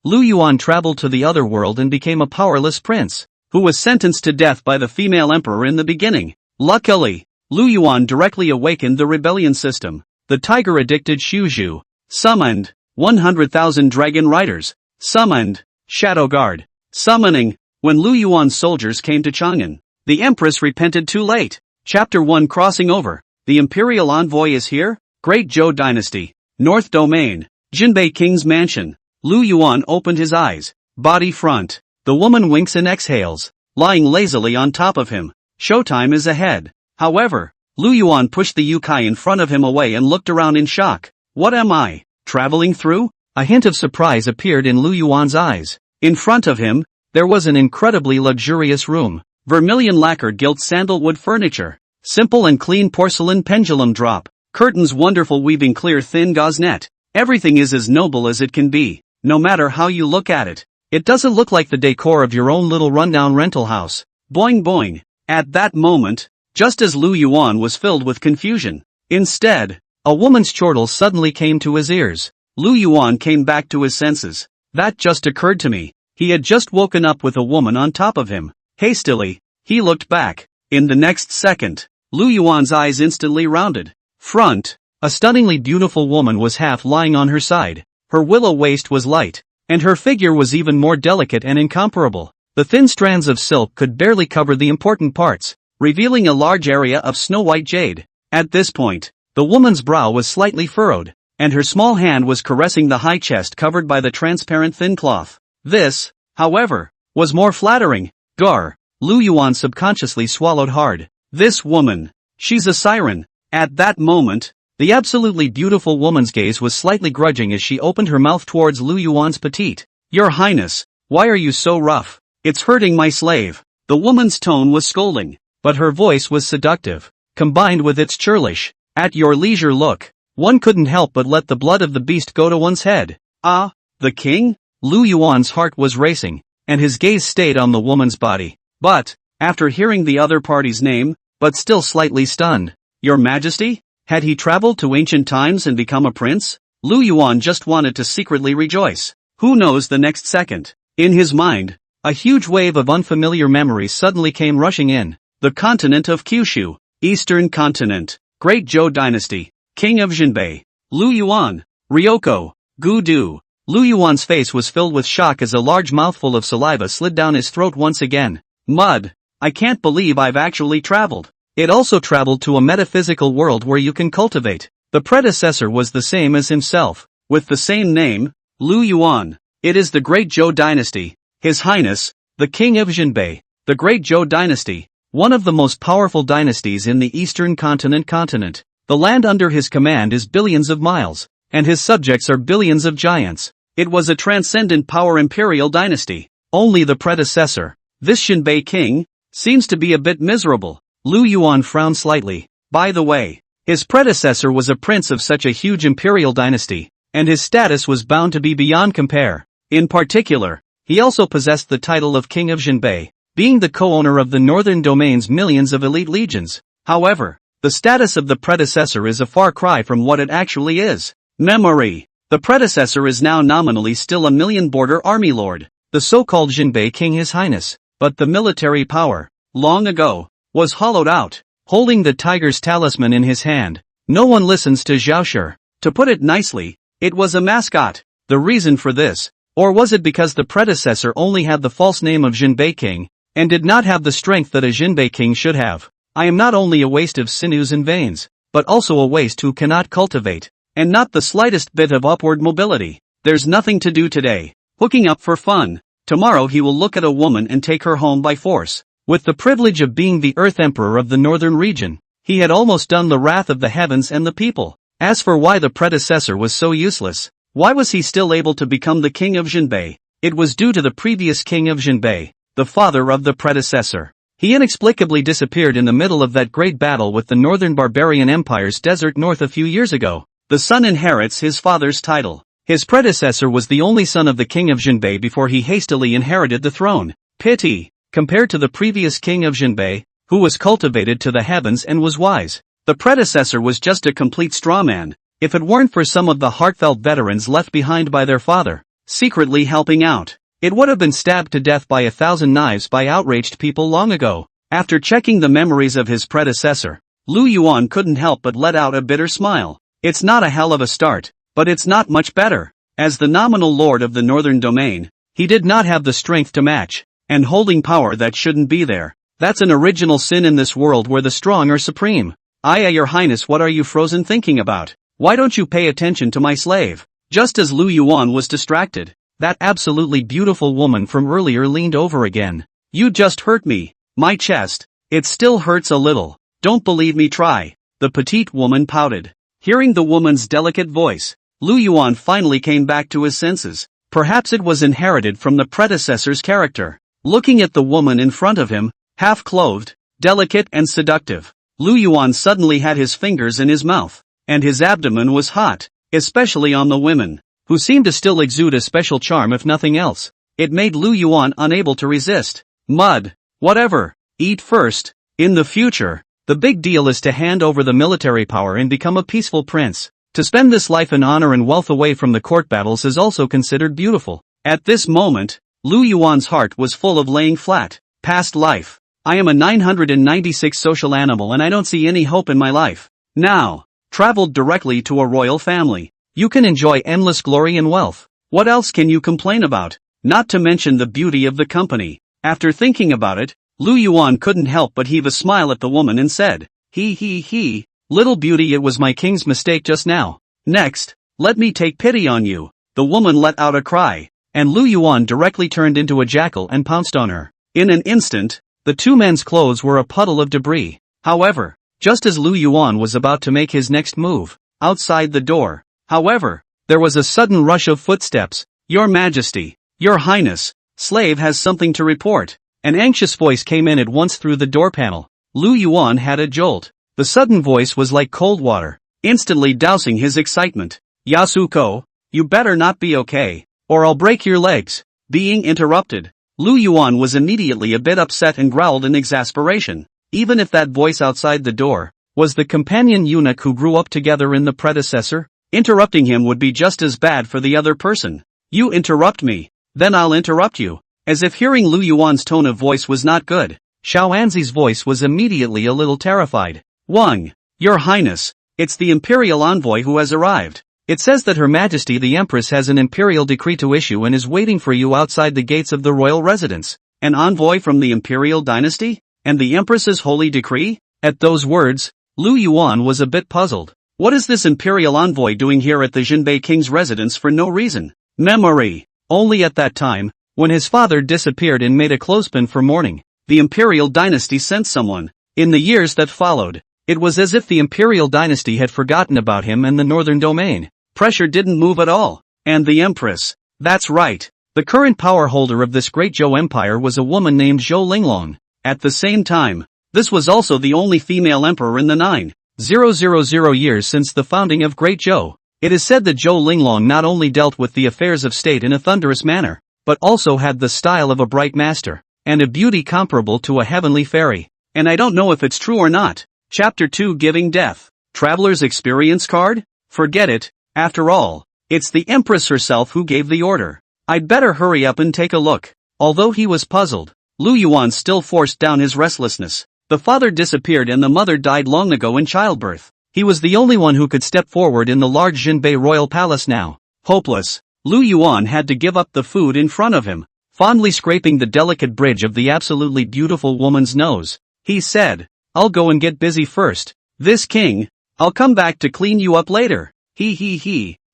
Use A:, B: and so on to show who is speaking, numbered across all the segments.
A: Lu Yuan traveled to the other world and became a powerless prince, who was sentenced to death by the female emperor in the beginning. Luckily, Lu Yuan directly awakened the rebellion system. The tiger-addicted Shuju summoned 100,000 dragon riders, summoned Shadow Guard, summoning. When Lu Yuan's soldiers came to Chang'an, the empress repented too late. Chapter 1 Crossing Over. The Imperial Envoy is here? Great Zhou Dynasty. North Domain. Zhenbei King's mansion. Lu Yuan opened his eyes. Body front. The woman winks and exhales, lying lazily on top of him. Showtime is ahead. However, Lu Yuan pushed the Yukai in front of him away and looked around in shock. What am I traveling through? A hint of surprise appeared in Lu Yuan's eyes. In front of him, there was an incredibly luxurious room. Vermilion lacquered gilt sandalwood furniture. Simple and clean porcelain pendulum drop. Curtains, wonderful weaving, clear thin gauze net. Everything is as noble as it can be, no matter how you look at it. It doesn't look like the decor of your own little rundown rental house. Boing boing. At that moment, just as Lu Yuan was filled with confusion, instead, a woman's chortle suddenly came to his ears. Lu Yuan came back to his senses. That just occurred to me. He had just woken up with a woman on top of him. Hastily, he looked back. In the next second, Lu Yuan's eyes instantly rounded. Front, a stunningly beautiful woman was half lying on her side. Her willow waist was light, and her figure was even more delicate and incomparable. The thin strands of silk could barely cover the important parts, revealing a large area of snow-white jade. At this point, the woman's brow was slightly furrowed, and her small hand was caressing the high chest covered by the transparent thin cloth. This, however, was more flattering. Gar. Lu Yuan subconsciously swallowed hard. This woman. She's a siren. At that moment, the absolutely beautiful woman's gaze was slightly grudging as she opened her mouth towards Lu Yuan's petite. Your Highness, why are you so rough? It's hurting my slave. The woman's tone was scolding, but her voice was seductive, combined with its churlish, at your leisure look. One couldn't help but let the blood of the beast go to one's head. Ah, the king? Lu Yuan's heart was racing, and his gaze stayed on the woman's body. But, after hearing the other party's name, but still slightly stunned, Your Majesty? Had he traveled to ancient times and become a prince? Lu Yuan just wanted to secretly rejoice. Who knows the next second? In his mind, a huge wave of unfamiliar memories suddenly came rushing in. The continent of Kyushu, Eastern Continent, Great Zhou Dynasty, King of Zhenbei, Lu Yuan, Ryoko, Gudu. Lu Yuan's face was filled with shock as a large mouthful of saliva slid down his throat once again. Mud. I can't believe I've actually traveled. It also traveled to a metaphysical world where you can cultivate. The predecessor was the same as himself, with the same name, Lu Yuan. It is the Great Zhou Dynasty. His Highness, the King of Zhenbei. The Great Zhou Dynasty, one of the most powerful dynasties in the Eastern Continent. The land under his command is billions of miles, and his subjects are billions of giants. It was a transcendent power imperial dynasty. Only the predecessor, this Zhenbei King, seems to be a bit miserable. Lu Yuan frowned slightly. By the way, his predecessor was a prince of such a huge imperial dynasty, and his status was bound to be beyond compare. In particular, he also possessed the title of King of Zhenbei, being the co-owner of the northern domain's millions of elite legions. However, the status of the predecessor is a far cry from what it actually is. Memory. The predecessor is now nominally still a million-border army lord, the so-called Zhenbei King His Highness, but the military power, long ago, was hollowed out. Holding the tiger's talisman in his hand, no one listens to Zhaoshi. To put it nicely, it was a mascot. The reason for this, or was it because the predecessor only had the false name of Zhenbei King, and did not have the strength that a Zhenbei King should have? I am not only a waste of sinews and veins, but also a waste who cannot cultivate, and not the slightest bit of upward mobility. There's nothing to do today. Hooking up for fun. Tomorrow he will look at a woman and take her home by force. With the privilege of being the Earth Emperor of the northern region, he had almost done the wrath of the heavens and the people. As for why the predecessor was so useless, why was he still able to become the King of Zhenbei? It was due to the previous King of Zhenbei, the father of the predecessor. He inexplicably disappeared in the middle of that great battle with the northern barbarian empire's desert north a few years ago. The son inherits his father's title. His predecessor was the only son of the King of Zhenbei before he hastily inherited the throne. Pity. Compared to the previous King of Zhenbei, who was cultivated to the heavens and was wise, the predecessor was just a complete strawman. If it weren't for some of the heartfelt veterans left behind by their father, secretly helping out. It would have been stabbed to death by 1,000 knives by outraged people long ago. After checking the memories of his predecessor, Lu Yuan couldn't help but let out a bitter smile. It's not a hell of a start, but it's not much better. As the nominal lord of the northern domain, he did not have the strength to match, and holding power that shouldn't be there. That's an original sin in this world where the strong are supreme. Your highness, what are you frozen thinking about? Why don't you pay attention to my slave? Just as Lu Yuan was distracted, that absolutely beautiful woman from earlier leaned over again. You just hurt me. My chest. It still hurts a little. Don't believe me, try. The petite woman pouted. Hearing the woman's delicate voice, Lu Yuan finally came back to his senses. Perhaps it was inherited from the predecessor's character. Looking at the woman in front of him, half-clothed, delicate and seductive, Lu Yuan suddenly had his fingers in his mouth, and his abdomen was hot, especially on the women, who seemed to still exude a special charm if nothing else. It made Lu Yuan unable to resist. Mud. Whatever. Eat first. In the future, the big deal is to hand over the military power and become a peaceful prince. To spend this life in honor and wealth away from the court battles is also considered beautiful. At this moment, Lu Yuan's heart was full of laying flat. Past life. I am a 996 social animal and I don't see any hope in my life. Now, traveled directly to a royal family. You can enjoy endless glory and wealth. What else can you complain about? Not to mention the beauty of the company. After thinking about it, Lu Yuan couldn't help but heave a smile at the woman and said, He, little beauty, it was my king's mistake just now. Next, let me take pity on you. The woman let out a cry, and Lu Yuan directly turned into a jackal and pounced on her. In an instant, the two men's clothes were a puddle of debris. However, just as Lu Yuan was about to make his next move, outside the door, there was a sudden rush of footsteps. Your Majesty, Your Highness, slave has something to report. An anxious voice came in at once through the door panel. Lu Yuan had a jolt. The sudden voice was like cold water, instantly dousing his excitement. Yasuko, you better not be okay, or I'll break your legs. Being interrupted, Lu Yuan was immediately a bit upset and growled in exasperation. Even if that voice outside the door was the companion eunuch who grew up together in the predecessor, interrupting him would be just as bad for the other person. You interrupt me, then I'll interrupt you. As if hearing Lu Yuan's tone of voice was not good, Xiaoanzi's voice was immediately a little terrified. Wang, Your Highness, it's the Imperial envoy who has arrived. It says that Her Majesty the Empress has an imperial decree to issue and is waiting for you outside the gates of the royal residence. An envoy from the Imperial dynasty? And the Empress's holy decree? At those words, Lu Yuan was a bit puzzled. What is this Imperial envoy doing here at the Zhenbei King's residence for no reason? Memory. Only at that time, when his father disappeared and made a clothespin for mourning, the Imperial dynasty sent someone. In the years that followed, it was as if the Imperial dynasty had forgotten about him and the northern domain. Pressure didn't move at all. And the Empress. That's right. The current power holder of this great Zhou Empire was a woman named Zhou Linglong. At the same time, this was also the only female emperor in the 9,000 years since the founding of Great Zhou. It is said that Zhou Linglong not only dealt with the affairs of state in a thunderous manner, but also had the style of a bright master, and a beauty comparable to a heavenly fairy. And I don't know if it's true or not. Chapter 2, Giving Death. Traveler's Experience Card? Forget it. After all, it's the Empress herself who gave the order. I'd better hurry up and take a look. Although he was puzzled, Lu Yuan still forced down his restlessness. The father disappeared and the mother died long ago in childbirth. He was the only one who could step forward in the large Zhenbei royal palace now. Hopeless, Lu Yuan had to give up the food in front of him. Fondly scraping the delicate bridge of the absolutely beautiful woman's nose, he said, I'll go and get busy first. This king, I'll come back to clean you up later.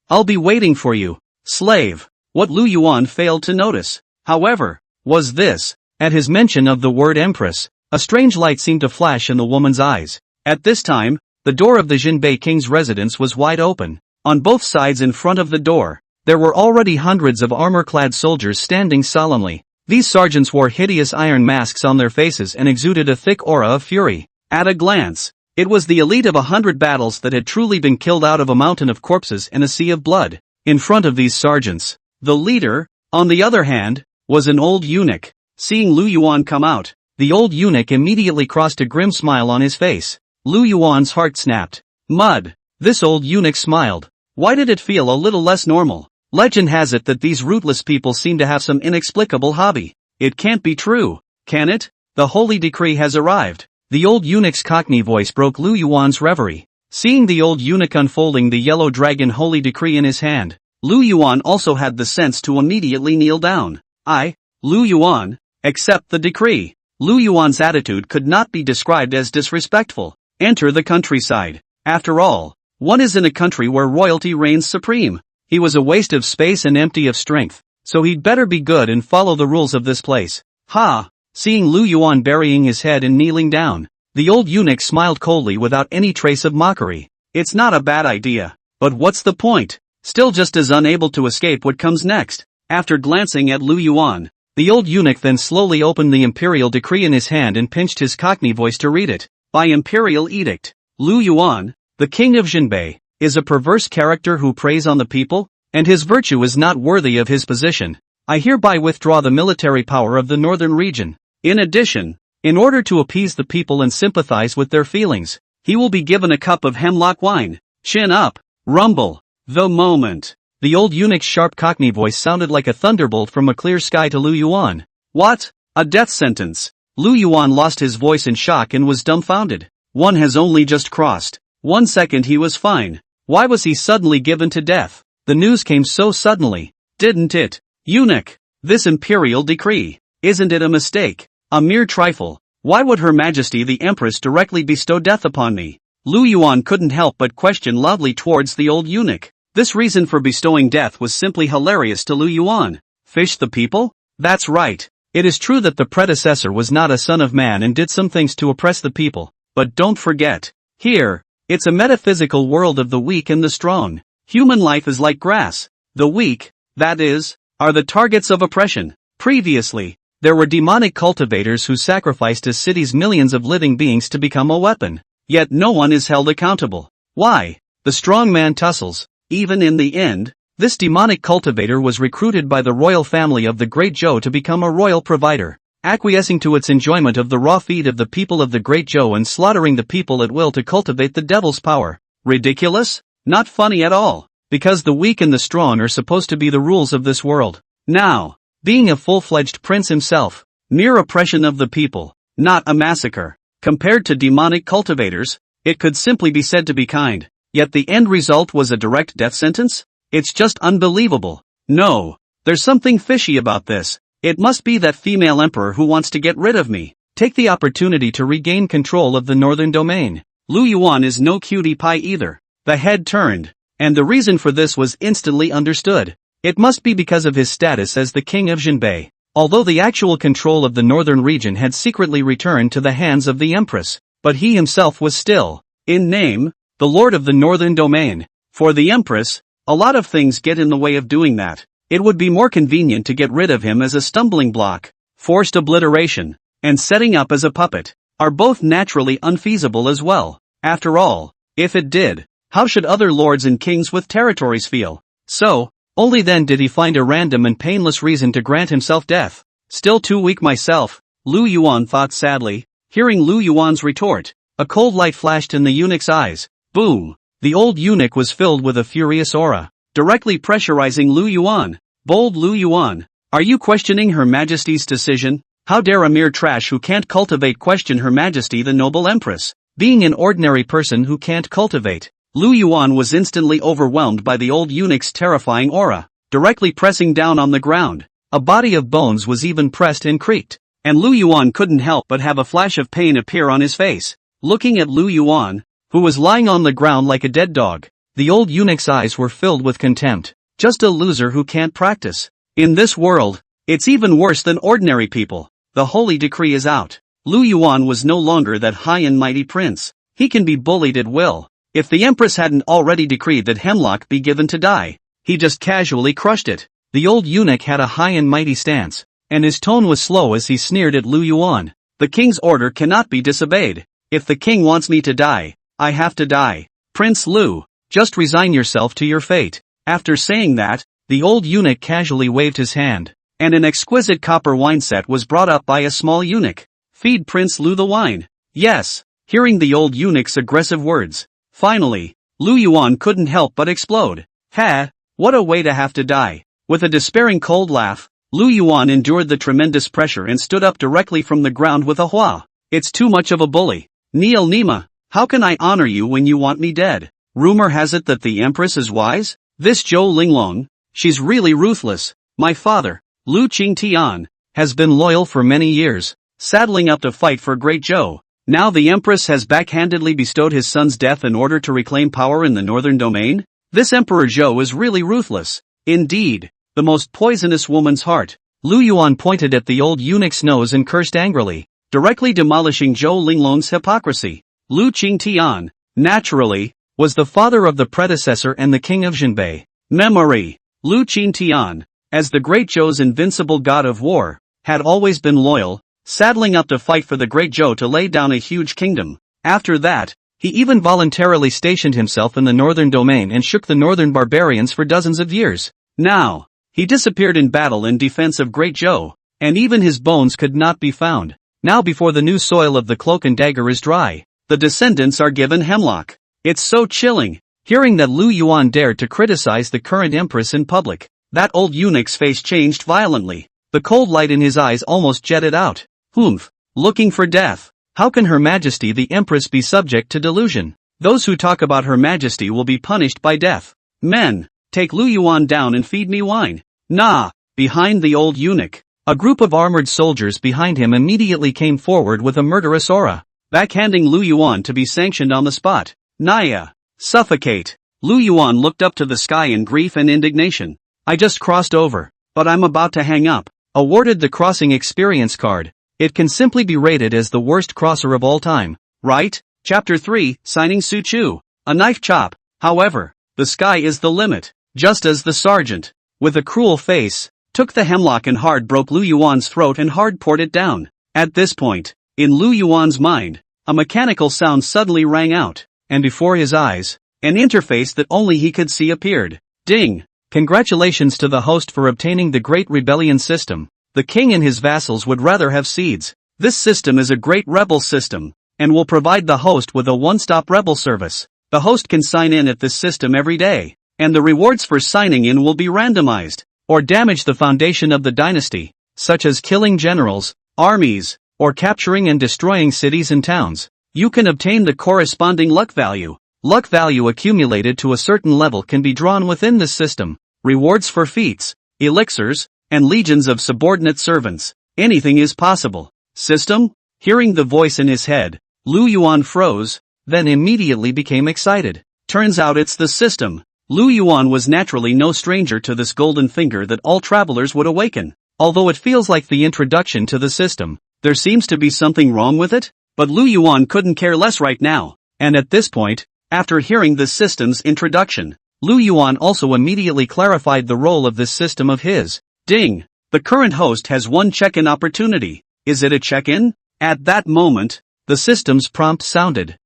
A: I'll be waiting for you. Slave. What Lu Yuan failed to notice, however, was this. At his mention of the word Empress, a strange light seemed to flash in the woman's eyes. At this time, the door of the Zhenbei King's residence was wide open. On both sides in front of the door, there were already hundreds of armor-clad soldiers standing solemnly. These sergeants wore hideous iron masks on their faces and exuded a thick aura of fury. At a glance, it was the elite of 100 battles that had truly been killed out of a mountain of corpses and a sea of blood. In front of these sergeants, the leader, on the other hand, was an old eunuch. Seeing Lu Yuan come out, the old eunuch immediately crossed a grim smile on his face. Lu Yuan's heart snapped. Mud. This old eunuch smiled. Why did it feel a little less normal? Legend has it that these rootless people seem to have some inexplicable hobby. It can't be true, can it? The holy decree has arrived. The old eunuch's cockney voice broke Lu Yuan's reverie. Seeing the old eunuch unfolding the yellow dragon holy decree in his hand, Lu Yuan also had the sense to immediately kneel down. Lu Yuan, accept the decree. Lu Yuan's attitude could not be described as disrespectful. Enter the countryside. After all, one is in a country where royalty reigns supreme. He was a waste of space and empty of strength, so he'd better be good and follow the rules of this place. Ha! Seeing Lu Yuan burying his head and kneeling down, the old eunuch smiled coldly without any trace of mockery. It's not a bad idea, but what's the point? Still just as unable to escape what comes next. After glancing at Lu Yuan, the old eunuch then slowly opened the imperial decree in his hand and pinched his cockney voice to read it. By imperial edict, Lu Yuan, the king of Zhenbei, is a perverse character who preys on the people, and his virtue is not worthy of his position. I hereby withdraw the military power of the northern region. In addition, in order to appease the people and sympathize with their feelings, he will be given a cup of hemlock wine. Chin up, rumble. The moment. The old eunuch's sharp cockney voice sounded like a thunderbolt from a clear sky to Lu Yuan. What? A death sentence? Lu Yuan lost his voice in shock and was dumbfounded. One has only just crossed. 1 second he was fine. Why was he suddenly given to death? The news came so suddenly, didn't it? Eunuch, this imperial decree, isn't it a mistake? A mere trifle. Why would Her Majesty the Empress directly bestow death upon me? Lu Yuan couldn't help but question loudly towards the old eunuch. This reason for bestowing death was simply hilarious to Lu Yuan. Fish the people? That's right. It is true that the predecessor was not a son of man and did some things to oppress the people, but don't forget, here, it's a metaphysical world of the weak and the strong. Human life is like grass. The weak, that is, are the targets of oppression. Previously, there were demonic cultivators who sacrificed a city's millions of living beings to become a weapon. Yet no one is held accountable. Why? The strong man tussles. Even in the end, this demonic cultivator was recruited by the royal family of the Great Zhou to become a royal provider, acquiescing to its enjoyment of the raw feed of the people of the Great Zhou and slaughtering the people at will to cultivate the devil's power. Ridiculous? Not funny at all, because the weak and the strong are supposed to be the rules of this world. Now, being a full-fledged prince himself, mere oppression of the people, not a massacre. Compared to demonic cultivators, it could simply be said to be kind. Yet the end result was a direct death sentence? It's just unbelievable. No, there's something fishy about this. It must be that female emperor who wants to get rid of me. Take the opportunity to regain control of the northern domain. Lu Yuan is no cutie pie either. The head turned, and the reason for this was instantly understood. It must be because of his status as the king of Zhenbei. Although the actual control of the northern region had secretly returned to the hands of the empress, but he himself was still, in name, the lord of the northern domain. For the empress, a lot of things get in the way of doing that. It would be more convenient to get rid of him as a stumbling block. Forced obliteration, and setting up as a puppet, are both naturally unfeasible as well. After all, if it did, how should other lords and kings with territories feel? So, only then did he find a random and painless reason to grant himself death. Still too weak myself, Lu Yuan thought sadly. Hearing Lu Yuan's retort, a cold light flashed in the eunuch's eyes. Boom! The old eunuch was filled with a furious aura, directly pressurizing Lu Yuan. Bold Lu Yuan, are you questioning Her Majesty's decision? How dare a mere trash who can't cultivate question Her Majesty the noble Empress? Being an ordinary person who can't cultivate, Lu Yuan was instantly overwhelmed by the old eunuch's terrifying aura, directly pressing down on the ground. A body of bones was even pressed and creaked, and Lu Yuan couldn't help but have a flash of pain appear on his face. Looking at Lu Yuan, who was lying on the ground like a dead dog, the old eunuch's eyes were filled with contempt. Just a loser who can't practice. In this world, it's even worse than ordinary people. The holy decree is out. Lu Yuan was no longer that high and mighty prince. He can be bullied at will. If the empress hadn't already decreed that hemlock be given to die, he just casually crushed it. The old eunuch had a high and mighty stance, and his tone was slow as he sneered at Lu Yuan. The king's order cannot be disobeyed. If the king wants me to die, I have to die. Prince Lu, just resign yourself to your fate. After saying that, the old eunuch casually waved his hand, and an exquisite copper wine set was brought up by a small eunuch. Feed Prince Lu the wine. Yes. Hearing the old eunuch's aggressive words, finally, Lu Yuan couldn't help but explode. Ha! What a way to have to die. With a despairing cold laugh, Lu Yuan endured the tremendous pressure and stood up directly from the ground with a hua. It's too much of a bully. Neil Nima, how can I honor you when you want me dead? Rumor has it that the empress is wise? This Zhou Linglong, she's really ruthless. My father, Lu Qingtian, has been loyal for many years, saddling up to fight for Great Zhou. Now the empress has backhandedly bestowed his son's death in order to reclaim power in the northern domain? This Emperor Zhou is really ruthless. Indeed, the most poisonous woman's heart. Lu Yuan pointed at the old eunuch's nose and cursed angrily, directly demolishing Zhou Linglong's hypocrisy. Lu Qingtian, naturally, was the father of the predecessor and the king of Zhenbei. Memory. Lu Qingtian, as the great Zhou's invincible god of war, had always been loyal, saddling up to fight for the great Zhou to lay down a huge kingdom. After that, he even voluntarily stationed himself in the northern domain and shook the northern barbarians for dozens of years. Now, he disappeared in battle in defense of Great Zhou, and even his bones could not be found. Now before the new soil of the cloak and dagger is dry, the descendants are given hemlock. It's so chilling, hearing that Lu Yuan dared to criticize the current empress in public. That old eunuch's face changed violently. The cold light in his eyes almost jetted out. Humph, looking for death. How can Her Majesty the Empress be subject to delusion? Those who talk about Her Majesty will be punished by death. Men, take Lu Yuan down and feed me wine. Nah, behind the old eunuch. A group of armored soldiers behind him immediately came forward with a murderous aura, backhanding Lu Yuan to be sanctioned on the spot. Naya, suffocate. Lu Yuan looked up to the sky in grief and indignation. I just crossed over, but I'm about to hang up. Awarded the crossing experience card. It can simply be rated as the worst crosser of all time, right? Chapter 3, Signing Su Chu. A knife chop. However, the sky is the limit. Just as the sergeant, with a cruel face, took the hemlock and hard broke Lu Yuan's throat and hard poured it down. At this point, in Lu Yuan's mind, a mechanical sound suddenly rang out, and before his eyes, an interface that only he could see appeared. Ding! Congratulations to the host for obtaining the Great Rebellion system. The king and his vassals would rather have seeds. This system is a great rebel system, and will provide the host with a one-stop rebel service. The host can sign in at this system every day, and the rewards for signing in will be randomized, or damage the foundation of the dynasty, such as killing generals, armies, or capturing and destroying cities and towns. You can obtain the corresponding luck value. Luck value accumulated to a certain level can be drawn within this system. Rewards for feats, elixirs, and legions of subordinate servants. Anything is possible. System? Hearing the voice in his head, Lu Yuan froze, then immediately became excited. Turns out it's the system. Lu Yuan was naturally no stranger to this golden finger that all travelers would awaken. Although it feels like the introduction to the system, there seems to be something wrong with it, but Lu Yuan couldn't care less right now, and at this point, after hearing the system's introduction, Lu Yuan also immediately clarified the role of this system of his. Ding! The current host has one check-in opportunity. Is it a check-in? At that moment, the system's prompt sounded.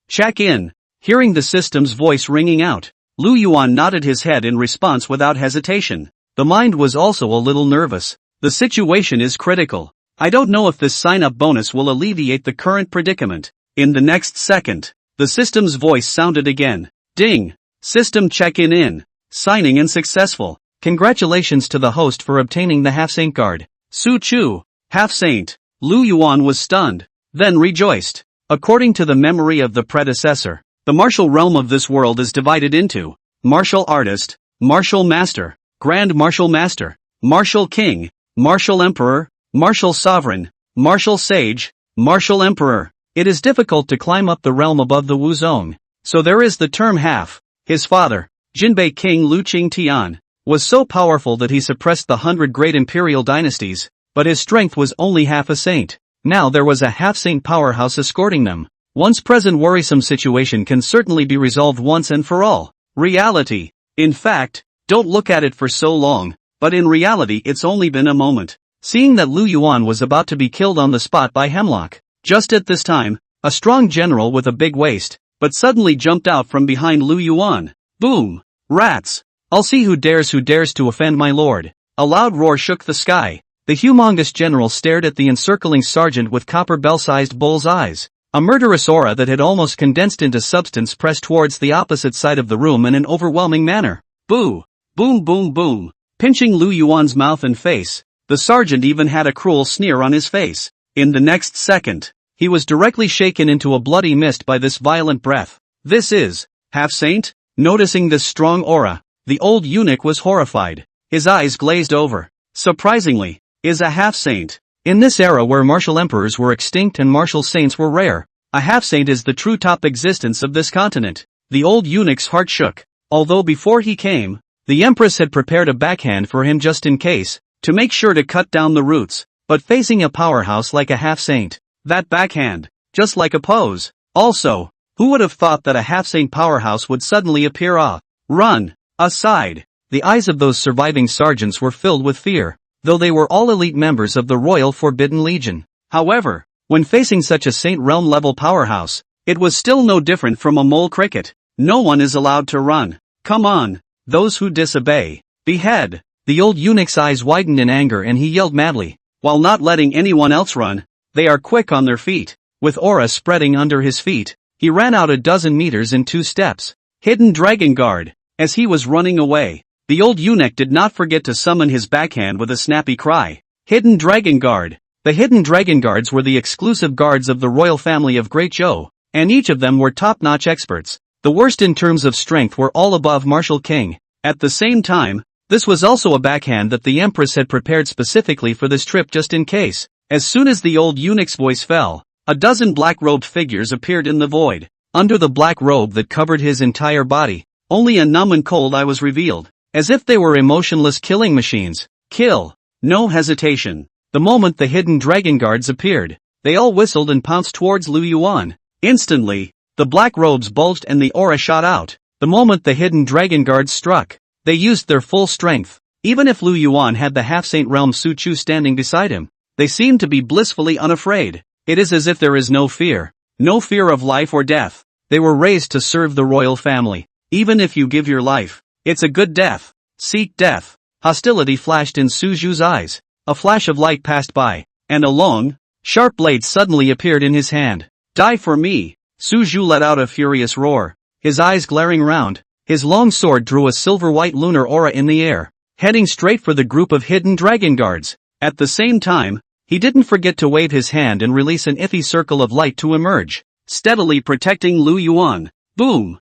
A: Check in. Hearing the system's voice ringing out, Lu Yuan nodded his head in response without hesitation. The mind was also a little nervous. The situation is critical. I don't know if this sign-up bonus will alleviate the current predicament. In the next second, the system's voice sounded again. Ding! System check-in in. Signing in successful. Congratulations to the host for obtaining the half-saint card. Su Chu, half-saint. Lu Yuan was stunned, then rejoiced. According to the memory of the predecessor, the martial realm of this world is divided into martial artist, martial master, grand martial master, martial king, martial emperor, martial sovereign, martial sage, martial emperor. It is difficult to climb up the realm above the Wuzong, so there is the term half. His father, Zhenbei King Lu Qingtian, was so powerful that he suppressed the 100 great imperial dynasties, but his strength was only half a saint. Now there was a half-saint powerhouse escorting them. One's present worrisome situation can certainly be resolved once and for all. Reality. In fact, don't look at it for so long, but in reality it's only been a moment. Seeing that Lu Yuan was about to be killed on the spot by hemlock. Just at this time, a strong general with a big waist, but suddenly jumped out from behind Lu Yuan. Boom! Rats! I'll see who dares to offend my lord. A loud roar shook the sky. The humongous general stared at the encircling sergeant with copper bell-sized bull's eyes. A murderous aura that had almost condensed into substance pressed towards the opposite side of the room in an overwhelming manner. Boo! Boom boom boom. Pinching Lu Yuan's mouth and face, the sergeant even had a cruel sneer on his face. In the next second, he was directly shaken into a bloody mist by this violent breath. This is, half-saint? Noticing this strong aura, the old eunuch was horrified. His eyes glazed over. Surprisingly, is a half-saint. In this era where martial emperors were extinct and martial saints were rare, a half-saint is the true top existence of this continent. The old eunuch's heart shook. Although before he came, the empress had prepared a backhand for him just in case, to make sure to cut down the roots, but facing a powerhouse like a half-saint, that backhand, just like a pose. Also, who would have thought that a half-saint powerhouse would suddenly appear run, aside. The eyes of those surviving sergeants were filled with fear, though they were all elite members of the Royal Forbidden Legion. However, when facing such a Saint Realm level powerhouse, it was still no different from a mole cricket. No one is allowed to run. Come on. Those who disobey, behead. The old eunuch's eyes widened in anger and he yelled madly, while not letting anyone else run. They are quick on their feet. With aura spreading under his feet, he ran out 12 meters in 2 steps. Hidden Dragon Guard. As he was running away, the old eunuch did not forget to summon his backhand with a snappy cry. Hidden Dragon Guard. The Hidden Dragon Guards were the exclusive guards of the royal family of Great Zhou, and each of them were top-notch experts. The worst in terms of strength were all above Martial King. At the same time, this was also a backhand that the Empress had prepared specifically for this trip just in case. As soon as the old eunuch's voice fell, 12 black-robed figures appeared in the void. Under the black robe that covered his entire body, only a numb and cold eye was revealed, as if they were emotionless killing machines. Kill. No hesitation. The moment the Hidden Dragon Guards appeared, they all whistled and pounced towards Lu Yuan. Instantly, the black robes bulged and the aura shot out. The moment the Hidden Dragon Guards struck, they used their full strength. Even if Lu Yuan had the half-saint realm Su Chu standing beside him, they seemed to be blissfully unafraid. It is as if there is no fear. No fear of life or death. They were raised to serve the royal family. Even if you give your life, it's a good death. Seek death. Hostility flashed in Su Zhu's eyes. A flash of light passed by, and a long, sharp blade suddenly appeared in his hand. Die for me! Su Zhu let out a furious roar, his eyes glaring round. His long sword drew a silver-white lunar aura in the air, heading straight for the group of Hidden Dragon Guards. At the same time, he didn't forget to wave his hand and release an iffy circle of light to emerge, steadily protecting Lu Yuan. Boom!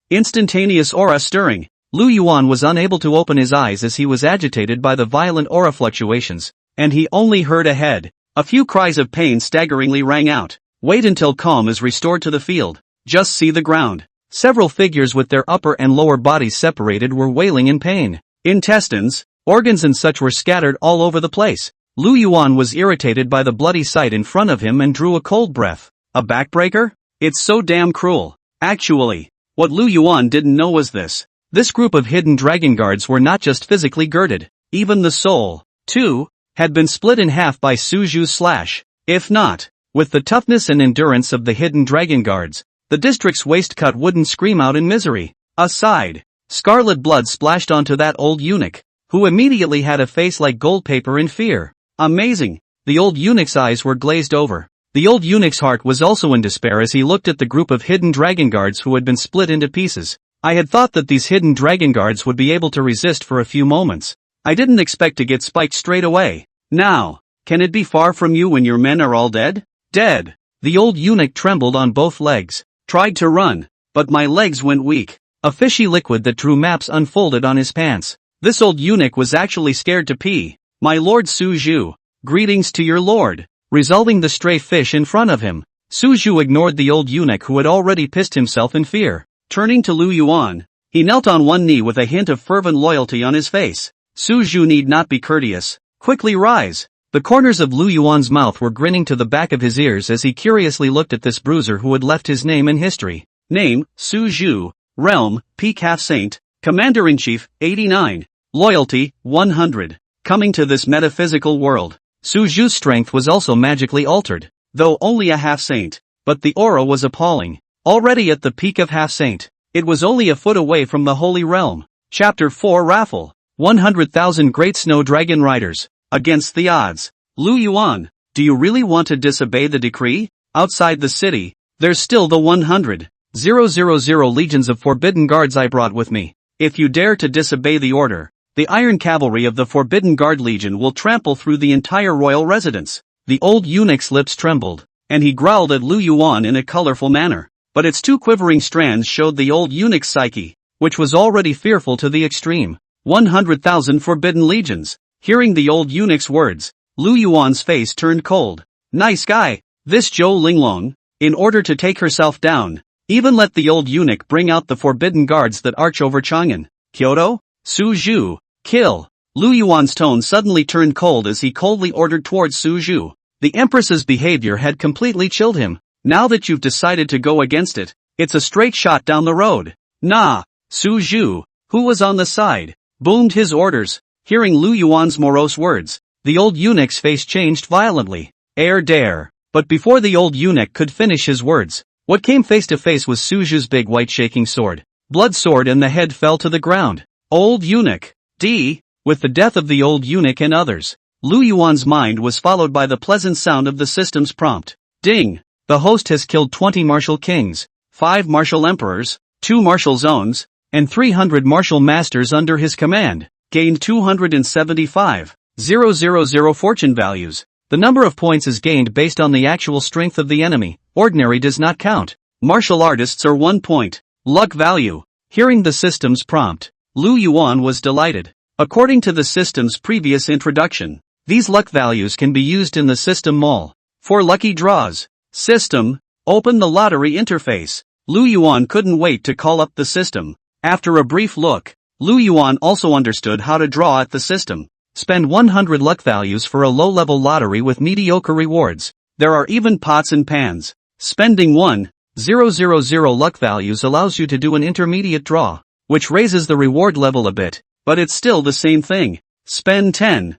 A: Instantaneous aura stirring. Lu Yuan was unable to open his eyes as he was agitated by the violent aura fluctuations, and he only heard ahead. A few cries of pain staggeringly rang out. Wait until calm is restored to the field. Just see the ground. Several figures with their upper and lower bodies separated were wailing in pain. Intestines, organs and such were scattered all over the place. Lu Yuan was irritated by the bloody sight in front of him and drew a cold breath. A backbreaker? It's so damn cruel. Actually, what Lu Yuan didn't know was this. This group of Hidden Dragon Guards were not just physically girded. Even the soul, too, had been split in half by Su Zhu's slash. If not, with the toughness and endurance of the Hidden Dragon Guards, the district's waistcoat wouldn't scream out in misery. Aside, scarlet blood splashed onto that old eunuch, who immediately had a face like gold paper in fear. Amazing. The old eunuch's eyes were glazed over. The old eunuch's heart was also in despair as he looked at the group of Hidden Dragon Guards who had been split into pieces. I had thought that these Hidden Dragon Guards would be able to resist for a few moments. I didn't expect to get spiked straight away. Now, can it be far from you when your men are all dead? Dead. The old eunuch trembled on both legs. Tried to run, but my legs went weak. A fishy liquid that drew maps unfolded on his pants. This old eunuch was actually scared to pee. My lord Su Zhu. Greetings to your lord. Resolving the stray fish in front of him, Su Zhu ignored the old eunuch who had already pissed himself in fear. Turning to Lu Yuan, he knelt on one knee with a hint of fervent loyalty on his face. Su Zhu need not be courteous. Quickly rise. The corners of Lu Yuan's mouth were grinning to the back of his ears as he curiously looked at this bruiser who had left his name in history. Name, Su Zhu. Realm, Peak Half-Saint. Commander-in-Chief, 89. Loyalty, 100. Coming to this metaphysical world, Su Zhu's strength was also magically altered, though only a half-saint. But the aura was appalling. Already at the peak of half-saint, it was only a foot away from the Holy Realm. Chapter 4 Raffle. 100,000 Great Snow Dragon Riders. Against the odds. Lu Yuan, do you really want to disobey the decree? Outside the city, there's still the 100,000 legions of forbidden guards I brought with me. If you dare to disobey the order, the Iron Cavalry of the Forbidden Guard Legion will trample through the entire royal residence. The old eunuch's lips trembled, and he growled at Lu Yuan in a colorful manner. But its two quivering strands showed the old eunuch's psyche, which was already fearful to the extreme. 100,000 forbidden legions. Hearing the old eunuch's words, Lu Yuan's face turned cold. Nice guy, this Zhou Linglong. In order to take herself down, even let the old eunuch bring out the forbidden guards that arch over Chang'an. Kyoto? Su Zhu. Kill. Lu Yuan's tone suddenly turned cold as he coldly ordered towards Su Zhu. The empress's behavior had completely chilled him. Now that you've decided to go against it, it's a straight shot down the road. Nah. Su Zhu, who was on the side, boomed his orders. Hearing Lu Yuan's morose words, the old eunuch's face changed violently. Dare. But before the old eunuch could finish his words, what came face to face was Su Zhu's big white shaking sword. Blood sword and the head fell to the ground. Old eunuch. With the death of the old eunuch and others, Lu Yuan's mind was followed by the pleasant sound of the system's prompt. Ding. The host has killed 20 martial kings, 5 martial emperors, 2 martial zones, and 300 martial masters under his command. Gained 275,000 fortune values. The number of points is gained based on the actual strength of the enemy. Ordinary does not count. Martial artists are 1 point. Luck value. Hearing the system's prompt, Lu Yuan was delighted. According to the system's previous introduction, these luck values can be used in the system mall. For lucky draws. System, open the lottery interface. Lu Yuan couldn't wait to call up the system. After a brief look, Lu Yuan also understood how to draw at the system. Spend 100 luck values for a low-level lottery with mediocre rewards. There are even pots and pans. Spending 1,000 luck values allows you to do an intermediate draw, which raises the reward level a bit, but it's still the same thing. Spend 10,000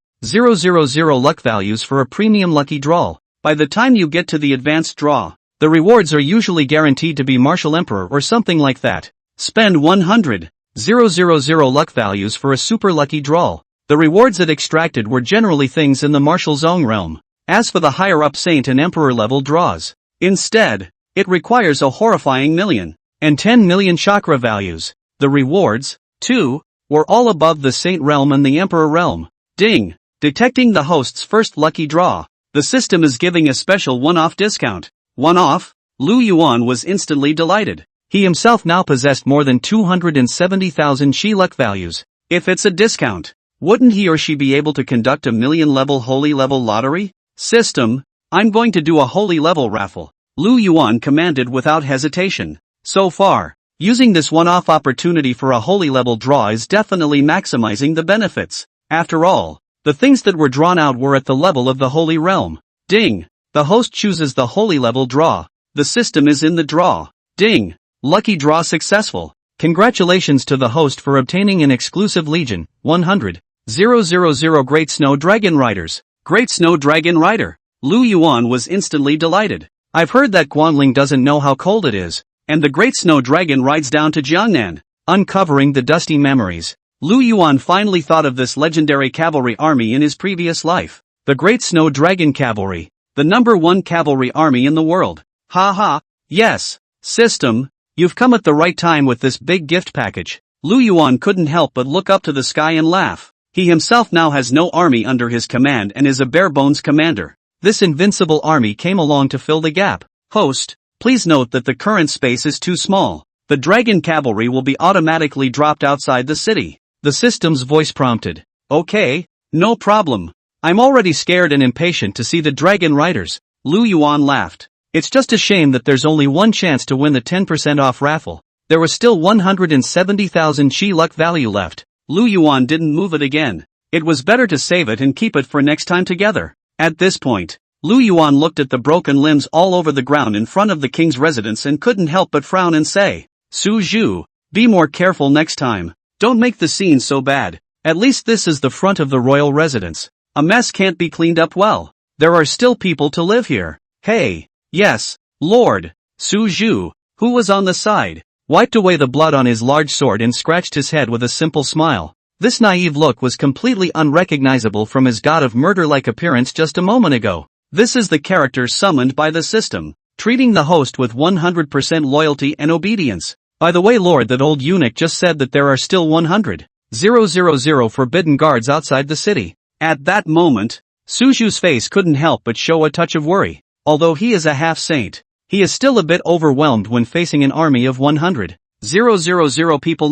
A: luck values for a premium lucky draw. By the time you get to the advanced draw, the rewards are usually guaranteed to be Martial Emperor or something like that. Spend 100,000 luck values for a super lucky draw. The rewards it extracted were generally things in the Martial Zone realm. As for the higher-up Saint and Emperor level draws, instead, it requires a horrifying 1,010 million chakra values. The rewards, too, were all above the Saint realm and the Emperor realm. Ding! Detecting the host's first lucky draw. The system is giving a special one-off discount. One-off? Lu Yuan was instantly delighted. He himself now possessed more than 270,000 Shi luck values. If it's a discount, wouldn't he or she be able to conduct a million-level holy level lottery? System, I'm going to do a holy level raffle. Lu Yuan commanded without hesitation. So far, using this one-off opportunity for a holy level draw is definitely maximizing the benefits. After all, the things that were drawn out were at the level of the holy realm. Ding! The host chooses the holy level draw. The system is in the draw. Ding! Lucky draw successful. Congratulations to the host for obtaining an exclusive legion. 100,000 Great Snow Dragon Riders. Great Snow Dragon Rider. Lu Yuan was instantly delighted. I've heard that Guanling doesn't know how cold it is, and the Great Snow Dragon rides down to Jiangnan. Uncovering the dusty memories, Lu Yuan finally thought of this legendary cavalry army in his previous life. The Great Snow Dragon Cavalry. The #1 cavalry army in the world. Ha. Yes. System, you've come at the right time with this big gift package. Lu Yuan couldn't help but look up to the sky and laugh. He himself now has no army under his command and is a bare-bones commander. This invincible army came along to fill the gap. Host, please note that the current space is too small. The Dragon Cavalry will be automatically dropped outside the city. The system's voice prompted. Okay, no problem. I'm already scared and impatient to see the Dragon Riders. Lu Yuan laughed. It's just a shame that there's only one chance to win the 10% off raffle. There was still 170,000 Chi luck value left. Lu Yuan didn't move it again. It was better to save it and keep it for next time together. At this point, Lu Yuan looked at the broken limbs all over the ground in front of the king's residence and couldn't help but frown and say, Su Zhu, be more careful next time. Don't make the scene so bad. At least this is the front of the royal residence. A mess can't be cleaned up well. There are still people to live here. Hey, yes, Lord. Su Zhu, who was on the side, wiped away the blood on his large sword and scratched his head with a simple smile. This naive look was completely unrecognizable from his god of murder-like appearance just a moment ago. This is the character summoned by the system, treating the host with 100% loyalty and obedience. By the way, Lord, that old eunuch just said that there are still 100,000 forbidden guards outside the city. At that moment, Suju's face couldn't help but show a touch of worry. Although he is a half-saint, he is still a bit overwhelmed when facing an army of 100,000 people.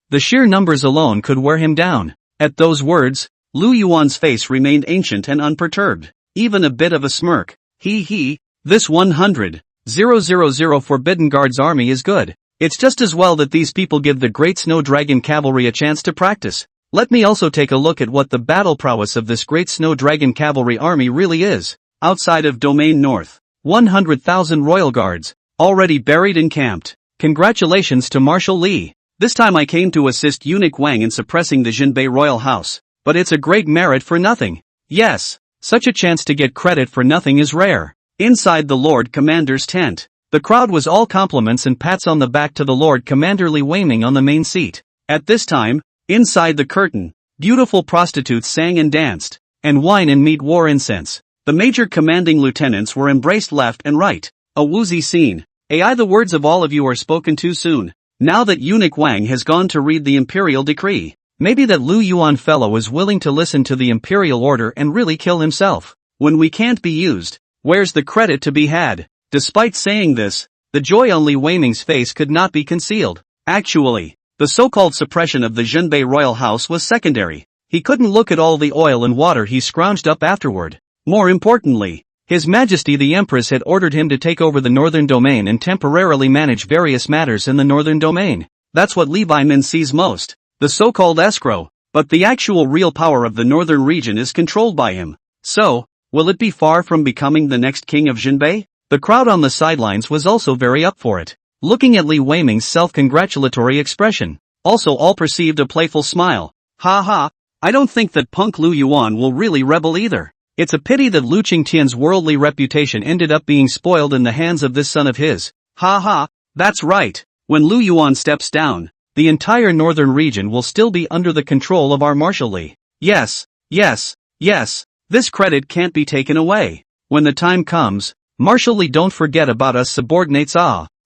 A: The sheer numbers alone could wear him down. At those words, Lu Yuan's face remained ancient and unperturbed, even a bit of a smirk. This 100,000 forbidden guards army is good. It's just as well that these people give the great snow dragon cavalry a chance to practice. Let me also take a look at what the battle prowess of this great snow dragon cavalry army really is. Outside of Domain North, 100,000 royal guards, already buried and camped. Congratulations to Marshal Li. This time I came to assist Eunuch Wang in suppressing the Zhenbei royal house, but it's a great merit for nothing. Yes, such a chance to get credit for nothing is rare. Inside the Lord Commander's tent, the crowd was all compliments and pats on the back to the Lord Commander Li Weiming on the main seat. At this time, inside the curtain, beautiful prostitutes sang and danced, and wine and meat wore incense. The major commanding lieutenants were embraced left and right. A woozy scene. AI, the words of all of you are spoken too soon. Now that Eunuch Wang has gone to read the imperial decree, maybe that Lu Yuan fellow is willing to listen to the imperial order and really kill himself. When we can't be used, where's the credit to be had? Despite saying this, the joy on Li Weiming's face could not be concealed. Actually, the so-called suppression of the Zhenbei royal house was secondary. He couldn't look at all the oil and water he scrounged up afterward. More importantly, His Majesty the Empress had ordered him to take over the northern domain and temporarily manage various matters in the northern domain. That's what Li Baimin sees most, the so-called escrow, but the actual real power of the northern region is controlled by him. So, will it be far from becoming the next king of Zhenbei? The crowd on the sidelines was also very up for it, looking at Li Weiming's self-congratulatory expression. Also all perceived a playful smile. Ha ha, I don't think that punk Lu Yuan will really rebel either. It's a pity that Lu Qingtian's worldly reputation ended up being spoiled in the hands of this son of his. Ha ha, that's right. When Lu Yuan steps down, the entire northern region will still be under the control of our Marshal Li. Yes, this credit can't be taken away. When the time comes, Marshal Li, don't forget about us subordinates.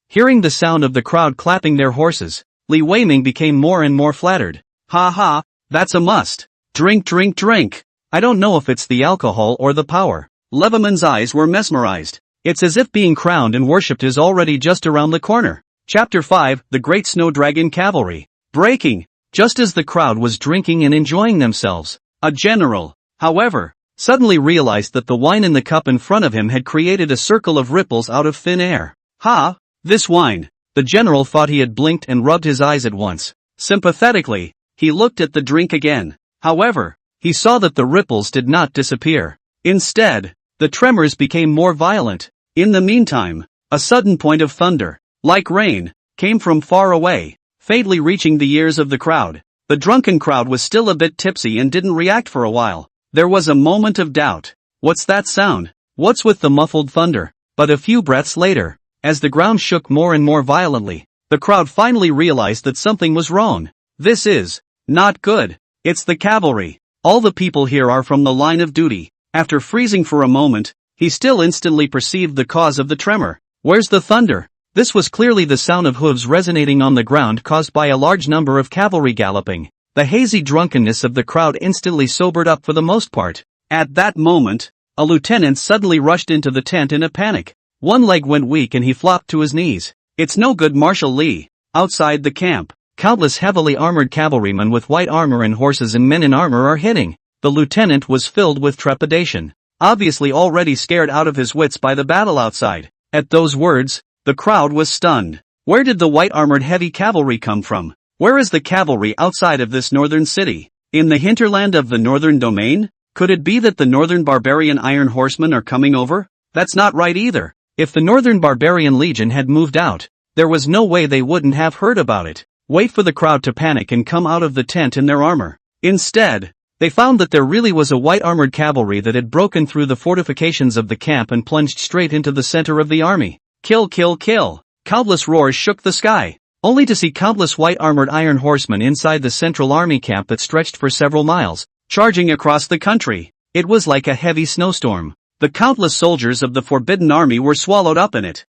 A: Hearing the sound of the crowd clapping their horses, Li Weiming became more and more flattered. Ha ha, that's a must. Drink. I don't know if it's the alcohol or the power. Leviman's eyes were mesmerized. It's as if being crowned and worshipped is already just around the corner. Chapter 5, The Great Snow Dragon Cavalry. Breaking. Just as the crowd was drinking and enjoying themselves, a general, however, suddenly realized that the wine in the cup in front of him had created a circle of ripples out of thin air. Ha! This wine. The general thought he had blinked and rubbed his eyes at once. Sympathetically, he looked at the drink again. However, he saw that the ripples did not disappear. Instead, the tremors became more violent. In the meantime, a sudden point of thunder, like rain, came from far away, faintly reaching the ears of the crowd. The drunken crowd was still a bit tipsy and didn't react for a while. There was a moment of doubt. What's that sound? What's with the muffled thunder? But a few breaths later, as the ground shook more and more violently, the crowd finally realized that something was wrong. This is not good. It's the cavalry. All the people here are from the line of duty. After freezing for a moment, he still instantly perceived the cause of the tremor. Where's the thunder? This was clearly the sound of hooves resonating on the ground caused by a large number of cavalry galloping. The hazy drunkenness of the crowd instantly sobered up for the most part. At that moment, a lieutenant suddenly rushed into the tent in a panic. One leg went weak and he flopped to his knees. It's no good, Marshal Li. Outside the camp, countless heavily armored cavalrymen with white armor and horses and men in armor are hitting. The lieutenant was filled with trepidation, obviously already scared out of his wits by the battle outside. At those words, the crowd was stunned. Where did the white armored heavy cavalry come from? Where is the cavalry outside of this northern city? In the hinterland of the northern domain? Could it be that the northern barbarian iron horsemen are coming over? That's not right either. If the northern barbarian legion had moved out, there was no way they wouldn't have heard about it. Wait for the crowd to panic and come out of the tent in their armor. Instead, they found that there really was a white armored cavalry that had broken through the fortifications of the camp and plunged straight into the center of the army. Kill! Countless roars shook the sky, only to see countless white armored iron horsemen inside the central army camp that stretched for several miles, charging across the country. It was like a heavy snowstorm. The countless soldiers of the Forbidden Army were swallowed up in it.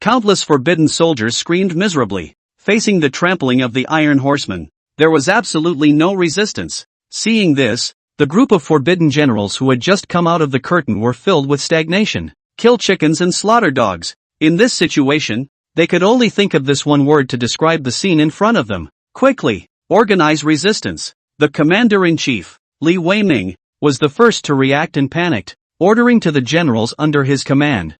A: Countless forbidden soldiers screamed miserably, facing the trampling of the Iron Horsemen. There was absolutely no resistance. Seeing this, the group of forbidden generals who had just come out of the curtain were filled with stagnation. Kill chickens and slaughter dogs. In this situation, they could only think of this one word to describe the scene in front of them. Quickly, organize resistance. The commander-in-chief, Li Weiming, was the first to react and panicked, ordering to the generals under his command.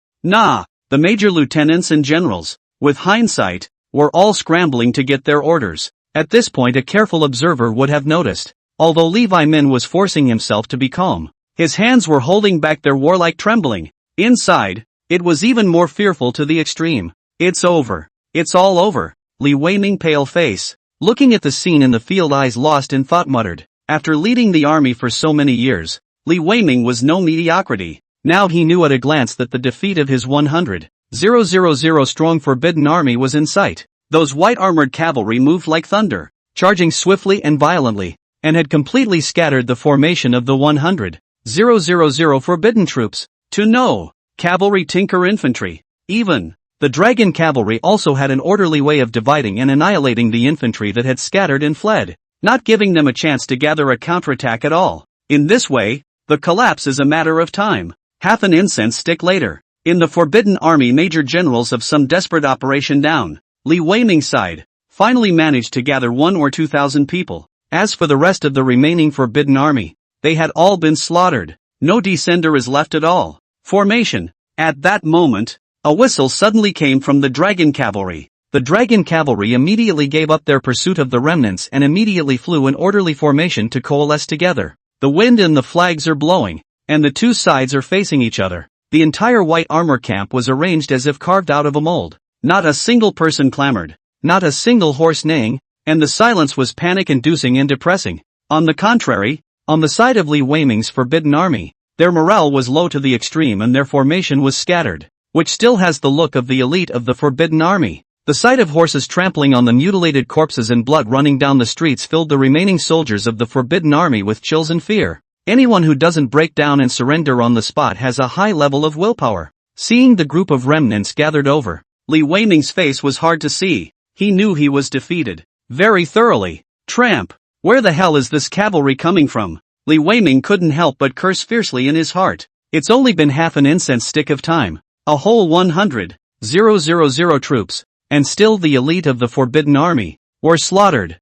A: The major lieutenants and generals, with hindsight, were all scrambling to get their orders. At this point a careful observer would have noticed. Although Li Weiming was forcing himself to be calm, his hands were holding back their warlike trembling. Inside, it was even more fearful to the extreme. It's over. It's all over. Li Weiming, pale face, looking at the scene in the field, eyes lost in thought, muttered. After leading the army for so many years, Li Weiming was no mediocrity. Now he knew at a glance that the defeat of his 100,000 strong forbidden army was in sight. Those white-armored cavalry moved like thunder, charging swiftly and violently, and had completely scattered the formation of the 100,000 forbidden troops. To no cavalry, tinker, infantry. Even the dragon cavalry also had an orderly way of dividing and annihilating the infantry that had scattered and fled, not giving them a chance to gather a counterattack at all. In this way, the collapse is a matter of time. Half an incense stick later, in the forbidden army, major generals of some desperate operation down. Li Weiming's side finally managed to gather 1,000 or 2,000 people. As for the rest of the remaining forbidden army, they had all been slaughtered. No descender is left at all. Formation. At that moment, a whistle suddenly came from the dragon cavalry. The dragon cavalry immediately gave up their pursuit of the remnants and immediately flew in orderly formation to coalesce together. The wind and the flags are blowing, and the two sides are facing each other. The entire white armor camp was arranged as if carved out of a mold. Not a single person clamored, not a single horse neighing, and the silence was panic-inducing and depressing. On the contrary, on the side of Li Weiming's forbidden army, their morale was low to the extreme and their formation was scattered, which still has the look of the elite of the forbidden army. The sight of horses trampling on the mutilated corpses and blood running down the streets filled the remaining soldiers of the forbidden army with chills and fear. Anyone who doesn't break down and surrender on the spot has a high level of willpower. Seeing the group of remnants gathered over, Li Weiming's face was hard to see. He knew he was defeated. Very thoroughly. Tramp! Where the hell is this cavalry coming from? Li Weiming couldn't help but curse fiercely in his heart. It's only been half an incense stick of time. A whole 100,000 troops, and still the elite of the forbidden army, were slaughtered.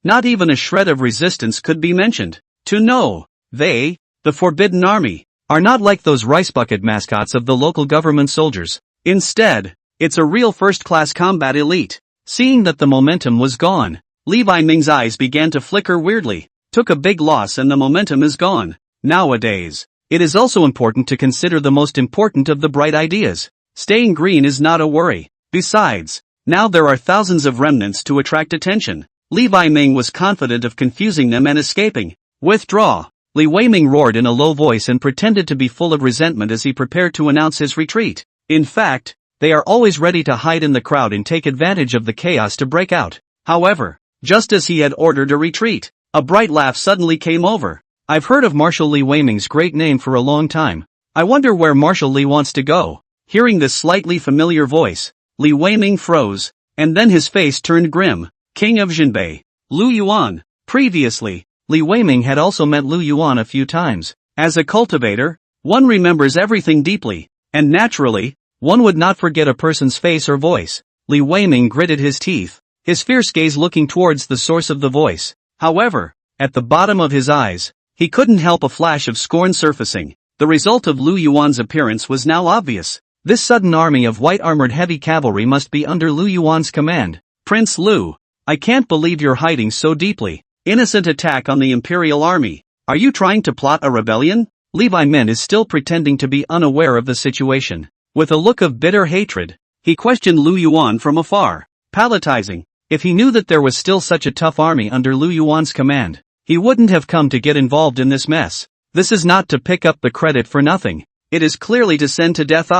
A: Not even a shred of resistance could be mentioned. To know, they, the forbidden army, are not like those rice bucket mascots of the local government soldiers. Instead, it's a real first-class combat elite. Seeing that the momentum was gone, Li Weiming's eyes began to flicker weirdly. Took a big loss and the momentum is gone. Nowadays, it is also important to consider the most important of the bright ideas. Staying green is not a worry. Besides, now there are thousands of remnants to attract attention. Li Weiming was confident of confusing them and escaping. Withdraw! Li Weiming roared in a low voice and pretended to be full of resentment as he prepared to announce his retreat. In fact, they are always ready to hide in the crowd and take advantage of the chaos to break out. However, just as he had ordered a retreat, a bright laugh suddenly came over. I've heard of Marshal Li Weiming's great name for a long time. I wonder where Marshal Li wants to go. Hearing this slightly familiar voice, Li Weiming froze, and then his face turned grim. King of Zhenbei, Lu Yuan. Previously, Li Weiming had also met Lu Yuan a few times. As a cultivator, one remembers everything deeply, and naturally, one would not forget a person's face or voice. Li Weiming gritted his teeth, his fierce gaze looking towards the source of the voice. However, at the bottom of his eyes, he couldn't help a flash of scorn surfacing. The result of Lu Yuan's appearance was now obvious. This sudden army of white-armored heavy cavalry must be under Lu Yuan's command. Prince Lu, I can't believe you're hiding so deeply. Innocent attack on the Imperial Army. Are you trying to plot a rebellion? Li Weiming is still pretending to be unaware of the situation. With a look of bitter hatred, he questioned Lu Yuan from afar, palatizing. If he knew that there was still such a tough army under Lu Yuan's command, he wouldn't have come to get involved in this mess. This is not to pick up the credit for nothing. It is clearly to send to death.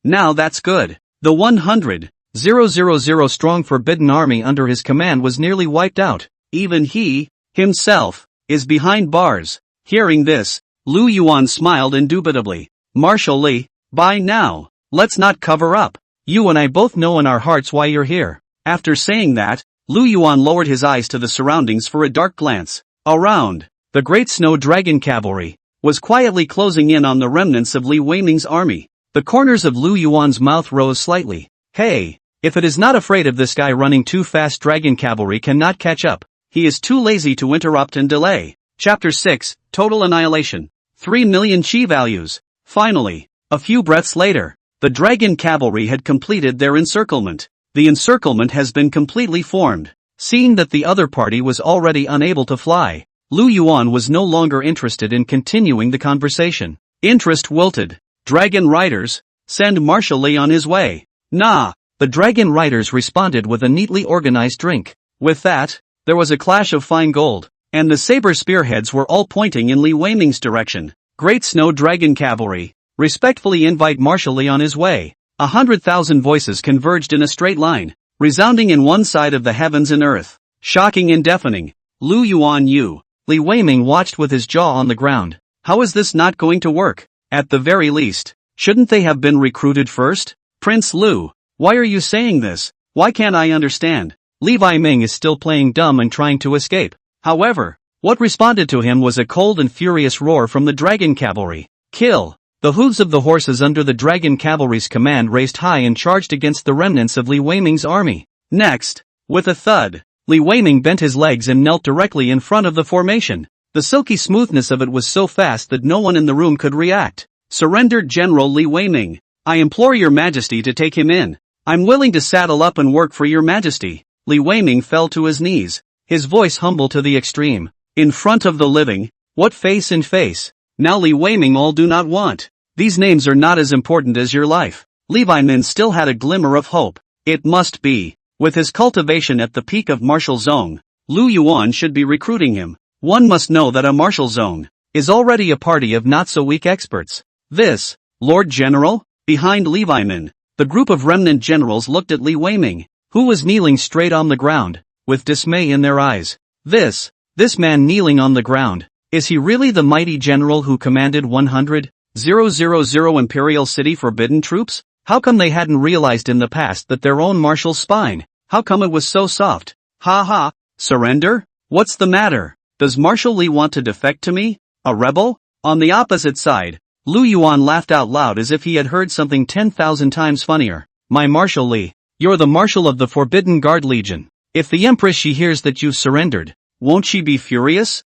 A: Now that's good. The 100,000 strong forbidden army under his command was nearly wiped out. Even he, himself, is behind bars. Hearing this, Lu Yuan smiled indubitably. Marshal Li, by now, let's not cover up. You and I both know in our hearts why you're here. After saying that, Lu Yuan lowered his eyes to the surroundings for a dark glance. Around, the great snow dragon cavalry was quietly closing in on the remnants of Li Weiming's army. The corners of Lu Yuan's mouth rose slightly. Hey, if it is not afraid of this guy running too fast, dragon cavalry cannot catch up. He is too lazy to interrupt and delay. Chapter 6, Total Annihilation. 3 million chi values. Finally, a few breaths later, the dragon cavalry had completed their encirclement. The encirclement has been completely formed. Seeing that the other party was already unable to fly, Lu Yuan was no longer interested in continuing the conversation. Interest wilted. Dragon riders, send Marshal Li on his way. Nah. The dragon riders responded with a neatly organized drink. With that, there was a clash of fine gold, and the saber spearheads were all pointing in Li Weiming's direction. Great Snow Dragon Cavalry, respectfully invite Marshal Li on his way. 100,000 voices converged in a straight line, resounding in one side of the heavens and earth. Shocking and deafening. Lu Yuan Yu. Li Weiming watched with his jaw on the ground. How is this not going to work? At the very least, shouldn't they have been recruited first? Prince Lu, why are you saying this? Why can't I understand? Li Weiming is still playing dumb and trying to escape. However, what responded to him was a cold and furious roar from the dragon cavalry. Kill! The hooves of the horses under the dragon cavalry's command raised high and charged against the remnants of Li Weiming's army. Next, with a thud, Li Weiming bent his legs and knelt directly in front of the formation. The silky smoothness of it was so fast that no one in the room could react. Surrendered General Li Weiming. I implore your majesty to take him in. I'm willing to saddle up and work for your majesty. Li Weiming fell to his knees, his voice humble to the extreme. In front of the living, what face in face? Now Li Weiming all do not want. These names are not as important as your life. Li Weiming still had a glimmer of hope. It must be. With his cultivation at the peak of martial zone, Lu Yuan should be recruiting him. One must know that a martial zone is already a party of not-so-weak experts. This, Lord General? Behind Li Weiming, the group of remnant generals looked at Li Weiming, who was kneeling straight on the ground, with dismay in their eyes. This man kneeling on the ground, is he really the mighty general who commanded 100,000 Imperial City forbidden troops? How come they hadn't realized in the past that their own marshal's spine? How come it was so soft? Ha ha, surrender? What's the matter? Does Marshal Li want to defect to me? A rebel? On the opposite side, Lu Yuan laughed out loud as if he had heard something 10,000 times funnier. My Marshal Li, you're the Marshal of the Forbidden Guard Legion. If the Empress she hears that you've surrendered, won't she be furious?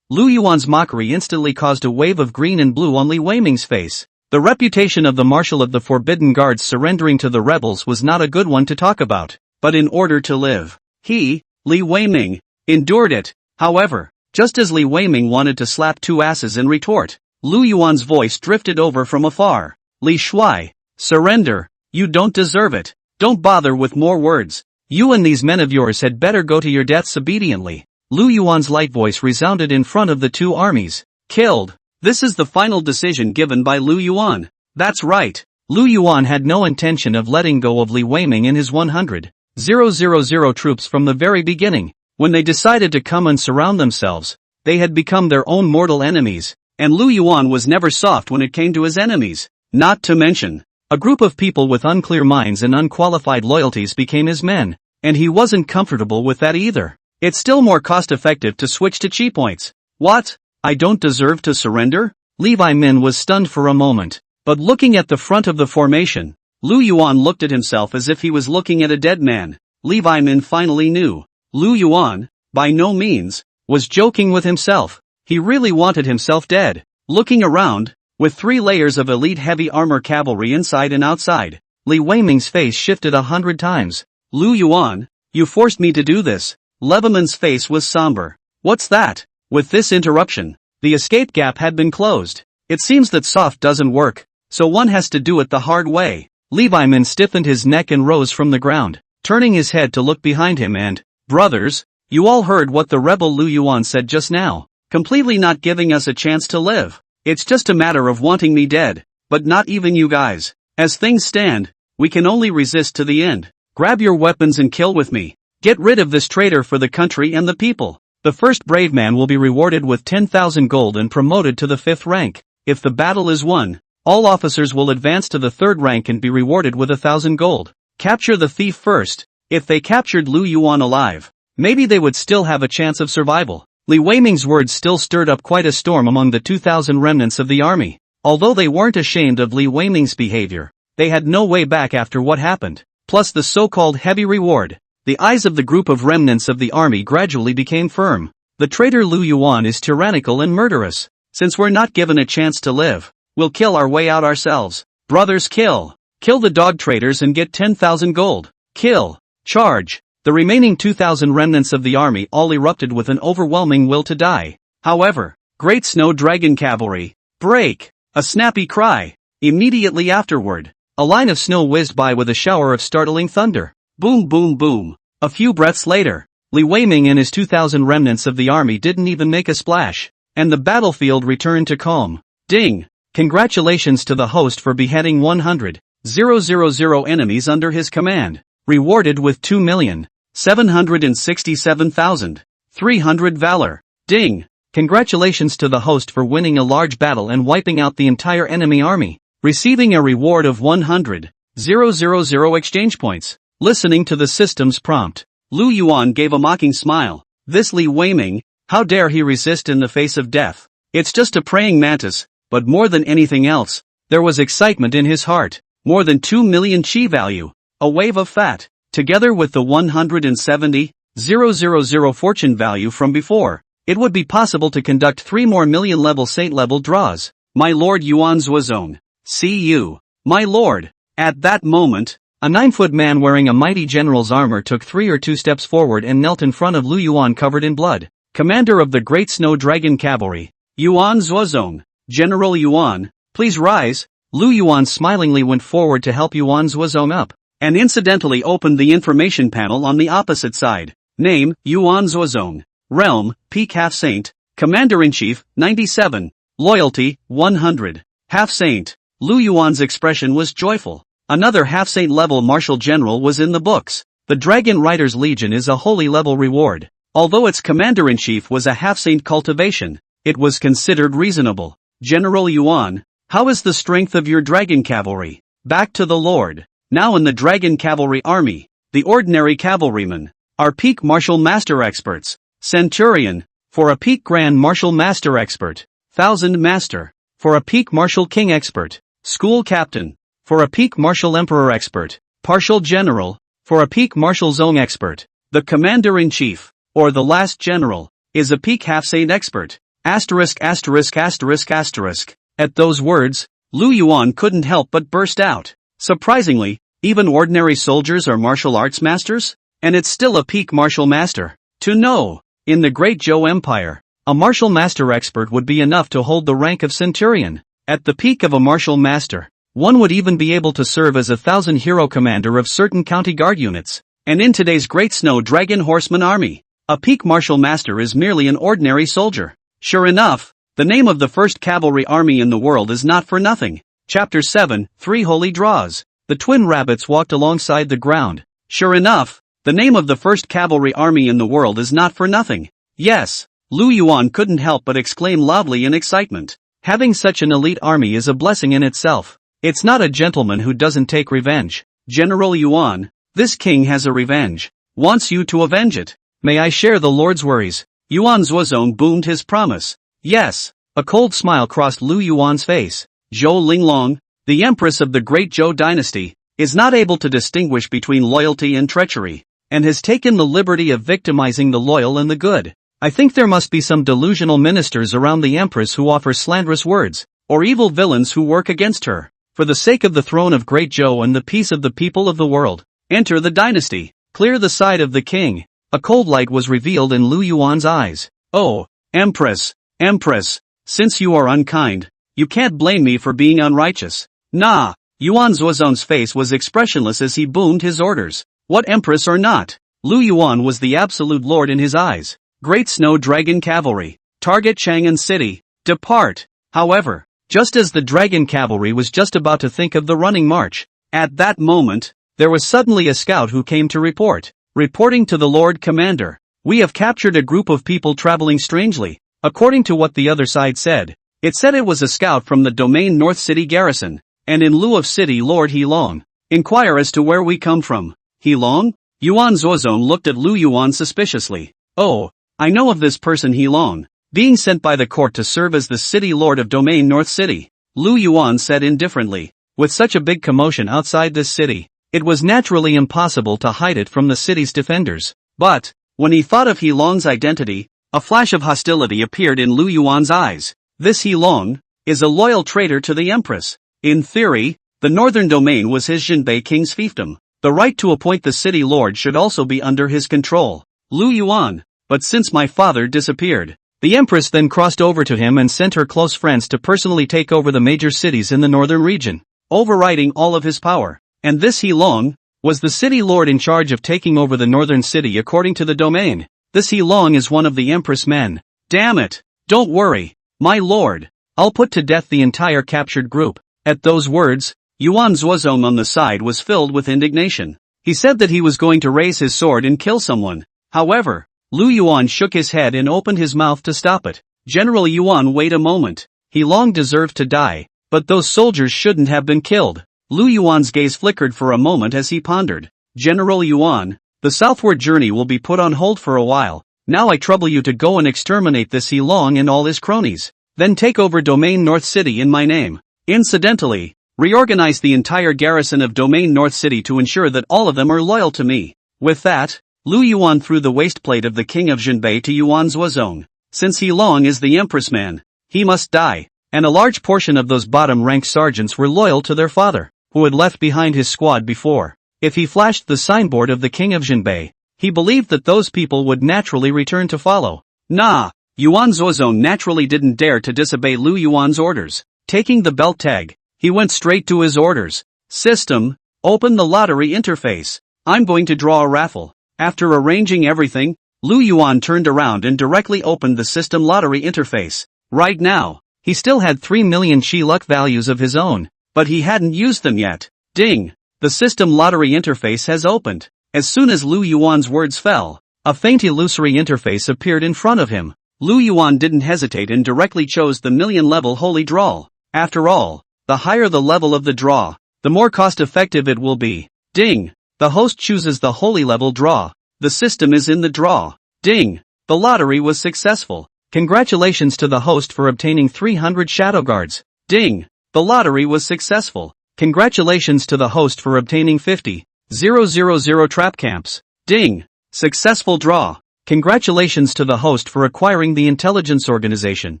A: Lu Yuan's mockery instantly caused a wave of green and blue on Li Weiming's face. The reputation of the Marshal of the Forbidden Guards surrendering to the rebels was not a good one to talk about. But in order to live, he, Li Weiming, endured it. However, just as Li Weiming wanted to slap two asses in retort, Lu Yuan's voice drifted over from afar. Li Shuai, surrender, you don't deserve it. Don't bother with more words. You and these men of yours had better go to your deaths obediently. Lu Yuan's light voice resounded in front of the two armies. Killed. This is the final decision given by Lu Yuan. That's right. Lu Yuan had no intention of letting go of Li Weiming and his 100,000 troops from the very beginning. When they decided to come and surround themselves, they had become their own mortal enemies, and Lu Yuan was never soft when it came to his enemies. Not to mention, a group of people with unclear minds and unqualified loyalties became his men, and he wasn't comfortable with that either. It's still more cost-effective to switch to chi points. What? I don't deserve to surrender? Li Weiming was stunned for a moment, but looking at the front of the formation, Lu Yuan looked at himself as if he was looking at a dead man. Li Weiming finally knew. Lu Yuan, by no means, was joking with himself. He really wanted himself dead. Looking around, with 3 layers of elite heavy armor cavalry inside and outside, Li Weiming's face shifted 100 times. Lu Yuan, you forced me to do this. Leveman's face was somber. What's that? With this interruption, the escape gap had been closed. It seems that soft doesn't work, so one has to do it the hard way. Li Weiming stiffened his neck and rose from the ground, turning his head to look behind him and, brothers, you all heard what the rebel Lu Yuan said just now, completely not giving us a chance to live. It's just a matter of wanting me dead, but not even you guys. As things stand, we can only resist to the end. Grab your weapons and kill with me. Get rid of this traitor for the country and the people. The first brave man will be rewarded with 10,000 gold and promoted to the 5th rank. If the battle is won, All officers will advance to the third rank and be rewarded with 1,000 gold. Capture the thief first. If they captured Lu Yuan alive, maybe they would still have a chance of survival. Li Weiming's words still stirred up quite a storm among the 2,000 remnants of the army. Although they weren't ashamed of Li Weiming's behavior, they had no way back after what happened. Plus the so-called heavy reward. The eyes of the group of remnants of the army gradually became firm. The traitor Lu Yuan is tyrannical and murderous. Since we're not given a chance to live, we'll kill our way out ourselves. Brothers, kill! Kill the dog traitors and get 10,000 gold. Kill! Charge! The remaining 2,000 remnants of the army all erupted with an overwhelming will to die. However, Great Snow Dragon Cavalry, break! A snappy cry. Immediately afterward, a line of snow whizzed by with a shower of startling thunder. Boom boom boom. A few breaths later, Li Weiming and his 2,000 remnants of the army didn't even make a splash, and the battlefield returned to calm. Ding! Congratulations to the host for beheading 100,000 enemies under his command. Rewarded with 2,767,300 valor. Ding! Congratulations to the host for winning a large battle and wiping out the entire enemy army. Receiving a reward of 100,000 exchange points. Listening to the system's prompt, Lu Yuan gave a mocking smile. This Li Weiming, how dare he resist in the face of death? It's just a praying mantis, but more than anything else, there was excitement in his heart. More than 2 million chi value. A wave of fat, together with the 170,000 fortune value from before, it would be possible to conduct 3 more million-level saint-level draws. My lord Yuan Zuozong. See you, my lord. At that moment, a 9-foot man wearing a mighty general's armor took 3 or 2 steps forward and knelt in front of Lu Yuan covered in blood. Commander of the Great Snow Dragon Cavalry, Yuan Zuozong. General Yuan, please rise. Lu Yuan smilingly went forward to help Yuan Zuozong up, and incidentally opened the information panel on the opposite side. Name, Yuan Zuozong. Realm, Peak Half-Saint. Commander-in-Chief, 97. Loyalty, 100. Half-Saint. Lu Yuan's expression was joyful. Another half-saint level martial general was in the books. The Dragon Riders Legion is a holy level reward. Although its commander-in-chief was a half-saint cultivation, it was considered reasonable. General Yuan, how is the strength of your dragon cavalry? Back to the Lord. Now in the Dragon Cavalry Army, the ordinary cavalrymen are peak martial master experts. Centurion, for a peak grand martial master expert. 1000 master, for a peak martial king expert. School captain, for a peak martial emperor expert. Partial general, for a peak martial zone expert. The commander-in-chief, or the last general, is a peak half-saint expert. Asterisk asterisk asterisk asterisk. At those words, Lu Yuan couldn't help but burst out. Surprisingly, even ordinary soldiers are martial arts masters? And it's still a peak martial master. To know, in the Great Zhou Empire, a martial master expert would be enough to hold the rank of centurion. At the peak of a martial master, one would even be able to serve as a 1,000 hero commander of certain county guard units. And in today's Great Snow Dragon Horseman Army, a peak martial master is merely an ordinary soldier. Sure enough, the name of the first cavalry army in the world is not for nothing. Chapter 7, 3 Holy Draws. The twin rabbits walked alongside the ground. Sure enough, the name of the first cavalry army in the world is not for nothing. Yes, Lu Yuan couldn't help but exclaim loudly in excitement. Having such an elite army is a blessing in itself. It's not a gentleman who doesn't take revenge. General Yuan, this king has a revenge. Wants you to avenge it. May I share the Lord's worries? Yuan Zuozong boomed his promise. Yes. A cold smile crossed Lu Yuan's face. Zhou Linglong, the empress of the Great Zhou dynasty, is not able to distinguish between loyalty and treachery, and has taken the liberty of victimizing the loyal and the good. I think there must be some delusional ministers around the empress who offer slanderous words, or evil villains who work against her. For the sake of the throne of Great Zhou and the peace of the people of the world, enter the dynasty. Clear the side of the king. A cold light was revealed in Lu Yuan's eyes. Oh, Empress, Empress, since you are unkind, you can't blame me for being unrighteous. Nah. Yuan Zuozong's face was expressionless as he boomed his orders. What empress or not, Lu Yuan was the absolute lord in his eyes. Great Snow Dragon Cavalry. Target Chang'an City. Depart. However, just as the Dragon Cavalry was just about to think of the running march, at that moment, there was suddenly a scout who came to report. Reporting to the Lord Commander, we have captured a group of people traveling strangely. According to what the other side said, It said it was a scout from the Domain North City garrison, and in lieu of City Lord Heilong, inquire as to where we come from. Heilong? Yuan Zuozong looked at Lu Yuan suspiciously. Oh, I know of this person Heilong, being sent by the court to serve as the City Lord of Domain North City. Lu Yuan said indifferently. With such a big commotion outside this city, it was naturally impossible to hide it from the city's defenders. But, when he thought of Heilong's identity, a flash of hostility appeared in Lu Yuan's eyes. This Heilong is a loyal traitor to the empress. In theory, the northern domain was his Zhenbei King's fiefdom. The right to appoint the city lord should also be under his control. Lu Yuan, but since my father disappeared, the empress then crossed over to him and sent her close friends to personally take over the major cities in the northern region, overriding all of his power. And this Heilong was the city lord in charge of taking over the northern city according to the domain. This Heilong is one of the empress men. Damn it! Don't worry, my lord. I'll put to death the entire captured group. At those words, Yuan Zuozong on the side was filled with indignation. He said that he was going to raise his sword and kill someone. However, Lu Yuan shook his head and opened his mouth to stop it. General Yuan, wait a moment. Heilong deserved to die, but those soldiers shouldn't have been killed. Lu Yuan's gaze flickered for a moment as he pondered. General Yuan, the southward journey will be put on hold for a while. Now I trouble you to go and exterminate this Heilong and all his cronies. Then take over Domain North City in my name. Incidentally, reorganize the entire garrison of Domain North City to ensure that all of them are loyal to me. With that, Lu Yuan threw the waistplate of the king of Zhenbei to Yuan Zuozong. Since Heilong is the empress man, he must die, and a large portion of those bottom-ranked sergeants were loyal to their father, who had left behind his squad before. If he flashed the signboard of the king of Zhenbei, he believed that those people would naturally return to follow. Nah, Yuan Zuozong naturally didn't dare to disobey Lu Yuan's orders. Taking the belt tag, he went straight to his orders. System, open the lottery interface. I'm going to draw a raffle. After arranging everything, Lu Yuan turned around and directly opened the system lottery interface. Right now, he still had 3 million chi luck values of his own, but he hadn't used them yet. Ding! The system lottery interface has opened. As soon as Lu Yuan's words fell, a faint illusory interface appeared in front of him. Lu Yuan didn't hesitate and directly chose the million-level holy draw. After all, the higher the level of the draw, the more cost-effective it will be. Ding! The host chooses the holy level draw. The system is in the draw. Ding! The lottery was successful. Congratulations to the host for obtaining 300 shadow guards. Ding! The lottery was successful. Congratulations to the host for obtaining 50,000 trap camps. Ding! Successful draw. Congratulations to the host for acquiring the intelligence organization.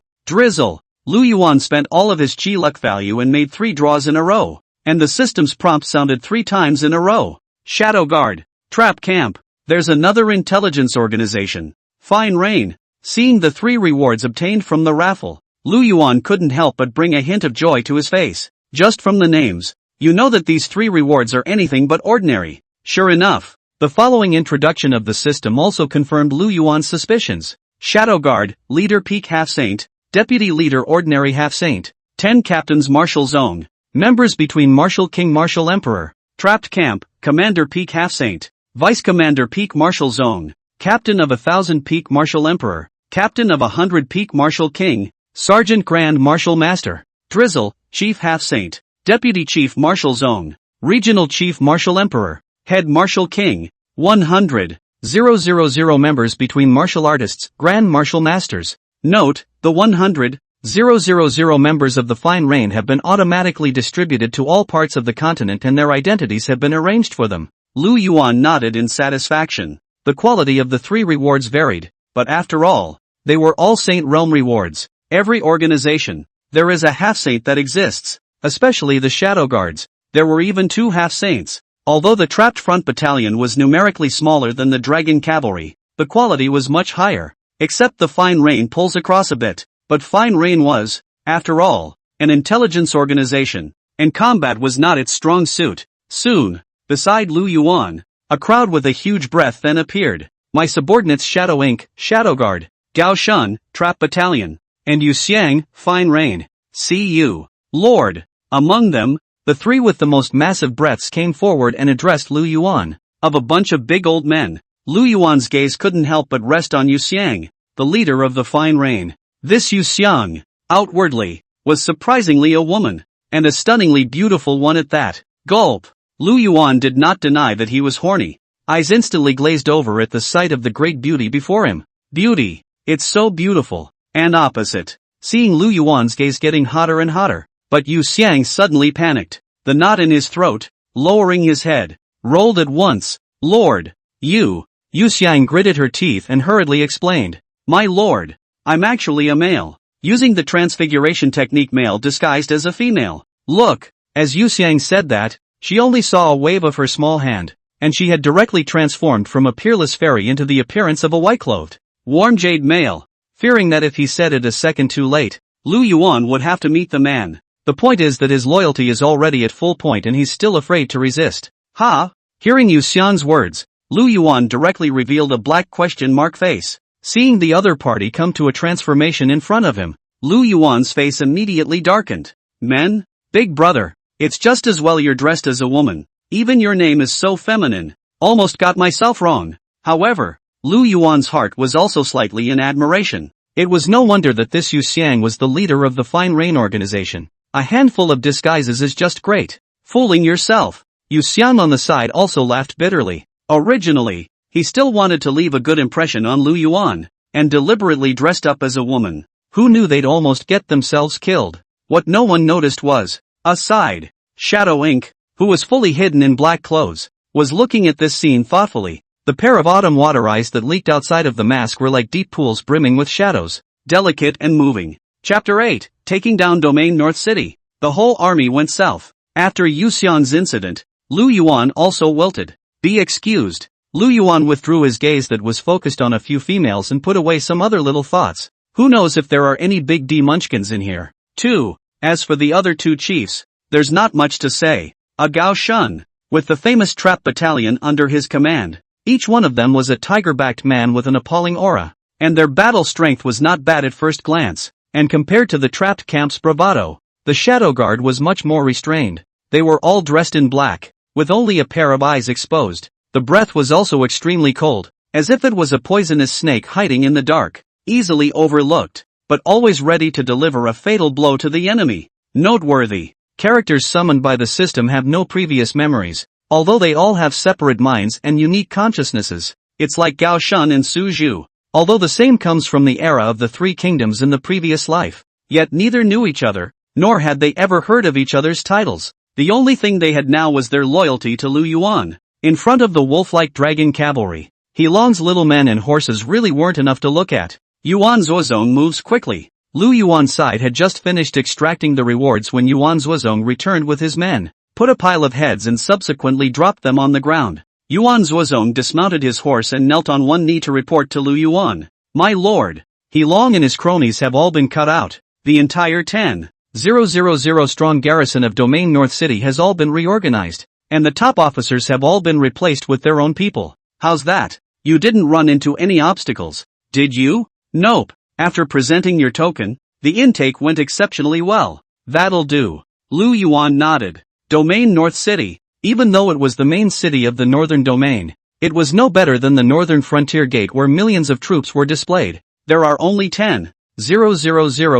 A: Drizzle! Lu Yuan spent all of his chi luck value and made 3 draws in a row, and the system's prompt sounded 3 times in a row. Shadow Guard, Trap Camp, there's another intelligence organization. Fine Rain. Seeing the 3 rewards obtained from the raffle, Lu Yuan couldn't help but bring a hint of joy to his face. Just from the names, you know that these 3 rewards are anything but ordinary. Sure enough, the following introduction of the system also confirmed Lu Yuan's suspicions. Shadow Guard, Leader Peak Half Saint, Deputy Leader Ordinary Half Saint, 10 Captains Martial Zone, Members between Martial King Martial Emperor, Trapped Camp, Commander Peak Half Saint, Vice Commander Peak Martial Zone, Captain of 1,000 Peak Martial Emperor, Captain of 100 Peak Martial King, Sergeant Grand Martial Master, Drizzle, Chief Half Saint, Deputy Chief Martial Zone, Regional Chief Martial Emperor, Head Martial King, 100,000 members between martial artists, Grand Martial Masters. Note, the 100,000 members of the Fine Rain have been automatically distributed to all parts of the continent and their identities have been arranged for them. Lu Yuan nodded in satisfaction. The quality of the 3 rewards varied, but after all, they were all Saint Realm rewards. Every organization, there is a half-saint that exists, especially the Shadow Guards. There were even 2 half-saints. Although the Trapped Front Battalion was numerically smaller than the Dragon Cavalry, the quality was much higher. Except the Fine Rain pulls across a bit, but Fine Rain was, after all, an intelligence organization, and combat was not its strong suit. Soon, beside Lu Yuan, a crowd with a huge breath then appeared. My subordinates Shadow Inc., Shadow Guard, Gao Shun, Trap Battalion, and Yu Xiang, Fine Rain. See you, Lord. Among them, the 3 with the most massive breaths came forward and addressed Lu Yuan. Of a bunch of big old men, Lu Yuan's gaze couldn't help but rest on Yu Xiang, the leader of the Fine Rain. This Yu Xiang, outwardly, was surprisingly a woman, and a stunningly beautiful one at that. Gulp. Lu Yuan did not deny that he was horny. Eyes instantly glazed over at the sight of the great beauty before him. Beauty. It's so beautiful. And opposite. Seeing Lu Yuan's gaze getting hotter and hotter. But Yu Xiang suddenly panicked. The knot in his throat, lowering his head, rolled at once. Lord. Yu Xiang gritted her teeth and hurriedly explained. My lord. I'm actually a male. Using the transfiguration technique, male disguised as a female. Look. As Yu Xiang said that, she only saw a wave of her small hand, and she had directly transformed from a peerless fairy into the appearance of a white-clothed, warm jade male. Fearing that if he said it a second too late, Lu Yuan would have to meet the man. The point is that his loyalty is already at full point and he's still afraid to resist. Ha! Hearing Yu Xiang's words, Lu Yuan directly revealed a black question mark face. Seeing the other party come to a transformation in front of him, Lu Yuan's face immediately darkened. Men? Big brother. It's just as well you're dressed as a woman. Even your name is so feminine. Almost got myself wrong. However, Lu Yuan's heart was also slightly in admiration. It was no wonder that this Yu Xiang was the leader of the Fine Rain organization. A handful of disguises is just great. Fooling yourself. Yu Xiang on the side also laughed bitterly. Originally, he still wanted to leave a good impression on Lu Yuan, and deliberately dressed up as a woman. Who knew they'd almost get themselves killed? What no one noticed was, aside, Shadow Ink, who was fully hidden in black clothes, was looking at this scene thoughtfully. The pair of autumn water eyes that leaked outside of the mask were like deep pools brimming with shadows, delicate and moving. Chapter 8, Taking Down Domain North City. The whole army went south. After Yu Xiang's incident, Lu Yuan also wilted. Be excused. Lu Yuan withdrew his gaze that was focused on a few females and put away some other little thoughts. Who knows if there are any big D munchkins in here? 2. As for the other two chiefs, there's not much to say. A Gao Shun, with the famous trap battalion under his command. Each one of them was a tiger-backed man with an appalling aura, and their battle strength was not bad at first glance, and compared to the trapped camp's bravado, the Shadow Guard was much more restrained. They were all dressed in black, with only a pair of eyes exposed. The breath was also extremely cold, as if it was a poisonous snake hiding in the dark, easily overlooked, but always ready to deliver a fatal blow to the enemy. Noteworthy. Characters summoned by the system have no previous memories, although they all have separate minds and unique consciousnesses. It's like Gao Shun and Su Zhu. Although the same comes from the era of the Three Kingdoms in the previous life, yet neither knew each other, nor had they ever heard of each other's titles. The only thing they had now was their loyalty to Lu Yuan. In front of the wolf-like dragon cavalry, Heilong's little men and horses really weren't enough to look at. Yuan Zuozong moves quickly. Lu Yuan's side had just finished extracting the rewards when Yuan Zuozong returned with his men, put a pile of heads and subsequently dropped them on the ground. Yuan Zuozong dismounted his horse and knelt on one knee to report to Lu Yuan. My lord, Heilong and his cronies have all been cut out. The entire 10,000 strong garrison of Domain North City has all been reorganized, and the top officers have all been replaced with their own people. How's that? You didn't run into any obstacles, did you? Nope. After presenting your token, the intake went exceptionally well. That'll do. Lu Yuan nodded. Domain North City, even though it was the main city of the Northern Domain, it was no better than the Northern Frontier Gate where millions of troops were displayed. There are only 10,000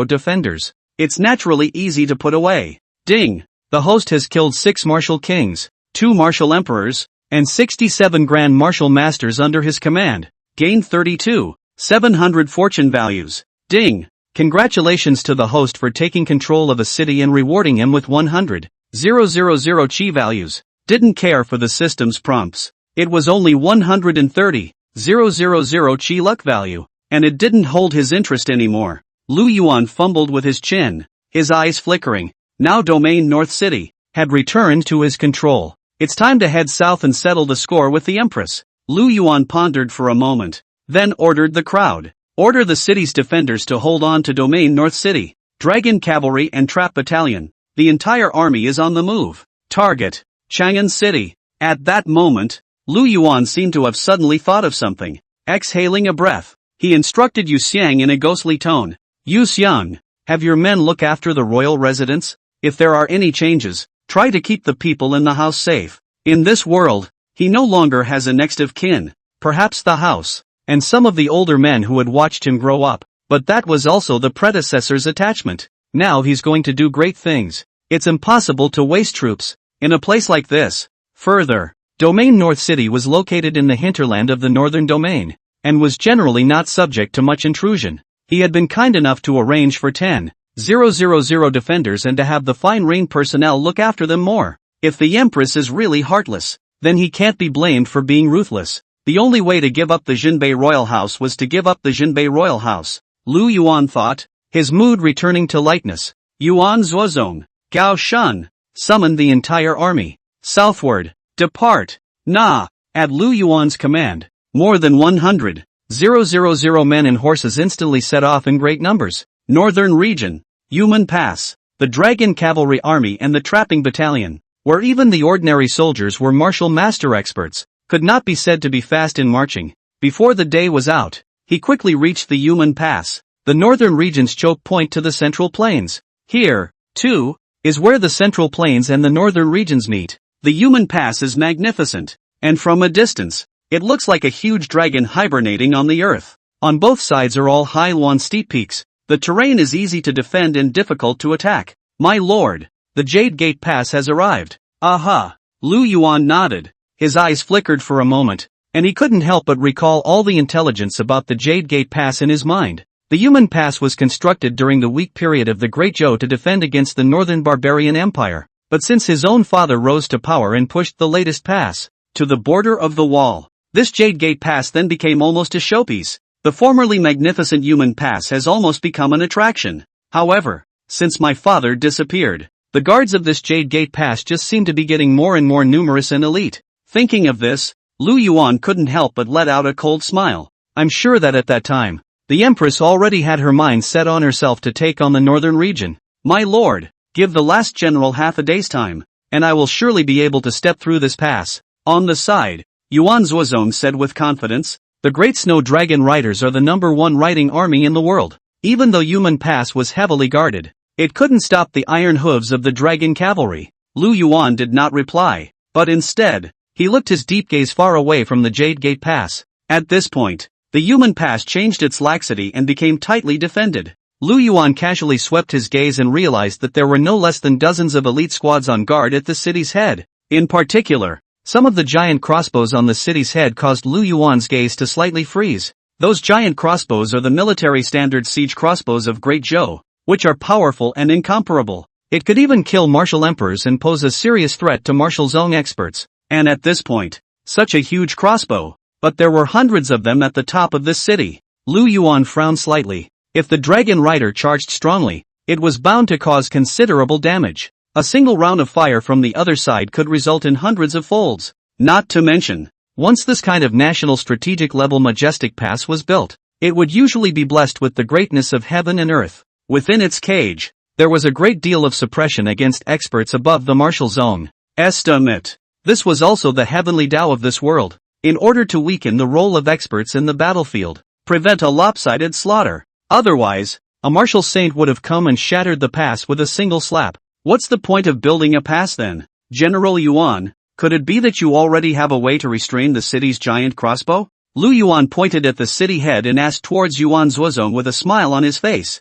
A: defenders. It's naturally easy to put away. Ding! The host has killed 6 martial kings, 2 martial emperors, and 67 grand martial masters under his command. Gained 32,700 fortune values. Ding! Congratulations to the host for taking control of a city and rewarding him with 100,000 chi values. Didn't care for the system's prompts. It was only 130,000 chi luck value, and it didn't hold his interest anymore. Lu Yuan fumbled with his chin, his eyes flickering. Now Domain North City had returned to his control. It's time to head south and settle the score with the Empress. Lu Yuan pondered for a moment, then ordered the crowd. Order the city's defenders to hold on to Domain North City. Dragon Cavalry and Trap Battalion. The entire army is on the move. Target, Chang'an City. At that moment, Lu Yuan seemed to have suddenly thought of something. Exhaling a breath, he instructed Yu Xiang in a ghostly tone. Yu Xiang, have your men look after the royal residence. If there are any changes, try to keep the people in the house safe. In this world, he no longer has a next of kin. Perhaps the house, and some of the older men who had watched him grow up, But that was also the predecessor's attachment. Now he's going to do great things. It's impossible to waste troops in a place like this. Further, Domain North City was located in the hinterland of the Northern Domain, and was generally not subject to much intrusion. He had been kind enough to arrange for 10,000 defenders and to have the fine ring personnel look after them more. If the Empress is really heartless, then he can't be blamed for being ruthless. The only way to give up the Zhenbei Royal House was to give up the Zhenbei Royal House, Lu Yuan thought, his mood returning to lightness. Yuan Zuozong, Gao Shun, summoned the entire army. Southward, depart. Na, at Lu Yuan's command, more than 100,000 men and horses instantly set off in great numbers. Northern region, Yumen Pass, the Dragon Cavalry Army and the Trapping Battalion, where even the ordinary soldiers were martial master experts, could not be said to be fast in marching. Before the day was out, he quickly reached the Yumen Pass, the northern region's choke point to the Central Plains. Here, too, is where the Central Plains and the northern regions meet. The Yumen Pass is magnificent, and from a distance, it looks like a huge dragon hibernating on the earth. On both sides are all high lawn steep peaks. The terrain is easy to defend and difficult to attack. My lord, the Jade Gate Pass has arrived. Aha! Lu Yuan nodded. His eyes flickered for a moment, and he couldn't help but recall all the intelligence about the Jade Gate Pass in his mind. The Yumen Pass was constructed during the weak period of the Great Zhou to defend against the Northern Barbarian Empire, but since his own father rose to power and pushed the latest pass to the border of the wall, this Jade Gate Pass then became almost a showpiece. The formerly magnificent Yumen Pass has almost become an attraction. However, since my father disappeared, the guards of this Jade Gate Pass just seem to be getting more and more numerous and elite. Thinking of this, Lu Yuan couldn't help but let out a cold smile. I'm sure that at that time, the Empress already had her mind set on herself to take on the northern region. My lord, give the last general half a day's time, and I will surely be able to step through this pass. On the side, Yuan Zuozong said with confidence, the Great Snow Dragon Riders are the #1 riding army in the world. Even though Yumen Pass was heavily guarded, it couldn't stop the iron hooves of the Dragon Cavalry. Lu Yuan did not reply, but instead, he looked his deep gaze far away from the Jade Gate Pass. At this point, the Yumen Pass changed its laxity and became tightly defended. Lu Yuan casually swept his gaze and realized that there were no less than dozens of elite squads on guard at the city's head. In particular, some of the giant crossbows on the city's head caused Lu Yuan's gaze to slightly freeze. Those giant crossbows are the military standard siege crossbows of Great Zhou, which are powerful and incomparable. It could even kill martial emperors and pose a serious threat to martial zone experts. And at this point, such a huge crossbow. But there were hundreds of them at the top of this city. Lu Yuan frowned slightly. If the Dragon Rider charged strongly, it was bound to cause considerable damage. A single round of fire from the other side could result in hundreds of folds. Not to mention, once this kind of national strategic level majestic pass was built, it would usually be blessed with the greatness of heaven and earth. Within its cage, there was a great deal of suppression against experts above the martial zone. Estimate. This was also the heavenly Tao of this world. In order to weaken the role of experts in the battlefield, prevent a lopsided slaughter. Otherwise, a martial saint would have come and shattered the pass with a single slap. What's the point of building a pass then? General Yuan, could it be that you already have a way to restrain the city's giant crossbow? Lu Yuan pointed at the city head and asked towards Yuan Zuozong with a smile on his face.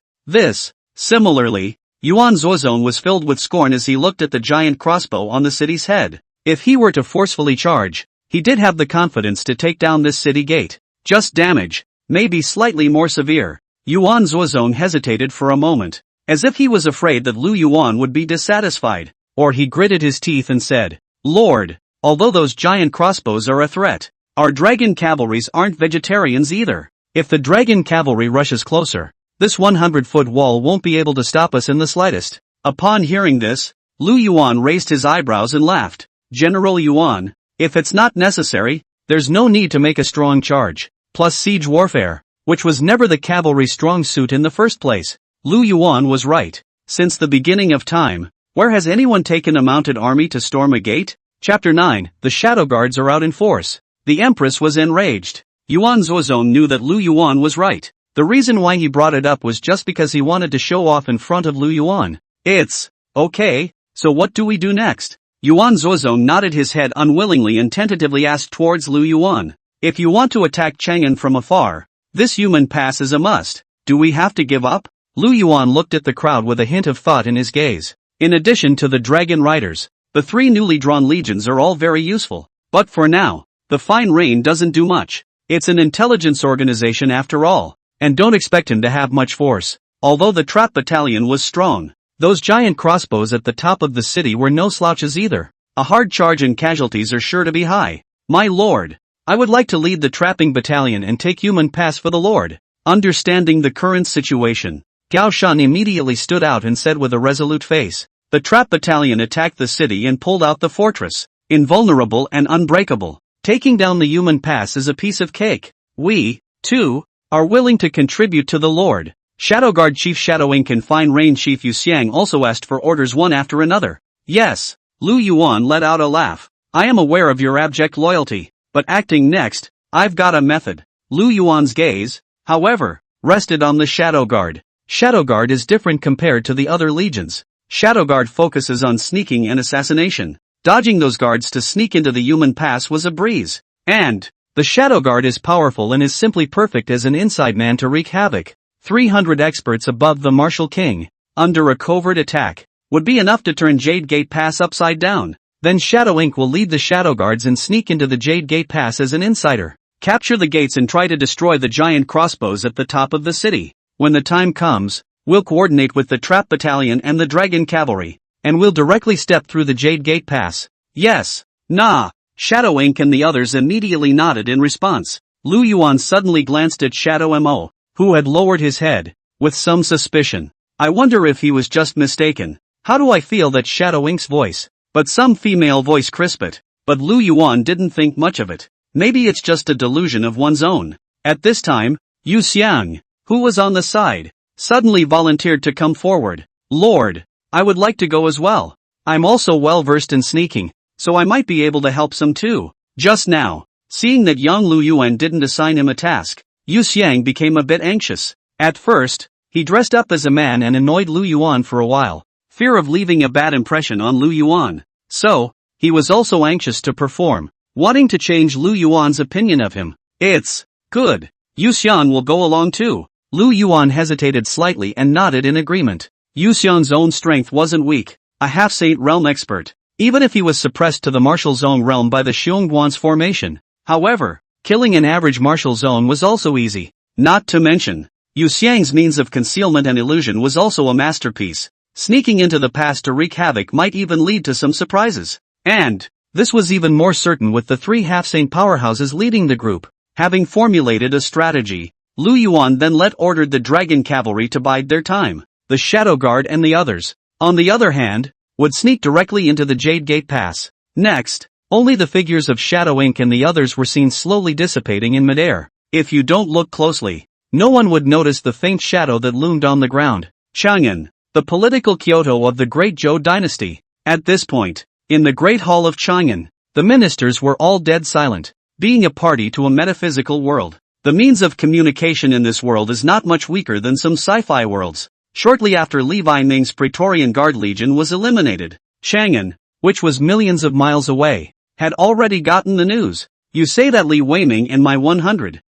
A: Similarly, Yuan Zuozong was filled with scorn as he looked at the giant crossbow on the city's head. If he were to forcefully charge, he did have the confidence to take down this city gate. Just damage, maybe slightly more severe. Yuan Zuozong hesitated for a moment, as if he was afraid that Lu Yuan would be dissatisfied, or he gritted his teeth and said, Lord, although those giant crossbows are a threat, our dragon cavalries aren't vegetarians either. If the dragon cavalry rushes closer, this 100-foot wall won't be able to stop us in the slightest. Upon hearing this, Lu Yuan raised his eyebrows and laughed. General Yuan, if it's not necessary, there's no need to make a strong charge. Plus siege warfare, which was never the cavalry's strong suit in the first place. Lu Yuan was right. Since the beginning of time, where has anyone taken a mounted army to storm a gate? Chapter 9, the Shadow Guards are out in force. The Empress was enraged. Yuan Zuozong knew that Lu Yuan was right. The reason why he brought it up was just because he wanted to show off in front of Lu Yuan. It's okay, so what do we do next? Yuan Zuozong nodded his head unwillingly and tentatively asked towards Lu Yuan. If you want to attack Chang'an from afar, this Yumen Pass is a must. Do we have to give up? Lu Yuan looked at the crowd with a hint of thought in his gaze. In addition to the dragon riders, the 3 newly drawn legions are all very useful. But for now, the fine rain doesn't do much. It's an intelligence organization after all, and don't expect him to have much force. Although the trap battalion was strong, those giant crossbows at the top of the city were no slouches either. A hard charge and casualties are sure to be high. My lord, I would like to lead the trapping battalion and take human pass for the lord. Understanding the current situation, Gao Shan immediately stood out and said with a resolute face, the trap battalion attacked the city and pulled out the fortress, invulnerable and unbreakable. Taking down the human pass is a piece of cake. We, too, are willing to contribute to the lord. Shadowguard Chief Shadow Ink and Fine Rain Chief Yu Xiang also asked for orders one after another. Yes, Lu Yuan let out a laugh. I am aware of your abject loyalty, but acting next, I've got a method. Lu Yuan's gaze, however, rested on the Shadowguard. Shadowguard is different compared to the other legions. Shadowguard focuses on sneaking and assassination. Dodging those guards to sneak into the human pass was a breeze. And the Shadowguard is powerful and is simply perfect as an inside man to wreak havoc. 300 experts above the Martial King, under a covert attack, would be enough to turn Jade Gate Pass upside down. Then Shadow Ink will lead the Shadow Guards and sneak into the Jade Gate Pass as an insider. Capture the gates and try to destroy the giant crossbows at the top of the city. When the time comes, we'll coordinate with the Trap Battalion and the Dragon Cavalry, and we'll directly step through the Jade Gate Pass. Yes. Nah. Shadow Ink and the others immediately nodded in response. Lu Yuan suddenly glanced at Shadow Mo, who had lowered his head, with some suspicion. I wonder if he was just mistaken. How do I feel that Shadow Ink's voice? But some female voice crisp it. But Lu Yuan didn't think much of it. Maybe it's just a delusion of one's own. At this time, Yu Xiang, who was on the side, suddenly volunteered to come forward. Lord, I would like to go as well. I'm also well versed in sneaking, so I might be able to help some too. Just now, seeing that young Lu Yuan didn't assign him a task, Yu Xiang became a bit anxious. At first, he dressed up as a man and annoyed Lu Yuan for a while. Fear of leaving a bad impression on Lu Yuan. So, he was also anxious to perform, wanting to change Lu Yuan's opinion of him. It's good. Yu Xian will go along too. Lu Yuan hesitated slightly and nodded in agreement. Yu Xian's own strength wasn't weak, a half-saint realm expert, even if he was suppressed to the martial zone realm by the Xiongguan's formation. However, killing an average martial zone was also easy. Not to mention, Yu Xiang's means of concealment and illusion was also a masterpiece. Sneaking into the past to wreak havoc might even lead to some surprises. And this was even more certain with the 3 half-saint powerhouses leading the group. Having formulated a strategy, Lu Yuan then ordered the Dragon Cavalry to bide their time. The Shadow Guard and the others, on the other hand, would sneak directly into the Jade Gate Pass. Next, only the figures of Shadow Ink and the others were seen slowly dissipating in midair. If you don't look closely, no one would notice the faint shadow that loomed on the ground. Chang'an, the political Kyoto of the Great Zhou dynasty. At this point, in the Great Hall of Chang'an, the ministers were all dead silent, being a party to a metaphysical world. The means of communication in this world is not much weaker than some sci-fi worlds. Shortly after Levi Ming's Praetorian Guard Legion was eliminated, Chang'an, which was millions of miles away, had already gotten the news. You say that Li Weiming and my 100,000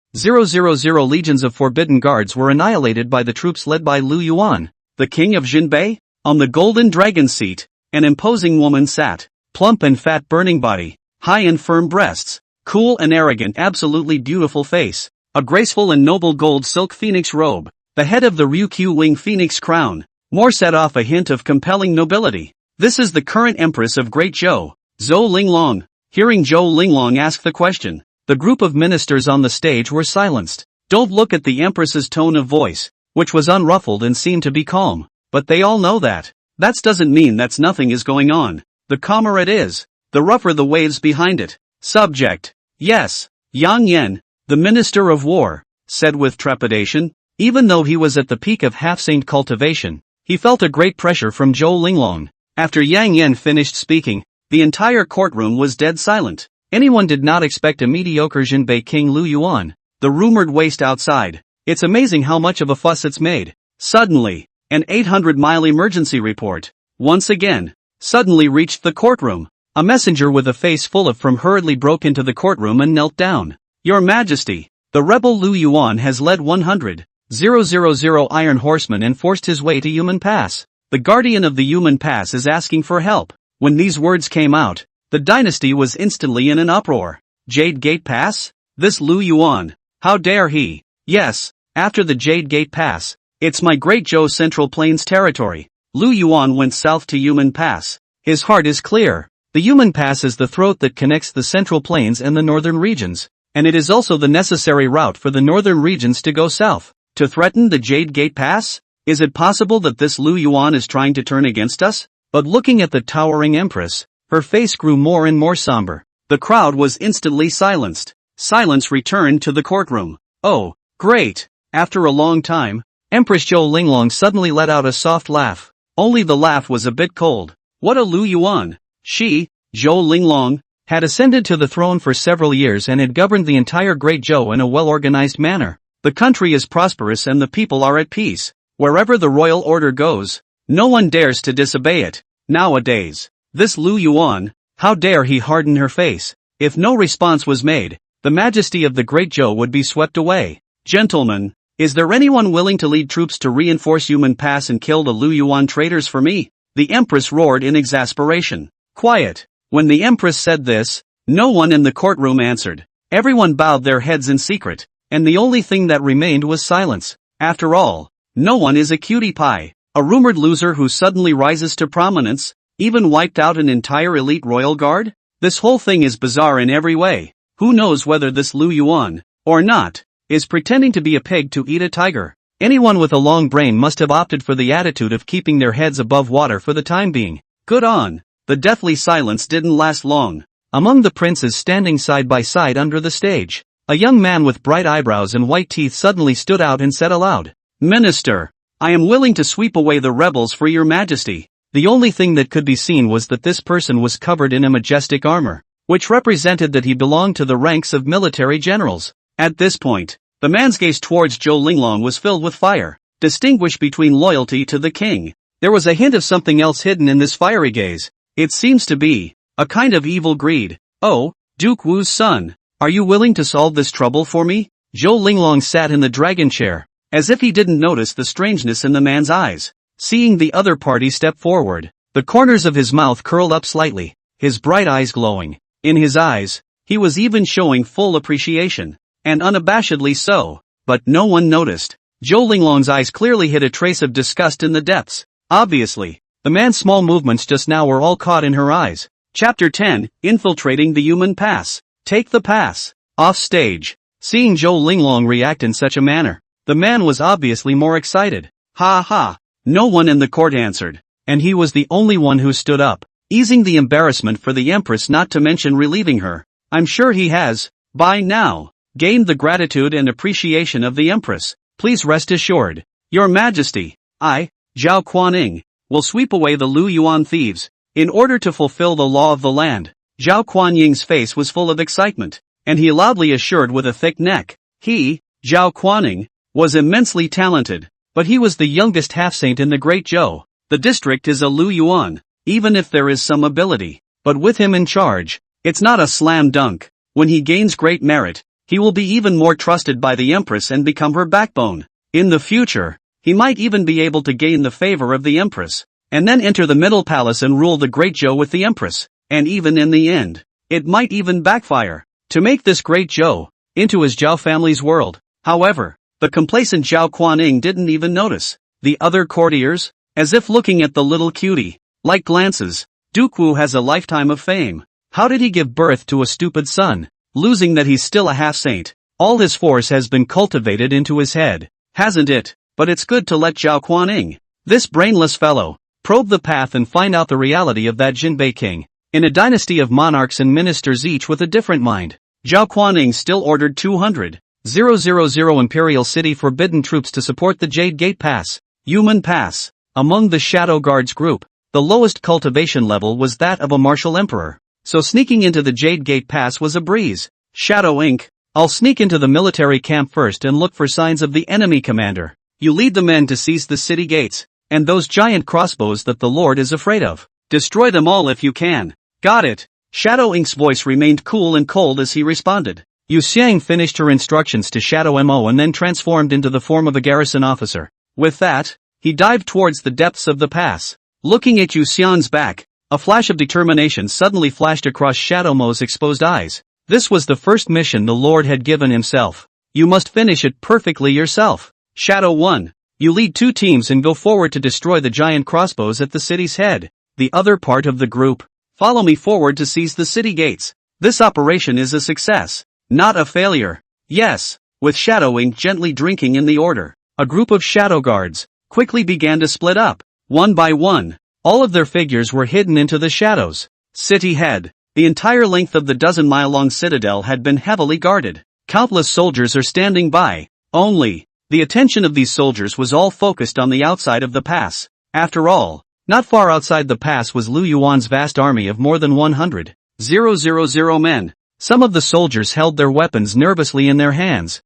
A: legions of forbidden guards were annihilated by the troops led by Lu Yuan, the king of Zhenbei? On the golden dragon seat, an imposing woman sat, plump and fat burning body, high and firm breasts, cool and arrogant absolutely beautiful face, a graceful and noble gold silk phoenix robe, the head of the Ryukyu wing phoenix crown, more set off a hint of compelling nobility. This is the current empress of Great Zhou, Zhou Linglong. Hearing Zhou Linglong ask the question, the group of ministers on the stage were silenced. Don't look at the empress's tone of voice, which was unruffled and seemed to be calm, but they all know that. That doesn't mean that nothing is going on. The calmer it is, the rougher the waves behind it. Subject. Yes, Yang Yen, the Minister of War, said with trepidation. Even though he was at the peak of half-saint cultivation, he felt a great pressure from Zhou Linglong. After Yang Yen finished speaking, the entire courtroom was dead silent. Anyone did not expect a mediocre Zhenbei King Lu Yuan, the rumored waste outside. It's amazing how much of a fuss it's made. Suddenly, an 800-mile emergency report, once again, suddenly reached the courtroom. A messenger with a face full of phlegm hurriedly broke into the courtroom and knelt down. Your Majesty, the rebel Lu Yuan has led 100,000 000 Iron Horseman and forced his way to Yumen Pass. The guardian of the Yumen Pass is asking for help. When these words came out, the dynasty was instantly in an uproar. Jade Gate Pass? This Lu Yuan. How dare he? Yes, after the Jade Gate Pass, it's my Great Zhou Central Plains territory. Lu Yuan went south to Yumen Pass. His heart is clear. The Yumen Pass is the throat that connects the Central Plains and the northern regions, and it is also the necessary route for the northern regions to go south. To threaten the Jade Gate Pass? Is it possible that this Lu Yuan is trying to turn against us? But looking at the towering empress, her face grew more and more somber. The crowd was instantly silenced. Silence returned to the courtroom. Oh, great! After a long time, Empress Zhou Linglong suddenly let out a soft laugh. Only the laugh was a bit cold. What a Lu Yuan! She, Zhou Linglong, had ascended to the throne for several years and had governed the entire Great Zhou in a well-organized manner. The country is prosperous and the people are at peace. Wherever the royal order goes, no one dares to disobey it. Nowadays, this Lu Yuan, how dare he harden her face? If no response was made, the majesty of the Great Zhou would be swept away. Gentlemen, is there anyone willing to lead troops to reinforce Yumen Pass and kill the Lu Yuan traitors for me? The empress roared in exasperation. Quiet. When the empress said this, no one in the courtroom answered. Everyone bowed their heads in secret, and the only thing that remained was silence. After all, no one is a cutie pie. A rumored loser who suddenly rises to prominence, even wiped out an entire elite royal guard? This whole thing is bizarre in every way. Who knows whether this Lu Yuan, or not, is pretending to be a pig to eat a tiger? Anyone with a long brain must have opted for the attitude of keeping their heads above water for the time being. Good on. The deathly silence didn't last long. Among the princes standing side by side under the stage, a young man with bright eyebrows and white teeth suddenly stood out and said aloud, "Minister, I am willing to sweep away the rebels for your majesty." The only thing that could be seen was that this person was covered in a majestic armor, which represented that he belonged to the ranks of military generals. At this point, the man's gaze towards Zhou Linglong was filled with fire. Distinguish between loyalty to the king. There was a hint of something else hidden in this fiery gaze. It seems to be a kind of evil greed. Oh, Duke Wu's son, are you willing to solve this trouble for me? Zhou Linglong sat in the dragon chair, as if he didn't notice the strangeness in the man's eyes. Seeing the other party step forward, the corners of his mouth curled up slightly, his bright eyes glowing. In his eyes, he was even showing full appreciation, and unabashedly so, but no one noticed. Zhou Linglong's eyes clearly hid a trace of disgust in the depths. Obviously, the man's small movements just now were all caught in her eyes. Chapter 10, Infiltrating the Yumen Pass. Take the pass. Off stage. Seeing Zhou Linglong react in such a manner, the man was obviously more excited. Ha ha. No one in the court answered, and he was the only one who stood up, easing the embarrassment for the empress, not to mention relieving her. I'm sure he has, by now, gained the gratitude and appreciation of the empress. Please rest assured, Your Majesty, I, Zhao Kuaning, will sweep away the Lu Yuan thieves, in order to fulfill the law of the land. Zhao Kuanying's face was full of excitement, and he loudly assured with a thick neck. He, Zhao Kuaning, was immensely talented, but he was the youngest half-saint in the Great Zhou. The district is a Lu Yuan, even if there is some ability, but with him in charge, it's not a slam dunk. When he gains great merit, he will be even more trusted by the empress and become her backbone. In the future, he might even be able to gain the favor of the empress, and then enter the Middle Palace and rule the Great Zhou with the empress, and even in the end, it might even backfire, to make this Great Zhou into his Zhao family's world. However, the complacent Zhao Kuaning didn't even notice. The other courtiers, as if looking at the little cutie, like glances. Duke Wu has a lifetime of fame. How did he give birth to a stupid son, losing that he's still a half-saint? All his force has been cultivated into his head, hasn't it? But it's good to let Zhao Kuaning, this brainless fellow, probe the path and find out the reality of that Zhenbei King, in a dynasty of monarchs and ministers each with a different mind. Zhao Kuaning still ordered 200,000 Imperial City forbidden troops to support the Jade Gate Pass, Yumen Pass. Among the Shadow Guards group, the lowest cultivation level was that of a martial emperor, so sneaking into the Jade Gate Pass was a breeze. Shadow Inc., I'll sneak into the military camp first and look for signs of the enemy commander. You lead the men to seize the city gates, and those giant crossbows that the Lord is afraid of. Destroy them all if you can. Got it. Shadow Inc.'s voice remained cool and cold as he responded. Yu Xiang finished her instructions to Shadow Mo and then transformed into the form of a garrison officer. With that, he dived towards the depths of the pass. Looking at Yu Xiang's back, a flash of determination suddenly flashed across Shadow Mo's exposed eyes. This was the first mission the Lord had given himself. You must finish it perfectly yourself. Shadow 1. You lead 2 teams and go forward to destroy the giant crossbows at the city's head. The other part of the group, follow me forward to seize the city gates. This operation is a success, not a failure. Yes, with Shadowing gently drinking in the order, a group of shadow guards quickly began to split up. One by one, all of their figures were hidden into the shadows. City head. The entire length of the dozen-mile-long citadel had been heavily guarded. Countless soldiers are standing by. Only, the attention of these soldiers was all focused on the outside of the pass. After all, not far outside the pass was Lu Yuan's vast army of more than 100,000 men. Some of the soldiers held their weapons nervously in their hands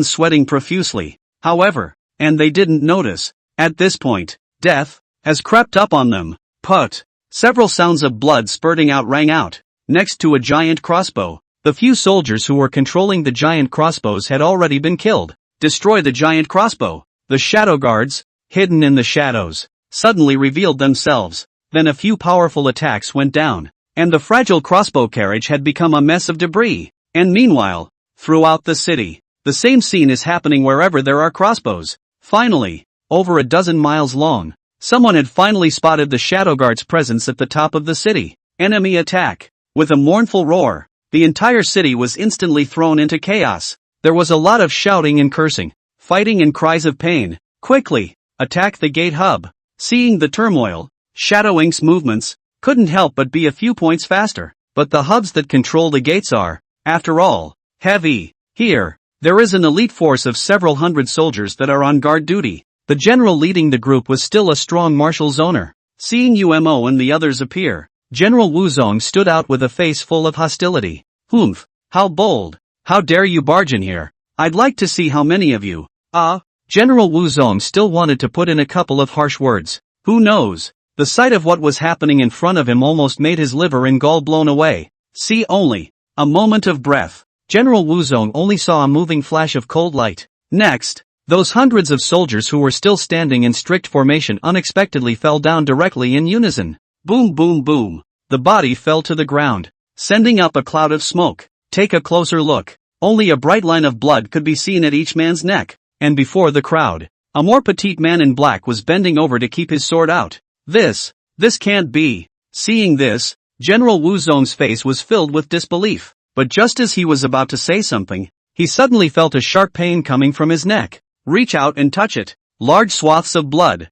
A: sweating profusely. However, and they didn't notice, at this point, death has crept up on them. Put. Several sounds of blood spurting out rang out. Next to a giant crossbow, the few soldiers who were controlling the giant crossbows had already been killed. Destroy the giant crossbow. The shadow guards, hidden in the shadows, suddenly revealed themselves. Then a few powerful attacks went down, and the fragile crossbow carriage had become a mess of debris. And meanwhile, throughout the city, the same scene is happening wherever there are crossbows. Finally, over a dozen miles long, someone had finally spotted the shadow guard's presence at the top of the city. Enemy attack. With a mournful roar, the entire city was instantly thrown into chaos. There was a lot of shouting and cursing, fighting and cries of pain. Quickly, attack the gate hub. Seeing the turmoil, Shadow Ink's movements couldn't help but be a few points faster. But the hubs that control the gates are, after all, heavy. Here, there is an elite force of several hundred soldiers that are on guard duty. The general leading the group was still a strong martial zoner. Seeing Umo and the others appear, General Wuzong stood out with a face full of hostility. Humph, how bold. How dare you barge in here? I'd like to see how many of you. General Wuzong still wanted to put in a couple of harsh words. Who knows? The sight of what was happening in front of him almost made his liver and gall blown away. See only. A moment of breath. General Wuzong only saw a moving flash of cold light. Next, those hundreds of soldiers who were still standing in strict formation unexpectedly fell down directly in unison. Boom boom boom. The body fell to the ground, sending up a cloud of smoke. Take a closer look. Only a bright line of blood could be seen at each man's neck. And before the crowd, a more petite man in black was bending over to keep his sword out. This can't be. Seeing this, General Wuzong's face was filled with disbelief. But just as he was about to say something, he suddenly felt a sharp pain coming from his neck. Reach out and touch it. Large swaths of blood.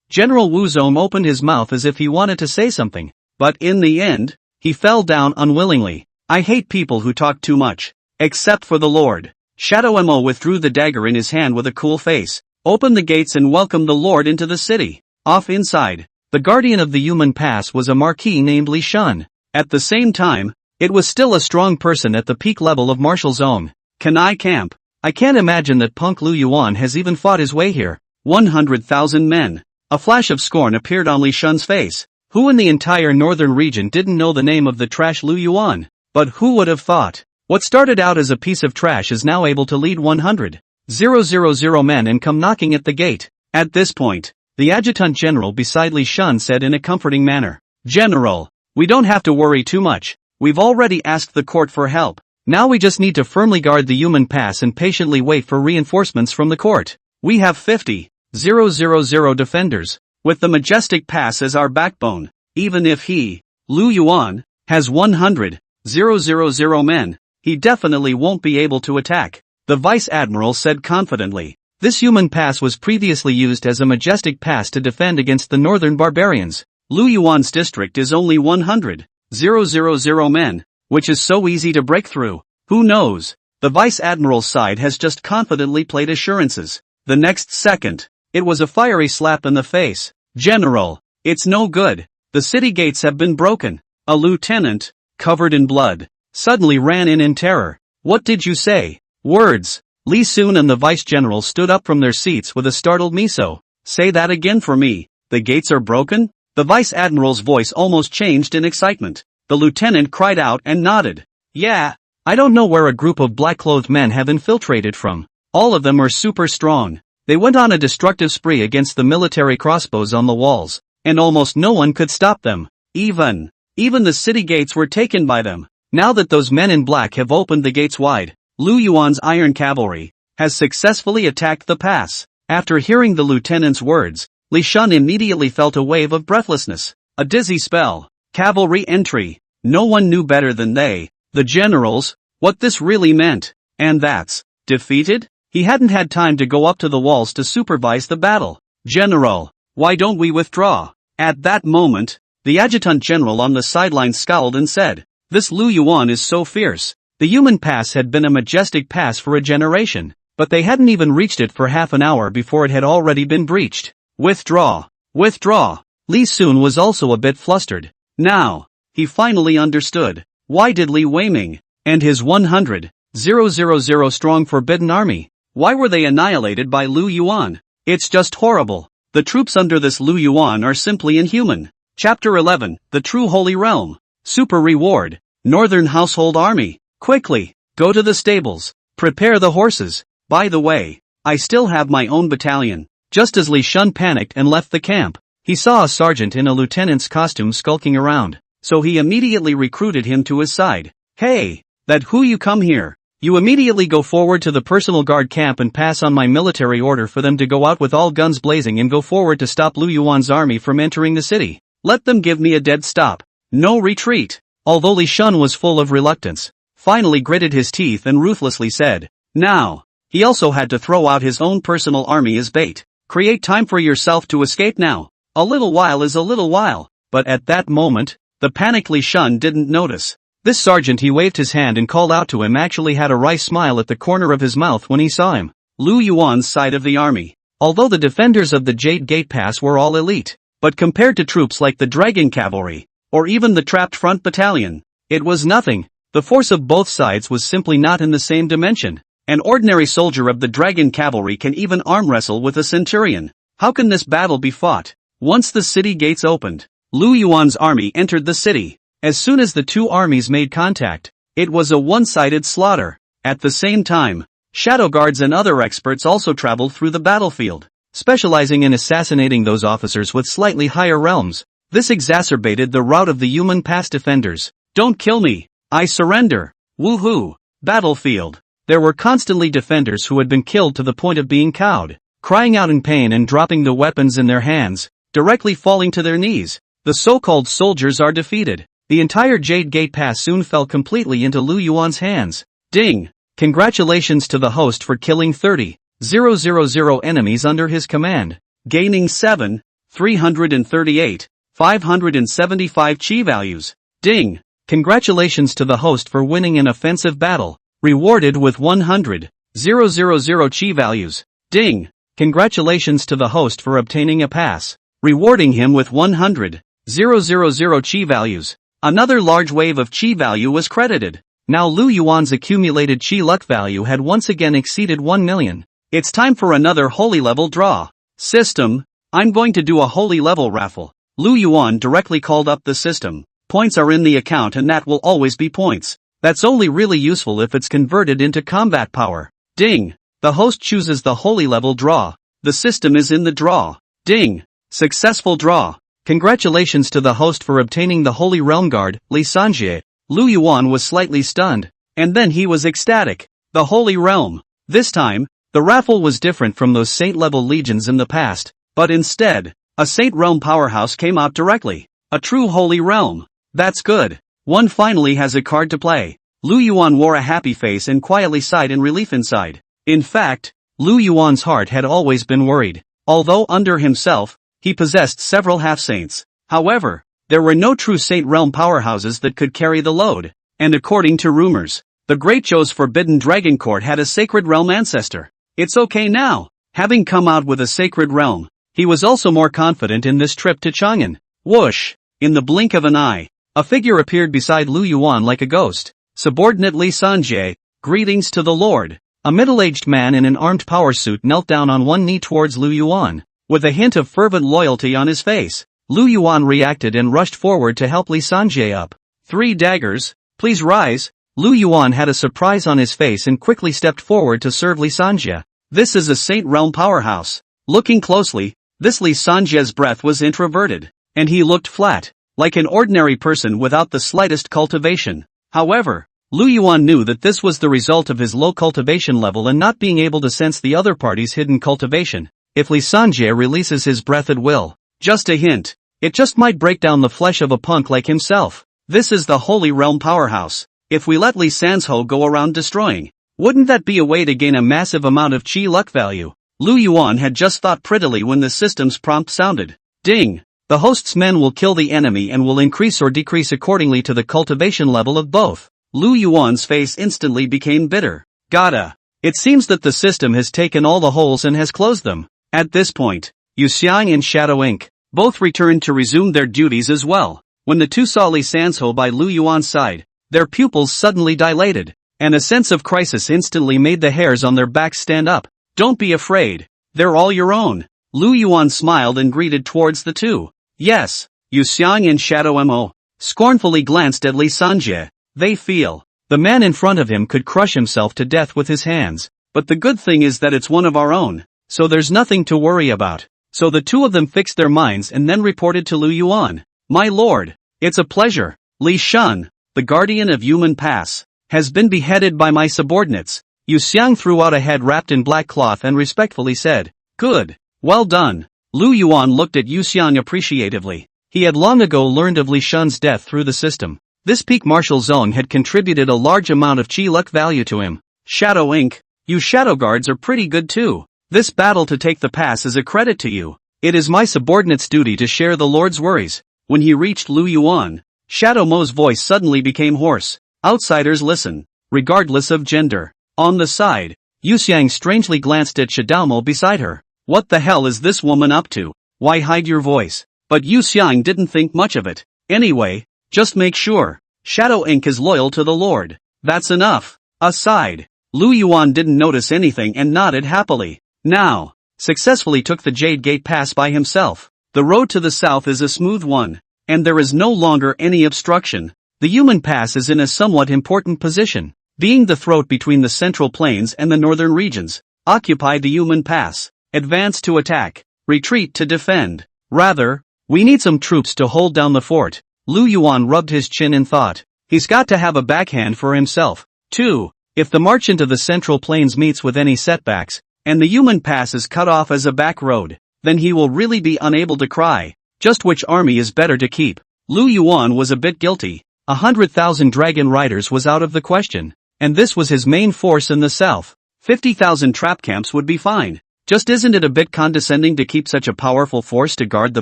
A: General Wuzong opened his mouth as if he wanted to say something. But in the end, he fell down unwillingly. I hate people who talk too much. Except for the Lord. Shadow Mo withdrew the dagger in his hand with a cool face. Opened the gates and welcomed the Lord into the city. Off inside, the guardian of the human pass was a marquis named Li Shun. At the same time, it was still a strong person at the peak level of martial zone. Can I camp? I can't imagine that punk Lu Yuan has even fought his way here. 100,000 men. A flash of scorn appeared on Li Shun's face. Who in the entire northern region didn't know the name of the trash Lu Yuan? But who would have thought? What started out as a piece of trash is now able to lead 100,000 men and come knocking at the gate. At this point, the adjutant general beside Li Shun said in a comforting manner. General, we don't have to worry too much. We've already asked the court for help. Now we just need to firmly guard the human pass and patiently wait for reinforcements from the court. We have 50,000 defenders, with the majestic pass as our backbone. Even if he, Lu Yuan, has 100,000 men, he definitely won't be able to attack. The vice admiral said confidently. This human pass was previously used as a majestic pass to defend against the northern barbarians. Lu Yuan's district is only 100,000 men, which is so easy to break through. Who knows? The vice admiral's side has just confidently played assurances. The next second, it was a fiery slap in the face. General, it's no good. The city gates have been broken. A lieutenant, covered in blood, suddenly ran in terror. What did you say? Words. Li Sun and the vice general stood up from their seats with a startled miso. Say that again for me. The gates are broken? The vice admiral's voice almost changed in excitement. The lieutenant cried out and nodded. Yeah, I don't know where a group of black-clothed men have infiltrated from. All of them are super strong. They went on a destructive spree against the military crossbows on the walls, and almost no one could stop them. Even the city gates were taken by them. Now that those men in black have opened the gates wide, Lu Yuan's iron cavalry has successfully attacked the pass. After hearing the lieutenant's words, Li Shun immediately felt a wave of breathlessness, a dizzy spell. Cavalry entry. No one knew better than they, the generals, what this really meant. And that's defeated? He hadn't had time to go up to the walls to supervise the battle. General, why don't we withdraw? At that moment, the adjutant general on the sidelines scowled and said, this Lu Yuan is so fierce. The human pass had been a majestic pass for a generation, but they hadn't even reached it for half an hour before it had already been breached. Withdraw. Withdraw. Li Sun was also a bit flustered. Now, he finally understood. Why did Li Weiming and his 100,000 strong forbidden army, why were they annihilated by Lu Yuan? It's just horrible. The troops under this Lu Yuan are simply inhuman. Chapter 11, The True Holy Realm. Super Reward. Northern Household Army. Quickly, go to the stables. Prepare the horses. By the way, I still have my own battalion. Just as Li Shun panicked and left the camp, he saw a sergeant in a lieutenant's costume skulking around, so he immediately recruited him to his side. Hey, that who you come here? You immediately go forward to the personal guard camp and pass on my military order for them to go out with all guns blazing and go forward to stop Lu Yuan's army from entering the city. Let them give me a dead stop. No retreat. Although Li Shun was full of reluctance, finally gritted his teeth and ruthlessly said, now. He also had to throw out his own personal army as bait. Create time for yourself to escape now. A little while is a little while. But at that moment, the panicked Li Shun didn't notice. This sergeant he waved his hand and called out to him actually had a wry smile at the corner of his mouth when he saw him. Lu Yuan's side of the army. Although the defenders of the Jade Gate Pass were all elite, but compared to troops like the Dragon Cavalry, or even the Trapped Front Battalion, it was nothing. The force of both sides was simply not in the same dimension. An ordinary soldier of the Dragon Cavalry can even arm wrestle with a centurion. How can this battle be fought? Once the city gates opened, Lu Yuan's army entered the city. As soon as the two armies made contact, it was a one-sided slaughter. At the same time, shadow guards and other experts also traveled through the battlefield, specializing in assassinating those officers with slightly higher realms. This exacerbated the rout of the human pass defenders. Don't kill me. I surrender. Woohoo. Battlefield. There were constantly defenders who had been killed to the point of being cowed, crying out in pain and dropping the weapons in their hands, directly falling to their knees. The so-called soldiers are defeated. The entire Jade Gate Pass soon fell completely into Lu Yuan's hands. Ding! Congratulations to the host for killing 30,000 enemies under his command, gaining 7,338, 575 chi values. Ding! Congratulations to the host for winning an offensive battle, rewarded with 100,000 chi values. Ding! Congratulations to the host for obtaining a pass, rewarding him with 100,000 chi values. Another large wave of chi value was credited. Now Lu Yuan's accumulated chi luck value had once again exceeded 1 million. It's time for another holy level draw. System, I'm going to do a holy level raffle. Lu Yuan directly called up the system. Points are in the account and that will always be points. That's only really useful if it's converted into combat power. Ding! The host chooses the holy level draw. The system is in the draw. Ding! Successful draw. Congratulations to the host for obtaining the Holy Realm Guard, Li Sanjie. Lu Yuan was slightly stunned, and then he was ecstatic. The Holy Realm. This time, the raffle was different from those saint-level legions in the past, but instead, a Saint Realm powerhouse came out directly. A true Holy Realm. That's good. One finally has a card to play. Lu Yuan wore a happy face and quietly sighed in relief inside. In fact, Lu Yuan's heart had always been worried. Although under himself, he possessed several half-saints. However, there were no true Saint Realm powerhouses that could carry the load. And according to rumors, the Great Zhou's Forbidden Dragon Court had a Sacred Realm Ancestor. It's okay now. Having come out with a Sacred Realm, he was also more confident in this trip to Chang'an. Whoosh! In the blink of an eye, a figure appeared beside Lu Yuan like a ghost. Subordinate Li Sanjie, greetings to the Lord. A middle-aged man in an armed power suit knelt down on one knee towards Lu Yuan. With a hint of fervent loyalty on his face, Lu Yuan reacted and rushed forward to help Li Sanjie up. 3 daggers, please rise. Lu Yuan had a surprise on his face and quickly stepped forward to serve Li Sanjie. This is a Saint Realm powerhouse. Looking closely, this Li Sanjie's breath was introverted, and he looked flat, like an ordinary person without the slightest cultivation. However, Lu Yuan knew that this was the result of his low cultivation level and not being able to sense the other party's hidden cultivation. If Li Sanjie releases his breath at will, just a hint, it just might break down the flesh of a punk like himself. This is the Holy Realm powerhouse. If we let Li Sanzhou go around destroying, wouldn't that be a way to gain a massive amount of chi luck value? Lu Yuan had just thought prettily when the system's prompt sounded. Ding! The host's men will kill the enemy and will increase or decrease accordingly to the cultivation level of both. Lu Yuan's face instantly became bitter. Gotta. It seems that the system has taken all the holes and has closed them. At this point, Yu Xiang and Shadow Ink both returned to resume their duties as well. When the two saw Li Sanzhou by Lu Yuan's side, their pupils suddenly dilated, and a sense of crisis instantly made the hairs on their backs stand up. Don't be afraid. They're all your own. Lu Yuan smiled and greeted towards the two. Yes. Yu Xiang and Shadow Mo scornfully glanced at Li Sanjie. They feel. The man in front of him could crush himself to death with his hands. But the good thing is that it's one of our own, so there's nothing to worry about. So the two of them fixed their minds and then reported to Lu Yuan. My lord, it's a pleasure. Li Shun, the guardian of Human Pass, has been beheaded by my subordinates. Yu Xiang threw out a head wrapped in black cloth and respectfully said, Good. Well done. Lu Yuan looked at Yu Xiang appreciatively. He had long ago learned of Li Shun's death through the system. This peak martial zone had contributed a large amount of chi luck value to him. Shadow Ink, you shadow guards are pretty good too. This battle to take the pass is a credit to you. It is my subordinate's duty to share the Lord's worries. When he reached Lu Yuan, Shadow Mo's voice suddenly became hoarse. Outsiders listen, regardless of gender. On the side, Yu Xiang strangely glanced at Shadow Mo beside her. What the hell is this woman up to? Why hide your voice? But Yu Xiang didn't think much of it. Anyway, just make sure. Shadow Ink is loyal to the Lord. That's enough. Aside, Lu Yuan didn't notice anything and nodded happily. Now, successfully took the Jade Gate Pass by himself. The road to the south is a smooth one, and there is no longer any obstruction. The Human Pass is in a somewhat important position, being the throat between the Central Plains and the northern regions. Occupy the Human Pass. Advance to attack. Retreat to defend. Rather, we need some troops to hold down the fort. Lu Yuan rubbed his chin in thought. He's got to have a backhand for himself, too. If the march into the Central Plains meets with any setbacks, and the Human Pass is cut off as a back road, then he will really be unable to cry. Just which army is better to keep? Lu Yuan was a bit guilty. 100,000 dragon riders was out of the question, and this was his main force in the south. 50,000 trap camps would be fine. Just isn't it a bit condescending to keep such a powerful force to guard the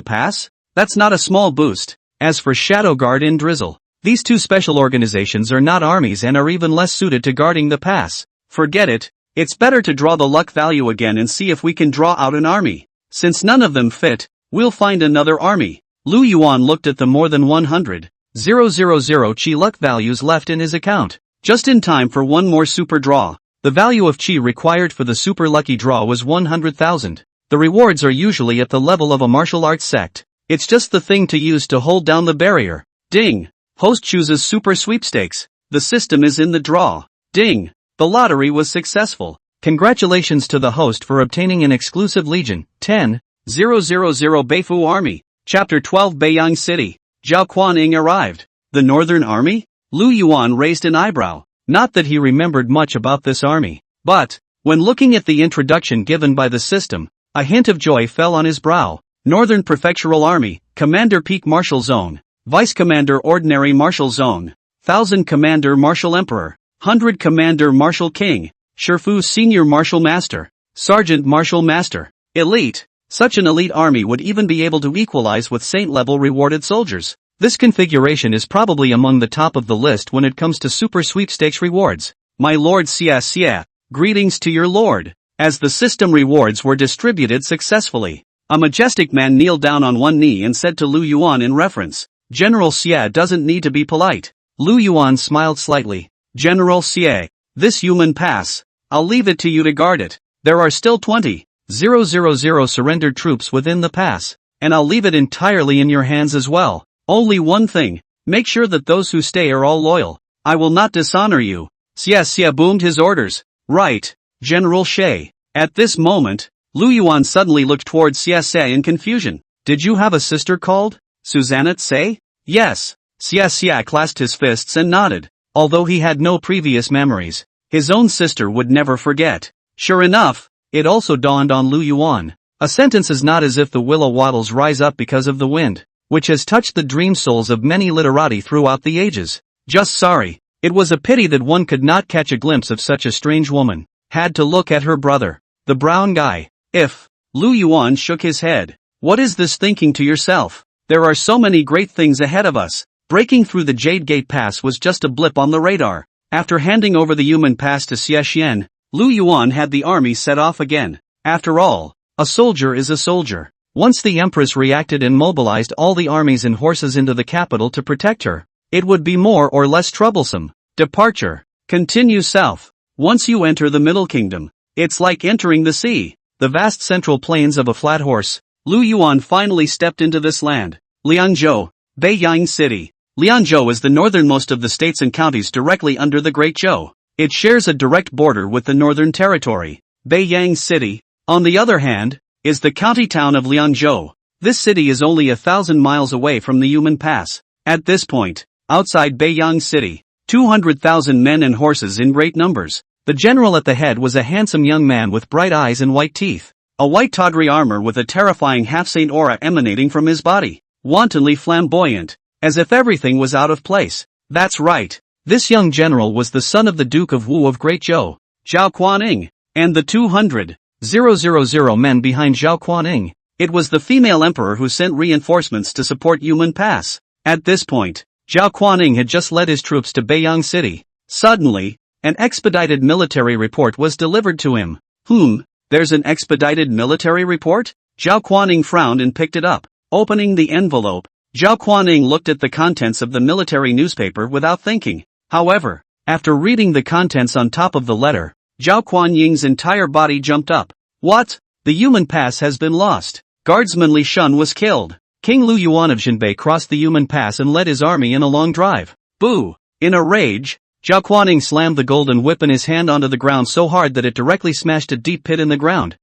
A: pass? That's not a small boost. As for Shadow Guard and Drizzle, these two special organizations are not armies and are even less suited to guarding the pass. Forget it. It's better to draw the luck value again and see if we can draw out an army. Since none of them fit, we'll find another army. Lu Yuan looked at the more than 100,000 chi luck values left in his account. Just in time for one more super draw. The value of chi required for the super lucky draw was 100,000. The rewards are usually at the level of a martial arts sect. It's just the thing to use to hold down the barrier. Ding! Host chooses super sweepstakes. The system is in the draw. Ding! The lottery was successful. Congratulations to the host for obtaining an exclusive Legion 10,000 Beifu Army. Chapter 12 Beiyang City. Zhao Kuaning arrived. The Northern Army? Lu Yuan raised an eyebrow. Not that he remembered much about this army. But, when looking at the introduction given by the system, a hint of joy fell on his brow. Northern Prefectural Army, Commander Peak Martial Zone, Vice Commander Ordinary Martial Zone, 1000 Commander Martial Emperor, 100 Commander Martial King, Shifu Senior Martial Master, Sergeant Martial Master, Elite. Such an elite army would even be able to equalize with Saint-level rewarded soldiers. This configuration is probably among the top of the list when it comes to super sweepstakes rewards. My lord Xia, greetings to your lord. As the system rewards were distributed successfully, a majestic man kneeled down on one knee and said to Lu Yuan in reference, General Xie doesn't need to be polite. Lu Yuan smiled slightly. General Xie, this Human Pass, I'll leave it to you to guard it. There are still 20,000 surrendered troops within the pass, and I'll leave it entirely in your hands as well. Only one thing, make sure that those who stay are all loyal. I will not dishonor you. Xie boomed his orders. Right, General Shay. At this moment, Lu Yuan suddenly looked towards Xie in confusion. Did you have a sister called Susanna Tse? Yes. Xie clasped his fists and nodded. Although he had no previous memories, his own sister would never forget. Sure enough, it also dawned on Lu Yuan. A sentence is not as if the willow wattles rise up because of the wind, which has touched the dream souls of many literati throughout the ages. Just sorry. It was a pity that one could not catch a glimpse of such a strange woman. Had to look at her brother, the brown guy. If. Lu Yuan shook his head. What is this thinking to yourself? There are so many great things ahead of us. Breaking through the Jade Gate Pass was just a blip on the radar. After handing over the human pass to Xie Xian, Lu Yuan had the army set off again. After all, a soldier is a soldier. Once the empress reacted and mobilized all the armies and horses into the capital to protect her, it would be more or less troublesome. Departure. Continue south. Once you enter the Middle Kingdom, it's like entering the sea. The vast central plains of a flat horse. Lu Yuan finally stepped into this land. Liangzhou, Beiyang City. Liangzhou is the northernmost of the states and counties directly under the Great Zhou. It shares a direct border with the Northern Territory. Beiyang City, on the other hand, is the county town of Liangzhou. This city is only 1,000 miles away from the Yumen Pass. At this point, outside Beiyang City, 200,000 men and horses in great numbers. The general at the head was a handsome young man with bright eyes and white teeth. A white tawdry armor with a terrifying half-saint aura emanating from his body. Wantonly flamboyant, as if everything was out of place. That's right. This young general was the son of the Duke of Wu of Great Zhou, Zhao Kuaning, and the 200,000 men behind Zhao Kuaning. It was the female emperor who sent reinforcements to support Yumen Pass. At this point, Zhao Kuaning had just led his troops to Beiyang City. Suddenly, an expedited military report was delivered to him. There's an expedited military report? Zhao Kuaning frowned and picked it up. Opening the envelope, Zhao Kuaning looked at the contents of the military newspaper without thinking. However, after reading the contents on top of the letter, Zhao Kuaning's entire body jumped up. What? The Yumen Pass has been lost. Guardsman Li Shun was killed. King Lu Yuan of Zhenbei crossed the Yumen Pass and led his army in a long drive. Boo! In a rage, Zhao Kuaning slammed the golden whip in his hand onto the ground so hard that it directly smashed a deep pit in the ground.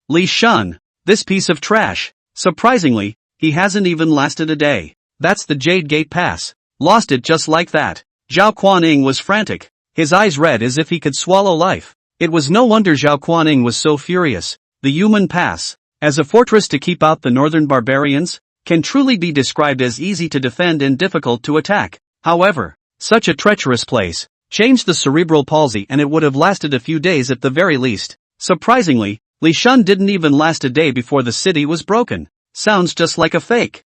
A: Li Shun! This piece of trash! Surprisingly, he hasn't even lasted a day. That's the Jade Gate Pass. Lost it just like that. Zhao Kuaning was frantic. His eyes red as if he could swallow life. It was no wonder Zhao Kuaning was so furious. The Yumen Pass, as a fortress to keep out the northern barbarians, can truly be described as easy to defend and difficult to attack. However, such a treacherous place changed the cerebral palsy and it would have lasted a few days at the very least. Surprisingly, Li Shun didn't even last a day before the city was broken. Sounds just like a fake.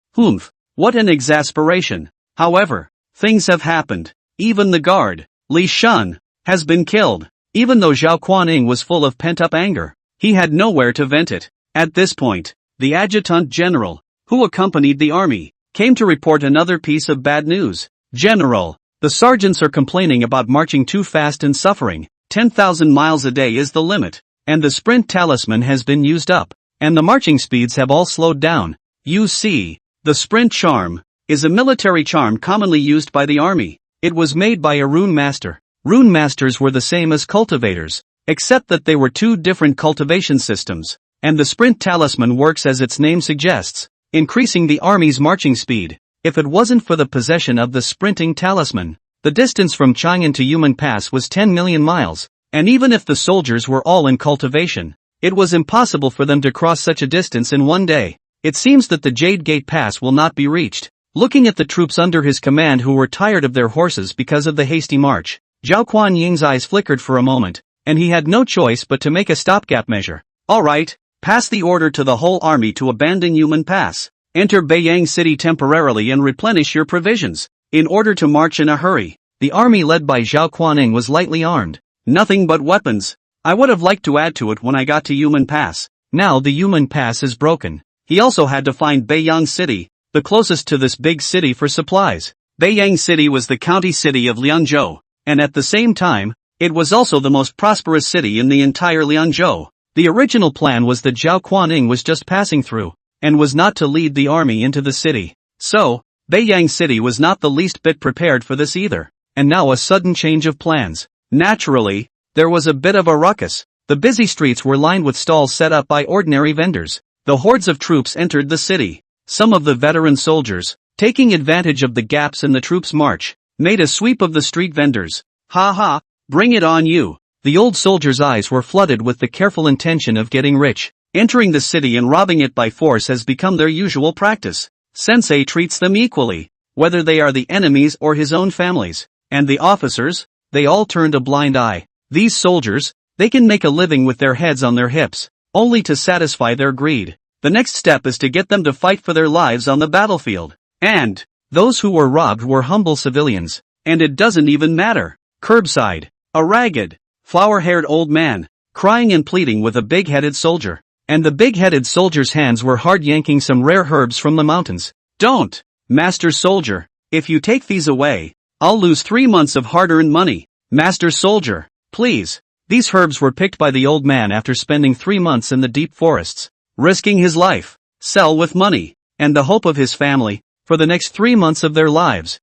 A: What an exasperation. However, things have happened. Even the guard, Li Shun, has been killed. Even though Zhao Kuaning was full of pent-up anger, he had nowhere to vent it. At this point, the adjutant general, who accompanied the army, came to report another piece of bad news. General, the sergeants are complaining about marching too fast and suffering. 10,000 miles a day is the limit, and the sprint talisman has been used up, and the marching speeds have all slowed down. You see, the sprint charm is a military charm commonly used by the army. It was made by a rune master. Rune masters were the same as cultivators, except that they were two different cultivation systems, and the sprint talisman works as its name suggests, increasing the army's marching speed. If it wasn't for the possession of the sprinting talisman, the distance from Chang'an to Yumen Pass was 10 million miles, and even if the soldiers were all in cultivation, it was impossible for them to cross such a distance in one day. It seems that the Jade Gate Pass will not be reached. Looking at the troops under his command who were tired of their horses because of the hasty march, Zhao Kuaning's eyes flickered for a moment, and he had no choice but to make a stopgap measure. Alright, pass the order to the whole army to abandon Yumen Pass. Enter Beiyang City temporarily and replenish your provisions. In order to march in a hurry, the army led by Zhao Kuaning was lightly armed. Nothing but weapons. I would have liked to add to it when I got to Yumen Pass. Now the Yumen Pass is broken. He also had to find Beiyang City, the closest to this big city for supplies. Beiyang City was the county city of Liangzhou, and at the same time, it was also the most prosperous city in the entire Liangzhou. The original plan was that Zhao Kuaning was just passing through, and was not to lead the army into the city. So, Beiyang City was not the least bit prepared for this either. and now a sudden change of plans. Naturally, there was a bit of a ruckus. The busy streets were lined with stalls set up by ordinary vendors. The hordes of troops entered the city. Some of the veteran soldiers, taking advantage of the gaps in the troops' march, made a sweep of the street vendors. Ha ha, bring it on you. The old soldiers' eyes were flooded with the careful intention of getting rich. Entering the city and robbing it by force has become their usual practice. Sensei treats them equally, whether they are the enemies or his own families. And the officers? They all turned a blind eye. These soldiers, they can make a living with their heads on their hips, only to satisfy their greed. The next step is to get them to fight for their lives on the battlefield. And those who were robbed were humble civilians. And it doesn't even matter. Curbside, a ragged, flower-haired old man, crying and pleading with a big-headed soldier. And the big-headed soldier's hands were hard yanking some rare herbs from the mountains. Don't, Master Soldier. If you take these away, I'll lose 3 months of hard-earned money. Master Soldier, please. These herbs were picked by the old man after spending 3 months in the deep forests, risking his life, sell with money, and the hope of his family, for the next 3 months of their lives.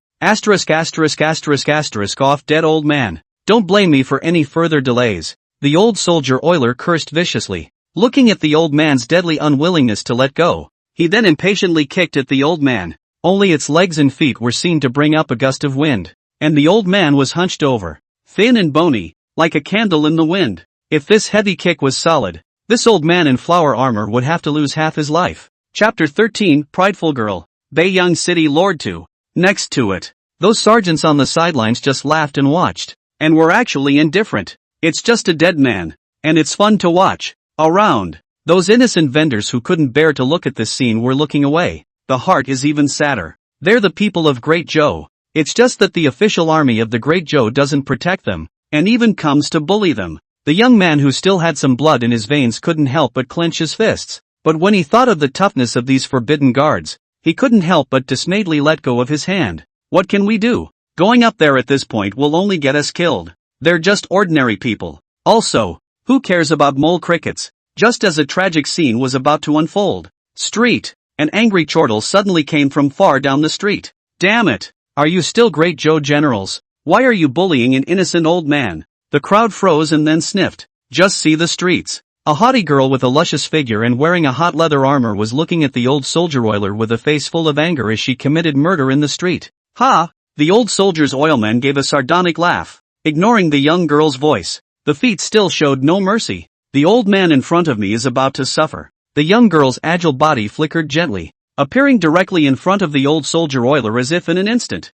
A: Off dead old man. Don't blame me for any further delays. The old soldier oiler cursed viciously, looking at the old man's deadly unwillingness to let go. He then impatiently kicked at the old man. Only its legs and feet were seen to bring up a gust of wind, and the old man was hunched over, thin and bony, like a candle in the wind. If this heavy kick was solid, this old man in flower armor would have to lose half his life. Chapter 13, Prideful Girl. Beiyang City Lord 2. Next to it, those sergeants on the sidelines just laughed and watched, and were actually indifferent. It's just a dead man, and it's fun to watch. Around, those innocent vendors who couldn't bear to look at this scene were looking away. The heart is even sadder. They're the people of Great Zhou. It's just that the official army of the Great Zhou doesn't protect them, and even comes to bully them. The young man who still had some blood in his veins couldn't help but clench his fists. But when he thought of the toughness of these forbidden guards, he couldn't help but dismayedly let go of his hand. What can we do? Going up there at this point will only get us killed. They're just ordinary people. Also, who cares about mole crickets? Just as a tragic scene was about to unfold. Street. An angry chortle suddenly came from far down the street. Damn it! Are you still Great Zhou generals? Why are you bullying an innocent old man? The crowd froze and then sniffed. Just see the streets. A haughty girl with a luscious figure and wearing a hot leather armor was looking at the old soldier oiler with a face full of anger as she committed murder in the street. Ha! The old soldier's oilman gave a sardonic laugh, ignoring the young girl's voice. The feet still showed no mercy. The old man in front of me is about to suffer. The young girl's agile body flickered gently, appearing directly in front of the old soldier oiler as if in an instant.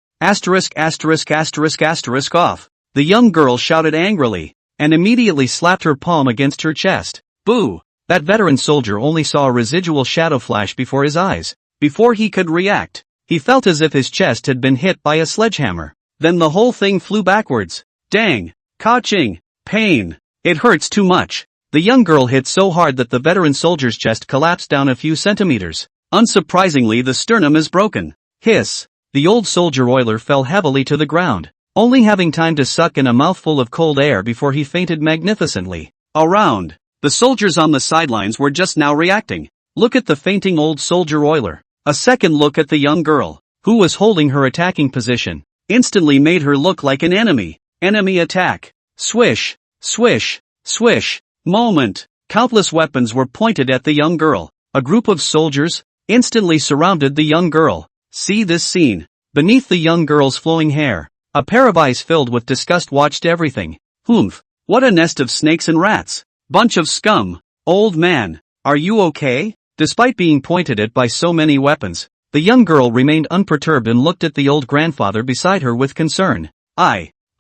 A: Off. The young girl shouted angrily, and immediately slapped her palm against her chest. Boo! That veteran soldier only saw a residual shadow flash before his eyes. Before he could react, he felt as if his chest had been hit by a sledgehammer. Then the whole thing flew backwards. Dang! Ka-ching! Pain! It hurts too much. The young girl hit so hard that the veteran soldier's chest collapsed down a few centimeters. Unsurprisingly, the sternum is broken. Hiss! The old soldier oiler fell heavily to the ground, only having time to suck in a mouthful of cold air before he fainted magnificently. Around, the soldiers on the sidelines were just now reacting. Look at the fainting old soldier oiler. A second look at the young girl, who was holding her attacking position, instantly made her look like an enemy. Enemy attack. Swish, swish, swish. Moment. Countless weapons were pointed at the young girl. A group of soldiers instantly surrounded the young girl. See this scene. Beneath the young girl's flowing hair, a pair of eyes filled with disgust watched everything. Humph. What a nest of snakes and rats. Bunch of scum. Old man, are you okay? Despite being pointed at by so many weapons, the young girl remained unperturbed and looked at the old grandfather beside her with concern.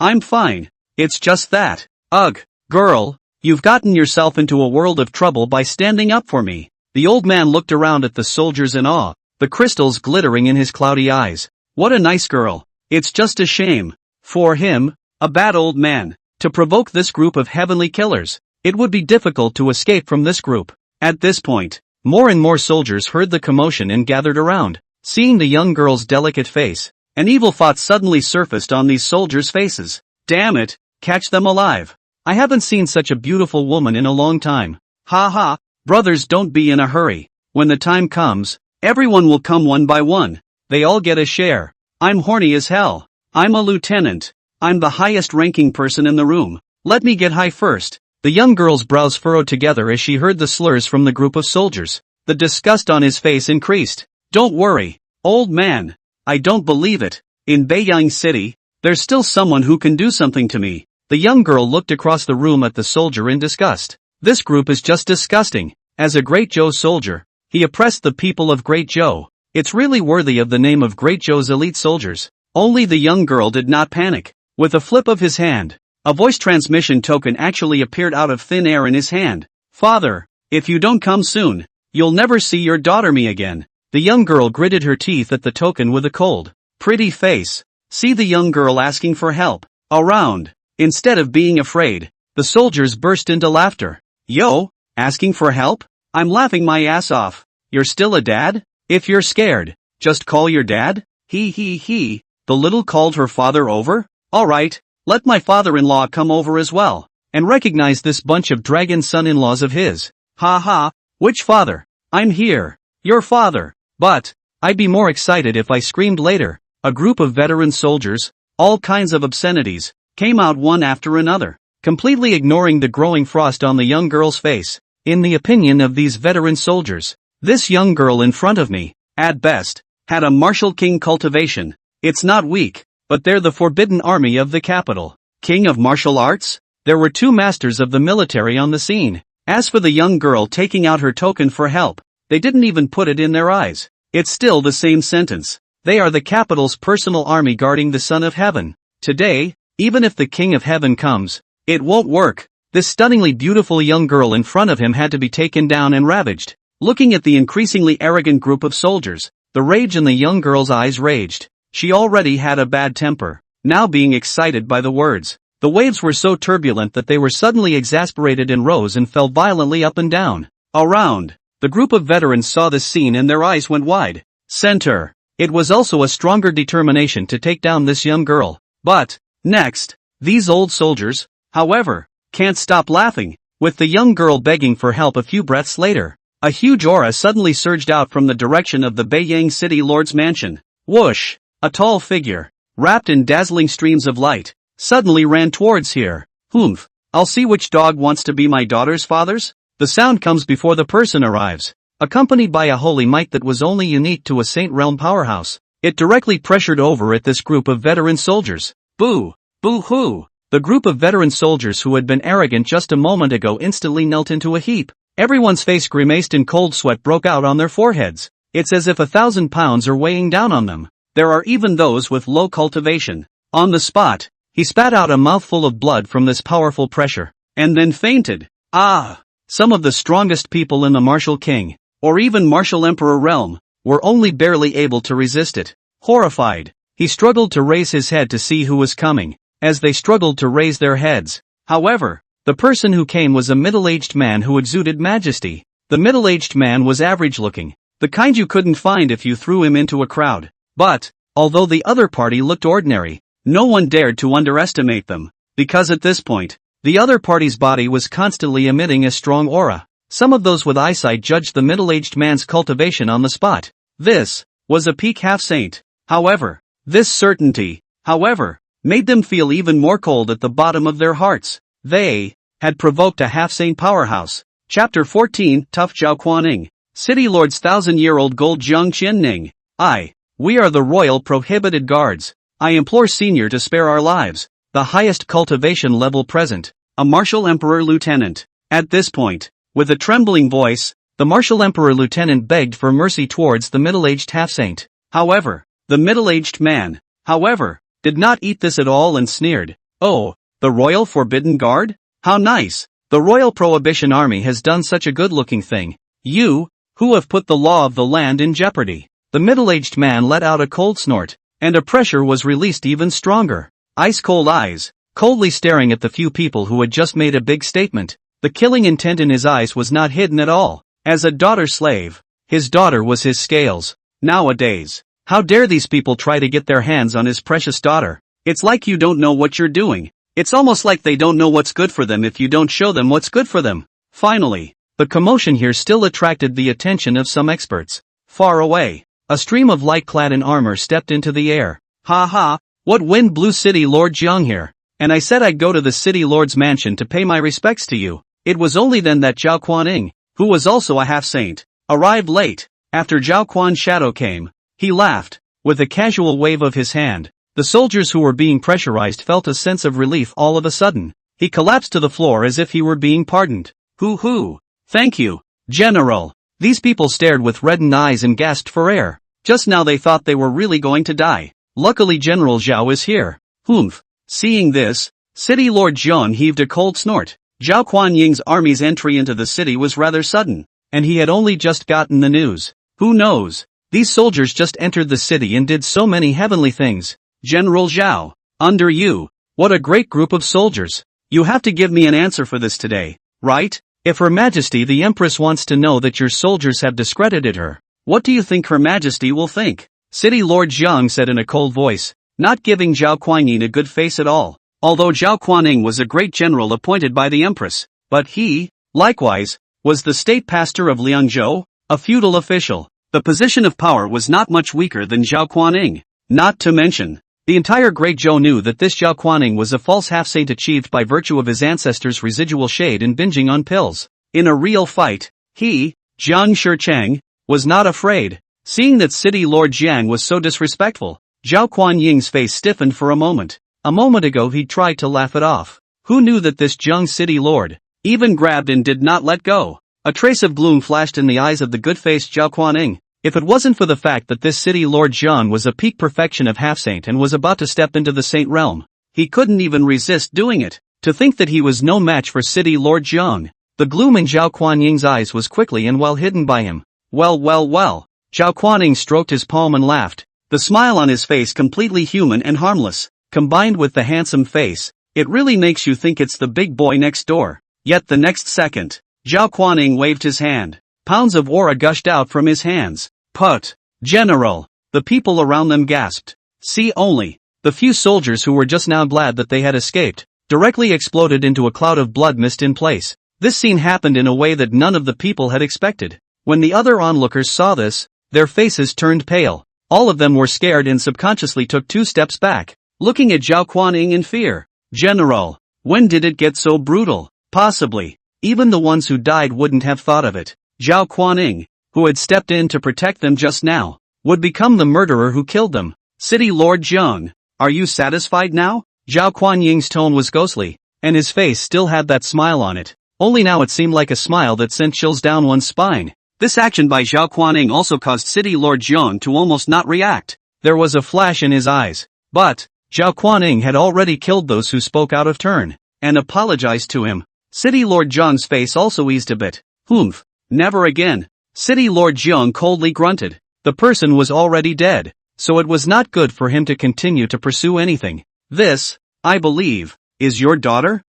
A: I'm fine. It's just that. Ugh, girl. You've gotten yourself into a world of trouble by standing up for me. The old man looked around at the soldiers in awe, the crystals glittering in his cloudy eyes. What a nice girl. It's just a shame. For him, a bad old man, to provoke this group of heavenly killers. It would be difficult to escape from this group. At this point, more and more soldiers heard the commotion and gathered around. Seeing the young girl's delicate face, an evil thought suddenly surfaced on these soldiers' faces. Damn it, catch them alive. I haven't seen such a beautiful woman in a long time. Ha ha, brothers, don't be in a hurry. When the time comes, everyone will come one by one. They all get a share. I'm horny as hell. I'm a lieutenant. I'm the highest ranking person in the room. Let me get high first. The young girl's brows furrowed together as she heard the slurs from the group of soldiers. The disgust on his face increased. Don't worry, old man. I don't believe it. In Beiyang City, there's still someone who can do something to me. The young girl looked across the room at the soldier in disgust. This group is just disgusting. As a Great Zhou soldier, he oppressed the people of Great Zhou. It's really worthy of the name of Great Zhou's elite soldiers. Only the young girl did not panic. With a flip of his hand, a voice transmission token actually appeared out of thin air in his hand. Father, if you don't come soon, you'll never see your daughter me again. The young girl gritted her teeth at the token with a cold, pretty face. See the young girl asking for help. Around. Instead of being afraid, the soldiers burst into laughter. Yo, asking for help? I'm laughing my ass off. You're still a dad? If you're scared, just call your dad? He. The little called her father over? Alright, let my father-in-law come over as well, and recognize this bunch of dragon son-in-laws of his. Ha ha, which father? I'm here. Your father. But, I'd be more excited if I screamed later. A group of veteran soldiers, all kinds of obscenities, came out one after another, completely ignoring the growing frost on the young girl's face. In the opinion of these veteran soldiers, this young girl in front of me, at best, had a martial king cultivation. It's not weak, but they're the forbidden army of the capital. King of martial arts? There were two masters of the military on the scene. As for the young girl taking out her token for help, they didn't even put it in their eyes. It's still the same sentence. They are the capital's personal army guarding the Son of Heaven. Today, even if the King of Heaven comes, it won't work. This stunningly beautiful young girl in front of him had to be taken down and ravaged. Looking at the increasingly arrogant group of soldiers, the rage in the young girl's eyes raged. She already had a bad temper, now being excited by the words. The waves were so turbulent that they were suddenly exasperated and rose and fell violently up and down. Around. The group of veterans saw this scene and their eyes went wide. Center. It was also a stronger determination to take down this young girl. But, next, these old soldiers, however, can't stop laughing. With the young girl begging for help a few breaths later, a huge aura suddenly surged out from the direction of the Beiyang City Lord's mansion. Whoosh! A tall figure, wrapped in dazzling streams of light, suddenly ran towards here. Humph! I'll see which dog wants to be my daughter's father's? The sound comes before the person arrives, accompanied by a holy might that was only unique to a Saint Realm powerhouse. It directly pressured over at this group of veteran soldiers. Boo! Boo-hoo! The group of veteran soldiers who had been arrogant just a moment ago instantly knelt into a heap. Everyone's face grimaced and cold sweat broke out on their foreheads. It's as if 1,000 pounds are weighing down on them. There are even those with low cultivation. On the spot, he spat out a mouthful of blood from this powerful pressure, and then fainted. Ah! Some of the strongest people in the Martial King, or even Martial Emperor realm, were only barely able to resist it. Horrified, he struggled to raise his head to see who was coming. As they struggled to raise their heads, however, the person who came was a middle-aged man who exuded majesty. The middle-aged man was average-looking, the kind you couldn't find if you threw him into a crowd. But, although the other party looked ordinary, no one dared to underestimate them, because at this point, the other party's body was constantly emitting a strong aura. Some of those with eyesight judged the middle-aged man's cultivation on the spot. This was a peak half-saint. However, this certainty, made them feel even more cold at the bottom of their hearts. They had provoked a half-saint powerhouse. Chapter 14, Tough Zhao Kuaning. City Lord's 1,000-year-old gold Zhang Qinning. We are the Royal Prohibited Guards. I implore Senior to spare our lives. The highest cultivation level present, a Martial Emperor Lieutenant. At this point, with a trembling voice, the Martial Emperor Lieutenant begged for mercy towards the middle-aged half-saint. However, the middle-aged man, did not eat this at all and sneered. Oh, the Royal Forbidden Guard? How nice! The Royal Prohibition Army has done such a good-looking thing. You, who have put the law of the land in jeopardy. The middle-aged man let out a cold snort, and a pressure was released even stronger. Ice-cold eyes, coldly staring at the few people who had just made a big statement. The killing intent in his eyes was not hidden at all. As a daughter slave, his daughter was his scales. Nowadays, how dare these people try to get their hands on his precious daughter? It's like you don't know what you're doing. It's almost like they don't know what's good for them if you don't show them what's good for them. Finally, the commotion here still attracted the attention of some experts. Far away, a stream of light clad in armor stepped into the air. Ha ha, What wind blew City Lord Jung here? And I said I'd go to the City Lord's mansion to pay my respects to you. It was only then that Zhao Kuaning, who was also a half-saint, arrived late. After Zhao Kuan's shadow came, he laughed, with a casual wave of his hand. The soldiers who were being pressurized felt a sense of relief all of a sudden. He collapsed to the floor as if he were being pardoned. Hoo. Thank you, General. These people stared with reddened eyes and gasped for air. Just now they thought they were really going to die. Luckily General Zhao is here. Humph. Seeing this, City Lord Jung heaved a cold snort. Zhao Kuanying's army's entry into the city was rather sudden, and he had only just gotten the news. Who knows? These soldiers just entered the city and did so many heavenly things. General Zhao, under you, what a great group of soldiers. You have to give me an answer for this today, right? If Her Majesty the Empress wants to know that your soldiers have discredited her, what do you think Her Majesty will think? City Lord Jung said in a cold voice, not giving Zhao Kuanying a good face at all. Although Zhao Kuaning was a great general appointed by the Empress, but he, likewise, was the state pastor of Liangzhou, a feudal official. The position of power was not much weaker than Zhao Kuaning. Not to mention, the entire Great Zhou knew that this Zhao Kuaning was a false half-saint achieved by virtue of his ancestors' residual shade and binging on pills. In a real fight, he, Jiang Shicheng, was not afraid. Seeing that City Lord Jiang was so disrespectful, Zhao Kuanying's face stiffened for a moment. A moment ago he tried to laugh it off. Who knew that this Zhang City Lord even grabbed and did not let go? A trace of gloom flashed in the eyes of the good-faced Zhao Kuaning. If it wasn't for the fact that this City Lord Zhang was a peak perfection of half-saint and was about to step into the saint realm, he couldn't even resist doing it. To think that he was no match for City Lord Zhang. The gloom in Zhao Kuanying's eyes was quickly and well hidden by him. Well. Zhao Kuaning stroked his palm and laughed. The smile on his face completely human and harmless. Combined with the handsome face, it really makes you think it's the big boy next door. Yet the next second, Zhao Kuaning waved his hand. Pounds of aura gushed out from his hands. Put, General! The people around them gasped. See only, the few soldiers who were just now glad that they had escaped, directly exploded into a cloud of blood mist in place. This scene happened in a way that none of the people had expected. When the other onlookers saw this, their faces turned pale. All of them were scared and subconsciously took 2 steps back. Looking at Zhao Kuaning in fear. General, when did it get so brutal? Possibly, even the ones who died wouldn't have thought of it. Zhao Kuaning, who had stepped in to protect them just now, would become the murderer who killed them. City Lord Jung, are you satisfied now? Zhao Kuanying's tone was ghostly, and his face still had that smile on it. Only now it seemed like a smile that sent chills down one's spine. This action by Zhao Kuaning also caused City Lord Jung to almost not react. There was a flash in his eyes, but Zhao Kuaning had already killed those who spoke out of turn, and apologized to him. City Lord Jung's face also eased a bit. Humph, never again. City Lord Jung coldly grunted. The person was already dead, so it was not good for him to continue to pursue anything. This, I believe, is your daughter?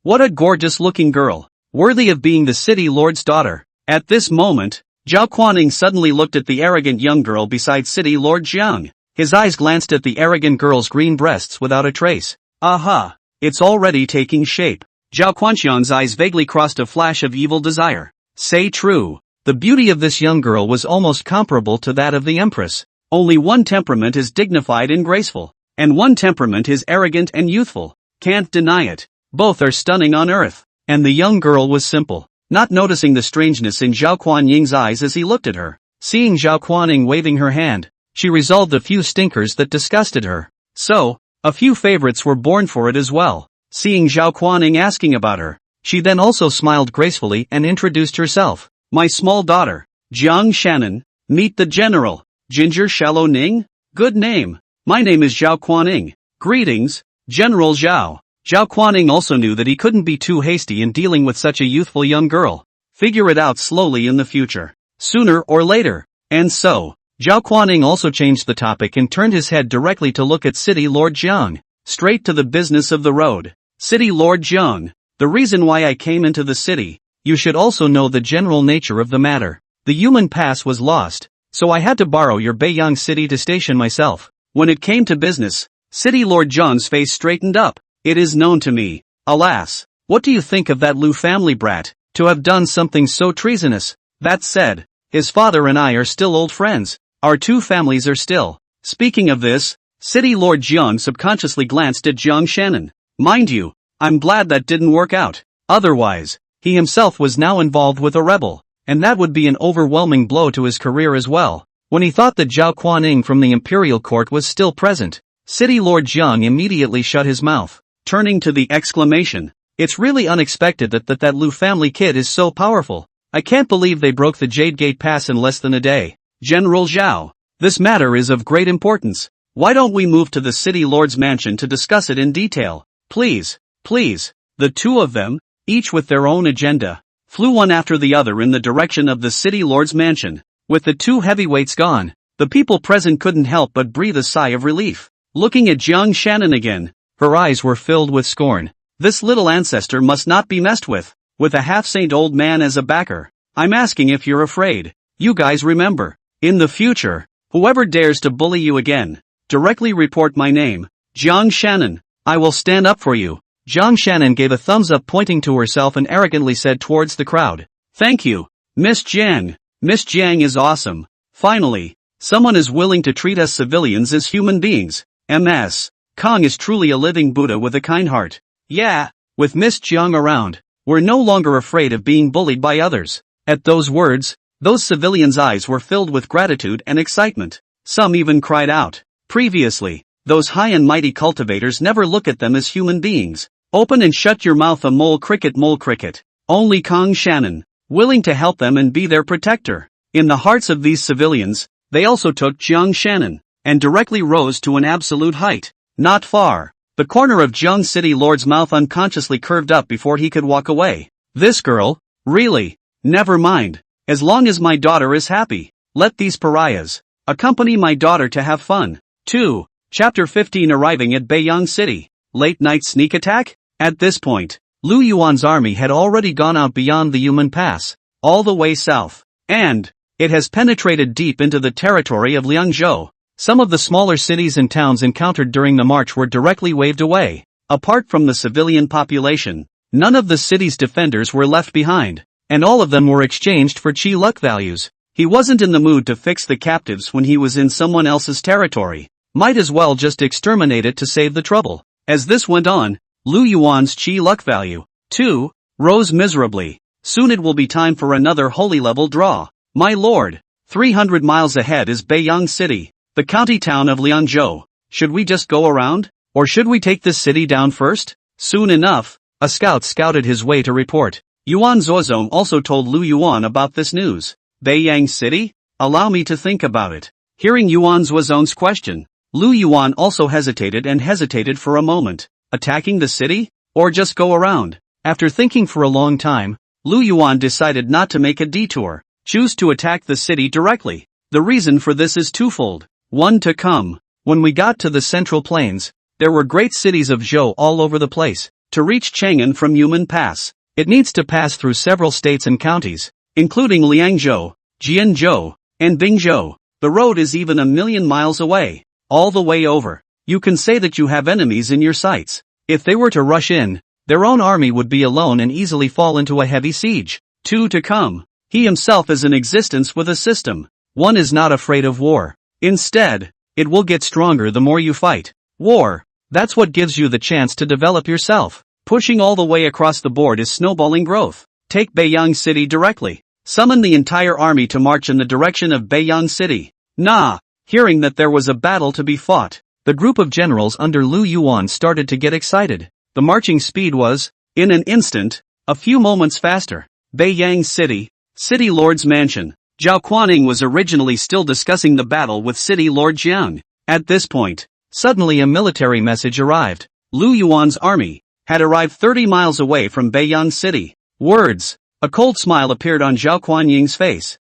A: What a gorgeous-looking girl, worthy of being the City Lord's daughter. At this moment, Zhao Kuaning suddenly looked at the arrogant young girl beside City Lord Jiang. His eyes glanced at the arrogant girl's green breasts without a trace. Aha! It's already taking shape. Zhao Kuanxiang's eyes vaguely crossed a flash of evil desire. Say true. The beauty of this young girl was almost comparable to that of the Empress. Only one temperament is dignified and graceful, and one temperament is arrogant and youthful. Can't deny it. Both are stunning on earth. And the young girl was simple, not noticing the strangeness in Zhao Kuanying's eyes as he looked at her. Seeing Zhao Kuaning waving her hand, she resolved a few stinkers that disgusted her. So, a few favorites were born for it as well. Seeing Zhao Kuaning asking about her, she then also smiled gracefully and introduced herself. My small daughter, Jiang Shannon, meet the general, Ginger Shallow Ning? Good name. My name is Zhao Kuaning. Greetings, General Zhao. Zhao Kuaning also knew that he couldn't be too hasty in dealing with such a youthful young girl. Figure it out slowly in the future. Sooner or later. And so, Zhao Kuaning also changed the topic and turned his head directly to look at City Lord Jiang. Straight to the business of the road. City Lord Jiang, the reason why I came into the city, you should also know the general nature of the matter. The human pass was lost, so I had to borrow your Beiyang City to station myself. When it came to business, City Lord Jiang's face straightened up. It is known to me, alas, what do you think of that Lu family brat, to have done something so treasonous? That said, his father and I are still old friends. Our two families are still. Speaking of this, City Lord Jung subconsciously glanced at Zhang Shannon. Mind you, I'm glad that didn't work out. Otherwise, he himself was now involved with a rebel, and that would be an overwhelming blow to his career as well. When he thought that Zhao Kuaning from the Imperial Court was still present, City Lord Zhang immediately shut his mouth, turning to the exclamation. It's really unexpected that Lu family kid is so powerful. I can't believe they broke the Jade Gate Pass in less than a day. General Zhao, this matter is of great importance. Why don't we move to the City Lord's mansion to discuss it in detail? Please, please. The two of them, each with their own agenda, flew one after the other in the direction of the City Lord's mansion. With the two heavyweights gone, the people present couldn't help but breathe a sigh of relief. Looking at Zhang Shannon again, her eyes were filled with scorn. This little ancestor must not be messed with a half-saint old man as a backer. I'm asking if you're afraid. You guys remember, in the future, whoever dares to bully you again, directly report my name, Zhang Shannon. I will stand up for you. Zhang Shannon gave a thumbs up pointing to herself and arrogantly said towards the crowd. Thank you, Miss Jiang. Miss Jiang is awesome. Finally, someone is willing to treat us civilians as human beings. MS. Kong is truly a living Buddha with a kind heart. Yeah, with Miss Jiang around, we're no longer afraid of being bullied by others. At those words, those civilians' eyes were filled with gratitude and excitement. Some even cried out. Previously, those high and mighty cultivators never look at them as human beings. Open and shut your mouth, a mole cricket. Only Kong Shannon, willing to help them and be their protector. In the hearts of these civilians, they also took Zhang Shannon, and directly rose to an absolute height. Not far. The corner of Zhang City Lord's mouth unconsciously curved up before he could walk away. This girl? Really? Never mind. As long as my daughter is happy, let these pariahs accompany my daughter to have fun. 2. Chapter 15. Arriving at Beiyang City. Late night sneak attack? At this point, Lu Yuan's army had already gone out beyond the Yuan Pass, all the way south, and it has penetrated deep into the territory of Liangzhou. Some of the smaller cities and towns encountered during the march were directly waved away. Apart from the civilian population, none of the city's defenders were left behind, and all of them were exchanged for chi luck values. He wasn't in the mood to fix the captives when he was in someone else's territory. Might as well just exterminate it to save the trouble. As this went on, Lu Yuan's chi luck value, 2, rose miserably. Soon it will be time for another holy level draw. My lord, 300 miles ahead is Beiyang City, the county town of Liangzhou. Should we just go around? Or should we take this city down first? Soon enough, a scout scouted his way to report. Yuan Zuozong also told Lu Yuan about this news. Beiyang City? Allow me to think about it. Hearing Yuan Zuozong's question, Lu Yuan also hesitated for a moment. Attacking the city? Or just go around? After thinking for a long time, Lu Yuan decided not to make a detour. Choose to attack the city directly. The reason for this is twofold. One to come. When we got to the Central Plains, there were great cities of Zhou all over the place. To reach Chang'an from Yuan Pass, it needs to pass through several states and counties, including Liangzhou, Jianzhou, and Bingzhou. The road is even 1,000,000 miles away. All the way over, you can say that you have enemies in your sights. If they were to rush in, their own army would be alone and easily fall into a heavy siege. 2 to come. He himself is in existence with a system. One is not afraid of war. Instead, it will get stronger the more you fight. War, that's what gives you the chance to develop yourself. Pushing all the way across the board is snowballing growth. Take Beiyang City directly. Summon the entire army to march in the direction of Beiyang City. Nah. Hearing that there was a battle to be fought, the group of generals under Lu Yuan started to get excited. The marching speed was, in an instant, a few moments faster. Beiyang City, City Lord's mansion. Zhao Kuaning was originally still discussing the battle with City Lord Jiang. At this point, suddenly a military message arrived. Lu Yuan's army had arrived 30 miles away from Beiyang City. Words. A cold smile appeared on Zhao Kuaning's face.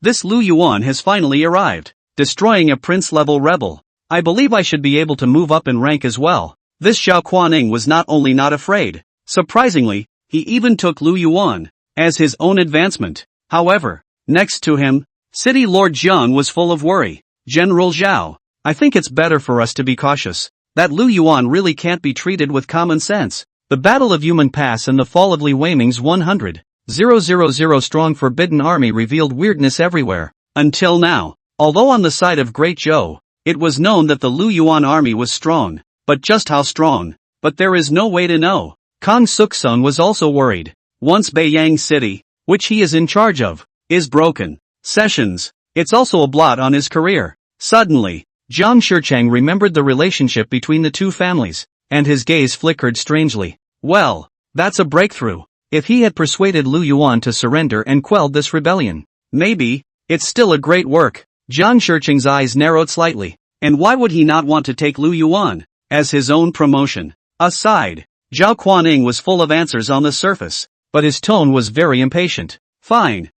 A: This Lu Yuan has finally arrived. Destroying a prince-level rebel. I believe I should be able to move up in rank as well. This Zhao Kuaning was not only not afraid, surprisingly, he even took Lu Yuan as his own advancement. However, next to him, City Lord Zhang was full of worry. General Zhao, I think it's better for us to be cautious. That Lu Yuan really can't be treated with common sense. The Battle of Yuan Pass and the fall of Li Weiming's 100,000 strong forbidden army revealed weirdness everywhere. Until now. Although on the side of Great Zhou, It was known that the Lu Yuan army was strong, but just how strong? But there is no way to know. Kang Suksung was also worried. Once Beiyang City, which he is in charge of, is broken, Sessions, it's also a blot on his career. Suddenly, Zhang Shichang remembered the relationship between the two families, and his gaze flickered strangely. Well, that's a breakthrough. If he had persuaded Lu Yuan to surrender and quelled this rebellion, maybe, it's still a great work. Zhang Shichang's eyes narrowed slightly. And why would he not want to take Lu Yuan as his own promotion? Aside, Zhao Kuaning was full of answers on the surface, but his tone was very impatient. Fine.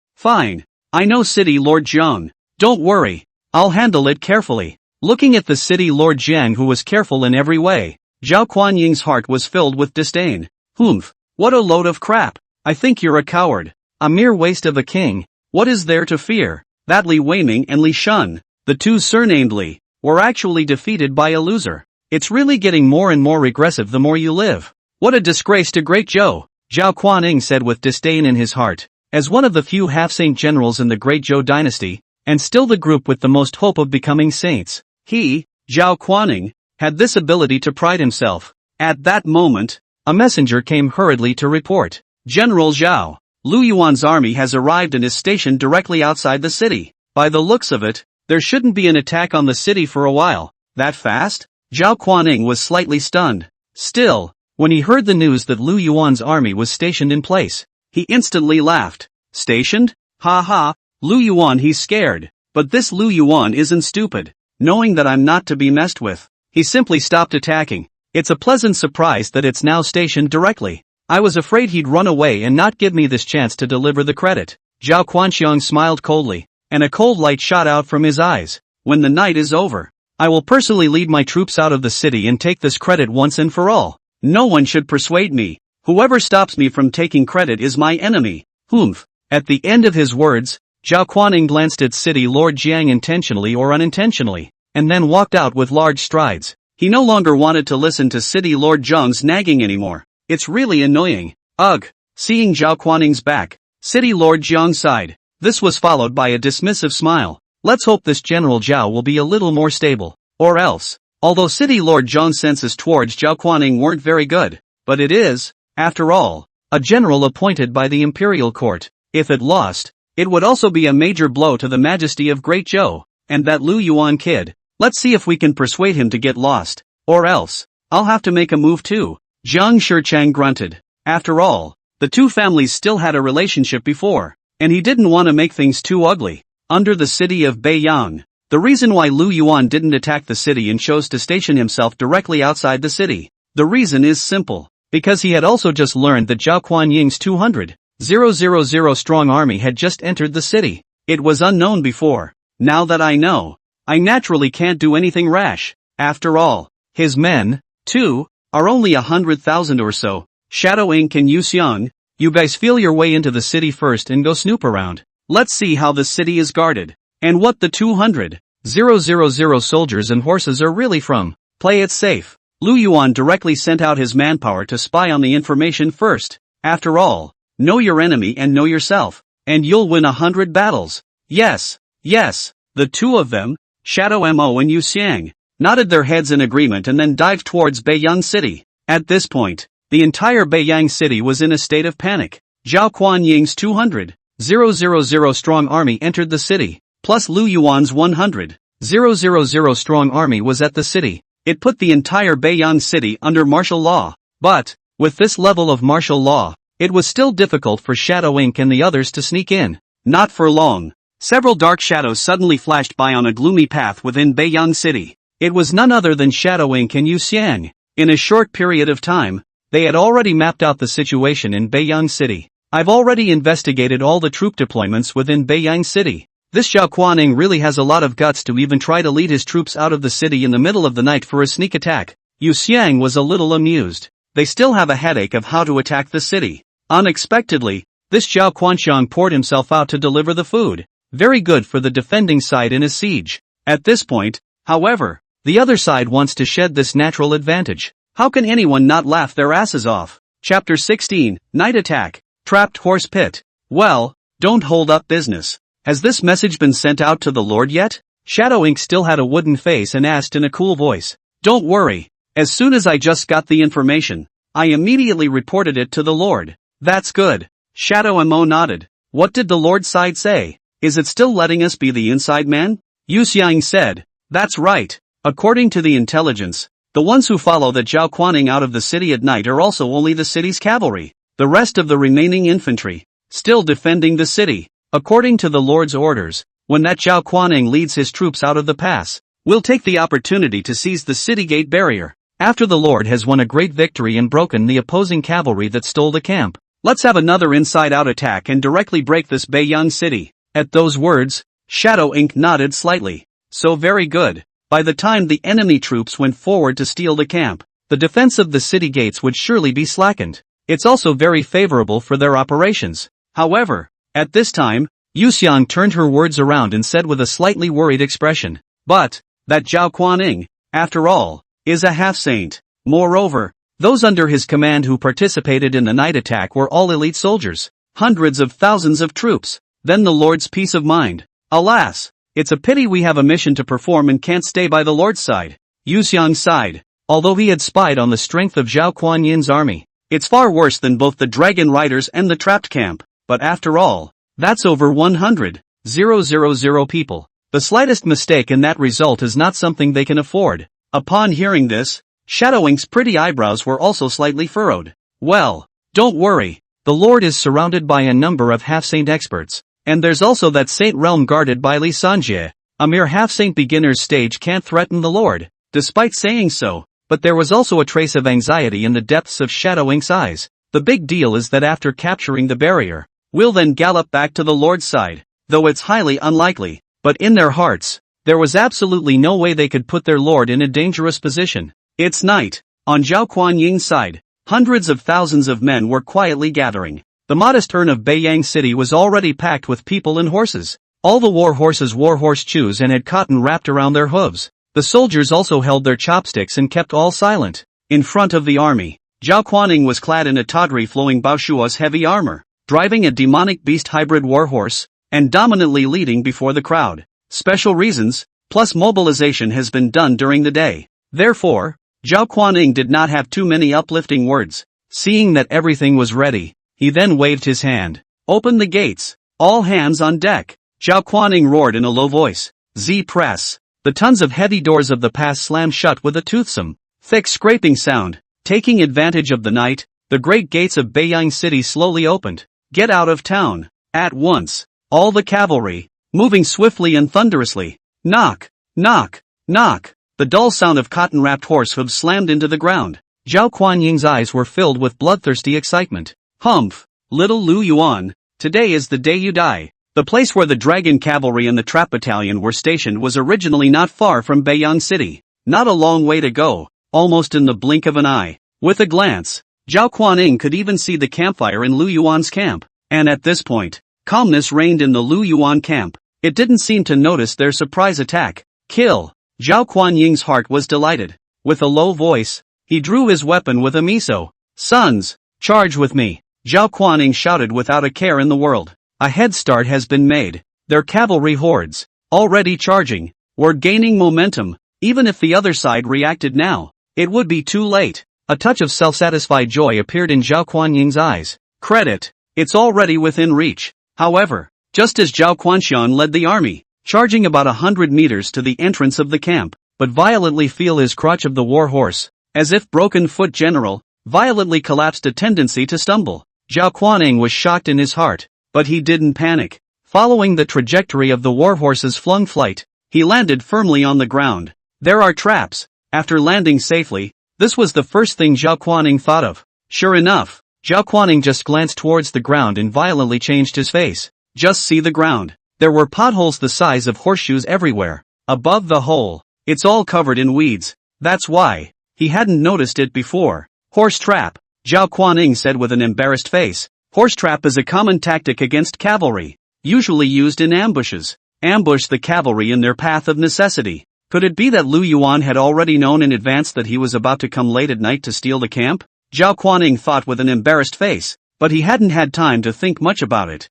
A: I know City Lord Zhang. Don't worry. I'll handle it carefully. Looking at the City Lord Jiang, who was careful in every way, Zhao Kuanying's heart was filled with disdain. Humph. What a load of crap. I think you're a coward. A mere waste of a king. What is there to fear? That Li Weiming and Li Shun, the two surnamed Li, were actually defeated by a loser. It's really getting more and more regressive the more you live. What a disgrace to Great Zhou, Zhao Kuaning said with disdain in his heart. As one of the few half-saint generals in the Great Zhou dynasty, and still the group with the most hope of becoming saints, he, Zhao Kuaning, had this ability to pride himself. At that moment, a messenger came hurriedly to report. General Zhao, Lu Yuan's army has arrived and is stationed directly outside the city. By the looks of it, there shouldn't be an attack on the city for a while. That fast? Zhao Kuaning was slightly stunned. Still, when he heard the news that Lu Yuan's army was stationed in place, he instantly laughed. Stationed? Ha ha, Lu Yuan, he's scared. But this Lu Yuan isn't stupid. Knowing that I'm not to be messed with, he simply stopped attacking. It's a pleasant surprise that it's now stationed directly. I was afraid he'd run away and not give me this chance to deliver the credit. Zhao Quanxiang smiled coldly, and a cold light shot out from his eyes. When the night is over, I will personally lead my troops out of the city and take this credit once and for all. No one should persuade me. Whoever stops me from taking credit is my enemy. Humph. At the end of his words, Zhao Kuaning glanced at City Lord Jiang intentionally or unintentionally, and then walked out with large strides. He no longer wanted to listen to City Lord Zhang's nagging anymore. It's really annoying. Ugh. Seeing Zhao Kuaning's back, City Lord Jiang sighed. This was followed by a dismissive smile. Let's hope this General Zhao will be a little more stable. Or else. Although City Lord Zhang's senses towards Zhao Kuaning weren't very good, but it is, after all, a general appointed by the imperial court. If it lost, it would also be a major blow to the majesty of Great Zhou, and that Lu Yuan kid. Let's see if we can persuade him to get lost. Or else, I'll have to make a move too. Zhang Shichang grunted. After all, the two families still had a relationship before, and he didn't want to make things too ugly. Under the city of Beiyang, the reason why Lu Yuan didn't attack the city and chose to station himself directly outside the city, the reason is simple. Because he had also just learned that Zhao Kuanying's 200,000 strong army had just entered the city. It was unknown before. Now that I know, I naturally can't do anything rash. After all, his men, too, are only 100,000 or so. Shadow Ink and Yu Xiang, you guys feel your way into the city first and go snoop around. Let's see how the city is guarded, and what the 200,000 soldiers and horses are really from. Play it safe. Lu Yuan directly sent out his manpower to spy on the information first. After all, know your enemy and know yourself, and you'll win 100 battles. Yes. The two of them, Shadow Mo and Yu Xiang, nodded their heads in agreement and then dived towards Beiyang City. At this point, the entire Beiyang City was in a state of panic. Zhao Kuanying's 200,000 strong army entered the city, plus Lu Yuan's 100,000 strong army was at the city. It put the entire Beiyang City under martial law. But, with this level of martial law, it was still difficult for Shadow Ink and the others to sneak in. Not for long. Several dark shadows suddenly flashed by on a gloomy path within Beiyang City. It was none other than Shadow Ink and Yu Xiang. In a short period of time, they had already mapped out the situation in Beiyang City. I've already investigated all the troop deployments within Beiyang City. This Zhao Kuaning really has a lot of guts to even try to lead his troops out of the city in the middle of the night for a sneak attack. Yu Xiang was a little amused. They still have a headache of how to attack the city. Unexpectedly, this Zhao Quanxiang poured himself out to deliver the food. Very good for the defending side in a siege. At this point, however, the other side wants to shed this natural advantage. How can anyone not laugh their asses off? Chapter 16, Night Attack, Trapped Horse Pit. Well, don't hold up business. Has this message been sent out to the Lord yet? Shadow Ink still had a wooden face and asked in a cool voice. Don't worry. As soon as I just got the information, I immediately reported it to the Lord. That's good. Shadow Mo nodded. What did the Lord's side say? Is it still letting us be the inside man? Yu Xiang said. That's right. According to the intelligence, the ones who follow the Zhao Quaning out of the city at night are also only the city's cavalry. The rest of the remaining infantry, still defending the city. According to the Lord's orders, when that Zhao Quaning leads his troops out of the pass, we'll take the opportunity to seize the city gate barrier. After the Lord has won a great victory and broken the opposing cavalry that stole the camp, let's have another inside-out attack and directly break this Beiyang City. At those words, Shadow Ink nodded slightly. So very good. By the time the enemy troops went forward to steal the camp, the defense of the city gates would surely be slackened. It's also very favorable for their operations. However, at this time, Yu Xiang turned her words around and said with a slightly worried expression, but, that Zhao Quaning, after all, is a half-saint. Moreover, those under his command who participated in the night attack were all elite soldiers, hundreds of thousands of troops. Then the Lord's peace of mind. Alas, it's a pity we have a mission to perform and can't stay by the Lord's side. Yu Xiang sighed. Although he had spied on the strength of Zhao Kuan-yin's army, it's far worse than both the dragon riders and the trapped camp, but after all, that's over 100,000 people. The slightest mistake in that result is not something they can afford. Upon hearing this, Shadow Ink's pretty eyebrows were also slightly furrowed. Well, don't worry, the Lord is surrounded by a number of half-saint experts, and there's also that saint realm guarded by Li Sanjie. A mere half-saint beginner's stage can't threaten the Lord. Despite saying so, but there was also a trace of anxiety in the depths of Shadow Ink's eyes. The big deal is that after capturing the barrier, we'll then gallop back to the Lord's side, though it's highly unlikely. But in their hearts, there was absolutely no way they could put their Lord in a dangerous position. It's night. On Zhao Kuan-ying's side, hundreds of thousands of men were quietly gathering. The modest urn of Beiyang City was already packed with people and horses. All the war horses wore horseshoes and had cotton wrapped around their hooves. The soldiers also held their chopsticks and kept all silent. In front of the army, Zhao Kuaning was clad in a tawdry flowing Baoshua's heavy armor, driving a demonic beast hybrid warhorse, and dominantly leading before the crowd. Special reasons, plus mobilization has been done during the day. Therefore, Zhao Kuaning did not have too many uplifting words. Seeing that everything was ready, he then waved his hand. Open the gates. All hands on deck. Zhao Kuaning roared in a low voice. Z-press. The tons of heavy doors of the pass slammed shut with a toothsome, thick scraping sound. Taking advantage of the night, the great gates of Beiyang City slowly opened. Get out of town. At once. All the cavalry, moving swiftly and thunderously. Knock, knock, knock. The dull sound of cotton-wrapped horse hooves slammed into the ground. Zhao Kuan-ying's eyes were filled with bloodthirsty excitement. Humph, little Lu Yuan, today is the day you die. The place where the dragon cavalry and the trap battalion were stationed was originally not far from Beiyang City. Not a long way to go, almost in the blink of an eye. With a glance, Zhao Kuaning could even see the campfire in Lu Yuan's camp. And at this point, calmness reigned in the Lu Yuan camp. It didn't seem to notice their surprise attack. Kill! Zhao Kuan-ying's heart was delighted. With a low voice, he drew his weapon with a miso. Sons, charge with me! Zhao Kuaning shouted without a care in the world. A head start has been made. Their cavalry hordes, already charging, were gaining momentum. Even if the other side reacted now, it would be too late. A touch of self-satisfied joy appeared in Zhao Kuan-ying's eyes. Credit, it's already within reach. However, just as Zhao Quanxian led the army, charging about 100 meters to the entrance of the camp, but violently feel his crotch of the war horse, as if broken foot general, violently collapsed a tendency to stumble. Zhao Kuaning was shocked in his heart, but he didn't panic. Following the trajectory of the warhorse's flung flight, he landed firmly on the ground. There are traps. After landing safely, this was the first thing Zhao Kuaning thought of. Sure enough, Zhao Kuaning just glanced towards the ground and violently changed his face. Just see the ground. There were potholes the size of horseshoes everywhere. Above the hole, it's all covered in weeds. That's why he hadn't noticed it before. Horse trap, Zhao Kuaning said with an embarrassed face. Horse trap is a common tactic against cavalry, usually used in ambushes. Ambush the cavalry in their path of necessity. Could it be that Lu Yuan had already known in advance that he was about to come late at night to steal the camp? Zhao Kuaning thought with an embarrassed face, but he hadn't had time to think much about it.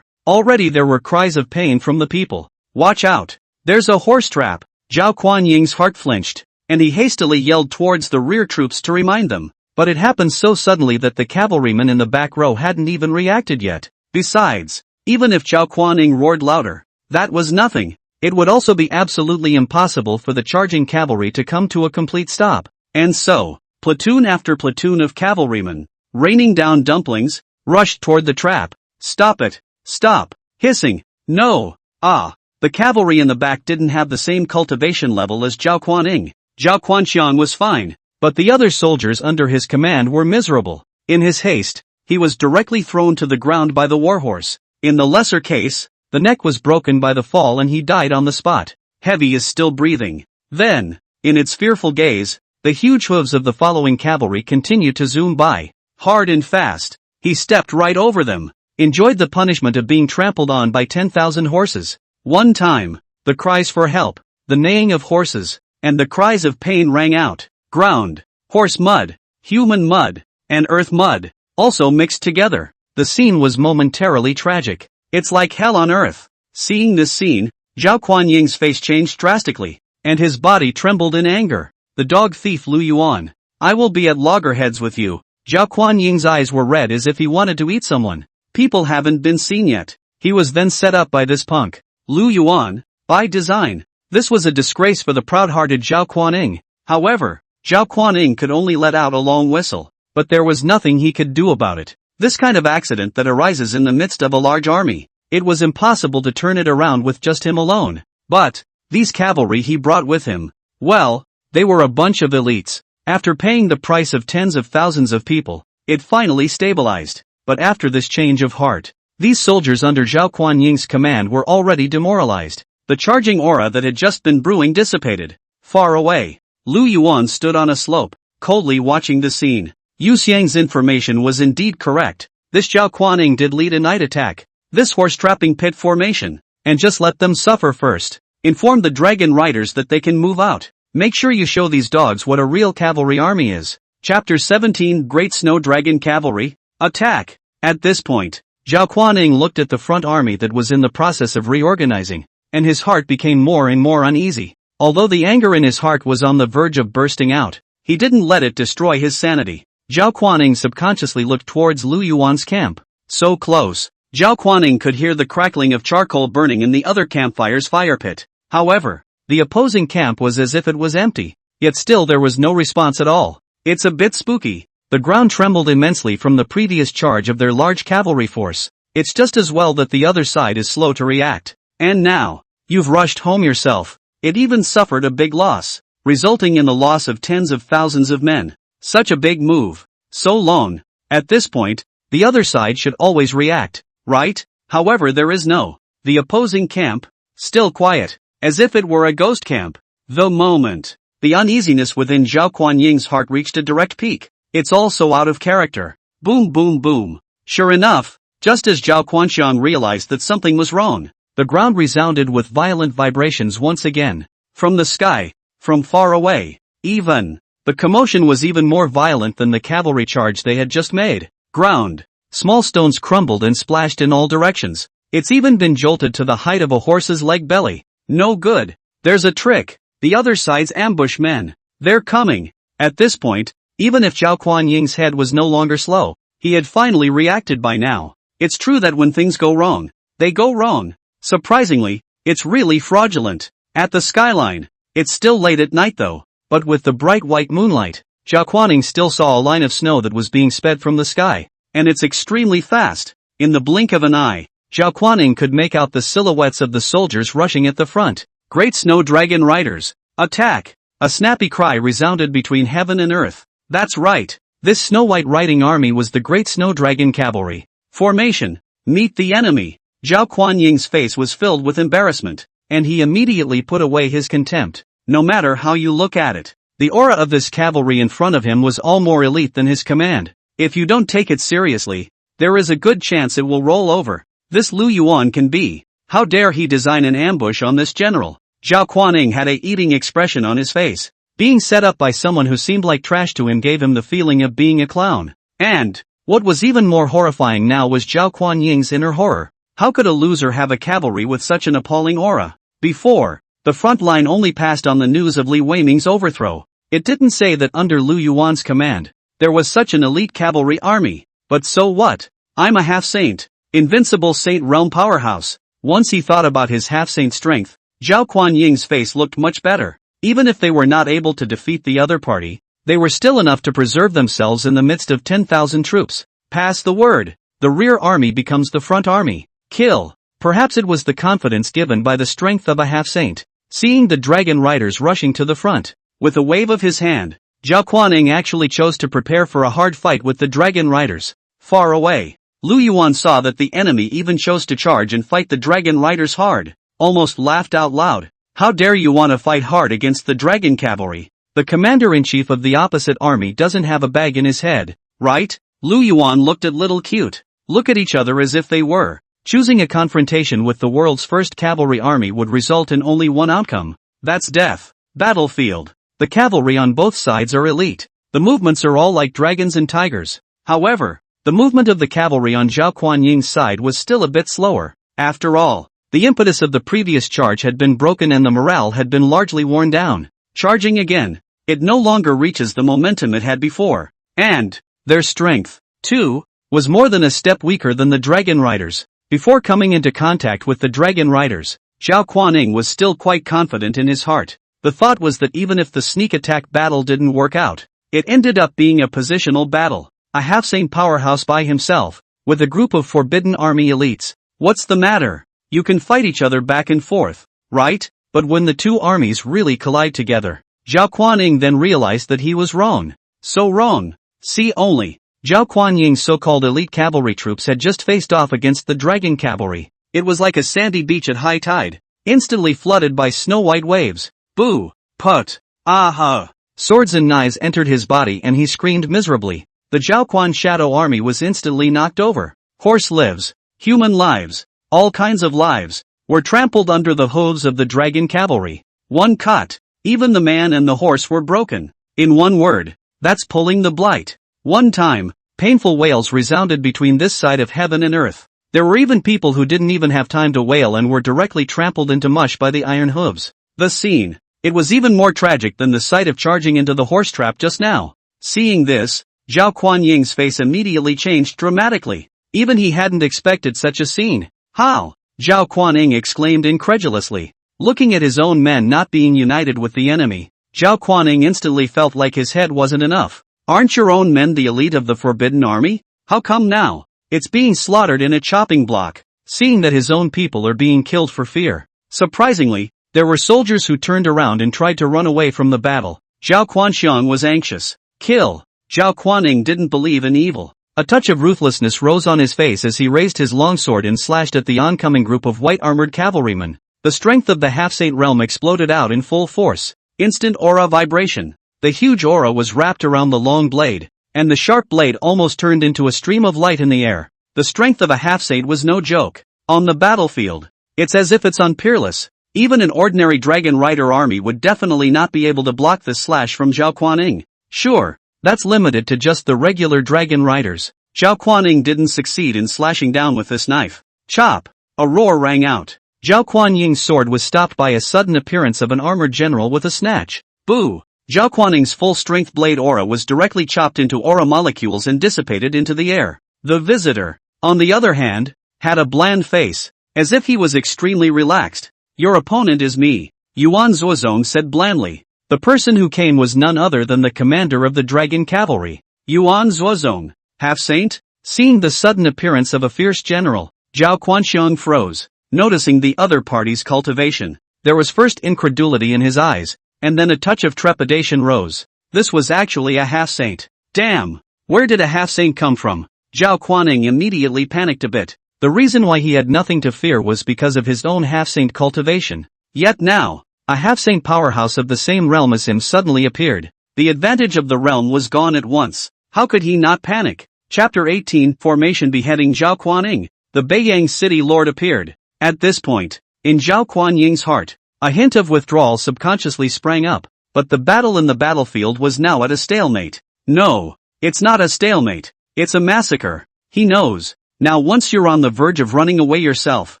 A: Already there were cries of pain from the people. Watch out! There's a horse trap. Zhao Kuan-Ying's heart flinched, and he hastily yelled towards the rear troops to remind them. But it happened so suddenly that the cavalrymen in the back row hadn't even reacted yet. Besides, even if Zhao Kuan-Ying roared louder, that was nothing. It would also be absolutely impossible for the charging cavalry to come to a complete stop. And so, platoon after platoon of cavalrymen, raining down dumplings, rushed toward the trap. Stop it! Stop! Hissing. No! Ah! The cavalry in the back didn't have the same cultivation level as Zhao Kuan-Ying. Zhao Kuanxiang was fine, but the other soldiers under his command were miserable. In his haste, he was directly thrown to the ground by the warhorse. In the lesser case, the neck was broken by the fall and he died on the spot. Heavy is still breathing. Then, in its fearful gaze, the huge hooves of the following cavalry continued to zoom by, hard and fast. He stepped right over them, enjoyed the punishment of being trampled on by 10,000 horses. One time, the cries for help, the neighing of horses, and the cries of pain rang out. Ground, horse mud, human mud, and earth mud, also mixed together. The scene was momentarily tragic. It's like hell on earth. Seeing this scene, Zhao Kuan-Ying's face changed drastically, and his body trembled in anger. The dog thief Lu Yuan. I will be at loggerheads with you. Zhao Kuan-Ying's eyes were red as if he wanted to eat someone. People haven't been seen yet. He was then set up by this punk, Lu Yuan, by design. This was a disgrace for the proud-hearted Zhao Kuan-Ying. However, Zhao Kuan-Ying could only let out a long whistle, but there was nothing he could do about it. This kind of accident that arises in the midst of a large army, it was impossible to turn it around with just him alone. But, these cavalry he brought with him, well, they were a bunch of elites. After paying the price of tens of thousands of people, it finally stabilized. But after this change of heart, these soldiers under Zhao Kuan-Ying's command were already demoralized. The charging aura that had just been brewing dissipated. Far away, Lu Yuan stood on a slope, coldly watching the scene. Yu Xiang's information was indeed correct. This Zhao Kuan-Ying did lead a night attack. This horse-trapping pit formation. And just let them suffer first. Inform the dragon riders that they can move out. Make sure you show these dogs what a real cavalry army is. Chapter 17 Great Snow Dragon Cavalry, Attack! At this point, Zhao Kuan-Ying looked at the front army that was in the process of reorganizing, and his heart became more and more uneasy. Although the anger in his heart was on the verge of bursting out, he didn't let it destroy his sanity. Zhao Kuan-Ying subconsciously looked towards Lu Yuan's camp. So close, Zhao Kuan-Ying could hear the crackling of charcoal burning in the other campfire's fire pit. However, the opposing camp was as if it was empty, yet still there was no response at all. It's a bit spooky. The ground trembled immensely from the previous charge of their large cavalry force. It's just as well that the other side is slow to react. And now, you've rushed home yourself. It even suffered a big loss, resulting in the loss of tens of thousands of men. Such a big move. So long. At this point, the other side should always react, right? However, there is no. The opposing camp, still quiet, as if it were a ghost camp. The moment, the uneasiness within Zhao Kuan-Ying's heart reached a direct peak. It's all so out of character. Boom boom boom. Sure enough, just as Zhao Kuanxiang realized that something was wrong, the ground resounded with violent vibrations once again. From the sky, from far away, even. The commotion was even more violent than the cavalry charge they had just made. Ground. Small stones crumbled and splashed in all directions. It's even been jolted to the height of a horse's leg belly. No good. There's a trick. The other side's ambush men. They're coming. At this point, even if Zhao Kuan-Ying's head was no longer slow, he had finally reacted by now. It's true that when things go wrong, they go wrong. Surprisingly, it's really fraudulent. At the skyline, it's still late at night though, but with the bright white moonlight, Zhao Kuan-Ying still saw a line of snow that was being sped from the sky, and it's extremely fast. In the blink of an eye, Zhao Kuan-Ying could make out the silhouettes of the soldiers rushing at the front. Great Snow Dragon Riders, attack! A snappy cry resounded between heaven and earth. That's right, this snow-white riding army was the Great Snow Dragon Cavalry. Formation, meet the enemy. Zhao Kuan-Ying's face was filled with embarrassment, and he immediately put away his contempt. No matter how you look at it, the aura of this cavalry in front of him was all more elite than his command. If you don't take it seriously, there is a good chance it will roll over. This Lu Yuan can be. How dare he design an ambush on this general? Zhao Kuan-Ying had a eating expression on his face. Being set up by someone who seemed like trash to him gave him the feeling of being a clown. And, what was even more horrifying now was Zhao Kuan-Ying's inner horror. How could a loser have a cavalry with such an appalling aura? Before, The front line only passed on the news of Li Weiming's overthrow. It didn't say that under Lu Yuan's command, there was such an elite cavalry army. But so what? I'm a half-saint. Invincible Saint Realm powerhouse. Once he thought about his half-saint strength, Zhao Kuan-Ying's face looked much better. Even if they were not able to defeat the other party, they were still enough to preserve themselves in the midst of 10,000 troops. Pass the word. The rear army becomes the front army. Kill. Perhaps it was the confidence given by the strength of a half-saint. Seeing the dragon riders rushing to the front, with a wave of his hand, Zhao Kuan-Ying actually chose to prepare for a hard fight with the dragon riders. Far away, Lu Yuan saw that the enemy even chose to charge and fight the dragon riders hard, almost laughed out loud. How dare you want to fight hard against the dragon cavalry? The commander-in-chief of the opposite army doesn't have a bag in his head, right? Lu Yuan looked at little cute. Look at each other as if they were. Choosing a confrontation with the world's first cavalry army would result in only one outcome. That's death. Battlefield. The cavalry on both sides are elite. The movements are all like dragons and tigers. However, the movement of the cavalry on Zhao Kuan-Ying's side was still a bit slower. After all, the impetus of the previous charge had been broken and the morale had been largely worn down. Charging again, it no longer reaches the momentum it had before. And their strength, too, was more than a step weaker than the dragon riders. Before coming into contact with the dragon riders, Zhao Kuan-Ying was still quite confident in his heart. The thought was that even if the sneak attack battle didn't work out, it ended up being a positional battle. A half-saint powerhouse by himself, with a group of forbidden army elites. What's the matter? You can fight each other back and forth, right? But when the two armies really collide together, Zhao Kuan-Ying then realized that he was wrong. So wrong. See only. Zhao Kuan-Ying's so-called elite cavalry troops had just faced off against the dragon cavalry. It was like a sandy beach at high tide, instantly flooded by snow-white waves. Boo! Put! Aha! Swords and knives entered his body and he screamed miserably. The Zhao Quan shadow army was instantly knocked over. Horse lives, human lives, all kinds of lives, were trampled under the hooves of the dragon cavalry. One cut. Even the man and the horse were broken. In one word, that's pulling the blight. One time, painful wails resounded between this side of heaven and earth. There were even people who didn't even have time to wail and were directly trampled into mush by the iron hooves. The scene. It was even more tragic than the sight of charging into the horse trap just now. Seeing this, Zhao Kuan-Ying's face immediately changed dramatically. Even he hadn't expected such a scene. How? Zhao Kuan-Ying exclaimed incredulously. Looking at his own men not being united with the enemy, Zhao Kuan-Ying instantly felt like his head wasn't enough. Aren't your own men the elite of the forbidden army? How come now? It's being slaughtered in a chopping block. Seeing that his own people are being killed for fear. Surprisingly, there were soldiers who turned around and tried to run away from the battle. Zhao Kuan-Xiang was anxious. Kill. Zhao Kuan-Ying didn't believe in evil. A touch of ruthlessness rose on his face as he raised his longsword and slashed at the oncoming group of white-armored cavalrymen. The strength of the half-saint realm exploded out in full force. Instant aura vibration. The huge aura was wrapped around the long blade, and the sharp blade almost turned into a stream of light in the air. The strength of a half-saint was no joke. On the battlefield, it's as if it's unpeerless. Even an ordinary dragon rider army would definitely not be able to block this slash from Zhao Kuan-Ying. Sure. That's limited to just the regular dragon riders. Zhao Kuan-Ying didn't succeed in slashing down with this knife. Chop! A roar rang out. Zhao Kuan-Ying's sword was stopped by a sudden appearance of an armored general with a snatch. Boo! Zhao Kuan-Ying's full-strength blade aura was directly chopped into aura molecules and dissipated into the air. The visitor, on the other hand, had a bland face, as if he was extremely relaxed. Your opponent is me, Yuan Zuozong said blandly. The person who came was none other than the commander of the dragon cavalry, Yuan Zuozong, half-saint? Seeing the sudden appearance of a fierce general, Zhao Kuan-Xiang froze. Noticing the other party's cultivation, there was first incredulity in his eyes, and then a touch of trepidation rose. This was actually a half-saint. Damn! Where did a half-saint come from? Zhao Kuan-Ying immediately panicked a bit. The reason why he had nothing to fear was because of his own half-saint cultivation. Yet now, a half-saint powerhouse of the same realm as him suddenly appeared. The advantage of the realm was gone at once. How could he not panic? Chapter 18 Formation Beheading Zhao Kuan-Ying. The Beiyang City Lord appeared. At this point, in Zhao Kuan-Ying's heart, a hint of withdrawal subconsciously sprang up, but the battle in the battlefield was now at a stalemate. No, it's not a stalemate, it's a massacre. He knows. Now once you're on the verge of running away yourself,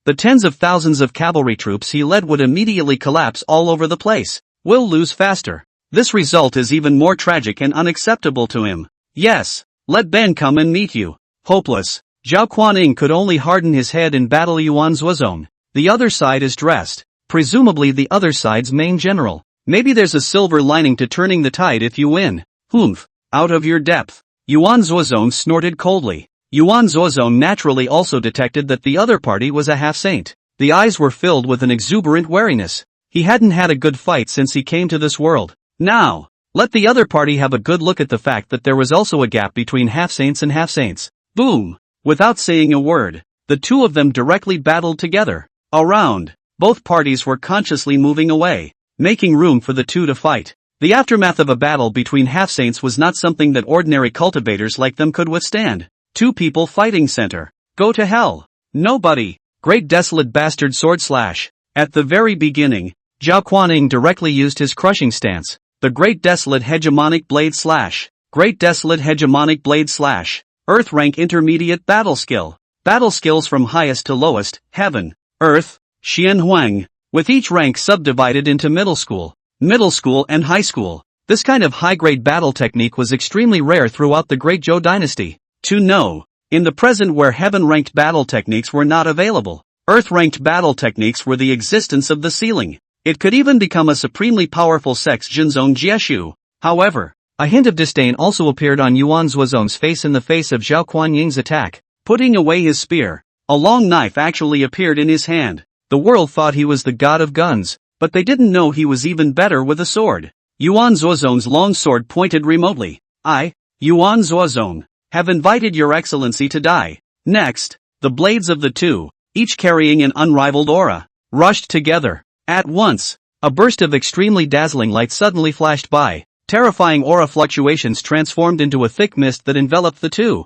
A: The tens of thousands of cavalry troops he led would immediately collapse all over the place. Will lose faster. This result is even more tragic and unacceptable to him. Yes, let Ben come and meet you. Hopeless. Zhao Kuaning could only harden his head in battle. Yuan Zuozong. The other side is dressed. Presumably the other side's main general. Maybe there's a silver lining to turning the tide if you win. Humph. Out of your depth. Yuan Zuozong snorted coldly. Yuan Zuozong naturally also detected that the other party was a half-saint. The eyes were filled with an exuberant wariness. He hadn't had a good fight since he came to this world. Now, let the other party have a good look at the fact that there was also a gap between half-saints and half-saints. Boom! Without saying a word, the two of them directly battled together. Around, both parties were consciously moving away, making room for the two to fight. The aftermath of a battle between half-saints was not something that ordinary cultivators like them could withstand. Two people fighting center. Go to hell. Nobody. Great desolate bastard sword slash. At the very beginning, Zhao Kuaning directly used his crushing stance. The Great Desolate Hegemonic Blade Slash. Great Desolate Hegemonic Blade Slash. Earth rank intermediate battle skill. Battle skills from highest to lowest, heaven, earth, Xian Huang, with each rank subdivided into middle school and high school. This kind of high-grade battle technique was extremely rare throughout the Great Zhou dynasty. To know, in the present where heaven-ranked battle techniques were not available, earth-ranked battle techniques were the existence of the ceiling. It could even become a supremely powerful Sect's Jinzong Jieshu. However, a hint of disdain also appeared on Yuan Zuozong's face in the face of Zhao Kuanying's attack. Putting away his spear, a long knife actually appeared in his hand. The world thought he was the god of guns, but they didn't know he was even better with a sword. Yuan Zuozong's long sword pointed remotely. I, Yuan Zuozong, have invited your excellency to die. Next, the blades of the two, each carrying an unrivaled aura, rushed together. At once, a burst of extremely dazzling light suddenly flashed by. Terrifying aura fluctuations transformed into a thick mist that enveloped the two.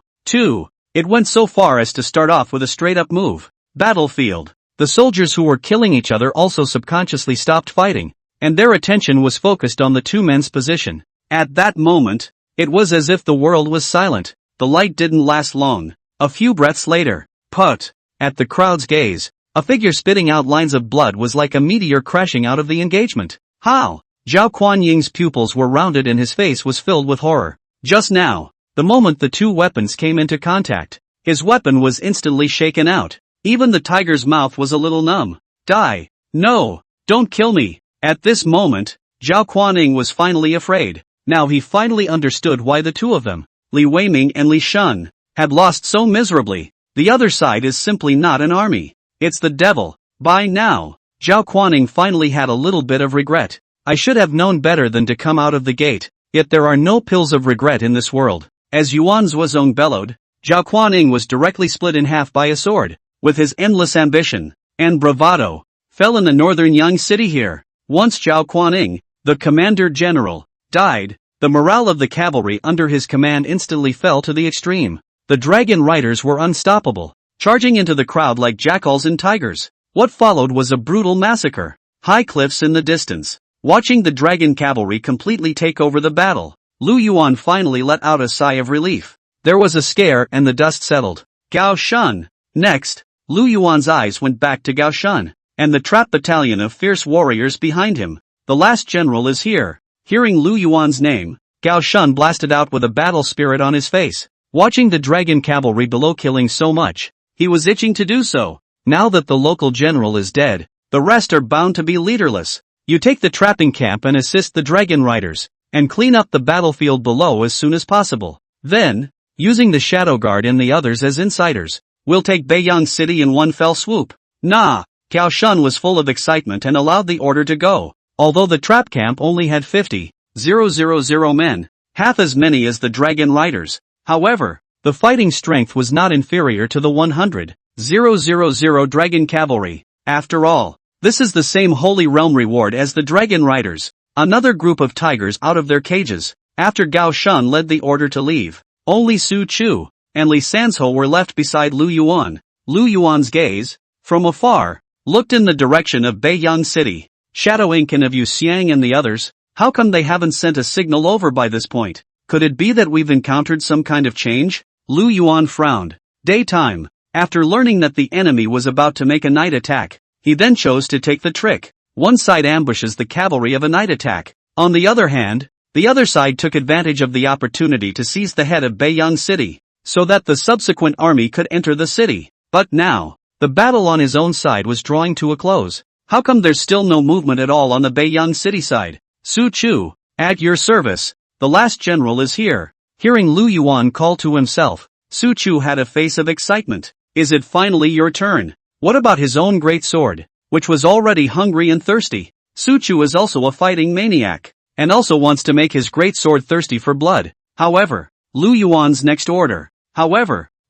A: It went so far as to start off with a straight-up move. Battlefield. The soldiers who were killing each other also subconsciously stopped fighting, and their attention was focused on the two men's position. At that moment, it was as if the world was silent. The light didn't last long. A few breaths later, put. At the crowd's gaze, a figure spitting out lines of blood was like a meteor crashing out of the engagement. How? Zhao Kuanying's pupils were rounded and his face was filled with horror. Just now, the moment the two weapons came into contact, his weapon was instantly shaken out. Even the tiger's mouth was a little numb. Die. No, don't kill me. At this moment, Zhao Kuaning was finally afraid. Now he finally understood why the two of them, Li Weiming and Li Shun, had lost so miserably. The other side is simply not an army. It's the devil. By now, Zhao Kuaning finally had a little bit of regret. I should have known better than to come out of the gate, yet there are no pills of regret in this world. As Yuan Zuozong bellowed, Zhao Kuaning was directly split in half by a sword. With his endless ambition and bravado, fell in the northern Yang City here. Once Zhao Kuaning, the commander general, died, the morale of the cavalry under his command instantly fell to the extreme. The dragon riders were unstoppable, charging into the crowd like jackals and tigers. What followed was a brutal massacre. High cliffs in the distance. Watching the dragon cavalry completely take over the battle, Lu Yuan finally let out a sigh of relief. There was a scare and the dust settled. Gao Shun. Next, Lu Yuan's eyes went back to Gao Shun, and the trap battalion of fierce warriors behind him. The last general is here. Hearing Lu Yuan's name, Gao Shun blasted out with a battle spirit on his face. Watching the dragon cavalry below killing so much, he was itching to do so. Now that the local general is dead, the rest are bound to be leaderless. You take the trapping camp and assist the dragon riders, and clean up the battlefield below as soon as possible. Then, using the Shadow Guard and the others as insiders, we'll take Beiyang City in one fell swoop. Nah, Gao Shun was full of excitement and allowed the order to go. Although the trap camp only had 50,000 men, half as many as the dragon riders. However, the fighting strength was not inferior to the 100,000 dragon cavalry. After all, this is the same Holy Realm reward as the dragon riders, another group of tigers out of their cages. After Gao Shun led the order to leave, only Su Chu and Li Sanzhou were left beside Lu Yuan. Lu Yuan's gaze, from afar, looked in the direction of Beiyang City. Shadow Ink and of Yu Xiang and the others, how come they haven't sent a signal over by this point? Could it be that we've encountered some kind of change? Lu Yuan frowned. Daytime. After learning that the enemy was about to make a night attack, he then chose to take the trick. One side ambushes the cavalry of a night attack. On the other hand, the other side took advantage of the opportunity to seize the head of Beiyang City, so that the subsequent army could enter the city. But now, the battle on his own side was drawing to a close. How come there's still no movement at all on the Beiyang City side? Su Chu, at your service. The last general is here. Hearing Lu Yuan call to himself, Su Chu had a face of excitement. Is it finally your turn? What about his own great sword, which was already hungry and thirsty? Su Chu is also a fighting maniac, and also wants to make his great sword thirsty for blood. However, Lu Yuan's next order,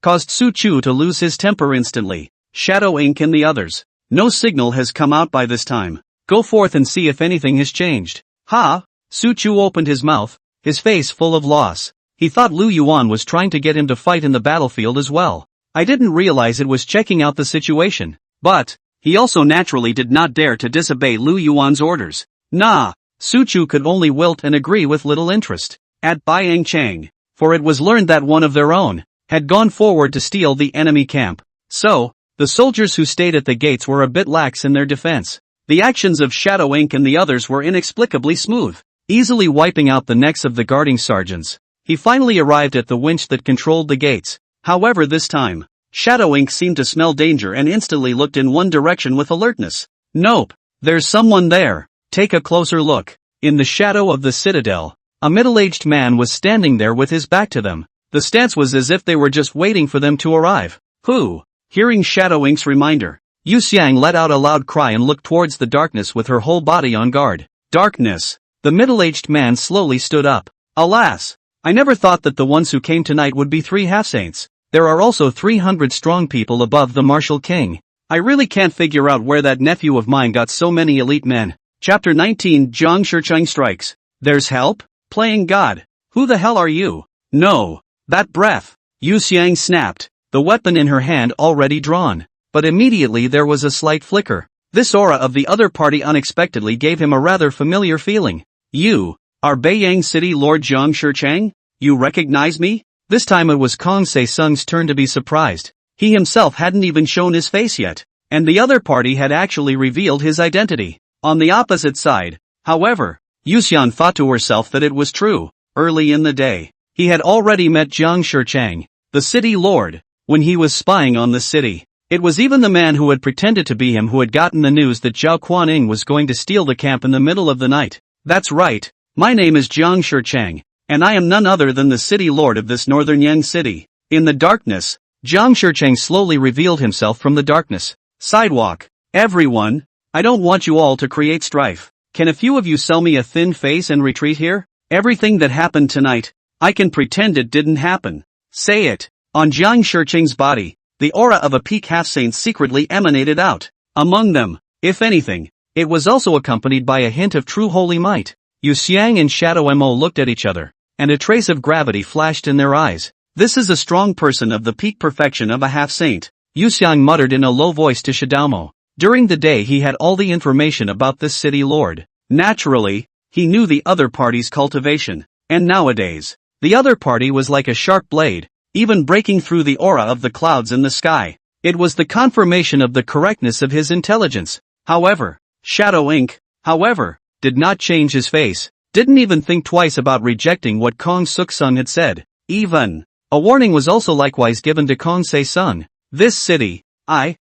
A: caused Su Chu to lose his temper instantly. Shadow Ink and the others. No signal has come out by this time. Go forth and see if anything has changed. Ha! Su Chu opened his mouth, his face full of loss. He thought Lu Yuan was trying to get him to fight in the battlefield as well. I didn't realize it was checking out the situation. But, he also naturally did not dare to disobey Lu Yuan's orders. Nah! Su Chu could only wilt and agree with little interest. At Beiyang Chang, for it was learned that one of their own had gone forward to steal the enemy camp. So, the soldiers who stayed at the gates were a bit lax in their defense. The actions of Shadow Ink and the others were inexplicably smooth, easily wiping out the necks of the guarding sergeants. He finally arrived at the winch that controlled the gates. However, this time, Shadow Ink seemed to smell danger and instantly looked in one direction with alertness. Nope, there's someone there. Take a closer look. In the shadow of the citadel, a middle-aged man was standing there with his back to them. The stance was as if they were just waiting for them to arrive. Who? Hearing Shadow Ink's reminder, Yu Xiang let out a loud cry and looked towards the darkness with her whole body on guard. Darkness. The middle-aged man slowly stood up. Alas! I never thought that the ones who came tonight would be 3 half-saints. There are also 300 strong people above the martial king. I really can't figure out where that nephew of mine got so many elite men. Chapter 19 Zhang Shicheng strikes. There's help? Playing God. Who the hell are you? No. That breath. Yu Xiang snapped, the weapon in her hand already drawn. But immediately there was a slight flicker. This aura of the other party unexpectedly gave him a rather familiar feeling. You are Beiyang City Lord Zhang Shicheng? You recognize me? This time it was Kong Se-sung's turn to be surprised. He himself hadn't even shown his face yet, and the other party had actually revealed his identity. On the opposite side, however, Yu Xian thought to herself that it was true. Early in the day, he had already met Zhang Shicheng, the city lord, when he was spying on the city. It was even the man who had pretended to be him who had gotten the news that Zhao Kuaning was going to steal the camp in the middle of the night. That's right, my name is Zhang Shicheng, and I am none other than the city lord of this northern Yang city. In the darkness, Zhang Shicheng slowly revealed himself from the darkness. Sidewalk. Everyone, I don't want you all to create strife. Can a few of you sell me a thin face and retreat here? Everything that happened tonight, I can pretend it didn't happen. Say it. On Zhang Shicheng's body, the aura of a peak half-saint secretly emanated out. Among them, if anything, it was also accompanied by a hint of true holy might. Yu Xiang and Shadow Mo looked at each other, and a trace of gravity flashed in their eyes. This is a strong person of the peak perfection of a half-saint, Yu Xiang muttered in a low voice to Shadow Mo. During the day he had all the information about this city lord. Naturally, he knew the other party's cultivation, and nowadays, the other party was like a sharp blade, even breaking through the aura of the clouds in the sky. It was the confirmation of the correctness of his intelligence. However, Shadow Ink, did not change his face, didn't even think twice about rejecting what Kong Suk-sung had said. Even, a warning was also likewise given to Kong Se-sung. This city,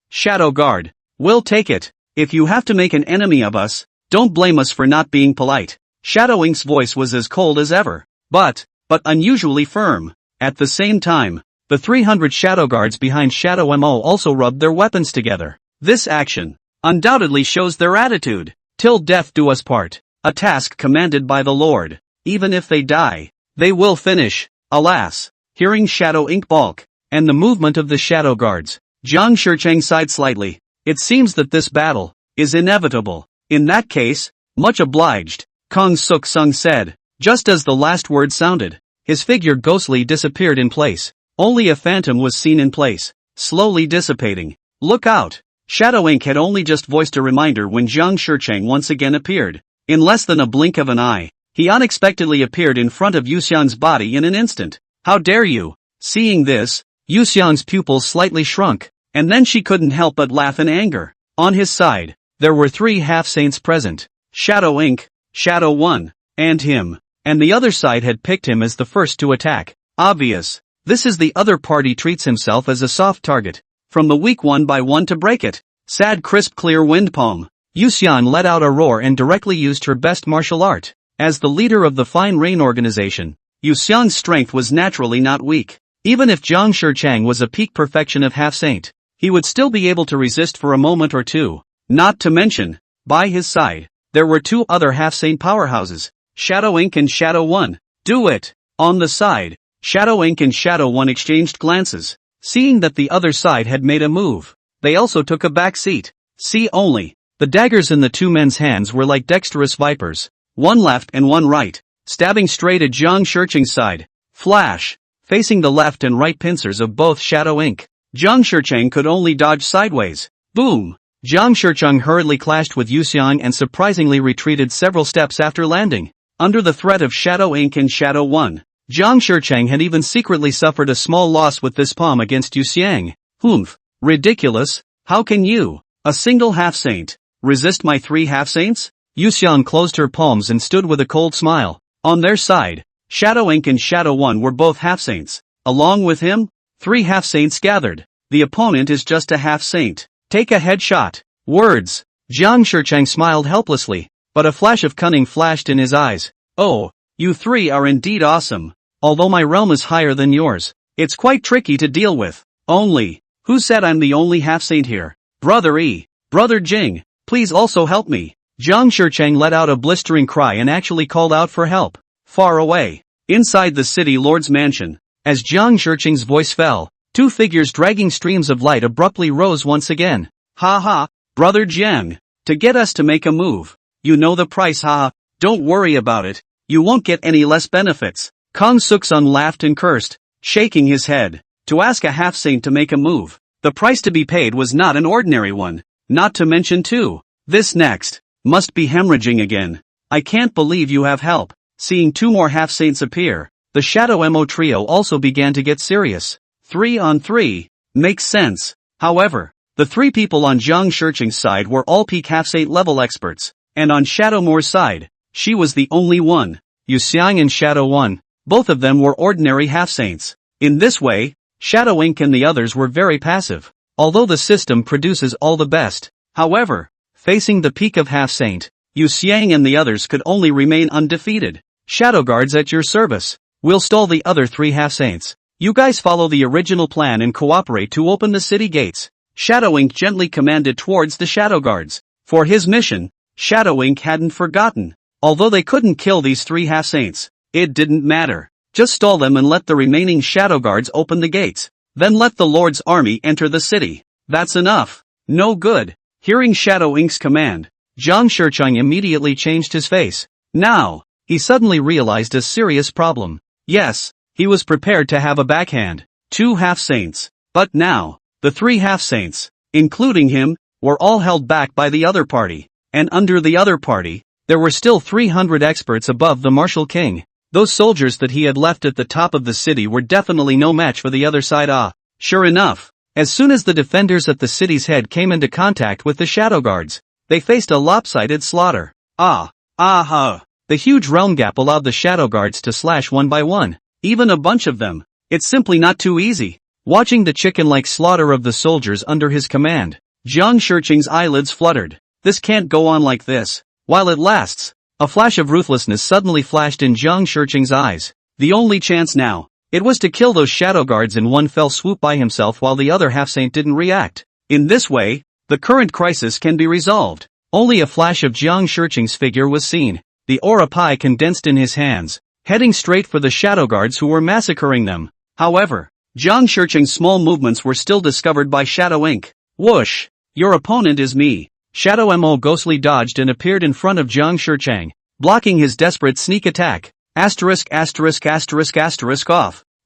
A: Shadow Guard, will take it. If you have to make an enemy of us, don't blame us for not being polite. Shadow Ink's voice was as cold as ever, but unusually firm. At the same time, the 300 shadow guards behind Shadow Mo also rubbed their weapons together. This action undoubtedly shows their attitude. Till death do us part, a task commanded by the Lord. Even if they die, they will finish. Alas! Hearing Shadow Ink balk, and the movement of the shadow guards, Zhang Shicheng sighed slightly. It seems that this battle is inevitable. In that case, much obliged, Kong Suk-sung said. Just as the last word sounded, his figure ghostly disappeared in place. Only a phantom was seen in place, slowly dissipating. Look out! Shadow Ink had only just voiced a reminder when Zhang Shicheng once again appeared. In less than a blink of an eye, he unexpectedly appeared in front of Yu Xian's body in an instant. How dare you! Seeing this, Yuxiang's pupils slightly shrunk, and then she couldn't help but laugh in anger. On his side, there were 3 half-saints present: Shadow Ink, Shadow 1, and him. And the other side had picked him as the first to attack. Obvious. This is the other party treats himself as a soft target. From the weak one by one to break it. Sad crisp clear wind palm. Yuxian let out a roar and directly used her best martial art. As the leader of the Fine Rain organization, Yuxiang's strength was naturally not weak. Even if Zhang Shichang was a peak perfection of half-saint, he would still be able to resist for a moment or two. Not to mention, by his side, there were 2 other half-saint powerhouses, Shadow Ink and Shadow 1. Do it! On the side, Shadow Ink and Shadow 1 exchanged glances, seeing that the other side had made a move. They also took a back seat. See only, the daggers in the 2 men's hands were like dexterous vipers, one left and one right, stabbing straight at Zhang Shichang's side. Flash! Facing the left and right pincers of both Shadow Ink, Zhang Shichang could only dodge sideways. Boom! Zhang Shichang hurriedly clashed with Yuxiang and surprisingly retreated several steps after landing. Under the threat of Shadow Ink and Shadow 1, Zhang Shichang had even secretly suffered a small loss with this palm against Yuxiang. Humph! Ridiculous! How can you, a single half-saint, resist my 3 half-saints? Yuxiang closed her palms and stood with a cold smile. On their side, Shadow Ink and Shadow 1 were both half-saints. Along with him, 3 half-saints gathered. The opponent is just a half-saint. Take a headshot. Words. Zhang Shichang smiled helplessly, but a flash of cunning flashed in his eyes. Oh, you 3 are indeed awesome. Although my realm is higher than yours, it's quite tricky to deal with. Only, who said I'm the only half-saint here? Brother E. Brother Jing, please also help me. Zhang Shichang let out a blistering cry and actually called out for help. Far away, inside the city lord's mansion, as Zhang Shichang's voice fell, 2 figures dragging streams of light abruptly rose once again. Ha ha, Brother Jiang, to get us to make a move. You know the price, ha. Don't worry about it, you won't get any less benefits. Kong Suksun laughed and cursed, shaking his head. To ask a half-saint to make a move, the price to be paid was not an ordinary one. Not to mention too, this next, must be hemorrhaging again. I can't believe you have help. Seeing 2 more half-saints appear, the Shadow Mo trio also began to get serious. 3 on 3, makes sense. However, the 3 people on Zhang Shichang's side were all peak half-saint level experts, and on Shadow Moore's side, she was the only one. Yuxiang and Shadow 1, both of them were ordinary half-saints. In this way, Shadow Ink and the others were very passive, although the system produces all the best. However, facing the peak of half-saint, Yuxiang and the others could only remain undefeated. Shadow Guards at your service. We'll stall the other 3 half-saints. You guys follow the original plan and cooperate to open the city gates. Shadow Ink gently commanded towards the Shadow Guards. For his mission, Shadow Ink hadn't forgotten. Although they couldn't kill these 3 half-saints, it didn't matter. Just stall them and let the remaining Shadow Guards open the gates. Then let the Lord's army enter the city. That's enough. No good. Hearing Shadow Ink's command, Zhang Shichang immediately changed his face. Now, he suddenly realized a serious problem. Yes, he was prepared to have a backhand. 2 half-saints. But now, the 3 half-saints, including him, were all held back by the other party. And under the other party, there were still 300 experts above the Martial King. Those soldiers that he had left at the top of the city were definitely no match for the other side. Sure enough, as soon as the defenders at the city's head came into contact with the Shadow Guards, they faced a lopsided slaughter. The huge realm gap allowed the Shadow Guards to slash one by one, even a bunch of them. It's simply not too easy. Watching the chicken-like slaughter of the soldiers under his command, Zhang Shichang's eyelids fluttered. This can't go on like this. While it lasts, a flash of ruthlessness suddenly flashed in Zhang Shichang's eyes. The only chance now, it was to kill those Shadow Guards in one fell swoop by himself while the other half-saint didn't react. In this way, the current crisis can be resolved. Only a flash of Zhang Shichang's figure was seen. The aura pie condensed in his hands, heading straight for the Shadow Guards who were massacring them. However, Zhang Shichang's small movements were still discovered by Shadow Ink. Whoosh! Your opponent is me. Shadow Mo ghostly dodged and appeared in front of Zhang Shichang, blocking his desperate sneak attack. Off.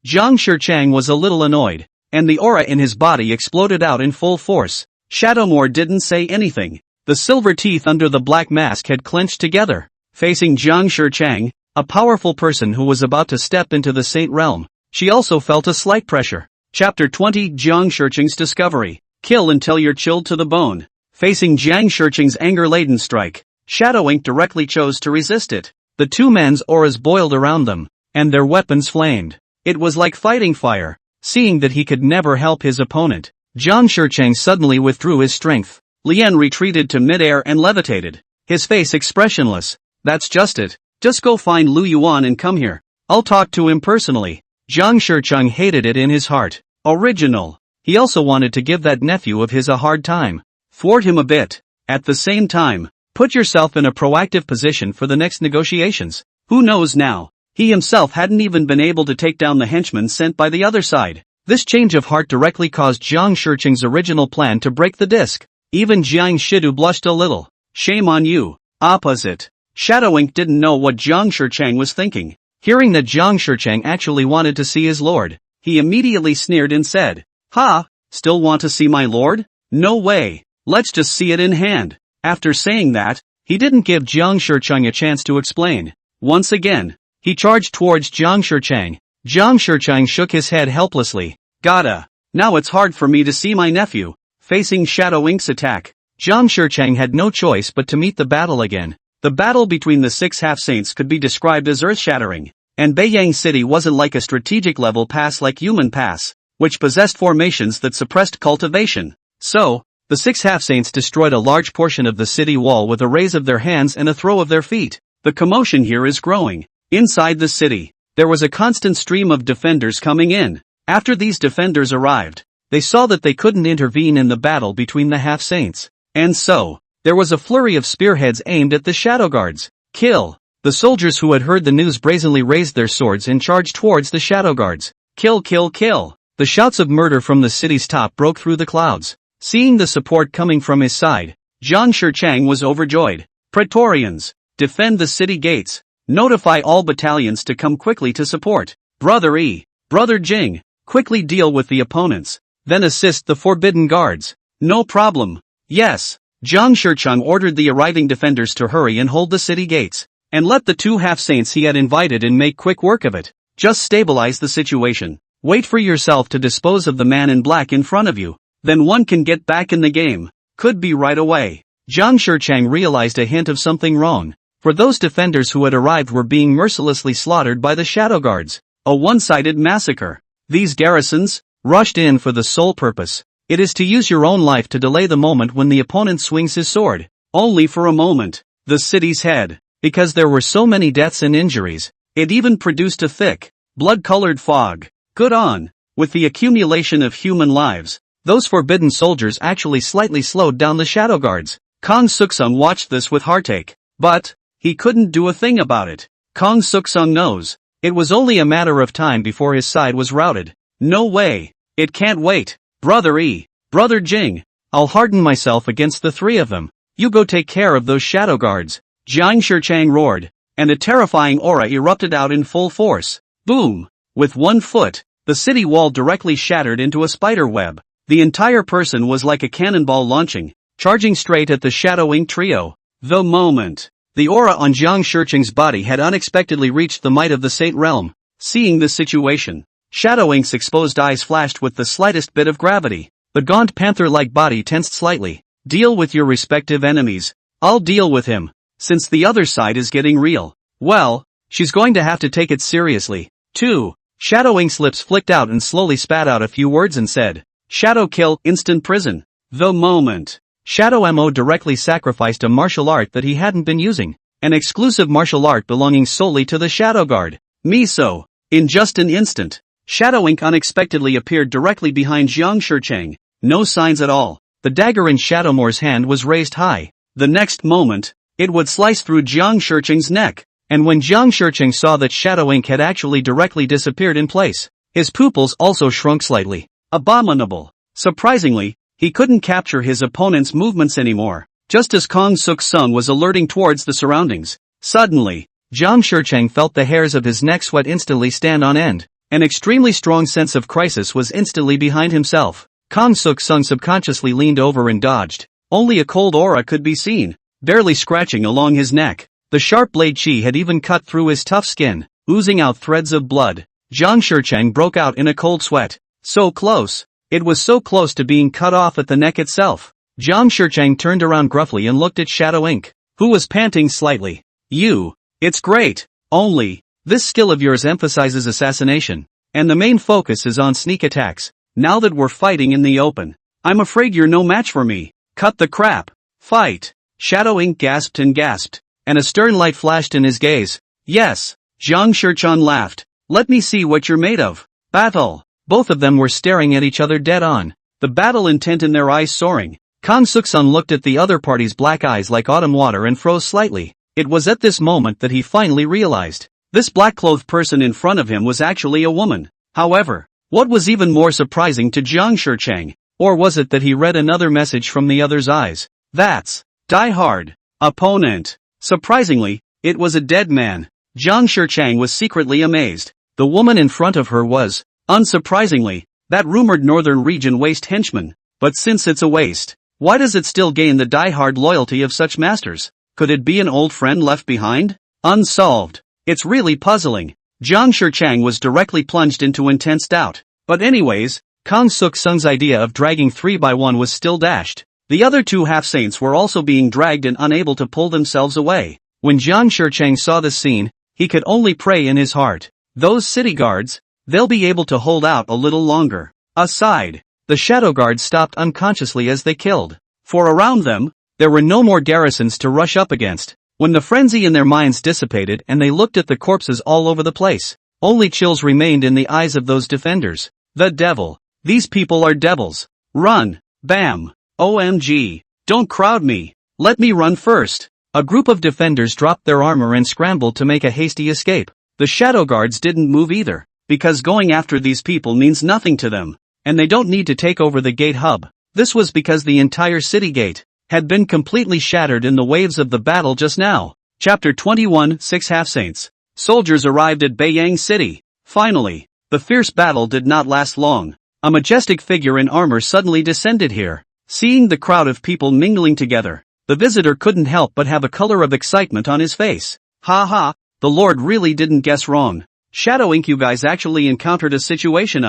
A: Zhang Shichang was a little annoyed, and the aura in his body exploded out in full force. Shadowmoor didn't say anything. The silver teeth under the black mask had clenched together. Facing Zhang Shichang, a powerful person who was about to step into the Saint realm, she also felt a slight pressure. Chapter 20 Jiang Shiqing's Discovery. Kill until you're chilled to the bone. Facing Jiang Shiqing's anger-laden strike, Shadow Ink directly chose to resist it. The two men's auras boiled around them, and their weapons flamed. It was like fighting fire. Seeing that he could never help his opponent, Jiang Shiqing suddenly withdrew his strength. Lian retreated to midair and levitated, his face expressionless. That's just it. Just go find Lu Yuan and come here. I'll talk to him personally. Jiang Shiqing hated it in his heart. Original. He also wanted to give that nephew of his a hard time. Thwart him a bit. At the same time, put yourself in a proactive position for the next negotiations. Who knows now? He himself hadn't even been able to take down the henchmen sent by the other side. This change of heart directly caused Jiang Shiqing's original plan to break the disc. Even Jiang Shidu blushed a little. Shame on you. Opposite. Shadow Ink didn't know what Jiang Shiqing was thinking. Hearing that Jiang Shiqing actually wanted to see his lord, he immediately sneered and said, "Ha, still want to see my lord? No way. Let's just see it in hand." After saying that, he didn't give Jiang Shiqing a chance to explain. Once again, he charged towards Jiang Shiqing. Jiang Shiqing shook his head helplessly. Gotta. Now it's hard for me to see my nephew. Facing Shadow Ink's attack, Jiang Shiqing had no choice but to meet the battle again. The battle between the six half-saints could be described as earth-shattering, and Beiyang City wasn't like a strategic-level pass like Human Pass, which possessed formations that suppressed cultivation. So, the six half-saints destroyed a large portion of the city wall with a raise of their hands and a throw of their feet. The commotion here is growing. Inside the city, there was a constant stream of defenders coming in. After these defenders arrived, they saw that they couldn't intervene in the battle between the half-saints. And so, there was a flurry of spearheads aimed at the shadow guards. Kill! The soldiers who had heard the news brazenly raised their swords and charged towards the shadow guards. Kill, kill, kill! The shouts of murder from the city's top broke through the clouds. Seeing the support coming from his side, Jiang Shiqing was overjoyed. Praetorians, defend the city gates. Notify all battalions to come quickly to support. Brother E, Brother Jing, quickly deal with the opponents, then assist the forbidden guards. No problem. Yes. Jiang Shiqing ordered the arriving defenders to hurry and hold the city gates, and let the two half-saints he had invited in make quick work of it. Just stabilize the situation. Wait for yourself to dispose of the man in black in front of you, then one can get back in the game. Could be right away. Jiang Shiqing realized a hint of something wrong, for those defenders who had arrived were being mercilessly slaughtered by the shadow guards. A one-sided massacre. These garrisons, rushed in for the sole purpose. It is to use your own life to delay the moment when the opponent swings his sword. Only for a moment. The city's head. Because there were so many deaths and injuries, it even produced a thick, blood-colored fog. Good on. With the accumulation of human lives, those forbidden soldiers actually slightly slowed down the shadow guards. Kong Suksung watched this with heartache. But, he couldn't do a thing about it. Kong Suksung knows. It was only a matter of time before his side was routed. No way. It can't wait. Brother E, Brother Jing, I'll harden myself against the three of them. You go take care of those shadow guards. Jiang Shiqing roared, and a terrifying aura erupted out in full force. Boom! With 1 foot, the city wall directly shattered into a spider web. The entire person was like a cannonball launching, charging straight at the Shadow Ink trio. The moment. The aura on Jiang Shiqing's body had unexpectedly reached the might of the Saint realm. Seeing this situation, Shadow Ink's exposed eyes flashed with the slightest bit of gravity. The gaunt panther-like body tensed slightly. Deal with your respective enemies. I'll deal with him. Since the other side is getting real, well, she's going to have to take it seriously, too. Shadow Ink's lips flicked out and slowly spat out a few words and said, Shadow kill, instant prison. The moment. Shadow Mo directly sacrificed a martial art that he hadn't been using. An exclusive martial art belonging solely to the Shadow Guard. Miso. In just an instant, Shadow Ink unexpectedly appeared directly behind Jiang Shiqing. No signs at all. The dagger in Shadow Moore's hand was raised high. The next moment, it would slice through Jiang Shiqing's neck. And when Jiang Shiqing saw that Shadow Ink had actually directly disappeared in place, his pupils also shrunk slightly. Abominable. Surprisingly, he couldn't capture his opponent's movements anymore. Just as Kong Suksung was alerting towards the surroundings, suddenly, Jiang Shiqing felt the hairs of his neck sweat instantly stand on end. An extremely strong sense of crisis was instantly behind himself. Kong Suksung subconsciously leaned over and dodged. Only a cold aura could be seen, barely scratching along his neck. The sharp blade chi had even cut through his tough skin, oozing out threads of blood. Jiang Shiqing broke out in a cold sweat. So close. It was so close to being cut off at the neck itself. Zhang Shicheng turned around gruffly and looked at Shadow Ink, who was panting slightly. It's great. Only, this skill of yours emphasizes assassination, and the main focus is on sneak attacks. Now that we're fighting in the open, I'm afraid you're no match for me. Cut the crap. Fight. Shadow Ink gasped, and a stern light flashed in his gaze. Yes. Zhang Shicheng laughed. Let me see what you're made of. Battle. Both of them were staring at each other dead on, the battle intent in their eyes soaring. Kang Suksun looked at the other party's black eyes like autumn water and froze slightly. It was at this moment that he finally realized. This black-clothed person in front of him was actually a woman. However, what was even more surprising to Zhang Shicheng, or was it that he read another message from the other's eyes? That's Die Hard. Opponent. Surprisingly, it was a dead man. Zhang Shicheng was secretly amazed. The woman in front of her was, unsurprisingly, that rumored northern region waste henchman. But since it's a waste, why does it still gain the die-hard loyalty of such masters? Could it be an old friend left behind? Unsolved. It's really puzzling. Zhang Shicheng was directly plunged into intense doubt. But anyways, Kang Suk-sung's idea of dragging 3 by 1 was still dashed. The other 2 half-saints were also being dragged and unable to pull themselves away. When Zhang Shicheng saw this scene, he could only pray in his heart. Those city guards, they'll be able to hold out a little longer. Aside, the shadow guards stopped unconsciously as they killed. For around them, there were no more garrisons to rush up against. When the frenzy in their minds dissipated and they looked at the corpses all over the place, only chills remained in the eyes of those defenders. The devil. These people are devils. Run. Bam. OMG. Don't crowd me. Let me run first. A group of defenders dropped their armor and scrambled to make a hasty escape. The shadow guards didn't move either, because going after these people means nothing to them, and they don't need to take over the gate hub. This was because the entire city gate had been completely shattered in the waves of the battle just now. Chapter 21, 6 Half-Saints. Soldiers arrived at Beiyang City. Finally, the fierce battle did not last long. A majestic figure in armor suddenly descended here. Seeing the crowd of people mingling together, the visitor couldn't help but have a color of excitement on his face. Ha ha, the Lord really didn't guess wrong. Shadow Ink, you guys actually encountered a situation.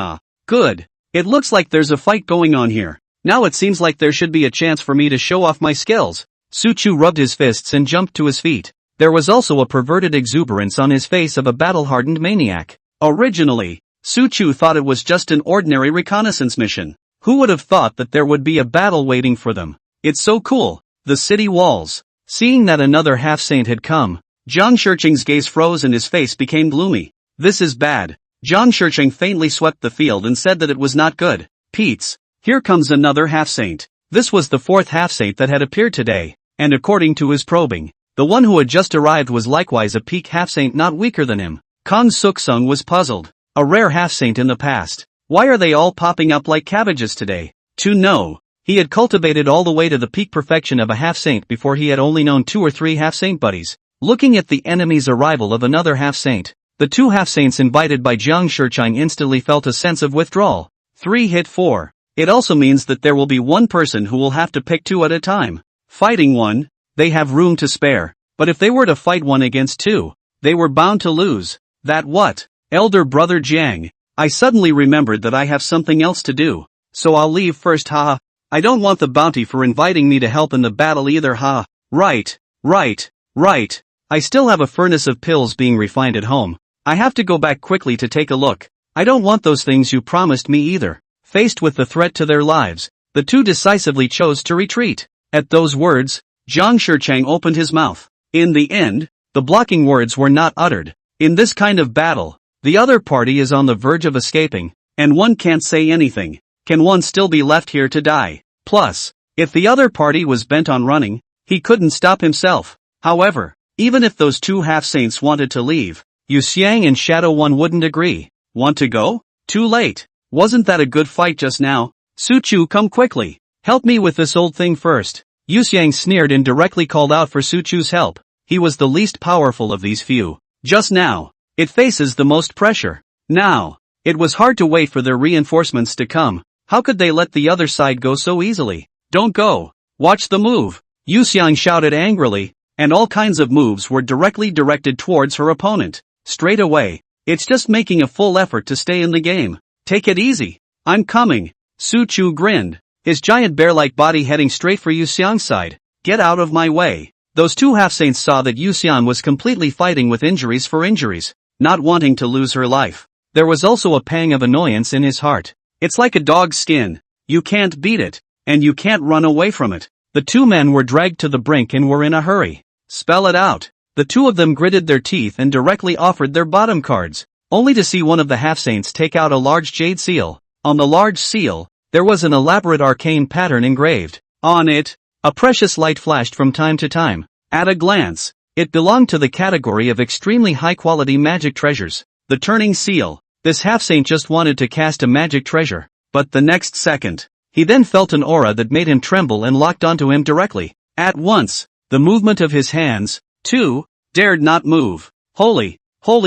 A: Good. It looks like there's a fight going on here. Now it seems like there should be a chance for me to show off my skills. Su Chu rubbed his fists and jumped to his feet. There was also a perverted exuberance on his face of a battle-hardened maniac. Originally, Su Chu thought it was just an ordinary reconnaissance mission. Who would have thought that there would be a battle waiting for them? It's so cool. The city walls. Seeing that another half-saint had come, Zhang Shicheng's gaze froze and his face became gloomy. This is bad. Zhang Shicheng faintly swept the field and said that it was not good. Pete's. Here comes another half-saint. This was the 4th half-saint that had appeared today, and according to his probing, the one who had just arrived was likewise a peak half-saint not weaker than him. Kang Suk-sung was puzzled. A rare half-saint in the past. Why are they all popping up like cabbages today? To know, he had cultivated all the way to the peak perfection of a half-saint before he had only known 2 or 3 half-saint buddies. Looking at the enemy's arrival of another half-saint, the 2 half-saints invited by Zhang Shicheng instantly felt a sense of withdrawal. 3 hit 4. It also means that there will be one person who will have to pick 2 at a time. Fighting one, they have room to spare. But if they were to fight 1 against 2, they were bound to lose. That what? Elder brother Jiang. I suddenly remembered that I have something else to do. So I'll leave first, haha. I don't want the bounty for inviting me to help in the battle either, ha. Right. I still have a furnace of pills being refined at home. I have to go back quickly to take a look. I don't want those things you promised me either. Faced with the threat to their lives, the 2 decisively chose to retreat. At those words, Zhang Shicheng opened his mouth. In the end, the blocking words were not uttered. In this kind of battle, the other party is on the verge of escaping, and one can't say anything. Can one still be left here to die? Plus, if the other party was bent on running, he couldn't stop himself. However, even if those 2 half-saints wanted to leave, Yu Xiang and Shadow One wouldn't agree. Want to go? Too late. Wasn't that a good fight just now? Su Chu, come quickly. Help me with this old thing first. Yu Xiang sneered and directly called out for Su Chu's help. He was the least powerful of these few. Just now, it faces the most pressure. Now, it was hard to wait for their reinforcements to come. How could they let the other side go so easily? Don't go. Watch the move. Yu Xiang shouted angrily, and all kinds of moves were directly directed towards her opponent. Straight away, it's just making a full effort to stay in the game. Take it easy. I'm coming. Su Chu grinned, his giant bear-like body heading straight for Yu Xiang's side. Get out of my way. Those two half-saints saw that Yu Xiang was completely fighting with injuries for injuries, not wanting to lose her life. There was also a pang of annoyance in his heart. It's like a dog's skin. You can't beat it, and you can't run away from it. The two men were dragged to the brink and were in a hurry. Spell it out. The two of them gritted their teeth and directly offered their bottom cards, only to see one of the half-saints take out a large jade seal. On the large seal, there was an elaborate arcane pattern engraved. On it, a precious light flashed from time to time. At a glance, it belonged to the category of extremely high-quality magic treasures. The turning seal. This half-saint just wanted to cast a magic treasure, but the next second, he then felt an aura that made him tremble and locked onto him directly. At once, the movement of his hands, too, dared not move. Holy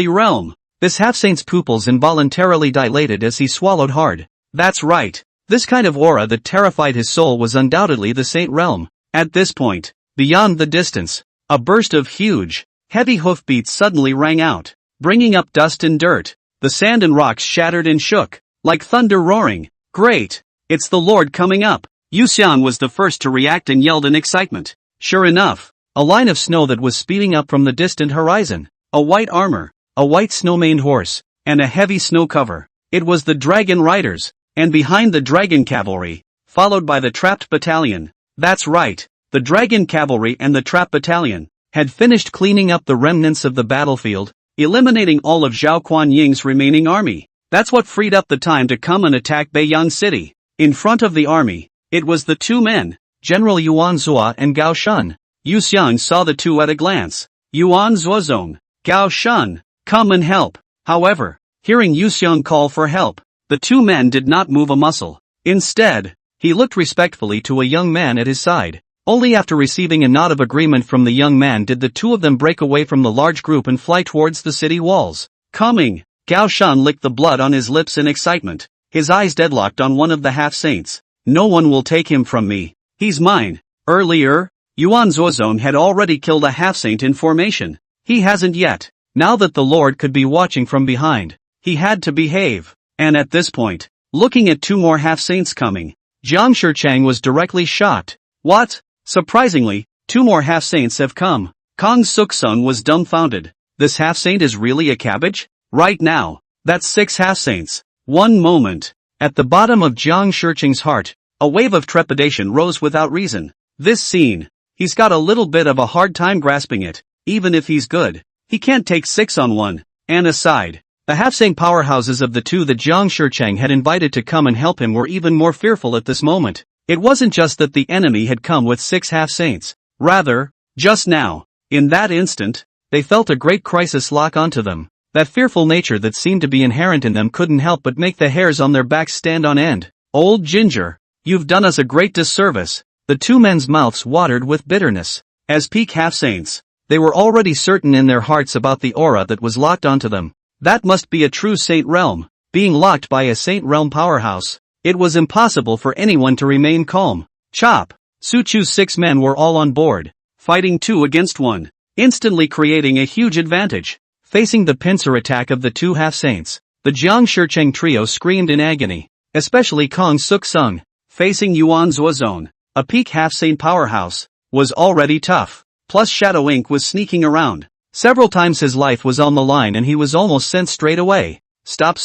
A: realm. This half-saint's pupils involuntarily dilated as he swallowed hard. That's right. This kind of aura that terrified his soul was undoubtedly the saint realm. At this point, beyond the distance, a burst of huge, heavy hoofbeats suddenly rang out, bringing up dust and dirt. The sand and rocks shattered and shook, like thunder roaring. Great! It's the Lord coming up! Yu Xiang was the first to react and yelled in excitement. Sure enough, a line of snow that was speeding up from the distant horizon, a white armor, a white snow-maned horse, and a heavy snow cover. It was the dragon riders, and behind the dragon cavalry, followed by the trapped battalion. That's right, the dragon cavalry and the trapped battalion had finished cleaning up the remnants of the battlefield, eliminating all of Zhao Kuan-Ying's remaining army. That's what freed up the time to come and attack Beiyang City. In front of the army, it was the two men, General Yuan Zhuo and Gao Shun. Yu Xiang saw the two at a glance. Yuan Zhuozong, Gao Shun, come and help. However, hearing Yu Xiang call for help, the two men did not move a muscle. Instead, he looked respectfully to a young man at his side. Only after receiving a nod of agreement from the young man did the two of them break away from the large group and fly towards the city walls. Coming! Gao Shun licked the blood on his lips in excitement, his eyes deadlocked on one of the half-saints. No one will take him from me. He's mine. Earlier, Yuan Zhuozong had already killed a half-saint in formation. He hasn't yet. Now that the Lord could be watching from behind, he had to behave. And at this point, looking at two more half-saints coming, Jiang Shichang was directly shocked. What? Surprisingly, two more half-saints have come. Kong Suksung was dumbfounded. This half-saint is really a cabbage? Right now, that's 6 half-saints. One moment. At the bottom of Jiang Shichang's heart, a wave of trepidation rose without reason. This scene, he's got a little bit of a hard time grasping it. Even if he's good, he can't take 6 on one. And aside, the half-saint powerhouses of the two that Jiang Shichang had invited to come and help him were even more fearful at this moment. It wasn't just that the enemy had come with 6 half-saints. Rather, just now, in that instant, they felt a great crisis lock onto them. That fearful nature that seemed to be inherent in them couldn't help but make the hairs on their backs stand on end. Old Ginger, you've done us a great disservice. The two men's mouths watered with bitterness. As peak half-saints, they were already certain in their hearts about the aura that was locked onto them. That must be a true saint realm, being locked by a saint realm powerhouse. It was impossible for anyone to remain calm. Chop! Su Chu's 6 men were all on board, fighting 2 against 1, instantly creating a huge advantage. Facing the pincer attack of the two half-saints, the Jiang Shichang trio screamed in agony, especially Kong Suksung, facing Yuan Zhuozong, a peak half-saint powerhouse, was already tough. Plus Shadow Ink was sneaking around. Several times his life was on the line and he was almost sent straight away. Stop!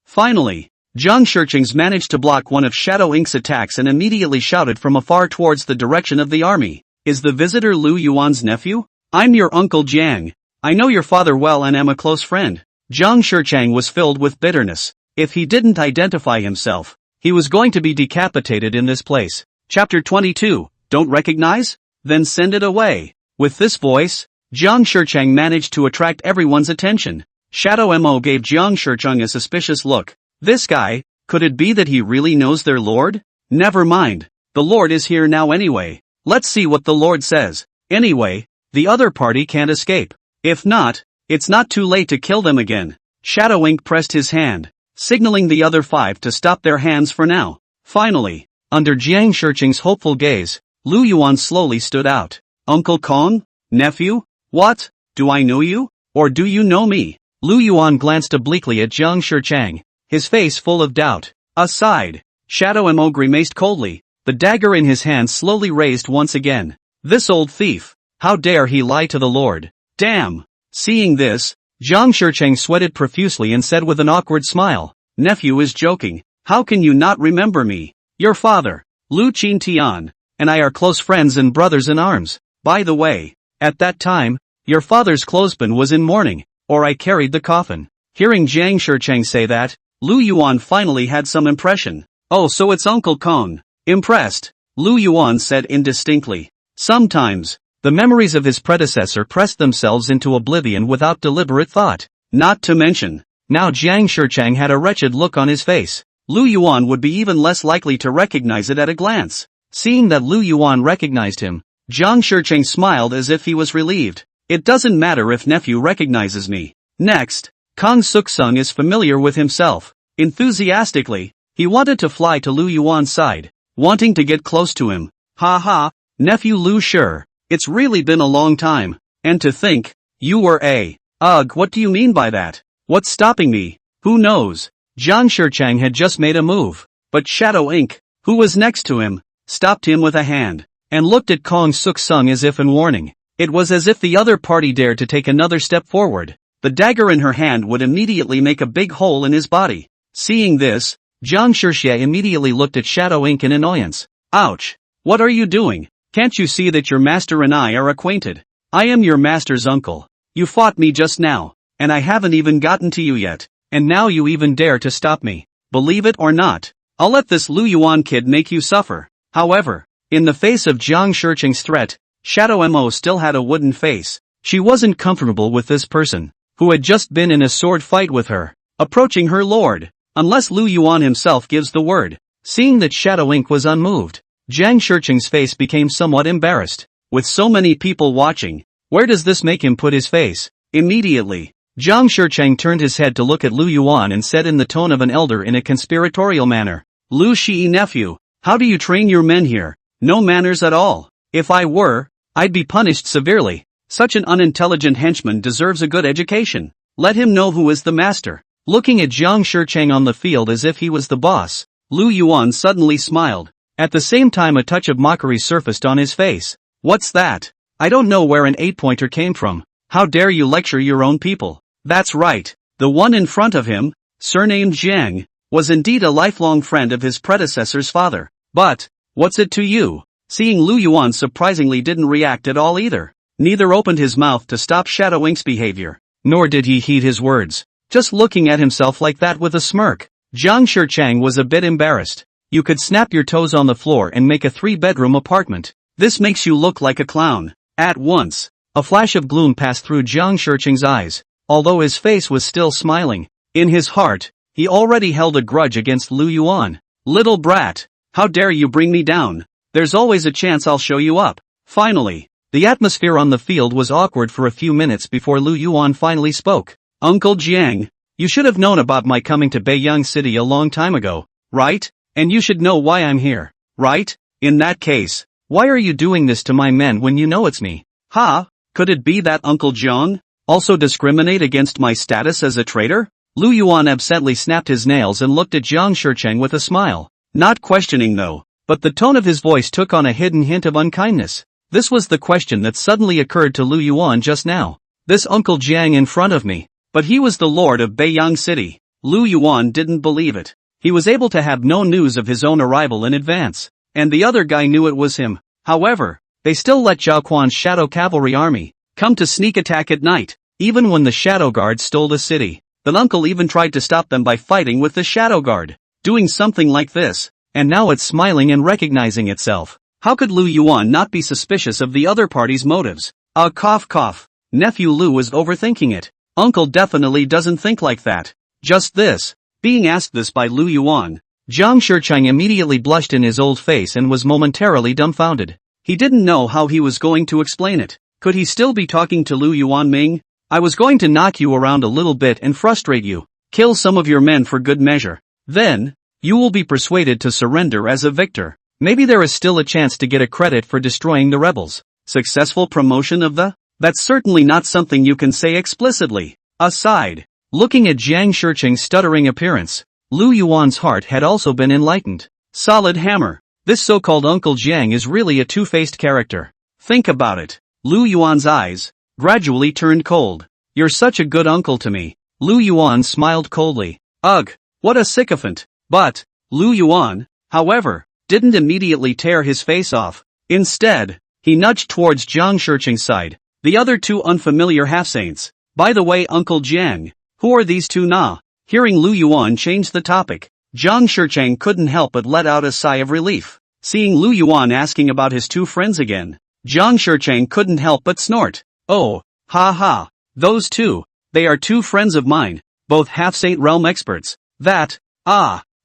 A: Finally, Jiang Shichang managed to block one of Shadow Ink's attacks and immediately shouted from afar towards the direction of the army. Is the visitor Lu Yuan's nephew? I'm your uncle Jiang. I know your father well and am a close friend. Jiang Shichang was filled with bitterness. If he didn't identify himself, he was going to be decapitated in this place. Chapter 22, Don't recognize? Then send it away. With this voice, Jiang Shichang managed to attract everyone's attention. Shadow Mo gave Jiang Shichang a suspicious look. This guy, could it be that he really knows their lord? Never mind. The lord is here now anyway. Let's see what the lord says. Anyway, the other party can't escape. If not, it's not too late to kill them again. Shadow Ink pressed his hand, signaling the other 5 to stop their hands for now. Finally, under Jiang Shichang's hopeful gaze, Lu Yuan slowly stood out. Uncle Kong? Nephew? What? Do I know you? Or do you know me? Lu Yuan glanced obliquely at Jiang Shichang, his face full of doubt. Aside. Shadow Mo grimaced coldly, the dagger in his hand slowly raised once again. This old thief. How dare he lie to the Lord? Damn. Seeing this, Zhang Shicheng sweated profusely and said with an awkward smile, nephew is joking. How can you not remember me? Your father, Lu Qintian, and I are close friends and brothers in arms. By the way, at that time, your father's clothespin was in mourning, or I carried the coffin. Hearing Zhang Shicheng say that, Lu Yuan finally had some impression. Oh, so it's Uncle Kong. Impressed, Lu Yuan said indistinctly. Sometimes, the memories of his predecessor pressed themselves into oblivion without deliberate thought. Not to mention, now Zhang Shicheng had a wretched look on his face. Lu Yuan would be even less likely to recognize it at a glance. Seeing that Lu Yuan recognized him, Zhang Shicheng smiled as if he was relieved. It doesn't matter if nephew recognizes me. Next, Kong Suksung is familiar with himself. Enthusiastically, he wanted to fly to Lu Yuan's side, wanting to get close to him. Ha ha, nephew Lu sure, it's really been a long time. And to think, you were a. Ugh, what do you mean by that? What's stopping me? Who knows? Zhang Shicheng had just made a move, but Shadow Inc., who was next to him, stopped him with a hand, and looked at Kong Suksung as if in warning. It was as if the other party dared to take another step forward. The dagger in her hand would immediately make a big hole in his body. Seeing this, Zhang Shicheng immediately looked at Shadow Inc. in annoyance. Ouch! What are you doing? Can't you see that your master and I are acquainted? I am your master's uncle. You fought me just now, and I haven't even gotten to you yet, and now you even dare to stop me. Believe it or not, I'll let this Lu Yuan kid make you suffer. However, in the face of Zhang Shicheng's threat, Shadow Mo still had a wooden face. She wasn't comfortable with this person, who had just been in a sword fight with her, approaching her lord, unless Lu Yuan himself gives the word. Seeing that Shadow Inc. was unmoved, Zhang Shicheng's face became somewhat embarrassed. With so many people watching, where does this make him put his face? Immediately, Zhang Shicheng turned his head to look at Lu Yuan and said in the tone of an elder in a conspiratorial manner, Lu Shi nephew, how do you train your men here? No manners at all. If I were, I'd be punished severely. Such an unintelligent henchman deserves a good education. Let him know who is the master. Looking at Zhang Shicheng on the field as if he was the boss, Lu Yuan suddenly smiled. At the same time a touch of mockery surfaced on his face. What's that? I don't know where an 8-pointer came from. How dare you lecture your own people? That's right. The one in front of him, surnamed Zhang, was indeed a lifelong friend of his predecessor's father. But, what's it to you? Seeing Lu Yuan surprisingly didn't react at all either. Neither opened his mouth to stop Shadow Inc.'s behavior, nor did he heed his words. Just looking at himself like that with a smirk, Zhang Shicheng was a bit embarrassed. You could snap your toes on the floor and make a 3-bedroom apartment. This makes you look like a clown. At once, a flash of gloom passed through Zhang Shicheng's eyes, although his face was still smiling. In his heart, he already held a grudge against Lu Yuan. Little brat, how dare you bring me down? There's always a chance I'll show you up. Finally, the atmosphere on the field was awkward for a few minutes before Lu Yuan finally spoke. Uncle Jiang, you should have known about my coming to Beiyang City a long time ago, right? And you should know why I'm here, right? In that case, why are you doing this to my men when you know it's me? Ha, could it be that Uncle Jung also discriminate against my status as a traitor? Lu Yuan absently snapped his nails and looked at Zhang Shicheng with a smile. Not questioning though, but the tone of his voice took on a hidden hint of unkindness. This was the question that suddenly occurred to Lu Yuan just now. This Uncle Jiang in front of me, but he was the lord of Beiyang City. Lu Yuan didn't believe it. He was able to have no news of his own arrival in advance, and the other guy knew it was him. However, they still let Zhao Quan's Shadow Cavalry army come to sneak attack at night, even when the Shadow Guard stole the city. The uncle even tried to stop them by fighting with the Shadow Guard, doing something like this, and now it's smiling and recognizing itself. How could Lu Yuan not be suspicious of the other party's motives? Cough. Nephew Lu was overthinking it. Uncle definitely doesn't think like that. Just this. Being asked this by Lu Yuan, Zhang Shicheng immediately blushed in his old face and was momentarily dumbfounded. He didn't know how he was going to explain it. Could he still be talking to Lu Yuan Ming? I was going to knock you around a little bit and frustrate you. Kill some of your men for good measure. Then, you will be persuaded to surrender as a victor. Maybe there is still a chance to get a credit for destroying the rebels. Successful promotion of the? That's certainly not something you can say explicitly. Aside. Looking at Zhang Shicheng's stuttering appearance, Lu Yuan's heart had also been enlightened. Solid hammer. This so-called Uncle Jiang is really a two-faced character. Think about it. Lu Yuan's eyes gradually turned cold. You're such a good uncle to me. Lu Yuan smiled coldly. Ugh, what a sycophant. But Lu Yuan, however, didn't immediately tear his face off. Instead, he nudged towards Zhang Shiqing's side. The other two unfamiliar half-saints. By the way, Uncle Jiang, who are these two na? Hearing Lu Yuan change the topic, Zhang Shiqing couldn't help but let out a sigh of relief. Seeing Lu Yuan asking about his two friends again, Zhang Shiqing couldn't help but snort. Oh, ha ha, those two, they are two friends of mine, both half-saint realm experts. That,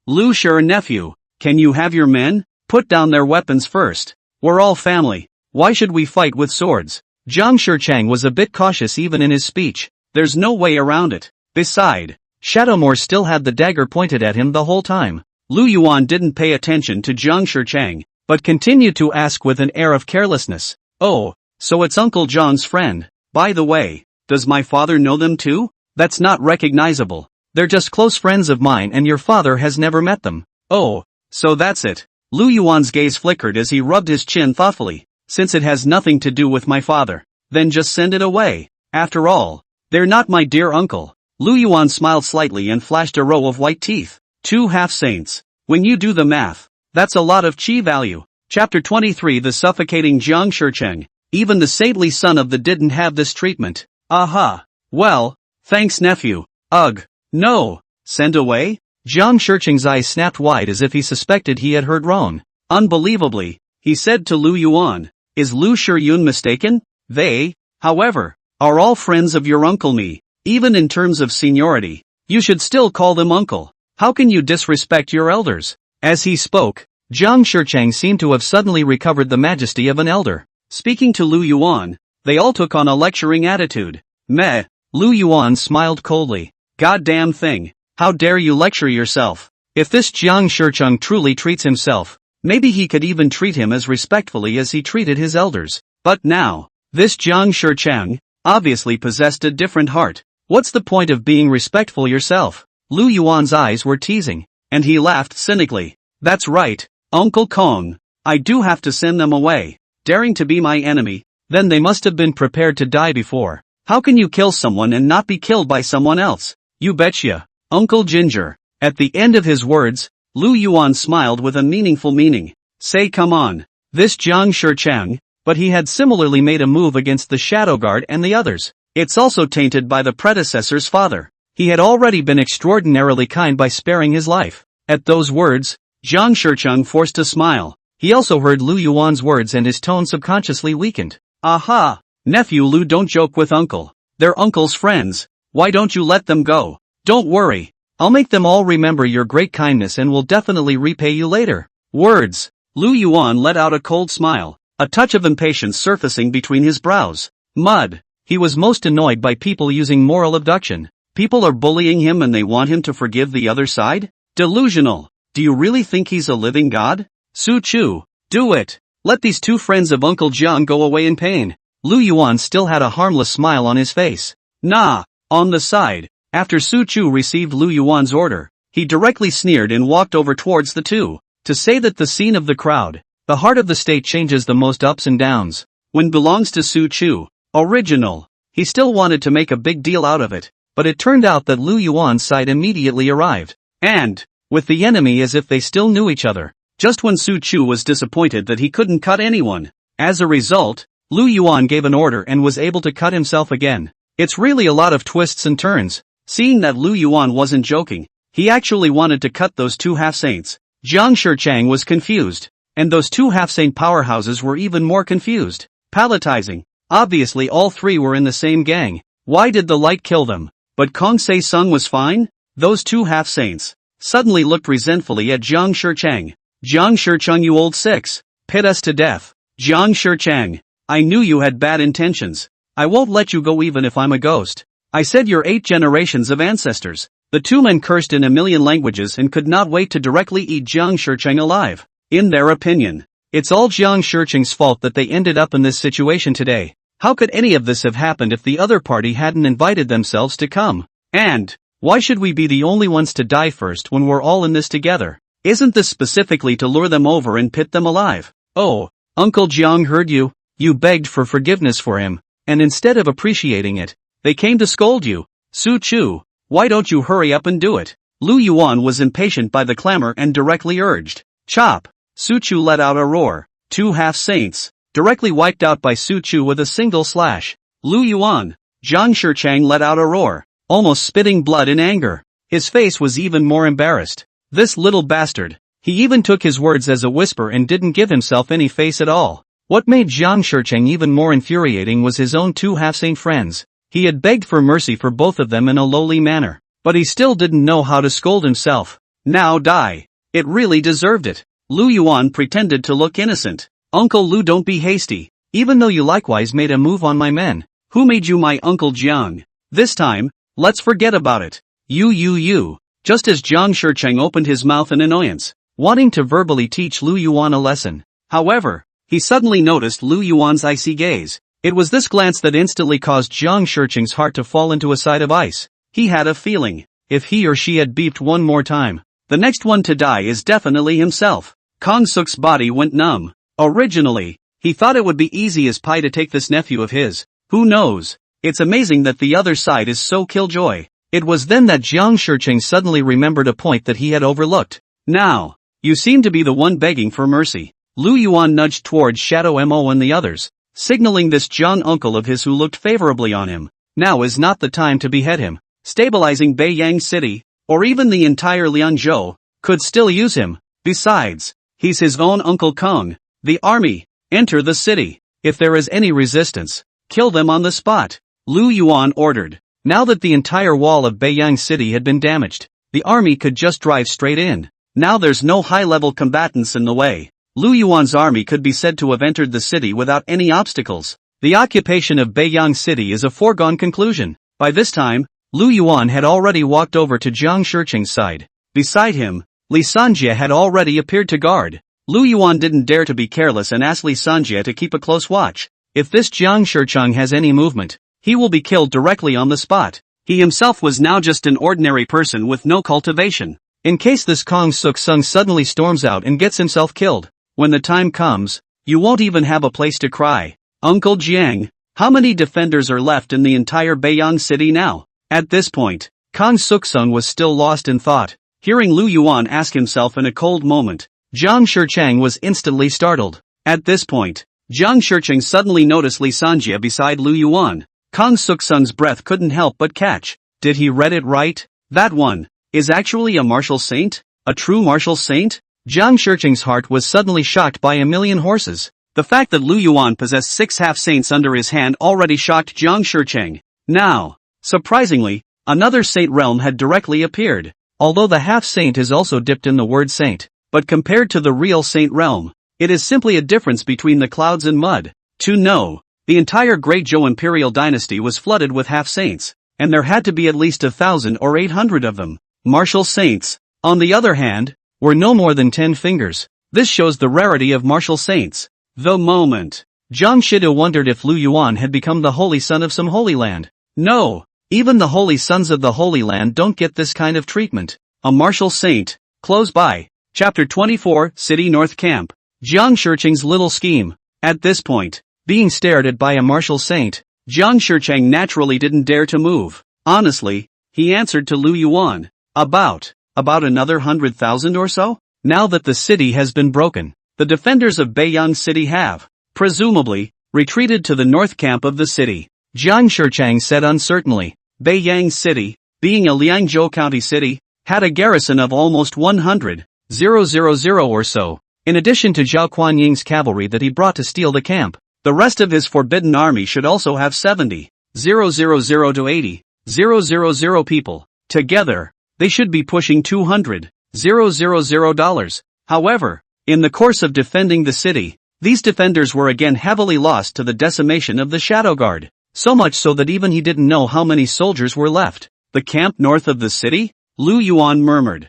A: Lu Shi nephew, can you have your men put down their weapons first? We're all family. Why should we fight with swords? Zhang Shiqing was a bit cautious even in his speech. There's no way around it. Beside, Shadowmoor still had the dagger pointed at him the whole time. Lu Yuan didn't pay attention to Zhang Shiqing, but continued to ask with an air of carelessness. Oh, so it's Uncle Zhang's friend. By the way, does my father know them too? That's not recognizable. They're just close friends of mine and your father has never met them. Oh, so that's it. Lu Yuan's gaze flickered as he rubbed his chin thoughtfully. Since it has nothing to do with my father, then just send it away. After all, they're not my dear uncle. Lu Yuan smiled slightly and flashed a row of white teeth. Two half-saints. When you do the math, that's a lot of chi value. Chapter 23 The Suffocating Zhang Shiqing. Even the saintly son of the didn't have this treatment. Aha. Well, thanks nephew. Ugh. No. Send away? Zhang Shiqing's eyes snapped wide as if he suspected he had heard wrong. Unbelievably, he said to Lu Yuan, is Lu Shiyun mistaken? They, however, are all friends of your uncle me. Even in terms of seniority, you should still call them uncle. How can you disrespect your elders? As he spoke, Zhang Shiqing seemed to have suddenly recovered the majesty of an elder. Speaking to Lu Yuan, they all took on a lecturing attitude. Meh. Lu Yuan smiled coldly. Goddamn thing. How dare you lecture yourself? If this Zhang Shiqing truly treats himself, maybe he could even treat him as respectfully as he treated his elders. But now, this Zhang Shiqing obviously possessed a different heart. What's the point of being respectful yourself? Lu Yuan's eyes were teasing, and he laughed cynically. That's right, Uncle Kong. I do have to send them away. Daring to be my enemy, then they must have been prepared to die before. How can you kill someone and not be killed by someone else? You betcha, Uncle Ginger. At the end of his words, Lu Yuan smiled with a meaningful meaning. Say come on. This Zhang Shiqing, but he had similarly made a move against the Shadow Guard and the others. It's also tainted by the predecessor's father. He had already been extraordinarily kind by sparing his life. At those words, Zhang Shiqing forced a smile. He also heard Lu Yuan's words and his tone subconsciously weakened. Aha! Nephew Lu, don't joke with uncle. They're uncle's friends. Why don't you let them go? Don't worry. I'll make them all remember your great kindness and will definitely repay you later. Words. Lu Yuan let out a cold smile, a touch of impatience surfacing between his brows. Mud. He was most annoyed by people using moral abduction. People are bullying him and they want him to forgive the other side? Delusional. Do you really think he's a living god? Su Chu, do it. Let these two friends of Uncle Jiang go away in pain. Lu Yuan still had a harmless smile on his face. Nah. On the side, after Su Chu received Lu Yuan's order, he directly sneered and walked over towards the two. To say that the scene of the crowd, the heart of the state changes the most ups and downs. When belongs to Su Chu, original. He still wanted to make a big deal out of it, but it turned out that Lu Yuan's side immediately arrived. And, with the enemy as if they still knew each other. Just when Su Chu was disappointed that he couldn't cut anyone. As a result, Lu Yuan gave an order and was able to cut himself again. It's really a lot of twists and turns. Seeing that Lu Yuan wasn't joking, he actually wanted to cut those two half-saints. Zhang Shiqing was confused, and those two half-saint powerhouses were even more confused. Palatizing. Obviously all three were in the same gang. Why did the light kill them? But Kong Se Sung was fine? Those two half-saints suddenly looked resentfully at Zhang Shiqing. Zhang Shiqing, you old six. Pit us to death. Zhang Shiqing, I knew you had bad intentions. I won't let you go even if I'm a ghost. I said you're 8 generations of ancestors. The two men cursed in a million languages and could not wait to directly eat Zhang Shiqing alive. In their opinion, it's all Zhang Shiqing's fault that they ended up in this situation today. How could any of this have happened if the other party hadn't invited themselves to come? And, Why should we be the only ones to die first when we're all in this together? Isn't this specifically to lure them over and pit them alive? Oh, Uncle Jiang heard you. You begged for forgiveness for him, and instead of appreciating it, they came to scold you. Su Chu, why don't you hurry up and do it? Lu Yuan was impatient by the clamor and directly urged. Chop! Su Chu let out a roar. 2 half-saints, directly wiped out by Su Chu with a single slash. Lu Yuan. Zhang Shichang let out a roar, almost spitting blood in anger. His face was even more embarrassed. This little bastard. He even took his words as a whisper and didn't give himself any face at all. What made Zhang Shichang even more infuriating was his own 2 half-saint friends. He had begged for mercy for both of them in a lowly manner, but he still didn't know how to scold himself. Now die. It really deserved it. Lu Yuan pretended to look innocent. Uncle Lu, don't be hasty, even though you likewise made a move on my men. Who made you my Uncle Jiang? This time, let's forget about it. You. Just as Zhang Shichang opened his mouth in annoyance, wanting to verbally teach Lu Yuan a lesson. However, he suddenly noticed Lu Yuan's icy gaze. It was this glance that instantly caused Zhang Shichang's heart to fall into a side of ice. He had a feeling, if he or she had beeped one more time, the next one to die is definitely himself. Kong Suk's body went numb. Originally, he thought it would be easy as pie to take this nephew of his. Who knows? It's amazing that the other side is so killjoy. It was then that Zhang Shichang suddenly remembered a point that he had overlooked. Now, you seem to be the one begging for mercy. Lu Yuan nudged towards Shadow Mo and the others, signaling this Zhang uncle of his who looked favorably on him. Now is not the time to behead him. Stabilizing Beiyang City, or even the entire Liangzhou, could still use him. Besides, he's his own Uncle Kong. The army, enter the city. If there is any resistance, kill them on the spot. Lu Yuan ordered. Now that the entire wall of Beiyang City had been damaged, the army could just drive straight in. Now there's no high-level combatants in the way. Lu Yuan's army could be said to have entered the city without any obstacles. The occupation of Beiyang City is a foregone conclusion. By this time, Lu Yuan had already walked over to Zhang Shichang's side. Beside him, Li Sanjie had already appeared to guard. Lu Yuan didn't dare to be careless and asked Li Sanjie to keep a close watch. If this Zhang Shichang has any movement, he will be killed directly on the spot. He himself was now just an ordinary person with no cultivation. In case this Kong Suk-sung suddenly storms out and gets himself killed, when the time comes, you won't even have a place to cry. Uncle Jiang, how many defenders are left in the entire Beiyang City now? At this point, Kong Suk-sung was still lost in thought. Hearing Lu Yuan ask himself in a cold moment, Zhang Shichang was instantly startled. At this point, Zhang Shichang suddenly noticed Li Sanjie beside Lu Yuan. Kong Suk-sung's breath couldn't help but catch. Did he read it right? That one is actually a martial saint? A true martial saint? Zhang Shichang's heart was suddenly shocked by a million horses. The fact that Lu Yuan possessed 6 half-saints under his hand already shocked Zhang Shichang. Now, surprisingly, another saint realm had directly appeared. Although the half-saint is also dipped in the word saint, but compared to the real saint realm, it is simply a difference between the clouds and mud. To know, the entire Great Zhou Imperial dynasty was flooded with half-saints, and there had to be at least 1,000 or 800 of them. Martial saints, on the other hand, were no more than 10 fingers. This shows the rarity of martial saints. The moment. Zhang Shidu wondered if Lu Yuan had become the holy son of some holy land. No, even the holy sons of the holy land don't get this kind of treatment. A martial saint. Close by. Chapter 24, City North Camp. Zhang Shichang's little scheme. At this point, being stared at by a martial saint, Zhang Shichang naturally didn't dare to move. Honestly, he answered to Lu Yuan. About another 100,000 or so? Now that the city has been broken, the defenders of Beiyang City have, presumably, retreated to the north camp of the city. Zhang Shichang said uncertainly. Beiyang City, being a Liangzhou County city, had a garrison of almost 100,000 or so, in addition to Zhao Kuanying's cavalry that he brought to steal the camp. The rest of his forbidden army should also have 70,000 to 80,000 people. Together, they should be pushing $200,000. However, in the course of defending the city, these defenders were again heavily lost to the decimation of the Shadow Guard, so much so that even he didn't know how many soldiers were left. The camp north of the city? Lu Yuan murmured.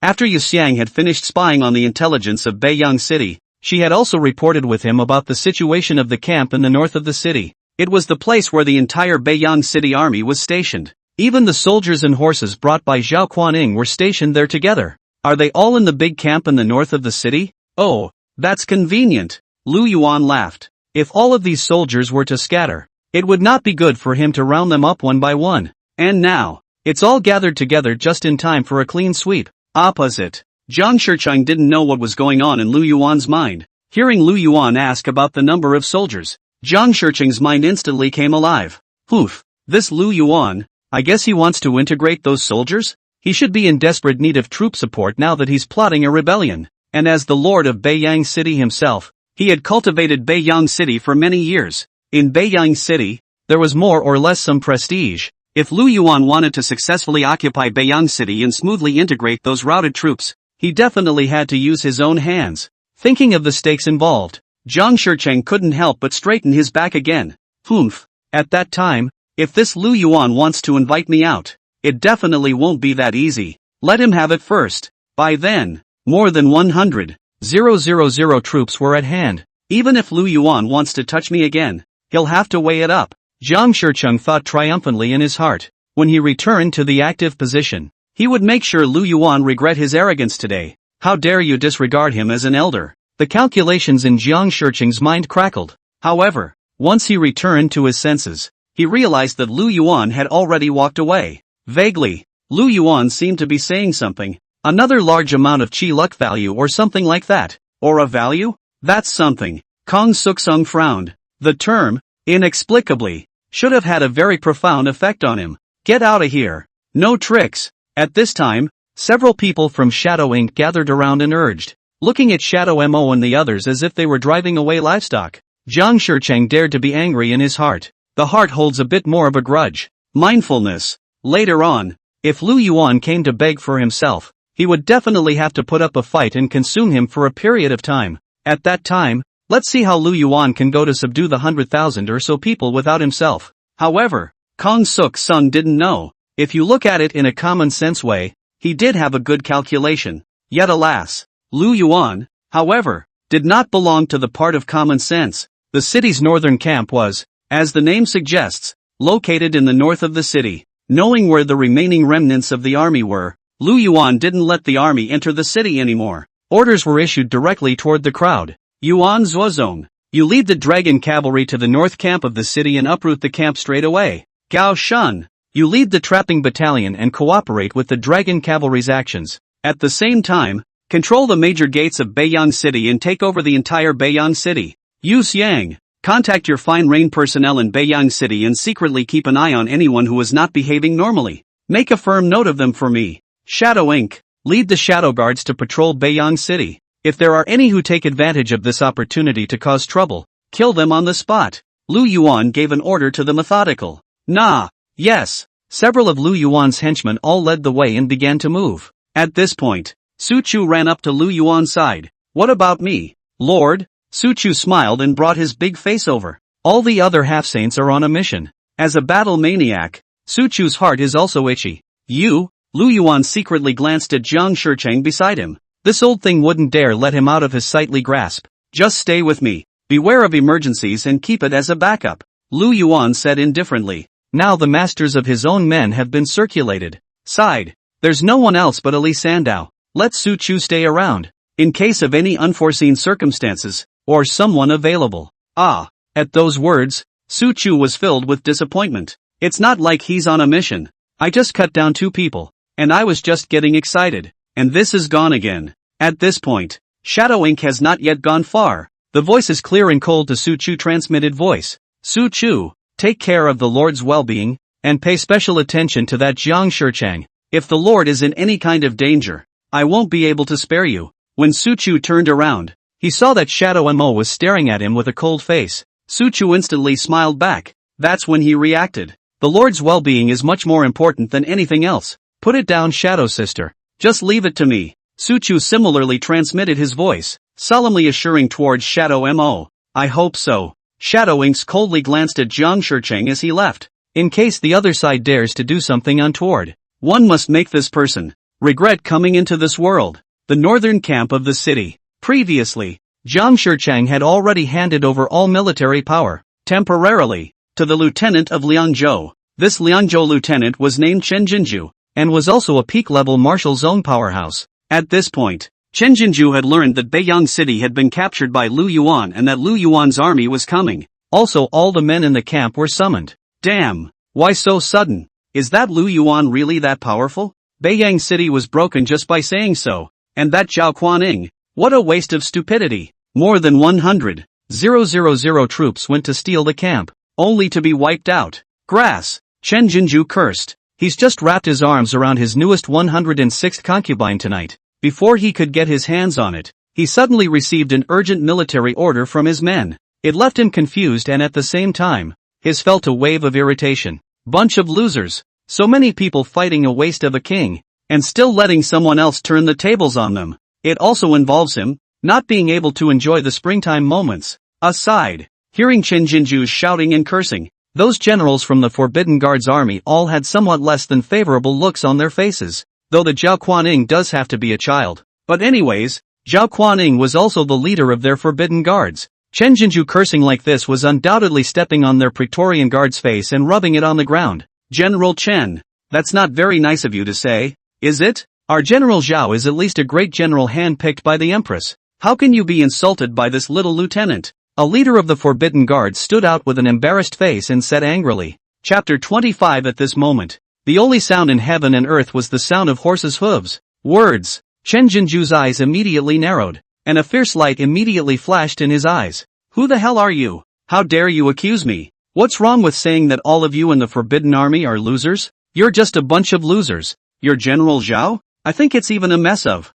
A: After Yu Xiang had finished spying on the intelligence of Beiyang City, she had also reported with him about the situation of the camp in the north of the city. It was the place where the entire Beiyang City army was stationed. Even the soldiers and horses brought by Zhao Kuaning were stationed there together. Are they all in the big camp in the north of the city? Oh, that's convenient. Lu Yuan laughed. If all of these soldiers were to scatter, it would not be good for him to round them up one by one. And now, it's all gathered together just in time for a clean sweep. Opposite. Zhang Shicheng didn't know what was going on in Lu Yuan's mind. Hearing Lu Yuan ask about the number of soldiers, Zhang Shicheng's mind instantly came alive. Oof, this Lu Yuan, I guess he wants to integrate those soldiers? He should be in desperate need of troop support now that he's plotting a rebellion. And as the lord of Beiyang City himself, he had cultivated Beiyang City for many years. In Beiyang City, there was more or less some prestige. If Lu Yuan wanted to successfully occupy Beiyang City and smoothly integrate those routed troops, he definitely had to use his own hands. Thinking of the stakes involved, Zhang Shicheng couldn't help but straighten his back again. Humph. At that time, if this Lu Yuan wants to invite me out, it definitely won't be that easy. Let him have it first. By then, more than 100,000 troops were at hand. Even if Lu Yuan wants to touch me again, he'll have to weigh it up. Zhang Shicheng thought triumphantly in his heart. When he returned to the active position, he would make sure Lu Yuan regret his arrogance today. How dare you disregard him as an elder? The calculations in Zhang Shicheng's mind crackled. However, once he returned to his senses, he realized that Lu Yuan had already walked away. Vaguely, Lu Yuan seemed to be saying something. Another large amount of qi luck value or something like that. Or a value? That's something. Kong Suksung frowned. The term, inexplicably, should have had a very profound effect on him. Get out of here. No tricks. At this time, several people from Shadow Inc. gathered around and urged, looking at Shadow Mo and the others as if they were driving away livestock. Zhang Shicheng dared to be angry in his heart. The heart holds a bit more of a grudge. Mindfulness. Later on, if Lu Yuan came to beg for himself, he would definitely have to put up a fight and consume him for a period of time. At that time, let's see how Lu Yuan can go to subdue the 100,000 or so people without himself. However, Kong Suk Sung didn't know. If you look at it in a common sense way, he did have a good calculation. Yet alas, Lu Yuan, however, did not belong to the part of common sense. The city's northern camp was, as the name suggests, located in the north of the city. Knowing where the remaining remnants of the army were, Lu Yuan didn't let the army enter the city anymore. Orders were issued directly toward the crowd. Yuan Zuozong, you lead the dragon cavalry to the north camp of the city and uproot the camp straight away. Gao Shun, you lead the trapping battalion and cooperate with the dragon cavalry's actions. At the same time, control the major gates of Beiyang City and take over the entire Beiyang City. Yu Xiang, contact your fine rain personnel in Beiyang City and secretly keep an eye on anyone who is not behaving normally. Make a firm note of them for me. Shadow Inc., lead the Shadow Guards to patrol Beiyang City. If there are any who take advantage of this opportunity to cause trouble, kill them on the spot. Lu Yuan gave an order to the methodical. Nah. Yes. Several of Lu Yuan's henchmen all led the way and began to move. At this point, Su Chu ran up to Lu Yuan's side. What about me, Lord? Su Chu smiled and brought his big face over. All the other half-saints are on a mission. As a battle maniac, Su Chu's heart is also itchy. You? Lu Yuan secretly glanced at Zhang Shicheng beside him. This old thing wouldn't dare let him out of his sightly grasp. Just stay with me. Beware of emergencies and keep it as a backup. Lu Yuan said indifferently. Now the masters of his own men have been circulated. Sighed. There's no one else but Ali Sandow. Let Su Chu stay around. In case of any unforeseen circumstances, or someone available. Ah. At those words, Su Chu was filled with disappointment. It's not like he's on a mission. I just cut down 2 people. And I was just getting excited. And this is gone again. At this point, Shadow Inc. has not yet gone far. The voice is clear and cold to Su Chu transmitted voice. Su Chu, take care of the Lord's well-being, and pay special attention to that Zhang Shicheng. If the Lord is in any kind of danger, I won't be able to spare you. When Su Chu turned around, he saw that Shadow Mo was staring at him with a cold face. Su Chu instantly smiled back. That's when he reacted. The Lord's well-being is much more important than anything else. Put it down, Shadow Sister. Just leave it to me. Su Chu similarly transmitted his voice, solemnly assuring towards Shadow Mo. I hope so. Shadow Inc. coldly glanced at Zhang Shicheng as he left. In case the other side dares to do something untoward, one must make this person regret coming into this world. The northern camp of the city. Previously, Zhang Shicheng had already handed over all military power, temporarily, to the lieutenant of Liangzhou. This Liangzhou lieutenant was named Chen Jinju, and was also a peak-level martial zone powerhouse. At this point, Chen Jinju had learned that Beiyang City had been captured by Lu Yuan and that Lu Yuan's army was coming. Also, all the men in the camp were summoned. Damn! Why so sudden? Is that Lu Yuan really that powerful? Beiyang City was broken just by saying so. And that Zhao Kuaning, what a waste of stupidity. More than 100,000 troops went to steal the camp, only to be wiped out. Grass! Chen Jinju cursed. He's just wrapped his arms around his newest 106th concubine tonight. Before he could get his hands on it, he suddenly received an urgent military order from his men. It left him confused and at the same time, his felt a wave of irritation. Bunch of losers. So many people fighting a waste of a king, and still letting someone else turn the tables on them. It also involves him not being able to enjoy the springtime moments. Aside, hearing Chen Jinju's shouting and cursing, those generals from the Forbidden Guard's army all had somewhat less than favorable looks on their faces, though the Zhao Kuaning does have to be a child. But anyways, Zhao Kuaning was also the leader of their Forbidden Guards. Chen Jinju cursing like this was undoubtedly stepping on their Praetorian Guard's face and rubbing it on the ground. General Chen, that's not very nice of you to say, is it? Our General Zhao is at least a great general handpicked by the Empress. How can you be insulted by this little lieutenant? A leader of the Forbidden Guard stood out with an embarrassed face and said angrily. Chapter 25. At this moment, the only sound in heaven and earth was the sound of horses' hooves. Words. Chen Jinju's eyes immediately narrowed, and a fierce light immediately flashed in his eyes. Who the hell are you? How dare you accuse me? What's wrong with saying that all of you in the Forbidden Army are losers? You're just a bunch of losers. You're General Zhao? I think it's even a mess of.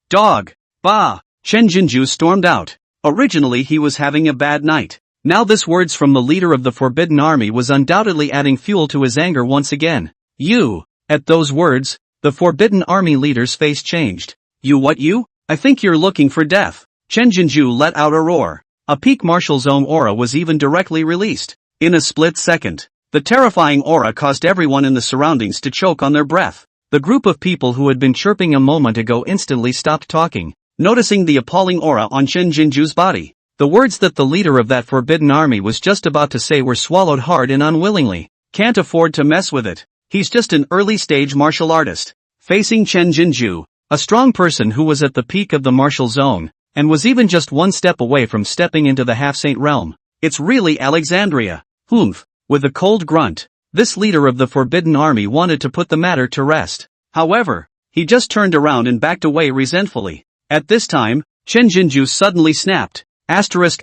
A: Dog. Bah! Chen Jinju stormed out. Originally he was having a bad night. Now this words from the leader of the Forbidden Army was undoubtedly adding fuel to his anger once again. You! At those words, the Forbidden Army leader's face changed. You what you? I think you're looking for death. Chen Jinju let out a roar. A peak martial zone aura was even directly released. In a split second, the terrifying aura caused everyone in the surroundings to choke on their breath. The group of people who had been chirping a moment ago instantly stopped talking, noticing the appalling aura on Chen Jinju's body. The words that the leader of that Forbidden Army was just about to say were swallowed hard and unwillingly. Can't afford to mess with it. He's just an early-stage martial artist. Facing Chen Jinju, a strong person who was at the peak of the martial zone, and was even just one step away from stepping into the half-saint realm. It's really Alexandria. Humph. With a cold grunt, this leader of the Forbidden Army wanted to put the matter to rest. However, he just turned around and backed away resentfully. At this time, Chen Jinju suddenly snapped. Did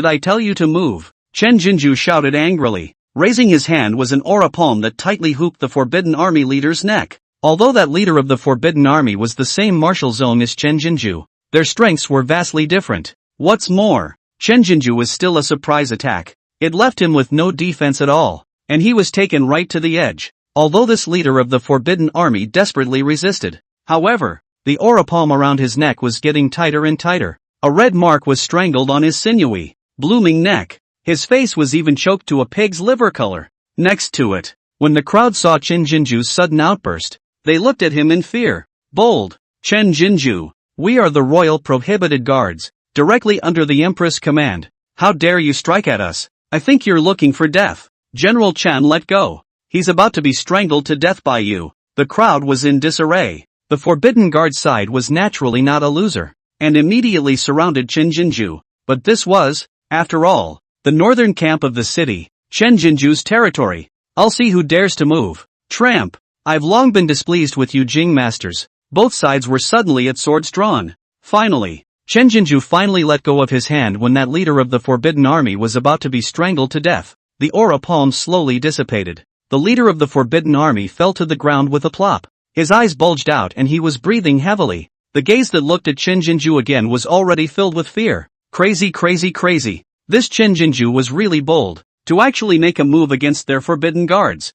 A: I tell you to move? Chen Jinju shouted angrily. Raising his hand was an aura palm that tightly hooped the Forbidden Army leader's neck. Although that leader of the Forbidden Army was the same martial zone as Chen Jinju, their strengths were vastly different. What's more, Chen Jinju was still a surprise attack. It left him with no defense at all, and he was taken right to the edge. Although this leader of the Forbidden Army desperately resisted, however, the aura palm around his neck was getting tighter and tighter. A red mark was strangled on his sinewy, blooming neck. His face was even choked to a pig's liver color. Next to it, when the crowd saw Chen Jinju's sudden outburst, they looked at him in fear. Bold. Chen Jinju, we are the Royal Prohibited Guards, directly under the Empress' command. How dare you strike at us? I think you're looking for death. General Chen, let go. He's about to be strangled to death by you. The crowd was in disarray. The Forbidden Guard side was naturally not a loser, and immediately surrounded Chen Jinju. But this was, after all, the northern camp of the city, Chen Jinju's territory. I'll see who dares to move. Tramp. I've long been displeased with you Jing masters. Both sides were suddenly at swords drawn. Finally, Chen Jinju finally let go of his hand when that leader of the Forbidden Army was about to be strangled to death. The aura palm slowly dissipated. The leader of the Forbidden Army fell to the ground with a plop. His eyes bulged out and he was breathing heavily. The gaze that looked at Chen Jinju again was already filled with fear. Crazy. This Chen Jinju was really bold, to actually make a move against their Forbidden Guards.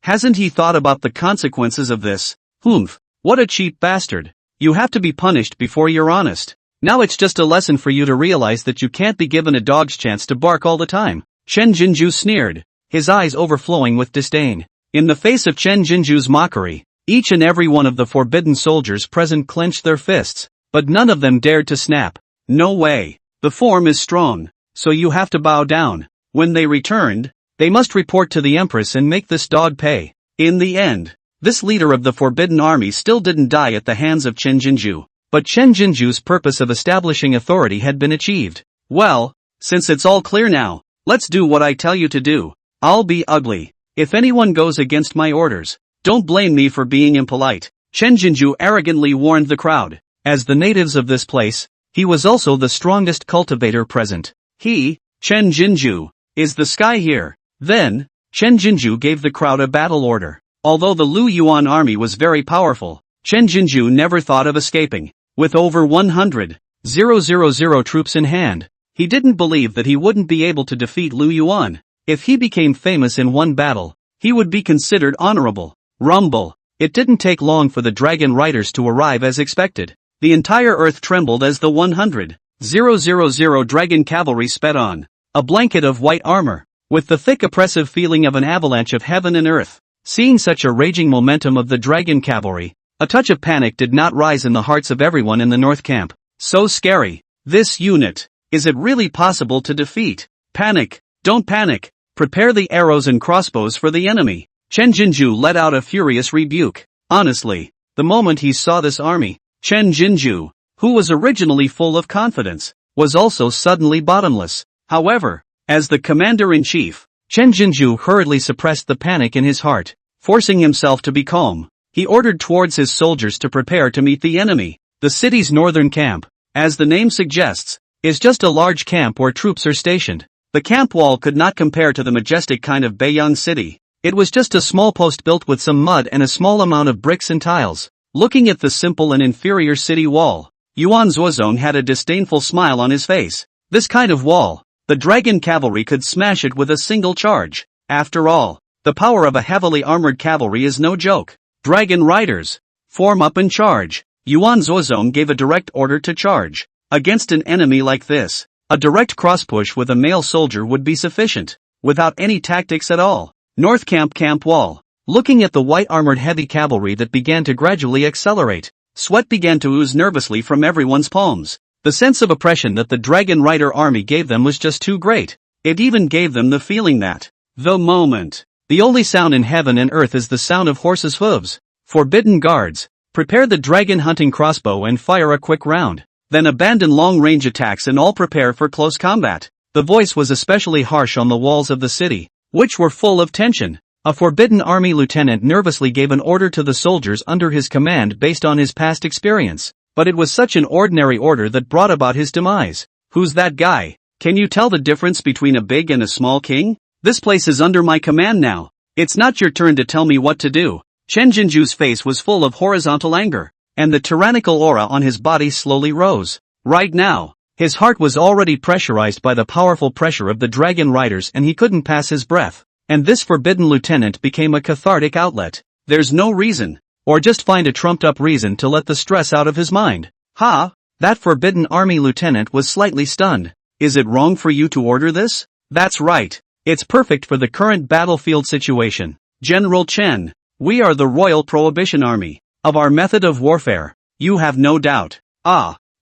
A: Hasn't he thought about the consequences of this? Humph. What a cheap bastard. You have to be punished before you're honest. Now it's just a lesson for you to realize that you can't be given a dog's chance to bark all the time. Chen Jinju sneered, his eyes overflowing with disdain. In the face of Chen Jinju's mockery, each and every one of the forbidden soldiers present clenched their fists, but none of them dared to snap. No way. The form is strong. so you have to bow down. When they returned, they must report to the empress and make this dog pay. In the end, this leader of the Forbidden Army still didn't die at the hands of Chen Jinju, but Chen Jinju's purpose of establishing authority had been achieved. Well, since it's all clear now, let's do what I tell you to do. I'll be ugly. If anyone goes against my orders, don't blame me for being impolite. Chen Jinju arrogantly warned the crowd. As the natives of this place, he was also the strongest cultivator present. He, Chen Jinju, is the sky here. Then, Chen Jinju gave the crowd a battle order. Although the Lu Yuan army was very powerful, Chen Jinju never thought of escaping. With over 100,000 troops in hand, he didn't believe that he wouldn't be able to defeat Lu Yuan. If he became famous in one battle, he would be considered honorable. Rumble. It didn't take long for the dragon riders to arrive as expected. The entire earth trembled as the 100,000 dragon cavalry sped on. A blanket of white armor, with the thick oppressive feeling of an avalanche of heaven and earth. Seeing such a raging momentum of the dragon cavalry, a touch of panic did not rise in the hearts of everyone in the north camp. So scary. This unit. Is it really possible to defeat? Panic. Don't panic. Prepare the arrows and crossbows for the enemy. Chen Jinju let out a furious rebuke. Honestly, the moment he saw this army, Chen Jinju, who was originally full of confidence, was also suddenly bottomless. However, as the commander-in-chief, Chen Jinju hurriedly suppressed the panic in his heart, forcing himself to be calm. He ordered towards his soldiers to prepare to meet the enemy. The city's northern camp, as the name suggests, is just a large camp where troops are stationed. The camp wall could not compare to the majestic kind of Beiyang City. It was just a small post built with some mud and a small amount of bricks and tiles. Looking at the simple and inferior city wall, Yuan Zuozong had a disdainful smile on his face. This kind of wall, the dragon cavalry could smash it with a single charge. After all, the power of a heavily armored cavalry is no joke. Dragon riders, form up and charge. Yuan Zuozong gave a direct order to charge. Against an enemy like this, a direct cross-push with a male soldier would be sufficient, without any tactics at all. North camp wall. Looking at the white-armored heavy cavalry that began to gradually accelerate, sweat began to ooze nervously from everyone's palms. The sense of oppression that the Dragon Rider army gave them was just too great. It even gave them the feeling that, the only sound in heaven and earth is the sound of horses' hooves. Forbidden guards, prepare the dragon hunting crossbow and fire a quick round. Then abandon long-range attacks and all prepare for close combat. The voice was especially harsh on the walls of the city, which were full of tension. A Forbidden Army lieutenant nervously gave an order to the soldiers under his command based on his past experience, but it was such an ordinary order that brought about his demise. Who's that guy? Can you tell the difference between a big and a small king? This place is under my command now. It's not your turn to tell me what to do. Chen Jinju's face was full of horizontal anger, and the tyrannical aura on his body slowly rose. Right now, his heart was already pressurized by the powerful pressure of the dragon riders and he couldn't pass his breath. And this forbidden lieutenant became a cathartic outlet. There's no reason, or just find a trumped-up reason to let the stress out of his mind. Ha! That Forbidden Army lieutenant was slightly stunned. Is it wrong for you to order this? That's right. It's perfect for the current battlefield situation. General Chen, we are the Royal Prohibition Army. Of our method of warfare, you have no doubt.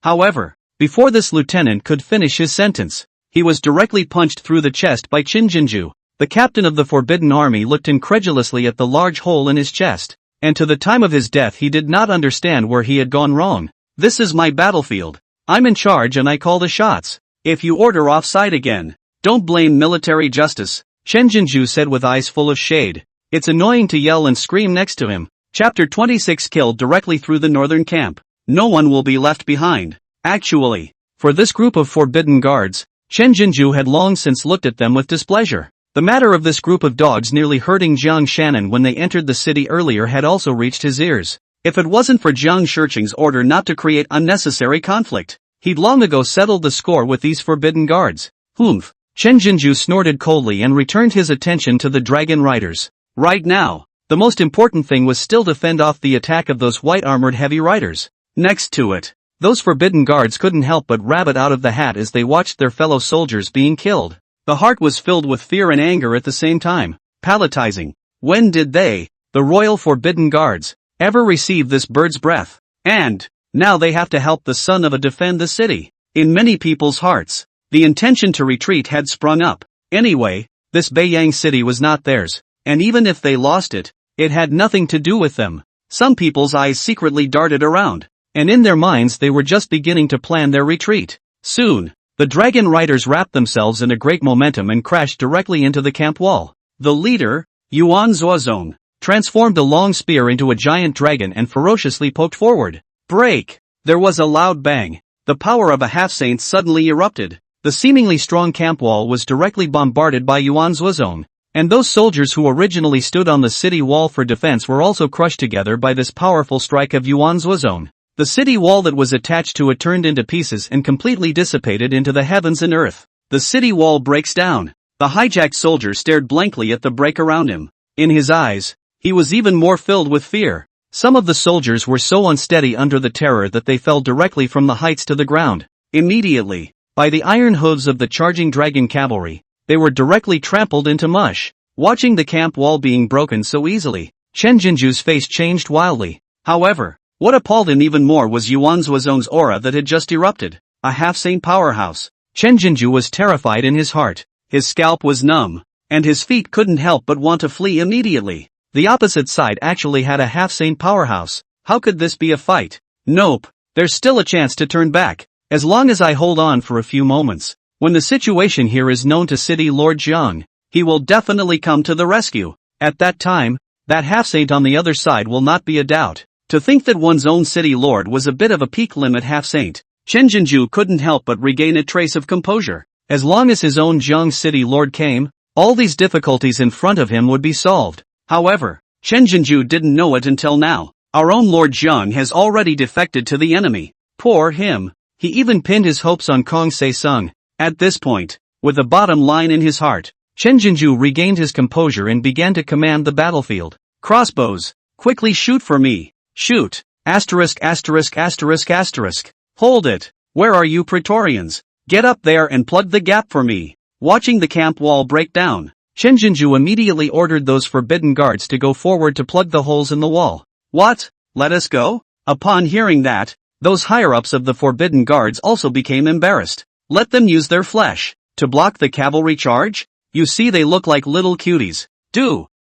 A: However, before this lieutenant could finish his sentence, he was directly punched through the chest by Chen Jinju. The captain of the Forbidden Army looked incredulously at the large hole in his chest, and to the time of his death he did not understand where he had gone wrong. This is my battlefield. I'm in charge and I call the shots. If you order offside again, don't blame military justice, Chen Jinju said with eyes full of shade. It's annoying to yell and scream next to him. Chapter 26 Killed directly through the northern camp. No one will be left behind. Actually, for this group of forbidden guards, Chen Jinju had long since looked at them with displeasure. The matter of this group of dogs nearly hurting Jiang Shannon when they entered the city earlier had also reached his ears. If it wasn't for Jiang Shiqing's order not to create unnecessary conflict, he'd long ago settled the score with these forbidden guards. Humph. Chen Jinju snorted coldly and returned his attention to the dragon riders. Right now, the most important thing was still to fend off the attack of those white-armored heavy riders. Next to it, those forbidden guards couldn't help but rabbit out of the hat as they watched their fellow soldiers being killed. The heart was filled with fear and anger at the same time. Palatizing. When did they, the Royal Forbidden Guards, ever receive this bird's breath? And now they have to help the son of a defend the city. In many people's hearts, The intention to retreat had sprung up. Anyway, this Beiyang City was not theirs, and even if they lost it, it had nothing to do with them. Some people's eyes secretly darted around, and in their minds they were just beginning to plan their retreat. Soon, the dragon riders wrapped themselves in a great momentum and crashed directly into the camp wall. The leader, Yuan Zuozong, transformed a long spear into a giant dragon and ferociously poked forward. Break! There was a loud bang. The power of a half-saint suddenly erupted. The seemingly strong camp wall was directly bombarded by Yuan Zuozong, and those soldiers who originally stood on the city wall for defense were also crushed together by this powerful strike of Yuan Zuozong. The city wall that was attached to it turned into pieces and completely dissipated into the heavens and earth. The city wall breaks down. The hijacked soldier stared blankly at the break around him. In his eyes, he was even more filled with fear. Some of the soldiers were so unsteady under the terror that they fell directly from the heights to the ground. Immediately, by the iron hooves of the charging dragon cavalry, they were directly trampled into mush. Watching the camp wall being broken so easily, Chen Jinju's face changed wildly. However, what appalled him even more was Yuan Zuozong's aura that had just erupted. A half-saint powerhouse. Chen Jinju was terrified in his heart. His scalp was numb, and his feet couldn't help but want to flee immediately. The opposite side actually had a half-saint powerhouse. How could this be a fight? Nope, there's still a chance to turn back. As long as I hold on for a few moments. When the situation here is known to City Lord Jung, he will definitely come to the rescue. At that time, that half-saint on the other side will not be a doubt. To think that one's own city lord was a bit of a peak limit half-saint, Chen Jinju couldn't help but regain a trace of composure. As long as his own Jung city lord came, all these difficulties in front of him would be solved. However, Chen Jinju didn't know it until now. Our own Lord Jung has already defected to the enemy. Poor him. He even pinned his hopes on Kong Se-sung. At this point, with the bottom line in his heart, Chen Jinju regained his composure and began to command the battlefield. Crossbows, quickly shoot for me. Shoot. Asterisk asterisk asterisk asterisk. Hold it. Where are you Praetorians? Get up there and plug the gap for me. Watching the camp wall break down, Chen Jinju immediately ordered those forbidden guards to go forward to plug the holes in the wall. What? Let us go? Upon hearing that, those higher-ups of the forbidden guards also became embarrassed. Let them use their flesh to block the cavalry charge? You see, they look like little cuties.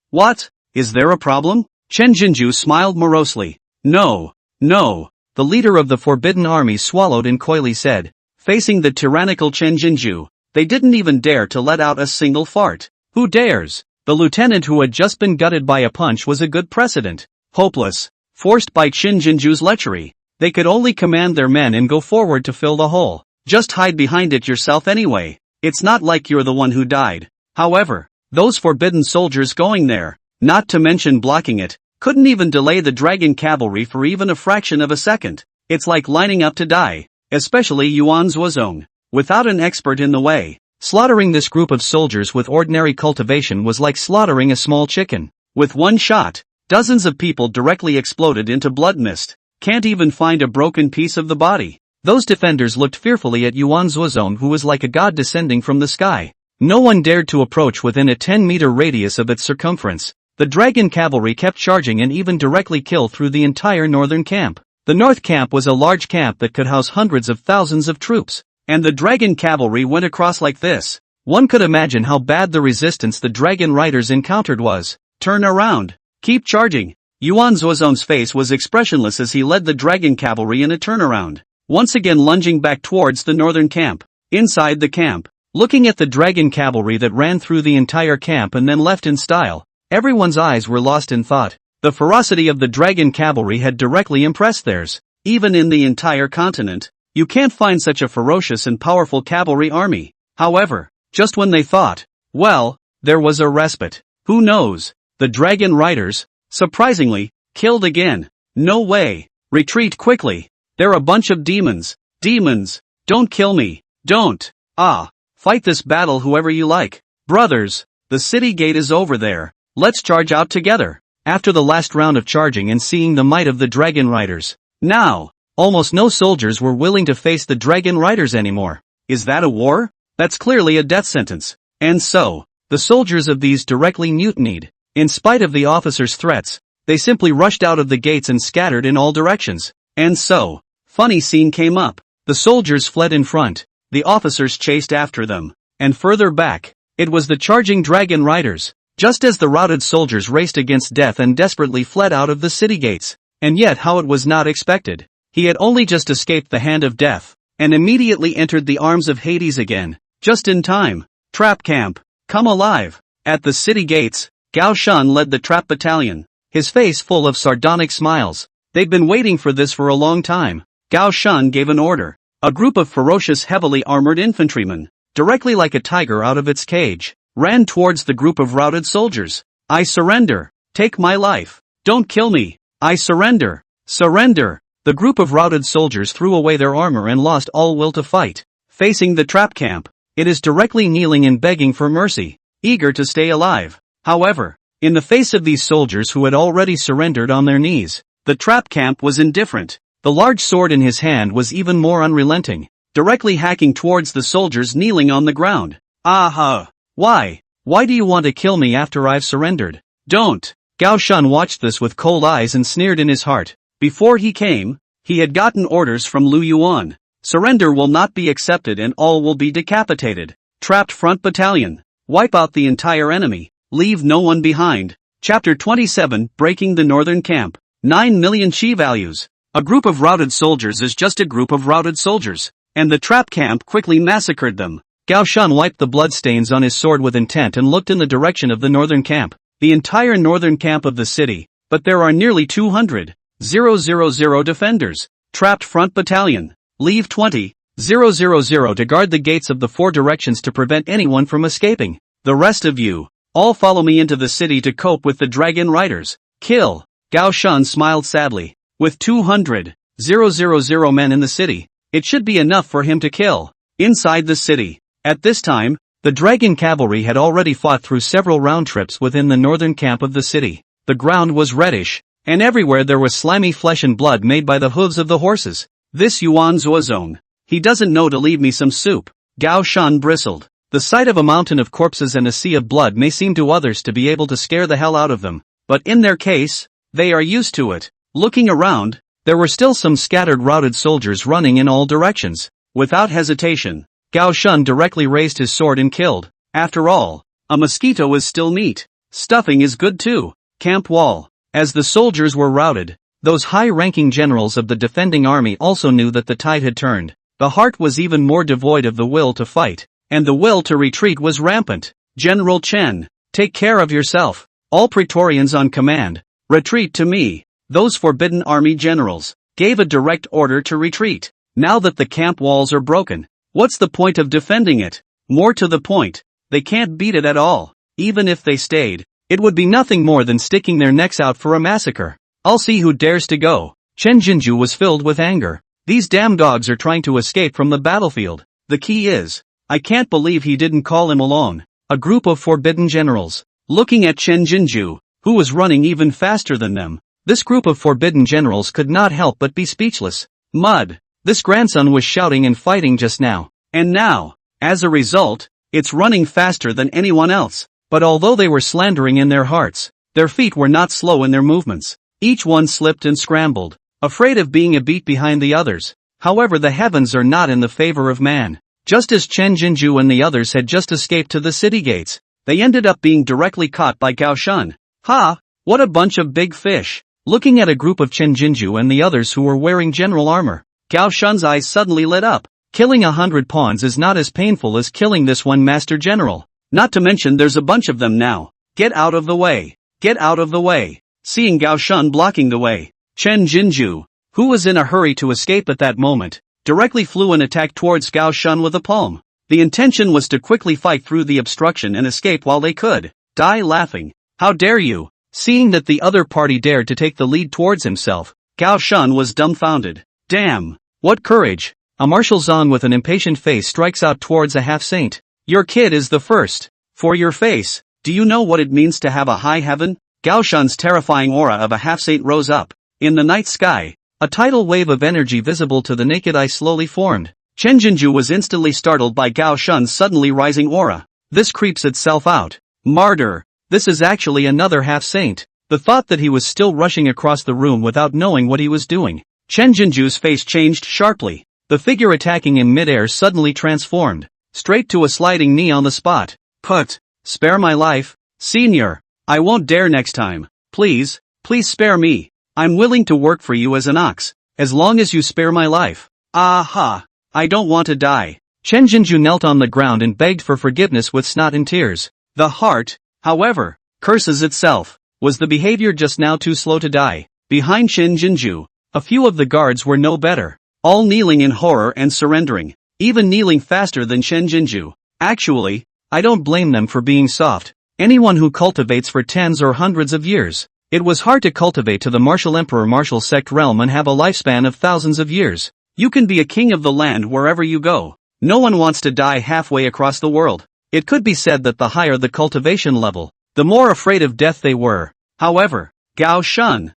A: What? Is there a problem? Chen Jinju smiled morosely. No. The leader of the forbidden army swallowed and coyly said. Facing the tyrannical Chen Jinju, they didn't even dare to let out a single fart. Who dares? The lieutenant who had just been gutted by a punch was a good precedent. Hopeless. Forced by Chen Jinju's lechery. They could only command their men and go forward to fill the hole. Just hide behind it yourself anyway. It's not like you're the one who died. However, those forbidden soldiers going there, not to mention blocking it, couldn't even delay the dragon cavalry for even a fraction of a second. It's like lining up to die, especially Yuan Zuozong. Without an expert in the way, slaughtering this group of soldiers with ordinary cultivation was like slaughtering a small chicken. With one shot, dozens of people directly exploded into blood mist. Can't even find a broken piece of the body. Those defenders looked fearfully at Yuan Zuozong, who was like a god descending from the sky. No one dared to approach within a 10-meter radius of its circumference. The dragon cavalry kept charging and even directly killed through the entire northern camp. The north camp was a large camp that could house hundreds of thousands of troops. And the dragon cavalry went across like this. One could imagine how bad the resistance the dragon riders encountered was. Turn around. Keep charging. Yuan Zuozong's face was expressionless as he led the dragon cavalry in a turnaround, once again lunging back towards the northern camp. Inside the camp, looking at the dragon cavalry that ran through the entire camp and then left in style, everyone's eyes were lost in thought. The ferocity of the dragon cavalry had directly impressed theirs. Even in the entire continent, you can't find such a ferocious and powerful cavalry army. However, just when they thought, well, there was a respite. Who knows? The dragon riders, surprisingly, killed again. No way. Retreat quickly. They're a bunch of demons. Demons. Don't kill me. Don't. Fight this battle whoever you like. Brothers, the city gate is over there. Let's charge out together. After the last round of charging and seeing the might of the dragon riders, now, almost no soldiers were willing to face the dragon riders anymore. Is that a war? That's clearly a death sentence. And so, the soldiers of these directly mutinied. In spite of the officers' threats, they simply rushed out of the gates and scattered in all directions. And so, funny scene came up. The soldiers fled in front, the officers chased after them. And further back, it was the charging dragon riders. Just as the routed soldiers raced against death and desperately fled out of the city gates. And yet how it was not expected. He had only just escaped the hand of death, and immediately entered the arms of Hades again. Just in time. Trap camp. Come alive. At the city gates, Gao Shun led the trap battalion, his face full of sardonic smiles. They'd been waiting for this for a long time. Gao Shun gave an order. A group of ferocious heavily armored infantrymen, directly like a tiger out of its cage, ran towards the group of routed soldiers. I surrender. Take my life. Don't kill me. I surrender. Surrender. The group of routed soldiers threw away their armor and lost all will to fight. Facing the trap camp, it is directly kneeling and begging for mercy, eager to stay alive. However, in the face of these soldiers who had already surrendered on their knees, the trap camp was indifferent. The large sword in his hand was even more unrelenting, directly hacking towards the soldiers kneeling on the ground. Aha! Why? Why do you want to kill me after I've surrendered? Don't! Gao Shun watched this with cold eyes and sneered in his heart. Before he came, he had gotten orders from Lu Yuan. Surrender will not be accepted and all will be decapitated. Trapped front battalion. Wipe out the entire enemy. Leave no one behind. Chapter 27, Breaking the Northern Camp. 9 million chi values. A group of routed soldiers is just a group of routed soldiers, and the trap camp quickly massacred them. Gao Shun wiped the bloodstains on his sword with intent and looked in the direction of the northern camp. The entire northern camp of the city, but there are nearly 200,000 defenders. Trapped front battalion. Leave 20,000 to guard the gates of the 4 directions to prevent anyone from escaping. The rest of you, all follow me into the city to cope with the dragon riders. Kill. Gao Shun smiled sadly. With 200,000 men in the city, it should be enough for him to kill. Inside the city, at this time, the dragon cavalry had already fought through several round trips within the northern camp of the city. The ground was reddish, and everywhere there was slimy flesh and blood made by the hooves of the horses. This Yuan Zuozong. He doesn't know to leave me some soup. Gao Shun bristled. The sight of a mountain of corpses and a sea of blood may seem to others to be able to scare the hell out of them, but in their case, they are used to it. Looking around, there were still some scattered routed soldiers running in all directions. Without hesitation, Gao Shun directly raised his sword and killed. After all, a mosquito is still meat. Stuffing is good too. Camp wall. As the soldiers were routed, those high-ranking generals of the defending army also knew that the tide had turned. The heart was even more devoid of the will to fight, and the will to retreat was rampant. General Chen, take care of yourself. All Praetorians on command, retreat to me. Those forbidden army generals gave a direct order to retreat. Now that the camp walls are broken, what's the point of defending it? More to the point, they can't beat it at all. Even if they stayed, it would be nothing more than sticking their necks out for a massacre. I'll see who dares to go. Chen Jinju was filled with anger. These damn dogs are trying to escape from the battlefield. The key is, I can't believe he didn't call him alone. A group of forbidden generals, looking at Chen Jinju, who was running even faster than them. This group of forbidden generals could not help but be speechless. Mud. This grandson was shouting and fighting just now. And now, as a result, it's running faster than anyone else. But although they were slandering in their hearts, their feet were not slow in their movements. Each one slipped and scrambled, afraid of being a beat behind the others. However, the heavens are not in the favor of man. Just as Chen Jinju and the others had just escaped to the city gates, they ended up being directly caught by Gao Shun. Ha! What a bunch of big fish! Looking at a group of Chen Jinju and the others who were wearing general armor, Gao Shun's eyes suddenly lit up. Killing 100 pawns is not as painful as killing this one master general. Not to mention there's a bunch of them now. Get out of the way. Get out of the way. Seeing Gao Shun blocking the way, Chen Jinju, who was in a hurry to escape at that moment, directly flew and attacked towards Gao Shun with a palm. The intention was to quickly fight through the obstruction and escape while they could. Die laughing. How dare you? Seeing that the other party dared to take the lead towards himself, Gao Shun was dumbfounded. Damn! What courage! A martial Zong with an impatient face strikes out towards a half-saint. Your kid is the first. For your face, do you know what it means to have a high heaven? Gao Shun's terrifying aura of a half-saint rose up. In the night sky, a tidal wave of energy visible to the naked eye slowly formed. Chen Jinju was instantly startled by Gao Shun's suddenly rising aura. This creeps itself out. Martyr! This is actually another half-saint. The thought that he was still rushing across the room without knowing what he was doing. Chen Jinju's face changed sharply. The figure attacking in midair suddenly transformed, straight to a sliding knee on the spot. Put. Spare my life, senior. I won't dare next time. Please, please spare me. I'm willing to work for you as an ox, as long as you spare my life. Aha. I don't want to die. Chen Jinju knelt on the ground and begged for forgiveness with snot and tears. The heart, however, curses itself. Was the behavior just now too slow to die? Behind Chen Jinju, a few of the guards were no better, all kneeling in horror and surrendering, even kneeling faster than Chen Jinju. Actually, I don't blame them for being soft. Anyone who cultivates for tens or hundreds of years. It was hard to cultivate to the martial emperor martial sect realm and have a lifespan of thousands of years. You can be a king of the land wherever you go. No one wants to die halfway across the world. It could be said that the higher the cultivation level, the more afraid of death they were. However, Gao Shun,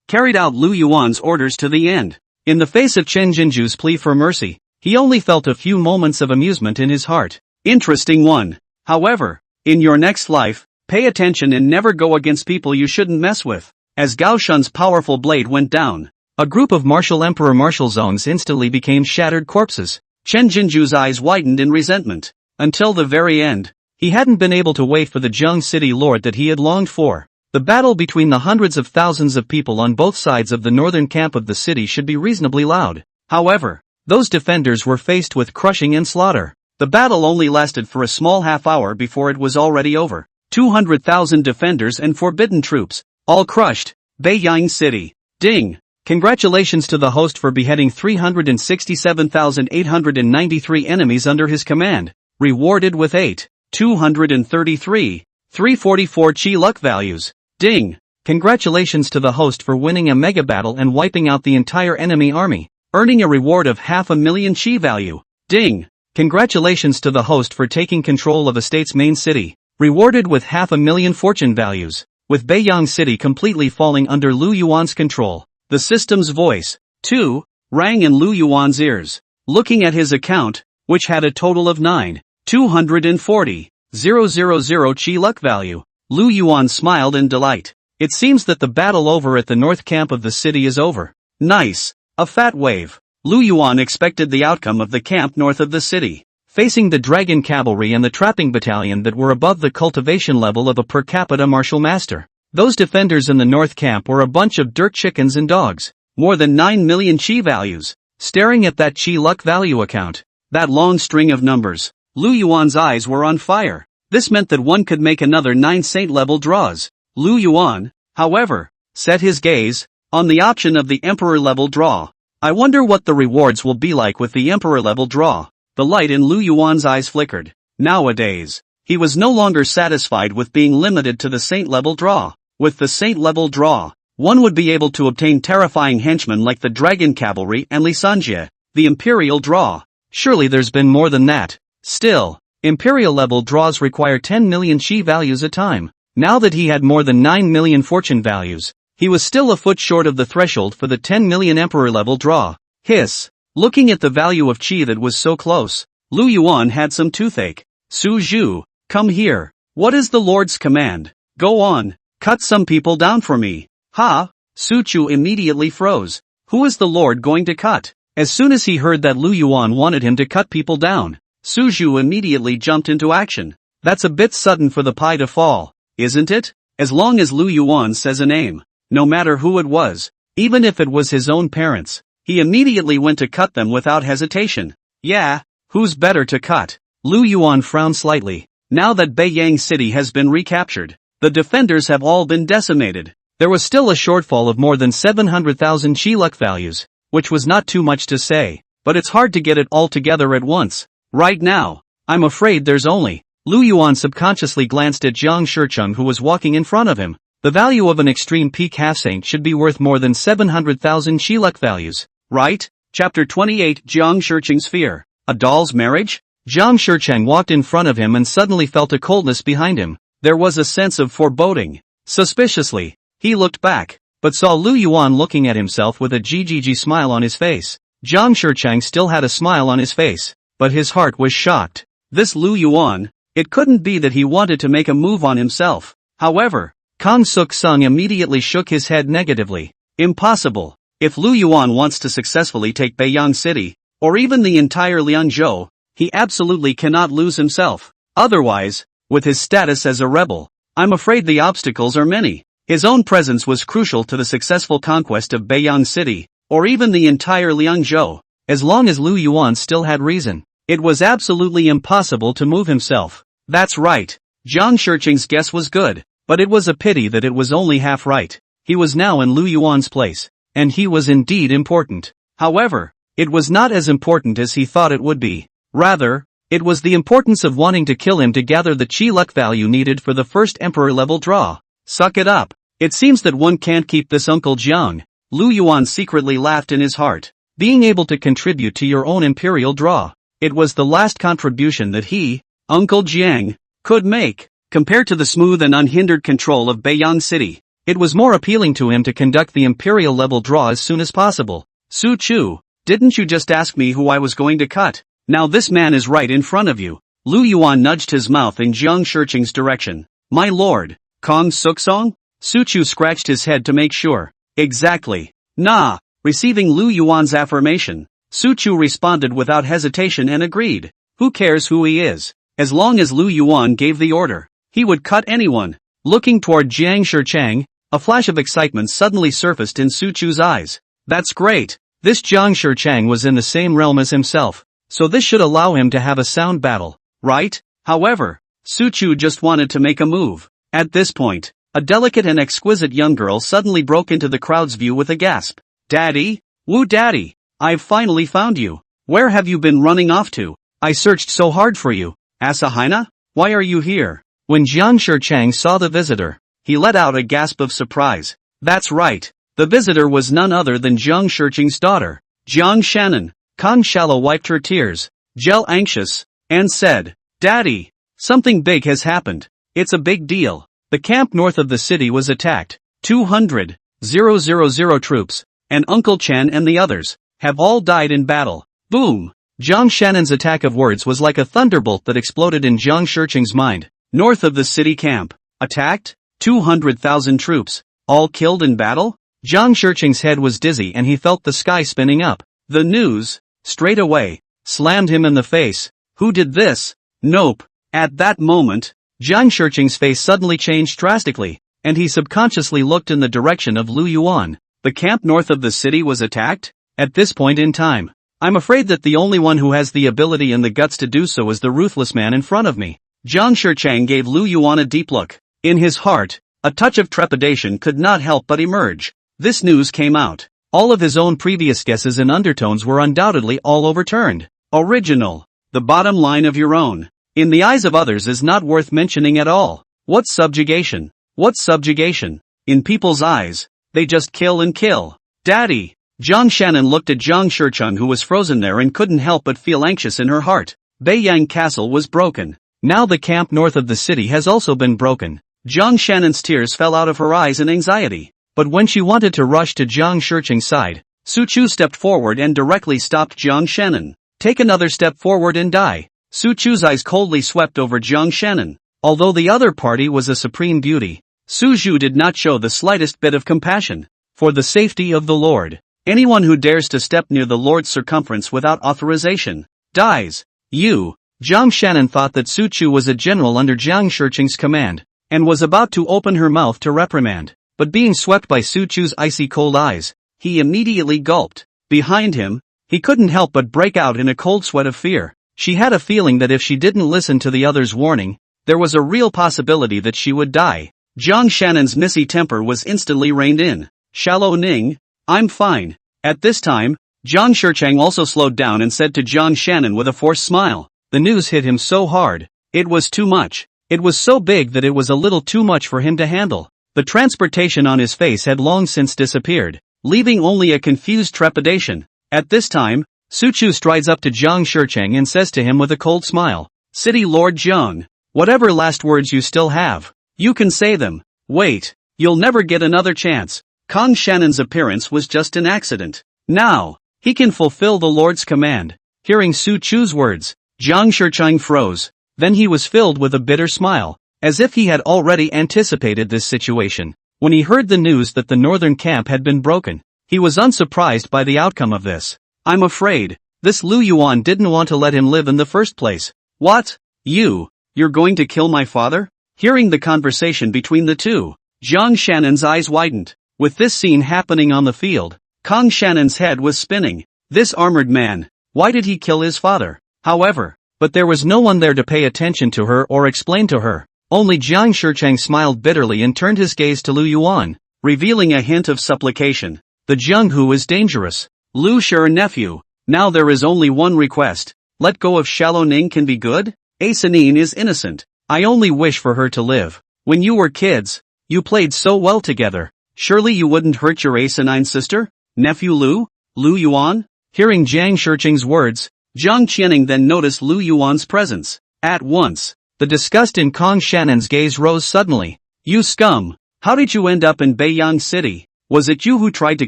A: carried out Lu Yuan's orders to the end. In the face of Chen Jinju's plea for mercy, he only felt a few moments of amusement in his heart. Interesting one. However, in your next life, pay attention and never go against people you shouldn't mess with. As Gao Shun's powerful blade went down, a group of martial emperor martial zones instantly became shattered corpses. Chen Jinju's eyes widened in resentment. Until the very end, he hadn't been able to wait for the Jung City Lord that he had longed for. The battle between the hundreds of thousands of people on both sides of the northern camp of the city should be reasonably loud. However, those defenders were faced with crushing and slaughter. The battle only lasted for a small half hour before it was already over. 200,000 defenders and forbidden troops, all crushed. Beiyang City. Ding! Congratulations to the host for beheading 367,893 enemies under his command, rewarded with 344 chi luck values. Ding! Congratulations to the host for winning a mega battle and wiping out the entire enemy army, earning a reward of 500,000 chi value. Ding! Congratulations to the host for taking control of a state's main city, rewarded with 500,000 fortune values, with Beiyang City completely falling under Lu Yuan's control. The system's voice, too, rang in Lu Yuan's ears. Looking at his account, which had a total of 9,240,000 chi luck value, Lu Yuan smiled in delight. It seems that the battle over at the north camp of the city is over. Nice. A fat wave. Lu Yuan expected the outcome of the camp north of the city, facing the dragon cavalry and the trapping battalion that were above the cultivation level of a per capita martial master. Those defenders in the north camp were a bunch of dirt chickens and dogs. More than 9 million chi values. Staring at that chi luck value account, that long string of numbers, Lu Yuan's eyes were on fire. This meant that one could make another 9 saint level draws. Lu Yuan, however, set his gaze on the option of the emperor level draw. I wonder what the rewards will be like with the emperor level draw. The light in Lu Yuan's eyes flickered. Nowadays, he was no longer satisfied with being limited to the saint level draw. With the saint level draw, one would be able to obtain terrifying henchmen like the dragon cavalry and Li Sanjie, the imperial draw. Surely there's been more than that. Still, imperial level draws require 10 million chi values a time. Now that he had more than 9 million fortune values, he was still a foot short of the threshold for the 10 million emperor level draw. Hiss. Looking at the value of chi that was so close, Lu Yuan had some toothache. Su Zhu, come here. What is the Lord's command? Go on. Cut some people down for me. Ha! Su Chu immediately froze. Who is the Lord going to cut? As soon as he heard that Lu Yuan wanted him to cut people down, Su Zhu immediately jumped into action. That's a bit sudden for the pie to fall, isn't it? As long as Lu Yuan says a name, no matter who it was, even if it was his own parents, he immediately went to cut them without hesitation. Yeah, who's better to cut? Lu Yuan frowned slightly. Now that Beiyang City has been recaptured, the defenders have all been decimated. There was still a shortfall of more than 700,000 chi luck values, which was not too much to say, but it's hard to get it all together at once. Right now, I'm afraid there's only. Lu Yuan subconsciously glanced at Jiang Shicheng who was walking in front of him. The value of an extreme peak half-saint should be worth more than 700,000 chi luck values, right? Chapter 28 Jiang Shicheng's Fear. A doll's marriage? Jiang Shicheng walked in front of him and suddenly felt a coldness behind him. There was a sense of foreboding. Suspiciously, he looked back, but saw Lu Yuan looking at himself with a GGG smile on his face. Jiang Shicheng still had a smile on his face, but his heart was shocked. This Lu Yuan, it couldn't be that he wanted to make a move on himself. However, Kang Suk Sung immediately shook his head negatively. Impossible. If Lu Yuan wants to successfully take Beiyang City, or even the entire Liangzhou, he absolutely cannot lose himself. Otherwise, with his status as a rebel, I'm afraid the obstacles are many. His own presence was crucial to the successful conquest of Beiyang City, or even the entire Liangzhou. As long as Lu Yuan still had reason, it was absolutely impossible to move himself. That's right. Zhang Shiqing's guess was good, but it was a pity that it was only half right. He was now in Lu Yuan's place, and he was indeed important. However, it was not as important as he thought it would be. Rather, it was the importance of wanting to kill him to gather the chi luck value needed for the first emperor level draw. Suck it up. It seems that one can't keep this Uncle Jiang. Lu Yuan secretly laughed in his heart. Being able to contribute to your own imperial draw. It was the last contribution that he, Uncle Jiang, could make. Compared to the smooth and unhindered control of Beiyang City, it was more appealing to him to conduct the imperial level draw as soon as possible. Su Chu, didn't you just ask me who I was going to cut? Now this man is right in front of you. Lu Yuan nudged his mouth in Zhang Shiqing's direction. My lord, Kong Suksong? Su Chu scratched his head to make sure. Exactly. Nah. Receiving Lu Yuan's affirmation, Su Chu responded without hesitation and agreed. Who cares who he is? As long as Lu Yuan gave the order, he would cut anyone. Looking toward Jiang Shichang, a flash of excitement suddenly surfaced in Su Chu's eyes. That's great. This Jiang Shichang was in the same realm as himself, so this should allow him to have a sound battle, right? However, Su Chu just wanted to make a move. At this point, a delicate and exquisite young girl suddenly broke into the crowd's view with a gasp. Daddy? Wu Daddy, I've finally found you. Where have you been running off to? I searched so hard for you. Asahina? Why are you here? When Jiang Shichang saw the visitor, he let out a gasp of surprise. That's right. The visitor was none other than Zhang Shiqing's daughter, Jiang Shannon. Kang Shallow wiped her tears, gel anxious, and said, Daddy, something big has happened. It's a big deal. The camp north of the city was attacked. 200,000 troops, and Uncle Chen and the others, have all died in battle. Boom! Jiang Shannon's attack of words was like a thunderbolt that exploded in Zhang Shiqing's mind. North of the city camp. Attacked? 200,000 troops. All killed in battle? Zhang Shiqing's head was dizzy and he felt the sky spinning up. The news, straight away, slammed him in the face. Who did this? Nope. At that moment, Zhang Shiqing's face suddenly changed drastically, and he subconsciously looked in the direction of Lu Yuan. The camp north of the city was attacked? At this point in time, I'm afraid that the only one who has the ability and the guts to do so is the ruthless man in front of me. Zhang Shichang gave Lu Yuan a deep look. In his heart, a touch of trepidation could not help but emerge. This news came out. All of his own previous guesses and undertones were undoubtedly all overturned. Original. The bottom line of your own, in the eyes of others, is not worth mentioning at all. What's subjugation? What's subjugation? In people's eyes, they just kill and kill. Daddy! Zhang Shannon looked at Zhang Shicheng, who was frozen there and couldn't help but feel anxious in her heart. Beiyang Castle was broken. Now the camp north of the city has also been broken. Zhang Shannon's tears fell out of her eyes in anxiety. But when she wanted to rush to Zhang Shicheng's side, Su Chu stepped forward and directly stopped Zhang Shannon. Take another step forward and die. Su Chu's eyes coldly swept over Zhang Shannon. Although the other party was a supreme beauty, Su Zhu did not show the slightest bit of compassion. For the safety of the Lord, anyone who dares to step near the Lord's circumference without authorization, dies. You, Zhang Shannon thought that Su Chu was a general under Zhang Shicheng's command, and was about to open her mouth to reprimand. But being swept by Su Chu's icy cold eyes, he immediately gulped. Behind him, he couldn't help but break out in a cold sweat of fear. She had a feeling that if she didn't listen to the other's warning, there was a real possibility that she would die. Zhang Shannon's missy temper was instantly reined in. Shallow Ning, I'm fine. At this time, Zhang Shicheng also slowed down and said to Zhang Shannon with a forced smile. The news hit him so hard. It was too much. It was so big that it was a little too much for him to handle. The transportation on his face had long since disappeared, leaving only a confused trepidation. At this time, Su Chu strides up to Zhang Shicheng and says to him with a cold smile, City Lord Zhang, whatever last words you still have, you can say them. Wait, you'll never get another chance. Kang Shannon's appearance was just an accident. Now, he can fulfill the Lord's command. Hearing Su Chu's words, Zhang Shicheng froze. Then he was filled with a bitter smile, as if he had already anticipated this situation. When he heard the news that the northern camp had been broken, He was unsurprised by the outcome of this. I'm afraid this Lu Yuan didn't want to let him live in the first place. What? You're going to kill my father? Hearing the conversation between the two, Zhang Shannon's eyes widened. With this scene happening on the field, Kong Shannon's head was spinning. This armored man, why did he kill his father? However, but there was no one there to pay attention to her or explain to her. Only Jiang Shicheng smiled bitterly and turned his gaze to Lu Yuan, revealing a hint of supplication. The Jung who is dangerous. Lu Shi nephew, now there is only one request. Let go of Xiaoning can be good? Asanine is innocent. I only wish for her to live. When you were kids, you played so well together. Surely you wouldn't hurt your Asanine sister? Nephew Lu Yuan? Hearing Jiang Shicheng's words, Zhang Qianing then noticed Lu Yuan's presence. At once, the disgust in Kong Shannon's gaze rose suddenly. You scum! How did you end up in Beiyang City? Was it you who tried to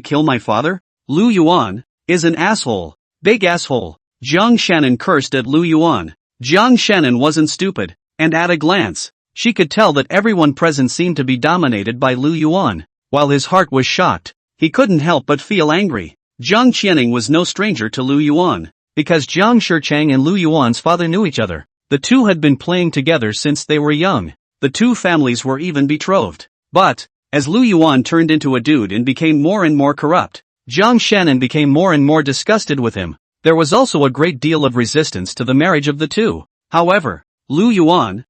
A: kill my father? Lu Yuan is an asshole. Big asshole. Zhang Shannon cursed at Lu Yuan. Zhang Shannon wasn't stupid, and at a glance, she could tell that everyone present seemed to be dominated by Lu Yuan. While his heart was shocked, he couldn't help but feel angry. Zhang Qianing was no stranger to Lu Yuan, because Jiang Shicheng and Lu Yuan's father knew each other. The two had been playing together since they were young. The two families were even betrothed. But, as Lu Yuan turned into a dude and became more and more corrupt, Zhang Shannon became more and more disgusted with him. There was also a great deal of resistance to the marriage of the two. However, Lu Yuan,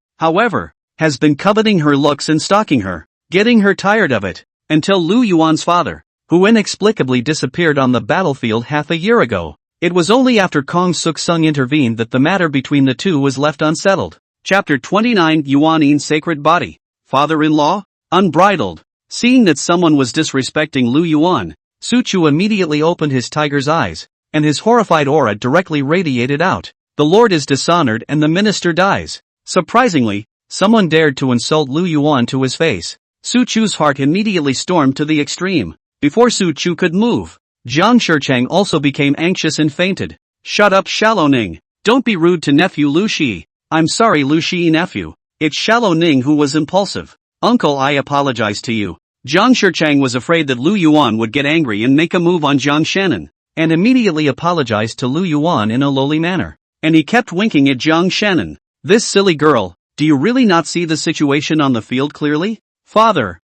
A: has been coveting her looks and stalking her, getting her tired of it, until Lu Yuan's father, who inexplicably disappeared on the battlefield half a year ago. It was only after Kong Suk-sung intervened that the matter between the two was left unsettled. Chapter 29 Yuanin Sacred Body. Father-in-law? Unbridled. Seeing that someone was disrespecting Lu Yuan, Su Chu immediately opened his tiger's eyes, and his horrified aura directly radiated out. The Lord is dishonored and the minister dies. Surprisingly, someone dared to insult Lu Yuan to his face. Su Chu's heart immediately stormed to the extreme. Before Su Chu could move, Jiang Shicheng also became anxious and fainted. Shut up Xiaoning. Don't be rude to nephew Lu Shi. I'm sorry Lu Shi nephew. It's Xiaoning who was impulsive. Uncle, I apologize to you. Jiang Shicheng was afraid that Lu Yuan would get angry and make a move on Zhang Shannon, and immediately apologized to Lu Yuan in a lowly manner. And he kept winking at Zhang Shannon. This silly girl, do you really not see the situation on the field clearly? Father,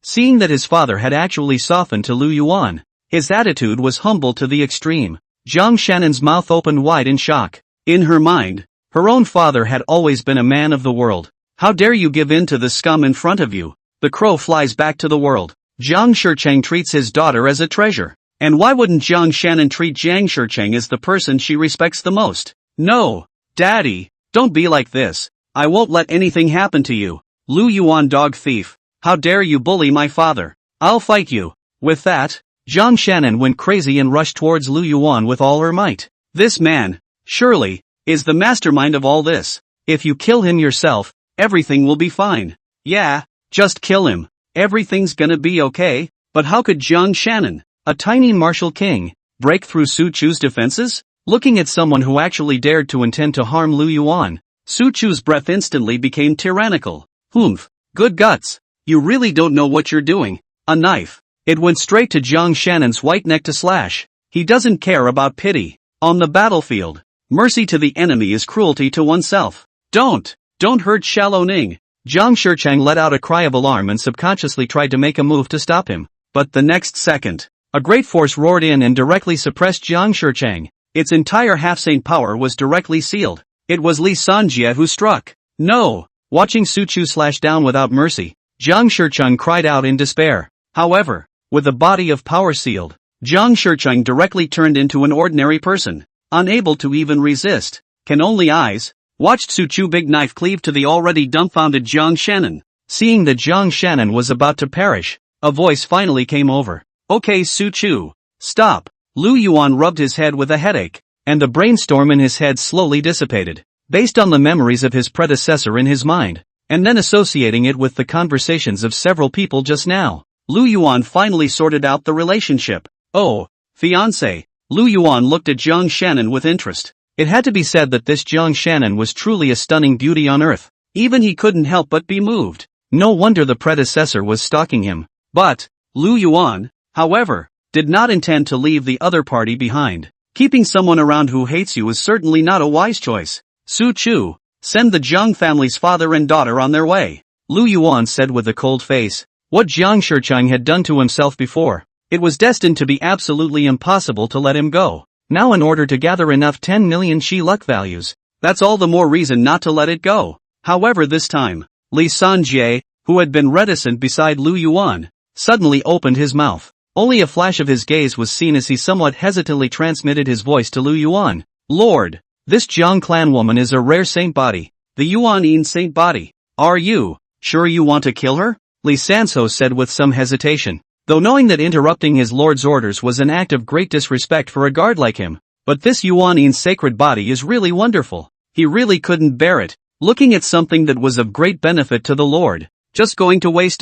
A: seeing that his father had actually softened to Lu Yuan, his attitude was humble to the extreme. Zhang Shannon's mouth opened wide in shock. In her mind, her own father had always been a man of the world. How dare you give in to the scum in front of you? The crow flies back to the world. Jiang Shicheng treats his daughter as a treasure. And why wouldn't Zhang Shannon treat Jiang Shicheng as the person she respects the most? No, Daddy, don't be like this. I won't let anything happen to you. Lu Yuan dog thief. How dare you bully my father? I'll fight you. With that, Zhang Shannon went crazy and rushed towards Lu Yuan with all her might. This man, surely, is the mastermind of all this. If you kill him yourself, everything will be fine. Yeah, just kill him. Everything's gonna be okay. But how could Zhang Shannon, a tiny martial king, break through Su Chu's defenses? Looking at someone who actually dared to intend to harm Lu Yuan, Su Chu's breath instantly became tyrannical. Humph, good guts. You really don't know what you're doing. A knife. It went straight to Zhang Shannon's white neck to slash. He doesn't care about pity. On the battlefield, mercy to the enemy is cruelty to oneself. Don't hurt Xiaoning. Jiang Shicheng let out a cry of alarm and subconsciously tried to make a move to stop him. But the next second, a great force roared in and directly suppressed Jiang Shicheng. Its entire half-saint power was directly sealed. It was Li Sanjie who struck. No! Watching Su Chu slash down without mercy, Jiang Shicheng cried out in despair. However, with the body of power sealed, Jiang Shicheng directly turned into an ordinary person, unable to even resist. Can only eyes watched Su Chu big knife cleave to the already dumbfounded Zhang Shannon. Seeing that Zhang Shannon was about to perish, a voice finally came over. Okay Su Chu, stop. Lu Yuan rubbed his head with a headache, and the brainstorm in his head slowly dissipated, based on the memories of his predecessor in his mind, and then associating it with the conversations of several people just now. Lu Yuan finally sorted out the relationship. Oh, fiancé. Lu Yuan looked at Zhang Shannon with interest. It had to be said that this Zhang Shannon was truly a stunning beauty on earth. Even he couldn't help but be moved. No wonder the predecessor was stalking him. But, Lu Yuan, however, did not intend to leave the other party behind. Keeping someone around who hates you is certainly not a wise choice. Su Chu, send the Jung family's father and daughter on their way, Lu Yuan said with a cold face. What Jiang Shicheng had done to himself before, it was destined to be absolutely impossible to let him go. Now in order to gather enough 10 million Shi luck values, that's all the more reason not to let it go. However this time, Li Sanjie, who had been reticent beside Lu Yuan, suddenly opened his mouth. Only a flash of his gaze was seen as he somewhat hesitantly transmitted his voice to Lu Yuan. Lord, this Jiang clan woman is a rare saint body, the Yuanin saint body. Are you sure you want to kill her? Li Sanso said with some hesitation, though knowing that interrupting his lord's orders was an act of great disrespect for a guard like him. But this Yuanin sacred body is really wonderful. He really couldn't bear it, looking at something that was of great benefit to the lord. Just going to waste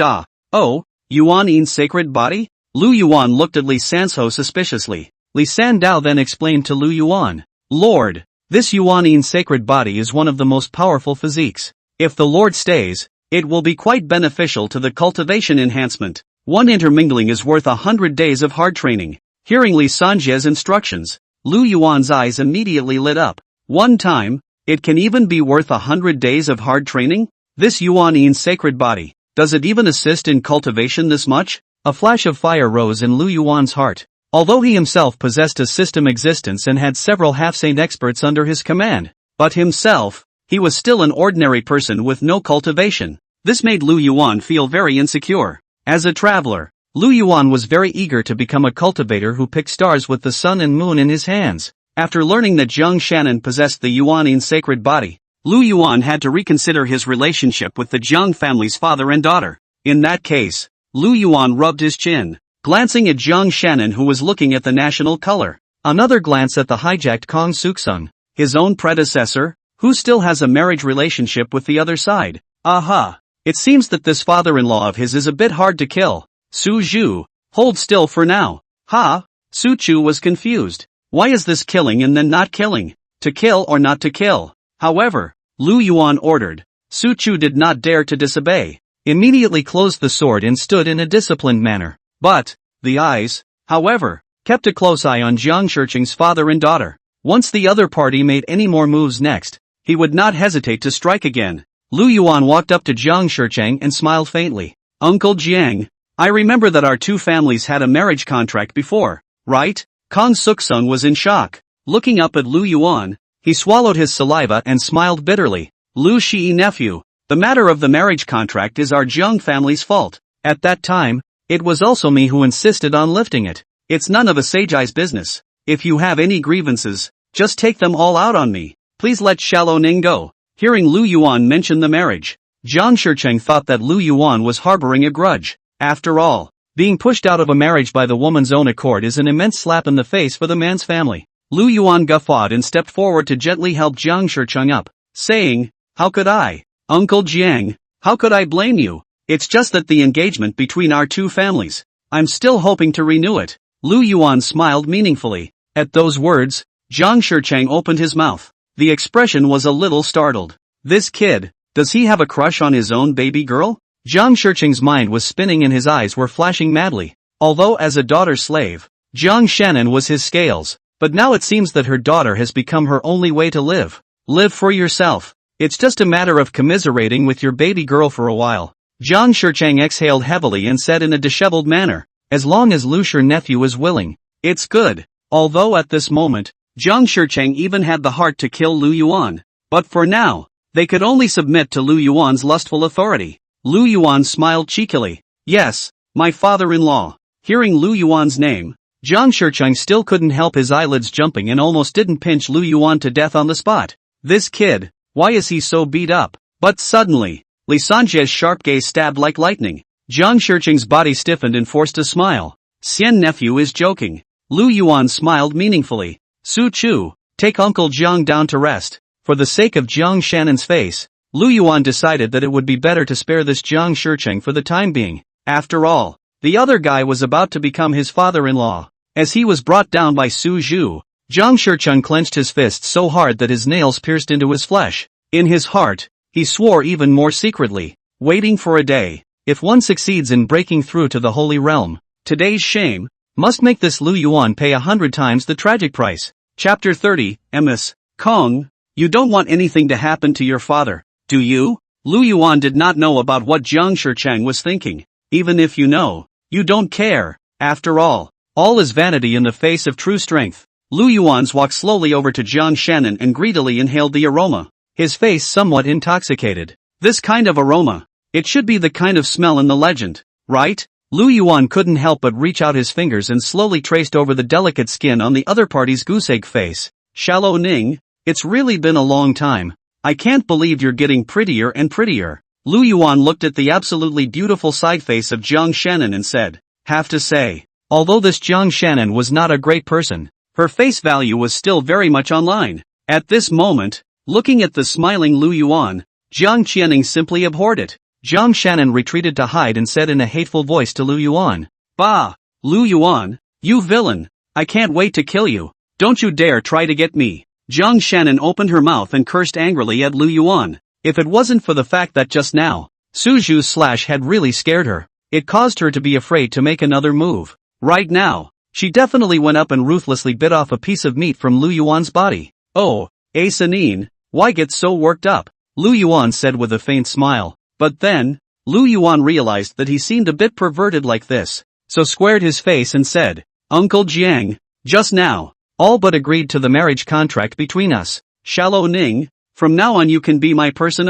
A: Oh, Yuanin sacred body? Lu Yuan looked at Li Sanso suspiciously. Li Sandao then explained to Lu Yuan, Lord, this Yuanin sacred body is one of the most powerful physiques. If the lord stays, it will be quite beneficial to the cultivation enhancement. One intermingling is worth 100 days of hard training. Hearing Li Sanjie's instructions, Lu Yuan's eyes immediately lit up. One time, it can even be worth 100 days of hard training? This Yuanin sacred body, does it even assist in cultivation this much? A flash of fire rose in Lu Yuan's heart. Although he himself possessed a system existence and had several half-saint experts under his command, but himself, he was still an ordinary person with no cultivation. This made Lu Yuan feel very insecure. As a traveler, Lu Yuan was very eager to become a cultivator who picked stars with the sun and moon in his hands. After learning that Zheng Shannon possessed the Yuanin sacred body, Lu Yuan had to reconsider his relationship with the Zheng family's father and daughter. In that case, Lu Yuan rubbed his chin, glancing at Zheng Shannon who was looking at the national color. Another glance at the hijacked Kong Suksung, his own predecessor, who still has a marriage relationship with the other side. Aha! It seems that this father-in-law of his is a bit hard to kill. Su Zhu, hold still for now. Ha! Su Chu was confused. Why is this killing and then not killing? To kill or not to kill? However, Lu Yuan ordered. Su Chu did not dare to disobey. Immediately closed the sword and stood in a disciplined manner. But, the eyes, however, kept a close eye on Jiang Shicheng's father and daughter. Once the other party made any more moves next, he would not hesitate to strike again. Lu Yuan walked up to Jiang Shicheng and smiled faintly. Uncle Jiang, I remember that our two families had a marriage contract before, right? Kong Suksung was in shock. Looking up at Lu Yuan, he swallowed his saliva and smiled bitterly. Lu Shi nephew, the matter of the marriage contract is our Jung family's fault. At that time, it was also me who insisted on lifting it. It's none of a Sagai's business. If you have any grievances, just take them all out on me. Please let Shallow Ning go. Hearing Lu Yuan mention the marriage, Jiang Shicheng thought that Lu Yuan was harboring a grudge. After all, being pushed out of a marriage by the woman's own accord is an immense slap in the face for the man's family. Lu Yuan guffawed and stepped forward to gently help Jiang Shicheng up, saying, How could I? Uncle Jiang, how could I blame you? It's just that the engagement between our two families, I'm still hoping to renew it. Lu Yuan smiled meaningfully. At those words, Jiang Shicheng opened his mouth. The expression was a little startled. This kid, does he have a crush on his own baby girl? Jiang Shicheng's mind was spinning and his eyes were flashing madly. Although as a daughter's slave, Zheng Shannon was his scales, but now it seems that her daughter has become her only way to live. Live for yourself. It's just a matter of commiserating with your baby girl for a while. Jiang Shicheng exhaled heavily and said in a disheveled manner, as long as Lu Shi's nephew is willing, it's good. Although at this moment, Jiang Shicheng even had the heart to kill Lu Yuan. But for now, they could only submit to Lu Yuan's lustful authority. Lu Yuan smiled cheekily. Yes, my father-in-law. Hearing Lu Yuan's name, Jiang Shicheng still couldn't help his eyelids jumping and almost didn't pinch Lu Yuan to death on the spot. This kid, why is he so beat up? But suddenly, Li Sanjie's sharp gaze stabbed like lightning. Jiang Shicheng's body stiffened and forced a smile. Xian nephew is joking. Lu Yuan smiled meaningfully. Su Chu, take Uncle Jiang down to rest. For the sake of Jiang Shannon's face, Lu Yuan decided that it would be better to spare this Jiang Shicheng for the time being. After all, the other guy was about to become his father-in-law. As he was brought down by Su Zhu, Jiang Shicheng clenched his fists so hard that his nails pierced into his flesh. In his heart, he swore even more secretly, waiting for a day. If one succeeds in breaking through to the Holy Realm, today's shame, must make this Lu Yuan pay 100 times the tragic price. Chapter 30, Ms. Kong, you don't want anything to happen to your father, do you? Lu Yuan did not know about what Zhang Shicheng was thinking. Even if you know, you don't care. After all is vanity in the face of true strength. Lu Yuan's walked slowly over to Jiang Shannon and greedily inhaled the aroma, his face somewhat intoxicated. This kind of aroma. It should be the kind of smell in the legend, right? Lu Yuan couldn't help but reach out his fingers and slowly traced over the delicate skin on the other party's goose-egg face. Shallow Ning, it's really been a long time. I can't believe you're getting prettier and prettier. Lu Yuan looked at the absolutely beautiful side face of Jiang Shannon and said, have to say, although this Jiang Shannon was not a great person, her face value was still very much online. At this moment, looking at the smiling Lu Yuan, Jiang Qianing simply abhorred it. Jiang Shannon retreated to hide and said in a hateful voice to Lu Yuan, bah, Lu Yuan, you villain, I can't wait to kill you. Don't you dare try to get me. Jiang Shannon opened her mouth and cursed angrily at Lu Yuan. If it wasn't for the fact that just now, Su Zhu's slash had really scared her, it caused her to be afraid to make another move. Right now, she definitely went up and ruthlessly bit off a piece of meat from Lu Yuan's body. Oh, Sanin, why get so worked up? Lu Yuan said with a faint smile. But then, Lu Yuan realized that he seemed a bit perverted like this, so squared his face and said, Uncle Jiang, just now, all but agreed to the marriage contract between us. Shallow Ning, from now on you can be my person.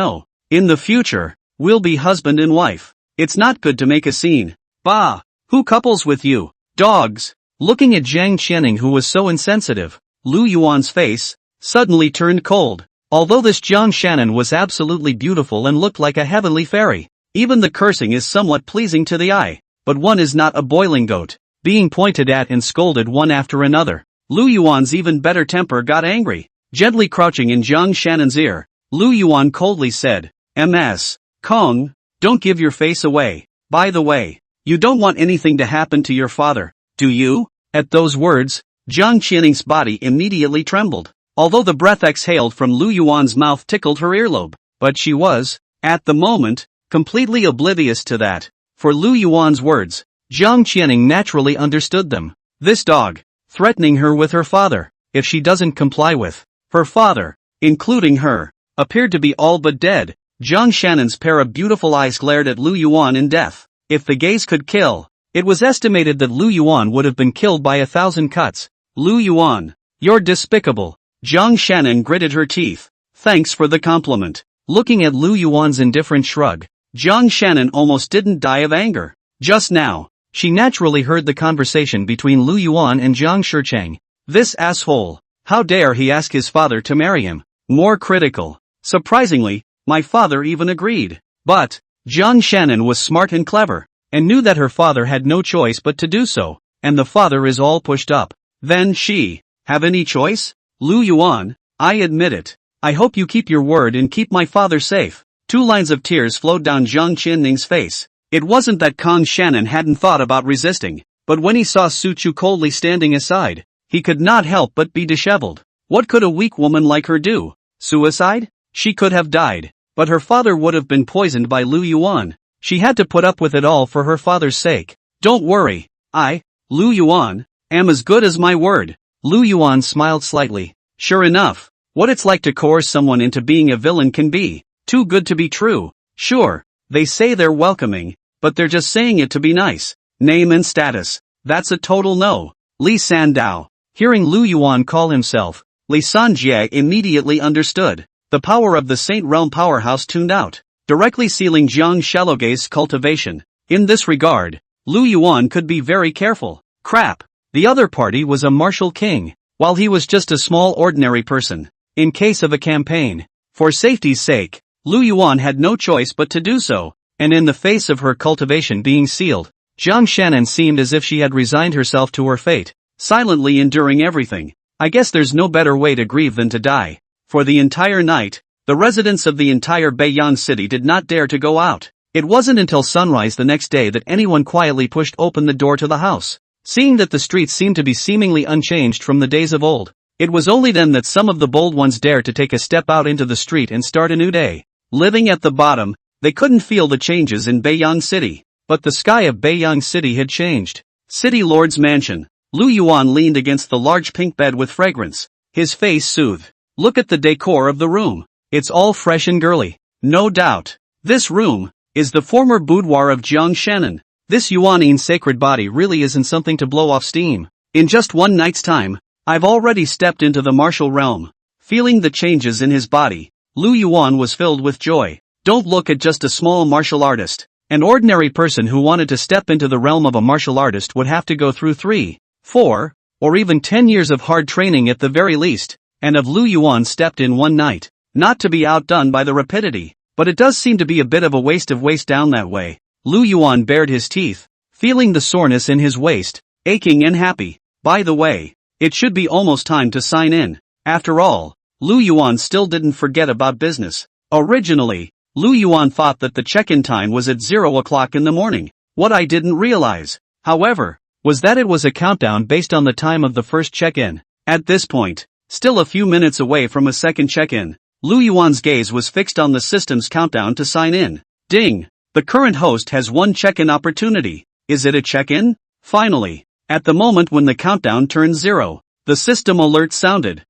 A: In the future, we'll be husband and wife. It's not good to make a scene. Bah, who couples with you? Dogs. Looking at Jiang Qianing who was so insensitive, Lu Yuan's face suddenly turned cold. Although this Jiang Shannon was absolutely beautiful and looked like a heavenly fairy, even the cursing is somewhat pleasing to the eye, but one is not a boiling goat, being pointed at and scolded one after another. Lu Yuan's even better temper got angry. Gently crouching in Jiang Shannon's ear, Lu Yuan coldly said, Ms. Kong, don't give your face away. By the way, you don't want anything to happen to your father, do you? At those words, Jiang Qianing's body immediately trembled. Although the breath exhaled from Lu Yuan's mouth tickled her earlobe, but she was, at the moment, completely oblivious to that. For Lu Yuan's words, Jiang Qianing naturally understood them. This dog, threatening her with her father, if she doesn't comply with. Her father, including her, appeared to be all but dead. Jiang Shannon's pair of beautiful eyes glared at Lu Yuan in death. If the gaze could kill, it was estimated that Lu Yuan would have been killed by 1,000 cuts. Lu Yuan, you're despicable. Jiang Shannon gritted her teeth. Thanks for the compliment. Looking at Lu Yuan's indifferent shrug, Jiang Shannon almost didn't die of anger. Just now, she naturally heard the conversation between Lu Yuan and Zhang Shicheng. This asshole, how dare he ask his father to marry him? More critical. Surprisingly, my father even agreed. But, Jiang Shannon was smart and clever, and knew that her father had no choice but to do so, and the father is all pushed up. Then she, have any choice? Lu Yuan, I admit it. I hope you keep your word and keep my father safe. 2 lines of tears flowed down Jiang Qianing's face. It wasn't that Kong Shannon hadn't thought about resisting, but when he saw Su Chu coldly standing aside, he could not help but be disheveled. What could a weak woman like her do? Suicide? She could have died, but her father would have been poisoned by Lu Yuan. She had to put up with it all for her father's sake. Don't worry, I, Lu Yuan, am as good as my word. Lu Yuan smiled slightly. Sure enough, what it's like to coerce someone into being a villain can be too good to be true. Sure, they say they're welcoming, but they're just saying it to be nice. Name and status, that's a total no. Li Sandao. Hearing Lu Yuan call himself Li Sanjie immediately understood. The power of the Saint Realm powerhouse tuned out, directly sealing Jiang Shalogay's cultivation. In this regard, Lu Yuan could be very careful. Crap. The other party was a martial king, while he was just a small ordinary person. In case of a campaign, for safety's sake, Lu Yuan had no choice but to do so, and in the face of her cultivation being sealed, Jiang Shannon seemed as if she had resigned herself to her fate, silently enduring everything. I guess there's no better way to grieve than to die. For the entire night, the residents of the entire Beiyang City did not dare to go out. It wasn't until sunrise the next day that anyone quietly pushed open the door to the house. Seeing that the streets seemed to be seemingly unchanged from the days of old, it was only then that some of the bold ones dared to take a step out into the street and start a new day. Living at the bottom, they couldn't feel the changes in Beiyang City, but the sky of Beiyang City had changed. City Lord's mansion. Lu Yuan leaned against the large pink bed with fragrance. His face soothed. Look at the decor of the room. It's all fresh and girly. No doubt. This room is the former boudoir of Jiang Shannon. This Yuanin sacred body really isn't something to blow off steam. In just one night's time, I've already stepped into the martial realm. Feeling the changes in his body, Lu Yuan was filled with joy. Don't look at just a small martial artist. An ordinary person who wanted to step into the realm of a martial artist would have to go through 3, 4, or even 10 years of hard training at the very least, and of Lu Yuan stepped in one night. Not to be outdone by the rapidity, but it does seem to be a bit of a waste down that way. Lu Yuan bared his teeth, feeling the soreness in his waist, aching and happy. By the way, it should be almost time to sign in. After all, Lu Yuan still didn't forget about business. Originally, Lu Yuan thought that the check-in time was at 0 o'clock in the morning. What I didn't realize, however, was that it was a countdown based on the time of the first check-in. At this point, still a few minutes away from a second check-in, Lu Yuan's gaze was fixed on the system's countdown to sign in. Ding! The current host has one check-in opportunity. Is it a check-in? Finally, at the moment when the countdown turns 0, the system alert sounded.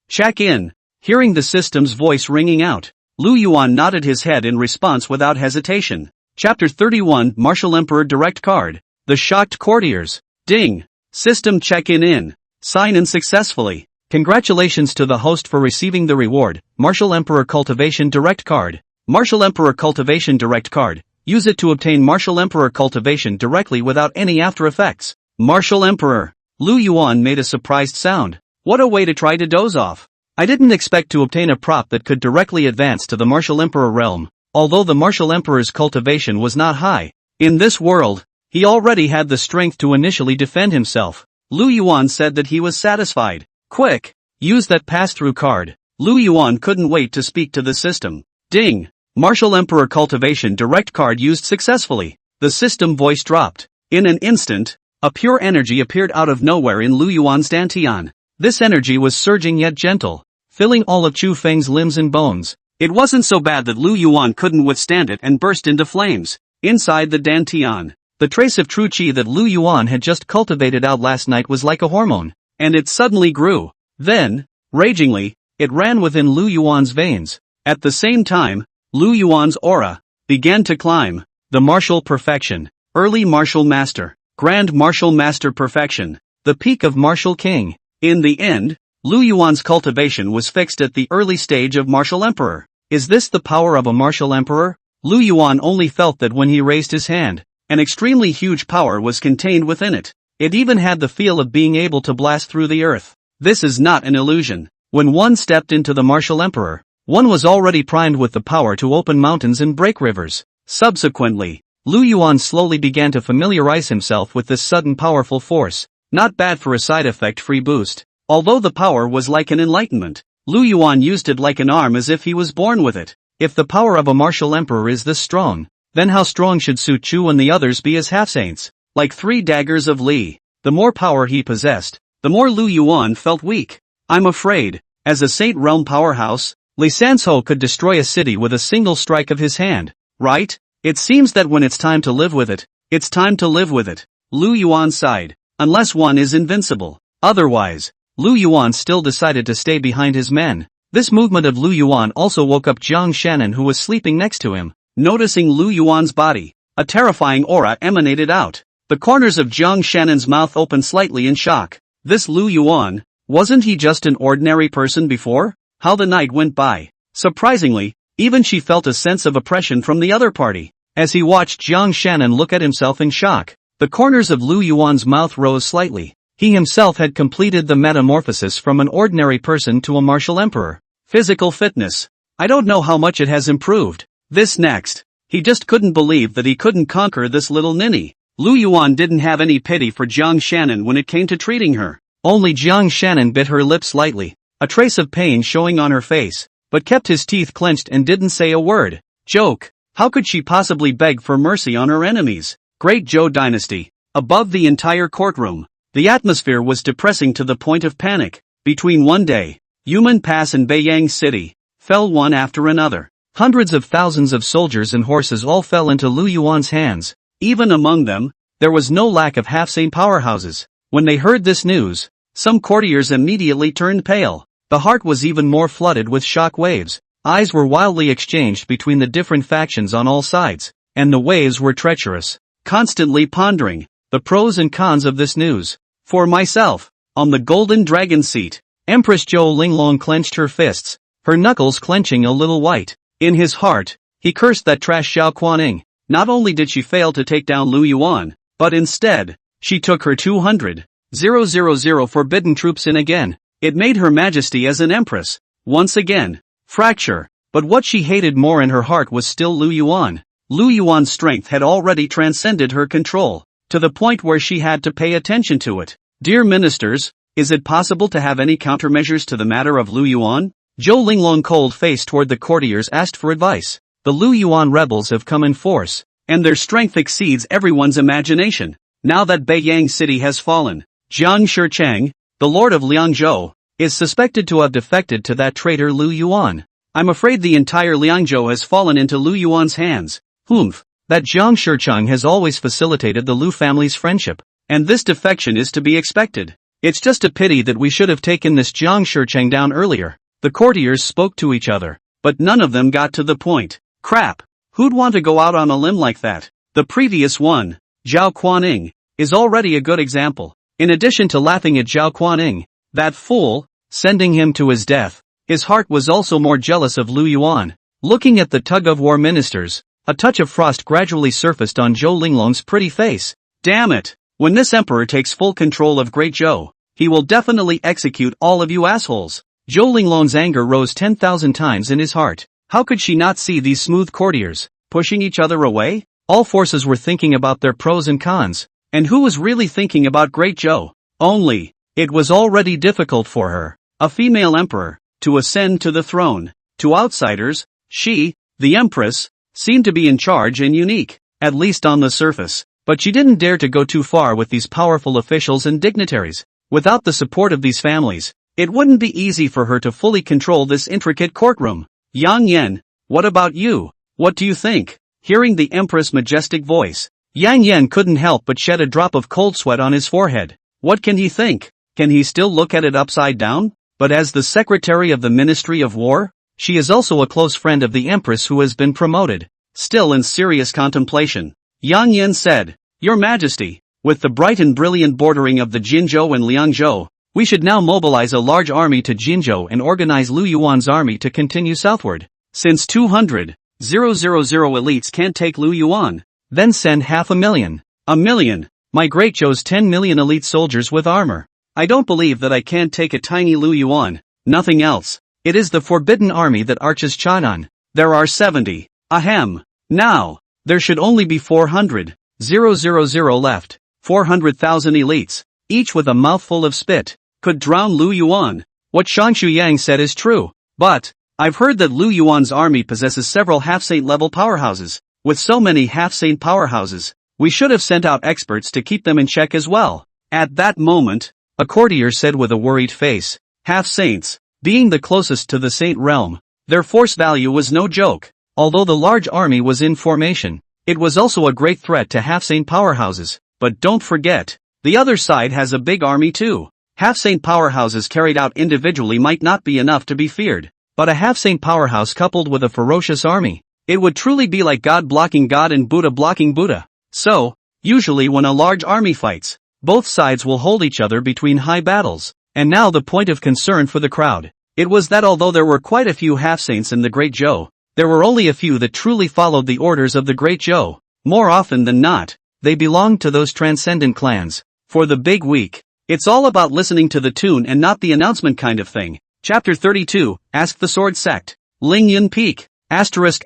A: Check in. Hearing the system's voice ringing out, Lu Yuan nodded his head in response without hesitation. Chapter 31 Martial Emperor Direct Card. The Shocked Courtiers. Ding! System check-in in. Sign in successfully. Congratulations to the host for receiving the reward, Martial Emperor Cultivation Direct Card. Martial Emperor Cultivation Direct Card. Use it to obtain Martial Emperor Cultivation directly without any after effects. Martial Emperor. Lu Yuan made a surprised sound. What a way to try to doze off. I didn't expect to obtain a prop that could directly advance to the Martial Emperor realm, although the Martial Emperor's cultivation was not high. In this world, he already had the strength to initially defend himself. Lu Yuan said that he was satisfied. Quick, use that pass-through card. Lu Yuan couldn't wait to speak to the system. Ding! Martial Emperor Cultivation Direct Card used successfully. The system voice dropped. In an instant, a pure energy appeared out of nowhere in Lu Yuan's dantian. This energy was surging yet gentle, filling all of Chu Feng's limbs and bones. It wasn't so bad that Lu Yuan couldn't withstand it and burst into flames. Inside the dantian, the trace of true qi that Lu Yuan had just cultivated out last night was like a hormone, and it suddenly grew. Then, ragingly, it ran within Lu Yuan's veins. At the same time, Lu Yuan's aura began to climb. The martial perfection, early martial master, grand martial master perfection, the peak of martial king. In the end, Lu Yuan's cultivation was fixed at the early stage of martial emperor. Is this the power of a martial emperor? Lu Yuan only felt that when he raised his hand, an extremely huge power was contained within it. It even had the feel of being able to blast through the earth. This is not an illusion. When one stepped into the martial emperor, one was already primed with the power to open mountains and break rivers. Subsequently, Lu Yuan slowly began to familiarize himself with this sudden powerful force. Not bad for a side effect-free boost. Although the power was like an enlightenment, Lu Yuan used it like an arm as if he was born with it. If the power of a martial emperor is this strong, then how strong should Su Chu and the others be as half-saints? Like 3 daggers of Li. The more power he possessed, the more Lu Yuan felt weak. I'm afraid, as a Saint Realm powerhouse, Li Sanzhou could destroy a city with a single strike of his hand, right? It seems that when it's time to live with it, it's time to live with it. Lu Yuan sighed. Unless one is invincible. Otherwise, Lu Yuan still decided to stay behind his men. This movement of Lu Yuan also woke up Jiang Shannon, who was sleeping next to him. Noticing Lu Yuan's body, a terrifying aura emanated out. The corners of Jiang Shannon's mouth opened slightly in shock. This Lu Yuan, wasn't he just an ordinary person before? How the night went by. Surprisingly, even she felt a sense of oppression from the other party. As he watched Jiang Shannon look at himself in shock, the corners of Lu Yuan's mouth rose slightly. He himself had completed the metamorphosis from an ordinary person to a martial emperor. Physical fitness. I don't know how much it has improved. This next. He just couldn't believe that he couldn't conquer this little ninny. Lu Yuan didn't have any pity for Jiang Shannon when it came to treating her. Only Jiang Shannon bit her lip slightly, a trace of pain showing on her face, but kept his teeth clenched and didn't say a word. Joke. How could she possibly beg for mercy on her enemies? Great Zhou dynasty. Above the entire courtroom, the atmosphere was depressing to the point of panic. Between one day, Yumen Pass and Beiyang City fell one after another. Hundreds of thousands of soldiers and horses all fell into Lu Yuan's hands. Even among them, there was no lack of half-saint powerhouses. When they heard this news, some courtiers immediately turned pale. The heart was even more flooded with shock waves. Eyes were wildly exchanged between the different factions on all sides, and the waves were treacherous, constantly pondering the pros and cons of this news. For myself, on the golden dragon seat, Empress Zhou Linglong clenched her fists, her knuckles clenching a little white. In his heart, he cursed that trash Zhao Kuaning. Not only did she fail to take down Lu Yuan, but instead, she took her 200,000 forbidden troops in again. It made her majesty as an empress, once again, fracture. But what she hated more in her heart was still Lu Yuan. Lu Yuan's strength had already transcended her control, to the point where she had to pay attention to it. Dear ministers, is it possible to have any countermeasures to the matter of Lu Yuan? Zhou Linglong, cold-faced toward the courtiers, asked for advice. The Lu Yuan rebels have come in force, and their strength exceeds everyone's imagination. Now that Beiyang City has fallen, Jiang Shicheng, the lord of Liangzhou, is suspected to have defected to that traitor Lu Yuan. I'm afraid the entire Liangzhou has fallen into Lu Yuan's hands. Humph, that Jiang Shicheng has always facilitated the Lu family's friendship, and this defection is to be expected. It's just a pity that we should have taken this Jiang Shicheng down earlier. The courtiers spoke to each other, but none of them got to the point. Crap, who'd want to go out on a limb like that? The previous one, Zhao Kuaning, is already a good example. In addition to laughing at Zhao Kuaning, that fool, sending him to his death, his heart was also more jealous of Lu Yuan. Looking at the tug-of-war ministers, a touch of frost gradually surfaced on Zhou Linglong's pretty face. Damn it! When this emperor takes full control of Great Zhou, he will definitely execute all of you assholes. Zhou Linglong's anger rose 10,000 times in his heart. How could she not see these smooth courtiers, pushing each other away? All forces were thinking about their pros and cons. And who was really thinking about Great Zhou? Only, it was already difficult for her, a female emperor, to ascend to the throne. To outsiders, she, the empress, seemed to be in charge and unique, at least on the surface. But she didn't dare to go too far with these powerful officials and dignitaries. Without the support of these families, it wouldn't be easy for her to fully control this intricate courtroom. Yang Yan, what about you? What do you think? Hearing the empress' majestic voice, Yang Yan couldn't help but shed a drop of cold sweat on his forehead. What can he think? Can he still look at it upside down? But as the secretary of the Ministry of War, she is also a close friend of the empress who has been promoted. Still in serious contemplation, Yang Yan said, Your Majesty, with the bright and brilliant bordering of the Jinzhou and Liangzhou, we should now mobilize a large army to Jinzhou and organize Lu Yuan's army to continue southward. Since 200,000 elites can't take Lu Yuan, then send 500,000. A million. My Great Zhou's 10 million elite soldiers with armor. I don't believe that I can't take a tiny Lu Yuan. Nothing else. It is the forbidden army that arches Chang'an. There are 70. Ahem. Now, there should only be 400,000 left. 400,000 elites, each with a mouthful of spit, could drown Lu Yuan. What Shang Shuyang said is true. But, I've heard that Lu Yuan's army possesses several half-saint level powerhouses. With so many half-saint powerhouses, we should have sent out experts to keep them in check as well. At that moment, a courtier said with a worried face, half-saints, being the closest to the saint realm, their force value was no joke. Although the large army was in formation, it was also a great threat to half-saint powerhouses. But don't forget, the other side has a big army too. Half-saint powerhouses carried out individually might not be enough to be feared, but a half-saint powerhouse coupled with a ferocious army, it would truly be like God blocking God and Buddha blocking Buddha. So, usually when a large army fights, both sides will hold each other between high battles. And now the point of concern for the crowd. It was that although there were quite a few half-saints in the Great Zhou, there were only a few that truly followed the orders of the Great Zhou. More often than not, they belonged to those transcendent clans. For the big week, it's all about listening to the tune and not the announcement kind of thing. Chapter 32, Ask the Sword Sect. Lingyun Peak. Asterisk.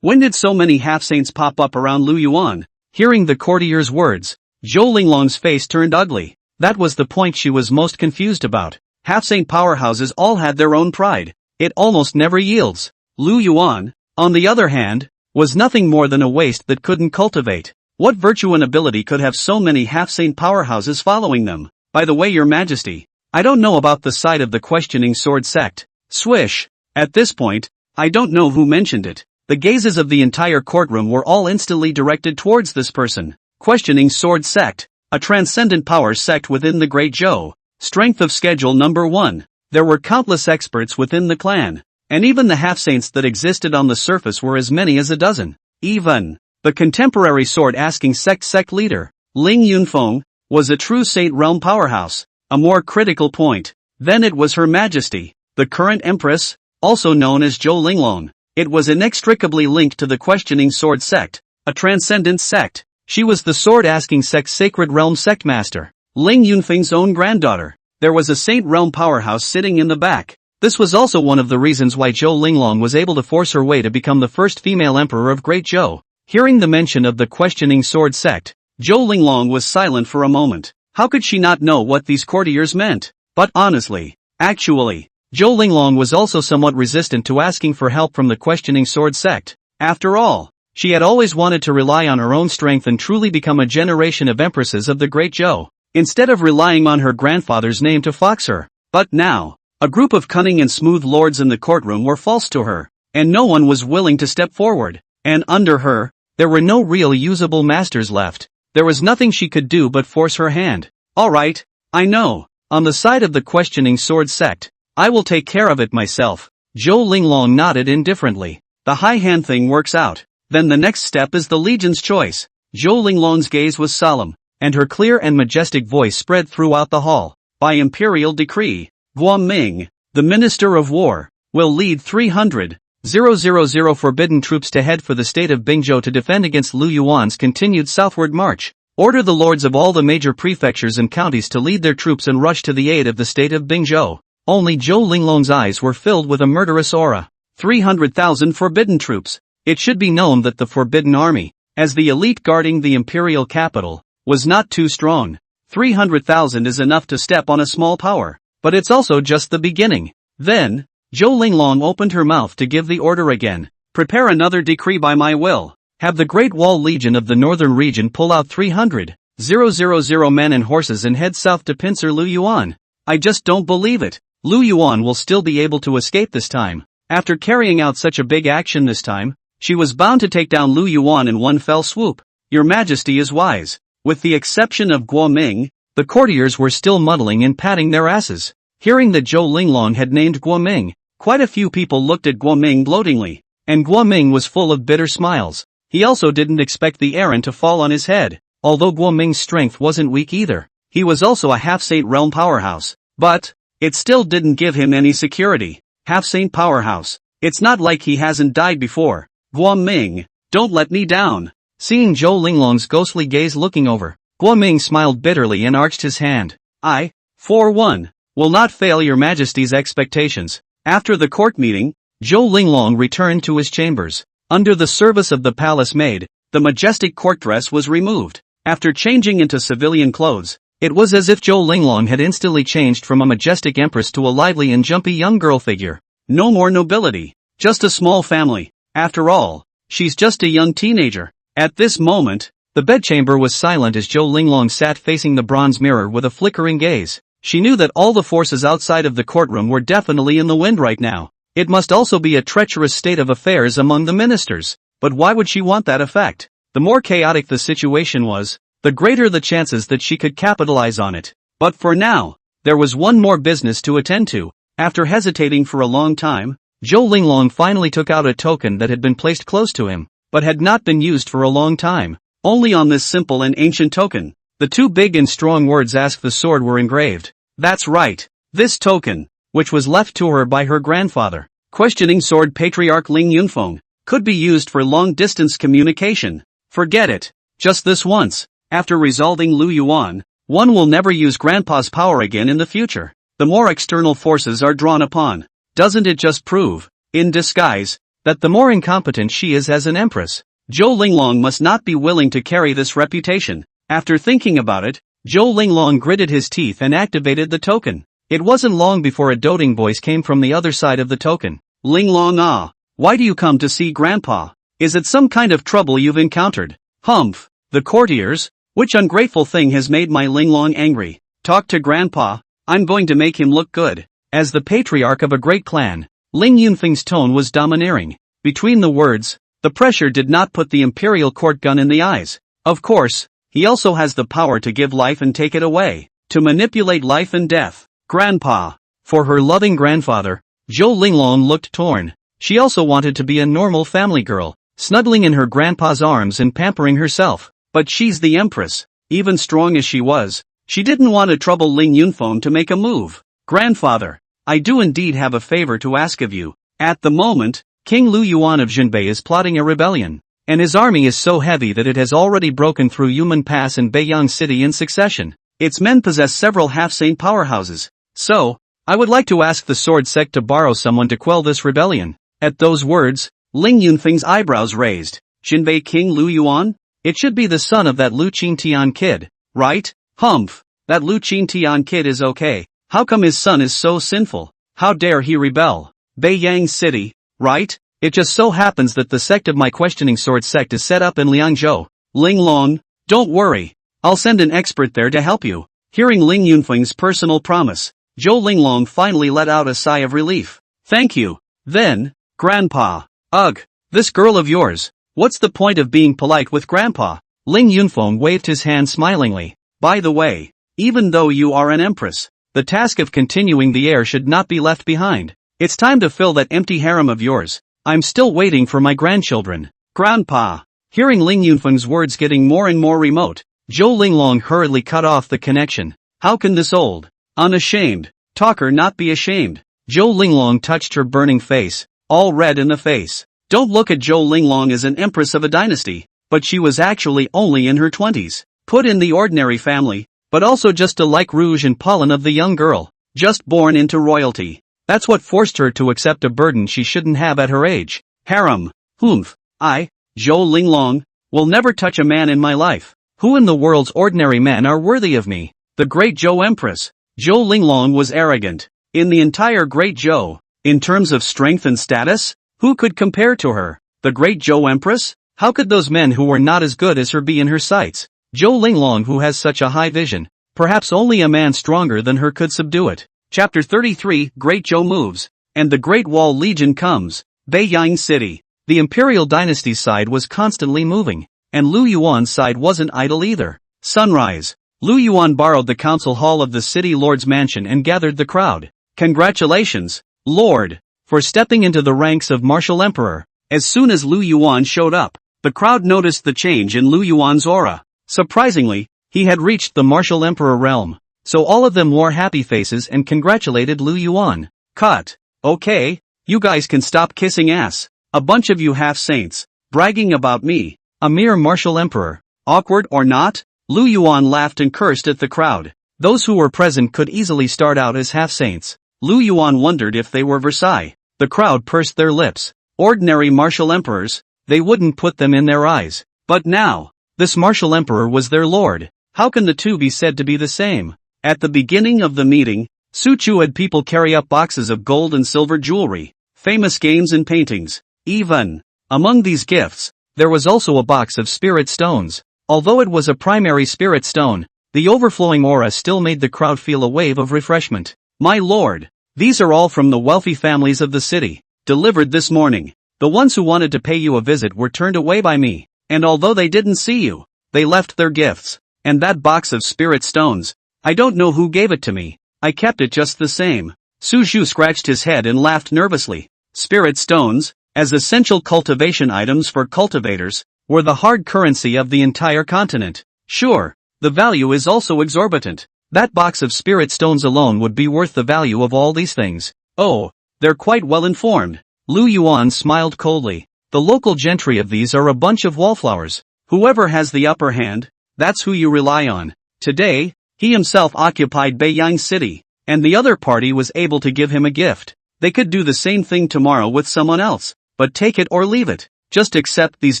A: When did so many half-saints pop up around Lu Yuan? Hearing the courtier's words, Zhou Linglong's face turned ugly. That was the point she was most confused about. Half-saint powerhouses all had their own pride. It almost never yields. Lu Yuan, on the other hand, was nothing more than a waste that couldn't cultivate. What virtue and ability could have so many half-saint powerhouses following them? By the way, Your Majesty, I don't know about the side of the questioning sword sect. Swish. At this point, I don't know who mentioned it. The gazes of the entire courtroom were all instantly directed towards this person. Questioning Sword Sect, a transcendent power sect within the Great Zhou. Strength of schedule number 1. There were countless experts within the clan, and even the half-saints that existed on the surface were as many as a dozen. Even the contemporary sword-asking sect leader, Ling Yunfeng, was a true Saint Realm powerhouse. A more critical point. Then it was Her Majesty, the current Empress, also known as Zhou Linglong. It was inextricably linked to the questioning sword sect, a transcendent sect. She was the sword-asking sect's sacred realm sect master, Ling Yunfeng's own granddaughter. There was a Saint Realm powerhouse sitting in the back. This was also one of the reasons why Zhou Linglong was able to force her way to become the first female emperor of Great Zhou. Hearing the mention of the questioning sword sect, Zhou Linglong was silent for a moment. How could she not know what these courtiers meant? But honestly, actually, Zhou Linglong was also somewhat resistant to asking for help from the questioning sword sect. After all, she had always wanted to rely on her own strength and truly become a generation of empresses of the Great Zhou, instead of relying on her grandfather's name to fox her. But now, a group of cunning and smooth lords in the courtroom were false to her, and no one was willing to step forward. And under her, there were no real usable masters left. There was nothing she could do but force her hand. Alright, I know. On the side of the questioning sword sect, I will take care of it myself. Zhou Linglong nodded indifferently. The high hand thing works out. Then the next step is the Legion's choice. Zhou Linglong's gaze was solemn, and her clear and majestic voice spread throughout the hall. By imperial decree, Guo Ming, the Minister of War, will lead 300,000 forbidden troops to head for the state of Bingzhou to defend against Lu Yuan's continued southward march. Order the lords of all the major prefectures and counties to lead their troops and rush to the aid of the state of Bingzhou. Only Zhou Linglong's eyes were filled with a murderous aura. 300,000 forbidden troops. It should be known that the Forbidden Army, as the elite guarding the imperial capital, was not too strong. 300,000 is enough to step on a small power, but it's also just the beginning. Then, Zhou Linglong opened her mouth to give the order again. Prepare another decree by my will. Have the Great Wall Legion of the Northern Region pull out 300,000 men and horses and head south to pincer Lu Yuan. I just don't believe it. Lu Yuan will still be able to escape this time. After carrying out such a big action this time, she was bound to take down Lu Yuan in one fell swoop. Your Majesty is wise. With the exception of Guo Ming, the courtiers were still muddling and patting their asses. Hearing that Zhou Linglong had named Guo Ming, quite a few people looked at Guo Ming gloatingly, and Guo Ming was full of bitter smiles. He also didn't expect the errand to fall on his head. Although Guo Ming's strength wasn't weak either, he was also a half-saint realm powerhouse. But it still didn't give him any security. Half-saint powerhouse. It's not like he hasn't died before. Guo Ming, don't let me down. Seeing Zhou Linglong's ghostly gaze looking over, Guo Ming smiled bitterly and arched his hand. I, for one, will not fail your Majesty's expectations. After the court meeting, Zhou Linglong returned to his chambers. Under the service of the palace maid, the majestic court dress was removed. After changing into civilian clothes, it was as if Zhou Linglong had instantly changed from a majestic empress to a lively and jumpy young girl figure. No more nobility, just a small family. After all, she's just a young teenager. At this moment, the bedchamber was silent as Zhou Linglong sat facing the bronze mirror with a flickering gaze. She knew that all the forces outside of the courtroom were definitely in the wind right now. It must also be a treacherous state of affairs among the ministers. But why would she want that effect? The more chaotic the situation was, the greater the chances that she could capitalize on it. But for now, there was one more business to attend to. After hesitating for a long time, Zhou Linglong finally took out a token that had been placed close to him, but had not been used for a long time. Only on this simple and ancient token, the two big and strong words "Ask the Sword" were engraved. That's right. This token, which was left to her by her grandfather, questioning sword patriarch Ling Yunfeng, could be used for long-distance communication. Forget it. Just this once. After resolving Lu Yuan, one will never use grandpa's power again in the future. The more external forces are drawn upon, doesn't it just prove, in disguise, that the more incompetent she is as an empress? Zhou Linglong must not be willing to carry this reputation. After thinking about it, Zhou Linglong gritted his teeth and activated the token. It wasn't long before a doting voice came from the other side of the token. Linglong, why do you come to see grandpa? Is it some kind of trouble you've encountered? Humph, the courtiers? Which ungrateful thing has made my Linglong angry? Talk to grandpa, I'm going to make him look good. As the patriarch of a great clan, Ling Yunfeng's tone was domineering. Between the words, the pressure did not put the imperial court gun in the eyes. Of course, he also has the power to give life and take it away, to manipulate life and death. Grandpa. For her loving grandfather, Zhou Linglong looked torn. She also wanted to be a normal family girl, snuggling in her grandpa's arms and pampering herself. But she's the empress. Even strong as she was, she didn't want to trouble Ling Yunfeng to make a move. Grandfather, I do indeed have a favor to ask of you. At the moment, King Lu Yuan of Zhenbei is plotting a rebellion, and his army is so heavy that it has already broken through Yuman Pass and Beiyang City in succession. Its men possess several half-saint powerhouses. So, I would like to ask the Sword Sect to borrow someone to quell this rebellion. At those words, Ling Yunfeng's eyebrows raised. Zhenbei King Lu Yuan? It should be the son of that Lu Qingtian kid, right? Humph. That Lu Qingtian kid is okay. How come his son is so sinful? How dare he rebel? Beiyang City, right? It just so happens that the sect of my questioning sword sect is set up in Liangzhou. Linglong, don't worry. I'll send an expert there to help you. Hearing Ling Yunfeng's personal promise, Zhou Linglong finally let out a sigh of relief. Thank you. Then, Grandpa. Ugh, this girl of yours. What's the point of being polite with Grandpa? Ling Yunfeng waved his hand smilingly. By the way, even though you are an empress, the task of continuing the heir should not be left behind. It's time to fill that empty harem of yours. I'm still waiting for my grandchildren. Grandpa. Hearing Ling Yunfeng's words getting more and more remote, Zhou Linglong hurriedly cut off the connection. How can this old, unashamed talker not be ashamed? Zhou Linglong touched her burning face, all red in the face. Don't look at Zhou Linglong as an empress of a dynasty, but she was actually only in her 20s, put in the ordinary family, but also just a like rouge and pollen of the young girl, just born into royalty. That's what forced her to accept a burden she shouldn't have at her age. Harem. Humph. I, Zhou Linglong, will never touch a man in my life. Who in the world's ordinary men are worthy of me? The great Zhou Empress. Zhou Linglong was arrogant. In the entire great Zhou, in terms of strength and status, who could compare to her? The great Zhou Empress? How could those men who were not as good as her be in her sights? Zhou Linglong, who has such a high vision, perhaps only a man stronger than her could subdue it. Chapter 33, Great Zhou moves, and the Great Wall Legion comes. Beiyang City. The Imperial Dynasty's side was constantly moving, and Lu Yuan's side wasn't idle either. Sunrise. Lu Yuan borrowed the council hall of the city lord's mansion and gathered the crowd. Congratulations, Lord, for stepping into the ranks of Martial Emperor. As soon as Lu Yuan showed up, the crowd noticed the change in Lu Yuan's aura. Surprisingly, he had reached the Martial Emperor realm, so all of them wore happy faces and congratulated Lu Yuan. Cut. Okay, you guys can stop kissing ass. A bunch of you half-saints, bragging about me, a mere Martial Emperor. Awkward or not? Lu Yuan laughed and cursed at the crowd. Those who were present could easily start out as half-saints. Lu Yuan wondered if they were Versailles. The crowd pursed their lips. Ordinary martial emperors, they wouldn't put them in their eyes. But now, this martial emperor was their lord. How can the two be said to be the same? At the beginning of the meeting, Su Chu had people carry up boxes of gold and silver jewelry, famous games and paintings. Even among these gifts, there was also a box of spirit stones. Although it was a primary spirit stone, the overflowing aura still made the crowd feel a wave of refreshment. My lord, these are all from the wealthy families of the city, delivered this morning. The ones who wanted to pay you a visit were turned away by me, and although they didn't see you, they left their gifts. And that box of spirit stones, I don't know who gave it to me, I kept it just the same. Su Zhu scratched his head and laughed nervously. Spirit stones, as essential cultivation items for cultivators, were the hard currency of the entire continent. Sure, the value is also exorbitant. That box of spirit stones alone would be worth the value of all these things. Oh, they're quite well informed. Lu Yuan smiled coldly. The local gentry of these are a bunch of wallflowers. Whoever has the upper hand, that's who you rely on. Today, he himself occupied Beiyang City, and the other party was able to give him a gift. They could do the same thing tomorrow with someone else, but take it or leave it. Just accept these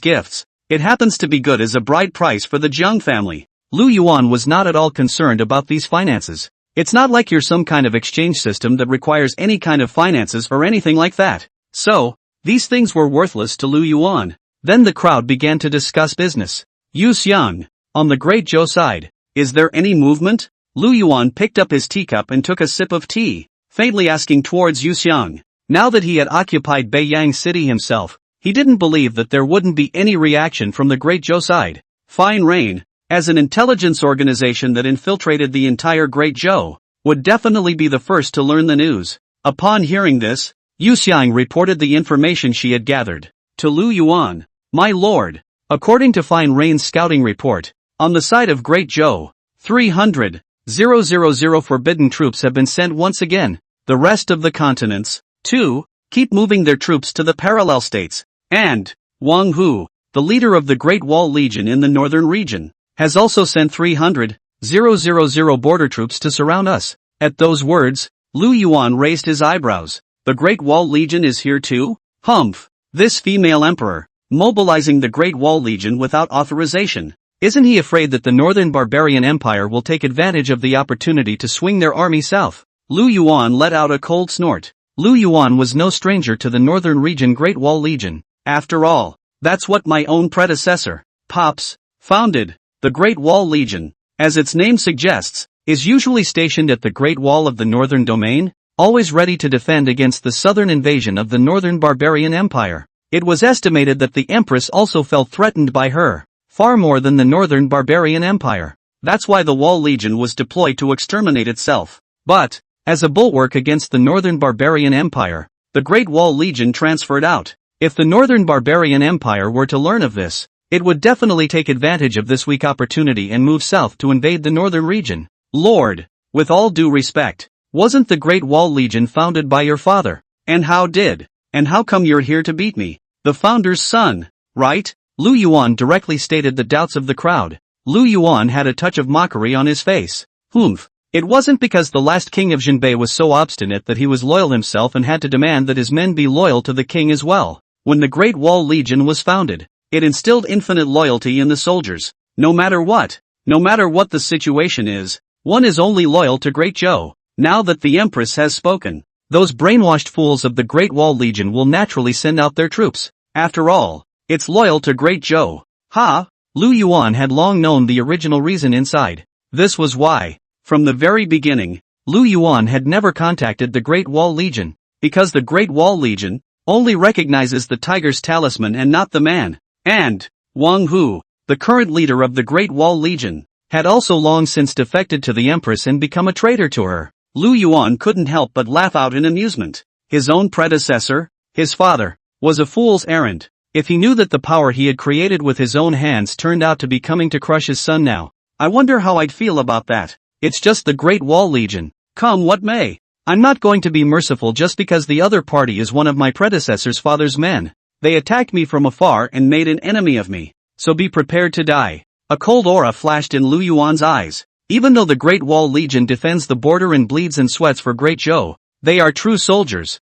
A: gifts. It happens to be good as a bride price for the Jung family. Lu Yuan was not at all concerned about these finances. It's not like you're some kind of exchange system that requires any kind of finances or anything like that. So, these things were worthless to Lu Yuan. Then the crowd began to discuss business. Yu Xiang, on the Great Zhou side, is there any movement? Lu Yuan picked up his teacup and took a sip of tea, faintly asking towards Yu Xiang. Now that he had occupied Beiyang City himself, He didn't believe that there wouldn't be any reaction from the Great Zhou side. Fine Rain, as an intelligence organization that infiltrated the entire Great Zhou, would definitely be the first to learn the news. Upon hearing this, Yu Xiang reported the information she had gathered to Lu Yuan. My lord, according to Fine Rain's scouting report, on the side of Great Zhou, 300,000 forbidden troops have been sent once again. The rest of the continents, too, keep moving their troops to the parallel states. And Wang Hu, the leader of the Great Wall Legion in the northern region, has also sent 300,000 border troops to surround us. At those words, Lu Yuan raised his eyebrows. The Great Wall Legion is here too? Humph! This female emperor, mobilizing the Great Wall Legion without authorization. Isn't he afraid that the Northern Barbarian Empire will take advantage of the opportunity to swing their army south? Lu Yuan let out a cold snort. Lu Yuan was no stranger to the Northern Region Great Wall Legion. After all, that's what my own predecessor, Pops, founded. The Great Wall Legion, as its name suggests, is usually stationed at the Great Wall of the Northern Domain, always ready to defend against the southern invasion of the Northern Barbarian Empire. It was estimated that the Empress also felt threatened by her, far more than the Northern Barbarian Empire. That's why the Wall Legion was deployed to exterminate itself. But, as a bulwark against the Northern Barbarian Empire, the Great Wall Legion transferred out. If the Northern Barbarian Empire were to learn of this, it would definitely take advantage of this weak opportunity and move south to invade the northern region. Lord, with all due respect, wasn't the Great Wall Legion founded by your father? And how come you're here to beat me? The founder's son, right? Lu Yuan directly stated the doubts of the crowd. Lu Yuan had a touch of mockery on his face. Humph. It wasn't because the last king of Zhenbei was so obstinate that he was loyal himself and had to demand that his men be loyal to the king as well. When the Great Wall Legion was founded, it instilled infinite loyalty in the soldiers. No matter what the situation is, one is only loyal to Great Zhou. Now that the Empress has spoken, those brainwashed fools of the Great Wall Legion will naturally send out their troops. After all, it's loyal to Great Zhou. Ha! Lu Yuan had long known the original reason inside. This was why, from the very beginning, Lu Yuan had never contacted the Great Wall Legion, because the Great Wall Legion only recognizes the tiger's talisman and not the man. And Wang Hu, the current leader of the Great Wall Legion, had also long since defected to the Empress and become a traitor to her. Lu Yuan couldn't help but laugh out in amusement. His own predecessor, his father, was a fool's errand. If he knew that the power he had created with his own hands turned out to be coming to crush his son now, I wonder how I'd feel about that. It's just the Great Wall Legion. Come what may. I'm not going to be merciful just because the other party is one of my predecessor's father's men. They attacked me from afar and made an enemy of me. So be prepared to die. A cold aura flashed in Lu Yuan's eyes. Even though the Great Wall Legion defends the border and bleeds and sweats for Great Zhou, they are true soldiers.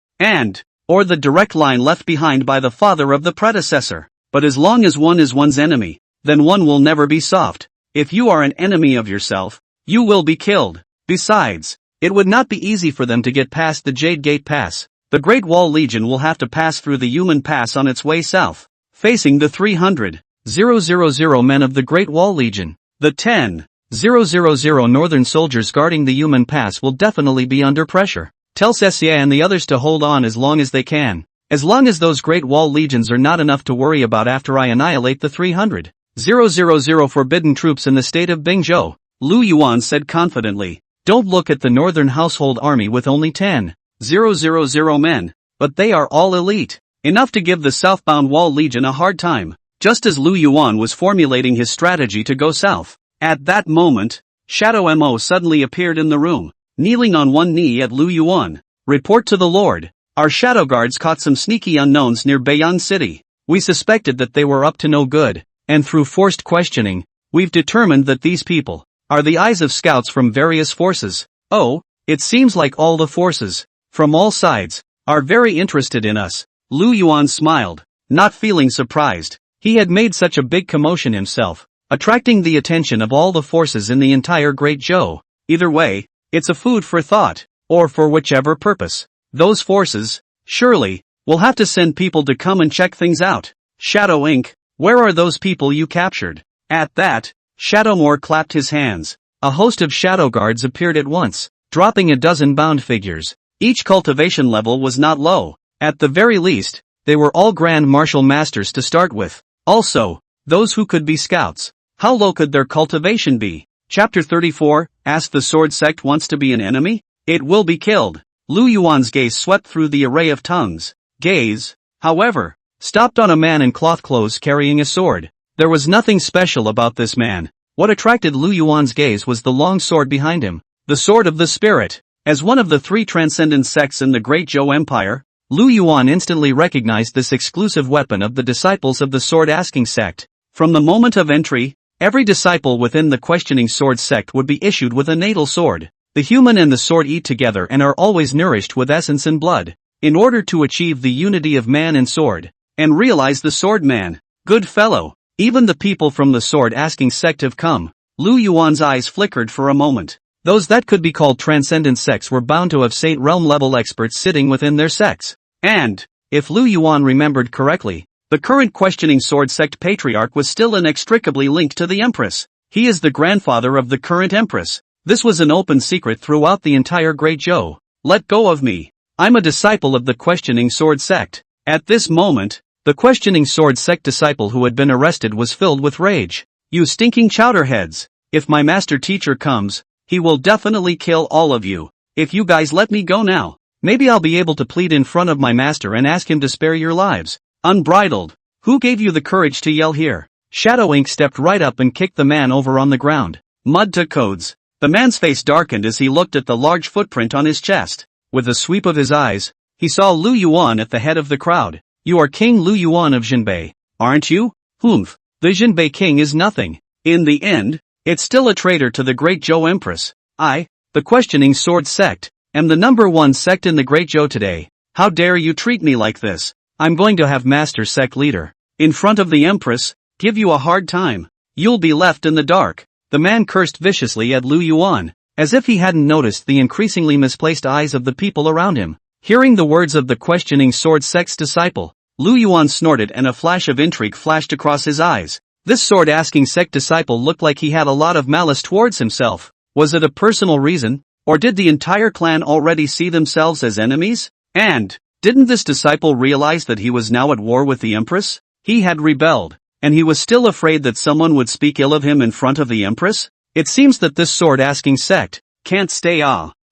A: Or the direct line left behind by the father of the predecessor. But as long as one is one's enemy, then one will never be soft. If you are an enemy of yourself, you will be killed. Besides, it would not be easy for them to get past the Jade Gate Pass. The Great Wall Legion will have to pass through the Yuan Pass on its way south, facing the 300,000 men of the Great Wall Legion. The 10,000 northern soldiers guarding the Yuan Pass will definitely be under pressure. Tell Cessia and the others to hold on as long as they can. As long as those Great Wall Legions are not enough to worry about after I annihilate the 300,000 forbidden troops in the state of Bingzhou, Lu Yuan said confidently. Don't look at the northern household army with only 10,000 men, but they are all elite, enough to give the southbound Wall Legion a hard time. Just as Lu Yuan was formulating his strategy to go south, at that moment, Shadow Mo suddenly appeared in the room, kneeling on one knee at Lu Yuan. Report to the Lord. Our shadow guards caught some sneaky unknowns near Beiyang City. We suspected that they were up to no good, and through forced questioning, we've determined that these people are the eyes of scouts from various forces. Oh, it seems like all the forces, from all sides, are very interested in us. Lu Yuan smiled, not feeling surprised. He had made such a big commotion himself, attracting the attention of all the forces in the entire Great Zhou. Either way, it's a food for thought, or for whichever purpose. Those forces, surely, will have to send people to come and check things out. Shadow Inc., where are those people you captured? At that, Shadowmore clapped his hands. A host of shadow guards appeared at once, dropping a dozen bound figures. Each cultivation level was not low. At the very least, They were all Grand Martial Masters to start with. Also, those who could be scouts. How low could their cultivation be? Chapter 34, Ask the Sword Sect wants to be an enemy? It will be killed. Lu Yuan's gaze swept through the array of tongues. Gaze, however, stopped on a man in cloth clothes carrying a sword. There was nothing special about this man. What attracted Lu Yuan's gaze was the long sword behind him. The Sword of the Spirit. As one of the 3 transcendent sects in the Great Zhou Empire, Lu Yuan instantly recognized this exclusive weapon of the disciples of the sword-asking sect. From the moment of entry, every disciple within the questioning sword sect would be issued with a natal sword. The human and the sword eat together and are always nourished with essence and blood, in order to achieve the unity of man and sword, and realize the sword man. Good fellow, even the people from the sword-asking sect have come. Lu Yuan's eyes flickered for a moment. Those that could be called transcendent sects were bound to have Saint Realm-level experts sitting within their sects. And, if Lu Yuan remembered correctly, the current questioning sword sect patriarch was still inextricably linked to the empress. He is the grandfather of the current empress. This was an open secret throughout the entire Great Zhou. Let go of me. I'm a disciple of the questioning sword sect. At this moment, the questioning sword sect disciple who had been arrested was filled with rage. You stinking chowderheads. If my master teacher comes, he will definitely kill all of you. If you guys let me go now, maybe I'll be able to plead in front of my master and ask him to spare your lives. Unbridled. Who gave you the courage to yell here? Shadow Ink stepped right up and kicked the man over on the ground. Mud to codes. The man's face darkened as he looked at the large footprint on his chest. With a sweep of his eyes, he saw Lu Yuan at the head of the crowd. You are King Lu Yuan of Zhenbei, aren't you? Humph. The Zhenbei King is nothing. In the end, it's still a traitor to the Great Zhou Empress. I, the questioning sword sect, am the #1 sect in the Great Zhou today. How dare you treat me like this? I'm going to have Master Sect Leader, in front of the Empress, give you a hard time. You'll be left in the dark. The man cursed viciously at Lu Yuan, as if he hadn't noticed the increasingly misplaced eyes of the people around him. Hearing the words of the questioning sword sect's disciple, Lu Yuan snorted and a flash of intrigue flashed across his eyes. This sword-asking sect disciple looked like he had a lot of malice towards himself. Was it a personal reason, or did the entire clan already see themselves as enemies? And, didn't this disciple realize that he was now at war with the Empress? He had rebelled, and he was still afraid that someone would speak ill of him in front of the Empress? It seems that this sword-asking sect can't stay.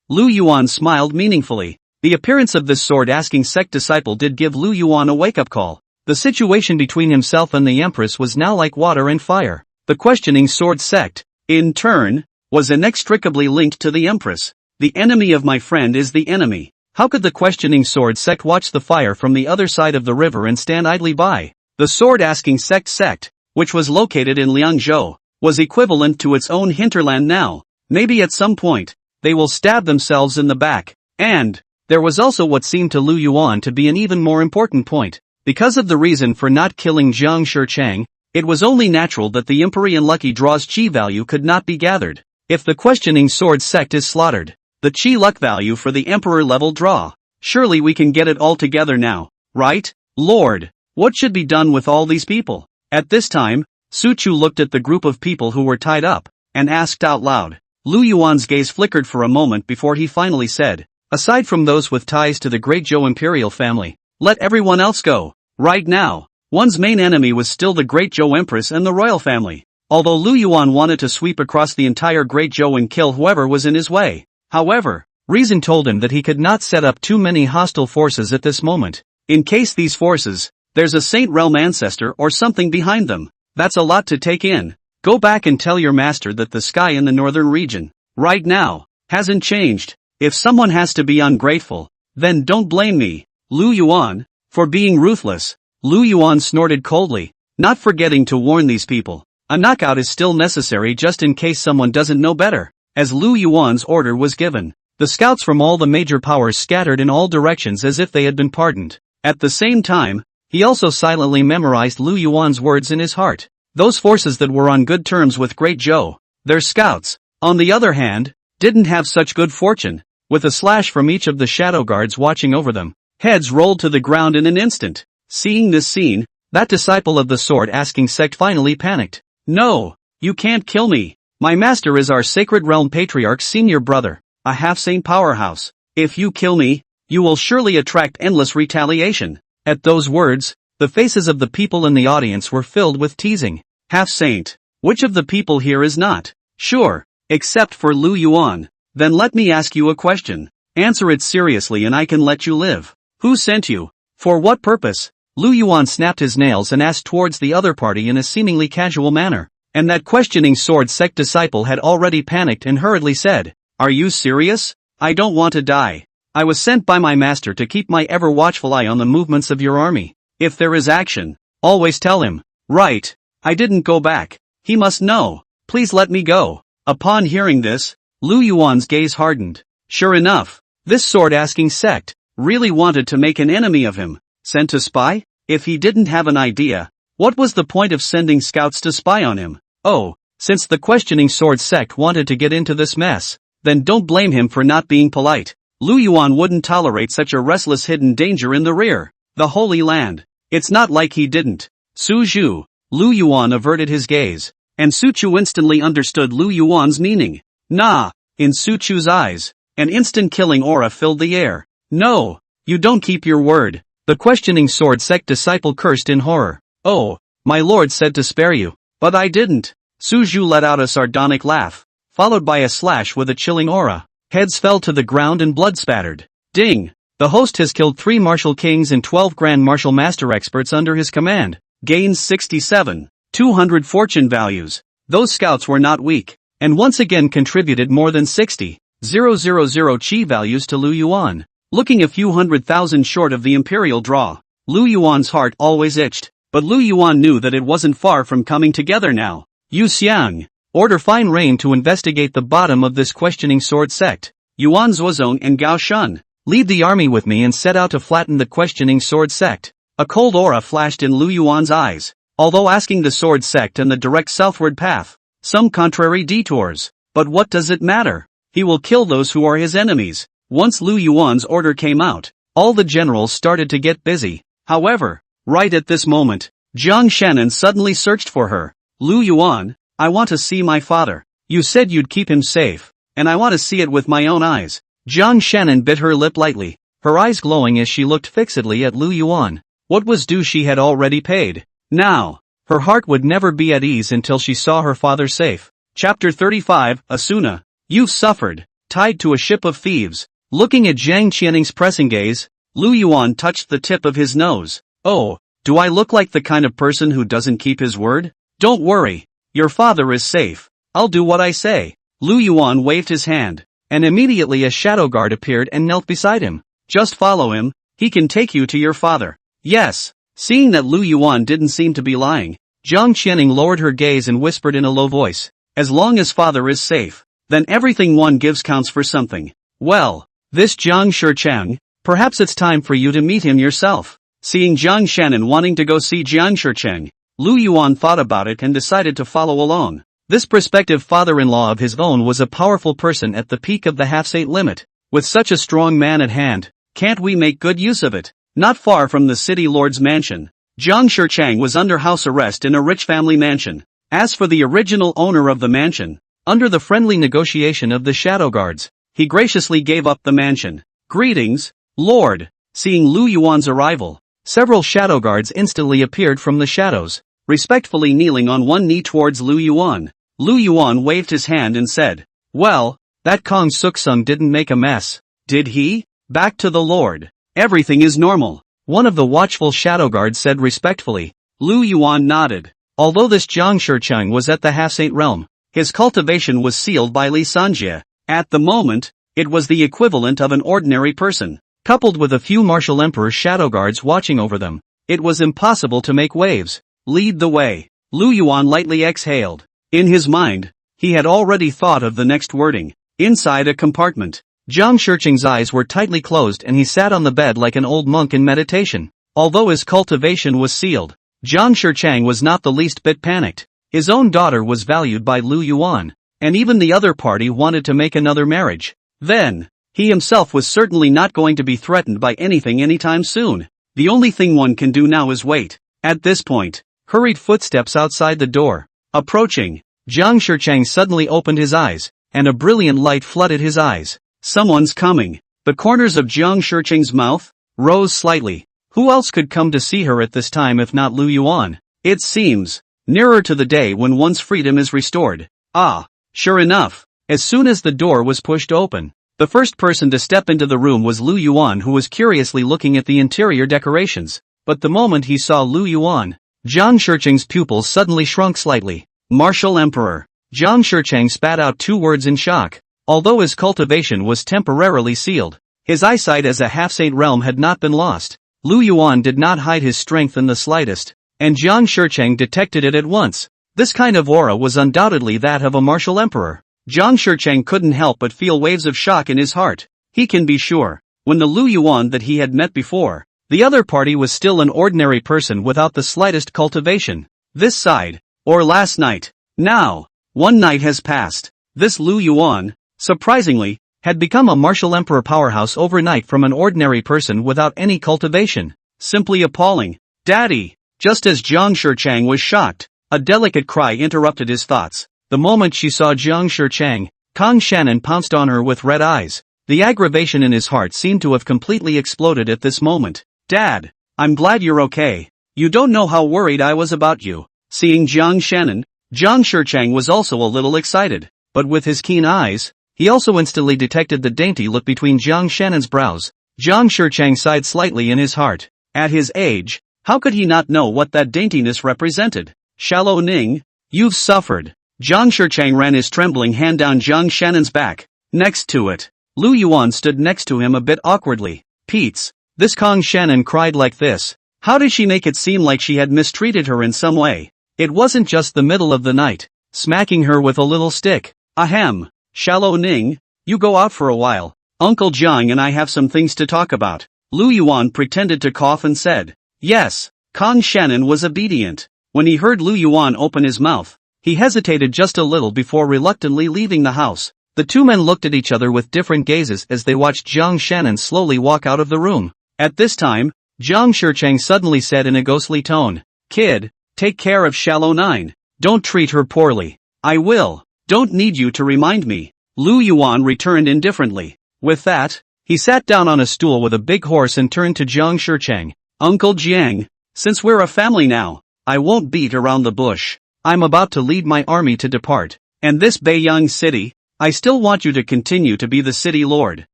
A: Lu Yuan smiled meaningfully. The appearance of this sword-asking sect disciple did give Lu Yuan a wake-up call. The situation between himself and the Empress was now like water and fire. The questioning sword sect, in turn, was inextricably linked to the Empress. The enemy of my friend is the enemy. How could the questioning sword sect watch the fire from the other side of the river and stand idly by? The sword-asking sect, which was located in Liangzhou, was equivalent to its own hinterland now. Maybe at some point, they will stab themselves in the back. And, there was also what seemed to Lu Yuan to be an even more important point. Because of the reason for not killing Zhang Shichang, it was only natural that the Imperial Lucky Draw's chi value could not be gathered. If the questioning sword sect is slaughtered, the chi luck value for the Emperor level draw, surely we can get it all together now, right? Lord, what should be done with all these people? At this time, Su Chu looked at the group of people who were tied up, and asked out loud. Lu Yuan's gaze flickered for a moment before he finally said, aside from those with ties to the Great Zhou Imperial family, let everyone else go. Right now, one's main enemy was still the Great Zhou Empress and the royal family. Although Lu Yuan wanted to sweep across the entire Great Zhou and kill whoever was in his way. However, reason told him that he could not set up too many hostile forces at this moment. In case these forces, there's a Saint Realm Ancestor or something behind them. That's a lot to take in. Go back and tell your master that the sky in the northern region, right now, hasn't changed. If someone has to be ungrateful, then don't blame me, Lu Yuan, for being ruthless. Lu Yuan snorted coldly, not forgetting to warn these people. A knockout is still necessary just in case someone doesn't know better. As Lu Yuan's order was given, the scouts from all the major powers scattered in all directions as if they had been pardoned. At the same time, he also silently memorized Lu Yuan's words in his heart. Those forces that were on good terms with Great Zhou, their scouts, on the other hand, didn't have such good fortune. With a slash from each of the shadow guards watching over them, heads rolled to the ground in an instant. Seeing this scene, that disciple of the sword-asking sect finally panicked. No, you can't kill me. My master is our Sacred Realm Patriarch's senior brother, a half-saint powerhouse. If you kill me, you will surely attract endless retaliation. At those words, the faces of the people in the audience were filled with teasing. Half-saint. Which of the people here is not? Sure. Except for Lu Yuan. Then let me ask you a question. Answer it seriously and I can let you live. Who sent you? For what purpose? Lu Yuan snapped his nails and asked towards the other party in a seemingly casual manner. And that questioning sword sect disciple had already panicked and hurriedly said, "Are you serious? I don't want to die. I was sent by my master to keep my ever-watchful eye on the movements of your army. If there is action, always tell him." Right. I didn't go back. He must know. Please let me go. Upon hearing this, Lu Yuan's gaze hardened. Sure enough, this sword-asking sect really wanted to make an enemy of him. Sent to spy? If he didn't have an idea, what was the point of sending scouts to spy on him? Oh, since the questioning sword sect wanted to get into this mess, then don't blame him for not being polite. Lu Yuan wouldn't tolerate such a restless hidden danger in the rear. The Holy Land. It's not like he didn't. Su Zhu. Lu Yuan averted his gaze, and Su Chu instantly understood Lu Yuan's meaning. Nah. In Su Chu's eyes, an instant killing aura filled the air. No, you don't keep your word. The questioning sword sect disciple cursed in horror. Oh, my lord said to spare you, but I didn't. Su Zhu let out a sardonic laugh, followed by a slash with a chilling aura. Heads fell to the ground and blood spattered. Ding! The host has killed 3 martial kings and 12 grand martial master experts under his command. Gains 67,200 fortune values. Those scouts were not weak, and once again contributed more than 60,000 chi values to Lu Yuan. Looking a few 100,000 short of the imperial draw, Lu Yuan's heart always itched, but Lu Yuan knew that it wasn't far from coming together now. Yu Xiang, order Fine Rain to investigate the bottom of this questioning sword sect. Yuan Zuozong and Gao Shun, lead the army with me and set out to flatten the questioning sword sect. A cold aura flashed in Lu Yuan's eyes, although asking the sword sect and the direct southward path, some contrary detours. But what does it matter? He will kill those who are his enemies. Once Lu Yuan's order came out, all the generals started to get busy. However, right at this moment, Jiang Shannon suddenly searched for her. Lu Yuan, I want to see my father. You said you'd keep him safe, and I want to see it with my own eyes. Jiang Shannon bit her lip lightly, her eyes glowing as she looked fixedly at Lu Yuan. What was due she had already paid. Now, her heart would never be at ease until she saw her father safe. Chapter 35, Asuna. You've suffered, tied to a ship of thieves. Looking at Zhang Qianning's pressing gaze, Lu Yuan touched the tip of his nose. Oh, do I look like the kind of person who doesn't keep his word? Don't worry. Your father is safe. I'll do what I say. Lu Yuan waved his hand, and immediately a shadow guard appeared and knelt beside him. Just follow him, he can take you to your father. Yes. Seeing that Lu Yuan didn't seem to be lying, Zhang Qianning lowered her gaze and whispered in a low voice. As long as father is safe, then everything one gives counts for something. Well, this Jiang Shichang, perhaps it's time for you to meet him yourself. Seeing Jiang Shannon wanting to go see Jiang Shichang, Lu Yuan thought about it and decided to follow along. This prospective father-in-law of his own was a powerful person at the peak of the half-saint limit. With such a strong man at hand, can't we make good use of it? Not far from the city lord's mansion, Jiang Shichang was under house arrest in a rich family mansion. As for the original owner of the mansion, under the friendly negotiation of the shadow guards, he graciously gave up the mansion. Greetings, Lord. Seeing Lu Yuan's arrival, several shadow guards instantly appeared from the shadows, respectfully kneeling on one knee towards Lu Yuan. Lu Yuan waved his hand and said, well, that Kong Suksung didn't make a mess, did he? Back to the Lord. Everything is normal. One of the watchful shadow guards said respectfully. Lu Yuan nodded. Although this Jiang Shichang was at the half-saint realm, his cultivation was sealed by Li Sanjie. At the moment, it was the equivalent of an ordinary person. Coupled with a few martial emperor's shadow guards watching over them, it was impossible to make waves. Lead the way. Lu Yuan lightly exhaled. In his mind, he had already thought of the next wording. Inside a compartment, Jiang Shichang's eyes were tightly closed and he sat on the bed like an old monk in meditation. Although his cultivation was sealed, Jiang Shichang was not the least bit panicked. His own daughter was valued by Lu Yuan, and even the other party wanted to make another marriage. Then, he himself was certainly not going to be threatened by anything anytime soon. The only thing one can do now is wait. At this point, hurried footsteps outside the door. Approaching, Jiang Shichang suddenly opened his eyes, and a brilliant light flooded his eyes. Someone's coming. The corners of Jiang Shichang's mouth rose slightly. Who else could come to see her at this time if not Lu Yuan? It seems nearer to the day when one's freedom is restored. Ah, sure enough, as soon as the door was pushed open, the first person to step into the room was Lu Yuan, who was curiously looking at the interior decorations. But the moment he saw Lu Yuan, Zhang Shicheng's pupils suddenly shrunk slightly. Martial Emperor. Zhang Shicheng spat out 2 words in shock. Although his cultivation was temporarily sealed, his eyesight as a half-saint realm had not been lost. Lu Yuan did not hide his strength in the slightest, and Zhang Shicheng detected it at once. This kind of aura was undoubtedly that of a martial emperor. Zhang Shicheng couldn't help but feel waves of shock in his heart. He can be sure, when the Lu Yuan that he had met before, the other party was still an ordinary person without the slightest cultivation. This side, or last night. Now, 1 night has passed. This Lu Yuan, surprisingly, had become a martial emperor powerhouse overnight from an ordinary person without any cultivation. Simply appalling. Daddy! Just as Zhang Shicheng was shocked, a delicate cry interrupted his thoughts. The moment she saw Zhang Shicheng, Kang Shannon pounced on her with red eyes. The aggravation in his heart seemed to have completely exploded at this moment. Dad, I'm glad you're okay. You don't know how worried I was about you. Seeing Zhang Shannon, Zhang Shicheng was also a little excited, but with his keen eyes, he also instantly detected the dainty look between Zhang Shannon's brows. Zhang Shicheng sighed slightly in his heart. At his age, how could he not know what that daintiness represented? Shallow Ning, you've suffered. Zhang Shicheng ran his trembling hand down Zhang Shannon's back. Next to it, Lu Yuan stood next to him a bit awkwardly. Pete's, this Kang Shannon cried like this. How did she make it seem like she had mistreated her in some way? It wasn't just the middle of the night, smacking her with a little stick. Ahem, Shallow Ning, you go out for a while. Uncle Jiang and I have some things to talk about. Lu Yuan pretended to cough and said, yes. Kang Shannon was obedient. When he heard Lu Yuan open his mouth, he hesitated just a little before reluctantly leaving the house. The 2 men looked at each other with different gazes as they watched Zhang Shannon slowly walk out of the room. At this time, Zhang Shicheng suddenly said in a ghostly tone, Kid, take care of Shallow Nine. Don't treat her poorly. I will. Don't need you to remind me. Lu Yuan returned indifferently. With that, he sat down on a stool with a big horse and turned to Zhang Shicheng. Uncle Jiang, since we're a family now, I won't beat around the bush. I'm about to lead my army to depart. And this Beiyang City, I still want you to continue to be the city lord.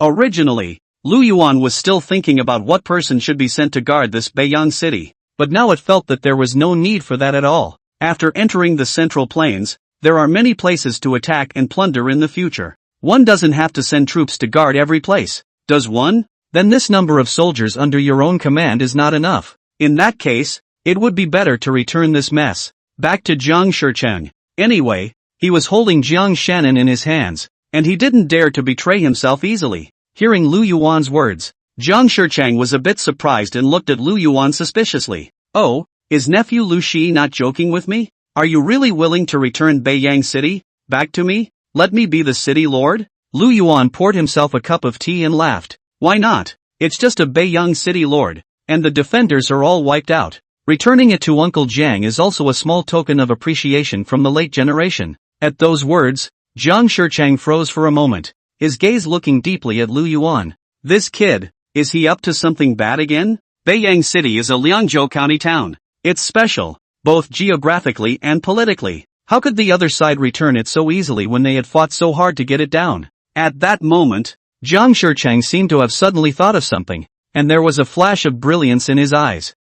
A: Originally, Lu Yuan was still thinking about what person should be sent to guard this Beiyang City, but now it felt that there was no need for that at all. After entering the Central Plains, there are many places to attack and plunder in the future. One doesn't have to send troops to guard every place, does one? Then this number of soldiers under your own command is not enough. In that case, it would be better to return this mess back to Zhang Shicheng. Anyway, he was holding Zhang Shannon in his hands, and he didn't dare to betray himself easily. Hearing Lu Yuan's words, Zhang Shicheng was a bit surprised and looked at Lu Yuan suspiciously. Oh, is nephew Lu Shi not joking with me? Are you really willing to return Beiyang City back to me? Let me be the city lord? Lu Yuan poured himself a cup of tea and laughed. Why not? It's just a Beiyang City lord, and the defenders are all wiped out. Returning it to Uncle Jiang is also a small token of appreciation from the late generation. At those words, Zhang Shicheng froze for a moment, his gaze looking deeply at Lu Yuan. This kid, is he up to something bad again? Beiyang City is a Liangzhou County town. It's special, both geographically and politically. How could the other side return it so easily when they had fought so hard to get it down? At that moment, Zhang Shicheng seemed to have suddenly thought of something, and there was a flash of brilliance in his eyes.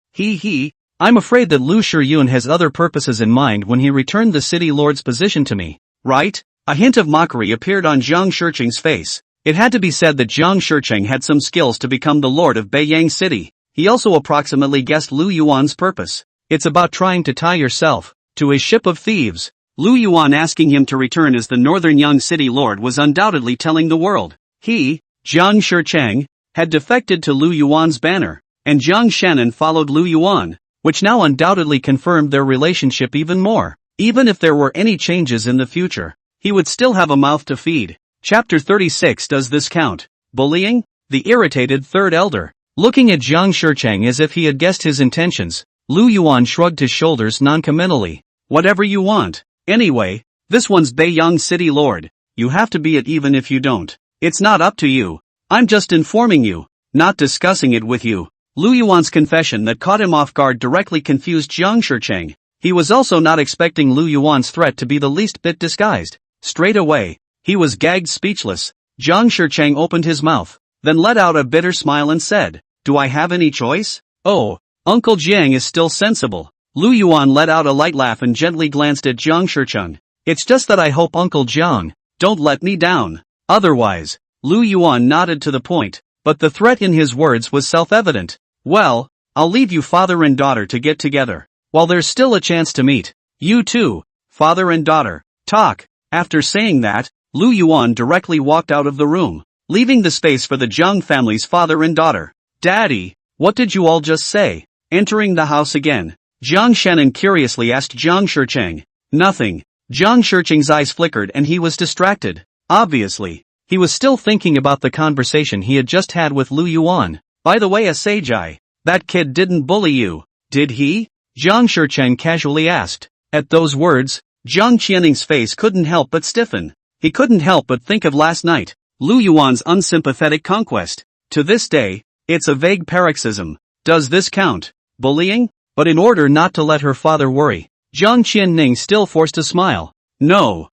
A: I'm afraid that Lu Shiyun has other purposes in mind when he returned the city lord's position to me, right? A hint of mockery appeared on Zhang Shicheng's face. It had to be said that Zhang Shicheng had some skills to become the lord of Beiyang City. He also approximately guessed Lu Yuan's purpose. It's about trying to tie yourself to a ship of thieves. Lu Yuan asking him to return as the northern young city lord was undoubtedly telling the world. He, Zhang Shicheng, had defected to Lu Yuan's banner, and Zhang Shannon followed Lu Yuan, which now undoubtedly confirmed their relationship even more. Even if there were any changes in the future, he would still have a mouth to feed. Chapter 36. Does this count? Bullying? The irritated third elder. Looking at Zhang Shicheng as if he had guessed his intentions, Lu Yuan shrugged his shoulders noncommittally. Whatever you want. Anyway, this one's Beiyang City Lord. You have to be it even if you don't. It's not up to you. I'm just informing you, not discussing it with you. Lu Yuan's confession that caught him off guard directly confused Jiang Shicheng. He was also not expecting Lu Yuan's threat to be the least bit disguised. Straight away, he was gagged speechless. Jiang Shicheng opened his mouth, then let out a bitter smile and said, "Do I have any choice? Oh, Uncle Jiang is still sensible." Lu Yuan let out a light laugh and gently glanced at Jiang Shicheng. "It's just that I hope Uncle Jiang don't let me down. Otherwise." Lu Yuan nodded to the point, but the threat in his words was self-evident. "Well, I'll leave you father and daughter to get together. While there's still a chance to meet. You two, father and daughter, talk." After saying that, Lu Yuan directly walked out of the room, leaving the space for the Jung family's father and daughter. "Daddy, what did you all just say?" Entering the house again, Jiang Shannon curiously asked Jiang Shicheng. "Nothing." Jiang Shicheng's eyes flickered and he was distracted. Obviously, he was still thinking about the conversation he had just had with Lu Yuan. "By the way, Asajai, that kid didn't bully you, did he?" Jiang Shicheng casually asked. At those words, Jiang Qianning's face couldn't help but stiffen. He couldn't help but think of last night, Lu Yuan's unsympathetic conquest. To this day, it's a vague paroxysm. Does this count? Bullying? But in order not to let her father worry, Jiang Qianning still forced a smile. No,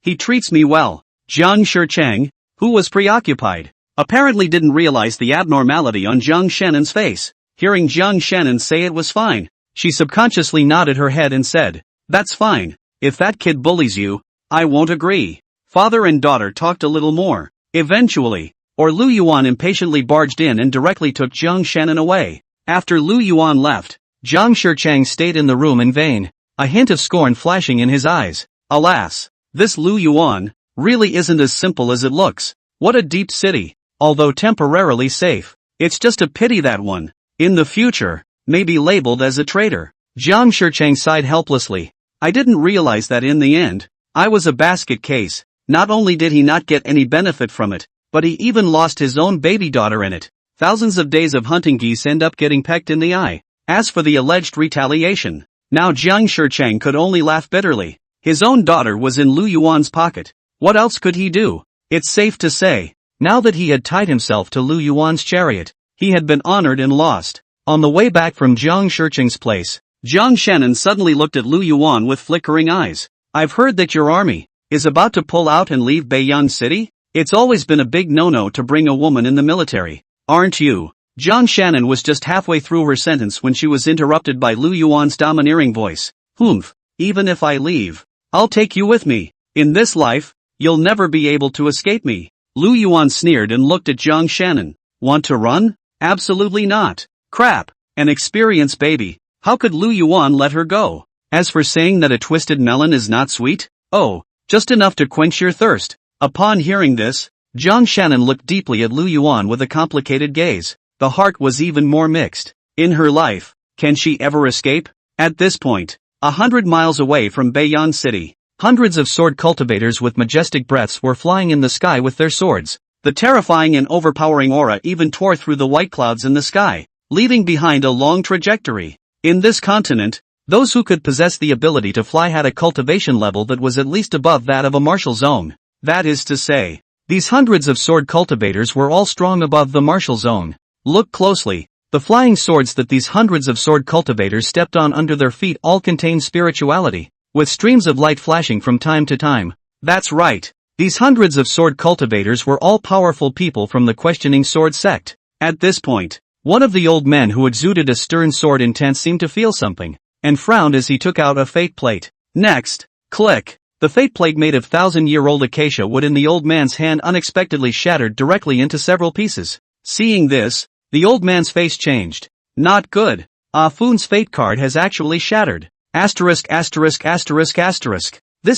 A: he treats me well." Jiang Shicheng, who was preoccupied, apparently didn't realize the abnormality on Jiang Shannon's face. Hearing Jiang Shannon say it was fine, she subconsciously nodded her head and said, "That's fine. If that kid bullies you, I won't agree." Father and daughter talked a little more. Eventually, Lu Yuan impatiently barged in and directly took Jiang Shannon away. After Lu Yuan left, Jiang Shicheng stayed in the room in vain, a hint of scorn flashing in his eyes. Alas, this Lu Yuan really isn't as simple as it looks. What a deep city, although temporarily safe. It's just a pity that one, in the future, may be labeled as a traitor. Jiang Shicheng sighed helplessly. "I didn't realize that in the end, I was a basket case." Not only did he not get any benefit from it, but he even lost his own baby daughter in it. Thousands of days of hunting geese end up getting pecked in the eye. As for the alleged retaliation, now Jiang Shicheng could only laugh bitterly. His own daughter was in Lu Yuan's pocket. What else could he do? It's safe to say, now that he had tied himself to Lu Yuan's chariot, he had been honored and lost. On the way back from Jiang Shicheng's place, Jiang Shannon suddenly looked at Lu Yuan with flickering eyes. "I've heard that your army is about to pull out and leave Beiyang City? It's always been a big no-no to bring a woman in the military, aren't you?" Jiang Shannon was just halfway through her sentence when she was interrupted by Lu Yuan's domineering voice. "Humph, even if I leave, I'll take you with me. In this life, you'll never be able to escape me." Lu Yuan sneered and looked at Jiang Shannon. "Want to run? Absolutely not. Crap, an experienced baby. How could Lu Yuan let her go? As for saying that a twisted melon is not sweet, oh, just enough to quench your thirst." Upon hearing this, Jiang Shannon looked deeply at Lu Yuan with a complicated gaze. The heart was even more mixed. In her life, can she ever escape? At this point, 100 miles away from Beiyang City, hundreds of sword cultivators with majestic breaths were flying in the sky with their swords. The terrifying and overpowering aura even tore through the white clouds in the sky, leaving behind a long trajectory. In this continent, those who could possess the ability to fly had a cultivation level that was at least above that of a martial zone. That is to say, these hundreds of sword cultivators were all strong above the martial zone. Look closely, the flying swords that these hundreds of sword cultivators stepped on under their feet all contained spirituality, with streams of light flashing from time to time. That's right, these hundreds of sword cultivators were all powerful people from the questioning sword sect. At this point, one of the old men who exuded a stern sword intent seemed to feel something, and frowned as he took out a fate plate. Next, click. The fate plate made of 1,000-year-old acacia wood in the old man's hand unexpectedly shattered directly into several pieces. Seeing this, the old man's face changed. Not good. Ah Fun's fate card has actually shattered. This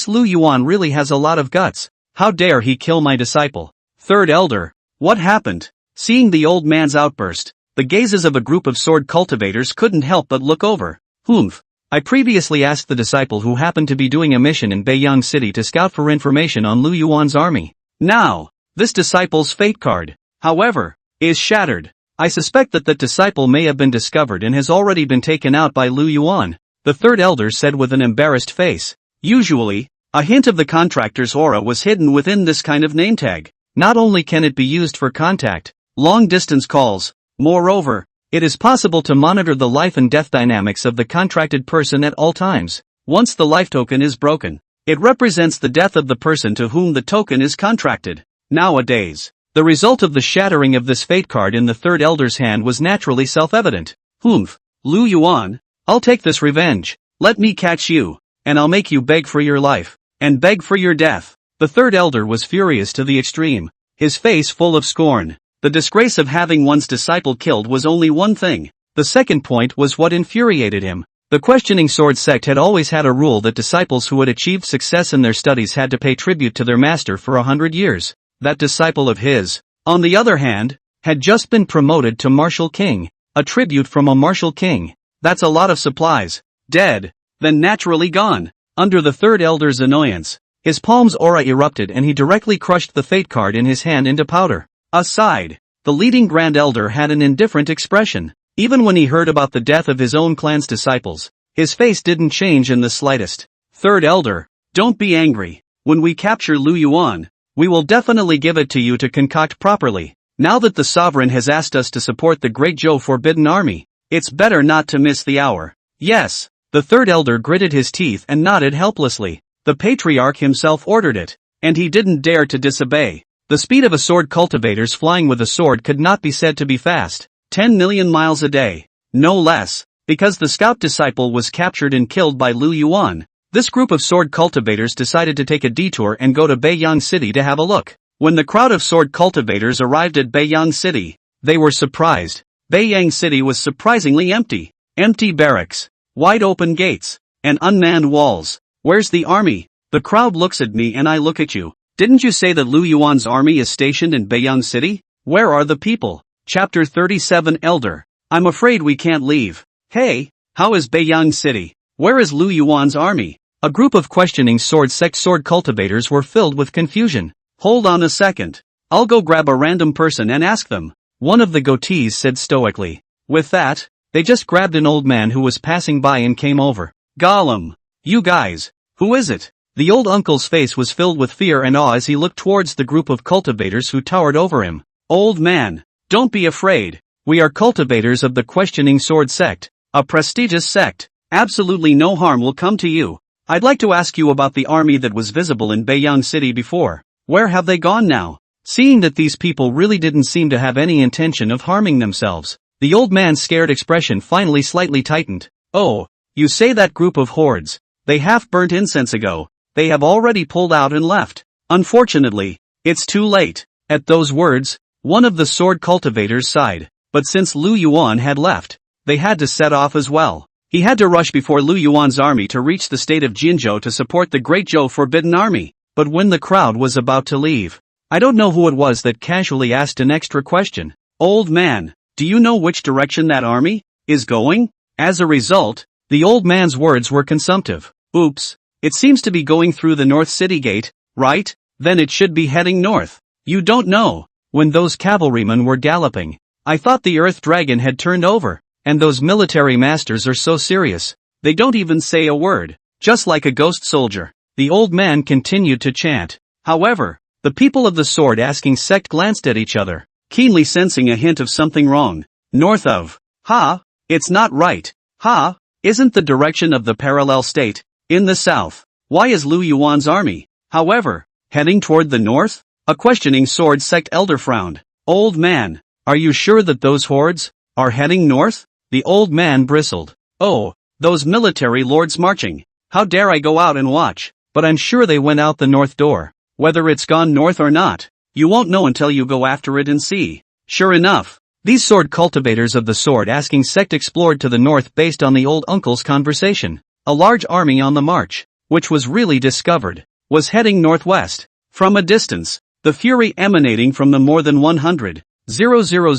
A: Lu Yuan really has a lot of guts. How dare he kill my disciple? Third Elder. What happened? Seeing the old man's outburst, the gazes of a group of sword cultivators couldn't help but look over. Humph. I previously asked the disciple who happened to be doing a mission in Beiyang City to scout for information on Lu Yuan's army. Now, this disciple's fate card, however, is shattered. I suspect that disciple may have been discovered and has already been taken out by Lu Yuan, the third elder said with an embarrassed face. Usually, a hint of the contractor's aura was hidden within this kind of name tag. Not only can it be used for contact, long-distance calls, moreover, It is possible to monitor the life and death dynamics of the contracted person at all times. Once the life token is broken, it represents the death of the person to whom the token is contracted. Nowadays, the result of the shattering of this fate card in the third elder's hand was naturally self-evident. Humph, Lu Yuan, I'll take this revenge. Let me catch you, and I'll make you beg for your life, and beg for your death. The third elder was furious to the extreme, his face full of scorn. The disgrace of having one's disciple killed was only one thing. The second point was what infuriated him. The questioning sword sect had always had a rule that disciples who had achieved success in their studies had to pay tribute to their master for 100 years. That disciple of his, on the other hand, had just been promoted to Martial King. A tribute from a Martial King. That's a lot of supplies. Dead, then naturally gone. Under the third elder's annoyance, his palm's aura erupted and he directly crushed the fate card in his hand into powder. Aside, the leading Grand Elder had an indifferent expression. Even when he heard about the death of his own clan's disciples, his face didn't change in the slightest. Third Elder, don't be angry. When we capture Lu Yuan, we will definitely give it to you to concoct properly. Now that the sovereign has asked us to support the Great Zhou Forbidden Army, it's better not to miss the hour. Yes, the third elder gritted his teeth and nodded helplessly. The patriarch himself ordered it, and he didn't dare to disobey. The speed of a sword cultivator's flying with a sword could not be said to be fast. 10 million miles a day, no less, because the scout disciple was captured and killed by Lu Yuan. This group of sword cultivators decided to take a detour and go to Beiyang City to have a look. When the crowd of sword cultivators arrived at Beiyang City, they were surprised. Beiyang City was surprisingly empty. Empty barracks, wide open gates, and unmanned walls. Where's the army? The crowd looks at me and I look at you. Didn't you say that Lu Yuan's army is stationed in Beiyang City? Where are the people? Chapter 37 Elder. I'm afraid we can't leave. Hey, how is Beiyang City? Where is Lu Yuan's army? A group of questioning sword sect sword cultivators were filled with confusion. Hold on a second. I'll go grab a random person and ask them. One of the goatees said stoically. With that, they just grabbed an old man who was passing by and came over. Gollum. You guys. Who is it? The old uncle's face was filled with fear and awe as he looked towards the group of cultivators who towered over him. Old man, don't be afraid. We are cultivators of the questioning sword sect, a prestigious sect. Absolutely no harm will come to you. I'd like to ask you about the army that was visible in Beiyang City before. Where have they gone now? Seeing that these people really didn't seem to have any intention of harming themselves, the old man's scared expression finally slightly tightened. Oh, you say that group of hordes. They half burnt incense ago. They have already pulled out and left. Unfortunately, it's too late. At those words, one of the sword cultivators sighed. But since Lu Yuan had left, they had to set off as well. He had to rush before Lu Yuan's army to reach the state of Jinzhou to support the Great Zhou Forbidden Army. But when the crowd was about to leave, I don't know who it was that casually asked an extra question. Old man, do you know which direction that army is going? As a result, the old man's words were consumptive. Oops. It seems to be going through the North City Gate, right? Then it should be heading north. You don't know. When those cavalrymen were galloping, I thought the Earth Dragon had turned over. And those military masters are so serious. They don't even say a word. Just like a ghost soldier. The old man continued to chant. However, the people of the sword asking sect glanced at each other, keenly sensing a hint of something wrong. North of. Ha! It's not right. Ha! Isn't the direction of the parallel state in the south? Why is Lu Yuan's army, however, heading toward the north? A questioning sword sect elder frowned. Old man, are you sure that those hordes are heading north? The old man bristled. Oh, those military lords marching. How dare I go out and watch? But I'm sure they went out the north door. Whether it's gone north or not, you won't know until you go after it and see. Sure enough, these sword cultivators of the sword asking sect explored to the north based on the old uncle's conversation. A large army on the march, which was really discovered, was heading northwest. From a distance, the fury emanating from the more than 100,000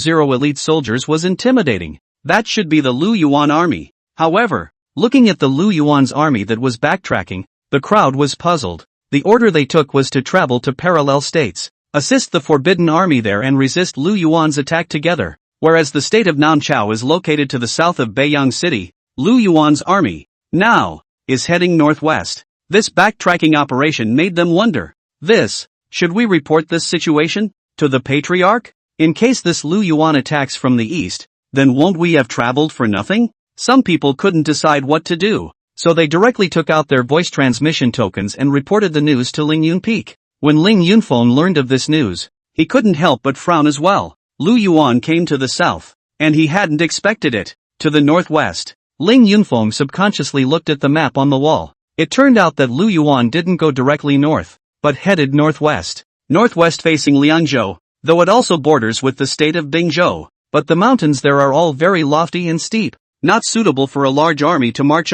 A: elite soldiers was intimidating. That should be the Lu Yuan army. However, looking at the Lu Yuan's army that was backtracking, the crowd was puzzled. The order they took was to travel to parallel states, assist the Forbidden Army there and resist Lu Yuan's attack together. Whereas the state of Nanchao is located to the south of Beiyang City, Lu Yuan's army, now, is heading northwest. This backtracking operation made them wonder. Should we report this situation to the Patriarch? In case this Lu Yuan attacks from the east, Then won't we have traveled for nothing? Some people couldn't decide what to do, so they directly took out their voice transmission tokens and reported the news to Ling Yunpeak. When Ling Yunfeng learned of this news, he couldn't help but frown as well. Lu Yuan came to the south, and he hadn't expected it. To the northwest, Ling Yunfeng subconsciously looked at the map on the wall. It turned out that Lu Yuan didn't go directly north, but headed northwest. Northwest facing Liangzhou, though it also borders with the state of Bingzhou, but the mountains there are all very lofty and steep, not suitable for a large army to march.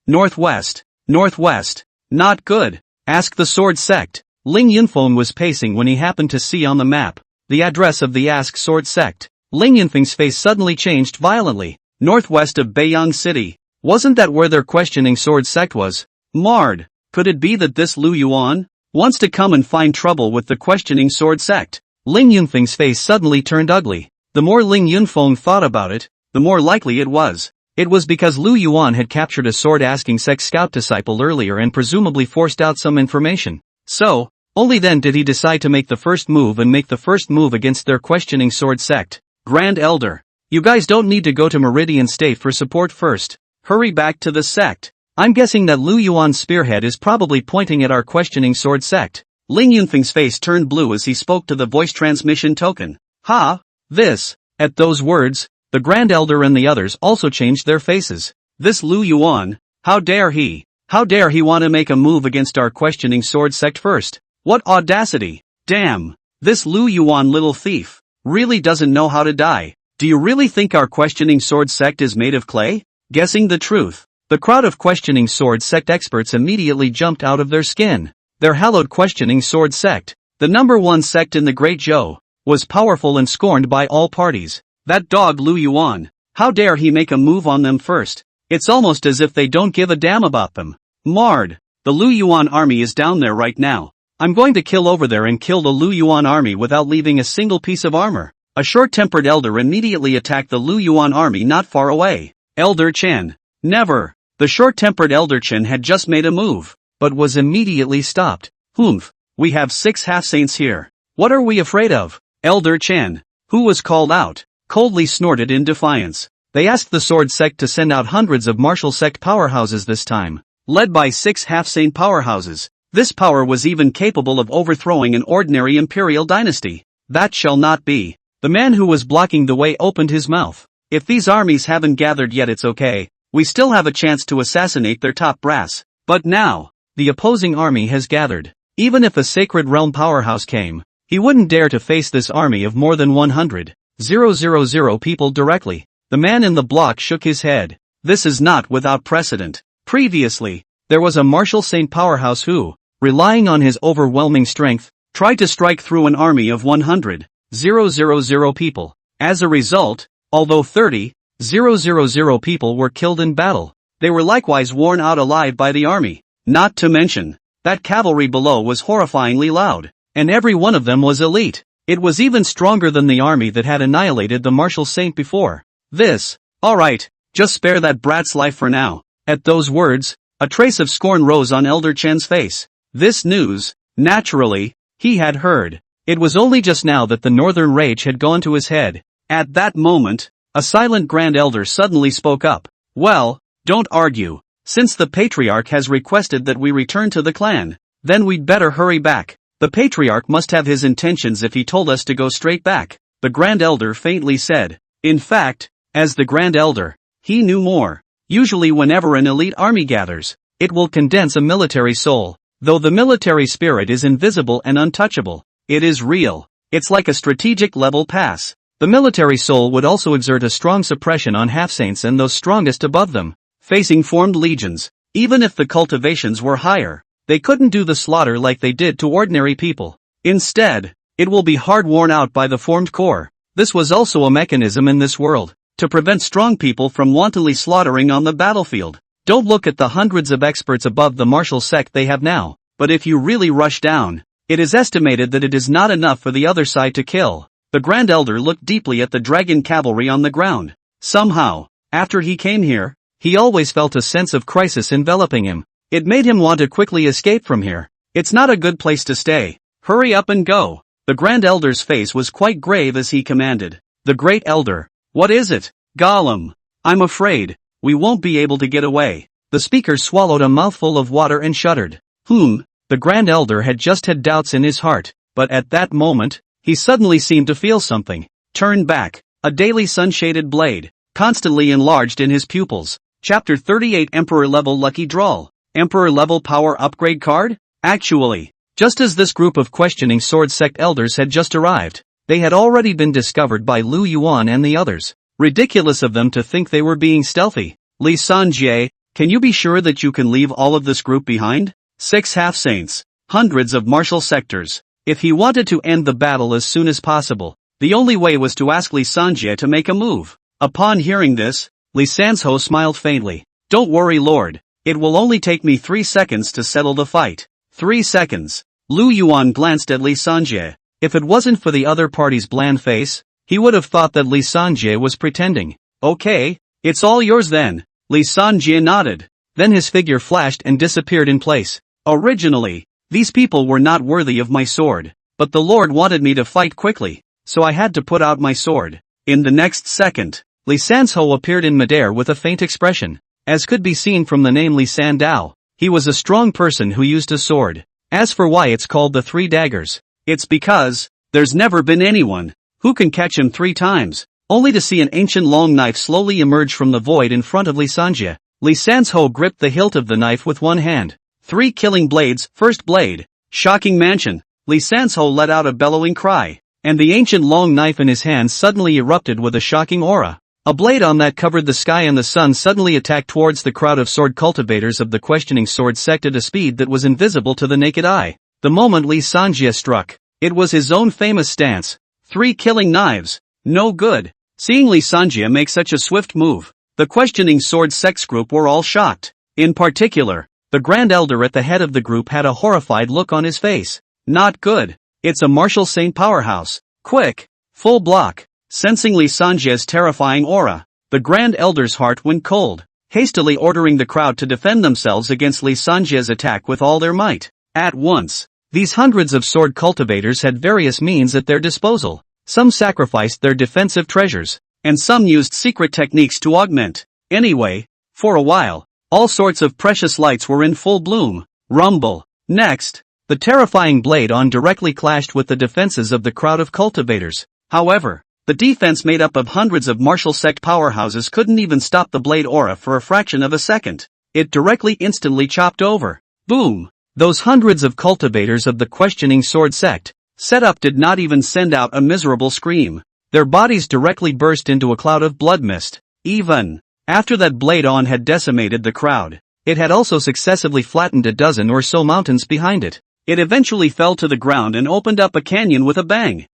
A: Northwest. Not good. Ask the Sword Sect. Ling Yunfeng was pacing when he happened to see on the map the address of the Ask Sword Sect. Ling Yunfeng's face suddenly changed violently. Northwest of Beiyang City. Wasn't that where their questioning Sword Sect was? Marred. Could it be that this Lu Yuan wants to come and find trouble with the questioning Sword Sect? Ling Yunfeng's face suddenly turned ugly. The more Ling Yunfeng thought about it, the more likely it was. It was because Lu Yuan had captured a sword-asking sect scout disciple earlier and presumably forced out some information. So, only then did he decide to make the first move against their questioning Sword Sect. Grand Elder, you guys don't need to go to Meridian State for support first. Hurry back to the sect. I'm guessing that Lu Yuan's spearhead is probably pointing at our questioning Sword Sect. Ling Yunfeng's face turned blue as he spoke to the voice transmission token. This. At those words, the Grand Elder and the others also changed their faces. This Lu Yuan, how dare he want to make a move against our questioning Sword Sect first? What audacity! Damn! This Lu Yuan little thief really doesn't know how to die. Do you really think our questioning Sword Sect is made of clay? Guessing the truth. The crowd of questioning Sword Sect experts immediately jumped out of their skin. Their hallowed questioning Sword Sect, the #1 sect in the Great Zhou, was powerful and scorned by all parties. That dog Lu Yuan, how dare he make a move on them first? It's almost as if they don't give a damn about them. Marred. The Lu Yuan army is down there right now. I'm going to kill over there and kill the Lu Yuan army without leaving a single piece of armor. A short-tempered elder immediately attacked the Lu Yuan army not far away. Elder Chen. Never. The short-tempered Elder Chen had just made a move, but was immediately stopped. Humph. We have 6 half-saints here. What are we afraid of? Elder Chen, who was called out, coldly snorted in defiance. They asked the Sword Sect to send out hundreds of martial sect powerhouses this time, led by 6 half-saint powerhouses. This power was even capable of overthrowing an ordinary imperial dynasty. That shall not be. The man who was blocking the way opened his mouth. If these armies haven't gathered yet, it's okay. We still have a chance to assassinate their top brass. But now, the opposing army has gathered. Even if a Sacred Realm powerhouse came, he wouldn't dare to face this army of more than 100,000 people directly. The man in the block shook his head. This is not without precedent. Previously, there was a martial saint powerhouse who, relying on his overwhelming strength, tried to strike through an army of 100,000 people. As a result, although 30,000 people were killed in battle, they were likewise worn out alive by the army. Not to mention, that cavalry below was horrifyingly loud, and every one of them was elite. It was even stronger than the army that had annihilated the martial saint before. Alright, just spare that brat's life for now. At those words, a trace of scorn rose on Elder Chen's face. This news, naturally, he had heard. It was only just now that the northern rage had gone to his head. At that moment, a silent Grand Elder suddenly spoke up. Well, don't argue. Since the Patriarch has requested that we return to the clan, then we'd better hurry back. The Patriarch must have his intentions if he told us to go straight back, the Grand Elder faintly said. In fact, as the Grand Elder, he knew more. Usually whenever an elite army gathers, it will condense a military soul. Though the military spirit is invisible and untouchable, it is real. It's like a strategic level pass. The military soul would also exert a strong suppression on half-saints and those strongest above them. Facing formed legions, even if the cultivations were higher, they couldn't do the slaughter like they did to ordinary people. Instead, it will be hard worn out by the formed core. This was also a mechanism in this world, to prevent strong people from wantonly slaughtering on the battlefield. Don't look at the hundreds of experts above the martial sect they have now, but if you really rush down, it is estimated that it is not enough for the other side to kill. The Grand Elder looked deeply at the dragon cavalry on the ground. Somehow, after he came here, he always felt a sense of crisis enveloping him. It made him want to quickly escape from here. It's not a good place to stay. Hurry up and go. The Grand Elder's face was quite grave as he commanded. The Great Elder, what is it? Gollum. I'm afraid we won't be able to get away. The speaker swallowed a mouthful of water and shuddered. The Grand Elder had just had doubts in his heart, but at that moment, he suddenly seemed to feel something. Turn back. A daily sun-shaded blade, constantly enlarged in his pupils. Chapter 38 Emperor Level Lucky Draw. Emperor Level Power Upgrade Card? Actually, just as this group of questioning sword sect elders had just arrived, they had already been discovered by Lu Yuan and the others. Ridiculous of them to think they were being stealthy. Li Sanjie, can you be sure that you can leave all of this group behind? 6 half-saints. Hundreds of martial sectors. If he wanted to end the battle as soon as possible, the only way was to ask Li Sanjie to make a move. Upon hearing this, Li Sanzhou smiled faintly. Don't worry, Lord. It will only take me 3 seconds to settle the fight. 3 seconds. Lu Yuan glanced at Li Sanjie. If it wasn't for the other party's bland face, he would have thought that Li Sanjie was pretending. Okay, it's all yours then. Li Sanjie nodded. Then his figure flashed and disappeared in place. Originally, these people were not worthy of my sword, but the Lord wanted me to fight quickly, so I had to put out my sword. In the next second, Li Sanzhou appeared in midair with a faint expression. As could be seen from the name Li Sandao, he was a strong person who used a sword. As for why it's called the 3 daggers, it's because there's never been anyone who can catch him 3 times, only to see an ancient long knife slowly emerge from the void in front of Li Sanjie. Li Sanzhou gripped the hilt of the knife with one hand. 3 killing blades, first blade. Shocking mansion. Li Sanzhou let out a bellowing cry, and the ancient long knife in his hand suddenly erupted with a shocking aura. A blade on that covered the sky, and the sun suddenly attacked towards the crowd of sword cultivators of the questioning sword sect at a speed that was invisible to the naked eye. The moment Li Sanjie struck, it was his own famous stance. 3 killing knives. No good. Seeing Li Sanjie make such a swift move, the questioning sword sects group were all shocked. In particular, the Grand Elder at the head of the group had a horrified look on his face. Not good. It's a martial saint powerhouse. Quick. Full block. Sensing Li Sanjie's terrifying aura, the Grand Elder's heart went cold, hastily ordering the crowd to defend themselves against Li Sanjie's attack with all their might. At once, these hundreds of sword cultivators had various means at their disposal. Some sacrificed their defensive treasures, and some used secret techniques to augment. Anyway, for a while, all sorts of precious lights were in full bloom. Rumble. Next, the terrifying blade on directly clashed with the defenses of the crowd of cultivators. However, the defense made up of hundreds of martial sect powerhouses couldn't even stop the blade aura for a fraction of a second. It directly instantly chopped over. Boom! Those hundreds of cultivators of the questioning sword sect setup did not even send out a miserable scream. Their bodies directly burst into a cloud of blood mist. Even after that blade on had decimated the crowd, it had also successively flattened a dozen or so mountains behind it. It eventually fell to the ground and opened up a canyon with a bang.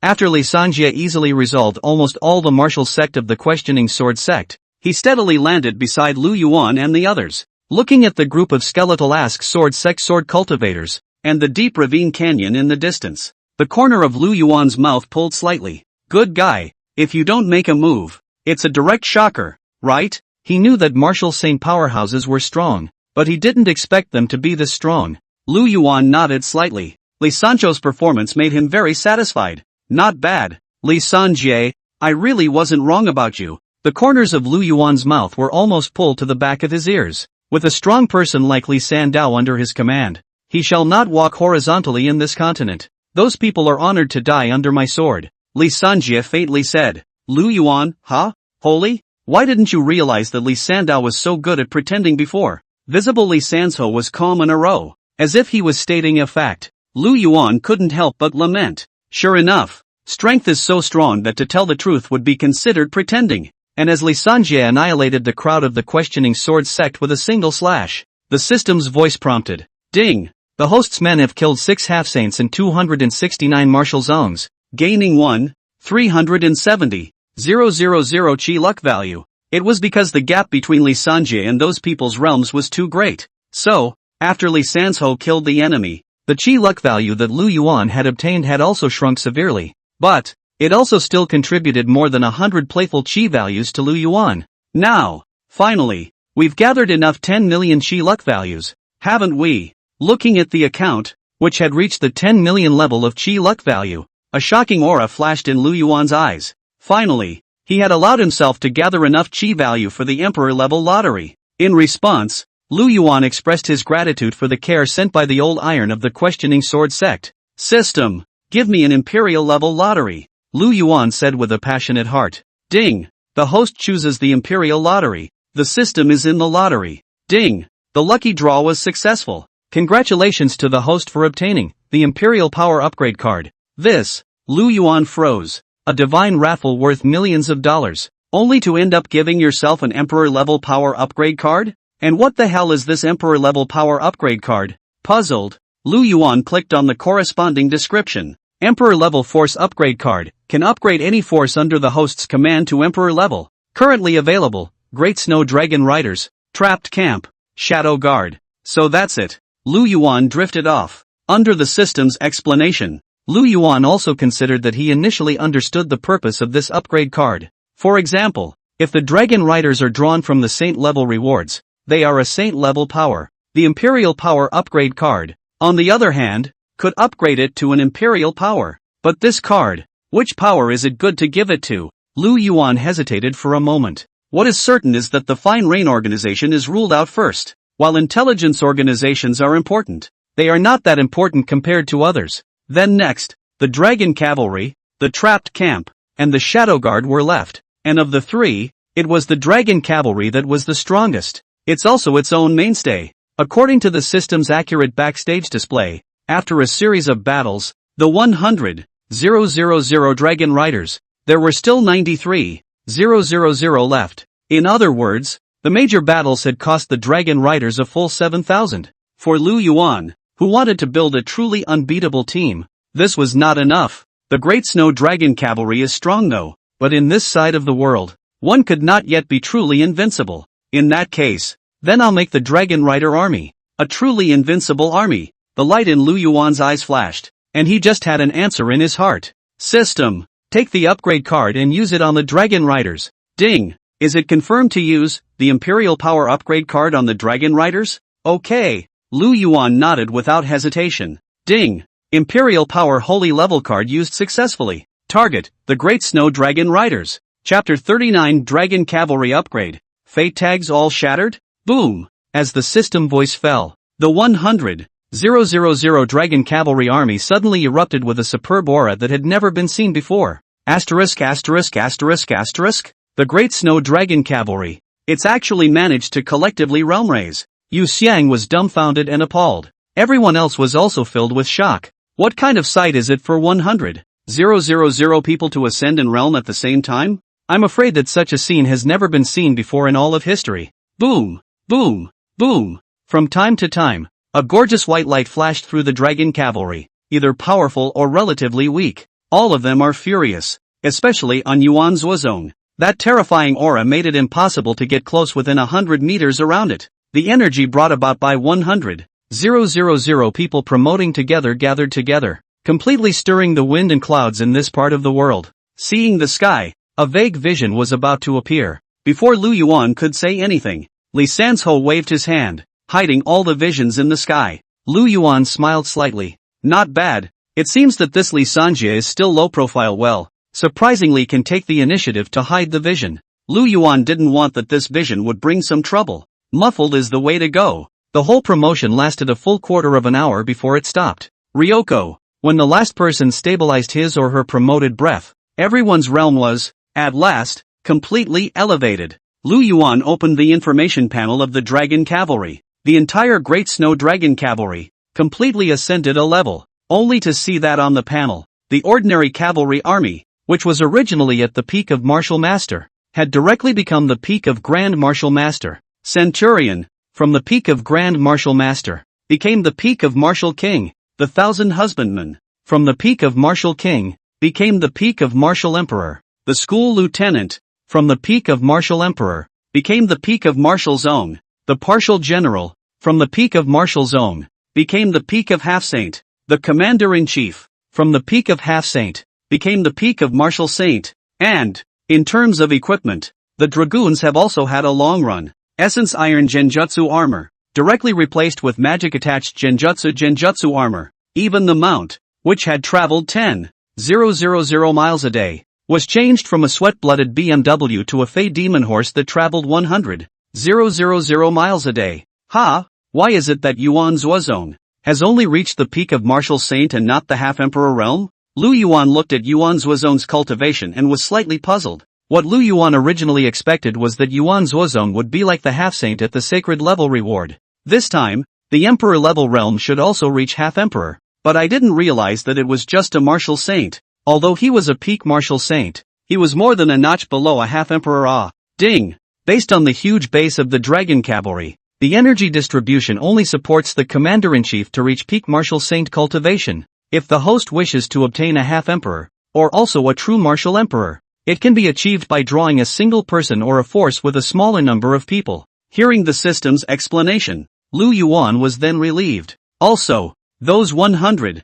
A: After Li Sanjie easily resolved almost all the martial sect of the questioning sword sect, he steadily landed beside Lu Yuan and the others, looking at the group of skeletal-esque sword sect sword cultivators, and the deep ravine canyon in the distance. The corner of Lu Yuan's mouth pulled slightly. Good guy, if you don't make a move, it's a direct shocker, right? He knew that martial saint powerhouses were strong, but he didn't expect them to be this strong. Lu Yuan nodded slightly. Li Sanzhou's performance made him very satisfied. Not bad, Li Sanjie, I really wasn't wrong about you. The corners of Lu Yuan's mouth were almost pulled to the back of his ears. With a strong person like Li Sandao under his command, he shall not walk horizontally in this continent. Those people are honored to die under my sword. Li Sanjie faintly said. Lu Yuan, huh? Holy? Why didn't you realize that Li Sandao was so good at pretending before? Visible Li Sanzhou was calm in a row, as if he was stating a fact. Lu Yuan couldn't help but lament. Sure enough, strength is so strong that to tell the truth would be considered pretending. And as Li Sanjie annihilated the crowd of the questioning sword sect with a single slash, the system's voice prompted. Ding! The host's men have killed 6 half-saints and 269 martial zongs, gaining 1,370,000 chi luck value. It was because the gap between Li Sanjie and those people's realms was too great. So, after Li Sanzhou killed the enemy, the chi luck value that Lu Yuan had obtained had also shrunk severely. But it also still contributed more than 100 playful chi values to Lu Yuan. Now, finally, we've gathered enough 10 million chi luck values, haven't we? Looking at the account, which had reached the 10 million level of chi luck value, a shocking aura flashed in Lu Yuan's eyes. Finally, He had allowed himself to gather enough chi value for the emperor-level lottery. In response, Lu Yuan expressed his gratitude for the care sent by the old iron of the questioning sword sect. System, give me an imperial-level lottery, Lu Yuan said with a passionate heart. Ding! The host chooses the imperial lottery. The system is in the lottery. Ding! The lucky draw was successful. Congratulations to the host for obtaining the imperial power upgrade card. This, Lu Yuan froze. A divine raffle worth millions of dollars, only to end up giving yourself an emperor-level power upgrade card? And what the hell is this emperor-level power upgrade card? Puzzled, Lu Yuan clicked on the corresponding description. Emperor-level force upgrade card, can upgrade any force under the host's command to emperor level. Currently available, Great Snow Dragon Riders, Trapped Camp, Shadow Guard. So that's it. Lu Yuan drifted off. Under the system's explanation, Lu Yuan also considered that he initially understood the purpose of this upgrade card. For example, if the Dragon Riders are drawn from the Saint-level rewards, they are a Saint-level power. The Imperial Power upgrade card, on the other hand, could upgrade it to an Imperial Power. But this card, which power is it good to give it to? Lu Yuan hesitated for a moment. What is certain is that the Fine Rain organization is ruled out first. While intelligence organizations are important, they are not that important compared to others. Then next, the Dragon Cavalry, the Trapped Camp, and the Shadow Guard were left. And of the three, it was the Dragon Cavalry that was the strongest. It's also its own mainstay. According to the system's accurate backstage display, after a series of battles, the 100,000 Dragon Riders, there were still 93,000 left. In other words, the major battles had cost the Dragon Riders a full 7,000. For Lu Yuan, who wanted to build a truly unbeatable team, this was not enough. The Great Snow Dragon Cavalry is strong though, but in this side of the world, one could not yet be truly invincible. In that case, then I'll make the Dragon Rider army a truly invincible army. The light in Lu Yuan's eyes flashed, and he just had an answer in his heart. System, take the upgrade card and use it on the Dragon Riders. Ding! Is it confirmed to use the Imperial Power upgrade card on the Dragon Riders? Okay. Lu Yuan nodded without hesitation. Ding! Imperial Power Holy Level card used successfully. Target, the Great Snow Dragon Riders. Chapter 39 Dragon Cavalry Upgrade. Fate tags all shattered? Boom! As the system voice fell, the 100,000 Dragon Cavalry army suddenly erupted with a superb aura that had never been seen before. Asterisk asterisk asterisk asterisk. The Great Snow Dragon Cavalry. It's actually managed to collectively realm raise. Yu Xiang was dumbfounded and appalled. Everyone else was also filled with shock. What kind of sight is it for 100,000 people to ascend in realm at the same time? I'm afraid that such a scene has never been seen before in all of history. Boom! Boom! Boom! From time to time, a gorgeous white light flashed through the Dragon Cavalry, either powerful or relatively weak. All of them are furious, especially on Yuan Zuozong. That terrifying aura made it impossible to get close within 100 meters around it. The energy brought about by 100,000 people promoting together gathered together, completely stirring the wind and clouds in this part of the world. Seeing the sky, a vague vision was about to appear. Before Lu Yuan could say anything, Li Sanzhou waved his hand, hiding all the visions in the sky. Lu Yuan smiled slightly. Not bad. It seems that this Li Sanjie is still low profile surprisingly can take the initiative to hide the vision. Lu Yuan didn't want that this vision would bring some trouble. Muffled is the way to go. The whole promotion lasted a full quarter of an hour before it stopped. Ryoko, when the last person stabilized his or her promoted breath, everyone's realm was, at last, completely elevated. Lu Yuan opened the information panel of the Dragon Cavalry. The entire Great Snow Dragon Cavalry completely ascended a level, only to see that on the panel, the ordinary cavalry army, which was originally at the peak of Martial Master, had directly become the peak of Grand Martial Master. Centurion, from the peak of Grand Martial Master, became the peak of Martial King. The Thousand Husbandmen, from the peak of Martial King, became the peak of Martial Emperor. The School Lieutenant, from the peak of Martial Emperor, became the peak of Martial Zong. The Partial General, from the peak of Martial Zong, became the peak of Half Saint. The Commander-in-Chief, from the peak of Half Saint, became the peak of Martial Saint. And, in terms of equipment, the Dragoons have also had a long run. Essence Iron Genjutsu Armor, directly replaced with magic-attached Genjutsu Armor. Even the Mount, which had traveled 10,000 miles a day, was changed from a sweat-blooded BMW to a Fey demon horse that traveled 100,000 miles a day. Why is it that Yuan Zuozong has only reached the peak of martial saint and not the half-emperor realm? Lu Yuan looked at Yuan Zuozong's cultivation and was slightly puzzled. What Lu Yuan originally expected was that Yuan Zuozong would be like the half-saint at the sacred level reward. This time, the emperor level realm should also reach half-emperor, but I didn't realize that it was just a martial saint. Although he was a peak martial saint, he was more than a notch below a half-emperor. Ding! Based on the huge base of the Dragon Cavalry, the energy distribution only supports the commander-in-chief to reach peak martial saint cultivation. If the host wishes to obtain a half-emperor, or also a true martial emperor, it can be achieved by drawing a single person or a force with a smaller number of people. Hearing the system's explanation, Lu Yuan was then relieved. Also, those 100,000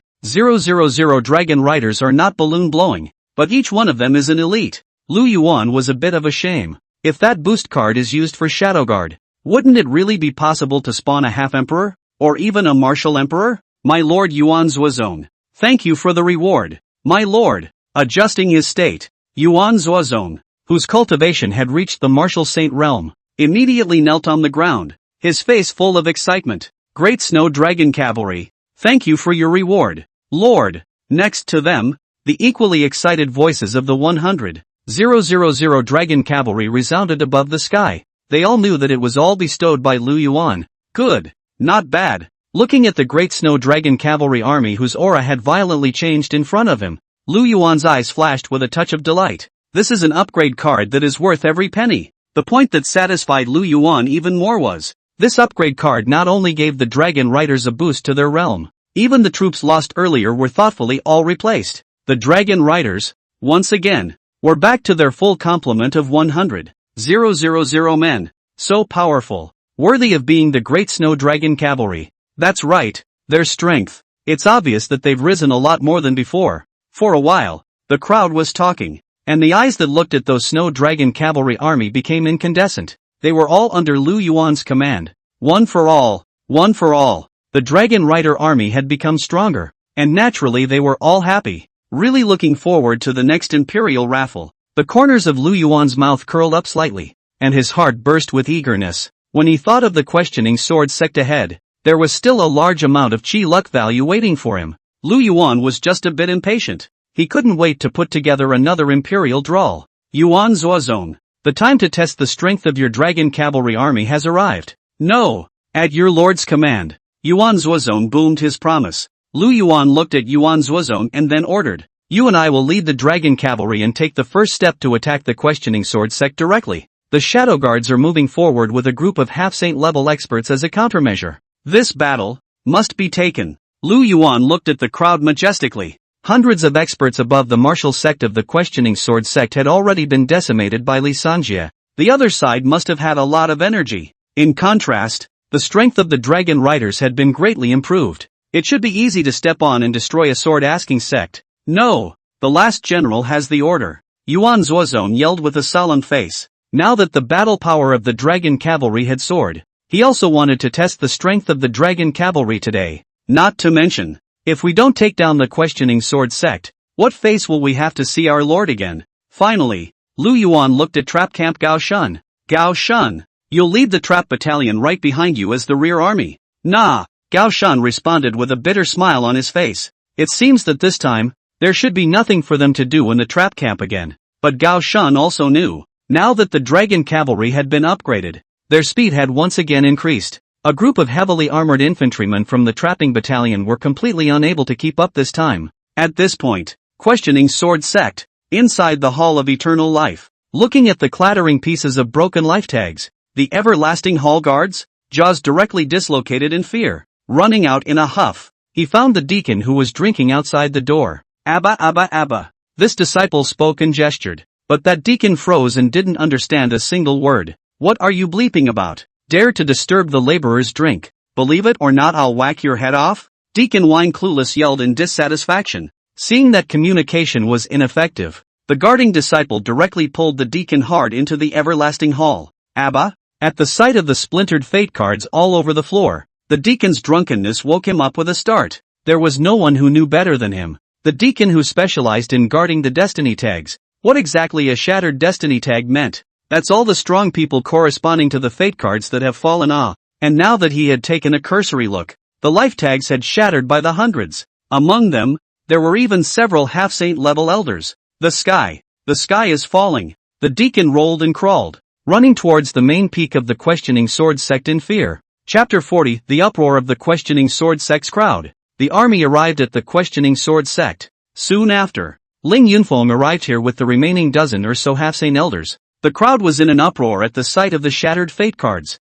A: dragon riders are not balloon blowing, but each one of them is an elite. Lu Yuan was a bit of a shame. If that boost card is used for Shadow Guard, wouldn't it really be possible to spawn a half-emperor? Or even a martial emperor? My lord Yuan Zuozong, thank you for the reward. My lord. Adjusting his state, Yuan Zuozong, whose cultivation had reached the martial saint realm, immediately knelt on the ground, his face full of excitement. Great Snow Dragon Cavalry, thank you for your reward, Lord. Next to them, the equally excited voices of the 100,000 Dragon Cavalry resounded above the sky. They all knew that it was all bestowed by Lu Yuan. Good. Not bad. Looking at the Great Snow Dragon Cavalry army whose aura had violently changed in front of him, Lu Yuan's eyes flashed with a touch of delight. This is an upgrade card that is worth every penny. The point that satisfied Lu Yuan even more was, this upgrade card not only gave the Dragon Riders a boost to their realm, even the troops lost earlier were thoughtfully all replaced. The Dragon Riders, once again, were back to their full complement of 100,000 men. So powerful. Worthy of being the Great Snow Dragon Cavalry. That's right, their strength. It's obvious that they've risen a lot more than before. For a while, the crowd was talking, and the eyes that looked at those Snow Dragon Cavalry army became incandescent. They were all under Lu Yuan's command. One for all. The Dragon Rider army had become stronger, and naturally they were all happy, really looking forward to the next Imperial raffle. The corners of Lu Yuan's mouth curled up slightly, and his heart burst with eagerness. When he thought of the questioning sword sect ahead, there was still a large amount of chi luck value waiting for him. Lu Yuan was just a bit impatient. He couldn't wait to put together another Imperial drawl. Yuan Zuozong, the time to test the strength of your Dragon Cavalry army has arrived. No, at your lord's command. Yuan Zuozong boomed his promise. Lu Yuan looked at Yuan Zuozong and then ordered, you and I will lead the Dragon Cavalry and take the first step to attack the questioning sword sect directly. The Shadow Guards are moving forward with a group of half-saint level experts as a countermeasure. This battle must be taken. Lu Yuan looked at the crowd majestically. Hundreds of experts above the martial sect of the questioning sword sect had already been decimated by Li Sanjie. The other side must have had a lot of energy. In contrast, the strength of the Dragon Riders had been greatly improved. It should be easy to step on and destroy a sword-asking sect. No, the last general has the order. Yuan Zuozong yelled with a solemn face. Now that the battle power of the Dragon Cavalry had soared, he also wanted to test the strength of the Dragon Cavalry today. Not to mention, if we don't take down the questioning sword sect, what face will we have to see our lord again? Finally, Lu Yuan looked at Trap Camp Gao Shun. Gao Shun, you'll lead the trap battalion right behind you as the rear army. Nah, Gao Shun responded with a bitter smile on his face. It seems that this time, there should be nothing for them to do in the trap camp again. But Gao Shun also knew, now that the Dragon Cavalry had been upgraded, their speed had once again increased. A group of heavily armored infantrymen from the trapping battalion were completely unable to keep up this time. At this point, questioning sword sect, inside the Hall of Eternal Life, looking at the clattering pieces of broken life tags, the everlasting hall guards, jaws directly dislocated in fear, running out in a huff, he found the deacon who was drinking outside the door. Abba, Abba, Abba. This disciple spoke and gestured, but that deacon froze and didn't understand a single word. What are you bleeping about? Dare to disturb the laborer's drink. Believe it or not, I'll whack your head off? Deacon Wine Clueless yelled in dissatisfaction. Seeing that communication was ineffective, the guarding disciple directly pulled the deacon hard into the everlasting hall. Abba? At the sight of the splintered fate cards all over the floor, the deacon's drunkenness woke him up with a start. There was no one who knew better than him. The deacon who specialized in guarding the destiny tags what exactly a shattered destiny tag meant. That's all the strong people corresponding to the fate cards that have fallen off. And now that he had taken a cursory look, the life tags had shattered by the hundreds. Among them, there were even several half-saint level elders. The sky is falling. The deacon rolled and crawled, running towards the main peak of the Questioning Sword Sect in fear. Chapter 40, The Uproar of the Questioning Sword Sect's Crowd. The army arrived at the Questioning Sword Sect. Soon after, Ling Yunfeng arrived here with the remaining dozen or so half-saint elders. The crowd was in an uproar at the sight of the shattered fate cards.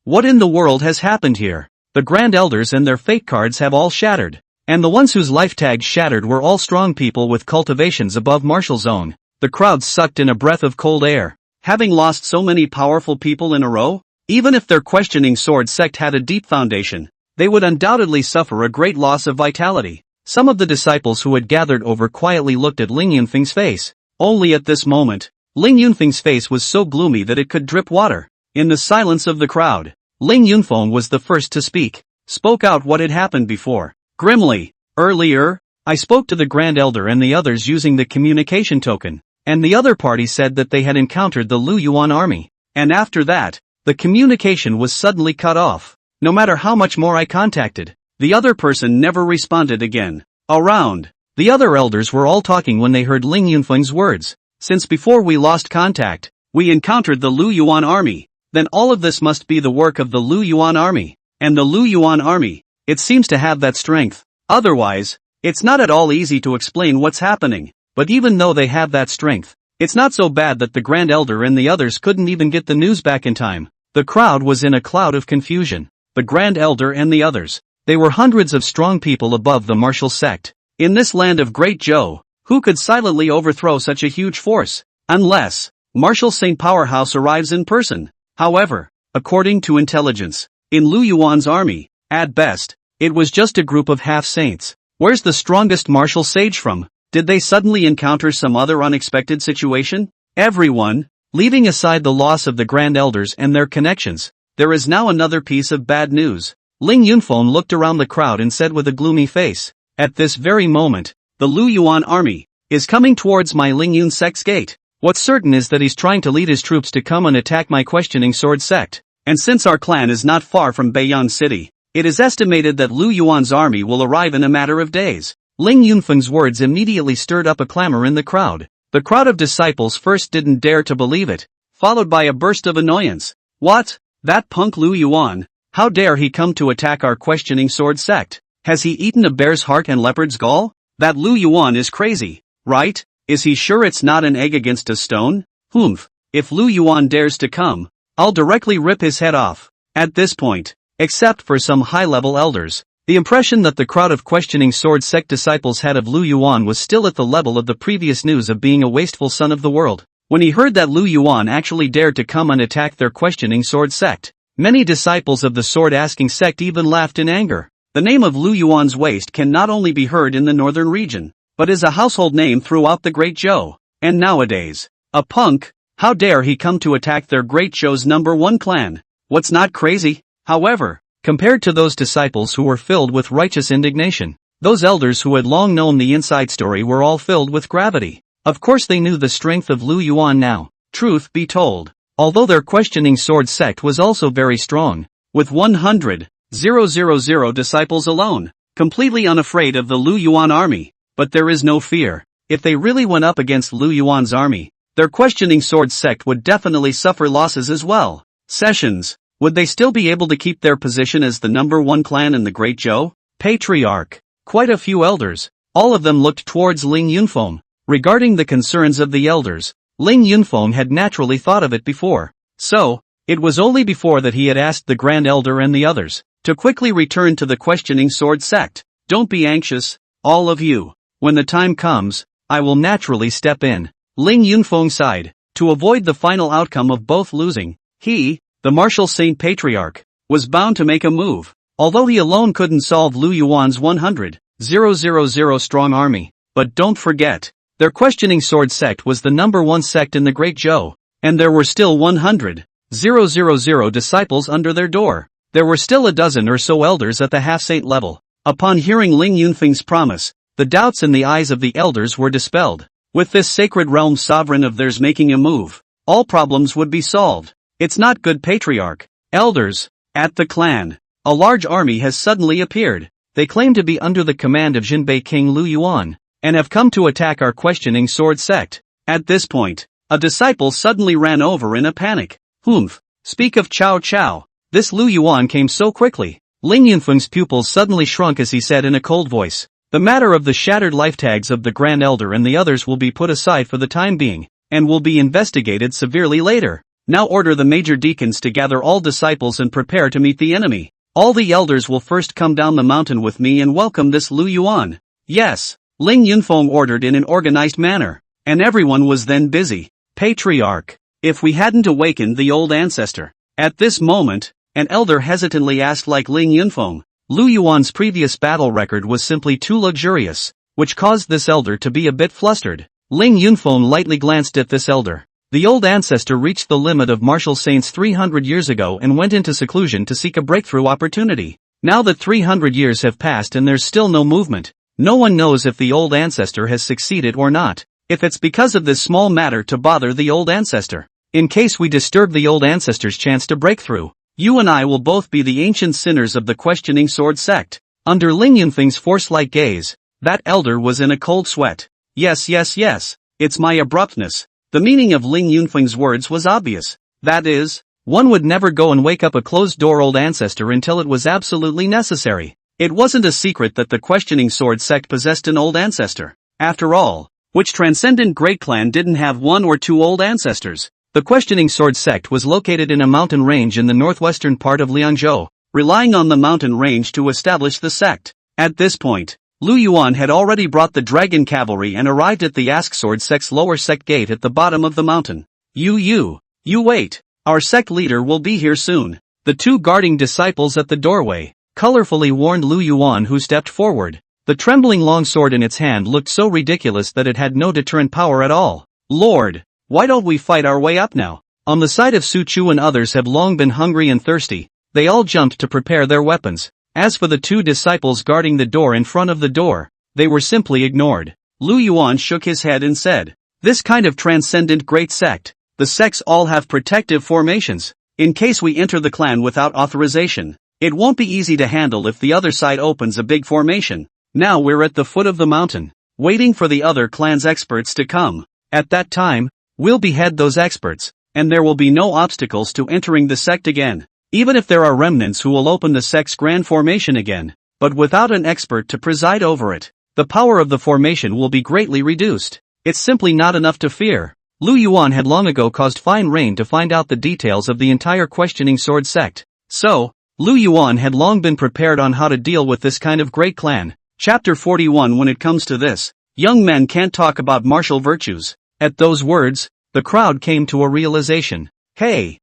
A: What in the world has happened here? The Grand Elders and their fate cards have all shattered. And the ones whose life tags shattered were all strong people with cultivations above martial zone. The crowd sucked in a breath of cold air. Having lost so many powerful people in a row, even if their Questioning Sword Sect had a deep foundation, they would undoubtedly suffer a great loss of vitality. Some of the disciples who had gathered over quietly looked at Ling Yunfeng's face. Only at this moment, Ling Yunfeng's face was so gloomy that it could drip water. In the silence of the crowd, Ling Yunfeng was the first to speak. Spoke out what had happened before. Grimly, earlier, I spoke to the Grand Elder and the others using the communication token, and the other party said that they had encountered the Lu Yuan army. And after that, the communication was suddenly cut off. No matter how much more I contacted, the other person never responded again. Around, the other elders were all talking when they heard Ling Yunfeng's words. Since before we lost contact, we encountered the Lu Yuan army. Then all of this must be the work of the Lu Yuan army. And the Lu Yuan army, it seems to have that strength. Otherwise, it's not at all easy to explain what's happening. But even though they have that strength, it's not so bad that the Grand Elder and the others couldn't even get the news back in time. The crowd was in a cloud of confusion. The Grand Elder and the others, they were hundreds of strong people above the martial sect. In this land of Great Zhou, who could silently overthrow such a huge force? Unless Martial Saint Powerhouse arrives in person. However, according to intelligence, in Lu Yuan's army, at best, it was just a group of half-saints. Where's the strongest martial sage from? Did they suddenly encounter some other unexpected situation? Everyone, leaving aside the loss of the Grand Elders and their connections, there is now another piece of bad news. Ling Yunfeng looked around the crowd and said with a gloomy face, at this very moment, the Lu Yuan army is coming towards my Ling Yun sect's gate. What's certain is that he's trying to lead his troops to come and attack my Questioning Sword Sect. And since our clan is not far from Beiyang City, it is estimated that Lu Yuan's army will arrive in a matter of days. Ling Yunfeng's words immediately stirred up a clamor in the crowd. The crowd of disciples first didn't dare to believe it, followed by a burst of annoyance. What? That punk Lu Yuan? How dare he come to attack our Questioning Sword Sect? Has he eaten a bear's heart and leopard's gall? That Lu Yuan is crazy, right? Is he sure it's not an egg against a stone? Humph. If Lu Yuan dares to come, I'll directly rip his head off. At this point, except for some high-level elders, the impression that the crowd of Questioning Sword Sect disciples had of Lu Yuan was still at the level of the previous news of being a wasteful son of the world. When he heard that Lu Yuan actually dared to come and attack their Questioning Sword Sect, many disciples of the sword-asking sect even laughed in anger. The name of Lu Yuan's waste can not only be heard in the northern region, but is a household name throughout the Great Zhou. And nowadays, a punk, how dare he come to attack their Great Zhou's #1 clan? What's not crazy? However, compared to those disciples who were filled with righteous indignation, those elders who had long known the inside story were all filled with gravity. Of course they knew the strength of Lu Yuan now. Truth be told, although their Questioning Sword Sect was also very strong, with 100,000 disciples alone, completely unafraid of the Lu Yuan army. But there is no fear. If they really went up against Lu Yuan's army, their Questioning Sword Sect would definitely suffer losses as well. Sessions, would they still be able to keep their position as the #1 clan in the Great Zhou? Patriarch, quite a few elders, all of them looked towards Ling Yunfeng. Regarding the concerns of the elders, Ling Yunfeng had naturally thought of it before. So, it was only before that he had asked the Grand Elder and the others to quickly return to the Questioning Sword Sect. Don't be anxious, all of you. When the time comes, I will naturally step in. Ling Yunfeng sighed. To avoid the final outcome of both losing, he, the martial Saint Patriarch, was bound to make a move. Although he alone couldn't solve Lu Yuan's 100,000 strong army. But don't forget, their Questioning Sword Sect was the #1 sect in the Great Zhou, and there were still 100,000 disciples under their door. There were still a dozen or so elders at the half-saint level. Upon hearing Ling Yunfeng's promise, the doubts in the eyes of the elders were dispelled. With this sacred realm sovereign of theirs making a move, all problems would be solved. It's not good, Patriarch. Elders, at the clan, a large army has suddenly appeared. They claim to be under the command of Zhenbei King Lu Yuan, and have come to attack our questioning sword sect. At this point, a disciple suddenly ran over in a panic. Humph, speak of Chow Chow. This Lu Yuan came so quickly. Ling Yunfeng's pupils suddenly shrunk as he said in a cold voice, the matter of the shattered life tags of the Grand Elder and the others will be put aside for the time being, and will be investigated severely later. Now order the major deacons to gather all disciples and prepare to meet the enemy. All the elders will first come down the mountain with me and welcome this Lu Yuan. Yes, Ling Yunfeng ordered in an organized manner, and everyone was then busy. Patriarch, if we hadn't awakened the old ancestor. At this moment, an elder hesitantly asked like Ling Yunfeng. Lu Yuan's previous battle record was simply too luxurious, which caused this elder to be a bit flustered. Ling Yunfeng lightly glanced at this elder. The old ancestor reached the limit of martial saints 300 years ago and went into seclusion to seek a breakthrough opportunity. Now that 300 years have passed and there's still no movement, no one knows if the old ancestor has succeeded or not. If it's because of this small matter to bother the old ancestor, in case we disturb the old ancestor's chance to break through, you and I will both be the ancient sinners of the questioning sword sect. Under Ling Yunfeng's force-like gaze, that elder was in a cold sweat. Yes, it's my abruptness. The meaning of Ling Yunfeng's words was obvious. That is, one would never go and wake up a closed-door old ancestor until it was absolutely necessary. It wasn't a secret that the questioning sword sect possessed an old ancestor. After all, which transcendent great clan didn't have one or two old ancestors? The questioning sword sect was located in a mountain range in the northwestern part of Liangzhou, relying on the mountain range to establish the sect. At this point, Lu Yuan had already brought the dragon cavalry and arrived at the Ask Sword sect's lower sect gate at the bottom of the mountain. You wait. Our sect leader will be here soon. The two guarding disciples at the doorway colorfully warned Lu Yuan, who stepped forward. The trembling longsword in its hand looked so ridiculous that it had no deterrent power at all. Lord, why don't we fight our way up now? On the side of Su Chu and others have long been hungry and thirsty. They all jumped to prepare their weapons. As for the two disciples guarding the door in front of the door, they were simply ignored. Lu Yuan shook his head and said, this kind of transcendent great sect, the sects all have protective formations. In case we enter the clan without authorization, it won't be easy to handle if the other side opens a big formation. Now we're at the foot of the mountain, waiting for the other clan's experts to come. At that time, we'll behead those experts, and there will be no obstacles to entering the sect again. Even if there are remnants who will open the sect's grand formation again, but without an expert to preside over it, the power of the formation will be greatly reduced. It's simply not enough to fear. Lu Yuan had long ago caused fine rain to find out the details of the entire questioning sword sect. So, Lu Yuan had long been prepared on how to deal with this kind of great clan. Chapter 41. When it comes to this, young men can't talk about martial virtues. At those words, the crowd came to a realization. Hey,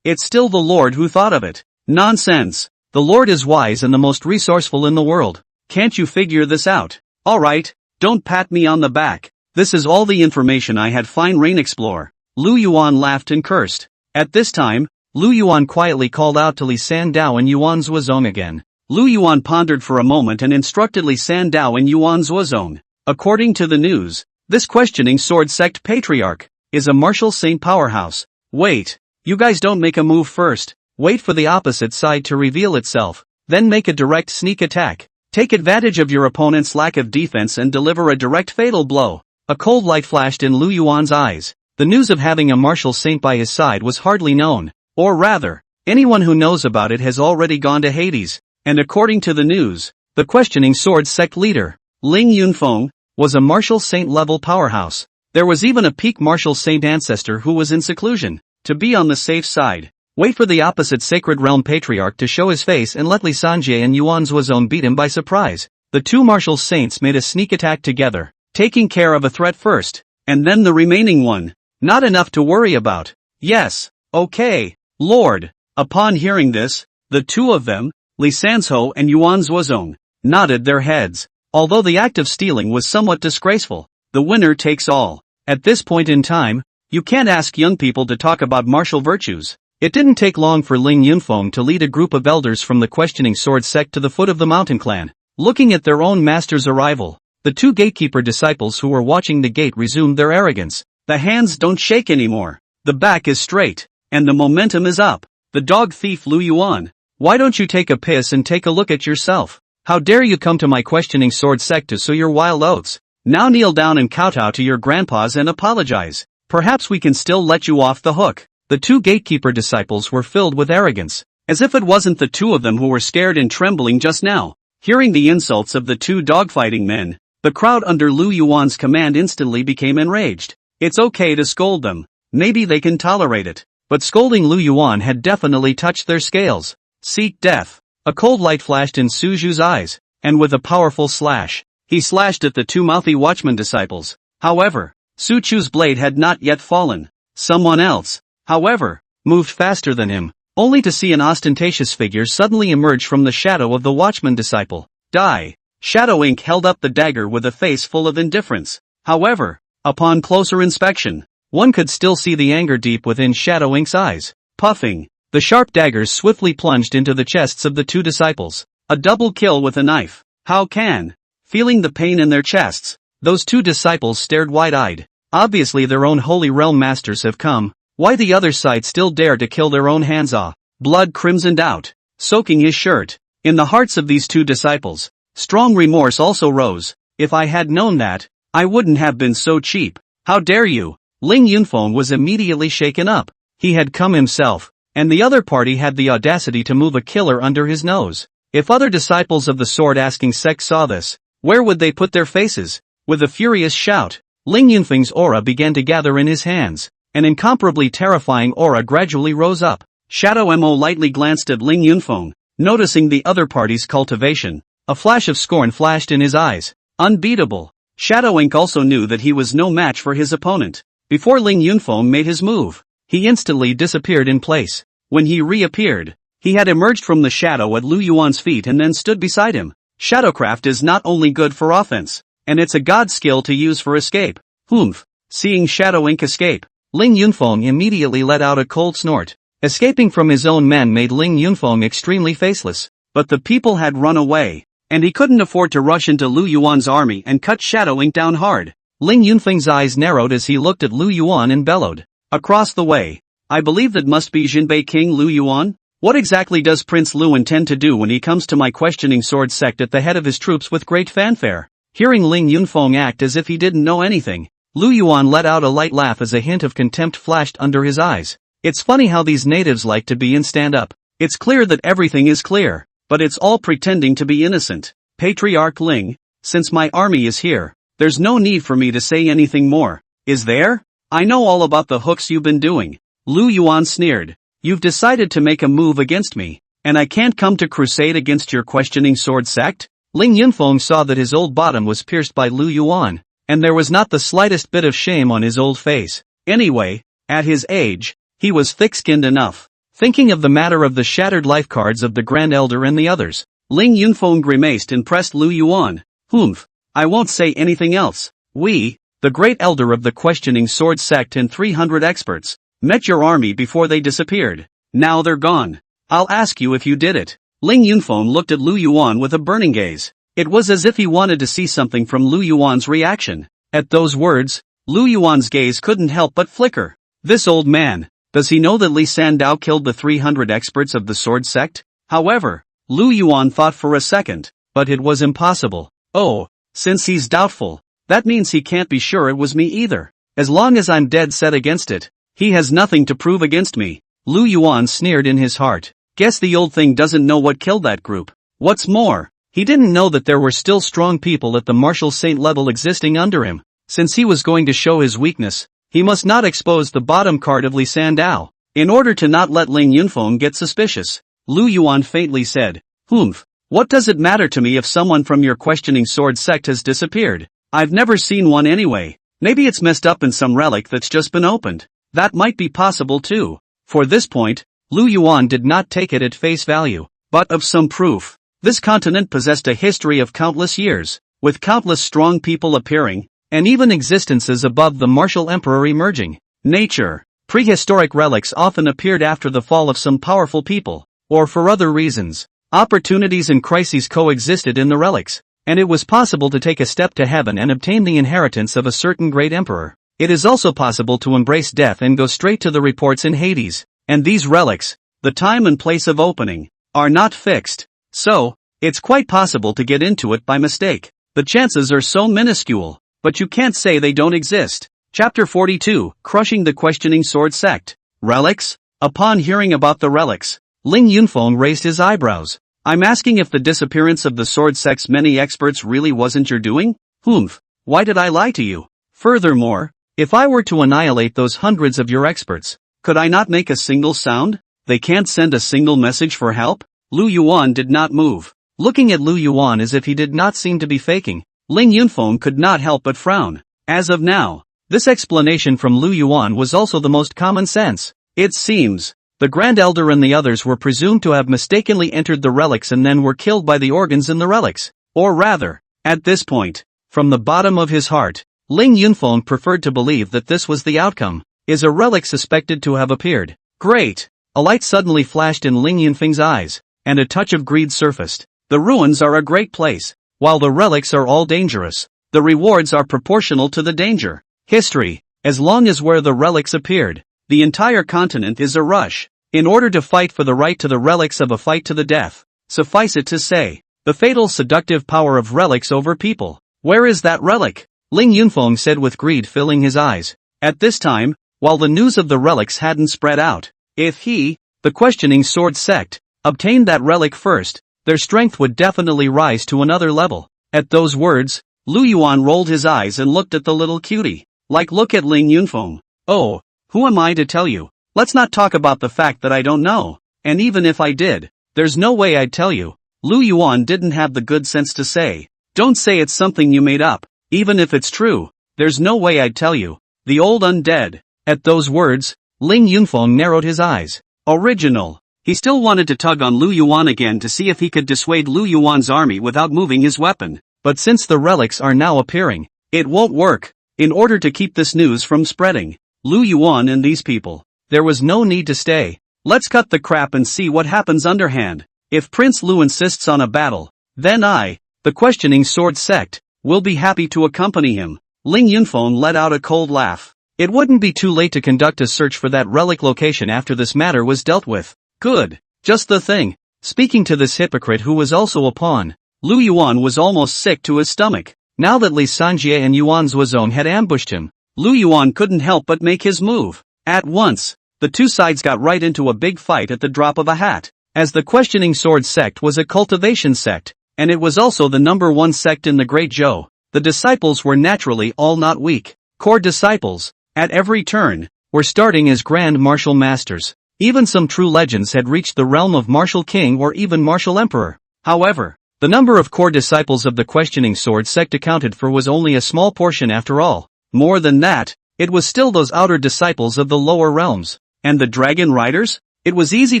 A: it's still the Lord who thought of it. Nonsense. The Lord is wise and the most resourceful in the world. Can't you figure this out? Alright, don't pat me on the back. This is all the information I had. Fine rain explore. Lu Yuan laughed and cursed. At this time, Lu Yuan quietly called out to Li Sandao and Yuan Zuozong again. Lu Yuan pondered for a moment and instructed Li Sandao and Yuan Zuozong. According to the news, this questioning sword sect patriarch is a martial saint powerhouse. Wait. You guys don't make a move first. Wait for the opposite side to reveal itself, then make a direct sneak attack. Take advantage of your opponent's lack of defense and deliver a direct fatal blow. A cold light flashed in Lu Yuan's eyes. The news of having a martial saint by his side was hardly known. Or rather, anyone who knows about it has already gone to Hades. And according to the news, the questioning sword sect leader, Ling Yunfeng, was a martial saint level powerhouse. There was even a peak martial saint ancestor who was in seclusion. To be on the safe side, wait for the opposite sacred realm patriarch to show his face and let Li Sanjie and Yuan Zuozong beat him by surprise. The two martial saints made a sneak attack together, taking care of a threat first, and then the remaining one. Not enough to worry about. Yes, okay, Lord. Upon hearing this, the two of them, Li Sanzhou and Yuan Zuozong, nodded their heads. Although the act of stealing was somewhat disgraceful, the winner takes all. At this point in time, you can't ask young people to talk about martial virtues. It didn't take long for Ling Yunfeng to lead a group of elders from the questioning sword sect to the foot of the mountain clan. Looking at their own master's arrival, The two gatekeeper disciples who were watching the gate resumed their arrogance. The hands don't shake anymore. The back is straight. And the momentum is up. The dog thief Lu Yuan. Why don't you take a piss and take a look at yourself? How dare you come to my questioning sword sect to sow your wild oats? Now kneel down and kowtow to your grandpas and apologize. Perhaps we can still let you off the hook. The two gatekeeper disciples were filled with arrogance, as if it wasn't the two of them who were scared and trembling just now. Hearing the insults of the two dogfighting men, the crowd under Lu Yuan's command instantly became enraged. It's okay to scold them. Maybe they can tolerate it. But scolding Lu Yuan had definitely touched their scales. Seek death. A cold light flashed in Su Zhu's eyes, and with a powerful slash, he slashed at the two mouthy watchman disciples. However, Su Chu's blade had not yet fallen. Someone else, however, moved faster than him, only to see an ostentatious figure suddenly emerge from the shadow of the watchman disciple. Die! Shadow Ink held up the dagger with a face full of indifference. However, upon closer inspection, one could still see the anger deep within Shadow Ink's eyes. Puffing, the sharp daggers swiftly plunged into the chests of the two disciples. A double kill with a knife. How can? Feeling the pain in their chests, those two disciples stared wide-eyed. Obviously their own holy realm masters have come. Why the other side still dare to kill their own hands-off? Blood crimsoned out, soaking his shirt. In the hearts of these two disciples, strong remorse also rose. If I had known that, I wouldn't have been so cheap. How dare you? Ling Yunfeng was immediately shaken up. He had come himself, and the other party had the audacity to move a killer under his nose. If other disciples of the sword asking sect saw this, where would they put their faces? With a furious shout, Ling Yunfeng's aura began to gather in his hands. An incomparably terrifying aura gradually rose up. Shadow Mo lightly glanced at Ling Yunfeng, noticing the other party's cultivation. A flash of scorn flashed in his eyes. Unbeatable. Shadow Ink also knew that he was no match for his opponent. Before Ling Yunfeng made his move, he instantly disappeared in place. When he reappeared, he had emerged from the shadow at Lu Yuan's feet and then stood beside him. Shadowcraft is not only good for offense, and it's a god skill to use for escape. Humph. Seeing Shadow Ink escape, Ling Yunfeng immediately let out a cold snort. Escaping from his own men made Ling Yunfeng extremely faceless, but the people had run away, and he couldn't afford to rush into Lu Yuan's army and cut Shadow Ink down hard. Ling Yunfeng's eyes narrowed as he looked at Lu Yuan and bellowed. Across the way, I believe that must be Zhenbei King Lu Yuan? What exactly does Prince Lu intend to do when he comes to my questioning sword sect at the head of his troops with great fanfare? Hearing Ling Yunfeng act as if he didn't know anything, Lu Yuan let out a light laugh as a hint of contempt flashed under his eyes. It's funny how these natives like to be in stand-up. It's clear that everything is clear, but it's all pretending to be innocent. Patriarch Ling, since my army is here, there's no need for me to say anything more, is there? I know all about the hooks you've been doing. Lu Yuan sneered. You've decided to make a move against me, and I can't come to crusade against your questioning sword sect? Ling Yunfeng saw that his old bottom was pierced by Lu Yuan, and there was not the slightest bit of shame on his old face. Anyway, at his age, he was thick-skinned enough. Thinking of the matter of the shattered life cards of the Grand Elder and the others, Ling Yunfeng grimaced and pressed Lu Yuan. Humph, I won't say anything else. We, the Great Elder of the questioning sword sect and 300 experts, met your army before they disappeared. Now they're gone. I'll ask you if you did it. Ling Yunfeng looked at Lu Yuan with a burning gaze. It was as if he wanted to see something from Lu Yuan's reaction. At those words, Lu Yuan's gaze couldn't help but flicker. This old man, does he know that Li Sandao killed the 300 experts of the sword sect? However, Lu Yuan thought for a second, but it was impossible. Oh, since he's doubtful, that means he can't be sure it was me either. As long as I'm dead set against it, he has nothing to prove against me. Lu Yuan sneered in his heart. Guess the old thing doesn't know what killed that group. What's more, he didn't know that there were still strong people at the Martial Saint level existing under him. Since he was going to show his weakness, he must not expose the bottom card of Li Sandao, in order to not let Ling Yunfeng get suspicious. Lu Yuan faintly said, Humph, what does it matter to me if someone from your questioning sword sect has disappeared? I've never seen one anyway. Maybe it's messed up in some relic that's just been opened. That might be possible too. For this point, Lu Yuan did not take it at face value, but of some proof. This continent possessed a history of countless years, with countless strong people appearing, and even existences above the martial emperor emerging. Nature. Prehistoric relics often appeared after the fall of some powerful people, or for other reasons. Opportunities and crises coexisted in the relics. and it was possible to take a step to heaven and obtain the inheritance of a certain great emperor. It is also possible to embrace death and go straight to the reports in Hades, and these relics, the time and place of opening, are not fixed. So, it's quite possible to get into it by mistake. The chances are so minuscule, but you can't say they don't exist. Chapter 42, Crushing the Questioning Sword Sect. Relics? Upon hearing about the relics, Ling Yunfeng raised his eyebrows. I'm asking if the disappearance of the sword sect's many experts really wasn't your doing? Humph, why did I lie to you? Furthermore, if I were to annihilate those hundreds of your experts, could I not make a single sound? They can't send a single message for help? Lu Yuan did not move. Looking at Lu Yuan as if he did not seem to be faking, Ling Yunfeng could not help but frown. As of now, this explanation from Lu Yuan was also the most common sense. It seems, the Grand Elder and the others were presumed to have mistakenly entered the relics and then were killed by the organs in the relics. Or rather, at this point, from the bottom of his heart, Ling Yunfeng preferred to believe that this was the outcome. Is a relic suspected to have appeared? Great! A light suddenly flashed in Ling Yunfeng's eyes, and a touch of greed surfaced. The ruins are a great place, while the relics are all dangerous. The rewards are proportional to the danger. History, as long as where the relics appeared, the entire continent is a rush. In order to fight for the right to the relics of a fight to the death, suffice it to say, the fatal seductive power of relics over people. Where is that relic? Ling Yunfeng said with greed filling his eyes. At this time, while the news of the relics hadn't spread out, if he, the questioning sword sect, obtained that relic first, their strength would definitely rise to another level. At those words, Lu Yuan rolled his eyes and looked at the little cutie. Like look at Ling Yunfeng. Oh, who am I to tell you? Let's not talk about the fact that I don't know. And even if I did, there's no way I'd tell you. Lu Yuan didn't have the good sense to say. Don't say it's something you made up. Even if it's true, there's no way I'd tell you. The old undead. At those words, Ling Yunfeng narrowed his eyes. Original. He still wanted to tug on Lu Yuan again to see if he could dissuade Lu Yuan's army without moving his weapon. But since the relics are now appearing, it won't work. In order to keep this news from spreading, Lu Yuan and these people, there was no need to stay. Let's cut the crap and see what happens underhand. If Prince Lu insists on a battle, then I, the questioning sword sect, will be happy to accompany him. Ling Yunfeng let out a cold laugh. It wouldn't be too late to conduct a search for that relic location after this matter was dealt with. Good. Just the thing. Speaking to this hypocrite who was also a pawn, Lu Yuan was almost sick to his stomach. Now that Li Sanjie and Yuan Zuozong had ambushed him, Lu Yuan couldn't help but make his move. At once, the two sides got right into a big fight at the drop of a hat. As the questioning sword sect was a cultivation sect, and it was also the number one sect in the Great Zhou, the disciples were naturally all not weak. Core disciples, at every turn, were starting as grand martial masters. Even some true legends had reached the realm of martial king or even martial emperor. However, the number of core disciples of the questioning sword sect accounted for was only a small portion after all. More than that, it was still those outer disciples of the lower realms. And the dragon riders? It was easy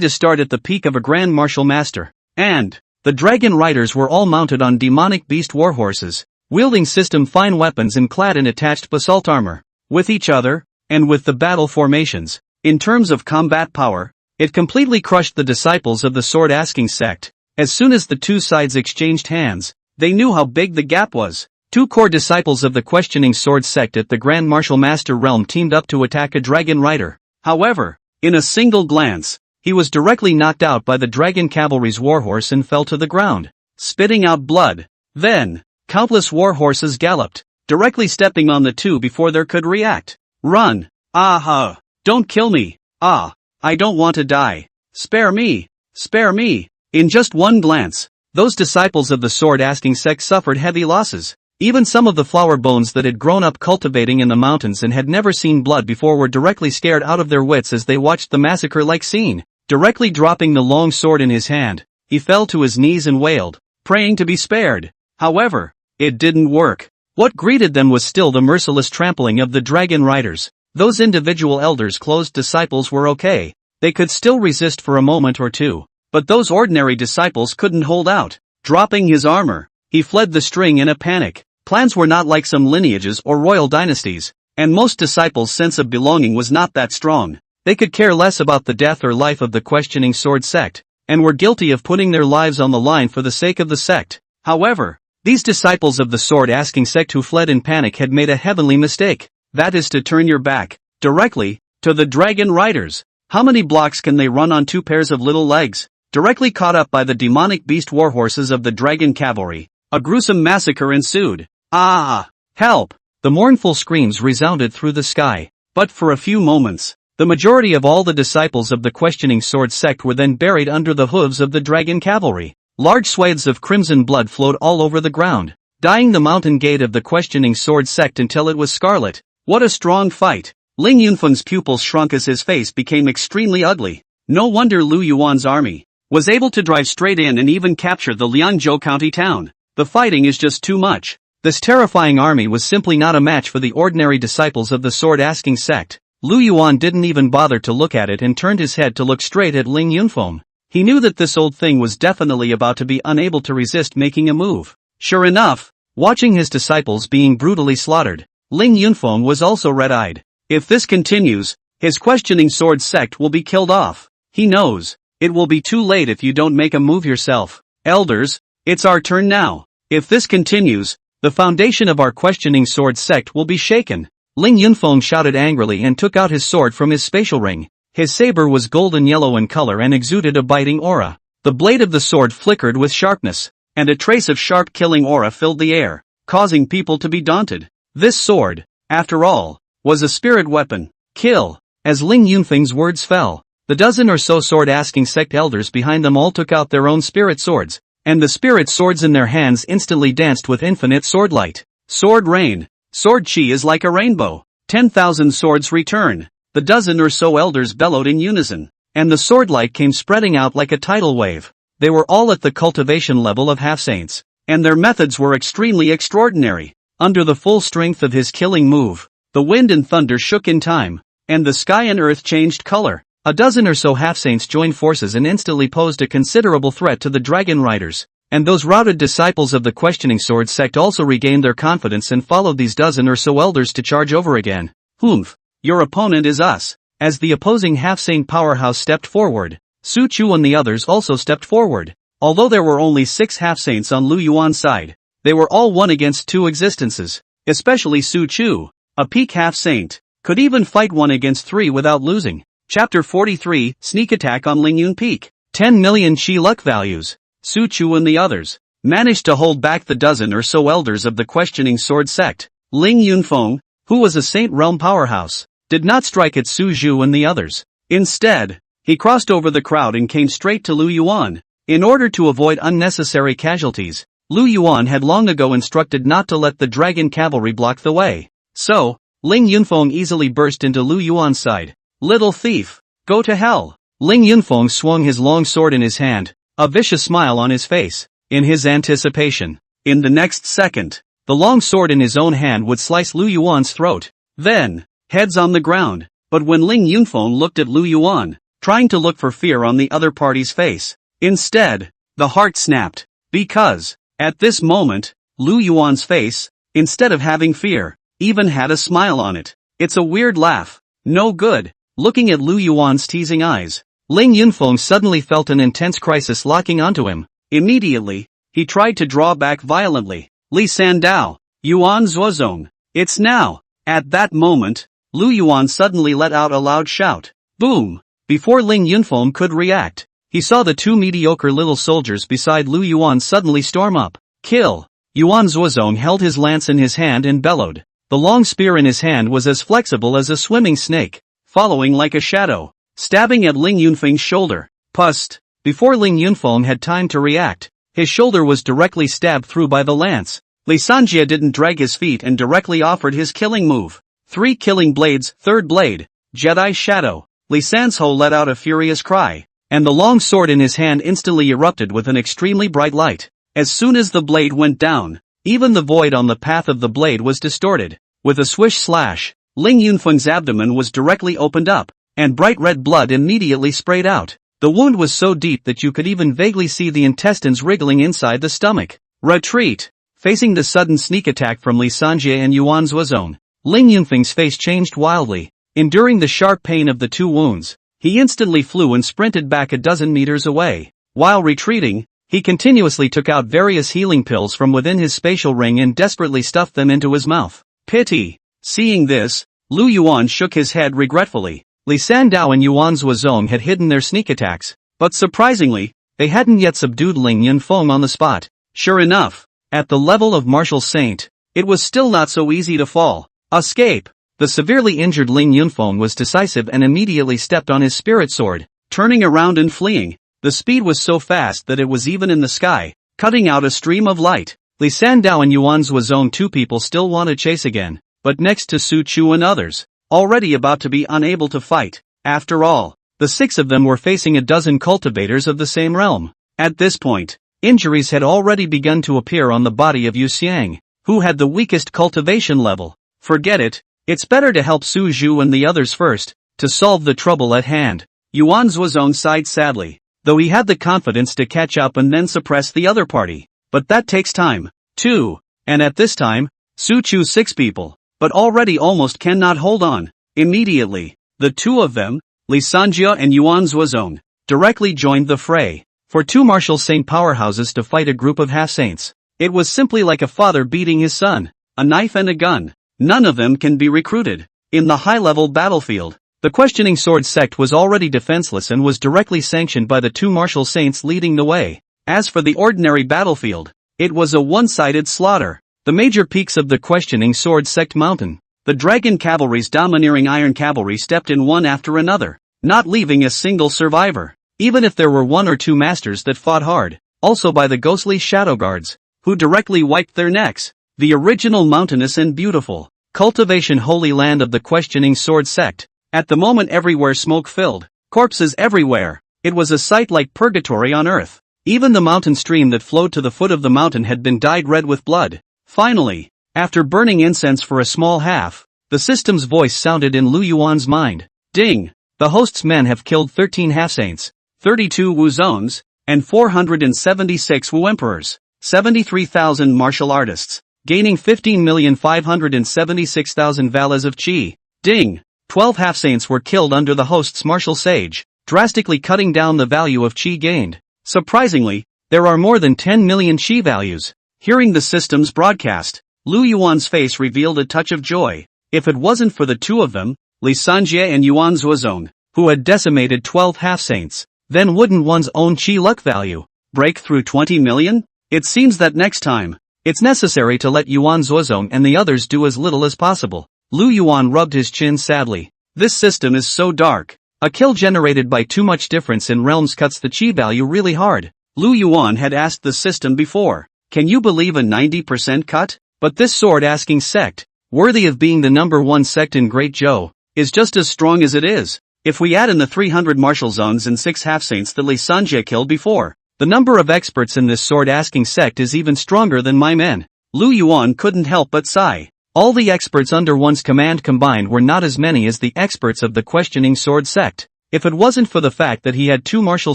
A: to start at the peak of a grand martial master. And the dragon riders were all mounted on demonic beast warhorses, wielding system-fine weapons and clad in attached basalt armor. With each other, and with the battle formations, in terms of combat power, it completely crushed the disciples of the sword-asking sect. As soon as the two sides exchanged hands, they knew how big the gap was. Two core disciples of the questioning sword sect at the Grand Martial Master realm teamed up to attack a dragon rider. However, in a single glance, he was directly knocked out by the dragon cavalry's warhorse and fell to the ground, spitting out blood. Then, countless warhorses galloped, directly stepping on the two before they could react. Run! Aha! Don't kill me! Ah! I don't want to die! Spare me! Spare me! In just one glance, those disciples of the sword-asking sect suffered heavy losses. Even some of the flower bones that had grown up cultivating in the mountains and had never seen blood before were directly scared out of their wits as they watched the massacre-like scene. Directly dropping the long sword in his hand, he fell to his knees and wailed, praying to be spared. However, it didn't work. What greeted them was still the merciless trampling of the dragon riders. Those individual elders' closed disciples were okay. They could still resist for a moment or two. But those ordinary disciples couldn't hold out. Dropping his armor, he fled the string in a panic. Clans were not like some lineages or royal dynasties, and most disciples' sense of belonging was not that strong. They could care less about the death or life of the questioning sword sect, and were guilty of putting their lives on the line for the sake of the sect. However, These disciples of the sword-asking sect who fled in panic had made a heavenly mistake. That is to turn your back, directly, to the dragon riders. How many blocks can they run on 2 pairs of little legs? Directly caught up by the demonic beast warhorses of the dragon cavalry, a gruesome massacre ensued. Ah! Help! The mournful screams resounded through the sky. But for a few moments, the majority of all the disciples of the questioning sword sect were then buried under the hooves of the dragon cavalry. Large swathes of crimson blood flowed all over the ground, dyeing the mountain gate of the questioning sword sect until it was scarlet. What a strong fight! Ling Yunfeng's pupils shrunk as his face became extremely ugly. No wonder Lu Yuan's army was able to drive straight in and even capture the Liangzhou county town. The fighting is just too much. This terrifying army was simply not a match for the ordinary disciples of the sword-asking sect. Lu Yuan didn't even bother to look at it and turned his head to look straight at Ling Yunfeng. He knew that this old thing was definitely about to be unable to resist making a move. Sure enough, watching his disciples being brutally slaughtered, Ling Yunfeng was also red-eyed. If this continues, his questioning sword sect will be killed off. He knows, it will be too late if you don't make a move yourself. Elders, it's our turn now. If this continues, the foundation of our questioning sword sect will be shaken. Ling Yunfeng shouted angrily and took out his sword from his spatial ring. His saber was golden yellow in color and exuded a biting aura. The blade of the sword flickered with sharpness, and a trace of sharp killing aura filled the air, causing people to be daunted. This sword, after all, was a spirit weapon. Kill! As Ling Yunfeng's words fell, the dozen or so sword-asking sect elders behind them all took out their own spirit swords, and the spirit swords in their hands instantly danced with infinite sword light. Sword rain. Sword chi is like a rainbow. 10,000 swords return. The dozen or so elders bellowed in unison, and the sword light came spreading out like a tidal wave. They were all at the cultivation level of half-saints, and their methods were extremely extraordinary. Under the full strength of his killing move, the wind and thunder shook in time, and the sky and earth changed color. A dozen or so half-saints joined forces and instantly posed a considerable threat to the dragon riders, and those routed disciples of the questioning sword sect also regained their confidence and followed these dozen or so elders to charge over again. Humph! Your opponent is us. As the opposing half-saint powerhouse stepped forward, Su Chu and the others also stepped forward. Although there were only 6 half-saints on Lu Yuan's side, they were all 1 against 2 existences. Especially Su Chu, a peak half-saint, could even fight 1 against 3 without losing. Chapter 43, Sneak Attack on Lingyun Peak. 10 million chi luck values. Su Chu and the others managed to hold back the dozen or so elders of the questioning sword sect. Ling Yunfeng, who was a Saint Realm powerhouse, did not strike at Su Zhu and the others. Instead, he crossed over the crowd and came straight to Lu Yuan. In order to avoid unnecessary casualties, Lu Yuan had long ago instructed not to let the dragon cavalry block the way. So, Ling Yunfeng easily burst into Lu Yuan's side. Little thief, go to hell! Ling Yunfeng swung his long sword in his hand, a vicious smile on his face, in his anticipation. In the next second, the long sword in his own hand would slice Lu Yuan's throat. Then, heads on the ground. But when Ling Yunfeng looked at Lu Yuan, trying to look for fear on the other party's face, instead, the heart snapped. Because, at this moment, Lu Yuan's face, instead of having fear, even had a smile on it. It's a weird laugh. No good. Looking at Lu Yuan's teasing eyes, Ling Yunfeng suddenly felt an intense crisis locking onto him. Immediately, he tried to draw back violently. Li Sandao, Yuan Zuozong, it's now. At that moment, Lu Yuan suddenly let out a loud shout. Boom! Before Ling Yunfeng could react, he saw the 2 mediocre little soldiers beside Lu Yuan suddenly storm up. Kill! Yuan Zuozong held his lance in his hand and bellowed. The long spear in his hand was as flexible as a swimming snake, following like a shadow, stabbing at Ling Yunfeng's shoulder. Pust! Before Ling Yunfeng had time to react, his shoulder was directly stabbed through by the lance. Li Sanjie didn't drag his feet and directly offered his killing move. 3 killing blades, 3rd blade, Jedi Shadow. Li Sanzhou let out a furious cry, and the long sword in his hand instantly erupted with an extremely bright light. As soon as the blade went down, even the void on the path of the blade was distorted. With a swish slash, Ling Yunfeng's abdomen was directly opened up, and bright red blood immediately sprayed out. The wound was so deep that you could even vaguely see the intestines wriggling inside the stomach. Retreat! Facing the sudden sneak attack from Li Sanjie and Yuan Zuozong, Ling Yunfeng's face changed wildly. Enduring the sharp pain of the 2 wounds, he instantly flew and sprinted back a dozen meters away. While retreating, He continuously took out various healing pills from within his spatial ring and desperately stuffed them into his mouth. Pity. Seeing this, Lu Yuan shook his head regretfully. Li Sandao and Yuan Zuozong had hidden their sneak attacks, but surprisingly, they hadn't yet subdued Ling Yunfeng on the spot. Sure enough, at the level of Martial Saint, it was still not so easy to fall. Escape! The severely injured Ling Yunfeng was decisive and immediately stepped on his spirit sword, turning around and fleeing. The speed was so fast that it was even in the sky, cutting out a stream of light. Li Sandao and Yuan Zuozong, two people still want to chase again, but next to Su Chu and others, already about to be unable to fight. After all, the six of them were facing a dozen cultivators of the same realm. At this point, injuries had already begun to appear on the body of Yu Xiang, who had the weakest cultivation level. Forget it, it's better to help Su Zhu and the others first, to solve the trouble at hand. Yuan Zuozong sighed sadly, though he had the confidence to catch up and then suppress the other party. But that takes time, too. And at this time, Su Chu's six people, but already almost cannot hold on. Immediately, the two of them, Li Sanjia and Yuan Zuozong, directly joined the fray. For two martial saint powerhouses to fight a group of half-saints, it was simply like a father beating his son. A knife and a gun. None of them can be recruited. In the high-level battlefield, the questioning sword sect was already defenseless and was directly sanctioned by the two martial saints leading the way. As for the ordinary battlefield, it was a one-sided slaughter. The major peaks of the questioning sword sect mountain, the dragon cavalry's domineering iron cavalry stepped in one after another, not leaving a single survivor. Even if there were one or two masters that fought hard, also by the ghostly shadow guards, who directly wiped their necks. The original mountainous and beautiful cultivation holy land of the questioning sword sect. At the moment everywhere smoke-filled, corpses everywhere. It was a sight like purgatory on earth. Even the mountain stream that flowed to the foot of the mountain had been dyed red with blood. Finally, after burning incense for a small half, the system's voice sounded in Lu Yuan's mind. Ding! The host's men have killed 13 half-saints, 32 Wu zones, and 476 Wu emperors, 73,000 martial artists, gaining 15,576,000 valets of qi. Ding! 12 half-saints were killed under the host's martial sage, drastically cutting down the value of qi gained. Surprisingly, there are more than 10 million qi values. Hearing the system's broadcast, Lu Yuan's face revealed a touch of joy. If it wasn't for the two of them, Li Sanjie and Yuan Zuozong, who had decimated 12 half-saints, then wouldn't one's own qi luck value break through 20 million? It seems that next time, it's necessary to let Yuan Zuozong and the others do as little as possible. Lu Yuan rubbed his chin sadly. This system is so dark. A kill generated by too much difference in realms cuts the qi value really hard. Lu Yuan had asked the system before, can you believe a 90% cut? But this sword-asking sect, worthy of being the number one sect in Great Zhou, is just as strong as it is. If we add in the 300 martial zones and 6 half-saints that Li Sanjie killed before, the number of experts in this sword-asking sect is even stronger than my men. Lu Yuan couldn't help but sigh. All the experts under one's command combined were not as many as the experts of the questioning sword sect. If it wasn't for the fact that he had 2 martial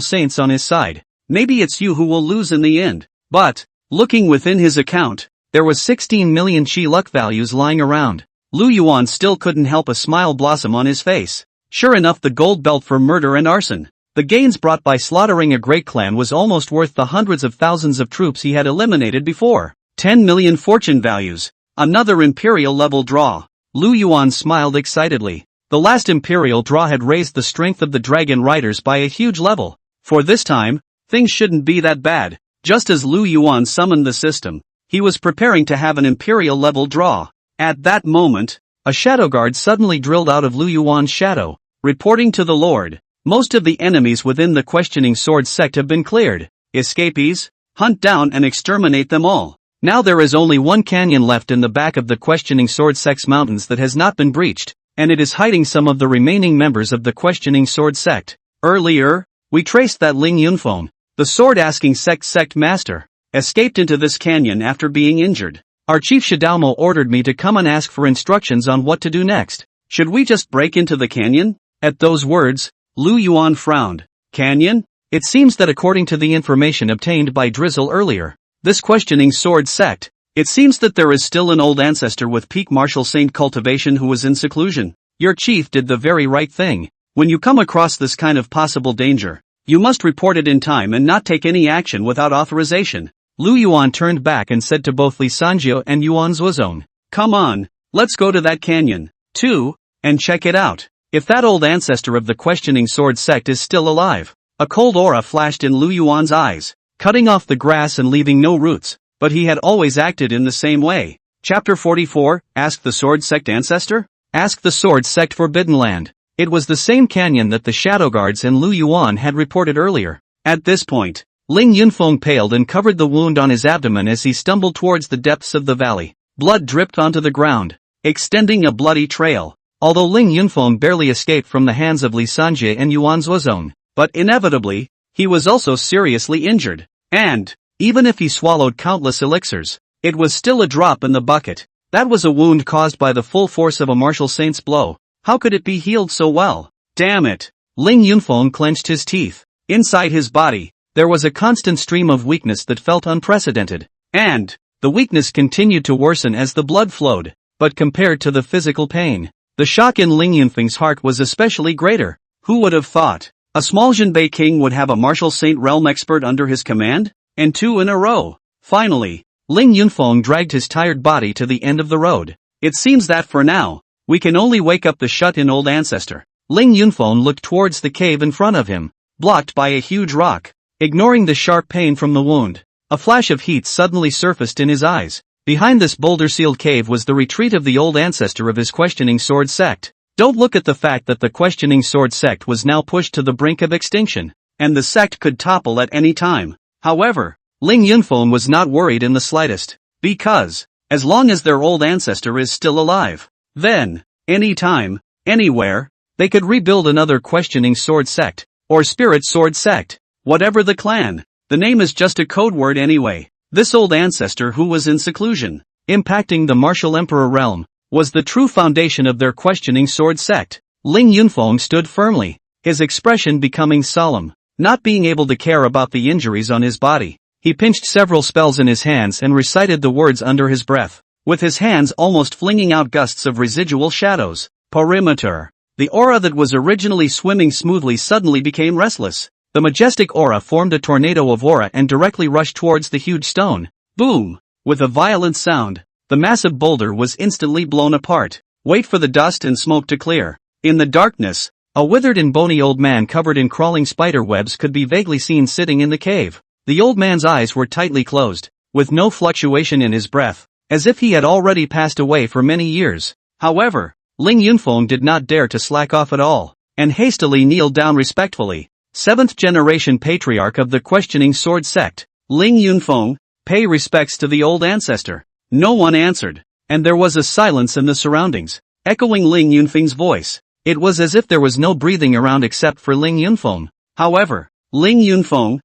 A: saints on his side, maybe it's you who will lose in the end. But, looking within his account, there was 16 million qi luck values lying around. Lu Yuan still couldn't help a smile blossom on his face. Sure enough, the gold belt for murder and arson, the gains brought by slaughtering a great clan, was almost worth the hundreds of thousands of troops he had eliminated before. 10 million fortune values. Another imperial level draw. Lu Yuan smiled excitedly. The last imperial draw had raised the strength of the dragon riders by a huge level. For this time, things shouldn't be that bad. Just as Lu Yuan summoned the system, he was preparing to have an imperial level draw. At that moment, a shadow guard suddenly drilled out of Lu Yuan's shadow, reporting to the Lord. Most of the enemies within the questioning sword sect have been cleared. Escapees, hunt down and exterminate them all. Now there is only one canyon left in the back of the questioning sword sect's mountains that has not been breached, and it is hiding some of the remaining members of the questioning sword sect. Earlier, we traced that Ling Yunfeng, the sword-asking sect master, escaped into this canyon after being injured. Our chief Shidao ordered me to come and ask for instructions on what to do next. Should we just break into the canyon? At those words, Lu Yuan frowned. Canyon? It seems that according to the information obtained by Drizzle earlier, this questioning sword sect, it seems that there is still an old ancestor with peak martial saint cultivation who was in seclusion. Your chief did the very right thing. When you come across this kind of possible danger, You must report it in time and not take any action without authorization. Lu Yuan turned back and said to both Li Sanjie and Yuan Zuozong, "Come on, let's go to that canyon, too, and check it out. If that old ancestor of the questioning sword sect is still alive." A cold aura flashed in Lu Yuan's eyes, cutting off the grass and leaving no roots, but he had always acted in the same way. Chapter 44, Ask the Sword Sect Ancestor? Ask the Sword Sect Forbidden Land. It was the same canyon that the Shadow Guards and Lu Yuan had reported earlier. At this point, Ling Yunfeng paled and covered the wound on his abdomen as he stumbled towards the depths of the valley. Blood dripped onto the ground, extending a bloody trail. Although Ling Yunfeng barely escaped from the hands of Li Sanjie and Yuan Zuozong, but inevitably, he was also seriously injured. And, even if he swallowed countless elixirs, it was still a drop in the bucket. That was a wound caused by the full force of a martial saint's blow. How could it be healed so well? Damn it! Ling Yunfeng clenched his teeth. Inside his body, there was a constant stream of weakness that felt unprecedented. And, the weakness continued to worsen as the blood flowed. But compared to the physical pain, the shock in Ling Yunfeng's heart was especially greater. Who would have thought? A small Zhenbei King would have a martial saint realm expert under his command? And 2 in a row. Finally, Ling Yunfeng dragged his tired body to the end of the road. It seems that for now, we can only wake up the shut-in old ancestor. Ling Yunfeng looked towards the cave in front of him, blocked by a huge rock. Ignoring the sharp pain from the wound, a flash of heat suddenly surfaced in his eyes. Behind this boulder-sealed cave was the retreat of the old ancestor of his questioning sword sect. Don't look at the fact that the questioning sword sect was now pushed to the brink of extinction, and the sect could topple at any time. However, Ling Yunfeng was not worried in the slightest, because, as long as their old ancestor is still alive, then, anytime, anywhere, they could rebuild another questioning sword sect, or spirit sword sect, whatever the clan. The name is just a code word anyway. This old ancestor who was in seclusion, impacting the martial emperor realm, was the true foundation of their questioning sword sect. Ling Yunfeng stood firmly, his expression becoming solemn, not being able to care about the injuries on his body. He pinched several spells in his hands and recited the words under his breath, with his hands almost flinging out gusts of residual shadows. Perimeter. The aura that was originally swimming smoothly suddenly became restless. The majestic aura formed a tornado of aura and directly rushed towards the huge stone. Boom! With a violent sound, the massive boulder was instantly blown apart. Wait for the dust and smoke to clear. In the darkness, a withered and bony old man covered in crawling spider webs could be vaguely seen sitting in the cave. The old man's eyes were tightly closed, with no fluctuation in his breath, as if he had already passed away for many years. However, Ling Yunfeng did not dare to slack off at all, and hastily kneeled down respectfully. 7th generation patriarch of the questioning sword sect, Ling Yunfeng, pay respects to the old ancestor. No one answered, and there was a silence in the surroundings, echoing Ling Yunfeng's voice. It was as if there was no breathing around except for Ling Yunfeng. However, Ling Yunfeng,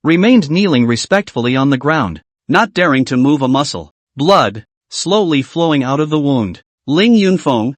A: remained kneeling respectfully on the ground, not daring to move a muscle. Blood, slowly flowing out of the wound. Ling Yunfeng,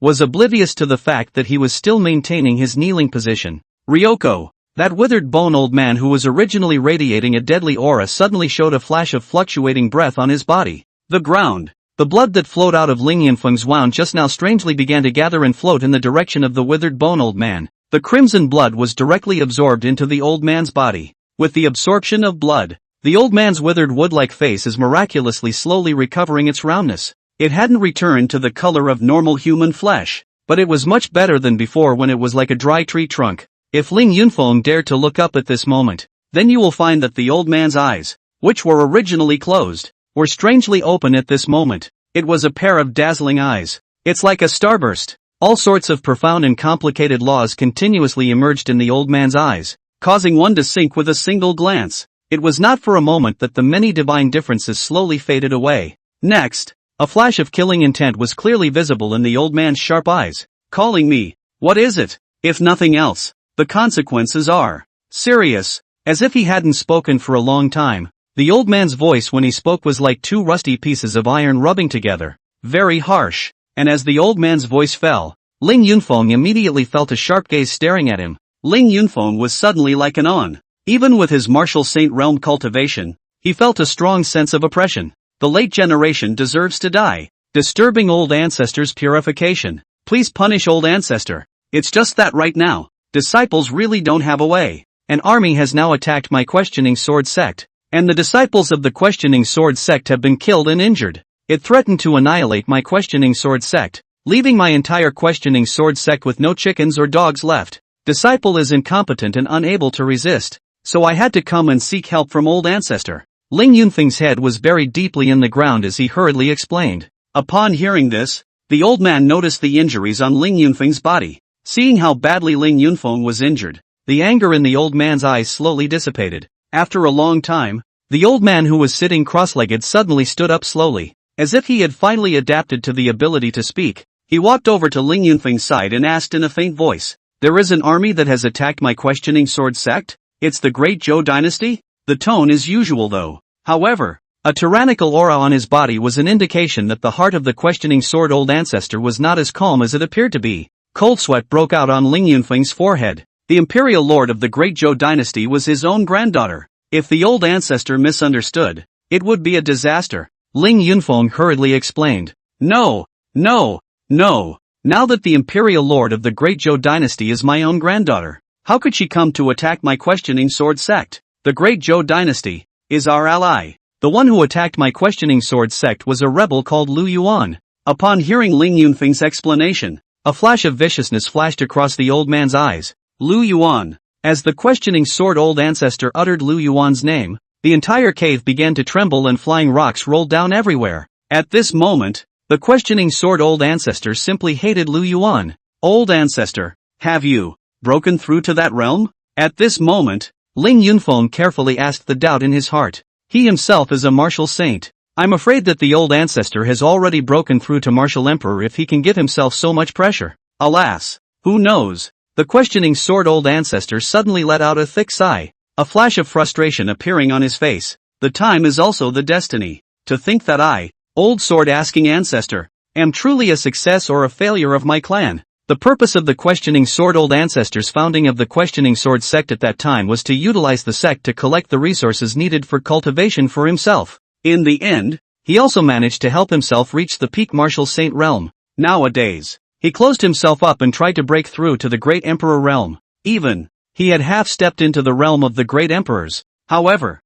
A: was oblivious to the fact that he was still maintaining his kneeling position. Ryoko, that withered bone old man who was originally radiating a deadly aura, suddenly showed a flash of fluctuating breath on his body. The ground, the blood that flowed out of Ling Yunfeng's wound just now strangely began to gather and float in the direction of the withered bone old man. The crimson blood was directly absorbed into the old man's body. With the absorption of blood, the old man's withered wood-like face is miraculously slowly recovering its roundness. It hadn't returned to the color of normal human flesh, but it was much better than before when it was like a dry tree trunk. If Ling Yunfeng dared to look up at this moment, then you will find that the old man's eyes, which were originally closed, were strangely open at this moment. It was a pair of dazzling eyes. It's like a starburst. All sorts of profound and complicated laws continuously emerged in the old man's eyes, causing one to sink with a single glance. It was not for a moment that the many divine differences slowly faded away. Next, a flash of killing intent was clearly visible in the old man's sharp eyes. Calling me, what is it? If nothing else, the consequences are serious. As if he hadn't spoken for a long time, the old man's voice when he spoke was like two rusty pieces of iron rubbing together. Very harsh. And as the old man's voice fell, Ling Yunfeng immediately felt a sharp gaze staring at him. Ling Yunfeng was suddenly like an on. Even with his martial saint realm cultivation, he felt a strong sense of oppression. The late generation deserves to die. Disturbing old ancestor's purification. Please punish old ancestor. It's just that right now, disciples really don't have a way. An army has now attacked my questioning sword sect, and the disciples of the questioning sword sect have been killed and injured. It threatened to annihilate my questioning sword sect, leaving my entire questioning sword sect with no chickens or dogs left. Disciple is incompetent and unable to resist, so I had to come and seek help from old ancestor. Ling Yunfeng's head was buried deeply in the ground as he hurriedly explained. Upon hearing this, the old man noticed the injuries on Ling Yunfeng's body. Seeing how badly Ling Yunfeng was injured, the anger in the old man's eyes slowly dissipated. After a long time, the old man who was sitting cross-legged suddenly stood up slowly. As if he had finally adapted to the ability to speak, he walked over to Ling Yunfeng's side and asked in a faint voice, "There is an army that has attacked my questioning sword sect? It's the Great Zhou dynasty?" The tone is usual though. However, a tyrannical aura on his body was an indication that the heart of the questioning sword old ancestor was not as calm as it appeared to be. Cold sweat broke out on Ling Yunfeng's forehead. The imperial lord of the Great Zhou dynasty was his own granddaughter. If the old ancestor misunderstood, it would be a disaster. Ling Yunfeng hurriedly explained. No. Now that the imperial lord of the Great Zhou dynasty is my own granddaughter, how could she come to attack my questioning sword sect? The Great Zhou dynasty is our ally. The one who attacked my questioning sword sect was a rebel called Lu Yuan. Upon hearing Ling Yunfeng's explanation, a flash of viciousness flashed across the old man's eyes. Lu Yuan. As the questioning sword old ancestor uttered Lu Yuan's name, the entire cave began to tremble and flying rocks rolled down everywhere. At this moment, the questioning sword old ancestor simply hated Lu Yuan. Old ancestor, have you broken through to that realm? At this moment, Ling Yunfeng carefully asked the doubt in his heart. He himself is a martial saint. I'm afraid that the old ancestor has already broken through to martial emperor if he can give himself so much pressure. Alas, who knows? The questioning sword old ancestor suddenly let out a thick sigh, a flash of frustration appearing on his face. The time is also the destiny. To think that I, old sword asking ancestor, am truly a success or a failure of my clan. The purpose of the questioning sword old ancestor's founding of the questioning sword sect at that time was to utilize the sect to collect the resources needed for cultivation for himself. In the end, he also managed to help himself reach the peak martial saint realm. Nowadays, he closed himself up and tried to break through to the great emperor realm. Even, he had half stepped into the realm of the great emperors. However,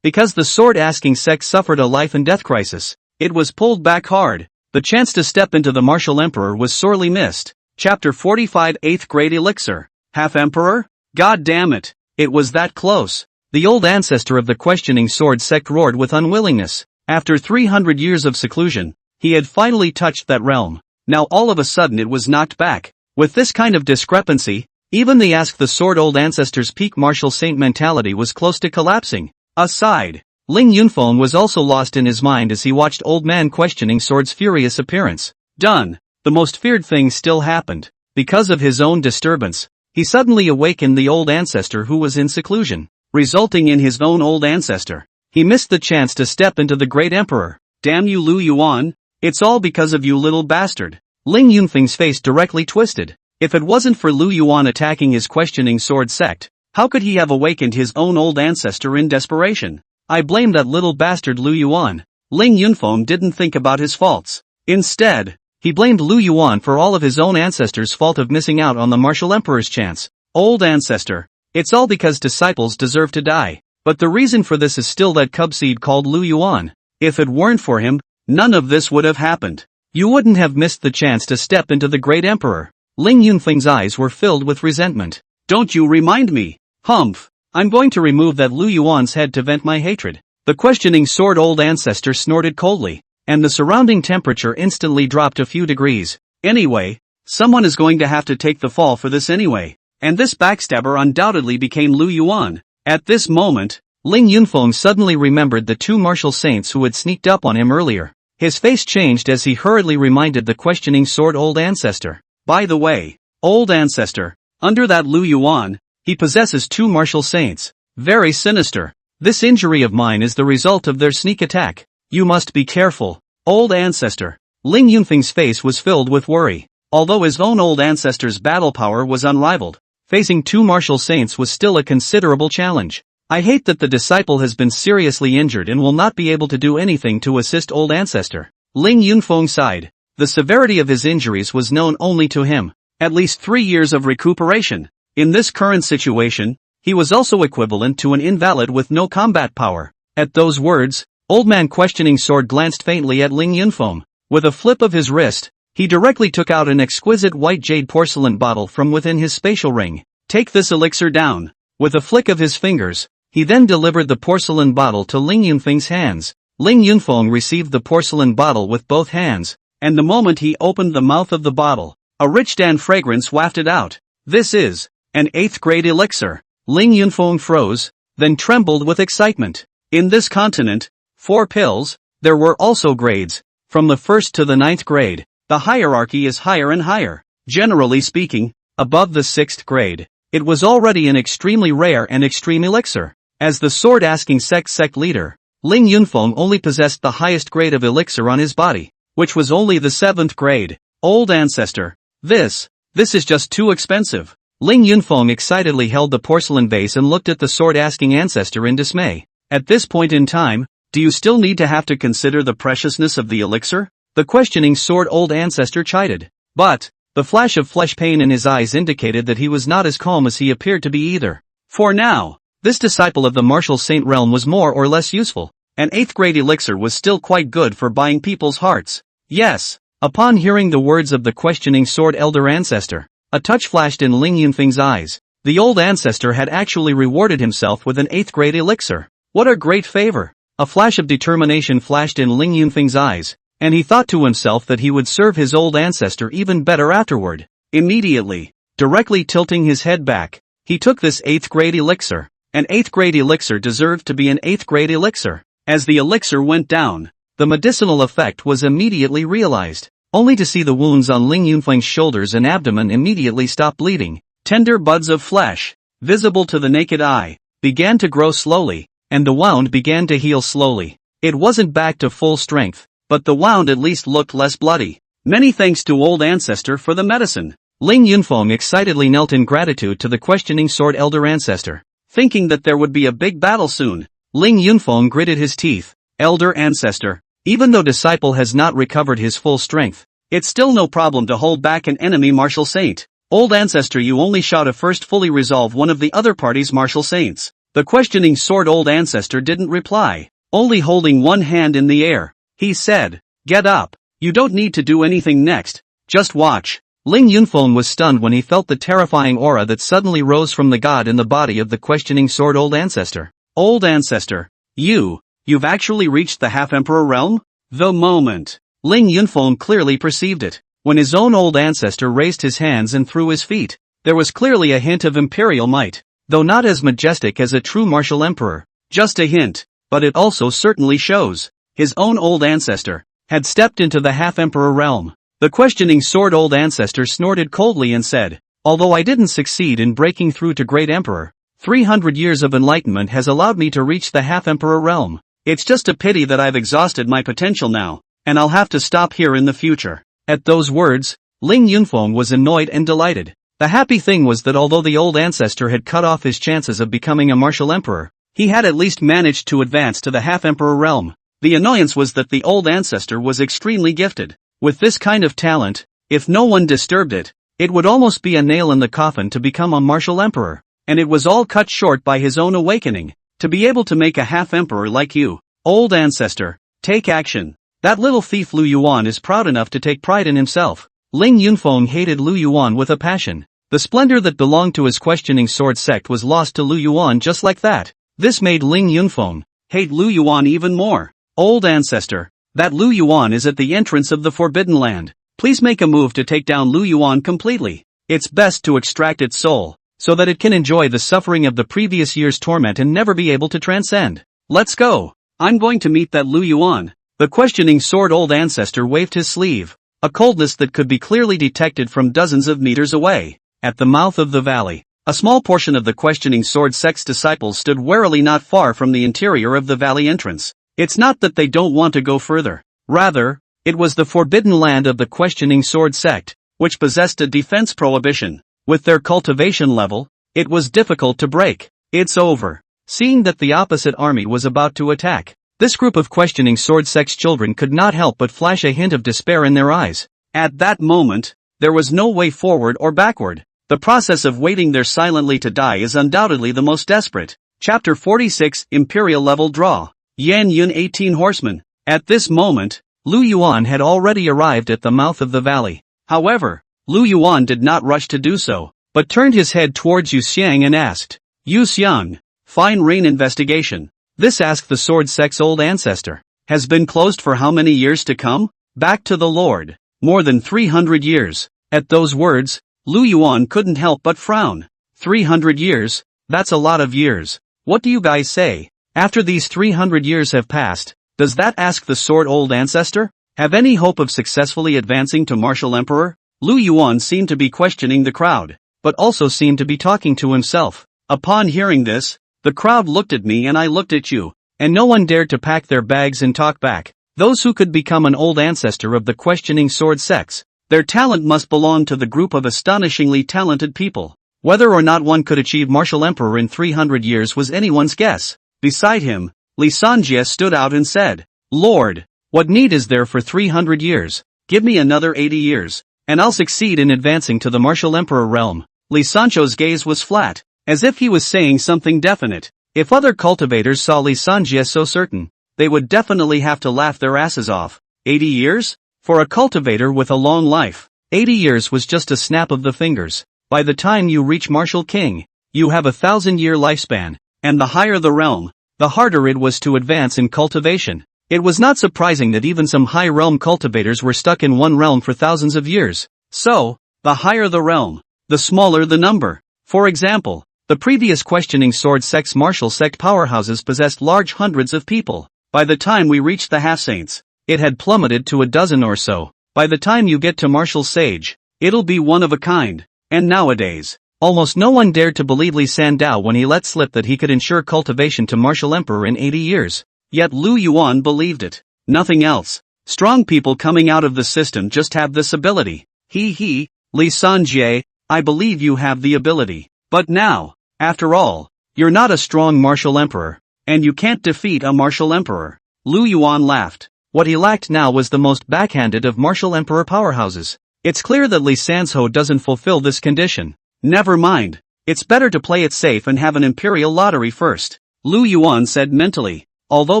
A: because the sword-asking sect suffered a life and death crisis, it was pulled back hard. The chance to step into the martial emperor was sorely missed. Chapter 45 8th Grade Elixir. Half Emperor? God damn it. It was that close. The old ancestor of the questioning sword sect roared with unwillingness. After 300 years of seclusion, he had finally touched that realm. Now all of a sudden it was knocked back. With this kind of discrepancy, even the Ask the Sword old ancestor's peak martial saint mentality was close to collapsing. Aside, Ling Yunfeng was also lost in his mind as he watched old man questioning sword's furious appearance. Done. The most feared thing still happened. Because of his own disturbance, he suddenly awakened the old ancestor who was in seclusion, resulting in his own old ancestor. He missed the chance to step into the great emperor. Damn you Lu Yuan, it's all because of you little bastard. Ling Yunfeng's face directly twisted. If it wasn't for Lu Yuan attacking his questioning sword sect, how could he have awakened his own old ancestor in desperation? I blame that little bastard Lu Yuan. Ling Yunfeng didn't think about his faults. Instead, he blamed Lu Yuan for all of his own ancestors' fault of missing out on the martial emperor's chance. Old ancestor, it's all because disciples deserve to die. But the reason for this is still that cub seed called Lu Yuan. If it weren't for him, none of this would have happened. You wouldn't have missed the chance to step into the great emperor. Ling Yunfeng's eyes were filled with resentment. Don't you remind me. Humph. I'm going to remove that Lu Yuan's head to vent my hatred. The questioning sword old ancestor snorted coldly, and the surrounding temperature instantly dropped a few degrees. Anyway, someone is going to have to take the fall for this anyway. And this backstabber undoubtedly became Lu Yuan. At this moment, Ling Yunfeng suddenly remembered the two martial saints who had sneaked up on him earlier. His face changed as he hurriedly reminded the questioning sword old ancestor. By the way, old ancestor, under that Lu Yuan, he possesses two martial saints. Very sinister. This injury of mine is the result of their sneak attack. You must be careful. Old ancestor. Ling Yunfeng's face was filled with worry. Although his own old ancestor's battle power was unrivaled, facing two martial saints was still a considerable challenge. I hate that the disciple has been seriously injured and will not be able to do anything to assist old ancestor. Ling Yunfeng sighed. The severity of his injuries was known only to him. At least 3 years of recuperation. In this current situation, he was also equivalent to an invalid with no combat power. At those words, Old Man Questioning Sword glanced faintly at Ling Yunfeng. With a flip of his wrist, he directly took out an exquisite white jade porcelain bottle from within his spatial ring. Take this elixir down. With a flick of his fingers, he then delivered the porcelain bottle to Ling Yunfeng's hands. Ling Yunfeng received the porcelain bottle with both hands, and the moment he opened the mouth of the bottle, a rich dan fragrance wafted out. This is an 8th grade elixir. Ling Yunfeng froze, then trembled with excitement. In this continent, 4 pills, there were also grades. From the 1st to the 9th grade, the hierarchy is higher and higher. Generally speaking, above the 6th grade, it was already an extremely rare and extreme elixir. As the sword-asking sect leader, Ling Yunfeng only possessed the highest grade of elixir on his body, which was only the 7th grade. Old Ancestor. This is just too expensive. Ling Yunfeng excitedly held the porcelain vase and looked at the sword-asking ancestor in dismay. At this point in time, do you still need to have to consider the preciousness of the elixir? The questioning sword old ancestor chided. But, the flash of flesh pain in his eyes indicated that he was not as calm as he appeared to be either. For now, this disciple of the martial saint realm was more or less useful. An 8th grade elixir was still quite good for buying people's hearts. Yes. Upon hearing the words of the questioning sword elder ancestor, a touch flashed in Ling Yunfeng's eyes. The old ancestor had actually rewarded himself with an 8th grade elixir. What a great favor! A flash of determination flashed in Ling Yunfeng's eyes, and he thought to himself that he would serve his old ancestor even better afterward. Immediately, directly tilting his head back, he took this 8th grade elixir. An 8th grade elixir deserved to be an 8th grade elixir. As the elixir went down, the medicinal effect was immediately realized, only to see the wounds on Ling Yunfeng's shoulders and abdomen immediately stop bleeding. Tender buds of flesh, visible to the naked eye, began to grow slowly, and the wound began to heal slowly. It wasn't back to full strength, but the wound at least looked less bloody. Many thanks to old ancestor for the medicine. Ling Yunfeng excitedly knelt in gratitude to the questioning sword elder ancestor. Thinking that there would be a big battle soon, Ling Yunfeng gritted his teeth. Elder ancestor, even though disciple has not recovered his full strength, it's still no problem to hold back an enemy martial saint. Old ancestor, you only shot to first fully resolve one of the other party's martial saints. The questioning sword old ancestor didn't reply, only holding one hand in the air. He said, get up. You don't need to do anything next. Just watch. Ling Yunfeng was stunned when he felt the terrifying aura that suddenly rose from the god in the body of the questioning sword old ancestor. Old ancestor, you've actually reached the half-emperor realm? The moment Ling Yunfeng clearly perceived it, when his own old ancestor raised his hands and threw his feet, there was clearly a hint of imperial might, though not as majestic as a true martial emperor. Just a hint, but it also certainly shows. His own old ancestor had stepped into the half-emperor realm. The questioning sword old ancestor snorted coldly and said, although I didn't succeed in breaking through to great emperor, 300 years of enlightenment has allowed me to reach the half-emperor realm. It's just a pity that I've exhausted my potential now, and I'll have to stop here in the future. At those words, Ling Yunfeng was annoyed and delighted. The happy thing was that although the old ancestor had cut off his chances of becoming a martial emperor, he had at least managed to advance to the half-emperor realm. The annoyance was that the old ancestor was extremely gifted. With this kind of talent, if no one disturbed it, it would almost be a nail in the coffin to become a martial emperor. And it was all cut short by his own awakening. To be able to make a half-emperor like you, old ancestor, take action. That little thief Lu Yuan is proud enough to take pride in himself. Ling Yunfeng hated Lu Yuan with a passion. The splendor that belonged to his questioning sword sect was lost to Lu Yuan just like that. This made Ling Yunfeng hate Lu Yuan even more. Old ancestor, that Lu Yuan is at the entrance of the Forbidden Land. Please make a move to take down Lu Yuan completely. It's best to extract its soul, so that it can enjoy the suffering of the previous year's torment and never be able to transcend. Let's go. I'm going to meet that Lu Yuan. The questioning sword old ancestor waved his sleeve, a coldness that could be clearly detected from dozens of meters away. At the mouth of the valley, a small portion of the questioning sword sect's disciples stood warily not far from the interior of the valley entrance. It's not that they don't want to go further. Rather, it was the forbidden land of the questioning sword sect, which possessed a defense prohibition. With their cultivation level, it was difficult to break. It's over. Seeing that the opposite army was about to attack, this group of questioning sword sect's children could not help but flash a hint of despair in their eyes. At that moment, There was no way forward or backward. The process of waiting there silently to die is undoubtedly the most desperate. Chapter 46 Imperial Level Draw. Yan Yun 18 Horsemen. At this moment, Lu Yuan had already arrived at the mouth of the valley. However, Lu Yuan did not rush to do so, but turned his head towards Yu Xiang and asked, Yu Xiang, fine rain investigation. This asked the sword sect's old ancestor. Has been closed for how many years to come? Back to the Lord. More than 300 years. At those words, Lu Yuan couldn't help but frown. 300 years? That's a lot of years. What do you guys say? After these 300 years have passed, does that ask the sword old ancestor? Have any hope of successfully advancing to martial emperor? Lu Yuan seemed to be questioning the crowd, but also seemed to be talking to himself. Upon hearing this, the crowd looked at me and I looked at you, and no one dared to pack their bags and talk back. Those who could become an old ancestor of the questioning sword sects, their talent must belong to the group of astonishingly talented people. Whether or not one could achieve martial emperor in 300 years was anyone's guess. Beside him, Li Sanjie stood out and said, Lord, what need is there for 300 years? Give me another 80 years, and I'll succeed in advancing to the martial emperor realm. Li Sancho's gaze was flat, as if he was saying something definite. If other cultivators saw Li Sanjie so certain, they would definitely have to laugh their asses off. 80 years? For a cultivator with a long life, 80 years was just a snap of the fingers. By the time you reach Martial King, you have a 1,000-year lifespan, and the higher the realm, the harder it was to advance in cultivation. It was not surprising that even some high-realm cultivators were stuck in one realm for thousands of years. So, the higher the realm, the smaller the number. For example, the previous questioning sword sect's martial sect powerhouses possessed large hundreds of people. By the time we reached the half-saints, it had plummeted to a dozen or so. By the time you get to martial sage, it'll be one of a kind. And nowadays, almost no one dared to believe Li Sandao when he let slip that he could ensure cultivation to martial emperor in 80 years. Yet Lu Yuan believed it. Nothing else. Strong people coming out of the system just have this ability. Li Sanjie, I believe you have the ability. But now, after all, you're not a strong martial emperor, and you can't defeat a martial emperor. Lu Yuan laughed. What he lacked now was the most backhanded of martial emperor powerhouses. It's clear that Li Sanzhou doesn't fulfill this condition. Never mind. It's better to play it safe and have an Imperial Lottery first. Lu Yuan said mentally. Although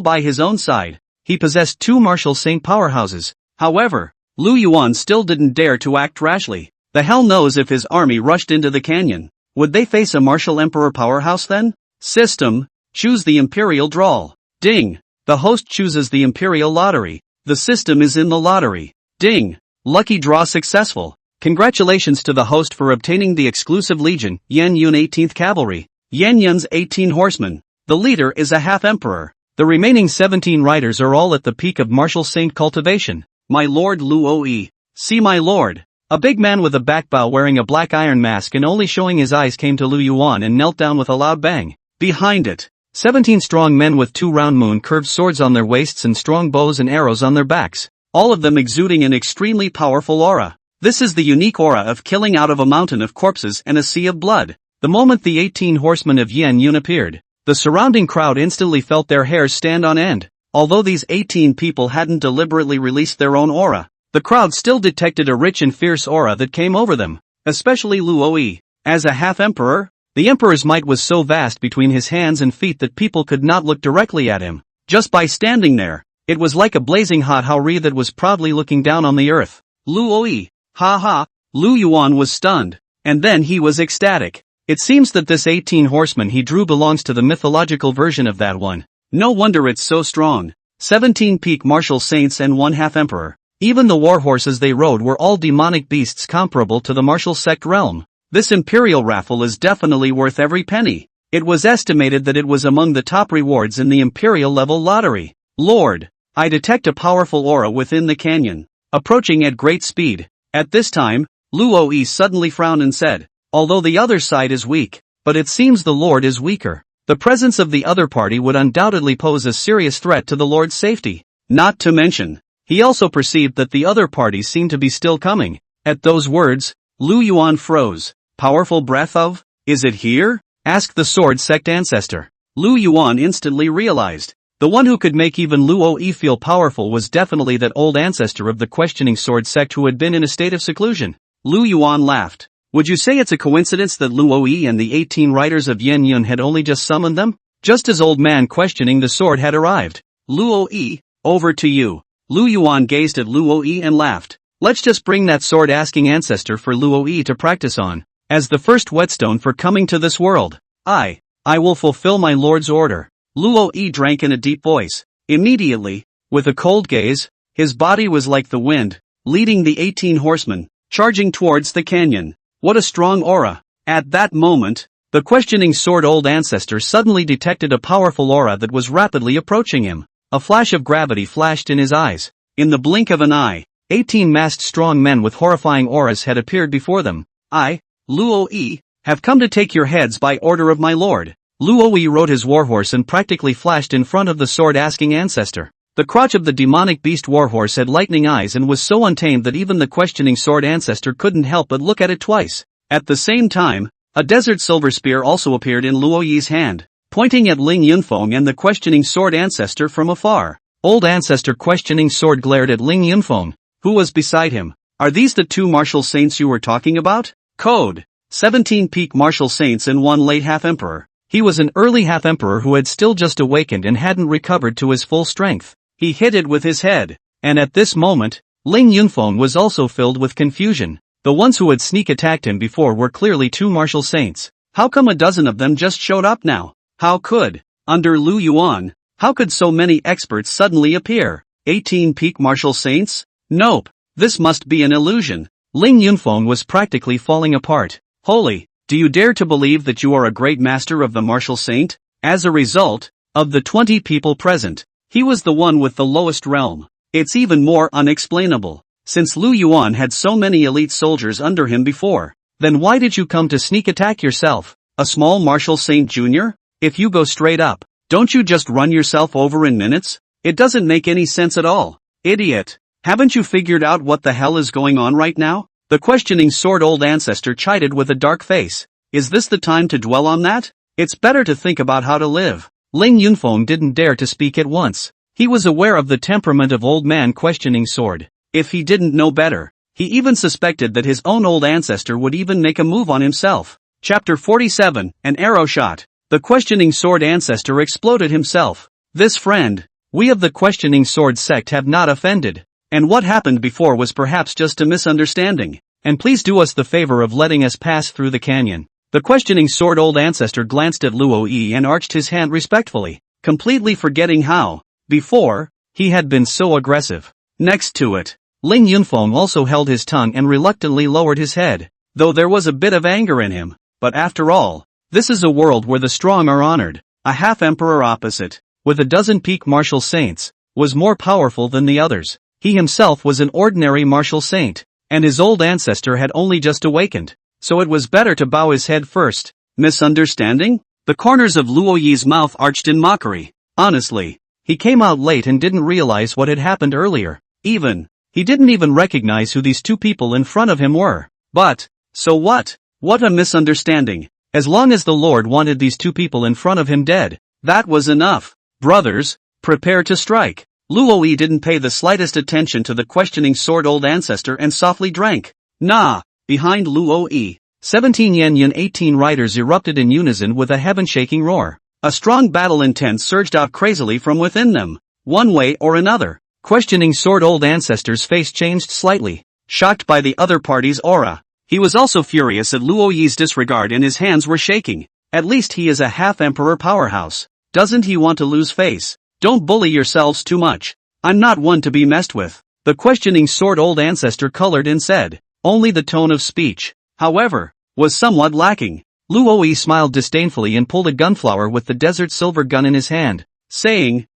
A: by his own side, he possessed two martial saint powerhouses. However, Lu Yuan still didn't dare to act rashly. The hell knows if his army rushed into the canyon. Would they face a martial emperor powerhouse then? System, choose the Imperial Draw. Ding. The host chooses the Imperial Lottery. The system is in the lottery. Ding. Lucky draw successful. Congratulations to the host for obtaining the exclusive legion, Yan Yun 18th Cavalry. Yan Yun's 18 horsemen. The leader is a half-emperor. The remaining 17 riders are all at the peak of martial saint cultivation. My lord Lu Oe. See my lord. A big man with a back bow wearing a black iron mask and only showing his eyes came to Lu Yuan and knelt down with a loud bang. Behind it, 17 strong men with two round moon-curved swords on their waists and strong bows and arrows on their backs. All of them exuding an extremely powerful aura. This is the unique aura of killing out of a mountain of corpses and a sea of blood. The moment the 18 horsemen of Yan Yun appeared, the surrounding crowd instantly felt their hairs stand on end. Although these 18 people hadn't deliberately released their own aura, the crowd still detected a rich and fierce aura that came over them, especially Lu Oe. As a half-emperor, the emperor's might was so vast between his hands and feet that people could not look directly at him. Just by standing there, it was like a blazing hot Haori that was proudly looking down on the earth. Lu Oe. Ha ha. Lu Yuan was stunned, and then he was ecstatic. It seems that this 18 horsemen he drew belongs to the mythological version of that one. No wonder it's so strong. 17 peak martial saints and one half-emperor. Even the war horses they rode were all demonic beasts comparable to the martial sect realm. This imperial raffle is definitely worth every penny. It was estimated that it was among the top rewards in the imperial level lottery. Lord, I detect a powerful aura within the canyon, approaching at great speed. At this time, Lu Oe suddenly frowned and said, although the other side is weak, but it seems the Lord is weaker. The presence of the other party would undoubtedly pose a serious threat to the Lord's safety. Not to mention, he also perceived that the other party seemed to be still coming. At those words, Lu Yuan froze. Powerful breath of? Is it here? Asked the sword sect ancestor. Lu Yuan instantly realized. The one who could make even Lu Oe feel powerful was definitely that old ancestor of the questioning sword sect who had been in a state of seclusion. Lu Yuan laughed. Would you say it's a coincidence that Luo Yi and the 18 riders of Yen Yun had only just summoned them? Just as old man questioning the sword had arrived. Luo Yi, over to you. Lu Yuan gazed at Luo Yi and laughed. Let's just bring that sword-asking ancestor for Luo Yi to practice on, as the first whetstone for coming to this world. I will fulfill my lord's order. Luo Yi drank in a deep voice. Immediately, with a cold gaze, his body was like the wind, leading the 18 horsemen, charging towards the canyon. What a strong aura. At that moment, the questioning sword-old ancestor suddenly detected a powerful aura that was rapidly approaching him. A flash of gravity flashed in his eyes. In the blink of an eye, 18 masked strong men with horrifying auras had appeared before them. I, Luo Yi, have come to take your heads by order of my lord. Luo Yi rode his warhorse and practically flashed in front of the sword-asking ancestor. The crotch of the demonic beast warhorse had lightning eyes and was so untamed that even the questioning sword ancestor couldn't help but look at it twice. At the same time, a desert silver spear also appeared in Luo Yi's hand, pointing at Ling Yunfeng and the questioning sword ancestor from afar. Old ancestor questioning sword glared at Ling Yunfeng, who was beside him. Are these the two martial saints you were talking about? Code 17 peak martial saints and one late half-emperor. He was an early half-emperor who had still just awakened and hadn't recovered to his full strength. He hit it with his head, and at this moment, Ling Yunfeng was also filled with confusion. The ones who had sneak attacked him before were clearly two martial saints. How come a dozen of them just showed up now? How could, under Lu Yuan, how could so many experts suddenly appear? 18 peak martial saints? Nope, this must be an illusion. Ling Yunfeng was practically falling apart. Holy, do you dare to believe that you are a great master of the martial saint? As a result, of the 20 people present, he was the one with the lowest realm. It's even more unexplainable. Since Lu Yuan had so many elite soldiers under him before, then why did you come to sneak attack yourself? A small martial saint junior? If you go straight up, don't you just run yourself over in minutes? It doesn't make any sense at all. Idiot. Haven't you figured out what the hell is going on right now? The questioning sword-old ancestor chided with a dark face. Is this the time to dwell on that? It's better to think about how to live. Ling Yunfeng didn't dare to speak at once. He was aware of the temperament of old man questioning sword. If he didn't know better, he even suspected that his own old ancestor would even make a move on himself. Chapter 47, An Arrow Shot. The questioning sword ancestor exploded himself. This friend, we of the questioning sword sect have not offended. And what happened before was perhaps just a misunderstanding. And please do us the favor of letting us pass through the canyon. The questioning sword old ancestor glanced at Luo Yi and arched his hand respectfully, completely forgetting how, before, he had been so aggressive. Next to it, Ling Yunfeng also held his tongue and reluctantly lowered his head, though there was a bit of anger in him. But after all, this is a world where the strong are honored. A half-emperor opposite, with a dozen peak martial saints, was more powerful than the others. He himself was an ordinary martial saint, and his old ancestor had only just awakened, so it was better to bow his head first. Misunderstanding? The corners of Luo Yi's mouth arched in mockery. Honestly, he came out late and didn't realize what had happened earlier. He didn't even recognize who these two people in front of him were. But, so what? What a misunderstanding. As long as the Lord wanted these two people in front of him dead, that was enough. Brothers, prepare to strike. Luo Yi didn't pay the slightest attention to the questioning sword old ancestor and softly drank. Nah. Behind Luo Yi, 17 Yen Yun 18 riders erupted in unison with a heaven-shaking roar. A strong battle intent surged out crazily from within them. One way or another, questioning sword old ancestor's face changed slightly, shocked by the other party's aura. He was also furious at Luo Yi's disregard and his hands were shaking. At least he is a half-emperor powerhouse. Doesn't he want to lose face? Don't bully yourselves too much. I'm not one to be messed with. The questioning sword old ancestor colored and said. Only the tone of speech, however, was somewhat lacking. Luo Yi smiled disdainfully and pulled a gunflower with the desert silver gun in his hand, saying,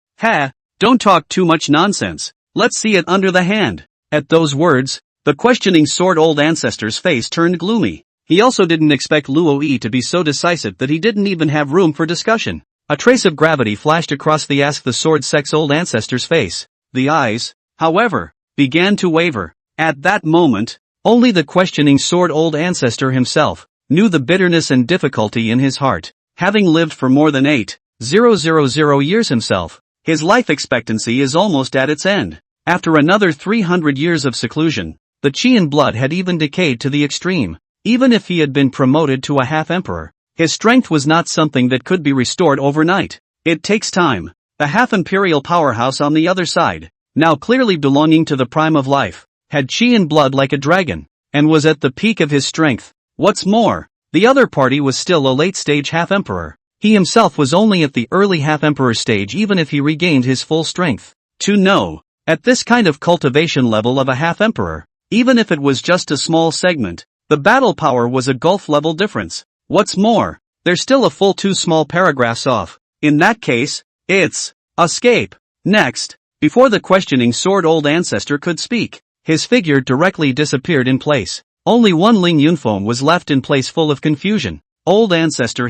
A: don't talk too much nonsense. Let's see it under the hand. At those words, the questioning sword old ancestor's face turned gloomy. He also didn't expect Luo Yi to be so decisive that he didn't even have room for discussion. A trace of gravity flashed across the Ask the Sword Sect's old ancestor's face. The eyes, however, began to waver. At that moment, only the questioning sword old ancestor himself knew the bitterness and difficulty in his heart. Having lived for more than 8,000 years himself, his life expectancy is almost at its end. After another 300 years of seclusion, the qi in blood had even decayed to the extreme. Even if he had been promoted to a half-emperor, his strength was not something that could be restored overnight. It takes time. The half-imperial powerhouse on the other side, now clearly belonging to the prime of life, had qi in blood like a dragon, and was at the peak of his strength. What's more, the other party was still a late-stage half-emperor. He himself was only at the early half-emperor stage even if he regained his full strength. To know, at this kind of cultivation level of a half-emperor, even if it was just a small segment, the battle power was a gulf-level difference. What's more, they're still a full 2 small paragraphs off. In that case, it's escape. Next, before the questioning sword old ancestor could speak, his figure directly disappeared in place. Only one Ling Yunfeng was left in place full of confusion. Old ancestor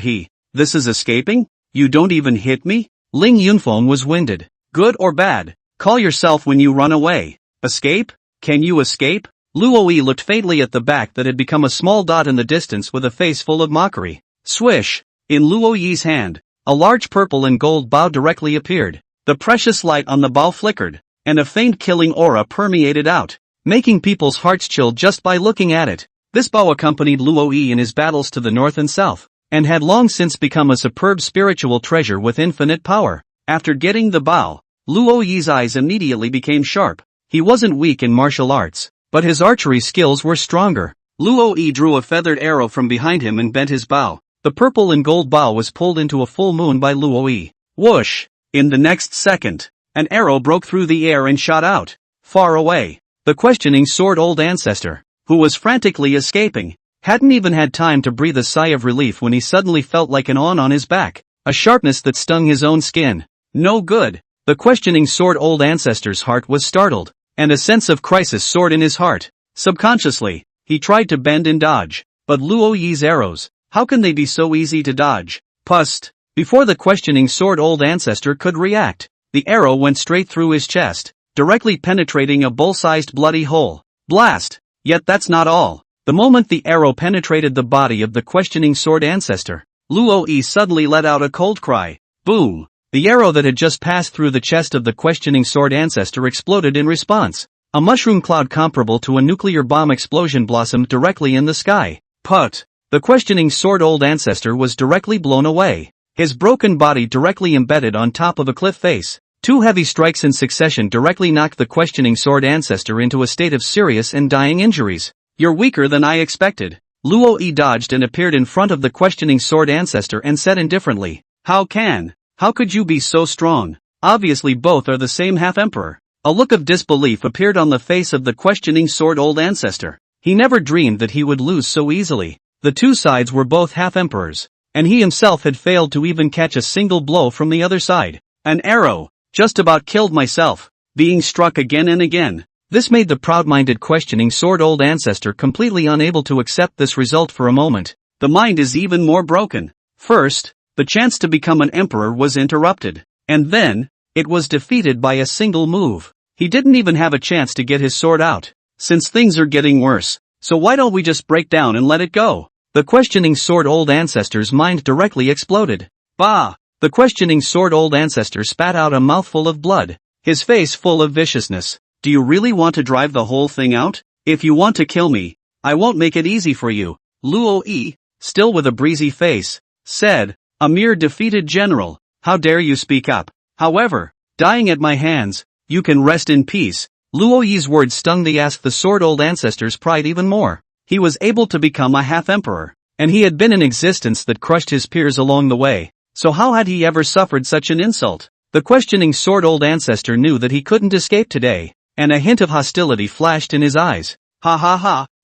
A: this is escaping? You don't even hit me? Ling Yunfeng was winded. Good or bad? Call yourself when you run away. Escape? Can you escape? Luo looked fatally at the back that had become a small dot in the distance with a face full of mockery. Swish! In Luoyi's hand, a large purple and gold bow directly appeared. The precious light on the bow flickered, and a faint killing aura permeated out, making people's hearts chill just by looking at it. This bow accompanied Luo in his battles to the north and south, and had long since become a superb spiritual treasure with infinite power. After getting the bow, Luoyi's eyes immediately became sharp. He wasn't weak in martial arts, but his archery skills were stronger. Luo drew a feathered arrow from behind him and bent his bow. The purple and gold bow was pulled into a full moon by Luo. Whoosh! In the next second, an arrow broke through the air and shot out. Far away, the questioning sword old ancestor, who was frantically escaping, hadn't even had time to breathe a sigh of relief when he suddenly felt like an on his back, a sharpness that stung his own skin. No good. The questioning sword old ancestor's heart was startled, and a sense of crisis soared in his heart. Subconsciously, he tried to bend and dodge, but Luoyi's arrows, how can they be so easy to dodge? Pust! Before the questioning sword old ancestor could react, the arrow went straight through his chest, directly penetrating a bull-sized bloody hole. Blast! Yet that's not all. The moment the arrow penetrated the body of the questioning sword ancestor, Luo suddenly let out a cold cry. Boom! The arrow that had just passed through the chest of the questioning sword ancestor exploded in response. A mushroom cloud comparable to a nuclear bomb explosion blossomed directly in the sky. Put! The questioning sword old ancestor was directly blown away. His broken body directly embedded on top of a cliff face. 2 heavy strikes in succession directly knocked the questioning sword ancestor into a state of serious and dying injuries. You're weaker than I expected. Luo dodged and appeared in front of the questioning sword ancestor and said indifferently, How could you be so strong? Obviously both are the same half-emperor. A look of disbelief appeared on the face of the questioning sword old ancestor. He never dreamed that he would lose so easily. The 2 sides were both half-emperors, and he himself had failed to even catch a single blow from the other side. An arrow! Just about killed myself. Being struck again and again. This made the proud-minded questioning sword old ancestor completely unable to accept this result for a moment. The mind is even more broken. First, the chance to become an emperor was interrupted, and then, it was defeated by a single move. He didn't even have a chance to get his sword out. Since things are getting worse, so why don't we just break down and let it go? The questioning sword old ancestor's mind directly exploded. Bah! The questioning sword old ancestor spat out a mouthful of blood, his face full of viciousness. Do you really want to drive the whole thing out? If you want to kill me, I won't make it easy for you. Luo, still with a breezy face, said, A mere defeated general, how dare you speak up? However, dying at my hands, you can rest in peace. Luoyi's words stung the sword old ancestor's pride even more. He was able to become a half-emperor, and he had been in existence that crushed his peers along the way. So how had he ever suffered such an insult? The questioning sword old ancestor knew that he couldn't escape today, and a hint of hostility flashed in his eyes. Ha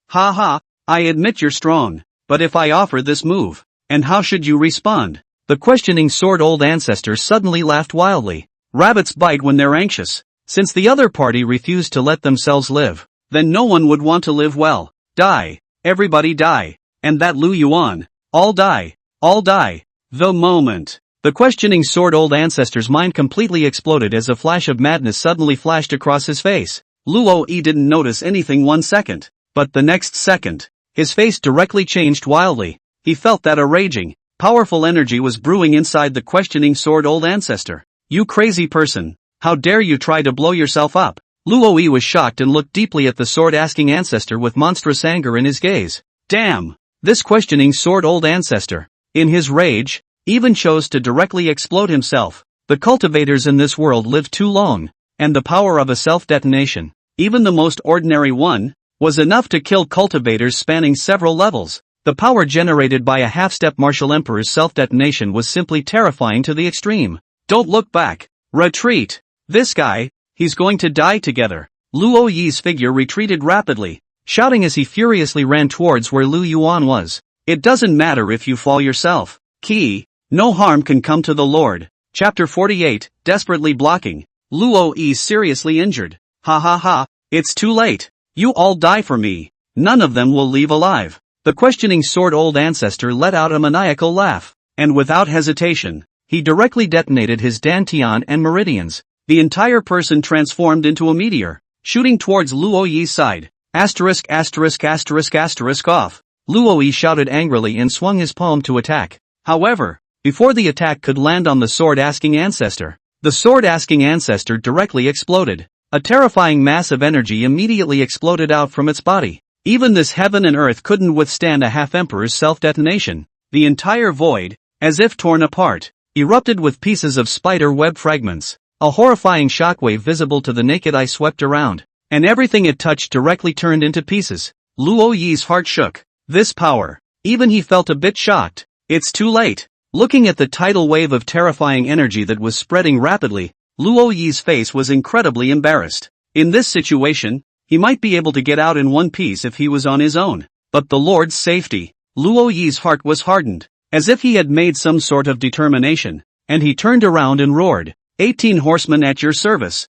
A: ha, I admit you're strong, but if I offer this move, and how should you respond? The questioning sword old ancestor suddenly laughed wildly. Rabbits bite when they're anxious. Since the other party refused to let themselves live, then no one would want to live well. Die. Everybody die. And that Lu Yuan. All die. All die. The moment. The questioning sword old ancestor's mind completely exploded as a flash of madness suddenly flashed across his face. Luo didn't notice anything 1 second, but the next second, his face directly changed wildly. He felt that a raging, powerful energy was brewing inside the questioning sword old ancestor. You crazy person, how dare you try to blow yourself up? Luo Yi was shocked and looked deeply at the sword-asking ancestor with monstrous anger in his gaze. Damn! This questioning sword-old ancestor, in his rage, even chose to directly explode himself. The cultivators in this world live too long, and the power of a self-detonation, even the most ordinary one, was enough to kill cultivators spanning several levels. The power generated by a half-step martial emperor's self-detonation was simply terrifying to the extreme. Don't look back. Retreat. This guy, he's going to die together. Luo Yi's figure retreated rapidly, shouting as he furiously ran towards where Lu Yuan was. It doesn't matter if you fall yourself. Key. No harm can come to the Lord. Chapter 48, Desperately Blocking. Luo Yi seriously injured. Ha ha ha, it's too late. You all die for me. None of them will leave alive. The questioning sword-old ancestor let out a maniacal laugh, and without hesitation, he directly detonated his dantian and meridians. The entire person transformed into a meteor, shooting towards Luo Yi's side. Asterisk asterisk asterisk asterisk off. Luo Yi shouted angrily and swung his palm to attack. However, before the attack could land on the sword-asking ancestor, the sword-asking ancestor directly exploded. A terrifying mass of energy immediately exploded out from its body. Even this heaven and earth couldn't withstand a half-emperor's self-detonation. The entire void, as if torn apart, erupted with pieces of spider web fragments. A horrifying shockwave visible to the naked eye swept around, and everything it touched directly turned into pieces. Luo Yi's heart shook. This power. Even he felt a bit shocked. It's too late. Looking at the tidal wave of terrifying energy that was spreading rapidly, Luo Yi's face was incredibly embarrassed. In this situation, he might be able to get out in one piece if he was on his own. But the Lord's safety. Luo Yi's heart was hardened, as if he had made some sort of determination, and he turned around and roared. 18 horsemen at your service.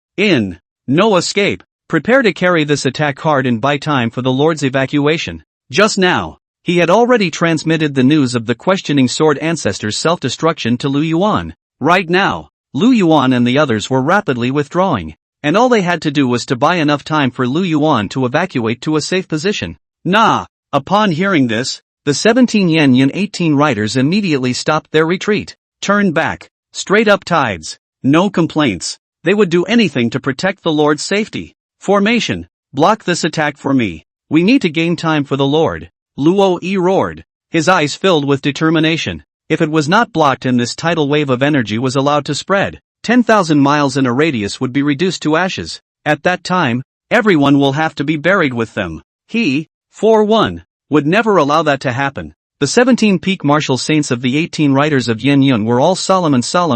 A: No escape. Prepare to carry this attack hard and buy time for the Lord's evacuation. Just now, he had already transmitted the news of the questioning sword ancestor's self-destruction to Lu Yuan. Right now, Lu Yuan and the others were rapidly withdrawing, and all they had to do was to buy enough time for Lu Yuan to evacuate to a safe position. Nah! Upon hearing this, the 17 Yen 18 riders immediately stopped their retreat. Turned back. Straight up tides. No complaints. They would do anything to protect the Lord's safety. Formation. Block this attack for me. We need to gain time for the Lord. Luo Yi roared, his eyes filled with determination. If it was not blocked and this tidal wave of energy was allowed to spread, 10,000 miles in a radius would be reduced to ashes. At that time, everyone will have to be buried with them. He, for one, would never allow that to happen. The 17 peak martial saints of the 18 riders of Yen Yun were all solemn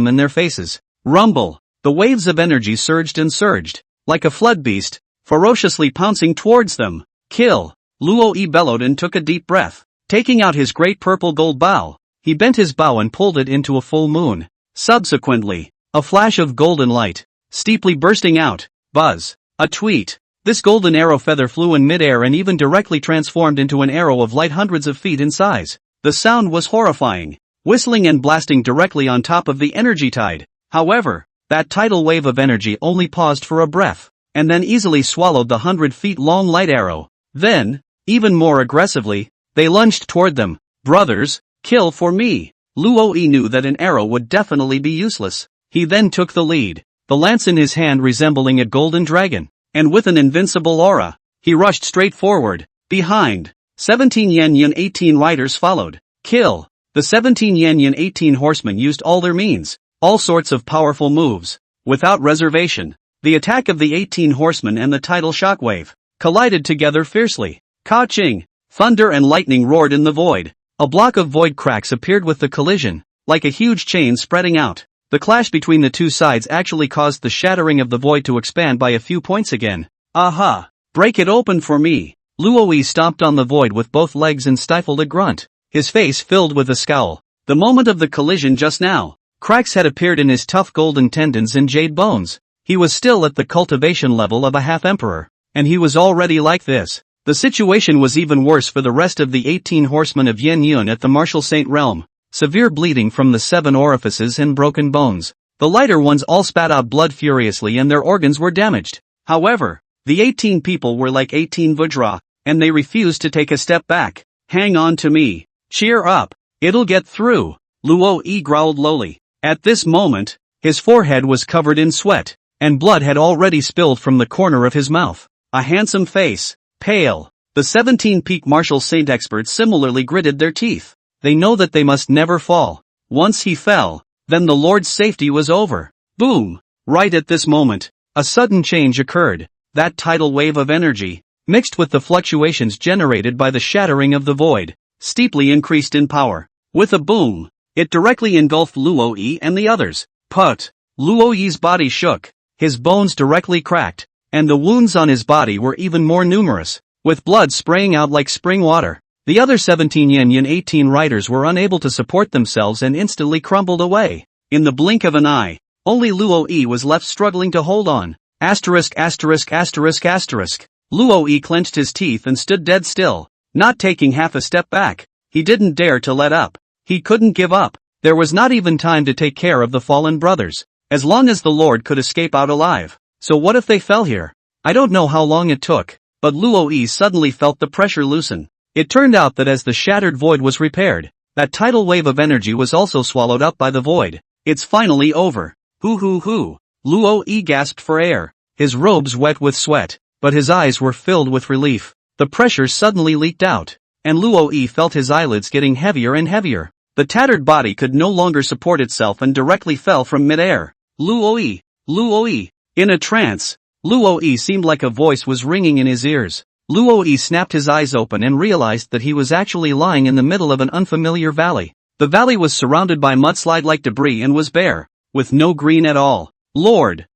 A: in their faces. Rumble. The waves of energy surged and surged, like a flood beast, ferociously pouncing towards them. Kill. Luo Yi bellowed and took a deep breath. Taking out his great purple gold bow, he bent his bow and pulled it into a full moon. Subsequently, a flash of golden light, steeply bursting out. Buzz. A tweet. This golden arrow feather flew in midair and even directly transformed into an arrow of light hundreds of feet in size. The sound was horrifying, whistling and blasting directly on top of the energy tide. However, that tidal wave of energy only paused for a breath, and then easily swallowed the 100 feet long light arrow. Then, even more aggressively, they lunged toward them. Brothers, kill for me. Luo Yi knew that an arrow would definitely be useless. He then took the lead, the lance in his hand resembling a golden dragon, and with an invincible aura, he rushed straight forward. Behind, 17 Yen 18 riders followed. Kill. The 17 Yen 18 horsemen used all their means, all sorts of powerful moves, without reservation. The attack of the 18 horsemen and the tidal shockwave collided together fiercely. Ka-ching! Thunder and lightning roared in the void. A block of void cracks appeared with the collision, like a huge chain spreading out. The clash between the two sides actually caused the shattering of the void to expand by a few points again. Aha! Break it open for me! Luo Yi stomped on the void with both legs and stifled a grunt, his face filled with a scowl. The moment of the collision just now, cracks had appeared in his tough golden tendons and jade bones. He was still at the cultivation level of a half-emperor, and he was already like this. The situation was even worse for the rest of the 18 horsemen of Yen Yun at the martial saint realm. Severe bleeding from the 7 orifices and broken bones. The lighter ones all spat out blood furiously and their organs were damaged. However, the 18 people were like 18 Vajra, and they refused to take a step back. Hang on to me. Cheer up. It'll get through. Luo Yi growled lowly. At this moment, his forehead was covered in sweat, and blood had already spilled from the corner of his mouth. A handsome face, pale. The 17-peak martial saint experts similarly gritted their teeth. They know that they must never fall. Once he fell, then the Lord's safety was over. Boom! Right at this moment, a sudden change occurred. That tidal wave of energy, mixed with the fluctuations generated by the shattering of the void, steeply increased in power. With a boom, it directly engulfed Luo Yi and the others. Put! Luo Yi's body shook, his bones directly cracked, and the wounds on his body were even more numerous, with blood spraying out like spring water. The other 17 Yin 18 riders were unable to support themselves and instantly crumbled away. In the blink of an eye, only Luo Yi was left struggling to hold on. Luo Yi clenched his teeth and stood dead still, not taking half a step back. He didn't dare to let up. He couldn't give up. There was not even time to take care of the fallen brothers, as long as the Lord could escape out alive. So what if they fell here? I don't know how long it took, but Luo Yi suddenly felt the pressure loosen. It turned out that as the shattered void was repaired, that tidal wave of energy was also swallowed up by the void. It's finally over. Hoo. Luo Yi gasped for air, his robes wet with sweat, but his eyes were filled with relief. The pressure suddenly leaked out, and Luo Yi felt his eyelids getting heavier and heavier. The tattered body could no longer support itself and directly fell from midair. Luo Yi. In a trance, Luo Yi seemed like a voice was ringing in his ears. Luo Yi snapped his eyes open and realized that he was actually lying in the middle of an unfamiliar valley. The valley was surrounded by mudslide-like debris and was bare, with no green at all. Lord!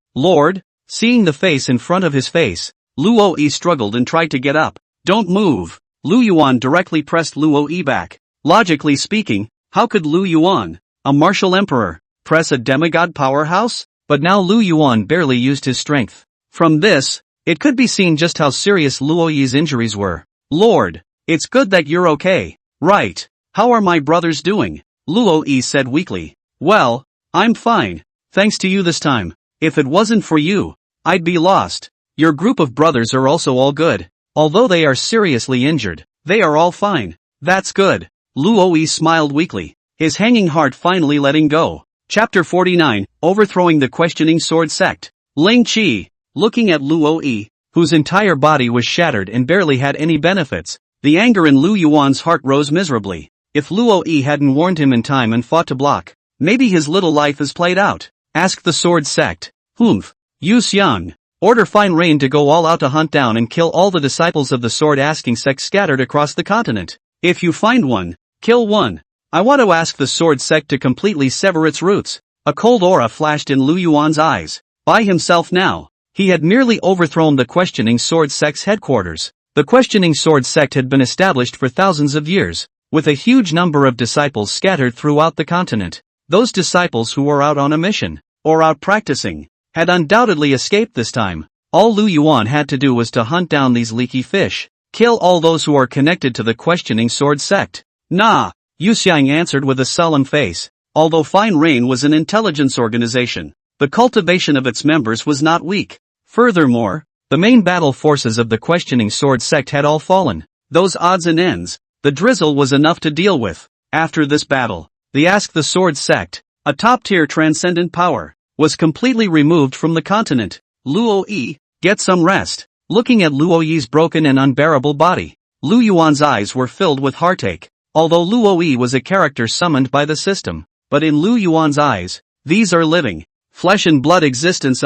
A: Seeing the face in front of his face, Luo Yi struggled and tried to get up. Don't move! Lu Yuan directly pressed Luo Yi back. Logically speaking, how could Lu Yuan, a martial emperor, press a demigod powerhouse? But now Lu Yuan barely used his strength. From this, it could be seen just how serious Luo Yi's injuries were. Lord, it's good that you're okay. Right. How are my brothers doing? Luo Yi said weakly. Well, I'm fine, thanks to you this time. If it wasn't for you, I'd be lost. Your group of brothers are also all good. Although they are seriously injured, they are all fine. That's good. Luo Yi smiled weakly, his hanging heart finally letting go. Chapter 49, Overthrowing the Questioning Sword Sect. Ling Qi, looking at Luo Yi, whose entire body was shattered and barely had any benefits, the anger in Lu Yuan's heart rose miserably. If Luo Yi hadn't warned him in time and fought to block, maybe his little life is played out. Ask the Sword Sect. Humph. Yu Xiang, order Fine Rain to go all out to hunt down and kill all the disciples of the sword-asking sect scattered across the continent. If you find one, kill one. I want to ask the Sword Sect to completely sever its roots. A cold aura flashed in Lu Yuan's eyes. By himself now, he had merely overthrown the Questioning Sword Sect's headquarters. The Questioning Sword Sect had been established for thousands of years, with a huge number of disciples scattered throughout the continent. Those disciples who were out on a mission, or out practicing, had undoubtedly escaped this time. All Lu Yuan had to do was to hunt down these leaky fish, kill all those who are connected to the Questioning Sword Sect. Nah, Yu Xiang answered with a sullen face. Although Fine Rain was an intelligence organization, the cultivation of its members was not weak. Furthermore, the main battle forces of the Questioning Sword Sect had all fallen. Those odds and ends, the drizzle was enough to deal with. After this battle, the Ask the Sword Sect, a top-tier transcendent power, was completely removed from the continent. Luo Yi, get some rest. Looking at Luo Yi's broken and unbearable body, Lu Yuan's eyes were filled with heartache. Although Luo Yi was a character summoned by the system, but in Lu Yuan's eyes, these are living, flesh and blood existence.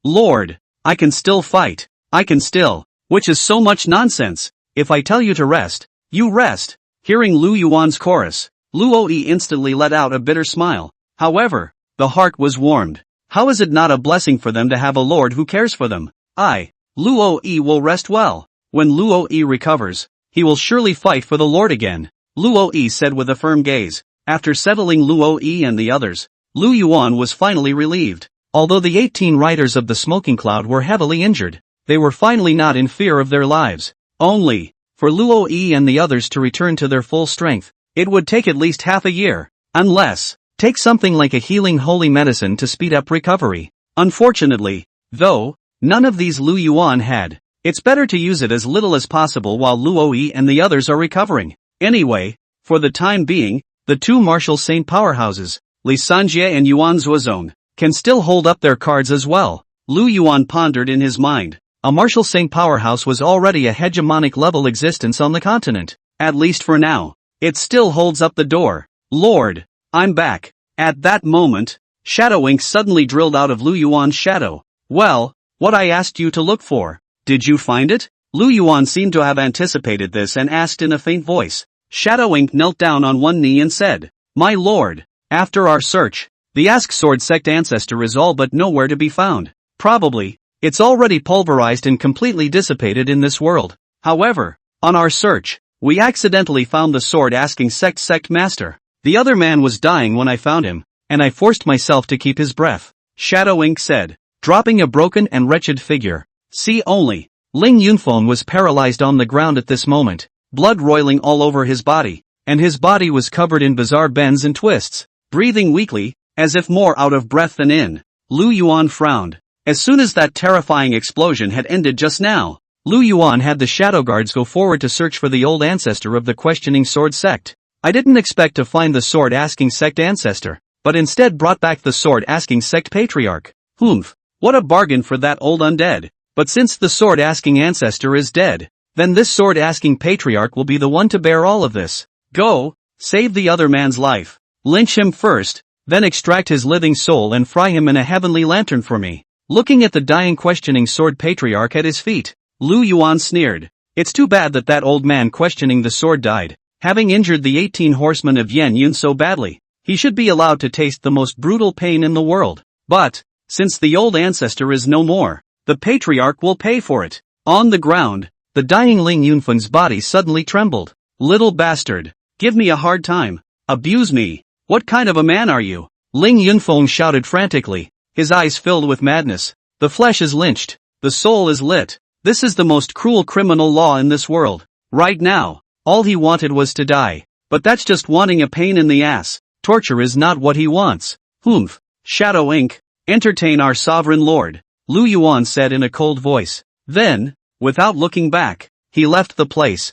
A: Lord, I can still fight. I can still, which is so much nonsense. If I tell you to rest, you rest. Hearing Lu Yuan's chorus, Luo Yi instantly let out a bitter smile. However, the heart was warmed. How is it not a blessing for them to have a lord who cares for them? Luo Yi will rest well. When Luo Yi recovers, he will surely fight for the lord again. Luo Yi said with a firm gaze. After settling Luo Yi and the others, Lu Yuan was finally relieved. Although the 18 riders of the Smoking Cloud were heavily injured, they were finally not in fear of their lives. Only, for Luo Yi and the others to return to their full strength, it would take at least half a year. Unless, take something like a healing holy medicine to speed up recovery. Unfortunately, though, none of these Lu Yuan had. It's better to use it as little as possible while Luo Yi and the others are recovering. Anyway, for the time being, the two martial saint powerhouses, Li Sanjie and Yuan Zuozong, can still hold up their cards as well. Lu Yuan pondered in his mind. A martial Saint powerhouse was already a hegemonic level existence on the continent, at least for now. It still holds up the door. Lord, I'm back. At that moment, shadow ink suddenly drilled out of Lu Yuan's shadow. Well, what I asked you to look for. Did you find it? Lu Yuan seemed to have anticipated this and asked in a faint voice. Shadow ink knelt down on one knee and said, My lord, after our search, the Ask Sword Sect Ancestor is all but nowhere to be found. Probably, it's already pulverized and completely dissipated in this world. However, on our search, we accidentally found the sword asking Sect Master. The other man was dying when I found him, and I forced myself to keep his breath. Shadow ink said, dropping a broken and wretched figure. See only. Ling Yunfeng was paralyzed on the ground at this moment, blood roiling all over his body, and his body was covered in bizarre bends and twists, breathing weakly, as if more out of breath than in. Lu Yuan frowned. As soon as that terrifying explosion had ended just now, Lu Yuan had the shadow guards go forward to search for the old ancestor of the questioning sword sect. I didn't expect to find the sword asking sect ancestor, but instead brought back the sword asking sect patriarch. Humph, what a bargain for that old undead. But since the sword asking ancestor is dead, then this sword asking patriarch will be the one to bear all of this. Go, save the other man's life. Lynch him first, then extract his living soul and fry him in a heavenly lantern for me. Looking at the dying questioning sword patriarch at his feet, Lu Yuan sneered. It's too bad that old man questioning the sword died, having injured the 18 horsemen of Yan Yun so badly. He should be allowed to taste the most brutal pain in the world. But, since the old ancestor is no more, the patriarch will pay for it. On the ground, the dying Ling Yunfeng's body suddenly trembled. Little bastard, give me a hard time. Abuse me. What kind of a man are you? Ling Yunfeng shouted frantically, his eyes filled with madness. The flesh is lynched. The soul is lit. This is the most cruel criminal law in this world. Right now, all he wanted was to die. But that's just wanting a pain in the ass. Torture is not what he wants. Humph. Shadow ink. Entertain our sovereign lord. Lu Yuan said in a cold voice. Then, without looking back, he left the place.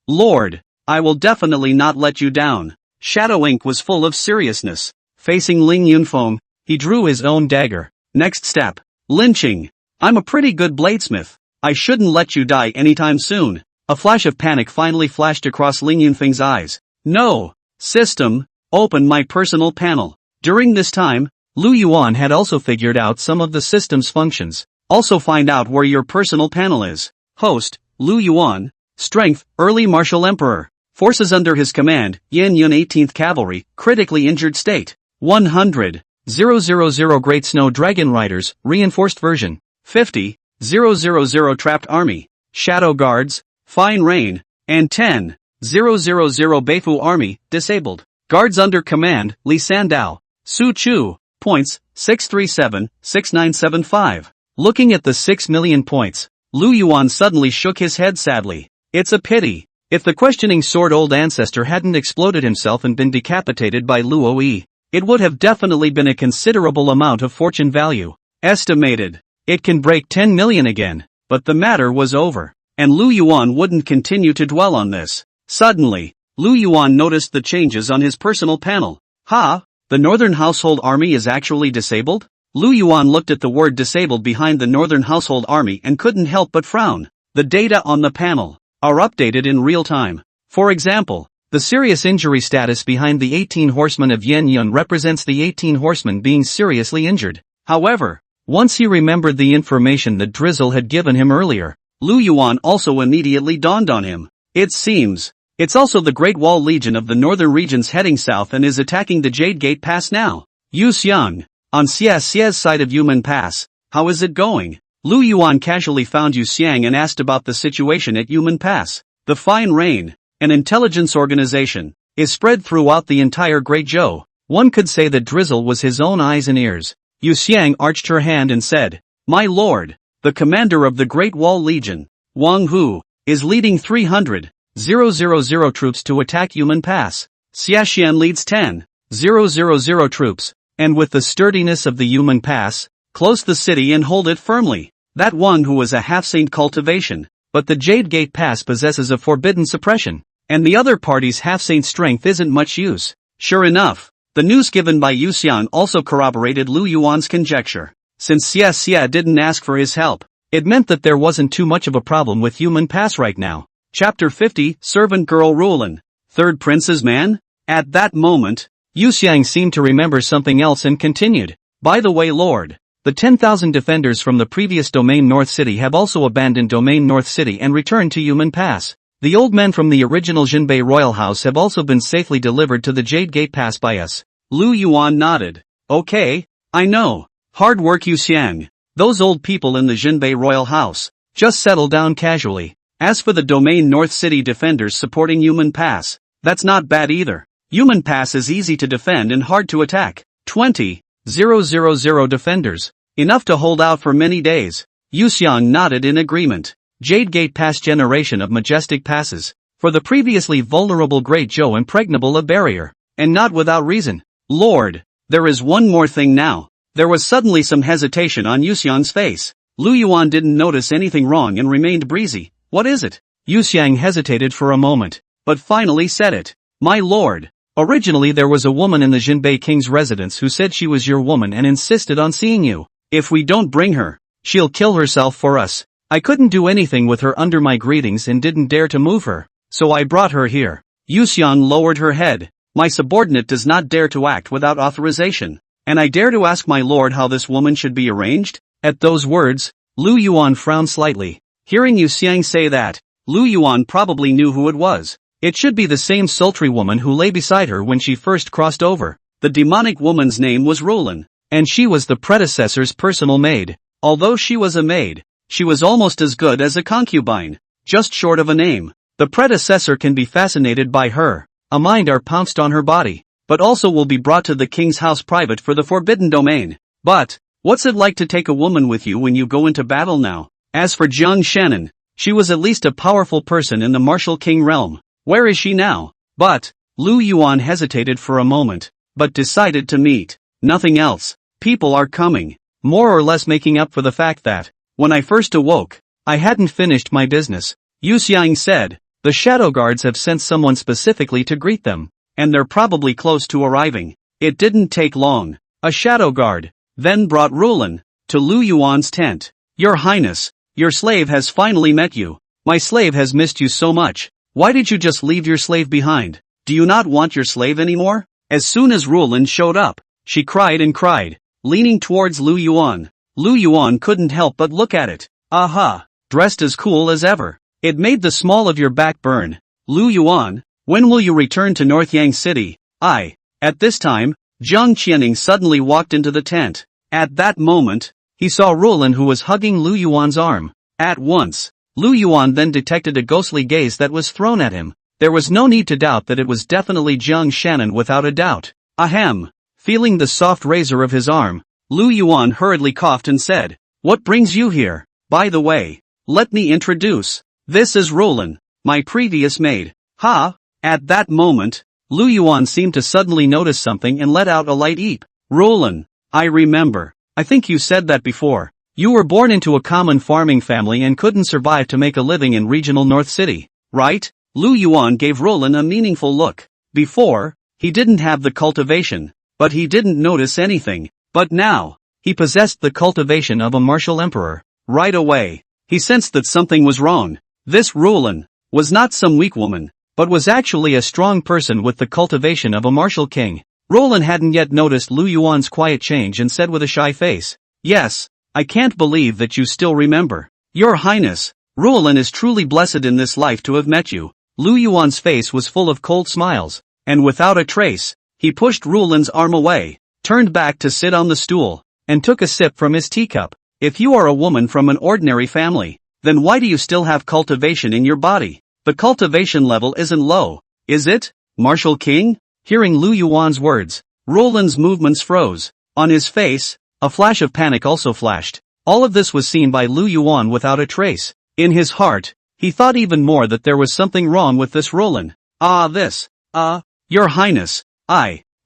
A: Lord, I will definitely not let you down. Shadow ink was full of seriousness. Facing Ling Yunfeng, he drew his own dagger. Next step. Lynching. I'm a pretty good bladesmith. I shouldn't let you die anytime soon. A flash of panic finally flashed across Ling Yunfeng's eyes. No. System, open my personal panel. During this time, Lu Yuan had also figured out some of the system's functions. Also find out where your personal panel is. Host, Lu Yuan. Strength, Early Martial Emperor. Forces under his command, Yan Yun 18th Cavalry, critically injured state. 100. 000 Great Snow Dragon Riders, reinforced version. 50. 000 Trapped Army. Shadow Guards, Fine Rain. And 10. 000 Beifu Army, disabled. Guards under command, Li Sandao. Su Chu. Points, 637-6975. Looking at the 6 million points, Lu Yuan suddenly shook his head sadly. It's a pity. If the questioning sword old ancestor hadn't exploded himself and been decapitated by Luo Yi, it would have definitely been a considerable amount of fortune value. Estimated. It can break 10 million again. But the matter was over. And Lu Yuan wouldn't continue to dwell on this. Suddenly, Lu Yuan noticed the changes on his personal panel. The Northern Household Army is actually disabled? Lu Yuan looked at the word disabled behind the Northern Household Army and couldn't help but frown. The data on the panel are updated in real time. For example, the serious injury status behind the 18 horsemen of Yan Yun represents the 18 horsemen being seriously injured. However, once he remembered the information that Drizzle had given him earlier, Lu Yuan also immediately dawned on him. It seems, it's also the Great Wall Legion of the northern regions heading south and is attacking the Jade Gate Pass now. Yu Xiang, on Xie's side of Yumen Pass, how is it going? Lu Yuan casually found Yu Xiang and asked about the situation at Yumen Pass. The Fine Rain, an intelligence organization, is spread throughout the entire Great Zhou. One could say that Drizzle was his own eyes and ears. Yu Xiang arched her hand and said, My lord, the commander of the Great Wall Legion, Wang Hu, is leading 300,000 troops to attack Yumen Pass. Xiaxian leads 10,000 troops, and with the sturdiness of the Yumen Pass, close the city and hold it firmly. That Wang Hu is a half-saint cultivation, but the Jade Gate Pass possesses a forbidden suppression, and the other party's half-saint strength isn't much use. Sure enough, the news given by Yu Xiang also corroborated Lu Yuan's conjecture. since Xia didn't ask for his help. It meant that there wasn't too much of a problem with human pass right now. Chapter 50, Servant Girl Rulan. Third Prince's Man? At that moment, Yuxiang seemed to remember something else and continued. By the way, Lord, the 10,000 defenders from the previous Domain North City have also abandoned Domain North City and returned to Human Pass. The old men from the original Zhenbei Royal House have also been safely delivered to the Jade Gate Pass by us. Lu Yuan nodded. Okay, I know. Hard work, Yuxiang. Those old people in the Zhenbei Royal House just settle down casually. As for the Domain North City defenders supporting Human Pass, that's not bad either. Human Pass is easy to defend and hard to attack. 20,000 defenders. Enough to hold out for many days. Yuxiang nodded in agreement. Jade Gate Pass generation of majestic passes. For the previously vulnerable Great Zhou impregnable a barrier. And not without reason. Lord, there is one more thing now. There was suddenly some hesitation on Yuxiang's face. Lu Yuan didn't notice anything wrong and remained breezy. What is it? Yuxiang hesitated for a moment, but finally said it. My lord. Originally there was a woman in the Zhenbei King's residence who said she was your woman and insisted on seeing you. If we don't bring her, she'll kill herself for us. I couldn't do anything with her under my greetings and didn't dare to move her, so I brought her here. Yuxiang lowered her head. My subordinate does not dare to act without authorization, and I dare to ask my lord how this woman should be arranged? At those words, Lu Yuan frowned slightly. Hearing Yuxiang say that, Lu Yuan probably knew who it was. It should be the same sultry woman who lay beside her when she first crossed over. The demonic woman's name was Rulan, and she was the predecessor's personal maid. Although she was a maid, she was almost as good as a concubine, just short of a name. The predecessor can be fascinated by her. A mind are pounced on her body, but also will be brought to the king's house private for the forbidden domain. But, what's it like to take a woman with you when you go into battle now? As for Zhang Shannon, she was at least a powerful person in the martial king realm. Where is she now? But, Lu Yuan hesitated for a moment, but decided to meet. Nothing else. People are coming, more or less making up for the fact that, when I first awoke, I hadn't finished my business. Yuxiang said, the shadow guards have sent someone specifically to greet them, and they're probably close to arriving. It didn't take long. A shadow guard then brought Rulan to Lu Yuan's tent. Your Highness, your slave has finally met you. My slave has missed you so much. Why did you just leave your slave behind? Do you not want your slave anymore? As soon as Rulan showed up, she cried and cried, leaning towards Lu Yuan. Lu Yuan couldn't help but look at it. Aha! Dressed as cool as ever. It made the small of your back burn. Lu Yuan, when will you return to North Yang City? At this time, Zhang Qianing suddenly walked into the tent. At that moment, he saw Rulan who was hugging Lu Yuan's arm. At once, Lu Yuan then detected a ghostly gaze that was thrown at him. There was no need to doubt that it was definitely Zhang Shannon without a doubt. Ahem. Feeling the soft razor of his arm, Lu Yuan hurriedly coughed and said, what brings you here? By the way, let me introduce. This is Rulan, my previous maid. Ha! At that moment, Lu Yuan seemed to suddenly notice something and let out a light eep. Rulan, I remember. I think you said that before. You were born into a common farming family and couldn't survive to make a living in regional North City, right? Lu Yuan gave Rulan a meaningful look. Before, he didn't have the cultivation, but he didn't notice anything. But now, he possessed the cultivation of a martial emperor. Right away, he sensed that something was wrong. This Rulan was not some weak woman, but was actually a strong person with the cultivation of a martial king. Rulan hadn't yet noticed Lu Yuan's quiet change and said with a shy face, yes, I can't believe that you still remember. Your Highness, Rulan is truly blessed in this life to have met you. Lu Yuan's face was full of cold smiles, and without a trace, he pushed Rulan's arm away, turned back to sit on the stool, and took a sip from his teacup. If you are a woman from an ordinary family, then why do you still have cultivation in your body? The cultivation level isn't low, is it, Martial King? Hearing Lu Yuan's words, Rulan's movements froze. On his face, a flash of panic also flashed. All of this was seen by Lu Yuan without a trace. In his heart, he thought even more that there was something wrong with this Rulan. Your Highness,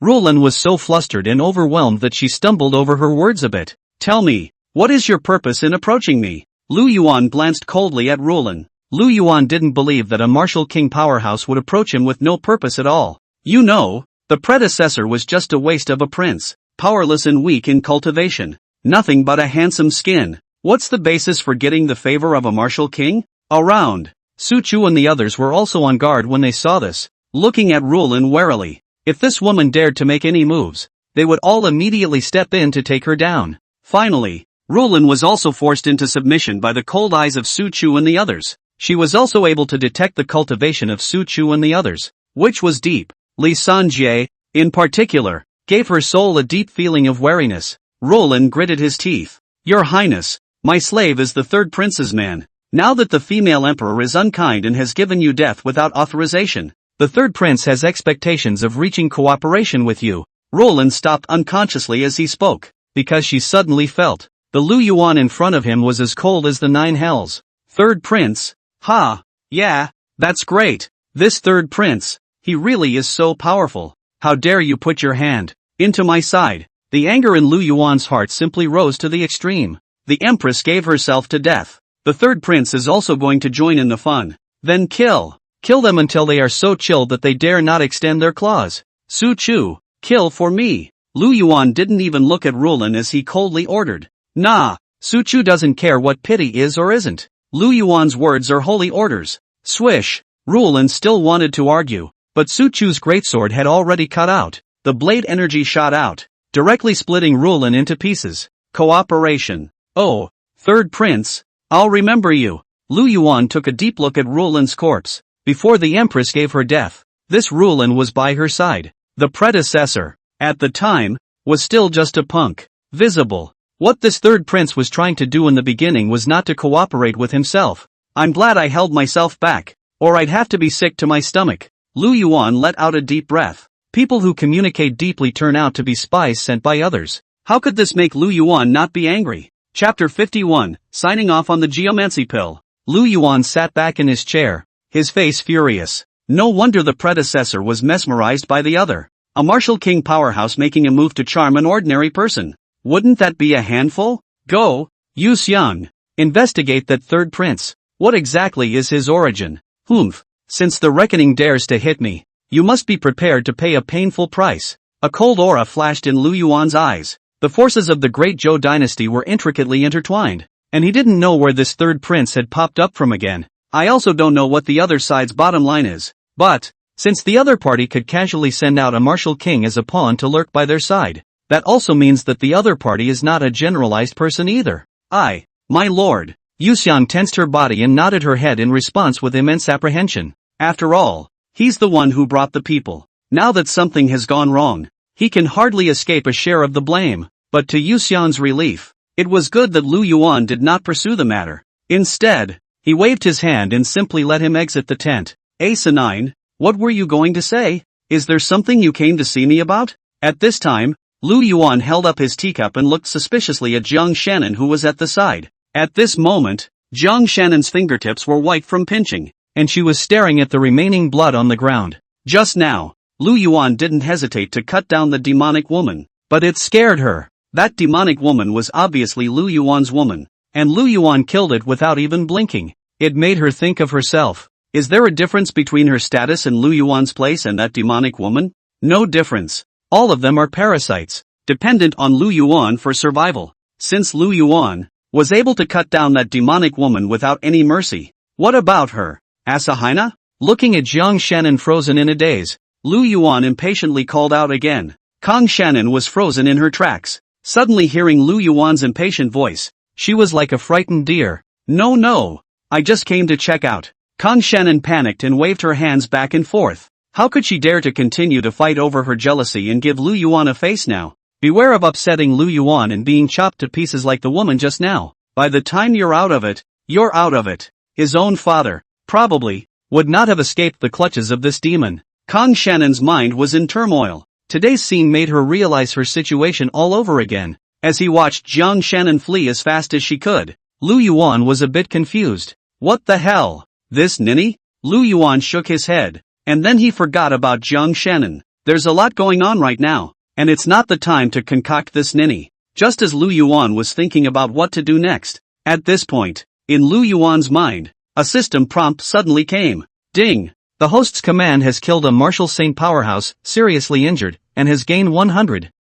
A: Rulan was so flustered and overwhelmed that she stumbled over her words a bit. Tell me, what is your purpose in approaching me? Lu Yuan glanced coldly at Rulan. Lu Yuan didn't believe that a martial king powerhouse would approach him with no purpose at all. You know, the predecessor was just a waste of a prince, powerless and weak in cultivation. Nothing but a handsome skin. What's the basis for getting the favor of a martial king? Around. Su Chu and the others were also on guard when they saw this, looking at Rulin warily. If this woman dared to make any moves, they would all immediately step in to take her down. Finally, Rulin was also forced into submission by the cold eyes of Su Chu and the others. She was also able to detect the cultivation of Su Chu and the others, which was deep. Li Sanjie, in particular, gave her soul a deep feeling of wariness. Rulin gritted his teeth. Your Highness, my slave is the third prince's man. Now that the female emperor is unkind and has given you death without authorization, the third prince has expectations of reaching cooperation with you. Rulin stopped unconsciously as he spoke, because she suddenly felt the Lu Yuan in front of him was as cold as the nine hells. Third prince? Ha! Yeah, that's great. This third prince, he really is so powerful. How dare you put your hand into my side? The anger in Lu Yuan's heart simply rose to the extreme. The empress gave herself to death. The third prince is also going to join in the fun. Then kill them until they are so chilled that they dare not extend their claws. Su Chu, kill for me. Lu Yuan didn't even look at Rulin as he coldly ordered. Nah, Su Chu doesn't care what pity is or isn't. Lu Yuan's words are holy orders. Swish. Rulin still wanted to argue, but Su Chu's greatsword had already cut out. The blade energy shot out, directly splitting Rulin into pieces. Cooperation. Oh, third prince, I'll remember you. Lu Yuan took a deep look at Rulin's corpse. Before the empress gave her death, this Rulin was by her side. The predecessor, at the time, was still just a punk. Visible. What this third prince was trying to do in the beginning was not to cooperate with himself. I'm glad I held myself back, or I'd have to be sick to my stomach. Lu Yuan let out a deep breath. People who communicate deeply turn out to be spies sent by others. How could this make Lu Yuan not be angry? Chapter 51, Signing Off on the Geomancy Pill. Lu Yuan sat back in his chair, his face furious. No wonder the predecessor was mesmerized by the other. A martial king powerhouse making a move to charm an ordinary person. Wouldn't that be a handful? Go, Yu Xiang. Investigate that third prince. What exactly is his origin? Humph. Since the reckoning dares to hit me, you must be prepared to pay a painful price. A cold aura flashed in Lu Yuan's eyes. The forces of the great Zhou dynasty were intricately intertwined, and he didn't know where this third prince had popped up from again. I also don't know what the other side's bottom line is, but, since the other party could casually send out a martial king as a pawn to lurk by their side, that also means that the other party is not a generalized person either. My lord. Yu Xiang tensed her body and nodded her head in response with immense apprehension. After all, he's the one who brought the people. Now that something has gone wrong, he can hardly escape a share of the blame. But to Yu Xiang's relief, it was good that Lu Yuan did not pursue the matter. Instead, he waved his hand and simply let him exit the tent. Asinine, what were you going to say? Is there something you came to see me about? At this time, Lu Yuan held up his teacup and looked suspiciously at Zhang Shannon who was at the side. At this moment, Zhang Shannon's fingertips were white from pinching, and she was staring at the remaining blood on the ground. Just now, Lu Yuan didn't hesitate to cut down the demonic woman, but it scared her. That demonic woman was obviously Lu Yuan's woman, and Lu Yuan killed it without even blinking. It made her think of herself. Is there a difference between her status and Lu Yuan's place and that demonic woman? No difference. All of them are parasites, dependent on Lu Yuan for survival. Since Lu Yuan was able to cut down that demonic woman without any mercy, what about her? Asahina? Looking at Zhang Shannon frozen in a daze, Lu Yuan impatiently called out again. Kang Shannon was frozen in her tracks. Suddenly hearing Lu Yuan's impatient voice, she was like a frightened deer. No, I just came to check out. Kang Shannon panicked and waved her hands back and forth. How could she dare to continue to fight over her jealousy and give Lu Yuan a face now? Beware of upsetting Lu Yuan and being chopped to pieces like the woman just now. By the time you're out of it, you're out of it. His own father, probably, would not have escaped the clutches of this demon. Kang Shannon's mind was in turmoil. Today's scene made her realize her situation all over again. As he watched Zhang Shannon flee as fast as she could, Lu Yuan was a bit confused. What the hell? This ninny? Lu Yuan shook his head, and then he forgot about Zhang Shannon. There's a lot going on right now, and it's not the time to concoct this ninny. Just as Lu Yuan was thinking about what to do next, at this point, in Lu Yuan's mind, a system prompt suddenly came. Ding! The host's command has killed a martial saint powerhouse, seriously injured, and has gained 100,000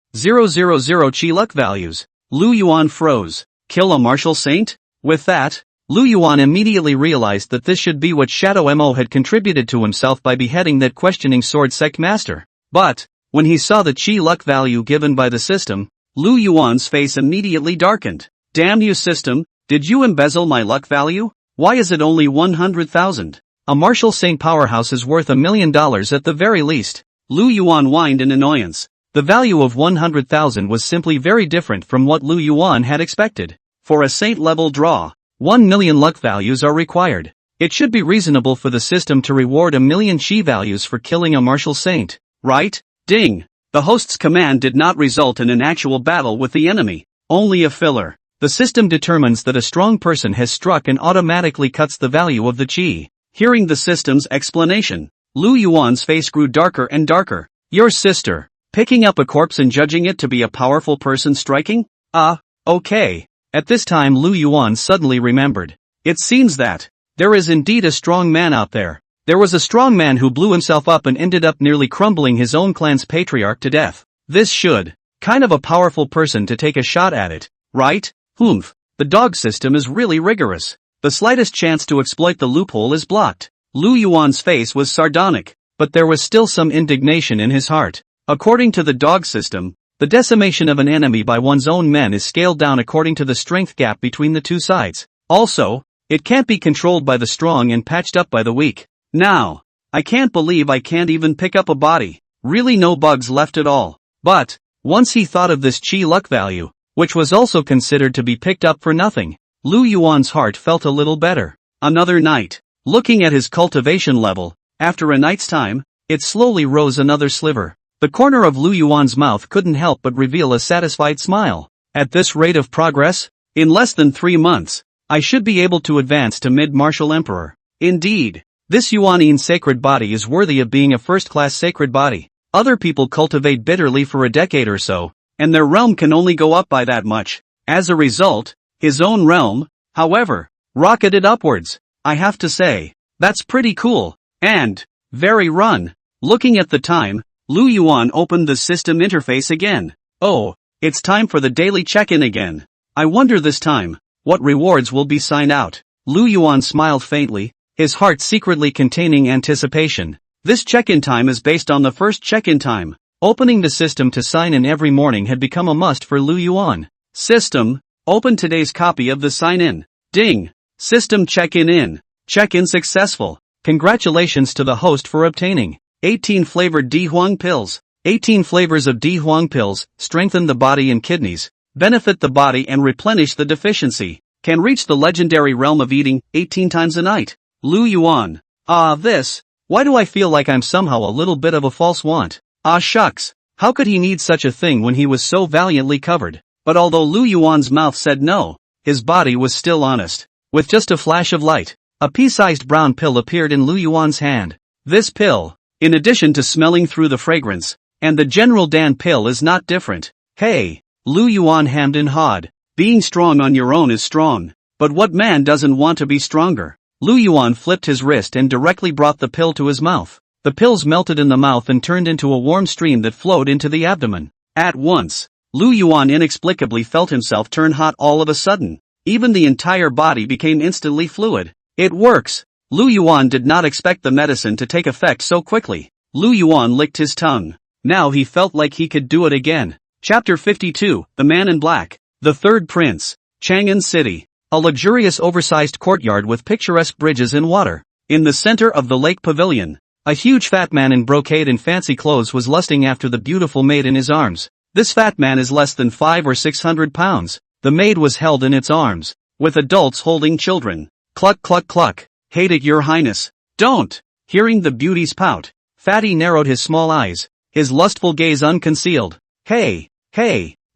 A: chi luck values. Lu Yuan froze. Kill a martial saint? With that, Lu Yuan immediately realized that this should be what Shadow Mo had contributed to himself by beheading that questioning sword sect master. But, when he saw the chi luck value given by the system, Lu Yuan's face immediately darkened. Damn you system, did you embezzle my luck value? Why is it only 100,000? A martial saint powerhouse is worth $1 million at the very least. Lu Yuan whined in annoyance. The value of 100,000 was simply very different from what Lu Yuan had expected. For a saint-level draw, 1 million luck values are required. It should be reasonable for the system to reward 1 million chi values for killing a martial saint, right? Ding! The host's command did not result in an actual battle with the enemy, only a filler. The system determines that a strong person has struck and automatically cuts the value of the chi. Hearing the system's explanation, Lu Yuan's face grew darker and darker. Your sister, picking up a corpse and judging it to be a powerful person striking? Okay. At this time Lu Yuan suddenly remembered. It seems that there is indeed a strong man out there. There was a strong man who blew himself up and ended up nearly crumbling his own clan's patriarch to death. This should, kind of a powerful person to take a shot at it, right? Humph. The dog system is really rigorous. The slightest chance to exploit the loophole is blocked. Lu Yuan's face was sardonic, but there was still some indignation in his heart. According to the dog system, the decimation of an enemy by one's own men is scaled down according to the strength gap between the two sides. Also, it can't be controlled by the strong and patched up by the weak. Now, I can't believe I can't even pick up a body. Really no bugs left at all. But, once he thought of this chi luck value, which was also considered to be picked up for nothing, Lu Yuan's heart felt a little better. Another night. Looking at his cultivation level, after a night's time, it slowly rose another sliver. The corner of Lu Yuan's mouth couldn't help but reveal a satisfied smile. At this rate of progress, in less than 3 months, I should be able to advance to mid-martial emperor. Indeed, this Yuanin sacred body is worthy of being a first-class sacred body. Other people cultivate bitterly for a decade or so, and their realm can only go up by that much. As a result, his own realm, however, rocketed upwards. I have to say, that's pretty cool, and very run. Looking at the time, Lu Yuan opened the system interface again. Oh, it's time for the daily check-in again. I wonder this time, what rewards will be signed out? Lu Yuan smiled faintly, his heart secretly containing anticipation. This check-in time is based on the first check-in time. Opening the system to sign in every morning had become a must for Lu Yuan. System, open today's copy of the sign-in. Ding! System check-in in. Check-in successful. Congratulations to the host for obtaining 18 flavored Di Huang pills. 18 flavors of Di Huang pills strengthen the body and kidneys, benefit the body and replenish the deficiency. Can reach the legendary realm of eating 18 times a night. Lu Yuan. Why do I feel like I'm somehow a little bit of a false want? Shucks. How could he need such a thing when he was so valiantly covered? But although Lu Yuan's mouth said no, his body was still honest. With just a flash of light, a pea-sized brown pill appeared in Lu Yuan's hand. This pill, in addition to smelling through the fragrance, and the general Dan pill is not different. Hey, Lu Yuan hammed and hawed. Being strong on your own is strong, but what man doesn't want to be stronger? Lu Yuan flipped his wrist and directly brought the pill to his mouth. The pills melted in the mouth and turned into a warm stream that flowed into the abdomen. At once, Lu Yuan inexplicably felt himself turn hot all of a sudden. Even the entire body became instantly fluid. It works. Lu Yuan did not expect the medicine to take effect so quickly. Lu Yuan licked his tongue. Now he felt like he could do it again. Chapter 52, The Man in Black. The Third Prince. Chang'an City. A luxurious oversized courtyard with picturesque bridges and water. In the center of the lake pavilion, a huge fat man in brocade and fancy clothes was lusting after the beautiful maid in his arms. This fat man is less than 500 or 600 pounds. The maid was held in its arms, with adults holding children. Cluck cluck cluck. Hate it, your highness. Don't. Hearing the beauty's pout, Fatty narrowed his small eyes, his lustful gaze unconcealed. Hey,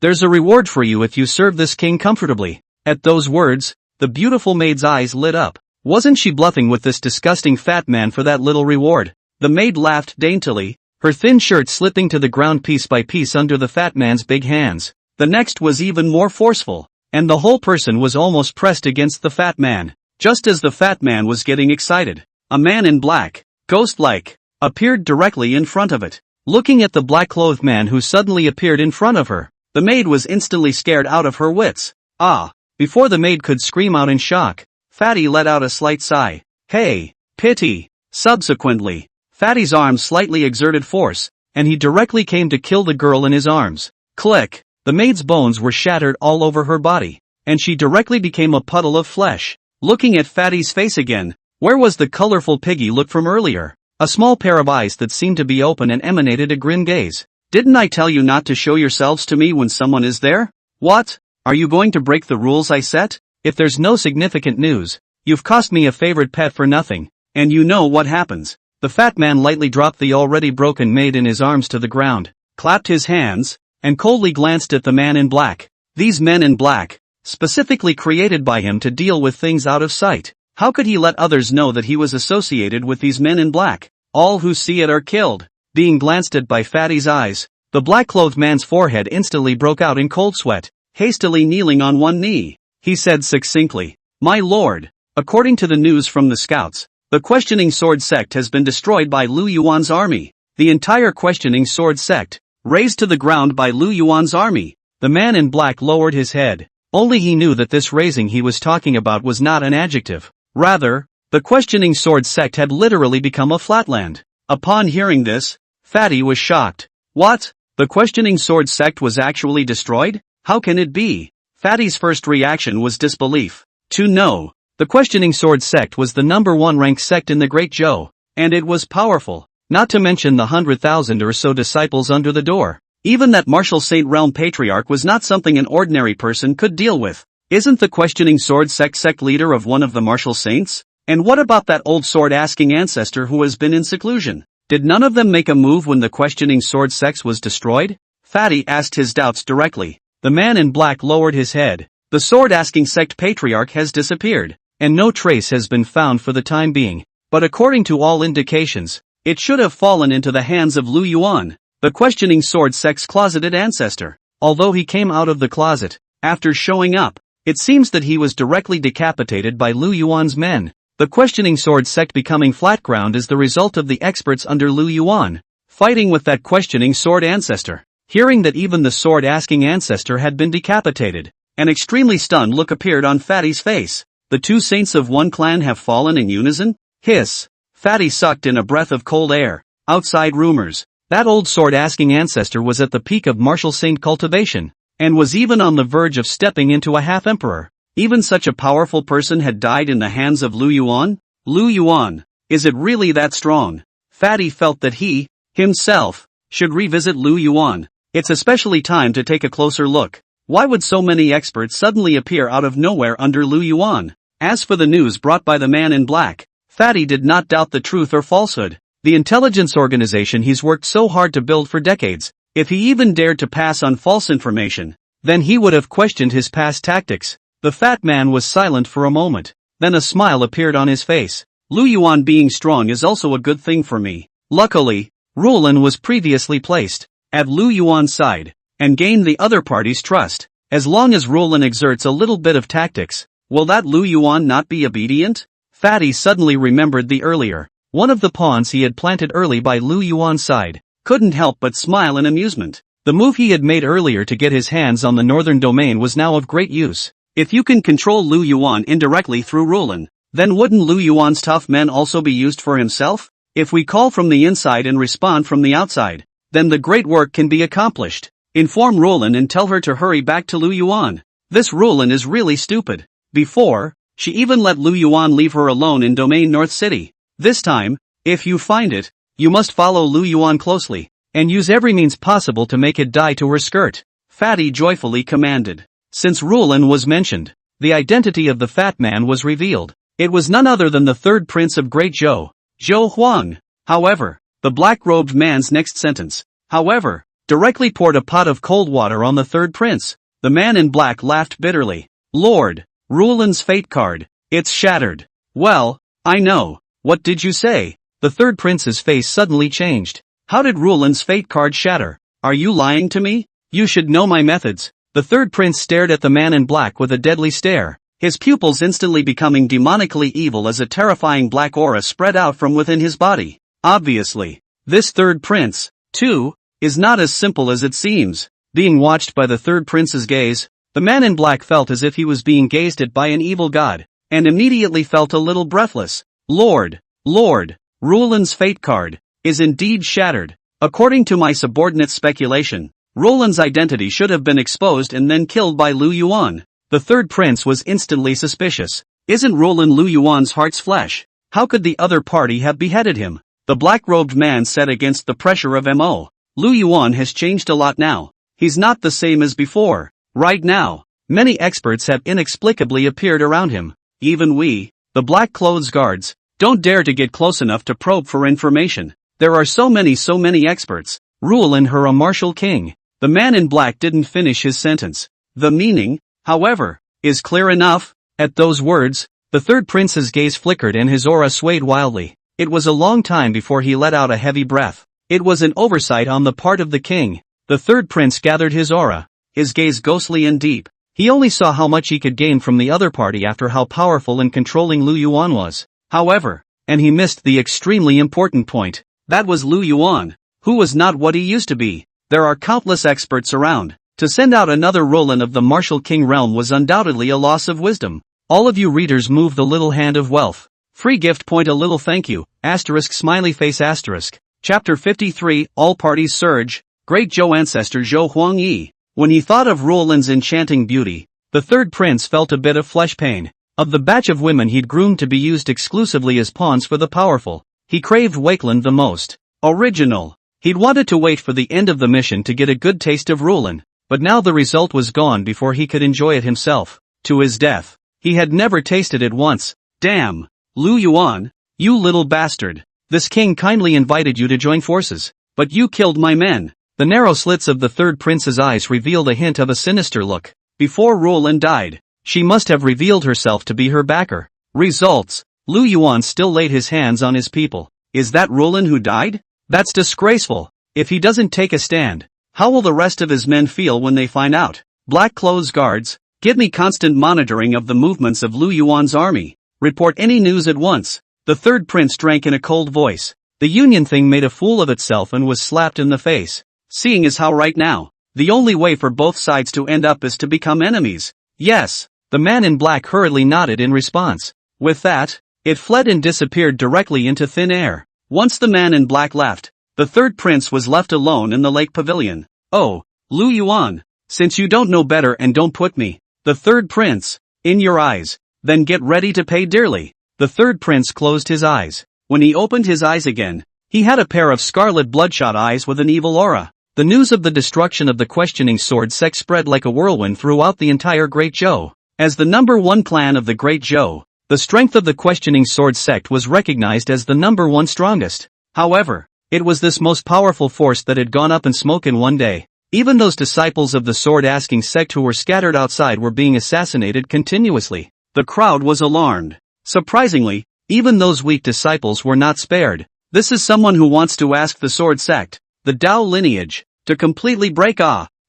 A: there's a reward for you if you serve this king comfortably. At those words, the beautiful maid's eyes lit up. Wasn't she bluffing with this disgusting fat man for that little reward? The maid laughed daintily, her thin shirt slipping to the ground piece by piece under the fat man's big hands. The next was even more forceful, and the whole person was almost pressed against the fat man. Just as the fat man was getting excited, a man in black, ghost-like, appeared directly in front of it. Looking at the black-clothed man who suddenly appeared in front of her, The maid was instantly scared out of her wits. Ah! Before the maid could scream out in shock, Fatty let out a slight sigh. Hey! Pity! Subsequently, Fatty's arms slightly exerted force, and he directly came to kill the girl in his arms. Click! The maid's bones were shattered all over her body, and she directly became a puddle of flesh. Looking at Fatty's face again, where was the colorful piggy look from earlier? A small pair of eyes that seemed to be open and emanated a grim gaze. Didn't I tell you not to show yourselves to me when someone is there? What? Are you going to break the rules I set? If there's no significant news, you've cost me a favorite pet for nothing, and you know what happens. The fat man lightly dropped the already broken maid in his arms to the ground, clapped his hands, and coldly glanced at the man in black. These men in black, specifically created by him to deal with things out of sight. How could he let others know that he was associated with these men in black? All who see it are killed. Being glanced at by Fatty's eyes, the black-clothed man's forehead instantly broke out in cold sweat. Hastily kneeling on one knee, he said succinctly, "My lord, according to the news from the scouts, the Questioning Sword Sect has been destroyed by Lu Yuan's army." The entire Questioning Sword Sect, razed to the ground by Lu Yuan's army. The man in black lowered his head. Only he knew that this razing he was talking about was not an adjective. Rather, the Questioning Sword Sect had literally become a flatland. Upon hearing this, Fatty was shocked. What? The Questioning Sword Sect was actually destroyed? How can it be? Fatty's first reaction was disbelief. No, the Questioning Sword Sect was the #1 ranked sect in the Great Zhou, and it was powerful, not to mention the 100,000 or so disciples under the door. Even that martial saint realm patriarch was not something an ordinary person could deal with. Isn't the Questioning Sword Sect leader of one of the martial saints? And what about that old sword-asking ancestor who has been in seclusion? Did none of them make a move when the Questioning Sword Sect was destroyed? Fatty asked his doubts directly. The man in black lowered his head. The sword-asking sect patriarch has disappeared, and no trace has been found for the time being. But according to all indications, it should have fallen into the hands of Lu Yuan, the Questioning Sword Sect's closeted ancestor. Although he came out of the closet, after showing up, it seems that he was directly decapitated by Lu Yuan's men. The Questioning Sword Sect becoming flat ground is the result of the experts under Lu Yuan, fighting with that Questioning Sword ancestor. Hearing that even the sword-asking ancestor had been decapitated, an extremely stunned look appeared on Fatty's face. The two saints of one clan have fallen in unison? Hiss. Fatty sucked in a breath of cold air. Outside rumors, that old sword-asking ancestor was at the peak of martial saint cultivation, and was even on the verge of stepping into a half-emperor. Even such a powerful person had died in the hands of Lu Yuan? Lu Yuan, is it really that strong? Fatty felt that he, himself, should revisit Lu Yuan. It's especially time to take a closer look. Why would so many experts suddenly appear out of nowhere under Lu Yuan? As for the news brought by the man in black, Fatty did not doubt the truth or falsehood. The intelligence organization he's worked so hard to build for decades. If he even dared to pass on false information, then he would have questioned his past tactics. The fat man was silent for a moment. Then a smile appeared on his face. Lu Yuan being strong is also a good thing for me. Luckily, Rulin was previously placed at Lu Yuan's side, and gained the other party's trust. As long as Rulin exerts a little bit of tactics, will that Lu Yuan not be obedient? Fatty suddenly remembered the earlier, one of the pawns he had planted early by Lu Yuan's side, couldn't help but smile in amusement. The move he had made earlier to get his hands on the northern domain was now of great use. If you can control Lu Yuan indirectly through Rulin, then wouldn't Lu Yuan's tough men also be used for himself? If we call from the inside and respond from the outside, then the great work can be accomplished. Inform Rulin and tell her to hurry back to Lu Yuan. This Rulin is really stupid. Before, she even let Lu Yuan leave her alone in Domain North City. This time, if you find it, you must follow Lu Yuan closely, and use every means possible to make it die to her skirt. Fatty joyfully commanded. Since Rulin was mentioned, the identity of the fat man was revealed. It was none other than the third prince of Great Zhou, Zhou Huang. However, the black-robed man's next sentence, however, directly poured a pot of cold water on the third prince. The man in black laughed bitterly. Lord, Rulin's fate card, it's shattered. Well, I know. What did you say? The third prince's face suddenly changed. How did Rulin's fate card shatter? Are you lying to me? You should know my methods. The third prince stared at the man in black with a deadly stare, his pupils instantly becoming demonically evil as a terrifying black aura spread out from within his body. Obviously, this third prince, too, is not as simple as it seems. Being watched by the third prince's gaze, the man in black felt as if he was being gazed at by an evil god, and immediately felt a little breathless. Lord, Rulan's fate card is indeed shattered. According to my subordinate's speculation, Rulan's identity should have been exposed and then killed by Lu Yuan. The third prince was instantly suspicious. Isn't Rulan Lu Yuan's heart's flesh? How could the other party have beheaded him? The black-robed man said against the pressure of Mo. Lu Yuan has changed a lot now. He's not the same as before. Right now, many experts have inexplicably appeared around him. Even we, the black clothes guards, don't dare to get close enough to probe for information. There are so many experts. Rulan her a martial king. The man in black didn't finish his sentence. The meaning, however, is clear enough. At those words, the third prince's gaze flickered and his aura swayed wildly. It was a long time before he let out a heavy breath. It was an oversight on the part of the king. The third prince gathered his aura, his gaze ghostly and deep. He only saw how much he could gain from the other party after how powerful and controlling Lu Yuan was. However, and he missed the extremely important point. That was Lu Yuan, who was not what he used to be. There are countless experts around. To send out another Rulan of the martial king realm was undoubtedly a loss of wisdom. All of you readers move the little hand of wealth. Free gift point a little thank you, asterisk smiley face asterisk. Chapter 53, All Parties Surge, Great Zhou Ancestor Zhou Huangyi. When he thought of Rulan's enchanting beauty, the third prince felt a bit of flesh pain. Of the batch of women he'd groomed to be used exclusively as pawns for the powerful, he craved Wakeland the most. Original. He'd wanted to wait for the end of the mission to get a good taste of Rulan, but now the result was gone before he could enjoy it himself. To his death, he had never tasted it once. Damn. Lu Yuan, you little bastard. This king kindly invited you to join forces, but you killed my men. The narrow slits of the third prince's eyes revealed a hint of a sinister look. Before Rulan died, she must have revealed herself to be her backer. Results. Lu Yuan still laid his hands on his people. Is that Rulan who died? That's disgraceful. If he doesn't take a stand, how will the rest of his men feel when they find out? Black clothes guards, give me constant monitoring of the movements of Lu Yuan's army. Report any news at once. The third prince drank in a cold voice. The Union thing made a fool of itself and was slapped in the face. Seeing as how right now, the only way for both sides to end up is to become enemies. Yes, the man in black hurriedly nodded in response. With that, it fled and disappeared directly into thin air. Once the man in black left, the third prince was left alone in the lake pavilion. Oh, Lu Yuan, since you don't know better and don't put me, the third prince, in your eyes, then get ready to pay dearly. The third prince closed his eyes. When he opened his eyes again, he had a pair of scarlet bloodshot eyes with an evil aura. The news of the destruction of the questioning sword sect spread like a whirlwind throughout the entire Great Zhou. As the number one clan of the Great Zhou, the strength of the questioning sword sect was recognized as the number one strongest. However, it was this most powerful force that had gone up in smoke in one day. Even those disciples of the sword-asking sect who were scattered outside were being assassinated continuously. The crowd was alarmed. Surprisingly, even those weak disciples were not spared. This is someone who wants to ask the sword sect, the Dao lineage, to completely break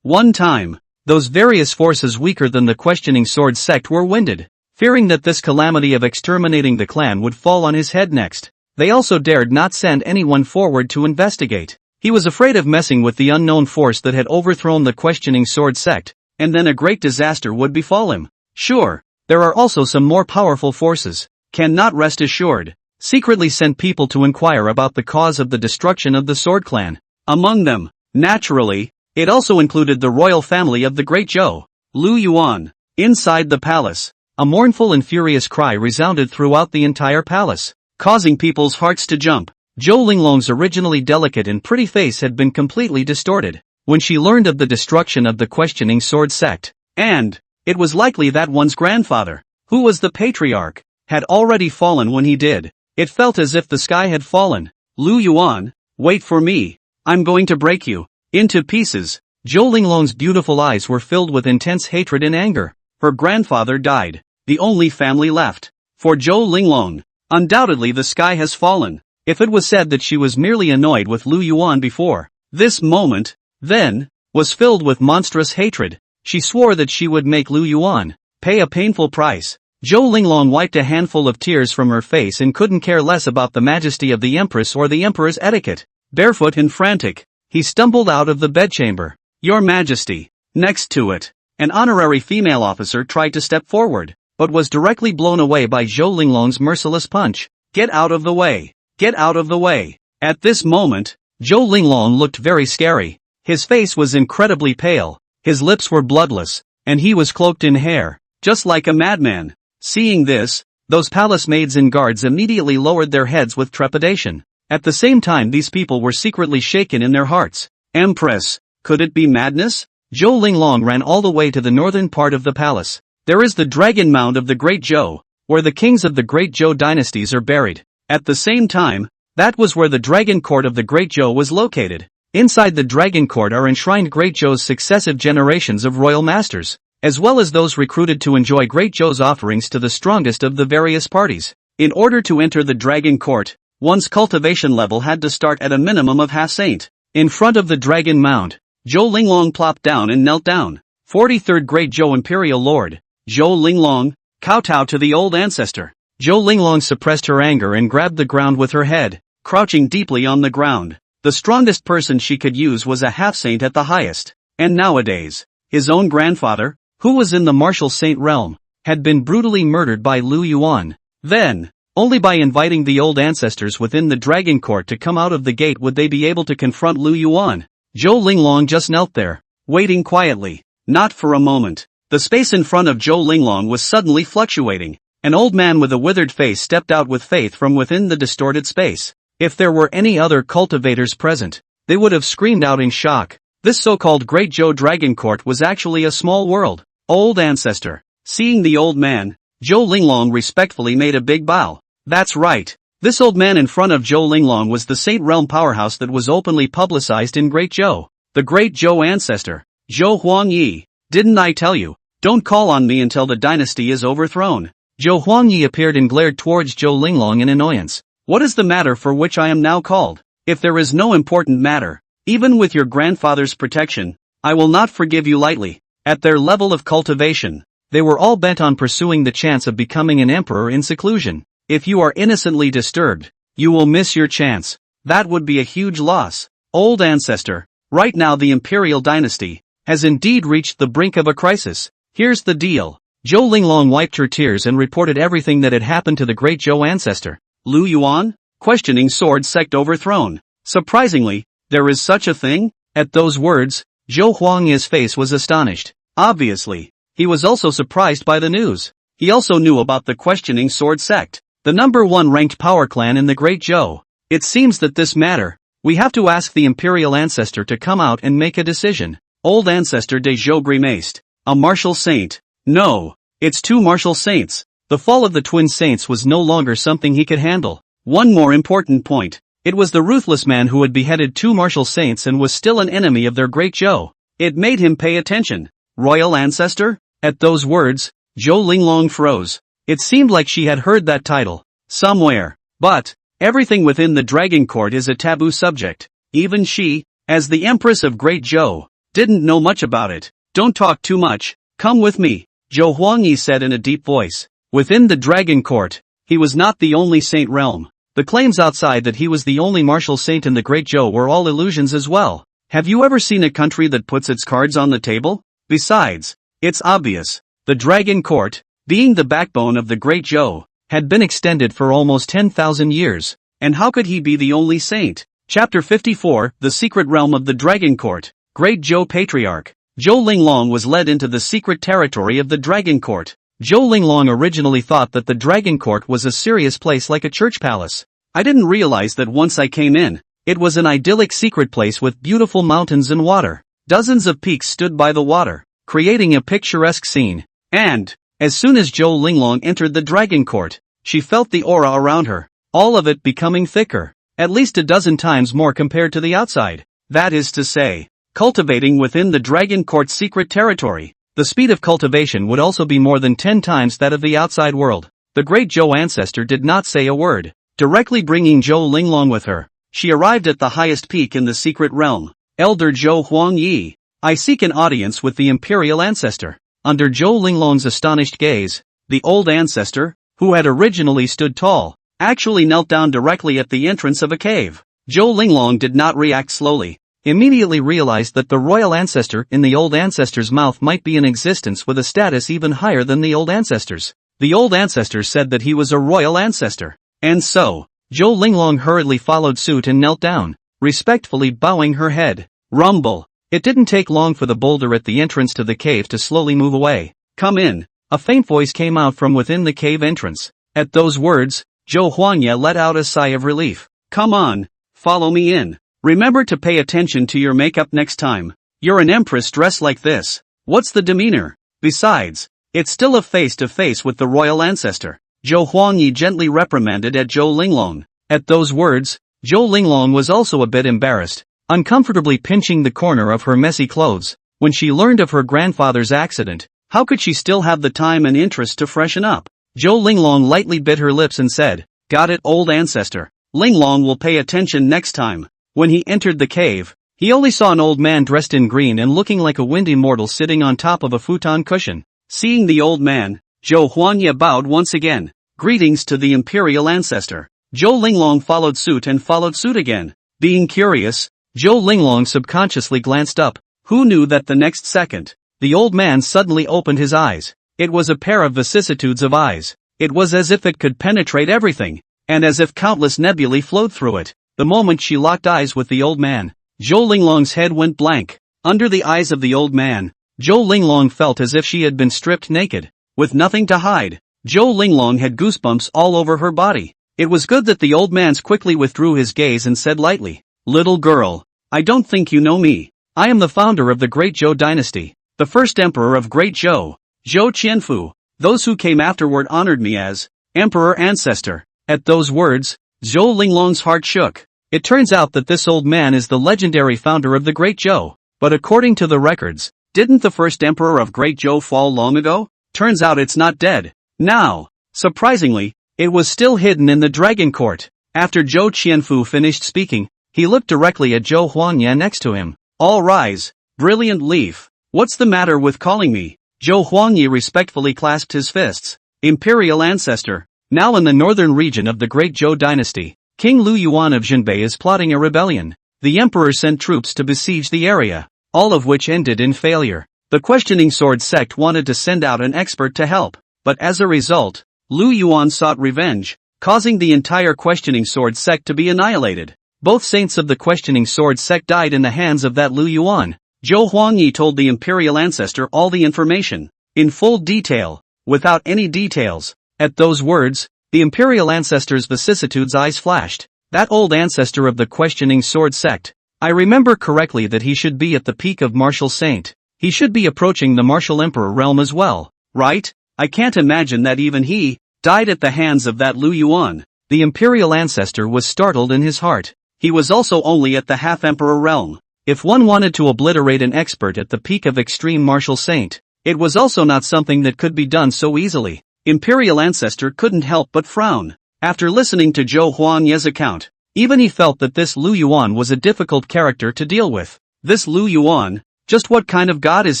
A: one time. Those various forces weaker than the questioning sword sect were winded, fearing that this calamity of exterminating the clan would fall on his head next. They also dared not send anyone forward to investigate. He was afraid of messing with the unknown force that had overthrown the questioning sword sect, and then a great disaster would befall him. Sure, there are also some more powerful forces, cannot rest assured, secretly sent people to inquire about the cause of the destruction of the sword clan. Among them, naturally, it also included the royal family of the Great Zhou. Lu Yuan. Inside the palace, a mournful and furious cry resounded throughout the entire palace, causing people's hearts to jump. Zhou Linglong's originally delicate and pretty face had been completely distorted when she learned of the destruction of the questioning sword sect, and it was likely that one's grandfather, who was the patriarch, had already fallen when he did. It felt as if the sky had fallen. Lu Yuan, wait for me. I'm going to break you into pieces. Zhou Linglong's beautiful eyes were filled with intense hatred and anger. Her grandfather died, the only family left. For Zhou Linglong, undoubtedly the sky has fallen. If it was said that she was merely annoyed with Lu Yuan before, this moment, then, was filled with monstrous hatred. She swore that she would make Lu Yuan pay a painful price. Zhou Linglong wiped a handful of tears from her face and couldn't care less about the majesty of the empress or the emperor's etiquette. Barefoot and frantic, he stumbled out of the bedchamber. Your Majesty. Next to it, an honorary female officer tried to step forward, but was directly blown away by Zhou Linglong's merciless punch. Get out of the way! Get out of the way! At this moment, Zhou Linglong looked very scary. His face was incredibly pale, his lips were bloodless, and he was cloaked in hair, just like a madman. Seeing this, those palace maids and guards immediately lowered their heads with trepidation. At the same time, these people were secretly shaken in their hearts. Empress, could it be madness? Zhou Linglong ran all the way to the northern part of the palace. There is the Dragon Mound of the Great Zhou, where the kings of the Great Zhou dynasties are buried. At the same time, that was where the Dragon Court of the Great Zhou was located. Inside the Dragon Court are enshrined Great Zhou's successive generations of royal masters, as well as those recruited to enjoy Great Zhou's offerings to the strongest of the various parties. In order to enter the Dragon Court, one's cultivation level had to start at a minimum of half-saint. In front of the Dragon Mound, Zhou Linglong plopped down and knelt down. 43rd Great Zhou Imperial Lord, Zhou Linglong, kowtow to the old ancestor. Zhou Linglong suppressed her anger and grabbed the ground with her head, crouching deeply on the ground. The strongest person she could use was a half-saint at the highest. And nowadays, his own grandfather, who was in the martial saint realm, had been brutally murdered by Lu Yuan. Then, only by inviting the old ancestors within the Dragon Court to come out of the gate would they be able to confront Lu Yuan. Zhou Linglong just knelt there, waiting quietly. Not for a moment. The space in front of Zhou Linglong was suddenly fluctuating. An old man with a withered face stepped out with faith from within the distorted space. If there were any other cultivators present, they would have screamed out in shock. This so-called Great Zhou Dragon Court was actually a small world. Old ancestor. Seeing the old man, Zhou Linglong respectfully made a big bow. That's right. This old man in front of Zhou Linglong was the Saint Realm powerhouse that was openly publicized in Great Zhou. The Great Zhou Ancestor. Zhou Huangyi. Didn't I tell you? Don't call on me until the dynasty is overthrown. Zhou Huangyi appeared and glared towards Zhou Linglong in annoyance. What is the matter for which I am now called? If there is no important matter, even with your grandfather's protection, I will not forgive you lightly. At their level of cultivation, they were all bent on pursuing the chance of becoming an emperor in seclusion. If you are innocently disturbed, you will miss your chance. That would be a huge loss. Old ancestor, right now the Imperial dynasty has indeed reached the brink of a crisis. Here's the deal. Zhou Linglong wiped her tears and reported everything that had happened to the Great Zhou Ancestor. Lu Yuan? Questioning sword sect overthrown. Surprisingly, there is such a thing? At those words, Zhou Huangyi's face was astonished. Obviously, he was also surprised by the news. He also knew about the questioning sword sect, the #1 ranked power clan in the Great Zhou. It seems that this matter, we have to ask the Imperial Ancestor to come out and make a decision. Old Ancestor de Zhou grimaced. A martial saint? No, it's 2 martial saints. The fall of the twin saints was no longer something he could handle. One more important point. It was the ruthless man who had beheaded 2 martial saints and was still an enemy of their Great Zhou. It made him pay attention. Royal Ancestor? At those words, Zhou Linglong froze. It seemed like she had heard that title somewhere. But, everything within the Dragon Court is a taboo subject. Even she, as the Empress of Great Zhou, didn't know much about it. Don't talk too much. Come with me, Zhou Huangyi said in a deep voice. Within the Dragon Court, he was not the only saint realm. The claims outside that he was the only martial saint in the Great Zhou were all illusions as well. Have you ever seen a country that puts its cards on the table? Besides, it's obvious. The Dragon Court, being the backbone of the Great Zhou, had been extended for almost 10,000 years. And how could he be the only saint? Chapter 54, The Secret Realm of the Dragon Court. Great Zhou Patriarch. Zhou Linglong was led into the secret territory of the Dragon Court. Zhou Linglong originally thought that the Dragon Court was a serious place like a church palace. I didn't realize that once I came in, it was an idyllic secret place with beautiful mountains and water. Dozens of peaks stood by the water, creating a picturesque scene. And, as soon as Zhou Linglong entered the Dragon Court, she felt the aura around her, all of it becoming thicker, at least a dozen times more compared to the outside. That is to say, cultivating within the Dragon Court's secret territory, the speed of cultivation would also be more than 10 times that of the outside world. The Great Zhou Ancestor did not say a word, directly bringing Zhou Linglong with her. She arrived at the highest peak in the secret realm. Elder Zhou Huangyi, I seek an audience with the Imperial Ancestor. Under Zhou Linglong's astonished gaze, the old ancestor, who had originally stood tall, actually knelt down directly at the entrance of a cave. Zhou Linglong did not react slowly. immediately realized that the royal ancestor in the old ancestor's mouth might be in existence with a status even higher than the old ancestor's. The old ancestor said that he was a royal ancestor. And so, Zhou Linglong hurriedly followed suit and knelt down, respectfully bowing her head. Rumble. It didn't take long for the boulder at the entrance to the cave to slowly move away. Come in. A faint voice came out from within the cave entrance. At those words, Zhou Huanya let out a sigh of relief. Come on, follow me in. Remember to pay attention to your makeup next time. You're an empress dressed like this. What's the demeanor? Besides, it's still a face-to-face with the royal ancestor. Zhou Huangyi gently reprimanded at Zhou Linglong. At those words, Zhou Linglong was also a bit embarrassed, uncomfortably pinching the corner of her messy clothes. When she learned of her grandfather's accident, how could she still have the time and interest to freshen up? Zhou Linglong lightly bit her lips and said, Got it, old ancestor. Linglong will pay attention next time. When he entered the cave, he only saw an old man dressed in green and looking like a windy mortal sitting on top of a futon cushion. Seeing the old man, Zhou Huanya bowed once again. Greetings to the Imperial Ancestor. Zhou Linglong followed suit again. Being curious, Zhou Linglong subconsciously glanced up. Who knew that the next second, the old man suddenly opened his eyes. It was a pair of vicissitudes of eyes. It was as if it could penetrate everything, and as if countless nebulae flowed through it. The moment she locked eyes with the old man, Zhou Linglong's head went blank. Under the eyes of the old man, Zhou Linglong felt as if she had been stripped naked, with nothing to hide. Zhou Linglong had goosebumps all over her body. It was good that the old man quickly withdrew his gaze and said lightly, Little girl, I don't think you know me. I am the founder of the Great Zhou dynasty, the first emperor of Great Zhou, Zhou Qianfu. Those who came afterward honored me as Emperor Ancestor. At those words, Zhou Linglong's heart shook. It turns out that this old man is the legendary founder of the Great Zhou. But according to the records, didn't the first emperor of Great Zhou fall long ago? Turns out it's not dead. Now, surprisingly, it was still hidden in the Dragon Court. After Zhou Qianfu finished speaking, he looked directly at Zhou Huanya next to him. All rise, brilliant leaf. What's the matter with calling me? Zhou Huangyi respectfully clasped his fists. Imperial Ancestor. Now in the northern region of the Great Zhou dynasty, King Lu Yuan of Zhenbei is plotting a rebellion. The emperor sent troops to besiege the area, all of which ended in failure. The questioning sword sect wanted to send out an expert to help, but as a result, Lu Yuan sought revenge, causing the entire questioning sword sect to be annihilated. Both saints of the questioning sword sect died in the hands of that Lu Yuan. Zhou Huangyi told the Imperial Ancestor all the information, in full detail, without any details. At those words, the Imperial Ancestor's vicissitudes eyes flashed. That old ancestor of the questioning sword sect. I remember correctly that he should be at the peak of martial saint. He should be approaching the martial emperor realm as well, right? I can't imagine that even he died at the hands of that Lu Yuan. The Imperial Ancestor was startled in his heart. He was also only at the half-emperor realm. If one wanted to obliterate an expert at the peak of extreme martial saint, it was also not something that could be done so easily. Imperial Ancestor couldn't help but frown. After listening to Zhou Huanya's account, even he felt that this Lu Yuan was a difficult character to deal with. This Lu Yuan, just what kind of god is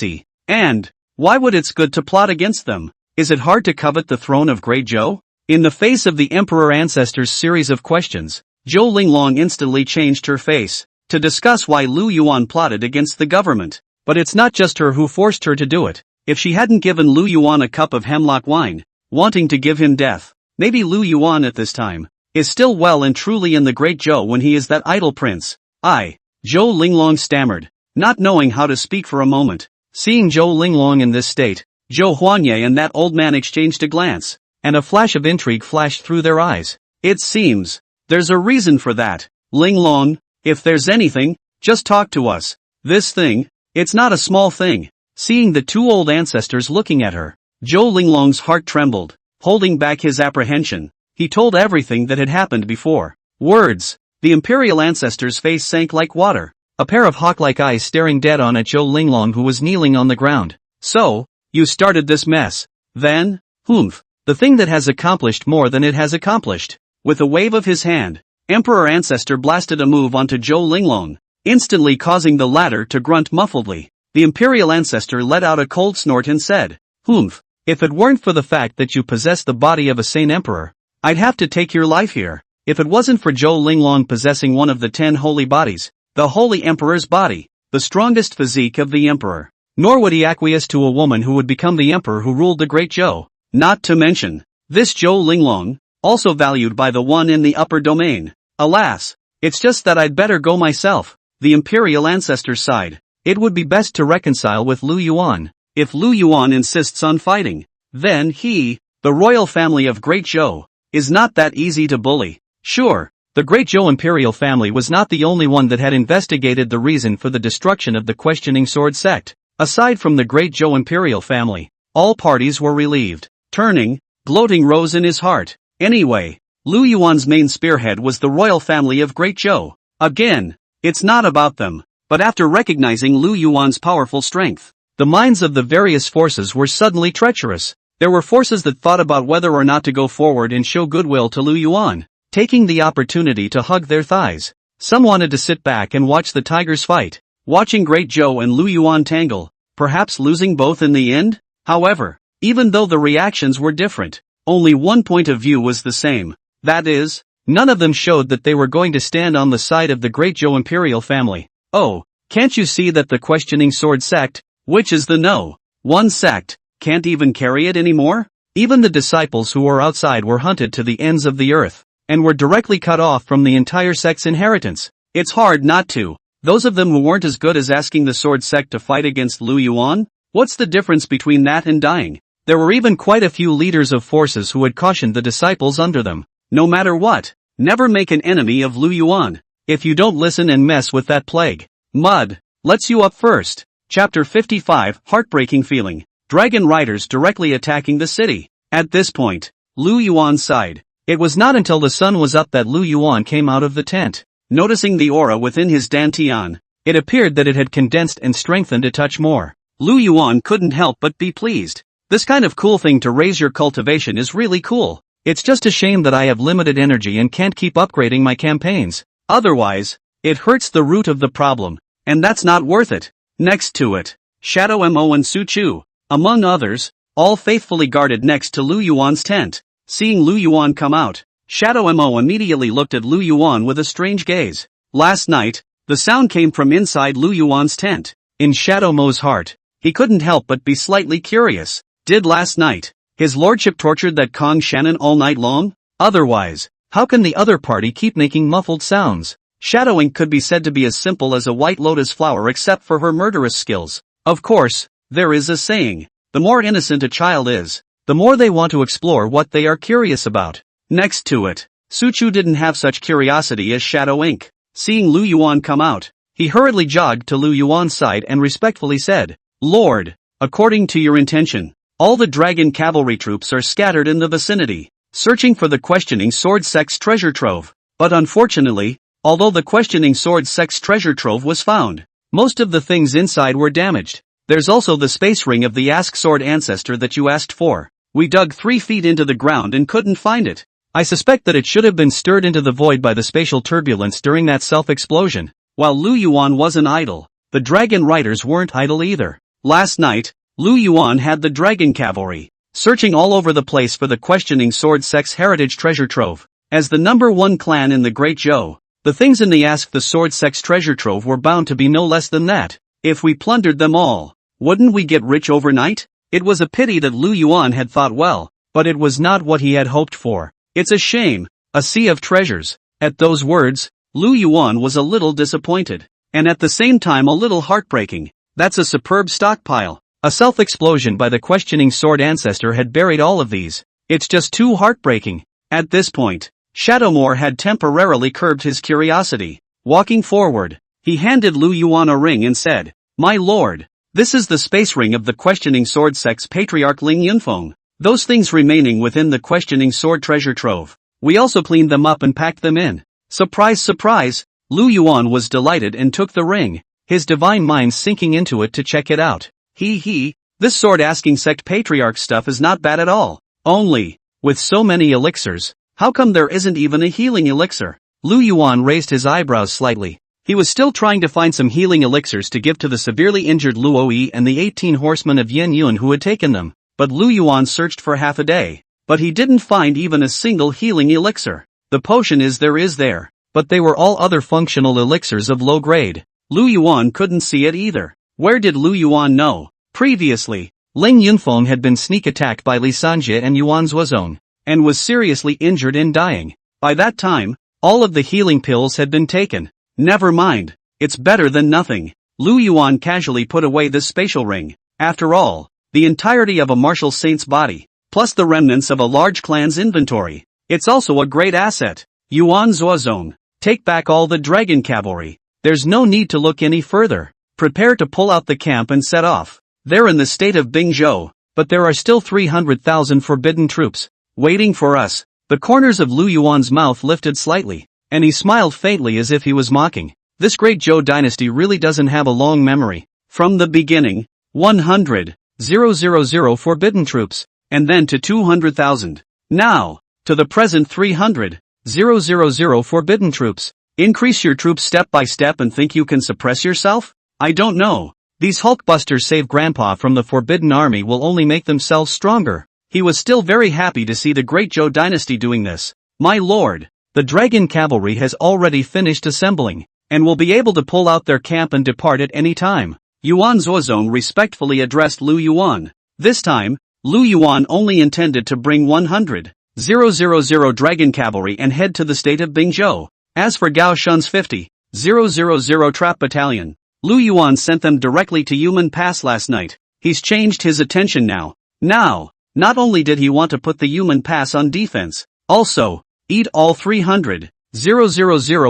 A: he? And why would it's good to plot against them? Is it hard to covet the throne of Great Zhou? In the face of the Emperor Ancestor's series of questions, Zhou Linglong instantly changed her face to discuss why Lu Yuan plotted against the government. But it's not just her who forced her to do it. If she hadn't given Lu Yuan a cup of hemlock wine, wanting to give him death, maybe Lu Yuan at this time is still well and truly in the Great Zhou when he is that idle prince. Zhou Linglong stammered, not knowing how to speak for a moment. Seeing Zhou Linglong in this state, Zhou Huanya and that old man exchanged a glance, and a flash of intrigue flashed through their eyes. It seems there's a reason for that. Linglong, if there's anything, just talk to us. This thing, it's not a small thing. Seeing the two old ancestors looking at her, Zhou Linglong's heart trembled. Holding back his apprehension, he told everything that had happened before. Words. The Imperial Ancestor's face sank like water, a pair of hawk-like eyes staring dead on at Zhou Linglong who was kneeling on the ground. So, you started this mess. Then? Humph. The thing that has accomplished more than it has accomplished. With a wave of his hand, Emperor Ancestor blasted a move onto Zhou Linglong, instantly causing the latter to grunt muffledly. The Imperial Ancestor let out a cold snort and said, Humph. If it weren't for the fact that you possess the body of a sane emperor, I'd have to take your life here. If it wasn't for Zhou Linglong possessing one of the 10 holy bodies, the Holy Emperor's body, the strongest physique of the emperor. Nor would he acquiesce to a woman who would become the emperor who ruled the great Zhou. Not to mention, this Zhou Linglong, also valued by the one in the upper domain. Alas, it's just that I'd better go myself. The Imperial Ancestor sighed. It would be best to reconcile with Lu Yuan. If Lu Yuan insists on fighting, then he, the royal family of Great Zhou, is not that easy to bully. Sure, the Great Zhou imperial family was not the only one that had investigated the reason for the destruction of the Questioning Sword sect. Aside from the Great Zhou imperial family, all parties were relieved. Turning, gloating rose in his heart. Anyway, Lu Yuan's main spearhead was the royal family of Great Zhou. Again, it's not about them. But after recognizing Lu Yuan's powerful strength, the minds of the various forces were suddenly treacherous. There were forces that thought about whether or not to go forward and show goodwill to Lu Yuan, taking the opportunity to hug their thighs. Some wanted to sit back and watch the tigers fight, watching Great Zhou and Lu Yuan tangle, perhaps losing both in the end. However, even though the reactions were different, only one point of view was the same. That is, none of them showed that they were going to stand on the side of the Great Zhou imperial family. Oh, can't you see that the Questioning Sword sect, which is the no one sect, can't even carry it anymore? Even the disciples who were outside were hunted to the ends of the earth, and were directly cut off from the entire sect's inheritance. It's hard not to. Those of them who weren't as good as asking the Sword sect to fight against Lu Yuan? What's the difference between that and dying? There were even quite a few leaders of forces who had cautioned the disciples under them. No matter what, never make an enemy of Lu Yuan. If you don't listen and mess with that plague, mud, lets you up first. Chapter 55, Heartbreaking Feeling. Dragon Riders directly attacking the city. At this point, Lu Yuan sighed. It was not until the sun was up that Lu Yuan came out of the tent. Noticing the aura within his dantian, it appeared that it had condensed and strengthened a touch more. Lu Yuan couldn't help but be pleased. This kind of cool thing to raise your cultivation is really cool. It's just a shame that I have limited energy and can't keep upgrading my campaigns. Otherwise, it hurts the root of the problem, and that's not worth it. Next to it, Shadow Mo and Su Chu, among others, all faithfully guarded next to Lu Yuan's tent. Seeing Lu Yuan come out, Shadow Mo immediately looked at Lu Yuan with a strange gaze. Last night, the sound came from inside Lu Yuan's tent. In Shadow Mo's heart, he couldn't help but be slightly curious. Did last night, his lordship tortured that Kong Shannon all night long? Otherwise, how can the other party keep making muffled sounds? Shadowing could be said to be as simple as a white lotus flower except for her murderous skills. Of course, there is a saying, the more innocent a child is, the more they want to explore what they are curious about. Next to it, Su Chu didn't have such curiosity as Shadow Ink. Seeing Lu Yuan come out, he hurriedly jogged to Lu Yuan's side and respectfully said, Lord, according to your intention, all the dragon cavalry troops are scattered in the vicinity, searching for the Questioning Sword sect's treasure trove. But unfortunately, although the Questioning Sword sect's treasure trove was found, most of the things inside were damaged. There's also the space ring of the Sword Ancestor that you asked for. We dug 3 feet into the ground and couldn't find it. I suspect that it should have been stirred into the void by the spatial turbulence during that self-explosion. While Lu Yuan wasn't idle, the dragon riders weren't idle either. Last night, Lu Yuan had the dragon cavalry, searching all over the place for the Questioning Sword sect's heritage treasure trove. As the #1 clan in the Great Zhou, the things in the Ask the Sword sect's treasure trove were bound to be no less than that. If we plundered them all, wouldn't we get rich overnight? It was a pity that Lu Yuan had thought well, but it was not what he had hoped for. It's a shame, a sea of treasures. At those words, Lu Yuan was a little disappointed, and at the same time a little heartbreaking. That's a superb stockpile. A self-explosion by the Questioning Sword Ancestor had buried all of these. It's just too heartbreaking. At this point, Shadowmoor had temporarily curbed his curiosity. Walking forward, he handed Lu Yuan a ring and said, My lord, this is the space ring of the Questioning Sword sect's patriarch Ling Yunfeng. Those things remaining within the Questioning Sword treasure trove. We also cleaned them up and packed them in. Surprise, surprise, Lu Yuan was delighted and took the ring, his divine mind sinking into it to check it out. This sword-asking sect patriarch stuff is not bad at all. Only, with so many elixirs, how come there isn't even a healing elixir? Lu Yuan raised his eyebrows slightly. He was still trying to find some healing elixirs to give to the severely injured Luo Yi and the 18 horsemen of Yen Yun who had taken them, but Lu Yuan searched for half a day. But he didn't find even a single healing elixir. The potion is there. but they were all other functional elixirs of low grade. Lu Yuan couldn't see it either. Where did Lu Yuan know? Previously, Ling Yunfeng had been sneak attacked by Li Sanjie and Yuan Zuozong, and was seriously injured and dying. By that time, all of the healing pills had been taken. Never mind, it's better than nothing. Lu Yuan casually put away this spatial ring. After all, the entirety of a martial saint's body, plus the remnants of a large clan's inventory. It's also a great asset. Yuan Zuozong, take back all the dragon cavalry. There's no need to look any further. Prepare to pull out the camp and set off. They're in the state of Bingzhou, but there are still 300,000 forbidden troops waiting for us. The corners of Lu Yuan's mouth lifted slightly, and he smiled faintly as if he was mocking. This great Zhou dynasty really doesn't have a long memory. From the beginning, 100,000 forbidden troops, and then to 200,000. Now, to the present 300,000 forbidden troops. Increase your troops step by step and think you can suppress yourself? I don't know. These Hulkbusters save Grandpa from the Forbidden Army will only make themselves stronger. He was still very happy to see the great Zhou dynasty doing this. My lord, the dragon cavalry has already finished assembling, and will be able to pull out their camp and depart at any time. Yuan Zuozong respectfully addressed Lu Yuan. This time, Lu Yuan only intended to bring 100,000 dragon cavalry and head to the state of Bingzhou. As for Gao Shun's 50,000 trap battalion, Lu Yuan sent them directly to Yumen Pass last night. He's changed his attention now. Now, not only did he want to put the Yumen Pass on defense, also, eat all 300,000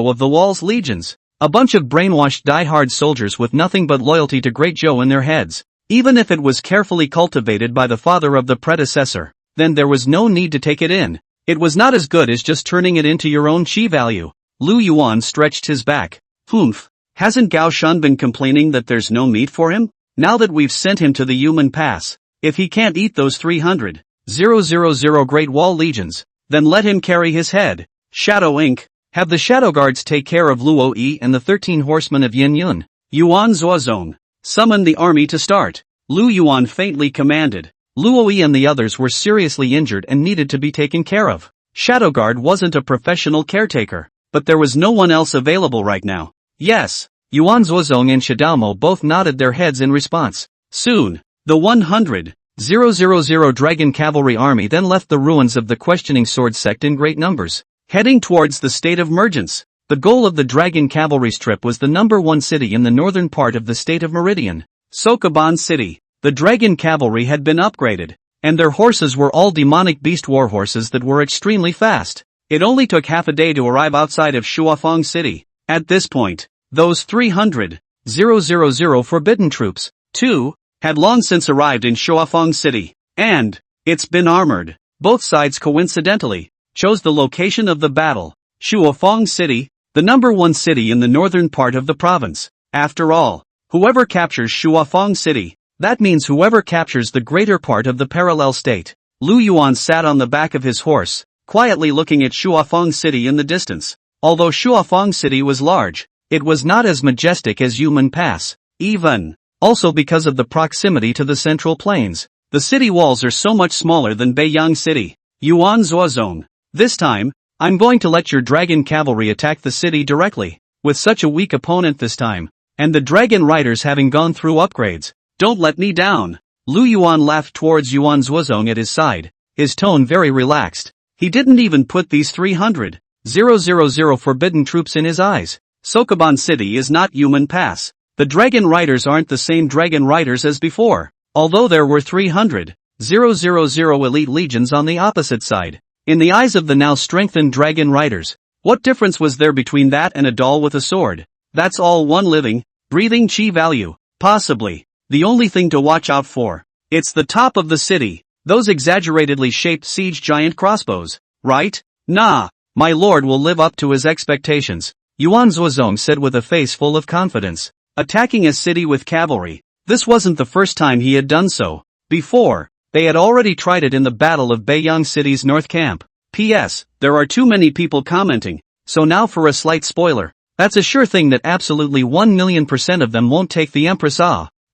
A: of the Wall's legions. A bunch of brainwashed die-hard soldiers with nothing but loyalty to Great Zhou in their heads. Even if it was carefully cultivated by the father of the predecessor, then there was no need to take it in. It was not as good as just turning it into your own chi value. Lu Yuan stretched his back. Humph. Hasn't Gao Shun been complaining that there's no meat for him? Now that we've sent him to the Yumen Pass, if he can't eat those 300,000 Great Wall legions, then let him carry his head. Shadow Inc. Have the Shadow Guards take care of Luo Yi and the 13 horsemen of Yin Yun. Yuan Zuozong. Summon the army to start. Lu Yuan faintly commanded. Luo Yi and the others were seriously injured and needed to be taken care of. Shadow Guard wasn't a professional caretaker, but there was no one else available right now. Yes. Yuan Zuozong and Shadalmo both nodded their heads in response. Soon, the 100,000 dragon cavalry army then left the ruins of the questioning sword sect in great numbers, heading towards the state of Mergence. The goal of the dragon cavalry's trip was the number 1 city in the northern part of the state of Meridian, Sokoban City. The dragon cavalry had been upgraded, and their horses were all demonic beast war horses that were extremely fast. It only took half a day to arrive outside of Shuafeng City. At this point, those 300,000 forbidden troops, too, had long since arrived in Shuafeng City, and it's been armored. Both sides coincidentally chose the location of the battle, Shuafeng City, the number 1 city in the northern part of the province. After all, whoever captures Shuafeng City, that means whoever captures the greater part of the parallel state. Lu Yuan sat on the back of his horse, quietly looking at Shuafeng City in the distance. Although Shuafeng City was large, it was not as majestic as Yumen Pass. Even, also because of the proximity to the central plains, the city walls are so much smaller than Beiyang City. Yuan Zuozong. This time, I'm going to let your dragon cavalry attack the city directly, with such a weak opponent this time, and the dragon riders having gone through upgrades. Don't let me down. Lu Yuan laughed towards Yuan Zuozong at his side, his tone very relaxed. He didn't even put these 300,000 forbidden troops in his eyes. Sokoban City is not Yumen Pass. The dragon riders aren't the same dragon riders as before, although there were 300,000 elite legions on the opposite side. In the eyes of the now strengthened dragon riders, what difference was there between that and a doll with a sword? That's all one living, breathing chi value. Possibly, the only thing to watch out for. It's the top of the city, those exaggeratedly shaped siege giant crossbows, right? Nah, my lord will live up to his expectations, Yuan Zuozong said with a face full of confidence. Attacking a city with cavalry, this wasn't the first time he had done so. Before, they had already tried it in the Battle of Beiyang City's North Camp. P.S. There are too many people commenting, so now for a slight spoiler. That's a sure thing that absolutely 1,000,000% of them won't take the Empress.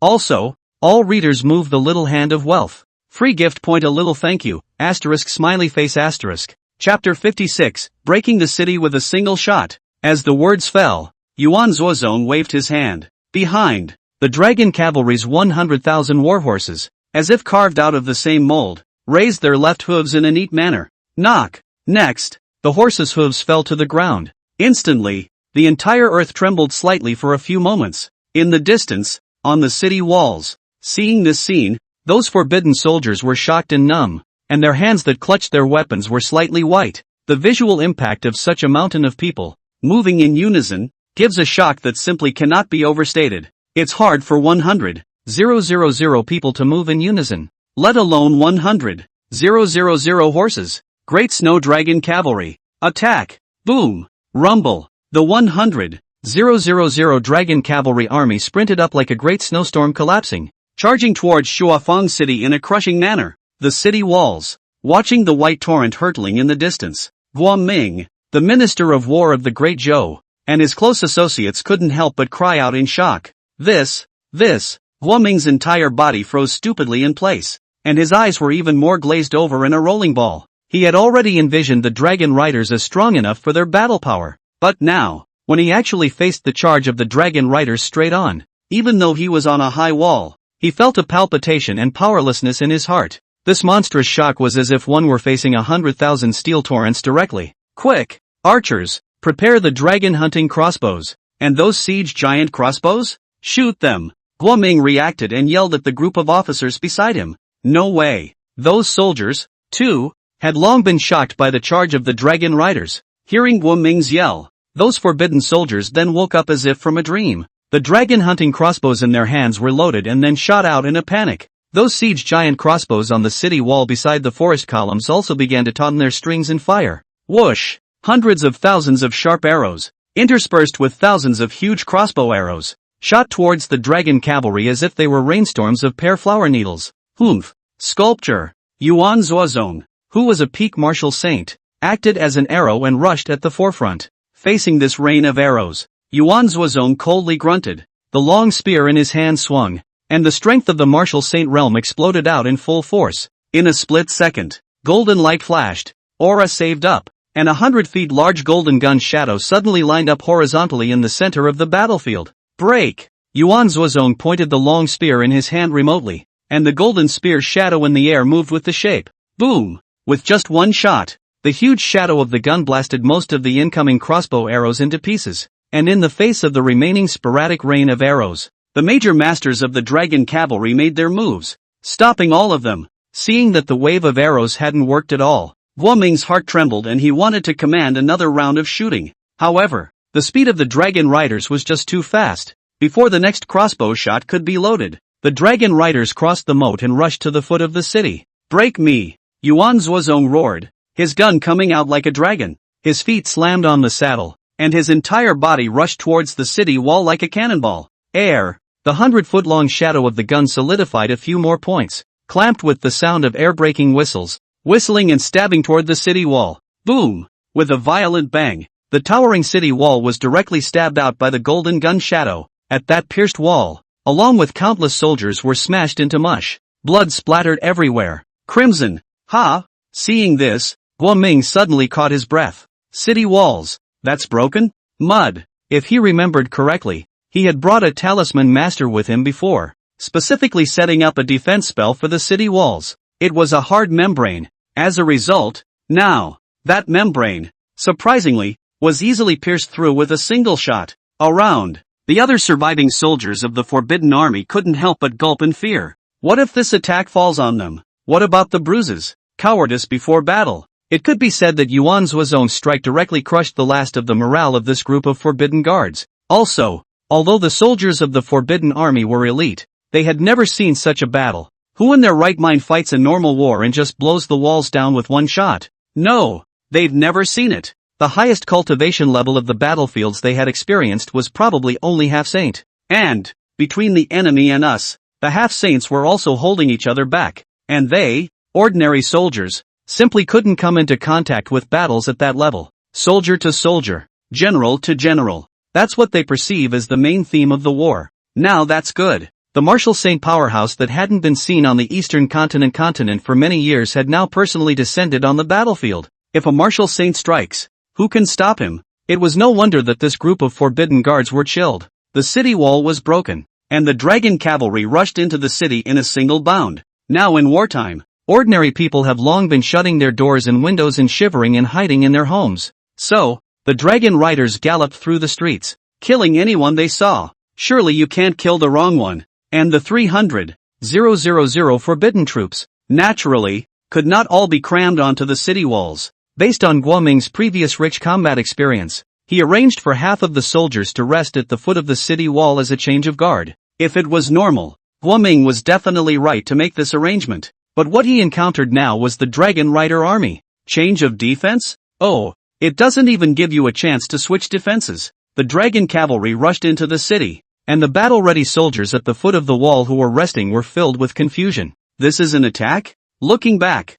A: Also, all readers move the little hand of wealth. Free gift point a little thank you, asterisk smiley face asterisk. Chapter 56, Breaking the City with a Single Shot. As the words fell, Yuan Zuozong waved his hand. Behind, the dragon cavalry's 100,000 warhorses, as if carved out of the same mold, raised their left hooves in a neat manner. Knock! Next, the horses' hooves fell to the ground. Instantly, the entire earth trembled slightly for a few moments. In the distance, on the city walls, seeing this scene, those forbidden soldiers were shocked and numb, and their hands that clutched their weapons were slightly white. The visual impact of such a mountain of people, moving in unison, gives a shock that simply cannot be overstated. It's hard for 100,000 people to move in unison, let alone 100,000 horses. Great Snow Dragon Cavalry. Attack! Boom! Rumble! The 100,000 Dragon Cavalry army sprinted up like a great snowstorm collapsing, charging towards Shuafang City in a crushing manner. The city walls, watching the white torrent hurtling in the distance. Guo Ming, the Minister of War of the Great Zhou, and his close associates couldn't help but cry out in shock. This, Guo Ming's entire body froze stupidly in place, and his eyes were even more glazed over in a rolling ball. He had already envisioned the dragon riders as strong enough for their battle power, but now, when he actually faced the charge of the dragon riders straight on, even though he was on a high wall, he felt a palpitation and powerlessness in his heart. This monstrous shock was as if one were facing 100,000 steel torrents directly. Quick, archers, prepare the dragon hunting crossbows. And those siege giant crossbows? Shoot them! Guo Ming reacted and yelled at the group of officers beside him. No way. Those soldiers, too, had long been shocked by the charge of the dragon riders. Hearing Guo Ming's yell, those forbidden soldiers then woke up as if from a dream. The dragon hunting crossbows in their hands were loaded and then shot out in a panic. Those siege giant crossbows on the city wall beside the forest columns also began to tauten their strings and fire. Whoosh! Hundreds of thousands of sharp arrows, interspersed with thousands of huge crossbow arrows, shot towards the dragon cavalry as if they were rainstorms of pear flower needles. Humph! Sculpture! Yuan Zuozong, who was a peak martial saint, acted as an arrow and rushed at the forefront. Facing this rain of arrows, Yuan Zuozong coldly grunted. The long spear in his hand swung, and the strength of the martial saint realm exploded out in full force. In a split second, golden light flashed, aura saved up, and 100 feet large golden gun shadow suddenly lined up horizontally in the center of the battlefield. Break! Yuan Zuozong pointed the long spear in his hand remotely, and the golden spear shadow in the air moved with the shape. Boom! With just one shot, the huge shadow of the gun blasted most of the incoming crossbow arrows into pieces, and in the face of the remaining sporadic rain of arrows, the major masters of the dragon cavalry made their moves, stopping all of them. Seeing that the wave of arrows hadn't worked at all, Guo Ming's heart trembled and he wanted to command another round of shooting. However, the speed of the dragon riders was just too fast. Before the next crossbow shot could be loaded, the dragon riders crossed the moat and rushed to the foot of the city. Break me! Yuan Zuozong roared, his gun coming out like a dragon. His feet slammed on the saddle, and his entire body rushed towards the city wall like a cannonball. Air! The 100-foot-long shadow of the gun solidified a few more points, clamped with the sound of air-breaking whistles, whistling and stabbing toward the city wall. Boom! With a violent bang, the towering city wall was directly stabbed out by the golden gun shadow. At that pierced wall, along with countless soldiers were smashed into mush. Blood splattered everywhere. Crimson! Ha! Seeing this, Guo Ming suddenly caught his breath. City walls, that's broken? Mud! If he remembered correctly, he had brought a talisman master with him before, specifically setting up a defense spell for the city walls. It was a hard membrane. As a result, now, that membrane, surprisingly, was easily pierced through with a single shot. Around, the other surviving soldiers of the Forbidden Army couldn't help but gulp in fear. What if this attack falls on them? What about the bruises? Cowardice before battle. It could be said that Yuan Zuozong's strike directly crushed the last of the morale of this group of forbidden guards. Also, although the soldiers of the Forbidden Army were elite, they had never seen such a battle. Who in their right mind fights a normal war and just blows the walls down with one shot? No, they've never seen it. The highest cultivation level of the battlefields they had experienced was probably only half-saint. And, between the enemy and us, the half-saints were also holding each other back. And they, ordinary soldiers, simply couldn't come into contact with battles at that level. Soldier to soldier, general to general. That's what they perceive as the main theme of the war. Now that's good. The martial saint powerhouse that hadn't been seen on the eastern continent for many years had now personally descended on the battlefield. If a martial saint strikes, who can stop him? It was no wonder that this group of forbidden guards were chilled. The city wall was broken, and the dragon cavalry rushed into the city in a single bound. Now in wartime, ordinary people have long been shutting their doors and windows and shivering and hiding in their homes. So, the dragon riders galloped through the streets, killing anyone they saw. Surely you can't kill the wrong one. And the 300,000 forbidden troops, naturally, could not all be crammed onto the city walls. Based on Guoming's previous rich combat experience, he arranged for half of the soldiers to rest at the foot of the city wall as a change of guard. If it was normal, Guoming was definitely right to make this arrangement. But what he encountered now was the Dragon Rider army. Change of defense? Oh, it doesn't even give you a chance to switch defenses. The dragon cavalry rushed into the city, and the battle-ready soldiers at the foot of the wall who were resting were filled with confusion. This is an attack? Looking back,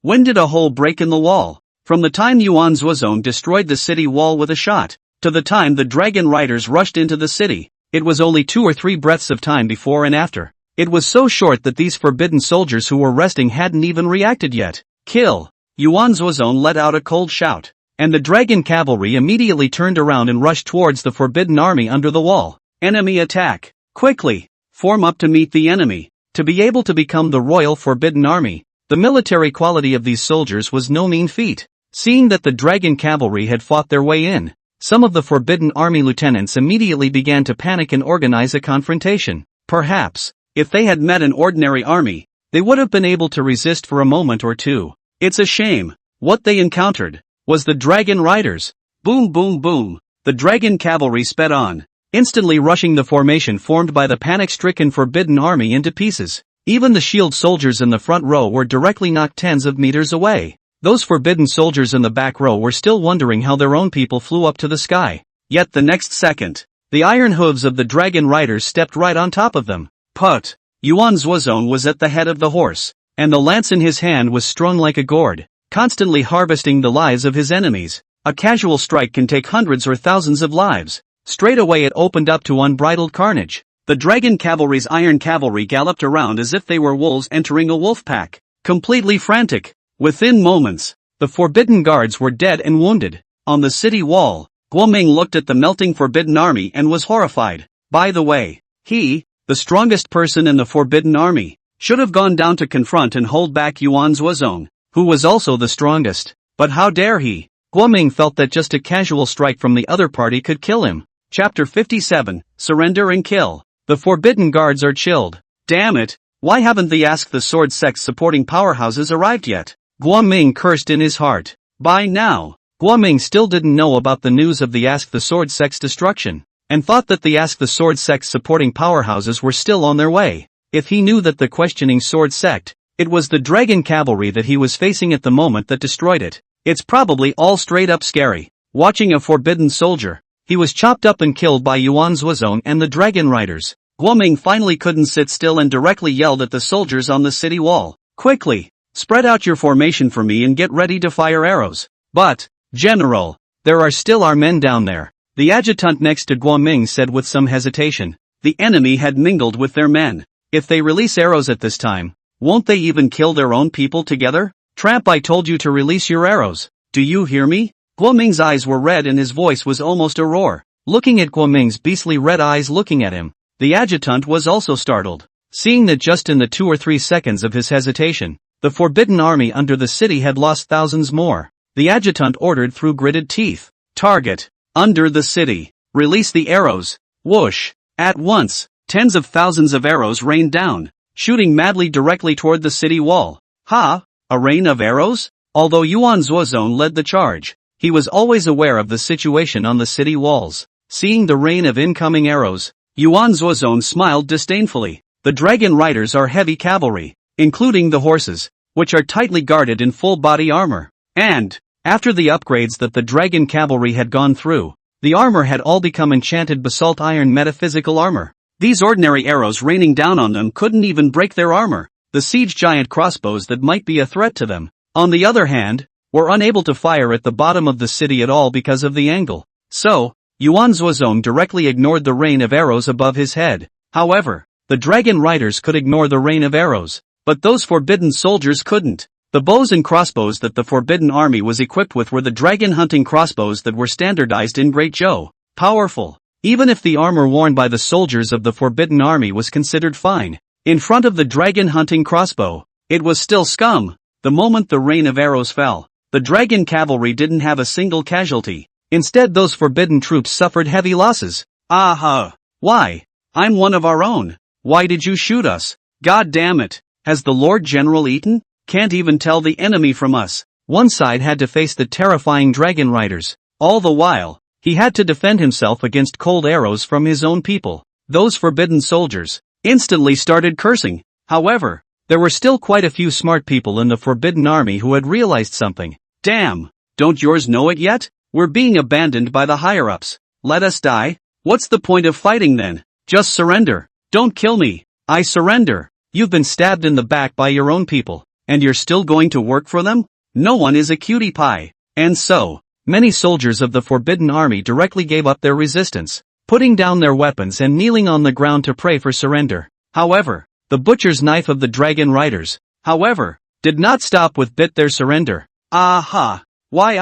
A: when did a hole break in the wall? From the time Yuan Zuozong destroyed the city wall with a shot, to the time the dragon riders rushed into the city, it was only 2 or 3 breaths of time before and after. It was so short that these forbidden soldiers who were resting hadn't even reacted yet. Kill! Yuan Zuozong let out a cold shout, and the dragon cavalry immediately turned around and rushed towards the forbidden army under the wall. Enemy attack! Quickly! Form up to meet the enemy. To be able to become the Royal Forbidden Army, the military quality of these soldiers was no mean feat. Seeing that the dragon cavalry had fought their way in, some of the Forbidden Army lieutenants immediately began to panic and organize a confrontation. Perhaps, if they had met an ordinary army, they would have been able to resist for a moment or two. It's a shame. What they encountered was the dragon riders. Boom boom boom. The dragon cavalry sped on, instantly rushing the formation formed by the panic-stricken Forbidden Army into pieces. Even the shield soldiers in the front row were directly knocked tens of meters away. Those forbidden soldiers in the back row were still wondering how their own people flew up to the sky. Yet the next second, the iron hooves of the dragon riders stepped right on top of them. Put! Yuan Zuozong was at the head of the horse, and the lance in his hand was strung like a gourd, constantly harvesting the lives of his enemies. A casual strike can take hundreds or thousands of lives. Straight away it opened up to unbridled carnage. The dragon cavalry's iron cavalry galloped around as if they were wolves entering a wolf pack, completely frantic. Within moments, the forbidden guards were dead and wounded. On the city wall, Guoming looked at the melting forbidden army and was horrified. By the way, he, the strongest person in the forbidden army, should have gone down to confront and hold back Yuan Zuozong, who was also the strongest. But how dare he? Guoming felt that just a casual strike from the other party could kill him. Chapter 57, Surrender and Kill. The forbidden guards are chilled. Damn it, why haven't the Ask the Sword sect's supporting powerhouses arrived yet? Guoming cursed in his heart. By now, Guoming still didn't know about the news of the Ask the Sword sect's destruction, and thought that the Ask the Sword sect's supporting powerhouses were still on their way. If he knew that the questioning sword sect, it was the dragon cavalry that he was facing at the moment that destroyed it. It's probably all straight up scary. Watching a forbidden soldier, he was chopped up and killed by Yuan Zuozong and the dragon riders. Guoming finally couldn't sit still and directly yelled at the soldiers on the city wall. Quickly! Spread out your formation for me and get ready to fire arrows. But, General, there are still our men down there. The adjutant next to Guoming said with some hesitation. The enemy had mingled with their men. If they release arrows at this time, won't they even kill their own people together? Tramp, I told you to release your arrows. Do you hear me? Guoming's eyes were red and his voice was almost a roar. Looking at Guoming's beastly red eyes looking at him, the adjutant was also startled. Seeing that just in the 2 or 3 seconds of his hesitation, the forbidden army under the city had lost thousands more, the adjutant ordered through gritted teeth. Target! Under the city! Release the arrows! Whoosh! At once, tens of thousands of arrows rained down, shooting madly directly toward the city wall. Ha! A rain of arrows? Although Yuan Zuozong led the charge, he was always aware of the situation on the city walls. Seeing the rain of incoming arrows, Yuan Zuozong smiled disdainfully. The dragon riders are heavy cavalry, including the horses, which are tightly guarded in full body armor. And, after the upgrades that the dragon cavalry had gone through, the armor had all become enchanted basalt iron metaphysical armor. These ordinary arrows raining down on them couldn't even break their armor. The siege giant crossbows that might be a threat to them, on the other hand, were unable to fire at the bottom of the city at all because of the angle. So, Yuan Zuozong directly ignored the rain of arrows above his head. However, the dragon riders could ignore the rain of arrows, but those forbidden soldiers couldn't. The bows and crossbows that the Forbidden Army was equipped with were the dragon hunting crossbows that were standardized in Great Zhou. Powerful. Even if the armor worn by the soldiers of the Forbidden Army was considered fine, in front of the dragon hunting crossbow, it was still scum. The moment the rain of arrows fell, the dragon cavalry didn't have a single casualty. Instead, those forbidden troops suffered heavy losses. Aha! Why? I'm one of our own. Why did you shoot us? God damn it. Has the Lord General eaten? Can't even tell the enemy from us. One side had to face the terrifying dragon riders. All the while, he had to defend himself against cold arrows from his own people. Those forbidden soldiers instantly started cursing. However, there were still quite a few smart people in the Forbidden Army who had realized something. Damn! Don't yours know it yet? We're being abandoned by the higher-ups. Let us die? What's the point of fighting then? Just surrender. Don't kill me. I surrender. You've been stabbed in the back by your own people, and you're still going to work for them? No one is a cutie pie. And so, many soldiers of the Forbidden Army directly gave up their resistance, putting down their weapons and kneeling on the ground to pray for surrender. However, the butcher's knife of the dragon riders, however, did not stop with their surrender. Aha! Why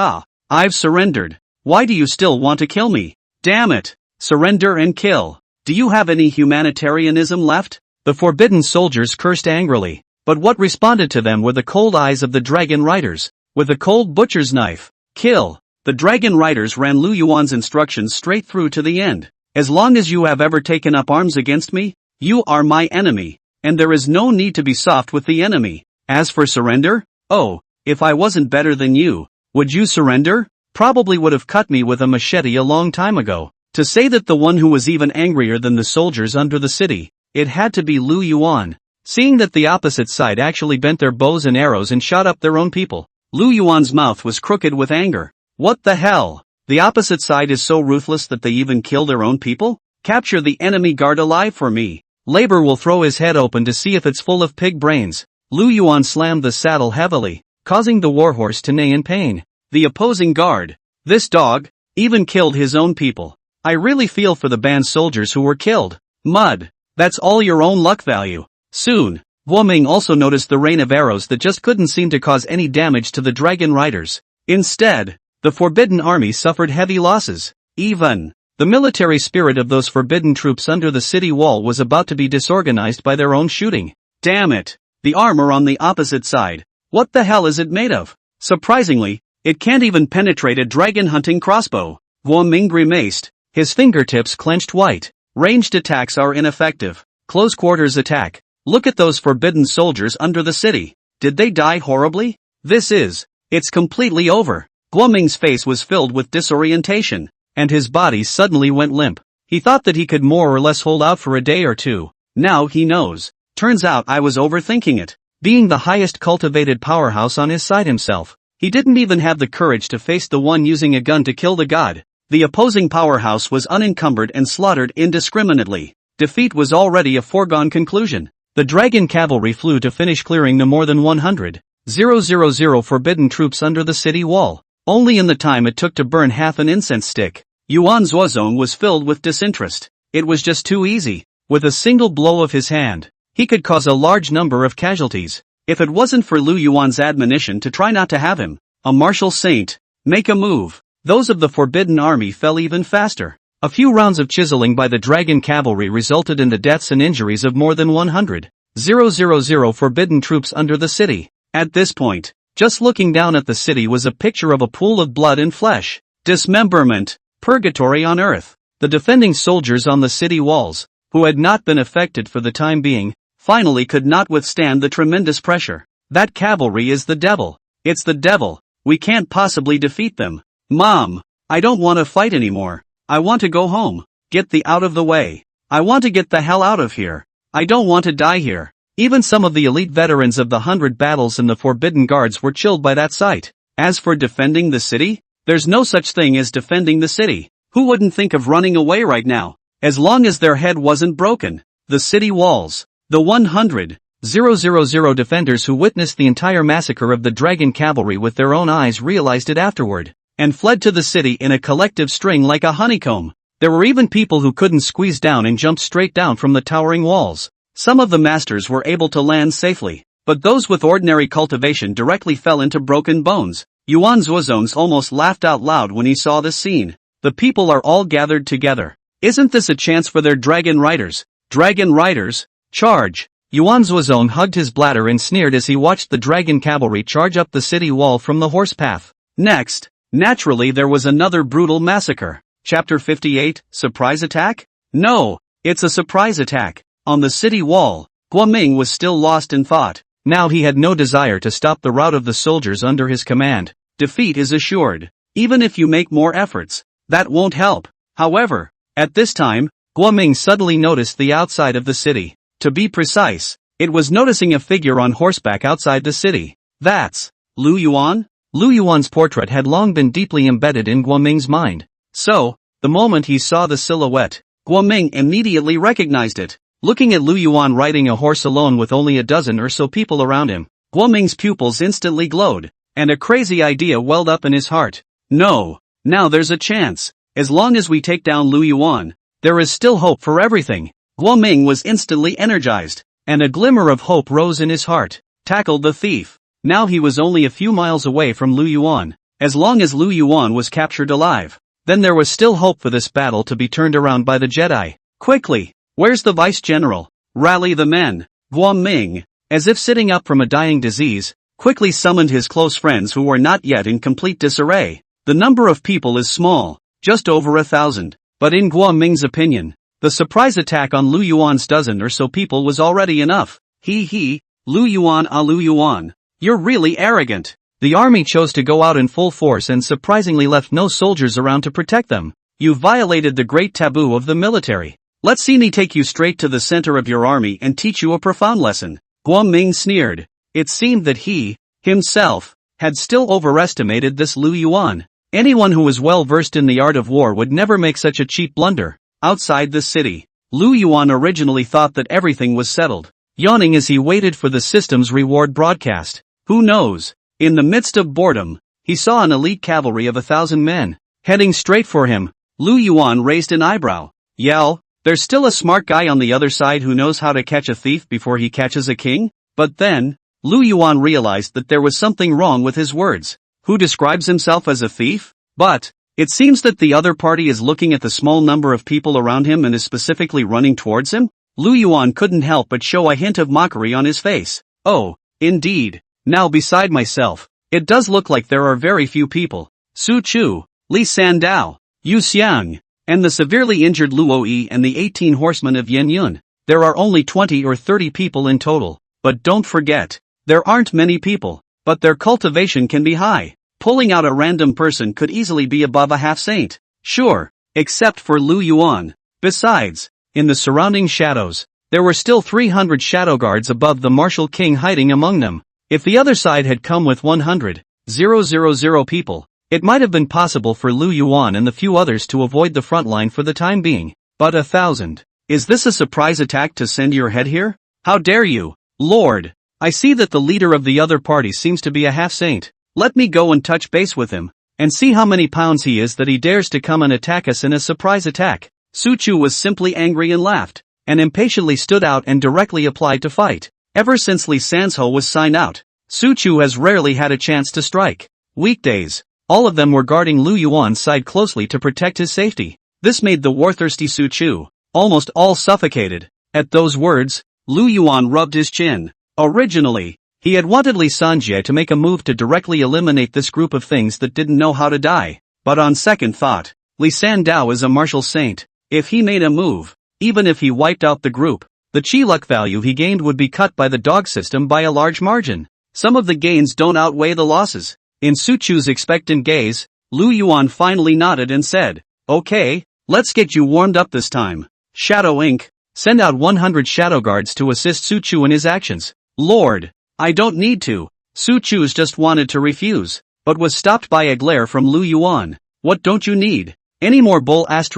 A: I've surrendered. Why do you still want to kill me? Damn it! Surrender and kill. Do you have any humanitarianism left? The forbidden soldiers cursed angrily, but what responded to them were the cold eyes of the dragon riders. With a cold butcher's knife, kill. The dragon riders ran Lu Yuan's instructions straight through to the end. As long as you have ever taken up arms against me, you are my enemy, and there is no need to be soft with the enemy. As for surrender, oh, if I wasn't better than you, would you surrender? Probably would have cut me with a machete a long time ago. To say that the one who was even angrier than the soldiers under the city, it had to be Lu Yuan. Seeing that the opposite side actually bent their bows and arrows and shot up their own people, Lu Yuan's mouth was crooked with anger. What the hell? The opposite side is so ruthless that they even kill their own people? Capture the enemy guard alive for me. Labor will throw his head open to see if it's full of pig brains. Lu Yuan slammed the saddle heavily, causing the warhorse to neigh in pain. The opposing guard, this dog, even killed his own people. I really feel for the band soldiers who were killed. Mud. That's all your own luck value. Soon, Guoming also noticed the rain of arrows that just couldn't seem to cause any damage to the dragon riders. Instead, the Forbidden Army suffered heavy losses. Even, the military spirit of those forbidden troops under the city wall was about to be disorganized by their own shooting. Damn it! The armor on the opposite side. What the hell is it made of? Surprisingly, it can't even penetrate a dragon-hunting crossbow. Guoming grimaced, his fingertips clenched white. Ranged attacks are ineffective. Close quarters attack. Look at those forbidden soldiers under the city. Did they die horribly? It's completely over. Guoming's face was filled with disorientation, and his body suddenly went limp. He thought that he could more or less hold out for a day or two. Now he knows. Turns out I was overthinking it. Being the highest cultivated powerhouse on his side himself, he didn't even have the courage to face the one using a gun to kill the god. The opposing powerhouse was unencumbered and slaughtered indiscriminately. Defeat was already a foregone conclusion. The dragon cavalry flew to finish clearing the more than 100,000 forbidden troops under the city wall. Only in the time it took to burn half an incense stick. Yuan Zuozong was filled with disinterest. It was just too easy. With a single blow of his hand, he could cause a large number of casualties. If it wasn't for Lu Yuan's admonition to try not to have him, a martial saint, make a move, those of the Forbidden Army fell even faster. A few rounds of chiseling by the dragon cavalry resulted in the deaths and injuries of more than 100,000 forbidden troops under the city. At this point, just looking down at the city was a picture of a pool of blood and flesh. Dismemberment. Purgatory on earth. The defending soldiers on the city walls, who had not been affected for the time being, finally could not withstand the tremendous pressure. That cavalry is the devil. It's the devil. We can't possibly defeat them. Mom, I don't want to fight anymore. I want to go home. Get the out of the way. I want to get the hell out of here. I don't want to die here. Even some of the elite veterans of the 100 battles and the Forbidden Guards were chilled by that sight. As for defending the city, there's no such thing as defending the city. Who wouldn't think of running away right now? As long as their head wasn't broken. The city walls. The 100,000 defenders who witnessed the entire massacre of the dragon cavalry with their own eyes realized it afterward, and fled to the city in a collective string like a honeycomb. There were even people who couldn't squeeze down and jumped straight down from the towering walls. Some of the masters were able to land safely. but those with ordinary cultivation directly fell into broken bones. Yuan Zuozong's almost laughed out loud when he saw this scene. The people are all gathered together. Isn't this a chance for their dragon riders? Dragon riders, charge! Yuan Zuozong hugged his bladder and sneered as he watched the dragon cavalry charge up the city wall from the horse path. Next, naturally there was another brutal massacre. Chapter 58, Surprise Attack? No, it's a surprise attack. On the city wall, Guoming was still lost in thought. Now he had no desire to stop the rout of the soldiers under his command. Defeat is assured. Even if you make more efforts, that won't help. However, at this time, Guoming suddenly noticed the outside of the city. To be precise, it was noticing a figure on horseback outside the city. That's Lu Yuan? Lu Yuan's portrait had long been deeply embedded in Guoming's mind. So, the moment he saw the silhouette, Guoming immediately recognized it. Looking at Lu Yuan riding a horse alone with only a dozen or so people around him, Guoming's pupils instantly glowed, and a crazy idea welled up in his heart. No, now there's a chance. As long as we take down Lu Yuan, there is still hope for everything. Guoming was instantly energized, and a glimmer of hope rose in his heart. Tackled the thief. Now he was only a few miles away from Lu Yuan. As long as Lu Yuan was captured alive, then there was still hope for this battle to be turned around by the Jedi. Quickly! Where's the vice general? Rally the men. Guoming, as if sitting up from a dying disease, quickly summoned his close friends who were not yet in complete disarray. The number of people is small, just over 1,000, but in Guoming's opinion, the surprise attack on Lu Yuan's dozen or so people was already enough. Lu Yuan Lu Yuan. You're really arrogant. The army chose to go out in full force and surprisingly left no soldiers around to protect them. You violated the great taboo of the military. Let's see me take you straight to the center of your army and teach you a profound lesson. Guoming sneered. It seemed that he, himself, had still overestimated this Lu Yuan. Anyone who was well versed in the art of war would never make such a cheap blunder. Outside the city, Lu Yuan originally thought that everything was settled, yawning as he waited for the system's reward broadcast. Who knows? In the midst of boredom, he saw an elite cavalry of 1,000 men, heading straight for him. Lu Yuan raised an eyebrow. Yell. There's still a smart guy on the other side who knows how to catch a thief before he catches a king? But then, Lu Yuan realized that there was something wrong with his words. Who describes himself as a thief? But, it seems that the other party is looking at the small number of people around him and is specifically running towards him? Lu Yuan couldn't help but show a hint of mockery on his face. Oh, indeed. Now beside myself, it does look like there are very few people. Su Chu, Li Sandao, Yu Xiang, and the severely injured Luo Yi and the 18 horsemen of Yen Yun. There are only 20 or 30 people in total. But don't forget, there aren't many people, but their cultivation can be high. Pulling out a random person could easily be above a half-saint. Sure, except for Lu Yuan. Besides, in the surrounding shadows, there were still 300 shadow guards above the martial king hiding among them. If the other side had come with 100,000 people, it might have been possible for Lu Yuan and the few others to avoid the front line for the time being. But 1,000. Is this a surprise attack to send your head here? How dare you, Lord? I see that the leader of the other party seems to be a half-saint. Let me go and touch base with him, and see how many pounds he is that he dares to come and attack us in a surprise attack. Su Chu was simply angry and laughed, and impatiently stood out and directly applied to fight. Ever since Li Sanzhou was signed out, Su Chu has rarely had a chance to strike. Weekdays, all of them were guarding Lu Yuan's side closely to protect his safety. This made the war-thirsty Su Chu almost all suffocated. At those words, Lu Yuan rubbed his chin. Originally, he had wanted Li Sanjie to make a move to directly eliminate this group of things that didn't know how to die. But on second thought, Li Sandao is a martial saint. If he made a move, even if he wiped out the group, the chi luck value he gained would be cut by the dog system by a large margin. Some of the gains don't outweigh the losses. In Su Chu's expectant gaze, Lu Yuan finally nodded and said, "Okay, let's get you warmed up this time. Shadow Inc. Send out 100 shadow guards to assist Su Chu in his actions." Lord, I don't need to. Su Chu's just wanted to refuse, but was stopped by a glare from Lu Yuan. What don't you need? Any more bull ********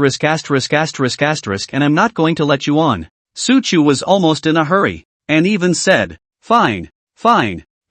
A: and I'm not going to let you on. Su Chu was almost in a hurry, and even said, Fine.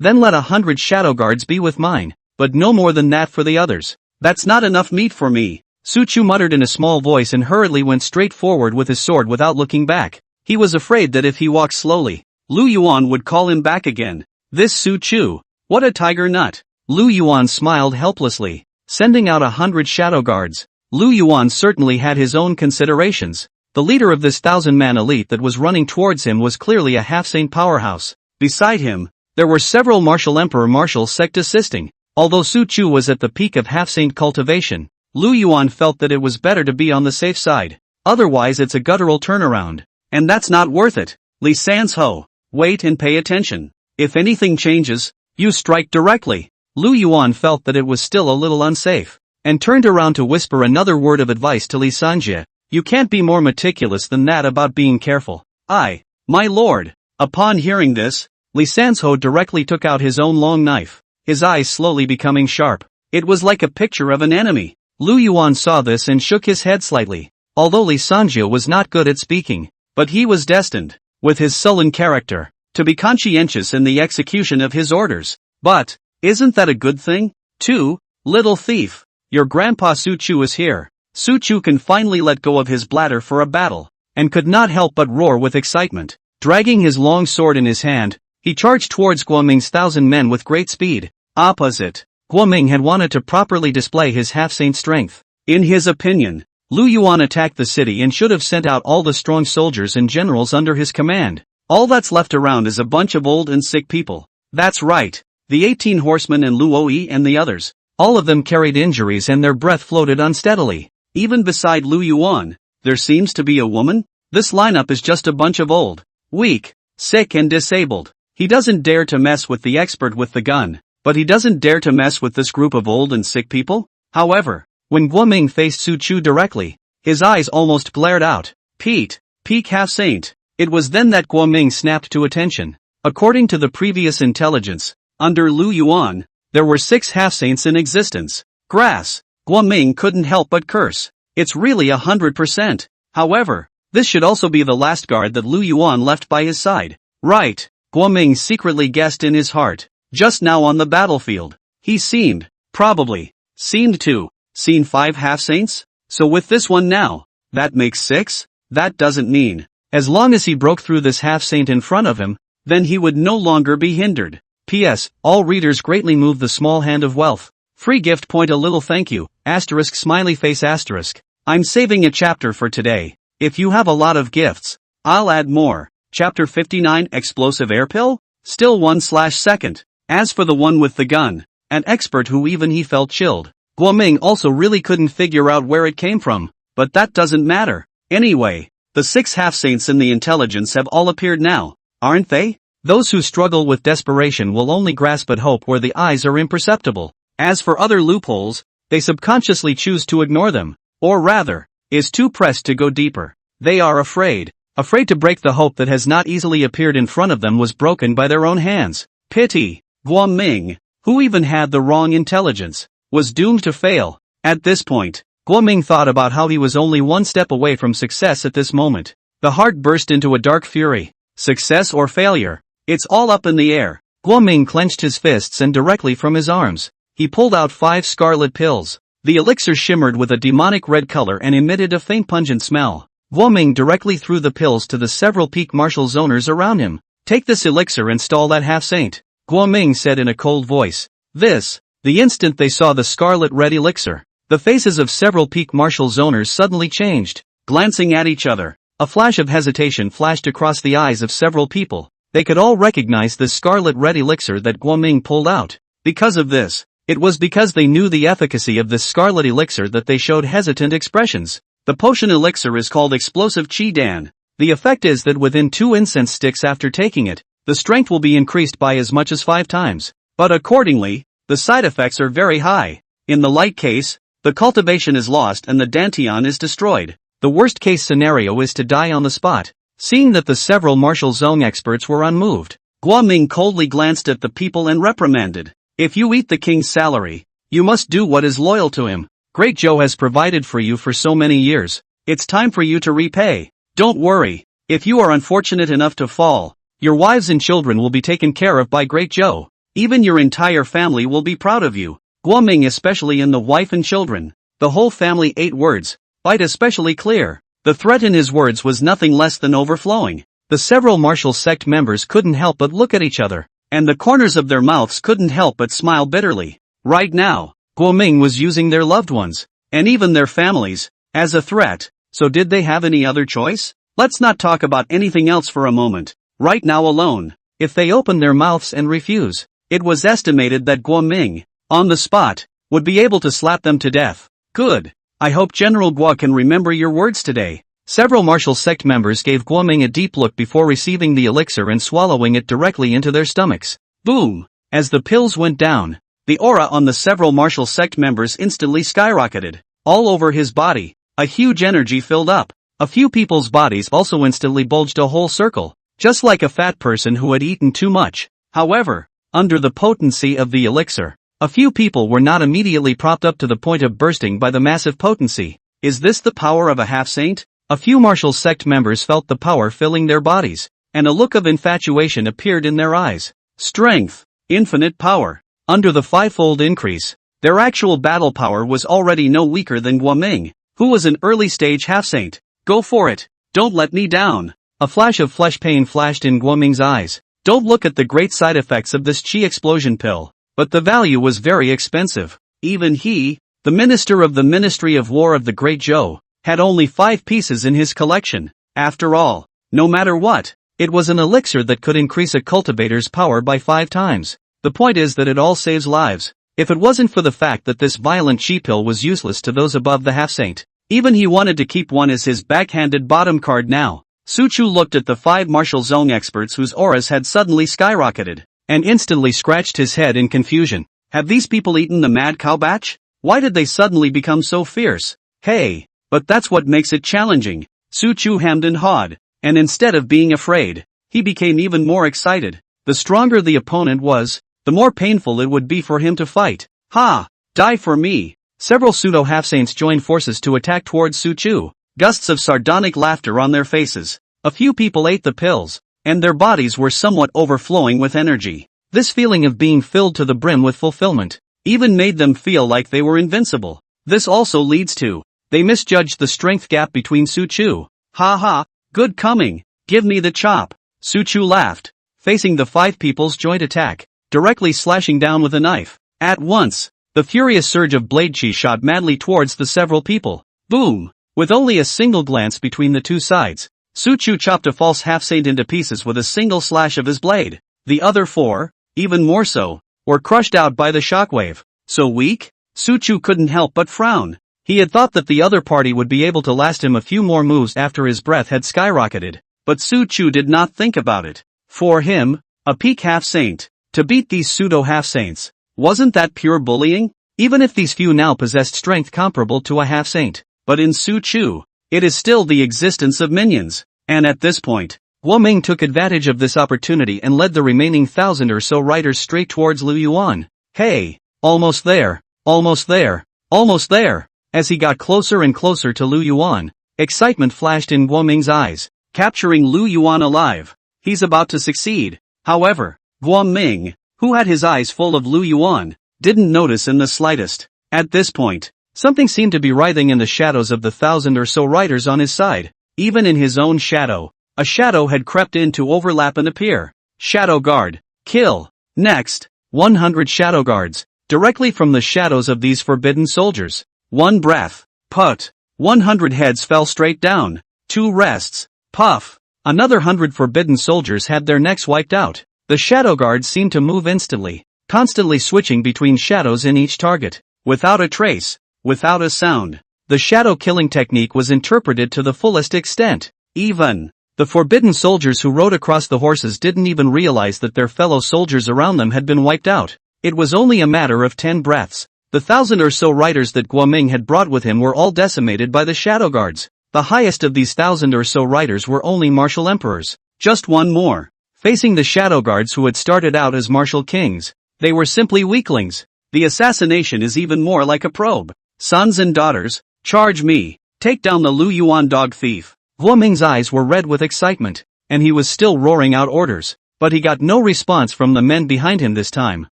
A: Then let 100 shadow guards be with mine, but no more than that for the others. That's not enough meat for me. Su Chu muttered in a small voice and hurriedly went straight forward with his sword without looking back. He was afraid that if he walked slowly, Lu Yuan would call him back again. This Su Chu. What a tiger nut. Lu Yuan smiled helplessly, sending out 100 shadow guards. Lu Yuan certainly had his own considerations. The leader of this 1,000-man elite that was running towards him was clearly a half-saint powerhouse. Beside him, there were several martial emperor martial sect assisting. Although Su Chu was at the peak of half-saint cultivation, Lu Yuan felt that it was better to be on the safe side. Otherwise it's a guttural turnaround. And that's not worth it. Li Sans Ho. Wait and pay attention. If anything changes, you strike directly. Lu Yuan felt that it was still a little unsafe, and turned around to whisper another word of advice to Li Sanjie. You can't be more meticulous than that about being careful. My lord. Upon hearing this, Li Sanzho directly took out his own long knife, his eyes slowly becoming sharp. It was like a picture of an enemy. Lu Yuan saw this and shook his head slightly. Although Li Sanjie was not good at speaking, but he was destined, with his sullen character, to be conscientious in the execution of his orders. But, isn't that a good thing? Too, little thief, your grandpa Su Chu is here. Su Chu can finally let go of his bladder for a battle, and could not help but roar with excitement. Dragging his long sword in his hand, he charged towards Guoming's 1,000 men with great speed. Opposite, Guoming had wanted to properly display his half-saint strength. In his opinion, Lu Yuan attacked the city and should have sent out all the strong soldiers and generals under his command. All that's left around is a bunch of old and sick people. That's right, the 18 horsemen and Lu Yi and the others. All of them carried injuries and their breath floated unsteadily. Even beside Lu Yuan, there seems to be a woman? This lineup is just a bunch of old, weak, sick and disabled. He doesn't dare to mess with the expert with the gun, but he doesn't dare to mess with this group of old and sick people? However, when Guoming faced Su Chu directly, his eyes almost glared out. Peak half-saint. It was then that Guoming snapped to attention. According to the previous intelligence, under Lu Yuan, there were 6 half-saints in existence. Grass. Guoming couldn't help but curse. It's really 100%. However, this should also be the last guard that Lu Yuan left by his side. Right, Guoming secretly guessed in his heart. Just now on the battlefield, he seen 5 half-saints? So with this one now, that makes 6? That doesn't mean, as long as he broke through this half-saint in front of him, then he would no longer be hindered. P.S. All readers greatly move the small hand of wealth. Free gift point a little thank you, asterisk smiley face asterisk. I'm saving a chapter for today. If you have a lot of gifts, I'll add more. Chapter 59 Explosive Air Pill? Still 1/2. As for the one with the gun, an expert who even he felt chilled. Guoming also really couldn't figure out where it came from, but that doesn't matter. Anyway, the 6 half-saints in the intelligence have all appeared now, aren't they? Those who struggle with desperation will only grasp at hope where the eyes are imperceptible. As for other loopholes, they subconsciously choose to ignore them, or rather, is too pressed to go deeper. They are afraid to break the hope that has not easily appeared in front of them was broken by their own hands. Pity. Guoming, who even had the wrong intelligence, was doomed to fail. At this point, Guoming thought about how he was only one step away from success at this moment. The heart burst into a dark fury. Success or failure? It's all up in the air. Guoming clenched his fists and directly from his arms, he pulled out 5 scarlet pills. The elixir shimmered with a demonic red color and emitted a faint pungent smell. Guoming directly threw the pills to the several peak martial zoners around him. Take this elixir and stall that half-saint, Guoming said in a cold voice. The instant they saw the scarlet red elixir, the faces of several peak martial zoners suddenly changed, glancing at each other. A flash of hesitation flashed across the eyes of several people. They could all recognize the scarlet red elixir that Guoming pulled out. Because of this, it was because they knew the efficacy of this scarlet elixir that they showed hesitant expressions. The potion elixir is called Explosive Qi Dan. The effect is that within 2 incense sticks after taking it, the strength will be increased by as much as 5 times. But accordingly, the side effects are very high. In the light case, the cultivation is lost and the dantian is destroyed. The worst case scenario is to die on the spot. Seeing that the several martial zone experts were unmoved, Guoming coldly glanced at the people and reprimanded. If you eat the king's salary, you must do what is loyal to him. Great Zhou has provided for you for so many years. It's time for you to repay. Don't worry. If you are unfortunate enough to fall, your wives and children will be taken care of by Great Zhou. Even your entire family will be proud of you. Guoming especially in the wife and children. The whole family 8 words, bite especially clear. The threat in his words was nothing less than overflowing. The several martial sect members couldn't help but look at each other, and the corners of their mouths couldn't help but smile bitterly. Right now, Guoming was using their loved ones, and even their families, as a threat, so did they have any other choice? Let's not talk about anything else for a moment. Right now alone, if they open their mouths and refuse, it was estimated that Guoming, on the spot, would be able to slap them to death. Good. I hope General Guo can remember your words today. Several martial sect members gave Guoming a deep look before receiving the elixir and swallowing it directly into their stomachs. Boom! As the pills went down, the aura on the several martial sect members instantly skyrocketed. All over his body, a huge energy filled up. A few people's bodies also instantly bulged a whole circle, just like a fat person who had eaten too much. However, under the potency of the elixir, a few people were not immediately propped up to the point of bursting by the massive potency. Is this the power of a half-saint? A few martial sect members felt the power filling their bodies, and a look of infatuation appeared in their eyes. Strength, infinite power. Under the fivefold increase, their actual battle power was already no weaker than Guoming, who was an early-stage half-saint. Go for it, don't let me down. A flash of flesh pain flashed in Guoming's eyes. Don't look at the great side effects of this chi explosion pill, but the value was very expensive. Even he, the minister of the Ministry of War of the Great Zhou, had only 5 pieces in his collection. After all, no matter what, it was an elixir that could increase a cultivator's power by 5 times. The point is that it all saves lives. If it wasn't for the fact that this violent chi pill was useless to those above the half-saint, even he wanted to keep one as his backhanded bottom card now. Su Chu looked at the 5 martial zone experts whose auras had suddenly skyrocketed, and instantly scratched his head in confusion. Have these people eaten the mad cow batch? Why did they suddenly become so fierce? Hey! But that's what makes it challenging. Su Chu hemmed and hawed, and instead of being afraid, he became even more excited. The stronger the opponent was, the more painful it would be for him to fight. Ha! Die for me! Several pseudo-half-saints joined forces to attack towards Su Chu, gusts of sardonic laughter on their faces. A few people ate the pills, and their bodies were somewhat overflowing with energy. This feeling of being filled to the brim with fulfillment even made them feel like they were invincible. This also leads to, they misjudged the strength gap between Su Chu. Ha ha, good coming, give me the chop. Su Chu laughed, facing the 5 people's joint attack, directly slashing down with a knife. At once, the furious surge of blade chi shot madly towards the several people. Boom! With only a single glance between the 2 sides, Su Chu chopped a false half-saint into pieces with a single slash of his blade. The other 4, even more so, were crushed out by the shockwave. So weak? Su Chu couldn't help but frown. He had thought that the other party would be able to last him a few more moves after his breath had skyrocketed, but Su Chu did not think about it. For him, a peak half-saint, to beat these pseudo-half-saints, wasn't that pure bullying? Even if these few now possessed strength comparable to a half-saint, but in Su Chu, it is still the existence of minions, and at this point, Guoming took advantage of this opportunity and led the remaining 1,000 or so riders straight towards Lu Yuan. Hey, almost there, almost there, almost there. As he got closer and closer to Lu Yuan, excitement flashed in Guoming's eyes. Capturing Lu Yuan alive. He's about to succeed. However, Guoming, who had his eyes full of Lu Yuan, didn't notice in the slightest. At this point, something seemed to be writhing in the shadows of the 1,000 or so riders on his side. Even in his own shadow, a shadow had crept in to overlap and appear. Shadow guard. Kill. Next, 100 shadow guards, directly from the shadows of these forbidden soldiers. 1 breath. Put. 100 heads fell straight down. 2 rests. Puff. Another 100 forbidden soldiers had their necks wiped out. The shadow guards seemed to move instantly, constantly switching between shadows in each target. Without a trace, without a sound, the shadow killing technique was interpreted to the fullest extent. Even the forbidden soldiers who rode across the horses didn't even realize that their fellow soldiers around them had been wiped out. It was only a matter of 10 breaths. The 1,000 or so riders that Guoming had brought with him were all decimated by the shadow guards. The highest of these 1,000 or so riders were only martial emperors. Just one more. Facing the shadow guards who had started out as martial kings, they were simply weaklings. The assassination is even more like a probe. Sons and daughters, charge me. Take down the Lu Yuan dog thief. Guoming's eyes were red with excitement, and he was still roaring out orders, but he got no response from the men behind him this time.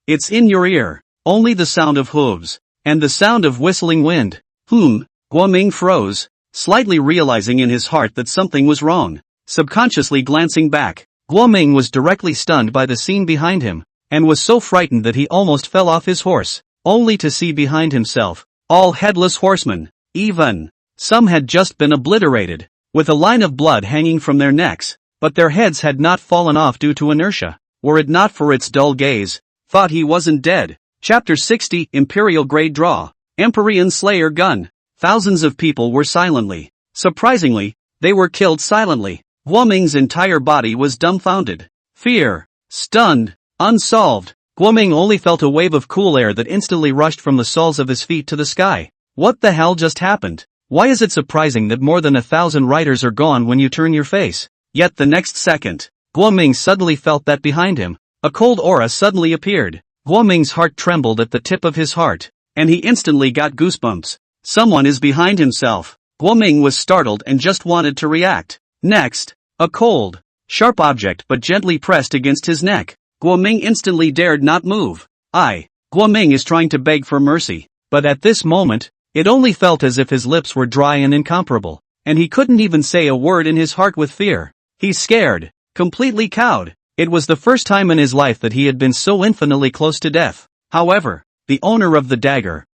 A: It's in your ear. Only the sound of hooves, and the sound of whistling wind. Guoming froze, slightly realizing in his heart that something was wrong. subconsciously glancing back. Guoming was directly stunned by the scene behind him, and was so frightened that he almost fell off his horse, only to see behind himself, all headless horsemen. Even some had just been obliterated, with a line of blood hanging from their necks, but their heads had not fallen off due to inertia. Were it not for its dull gaze, thought he wasn't dead. Chapter 60 Imperial Grade Draw. Empyrean Slayer Gun. Thousands of people were surprisingly, they were killed silently. Guoming's entire body was dumbfounded. Fear. Stunned. Unsolved. Guoming only felt a wave of cool air that instantly rushed from the soles of his feet to the sky. What the hell just happened? Why is it surprising that more than 1,000 riders are gone when you turn your face? Yet the next second, Guoming suddenly felt that behind him, a cold aura suddenly appeared. Guoming's heart trembled at the tip of his heart, and he instantly got goosebumps. Someone is behind himself. Guoming was startled and just wanted to react. Next, a cold, sharp object but gently pressed against his neck. Guoming instantly dared not move. Guoming is trying to beg for mercy, but at this moment, it only felt as if his lips were dry and incomparable, and he couldn't even say a word in his heart with fear. He's scared, completely cowed. It was the first time in his life that he had been so infinitely close to death. However, the owner of the dagger,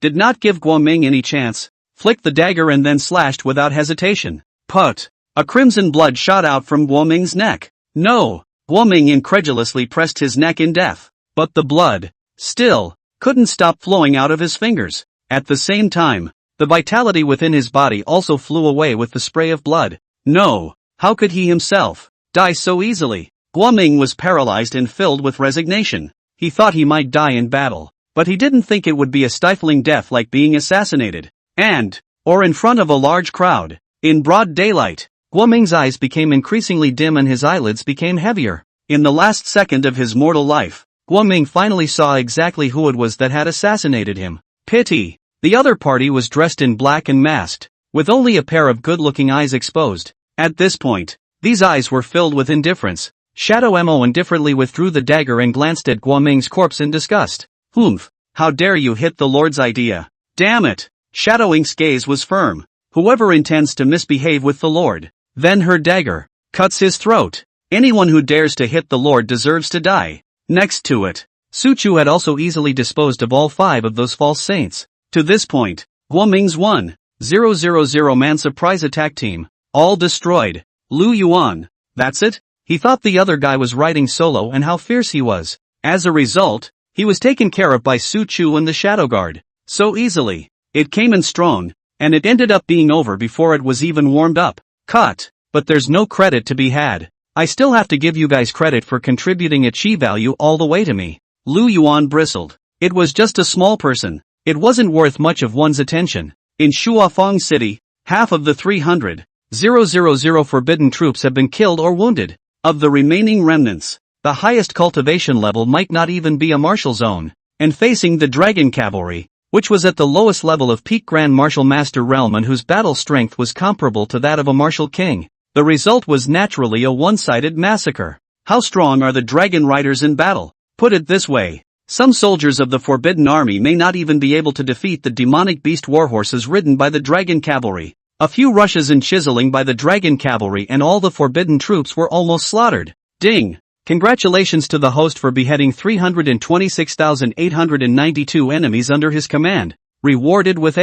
A: did not give Guoming any chance, flicked the dagger and then slashed without hesitation. Put! A crimson blood shot out from Guoming's neck. No! Guoming incredulously pressed his neck in death, but the blood, still, couldn't stop flowing out of his fingers. At the same time, the vitality within his body also flew away with the spray of blood. No! How could he himself die so easily? Guoming was paralyzed and filled with resignation. He thought he might die in battle, but he didn't think it would be a stifling death like being assassinated, or in front of a large crowd, in broad daylight. Guoming's eyes became increasingly dim and his eyelids became heavier. In the last second of his mortal life, Guoming finally saw exactly who it was that had assassinated him. Pity! The other party was dressed in black and masked, with only a pair of good-looking eyes exposed. At this point, these eyes were filled with indifference. Shadow Mo indifferently withdrew the dagger and glanced at Guoming's corpse in disgust. Humph! How dare you hit the Lord's idea? Damn it! Shadow Ink's gaze was firm. Whoever intends to misbehave with the Lord, then her dagger cuts his throat. Anyone who dares to hit the Lord deserves to die. Next to it, Su Chu had also easily disposed of all 5 of those false saints. To this point, Guoming's 1,000-man surprise attack team, all destroyed. Lu Yuan, that's it? He thought the other guy was riding solo and how fierce he was. As a result, he was taken care of by Su Chu and the Shadow Guard. So easily. It came in strong, and it ended up being over before it was even warmed up. Cut. But there's no credit to be had. I still have to give you guys credit for contributing a chi value all the way to me. Lu Yuan bristled. It was just a small person. It wasn't worth much of one's attention. In Shuafeng City, half of the 300,000 forbidden troops have been killed or wounded. Of the remaining remnants, the highest cultivation level might not even be a martial zone, and facing the Dragon Cavalry, which was at the lowest level of peak Grand Martial Master realm and whose battle strength was comparable to that of a martial king. The result was naturally a one-sided massacre. How strong are the dragon riders in battle? Put it this way. Some soldiers of the Forbidden Army may not even be able to defeat the demonic beast warhorses ridden by the Dragon Cavalry. A few rushes and chiseling by the Dragon Cavalry and all the forbidden troops were almost slaughtered. Ding! Congratulations to the host for beheading 326,892 enemies under his command, rewarded with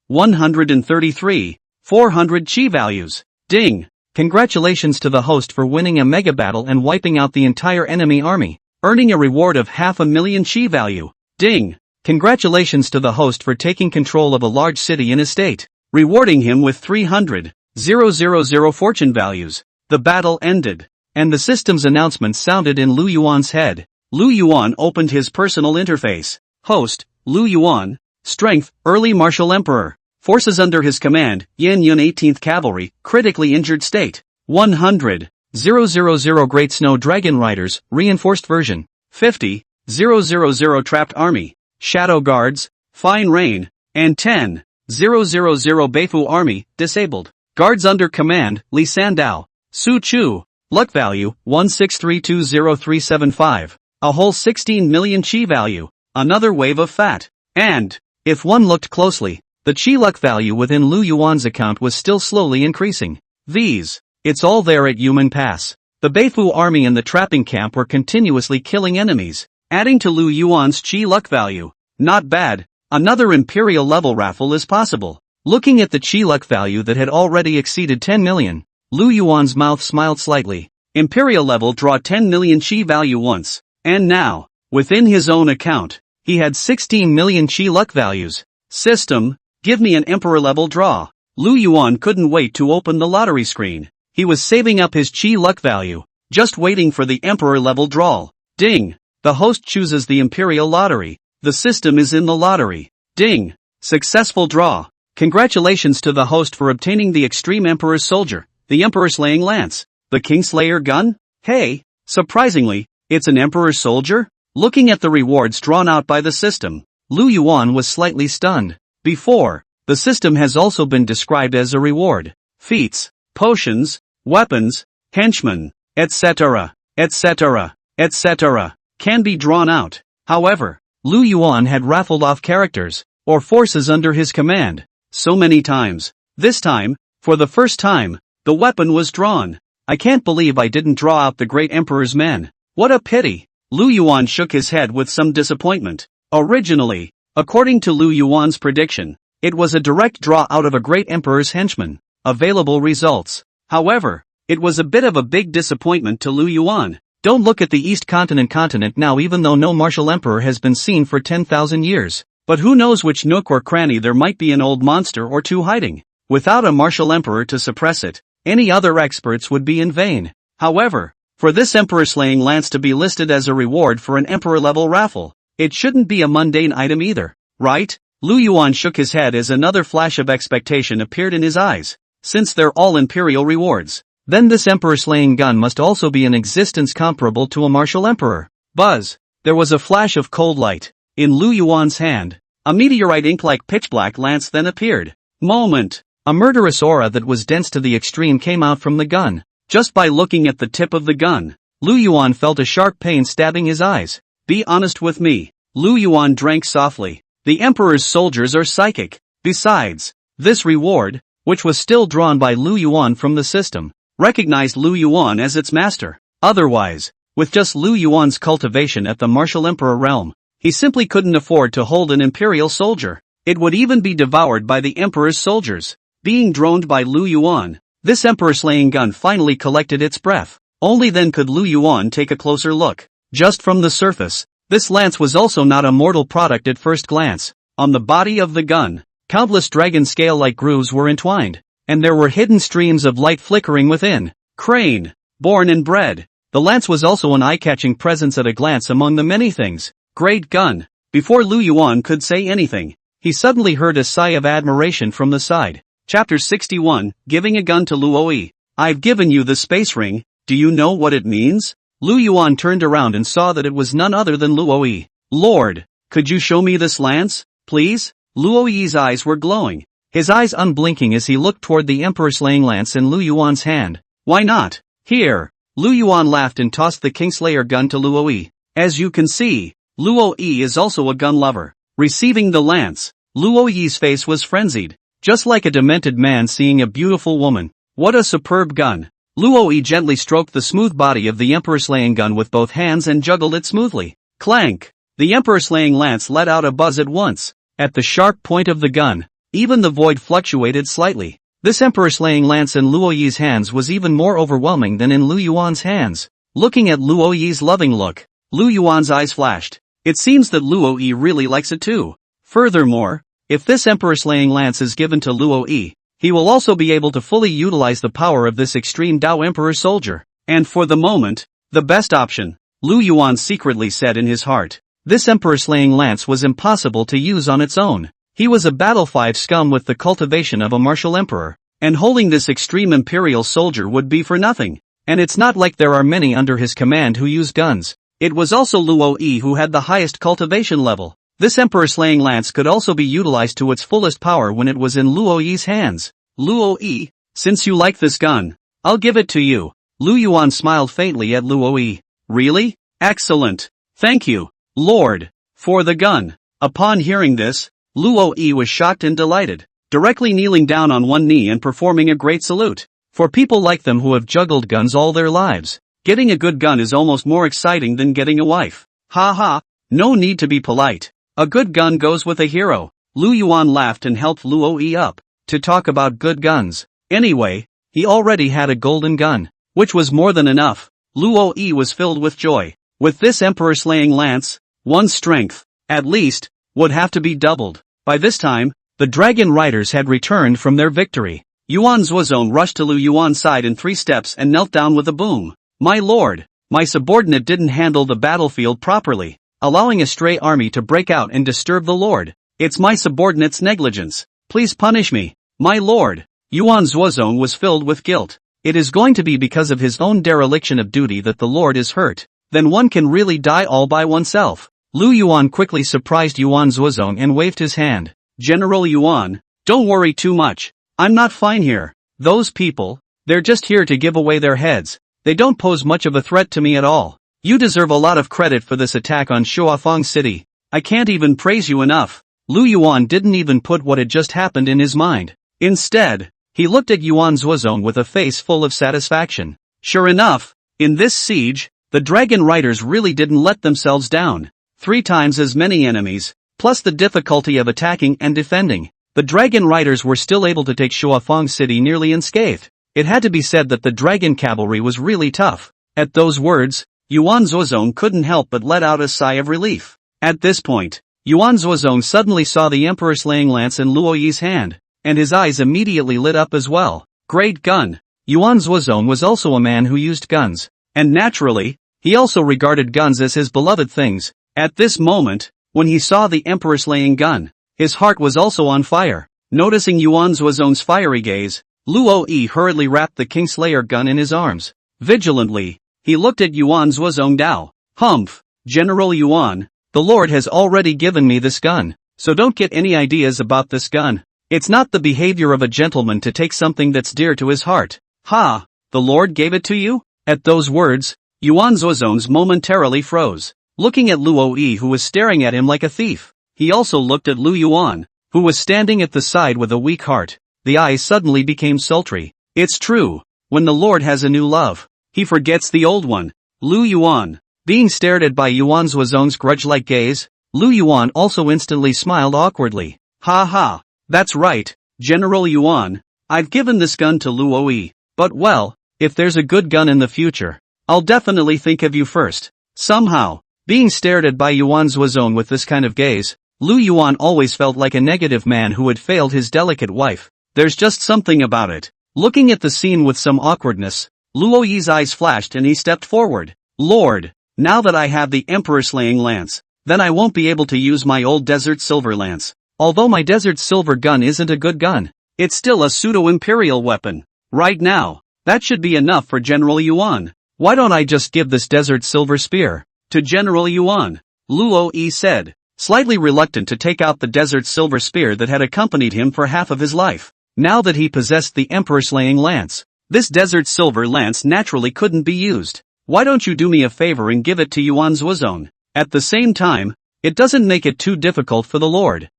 A: 133,400 chi values. Ding! Congratulations to the host for winning a mega battle and wiping out the entire enemy army, earning a reward of 500,000 chi value. Ding! Congratulations to the host for taking control of a large city in his state, rewarding him with 300,000 fortune values. The battle ended, and the system's announcement sounded in Lu Yuan's head. Lu Yuan opened his personal interface. Host, Lu Yuan. Strength, Early Martial Emperor. Forces under his command, Yan Yun 18th Cavalry, critically injured state. 100,000 Great Snow Dragon Riders, reinforced version. 50,000 Trapped Army, Shadow Guards, Fine Rain, and 10,000 Beifu Army, disabled. Guards under command, Li Sandao, Su Chu. Luck value, 16320,375. A whole 16 million chi value. Another wave of fat. And, if one looked closely, the chi luck value within Lu Yuan's account was still slowly increasing. These It's all there at Yumen Pass. The Beifu army and the trapping camp were continuously killing enemies, adding to Lu Yuan's chi luck value. Not bad. Another Imperial level raffle is possible. Looking at the chi luck value that had already exceeded 10 million, Lu Yuan's mouth smiled slightly. Imperial level draw 10 million chi value once, and now, within his own account, he had 16 million chi luck values. System, give me an Emperor level draw. Lu Yuan couldn't wait to open the lottery screen. He was saving up his chi luck value, just waiting for the Emperor level draw. Ding! The host chooses the Imperial Lottery. The system is in the lottery. Ding! Successful draw. Congratulations to the host for obtaining the Extreme Emperor's Soldier, the Emperor Slaying Lance. The Kingslayer gun? Hey! Surprisingly, it's an Emperor's Soldier? Looking at the rewards drawn out by the system, Lu Yuan was slightly stunned. Before, the system has also been described as a reward. Feats, potions, weapons, henchmen, etc., etc., etc., can be drawn out. However, Lu Yuan had raffled off characters, or forces under his command, so many times. This time, for the first time, the weapon was drawn. I can't believe I didn't draw out the great Emperor's men. What a pity. Lu Yuan shook his head with some disappointment. Originally, according to Lu Yuan's prediction, it was a direct draw out of a great Emperor's henchman. Available results. However, it was a bit of a big disappointment to Lu Yuan. Don't look at the East continent now, even though no martial emperor has been seen for 10,000 years. But who knows which nook or cranny there might be an old monster or two hiding. Without a martial emperor to suppress it, any other experts would be in vain. However, for this Emperor Slaying Lance to be listed as a reward for an Emperor level raffle, it shouldn't be a mundane item either, right? Lu Yuan shook his head as another flash of expectation appeared in his eyes. Since they're all Imperial rewards, then this Emperor Slaying gun must also be in existence comparable to a martial emperor. Buzz! There was a flash of cold light. In Lu Yuan's hand, a meteorite ink-like pitch-black lance then appeared. Moment! A murderous aura that was dense to the extreme came out from the gun. Just by looking at the tip of the gun, Lu Yuan felt a sharp pain stabbing his eyes. Be honest with me. Lu Yuan drank softly. The Emperor's soldiers are psychic. Besides, this reward, which was still drawn by Lu Yuan from the system, recognized Lu Yuan as its master. Otherwise, with just Lu Yuan's cultivation at the martial emperor realm, he simply couldn't afford to hold an imperial soldier. It would even be devoured by the emperor's soldiers. Being droned by Lu Yuan, this Emperor Slaying gun finally collected its breath. Only then could Lu Yuan take a closer look. Just from the surface, this lance was also not a mortal product at first glance. On the body of the gun, countless dragon scale-like grooves were entwined, and there were hidden streams of light flickering within. Crane, born and bred. The lance was also an eye-catching presence at a glance among the many things. Great gun. Before Lu Yuan could say anything, he suddenly heard a sigh of admiration from the side. Chapter 61, Giving a Gun to Luoyi. I've given you the space ring, do you know what it means? Lu Yuan turned around and saw that it was none other than Luoyi. Lord, could you show me this lance, please? Luoyi's eyes were glowing, his eyes unblinking as he looked toward the Emperor Slaying Lance in Lu Yuan's hand. Why not? Here. Lu Yuan laughed and tossed the Kingslayer gun to Luoyi. As you can see, Luoyi is also a gun lover. Receiving the lance, Luoyi's face was frenzied. Just like a demented man seeing a beautiful woman. What a superb gun. Luoyi gently stroked the smooth body of the Emperor Slaying gun with both hands and juggled it smoothly. Clank! The Emperor Slaying lance let out a buzz at once. At the sharp point of the gun, even the void fluctuated slightly. This Emperor Slaying lance in Luoyi's hands was even more overwhelming than in Lu Yuan's hands. Looking at Luoyi's loving look, Lu Yuan's eyes flashed. It seems that Luoyi really likes it too. Furthermore, if this Emperor Slaying lance is given to Luoyi, he will also be able to fully utilize the power of this extreme Dao Emperor soldier. And for the moment, the best option, Lu Yuan secretly said in his heart. This Emperor Slaying lance was impossible to use on its own. He was a Battle 5 scum with the cultivation of a martial emperor, and holding this extreme imperial soldier would be for nothing. And it's not like there are many under his command who use guns. It was also Luoyi who had the highest cultivation level. This Emperor Slaying lance could also be utilized to its fullest power when it was in Luoyi's hands. Luoyi, since you like this gun, I'll give it to you. Lu Yuan smiled faintly at Luoyi. Really? Excellent. Thank you, Lord, for the gun. Upon hearing this, Luoyi was shocked and delighted, directly kneeling down on one knee and performing a great salute. For people like them who have juggled guns all their lives, getting a good gun is almost more exciting than getting a wife. Ha ha, no need to be polite. A good gun goes with a hero. Lu Yuan laughed and helped Luo Yi up to talk about good guns. Anyway, he already had a golden gun, which was more than enough. Luo Yi was filled with joy. With this emperor-slaying lance, one's strength, at least, would have to be doubled. By this time, the dragon riders had returned from their victory. Yuan Zuozong rushed to Lu Yuan's side in 3 steps and knelt down with a boom. My lord, my subordinate didn't handle the battlefield properly, allowing a stray army to break out and disturb the lord. It's my subordinate's negligence. Please punish me, my lord. Yuan Zuozong was filled with guilt. It is going to be because of his own dereliction of duty that the lord is hurt. Then one can really die all by oneself. Lu Yuan quickly surprised Yuan Zuozong and waved his hand. General Yuan, don't worry too much. I'm not fine here. Those people, they're just here to give away their heads. They don't pose much of a threat to me at all. You deserve a lot of credit for this attack on Shuafang City. I can't even praise you enough. Lu Yuan didn't even put what had just happened in his mind. Instead, he looked at Yuan Zuozong with a face full of satisfaction. Sure enough, in this siege, the dragon riders really didn't let themselves down. 3 times as many enemies, plus the difficulty of attacking and defending. The dragon riders were still able to take Shuafang City nearly unscathed. It had to be said that the dragon cavalry was really tough. At those words, Yuan Zuozong couldn't help but let out a sigh of relief. At this point, Yuan Zuozong suddenly saw the emperor-slaying lance in Luo Yi's hand, and his eyes immediately lit up as well. Great gun! Yuan Zuozong was also a man who used guns, and naturally, he also regarded guns as his beloved things. At this moment, when he saw the emperor-slaying gun, his heart was also on fire. Noticing Yuan Zuozong's fiery gaze, Luo Yi hurriedly wrapped the Kingslayer gun in his arms. Vigilantly, he looked at Yuan Zuozong Dao. Humph, General Yuan, the Lord has already given me this gun, so don't get any ideas about this gun. It's not the behavior of a gentleman to take something that's dear to his heart. Ha, the Lord gave it to you? At those words, Yuan Zuozong momentarily froze, looking at Luo Yi who was staring at him like a thief. He also looked at Lu Yuan, who was standing at the side with a weak heart. The eyes suddenly became sultry. It's true, when the Lord has a new love, he forgets the old one. Lu Yuan, being stared at by Yuan Zuozong's grudge-like gaze, Lu Yuan also instantly smiled awkwardly. Ha ha, that's right, General Yuan, I've given this gun to Luo Yi, but well, if there's a good gun in the future, I'll definitely think of you first. Somehow, being stared at by Yuan Zuozong with this kind of gaze, Lu Yuan always felt like a negative man who had failed his delicate wife. There's just something about it. Looking at the scene with some awkwardness, Luo Yi's eyes flashed and he stepped forward. Lord, now that I have the emperor-slaying lance, then I won't be able to use my old desert silver lance. Although my desert silver gun isn't a good gun, it's still a pseudo-imperial weapon. Right now, that should be enough for General Yuan. Why don't I just give this desert silver spear to General Yuan? Luo Yi said, slightly reluctant to take out the desert silver spear that had accompanied him for half of his life. Now that he possessed the emperor-slaying lance, this desert silver lance naturally couldn't be used. Why don't you do me a favor and give it to Yuan Zuozong? At the same time, it doesn't make it too difficult for the Lord.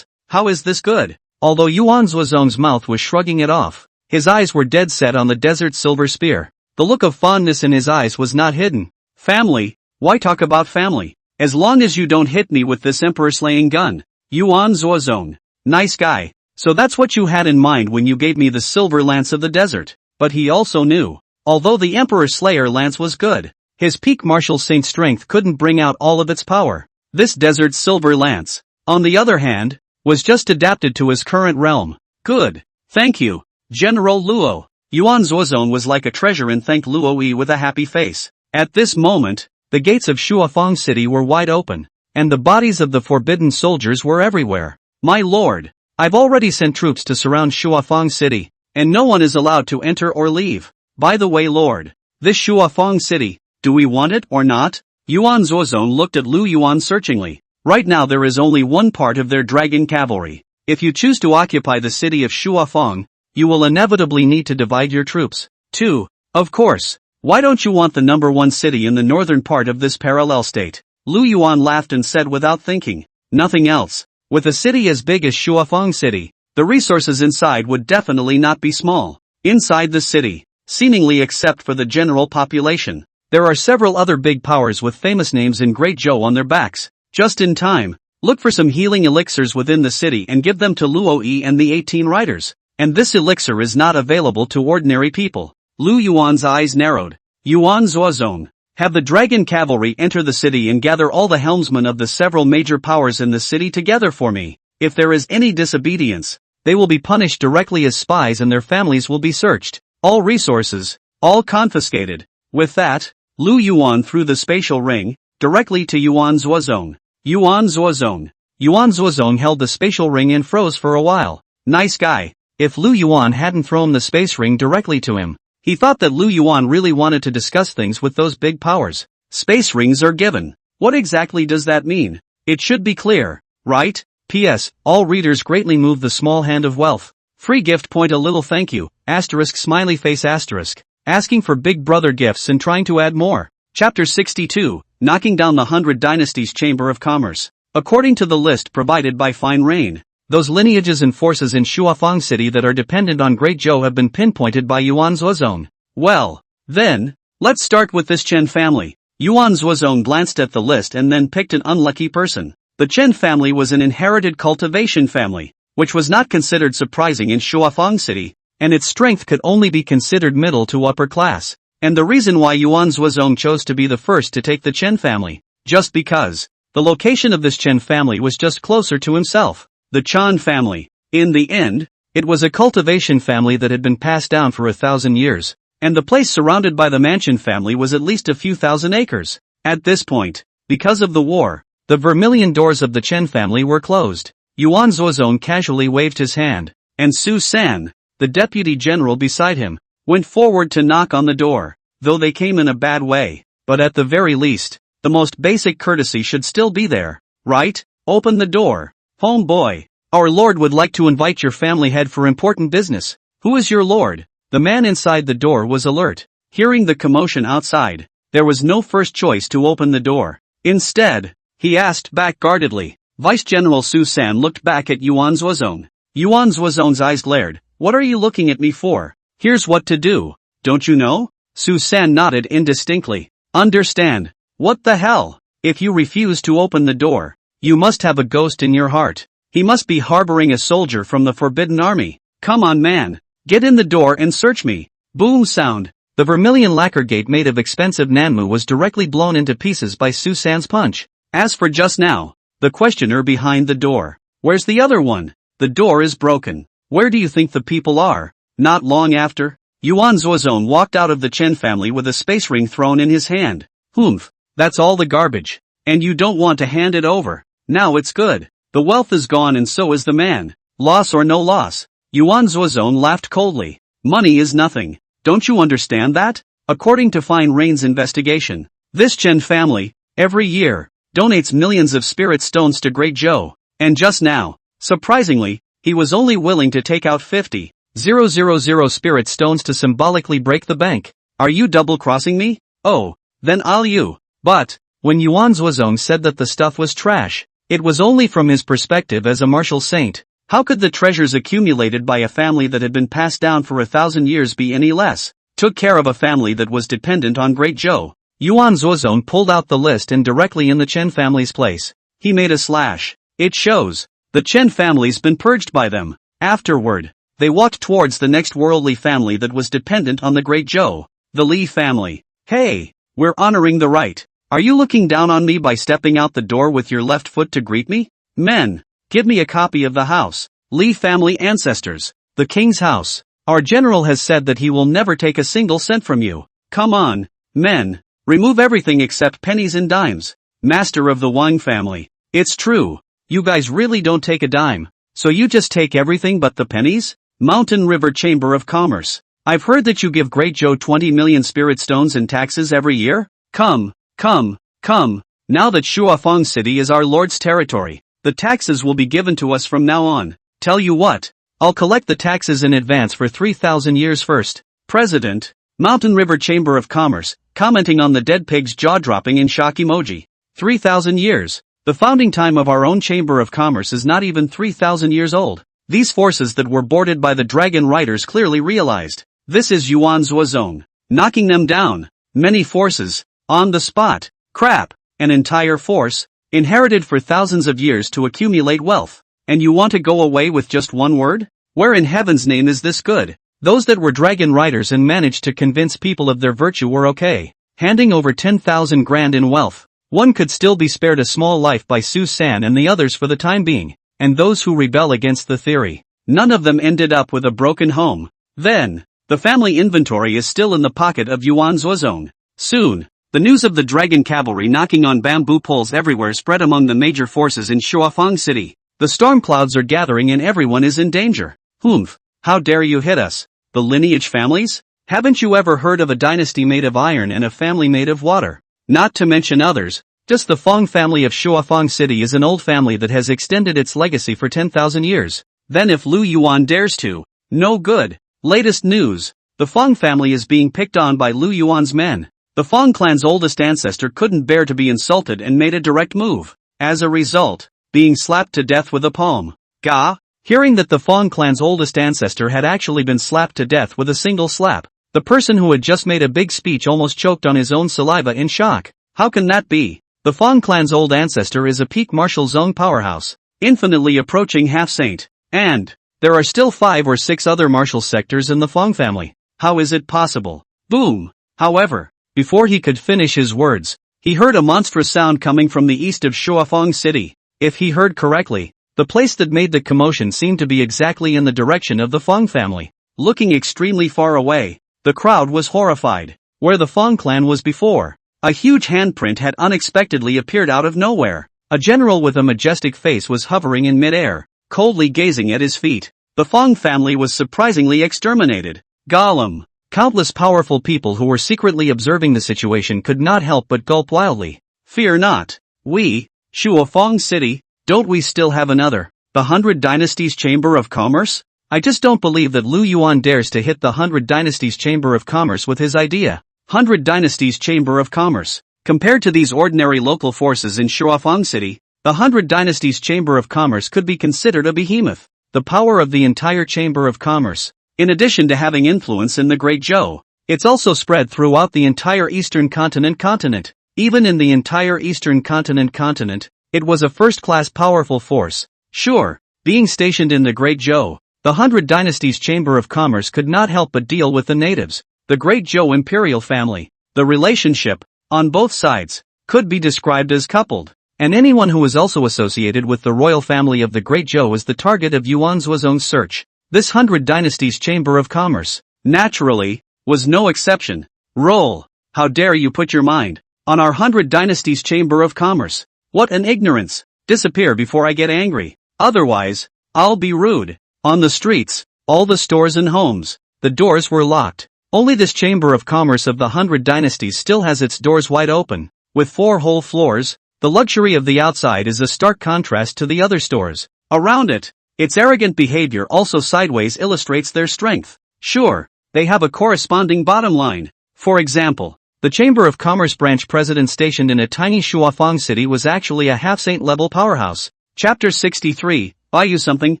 A: How is this good? Although Yuan Zuozong's mouth was shrugging it off, his eyes were dead set on the desert silver spear. The look of fondness in his eyes was not hidden. Family? Why talk about family? As long as you don't hit me with this emperor-slaying gun. Yuan Zuozong. Nice guy. So that's what you had in mind when you gave me the silver lance of the desert. But he also knew, although the Emperor Slayer lance was good, his peak martial saint strength couldn't bring out all of its power. This desert silver lance, on the other hand, was just adapted to his current realm. Good. Thank you, General Luo. Yuan Zuozong was like a treasure and thanked Luo Yi with a happy face. At this moment, the gates of Shuafang City were wide open, and the bodies of the forbidden soldiers were everywhere. My lord, I've already sent troops to surround Shuafang City, and no one is allowed to enter or leave. By the way, lord, this Shuafang City, do we want it or not? Yuan Zuozong looked at Lu Yuan searchingly. Right now there is only one part of their dragon cavalry. If you choose to occupy the city of Shuafang, you will inevitably need to divide your troops. 2. Of course. Why don't you want the number 1 city in the northern part of this parallel state? Lu Yuan laughed and said without thinking. Nothing else. With a city as big as Shuafang City, the resources inside would definitely not be small. Inside the city, seemingly except for the general population, there are several other big powers with famous names in Great Zhou on their backs. Just in time, look for some healing elixirs within the city and give them to Luo Yi and the 18 riders. And this elixir is not available to ordinary people. Lu Yuan's eyes narrowed. Yuan Zuozong, have the dragon cavalry enter the city and gather all the helmsmen of the several major powers in the city together for me. If there is any disobedience, they will be punished directly as spies and their families will be searched. All resources, all confiscated. With that, Lu Yuan threw the spatial ring, directly to Yuan Zuozong. Yuan Zuozong held the spatial ring and froze for a while. Nice guy. If Lu Yuan hadn't thrown the space ring directly to him, he thought that Lu Yuan really wanted to discuss things with those big powers. Space rings are given. What exactly does that mean? It should be clear, right? P.S. All readers greatly move the small hand of wealth. Free gift point a little thank you, asterisk smiley face asterisk. Asking for big brother gifts and trying to add more. Chapter 62, Knocking Down the 100 Dynasties Chamber of Commerce. According to the list provided by Fine Rain, those lineages and forces in Shuafang City that are dependent on Great Zhou have been pinpointed by Yuan Zuozong. Well, then, let's start with this Chen family. Yuan Zuozong glanced at the list and then picked an unlucky person. The Chen family was an inherited cultivation family, which was not considered surprising in Shuafang City, and its strength could only be considered middle to upper class. And the reason why Yuan Zuozong chose to be the first to take the Chen family, just because the location of this Chen family was just closer to himself. The Chan family. In the end, it was a cultivation family that had been passed down for 1,000 years, and the place surrounded by the Mansion family was at least a few thousand acres. At this point, because of the war, the vermilion doors of the Chen family were closed. Yuan Zuozong casually waved his hand, and Su San, the deputy general beside him, went forward to knock on the door. Though they came in a bad way, but at the very least, the most basic courtesy should still be there, right? Open the door. Homeboy, our lord would like to invite your family head for important business. Who is your lord? The man inside the door was alert. Hearing the commotion outside, there was no first choice to open the door. Instead, he asked back guardedly. Vice General Su San looked back at Yuan Zuozong. Yuan Zuozong's eyes glared. What are you looking at me for? Here's what to do. Don't you know? Su San nodded indistinctly. Understand. What the hell? If you refuse to open the door, you must have a ghost in your heart. He must be harboring a soldier from the Forbidden Army. Come on man. Get in the door and search me. Boom sound. The vermilion lacquer gate made of expensive Nanmu was directly blown into pieces by Su San's punch. As for just now, the questioner behind the door. Where's the other one? The door is broken. Where do you think the people are? Not long after, Yuan Zuozong walked out of the Chen family with a space ring thrown in his hand. Humph, that's all the garbage. And you don't want to hand it over. Now it's good. The wealth is gone and so is the man. Loss or no loss. Yuan Zuozong laughed coldly. Money is nothing. Don't you understand that? According to Fine Rain's investigation, this Chen family, every year, donates millions of spirit stones to Great Zhou. And just now, surprisingly, he was only willing to take out 50,000 spirit stones to symbolically break the bank. Are you double-crossing me? Oh, then I'll you. But, when Yuan Zuozong said that the stuff was trash, it was only from his perspective as a martial saint. How could the treasures accumulated by a family that had been passed down for 1,000 years be any less? Took care of a family that was dependent on Great Zhou. Yuan Zuozong pulled out the list and directly in the Chen family's place, he made a slash. It shows. The Chen family's been purged by them. Afterward, they walked towards the next worldly family that was dependent on the Great Zhou, the Li family. Hey, we're honoring the right. Are you looking down on me by stepping out the door with your left foot to greet me? Men, give me a copy of the house. Li family ancestors, the king's house. Our general has said that he will never take a single cent from you. Come on, men, remove everything except pennies and dimes. Master of the Wang family. It's true. You guys really don't take a dime, so you just take everything but the pennies? Mountain River Chamber of Commerce. I've heard that you give Great Zhou 20 million spirit stones in taxes every year? Come. Now that Shuafang City is our lord's territory, the taxes will be given to us from now on. Tell you what, I'll collect the taxes in advance for 3,000 years first. President, Mountain River Chamber of Commerce, commenting on the dead pig's jaw-dropping in shock emoji. 3,000 years. The founding time of our own Chamber of Commerce is not even 3,000 years old. These forces that were boarded by the dragon riders clearly realized This is Yuan Zuozong. Knocking them down. Many forces. On the spot. Crap. An entire force. Inherited for thousands of years to accumulate wealth. And you want to go away with just one word? Where in heaven's name is this good? Those that were dragon riders and managed to convince people of their virtue were okay. Handing over 10,000 grand in wealth. One could still be spared a small life by Su San and the others for the time being. And those who rebel against the theory. None of them ended up with a broken home. Then, the family inventory is still in the pocket of Yuan Zuozong. Soon, the news of the dragon cavalry knocking on bamboo poles everywhere spread among the major forces in Shuafang City. The storm clouds are gathering and everyone is in danger. Humph, how dare you hit us? The lineage families? Haven't you ever heard of a dynasty made of iron and a family made of water? Not to mention others. Just the Fong family of Shuafang City is an old family that has extended its legacy for 10,000 years. Then if Lu Yuan dares to. No good. Latest news. The Fong family is being picked on by Lu Yuan's men. The Fong clan's oldest ancestor couldn't bear to be insulted and made a direct move. As a result, being slapped to death with a palm. Gah? Hearing that the Fong clan's oldest ancestor had actually been slapped to death with a single slap, the person who had just made a big speech almost choked on his own saliva in shock. How can that be? The Fong clan's old ancestor is a peak martial zone powerhouse, infinitely approaching half-saint. And there are still 5 or 6 other martial sectors in the Fong family. How is it possible? Boom! However, before he could finish his words, he heard a monstrous sound coming from the east of Shuafang City. If he heard correctly, the place that made the commotion seemed to be exactly in the direction of the Fong family. Looking extremely far away, the crowd was horrified. Where the Fong clan was before, a huge handprint had unexpectedly appeared out of nowhere. A general with a majestic face was hovering in midair, coldly gazing at his feet. The Fong family was surprisingly exterminated. Gollum. Countless powerful people who were secretly observing the situation could not help but gulp wildly. Fear not. We, Shuafang City, don't we still have another, the 100 Dynasties Chamber of Commerce? I just don't believe that Lu Yuan dares to hit the 100 Dynasties Chamber of Commerce with his idea. 100 Dynasties Chamber of Commerce. Compared to these ordinary local forces in Shuafang City, the 100 Dynasties Chamber of Commerce could be considered a behemoth. The power of the entire Chamber of Commerce, in addition to having influence in the Great Zhou, it's also spread throughout the entire Eastern continent. Even in the entire Eastern continent, it was a first-class powerful force. Sure, being stationed in the Great Zhou, the 100 Dynasties Chamber of Commerce could not help but deal with the natives, the Great Zhou imperial family. The relationship, on both sides, could be described as coupled. And anyone who is also associated with the royal family of the Great Zhou is the target of Yuan Zuozong's search. This 100 Dynasties Chamber of Commerce, naturally, was no exception. Roll. How dare you put your mind on our 100 Dynasties Chamber of Commerce? What an ignorance. Disappear before I get angry. Otherwise, I'll be rude. On the streets, all the stores and homes, the doors were locked. Only this Chamber of Commerce of the 100 Dynasties still has its doors wide open, with 4 whole floors. The luxury of the outside is a stark contrast to the other stores around it. Its arrogant behavior also sideways illustrates their strength. Sure, they have a corresponding bottom line. For example, the Chamber of Commerce branch president stationed in a tiny Shuafang city was actually a half-saint level powerhouse. Chapter 63, buy you something,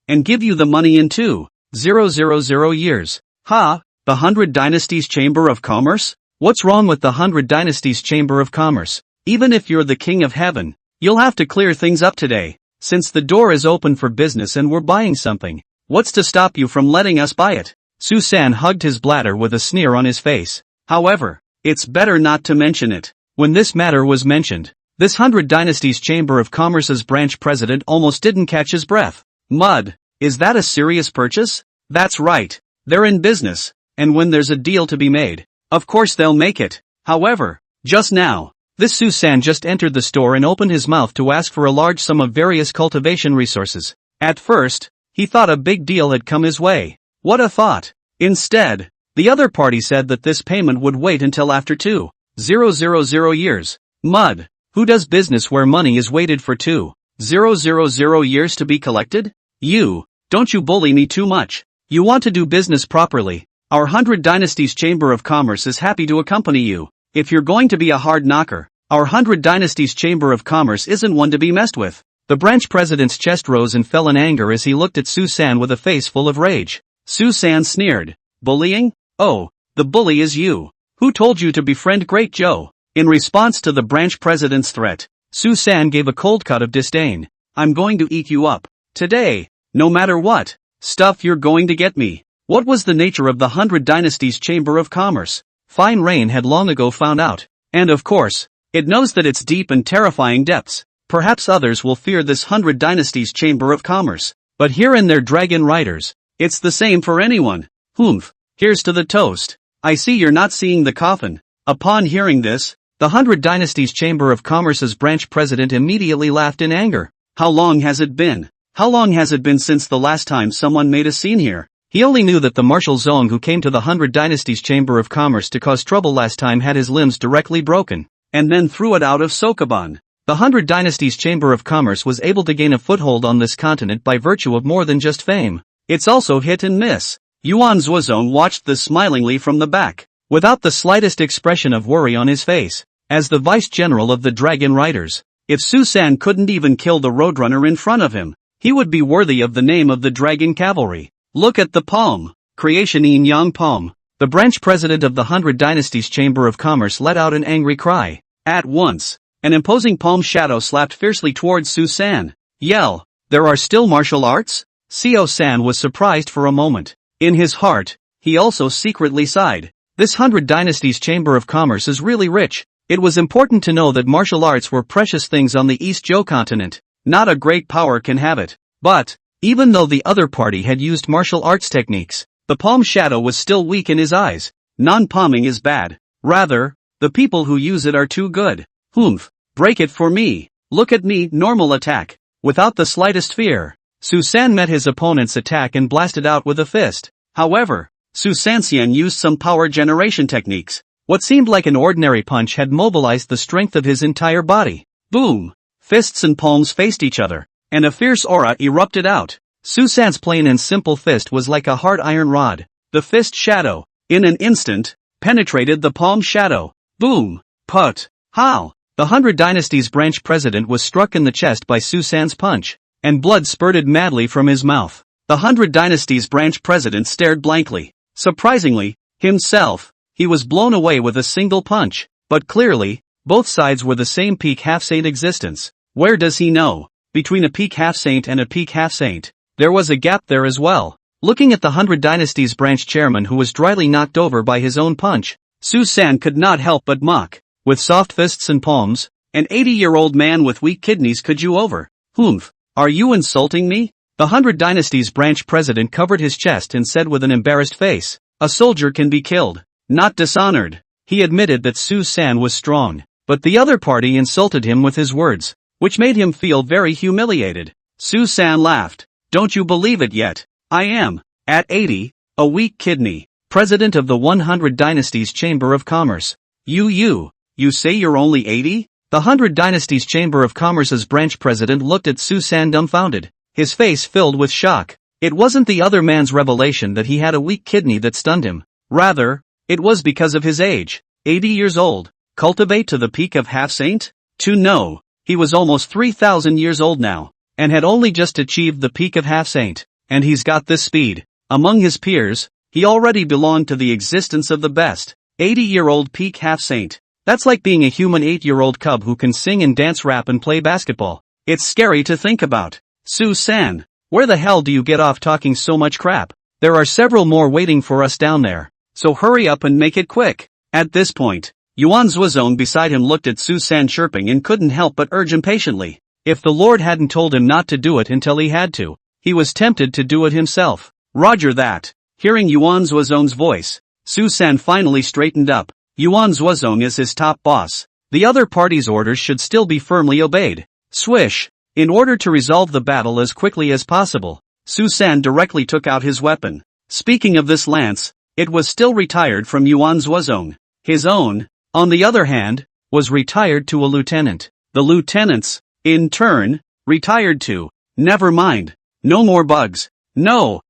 A: and give you the money in 2,000 years. Ha, the 100 Dynasties Chamber of Commerce? What's wrong with the 100 Dynasties Chamber of Commerce? Even if you're the king of heaven, you'll have to clear things up today, since the door is open for business and we're buying something. What's to stop you from letting us buy it? Su San hugged his bladder with a sneer on his face. However, it's better not to mention it. When this matter was mentioned, this 100 Dynasties Chamber of Commerce's branch president almost didn't catch his breath. Mud, is that a serious purchase? That's right. They're in business, and when there's a deal to be made, of course they'll make it. However, just now, this Su San just entered the store and opened his mouth to ask for a large sum of various cultivation resources. At first, he thought a big deal had come his way. What a thought! Instead, the other party said that this payment would wait until after 2,000 years. Mud, who does business where money is waited for 2,000 years to be collected? You, don't you bully me too much. You want to do business properly. Our 100 Dynasties Chamber of Commerce is happy to accompany you. If you're going to be a hard knocker, our 100 Dynasties Chamber of Commerce isn't one to be messed with. The branch president's chest rose and fell in anger as he looked at Su San with a face full of rage. Su San sneered. Bullying? Oh, the bully is you. Who told you to befriend Great Joe? In response to the branch president's threat, Su San gave a cold cut of disdain. I'm going to eat you up. Today. No matter what. Stuff you're going to get me. What was the nature of the 100 Dynasties Chamber of Commerce? Fine Rain had long ago found out. And of course, it knows that its deep and terrifying depths. Perhaps others will fear this 100 Dynasties Chamber of Commerce. But here in their dragon riders, it's the same for anyone. Humph. Here's to the toast. I see you're not seeing the coffin. Upon hearing this, the 100 Dynasties Chamber of Commerce's branch president immediately laughed in anger. How long has it been? How long has it been since the last time someone made a scene here? He only knew that the Marshal Zong who came to the 100 Dynasties Chamber of Commerce to cause trouble last time had his limbs directly broken, and then threw it out of Sokoban. The 100 Dynasties Chamber of Commerce was able to gain a foothold on this continent by virtue of more than just fame. It's also hit and miss. Yuan Zuozong watched this smilingly from the back, without the slightest expression of worry on his face. As the vice general of the Dragon Riders, if Su San couldn't even kill the Roadrunner in front of him, he would be worthy of the name of the Dragon Cavalry. Look at the palm. Creation Yin Yang Palm. The branch president of the 100 Dynasties Chamber of Commerce let out an angry cry. At once, an imposing palm shadow slapped fiercely towards Su San. Yell, there are still martial arts? Seo San was surprised for a moment. In his heart, he also secretly sighed. This 100 Dynasties Chamber of Commerce is really rich. It was important to know that martial arts were precious things on the East Zhou continent. Not a great power can have it. But, even though the other party had used martial arts techniques, the palm shadow was still weak in his eyes. Non-palming is bad. Rather, the people who use it are too good. Humph, break it for me. Look at me, normal attack. Without the slightest fear, Su San met his opponent's attack and blasted out with a fist. However, Su Sanxian used some power generation techniques. What seemed like an ordinary punch had mobilized the strength of his entire body. Boom! Fists and palms faced each other, and a fierce aura erupted out. Su San's plain and simple fist was like a hard iron rod. The fist shadow, in an instant, penetrated the palm shadow. Boom! Put! How? The 100 Dynasties branch president was struck in the chest by Su San's punch, and blood spurted madly from his mouth. The 100 Dynasties branch president stared blankly. Surprisingly, himself, he was blown away with a single punch. But clearly, both sides were the same peak half-saint existence. Where does he know? Between a peak half-saint and a peak half-saint, there was a gap there as well. Looking at the 100 Dynasties branch chairman who was dryly knocked over by his own punch, Su San could not help but mock. With soft fists and palms, an 80-year-old man with weak kidneys could you over? Humph, are you insulting me? The 100 Dynasties branch president covered his chest and said with an embarrassed face, a soldier can be killed, not dishonored. He admitted that Su San was strong, but the other party insulted him with his words, which made him feel very humiliated. Su San laughed. Don't you believe it yet? I am, at 80, a weak kidney, president of the 100 Dynasties Chamber of Commerce. You say you're only 80? The 100 Dynasties Chamber of Commerce's branch president looked at Su San dumbfounded, his face filled with shock. It wasn't the other man's revelation that he had a weak kidney that stunned him. Rather, it was because of his age. 80 years old. Cultivate to the peak of half-saint? No, he was almost 3,000 years old now, and had only just achieved the peak of half-saint. And he's got this speed. Among his peers, he already belonged to the existence of the best. 80-year-old peak half-saint. That's like being a human 8-year-old cub who can sing and dance, rap and play basketball. It's scary to think about. Su San, where the hell do you get off talking so much crap? There are several more waiting for us down there. So hurry up and make it quick. At this point, Yuan Zuozong beside him looked at Su San chirping and couldn't help but urge impatiently. If the Lord hadn't told him not to do it until he had to, he was tempted to do it himself. Roger that. Hearing Yuan Zuozong's voice, Su San finally straightened up. Yuan Zuozong is his top boss. The other party's orders should still be firmly obeyed. Swish. In order to resolve the battle as quickly as possible, Su San directly took out his weapon. Speaking of this lance, it was still retired from Yuan Zuozong. His own, on the other hand, was retired to a lieutenant. The lieutenants, in turn, retired to. Never mind. No more bugs. No,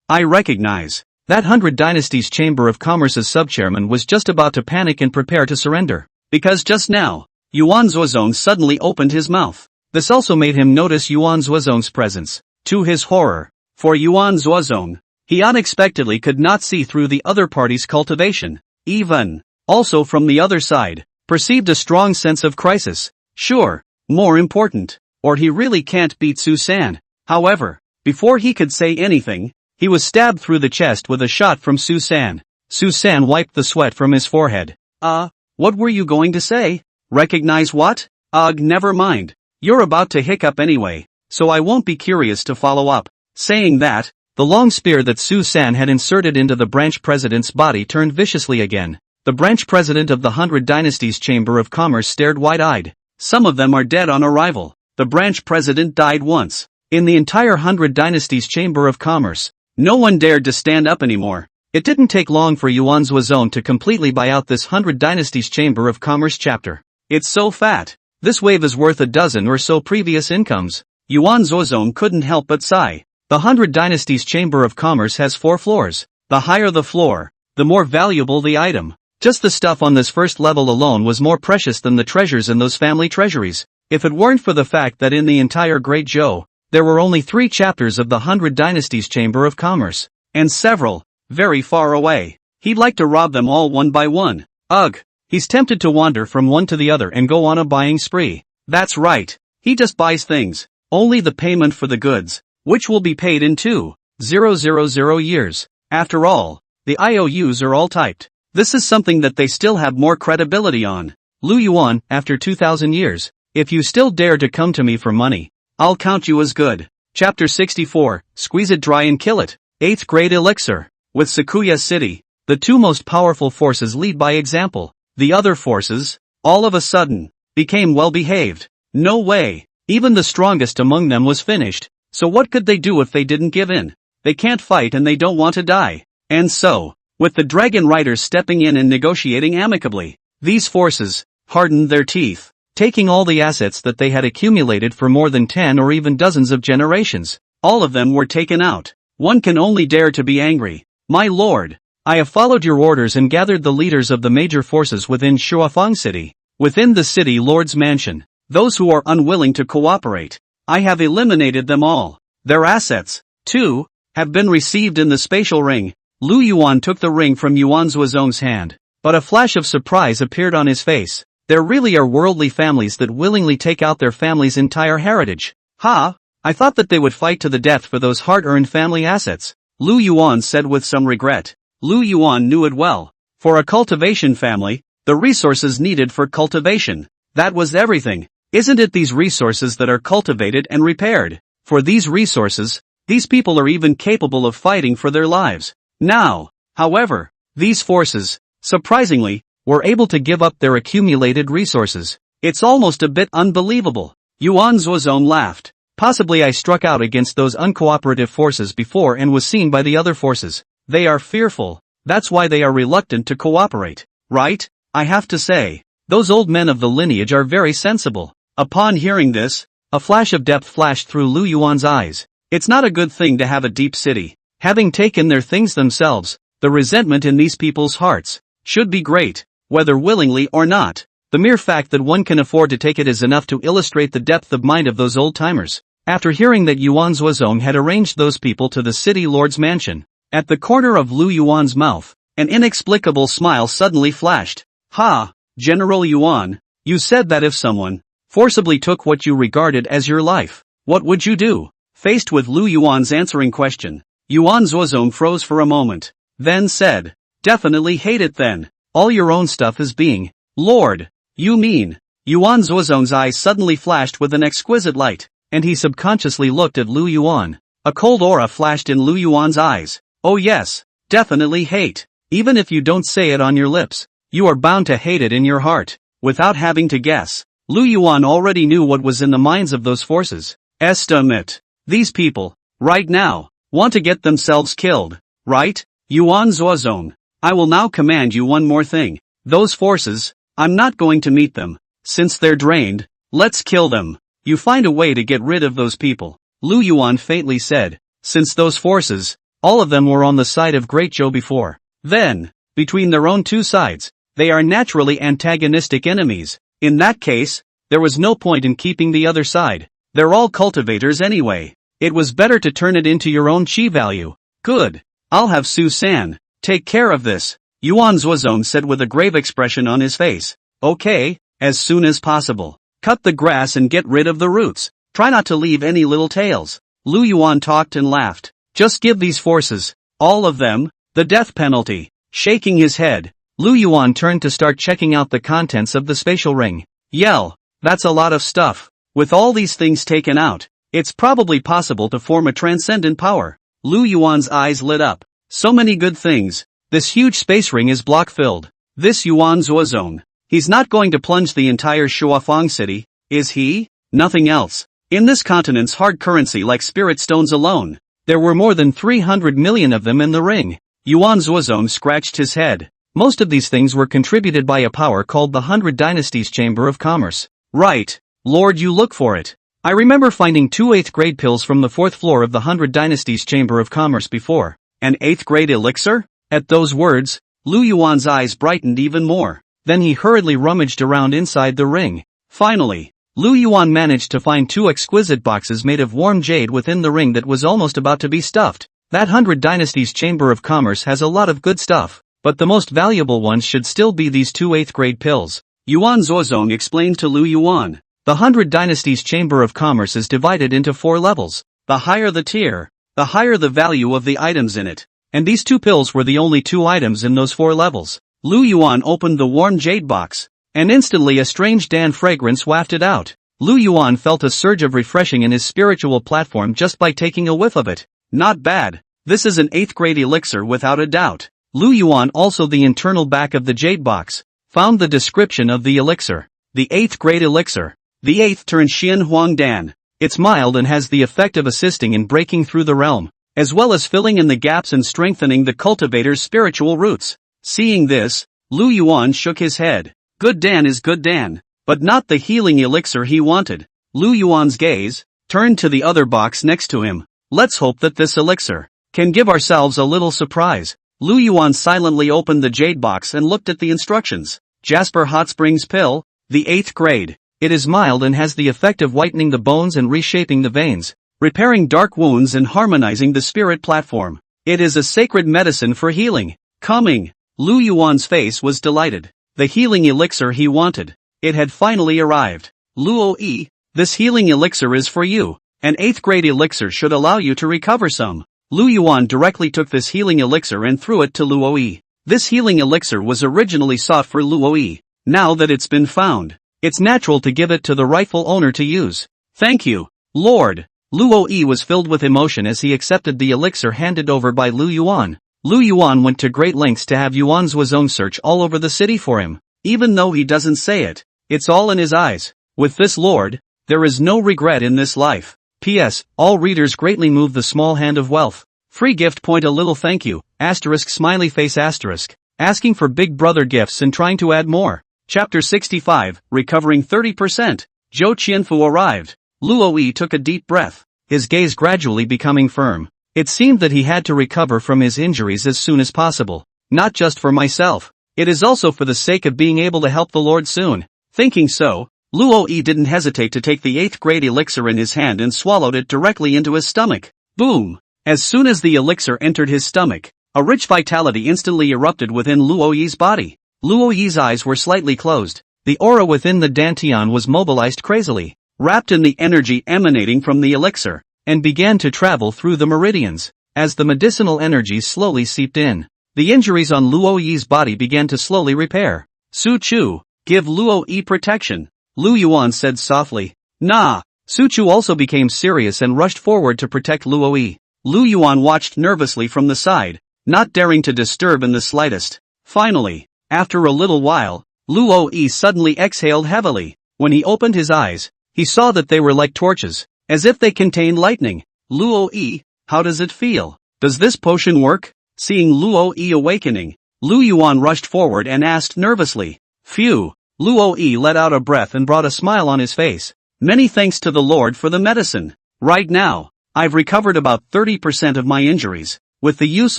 A: I recognize. That 100 Dynasties Chamber of Commerce's subchairman was just about to panic and prepare to surrender. Because just now, Yuan Zuozong suddenly opened his mouth. This also made him notice Yuan Zuozong's presence. To his horror, for Yuan Zuozong, He unexpectedly could not see through the other party's cultivation. Even, also from the other side, perceived a strong sense of crisis. Sure, more important, or he really can't beat Susan. However, before he could say anything, he was stabbed through the chest with a shot from Susan. Susan wiped the sweat from his forehead. What were you going to say? Recognize what? Ugh, never mind. You're about to hiccup anyway, so I won't be curious to follow up. Saying that, the long spear that Susan had inserted into the branch president's body turned viciously again. The branch president of the 100 Dynasties Chamber of Commerce stared wide-eyed. Some of them are dead on arrival. The branch president died once. In the entire 100 Dynasties Chamber of Commerce, no one dared to stand up anymore. It didn't take long for Yuan Zuozong to completely buy out this 100 Dynasties Chamber of Commerce chapter. It's so fat. This wave is worth a dozen or so previous incomes. Yuan Zuozong couldn't help but sigh. The 100 Dynasties Chamber of Commerce has 4 floors. The higher the floor, the more valuable the item. Just the stuff on this first level alone was more precious than the treasures in those family treasuries. If it weren't for the fact that in the entire Great Zhou, there were only 3 chapters of the 100 Dynasties Chamber of Commerce, and several, very far away, he'd like to rob them all one by one. Ugh, he's tempted to wander from one to the other and go on a buying spree. That's right, he just buys things, only the payment for the goods, which will be paid in 2,000 years. After all, the IOUs are all typed. This is something that they still have more credibility on. Lu Yuan, after 2,000 years, if you still dare to come to me for money, I'll count you as good. Chapter 64, Squeeze It Dry and Kill It. 8th Grade Elixir. With Sakuya City, the 2 most powerful forces lead by example. The other forces, all of a sudden, became well behaved. No way, even the strongest among them was finished. So what could they do if they didn't give in? They can't fight and they don't want to die. And so, with the dragon riders stepping in and negotiating amicably, these forces hardened their teeth, taking all the assets that they had accumulated for more than 10 or even dozens of generations. All of them were taken out. One can only dare to be angry. My lord, I have followed your orders and gathered the leaders of the major forces within Shuafang City, within the city lord's mansion. Those who are unwilling to cooperate, I have eliminated them all. Their assets, too, have been received in the spatial ring. Lu Yuan took the ring from Yuan Zuozong's hand, but a flash of surprise appeared on his face. There really are worldly families that willingly take out their family's entire heritage. Ha! I thought that they would fight to the death for those hard-earned family assets, Lu Yuan said with some regret. Lu Yuan knew it well. For a cultivation family, the resources needed for cultivation, that was everything. Isn't it these resources that are cultivated and repaired? For these resources, these people are even capable of fighting for their lives. Now, however, these forces, surprisingly, were able to give up their accumulated resources. It's almost a bit unbelievable. Yuan Zuozong laughed. Possibly I struck out against those uncooperative forces before and was seen by the other forces. They are fearful, that's why they are reluctant to cooperate, right? I have to say, those old men of the lineage are very sensible. Upon hearing this, a flash of depth flashed through Lu Yuan's eyes. It's not a good thing to have a deep city. Having taken their things themselves, the resentment in these people's hearts should be great, whether willingly or not. The mere fact that one can afford to take it is enough to illustrate the depth of mind of those old-timers. After hearing that Yuan Zuozong had arranged those people to the city lord's mansion, at the corner of Lu Yuan's mouth, an inexplicable smile suddenly flashed. Ha, General Yuan, you said that if someone forcibly took what you regarded as your life, what would you do? Faced with Lu Yuan's answering question, Yuan Zuozong froze for a moment, then said, definitely hate it then. All your own stuff is being, Lord, you mean? Yuan Zuozong's eyes suddenly flashed with an exquisite light, and he subconsciously looked at Lu Yuan. A cold aura flashed in Lu Yuan's eyes. Oh yes, definitely hate. Even if you don't say it on your lips, you are bound to hate it in your heart. Without having to guess, Lu Yuan already knew what was in the minds of those forces. Estimate. These people, right now, want to get themselves killed, right? Yuan Zuozong, I will now command you one more thing. Those forces, I'm not going to meet them. Since they're drained, let's kill them. You find a way to get rid of those people, Lu Yuan faintly said. Since those forces, all of them were on the side of Great Zhou before. Then, between their own two sides, they are naturally antagonistic enemies. In that case, there was no point in keeping the other side. They're all cultivators anyway. It was better to turn it into your own chi value. Good. I'll have Su-san take care of this, Yuan Zuozong said with a grave expression on his face. Okay, as soon as possible. Cut the grass and get rid of the roots. Try not to leave any little tails. Lu Yuan talked and laughed. Just give these forces, all of them, the death penalty. Shaking his head, Lu Yuan turned to start checking out the contents of the spatial ring. Yell, that's a lot of stuff. With all these things taken out, it's probably possible to form a transcendent power. Lu Yuan's eyes lit up. So many good things. This huge space ring is block-filled. This Yuan Zuozong. He's not going to plunge the entire Shuafang city, is he? Nothing else. In this continent's hard currency like spirit stones alone, there were more than 300 million of them in the ring. Yuan Zuozong scratched his head. Most of these things were contributed by a power called the 100 Dynasties Chamber of Commerce. Right, Lord, you look for it. I remember finding 2 8th grade pills from the 4th floor of the 100 Dynasties Chamber of Commerce before. An 8th grade elixir? At those words, Lu Yuan's eyes brightened even more. Then he hurriedly rummaged around inside the ring. Finally, Lu Yuan managed to find 2 exquisite boxes made of warm jade within the ring that was almost about to be stuffed. That 100 Dynasties Chamber of Commerce has a lot of good stuff, but the most valuable ones should still be these 2 8th grade pills. Yuan Zuozong explained to Lu Yuan. The 100 Dynasties Chamber of Commerce is divided into 4 levels. The higher the tier, the higher the value of the items in it. And these 2 pills were the only 2 items in those 4 levels. Lu Yuan opened the warm jade box, and instantly a strange Dan fragrance wafted out. Lu Yuan felt a surge of refreshing in his spiritual platform just by taking a whiff of it. Not bad. This is an 8th grade elixir without a doubt. Lu Yuan also the internal back of the jade box, found the description of the elixir. The 8th grade elixir. The 8th turn Xian Huang Dan. It's mild and has the effect of assisting in breaking through the realm, as well as filling in the gaps and strengthening the cultivator's spiritual roots. Seeing this, Lu Yuan shook his head. Good Dan is good Dan, but not the healing elixir he wanted. Lu Yuan's gaze turned to the other box next to him. Let's hope that this elixir can give ourselves a little surprise. Lu Yuan silently opened the jade box and looked at the instructions. Jasper Hot Springs Pill, the 8th grade. It is mild and has the effect of whitening the bones and reshaping the veins, repairing dark wounds and harmonizing the spirit platform. It is a sacred medicine for healing. Coming. Lu Yuan's face was delighted. The healing elixir he wanted. It had finally arrived. Luo-yi, this healing elixir is for you. An 8th grade elixir should allow you to recover some. Lu Yuan directly took this healing elixir and threw it to Luo-yi. This healing elixir was originally sought for Luo-yi. Now that it's been found, it's natural to give it to the rightful owner to use. Thank you, Lord. Luo-yi was filled with emotion as he accepted the elixir handed over by Lu Yuan. Lu Yuan went to great lengths to have Yuan Zuozong search all over the city for him. Even though he doesn't say it, it's all in his eyes. With this Lord, there is no regret in this life. P.S. All readers greatly move the small hand of wealth. Free gift point a little thank you, asterisk smiley face asterisk. Asking for big brother gifts and trying to add more. Chapter 65, Recovering 30%. Zhou Qianfu arrived. Luo-yi took a deep breath, his gaze gradually becoming firm. It seemed that he had to recover from his injuries as soon as possible. Not just for myself. It is also for the sake of being able to help the Lord soon. Thinking so, Luo-yi didn't hesitate to take the 8th grade elixir in his hand and swallowed it directly into his stomach. Boom! As soon as the elixir entered his stomach, a rich vitality instantly erupted within Luo-yi's body. Luo-yi's eyes were slightly closed. The aura within the dantian was mobilized crazily, wrapped in the energy emanating from the elixir, and began to travel through the meridians. As the medicinal energies slowly seeped in, the injuries on Luo-yi's body began to slowly repair. Su Chu, give Luo-yi protection, Lu Yuan said softly. Nah. Su Chu also became serious and rushed forward to protect Luo-yi. Lu Yuan watched nervously from the side, not daring to disturb in the slightest. Finally, after a little while, Luo-yi suddenly exhaled heavily. When he opened his eyes, he saw that they were like torches, as if they contained lightning. Luo-yi, how does it feel? Does this potion work? Seeing Luo-yi awakening, Lu Yuan rushed forward and asked nervously. Phew. Luo-yi let out a breath and brought a smile on his face. Many thanks to the Lord for the medicine. Right now, I've recovered about 30% of my injuries. With the use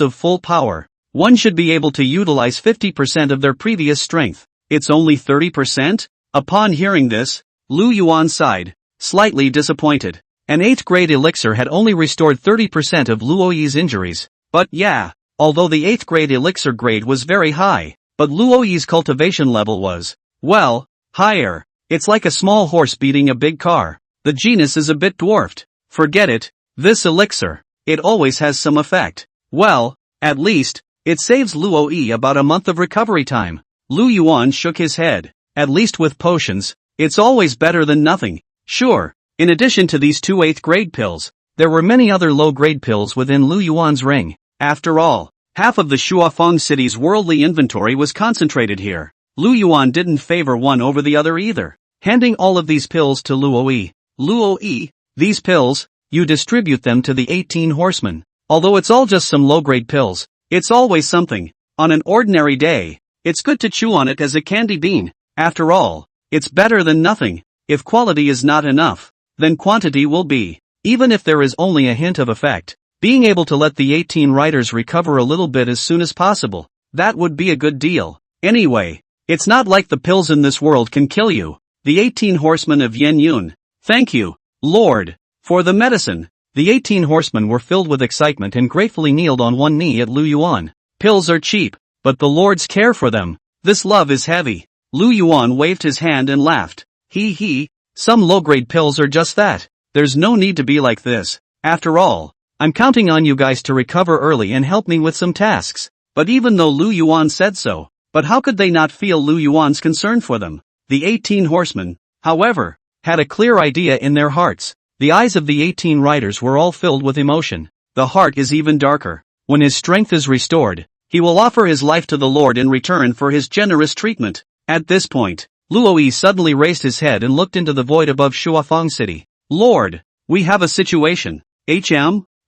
A: of full power, one should be able to utilize 50% of their previous strength. It's only 30%? Upon hearing this, Lu Yuan sighed, slightly disappointed. An 8th grade elixir had only restored 30% of Luo-yi's injuries. But yeah, although the 8th grade elixir grade was very high, but Luoyi's cultivation level was, well, higher. It's like a small horse beating a big car. The genus is a bit dwarfed. Forget it, this elixir, it always has some effect. Well, at least, it saves Luoyi about a month of recovery time. Lu Yuan shook his head. At least with potions, it's always better than nothing. Sure, in addition to these 2 8th grade pills, there were many other low-grade pills within Lu Yuan's ring. After all, half of the Shuafeng city's worldly inventory was concentrated here. Lu Yuan didn't favor one over the other either, handing all of these pills to Luoyi. Luoyi, these pills, you distribute them to the 18 horsemen. Although it's all just some low-grade pills, it's always something. On an ordinary day, it's good to chew on it as a candy bean. After all, it's better than nothing. If quality is not enough, then quantity will be. Even if there is only a hint of effect, being able to let the 18 riders recover a little bit as soon as possible, that would be a good deal. Anyway, it's not like the pills in this world can kill you. The 18 horsemen of Yen Yun. Thank you, Lord, for the medicine. The 18 horsemen were filled with excitement and gratefully kneeled on one knee at Lu Yuan. Pills are cheap, but the Lords care for them. This love is heavy. Lu Yuan waved his hand and laughed. He, some low-grade pills are just that. There's no need to be like this. After all, I'm counting on you guys to recover early and help me with some tasks. But even though Lu Yuan said so, but how could they not feel Lu Yuan's concern for them? The 18 horsemen, however, had a clear idea in their hearts. The eyes of the 18 riders were all filled with emotion. The heart is even darker. When his strength is restored, he will offer his life to the Lord in return for his generous treatment. At this point, Luoyi suddenly raised his head and looked into the void above Shuafeng City. Lord, we have a situation.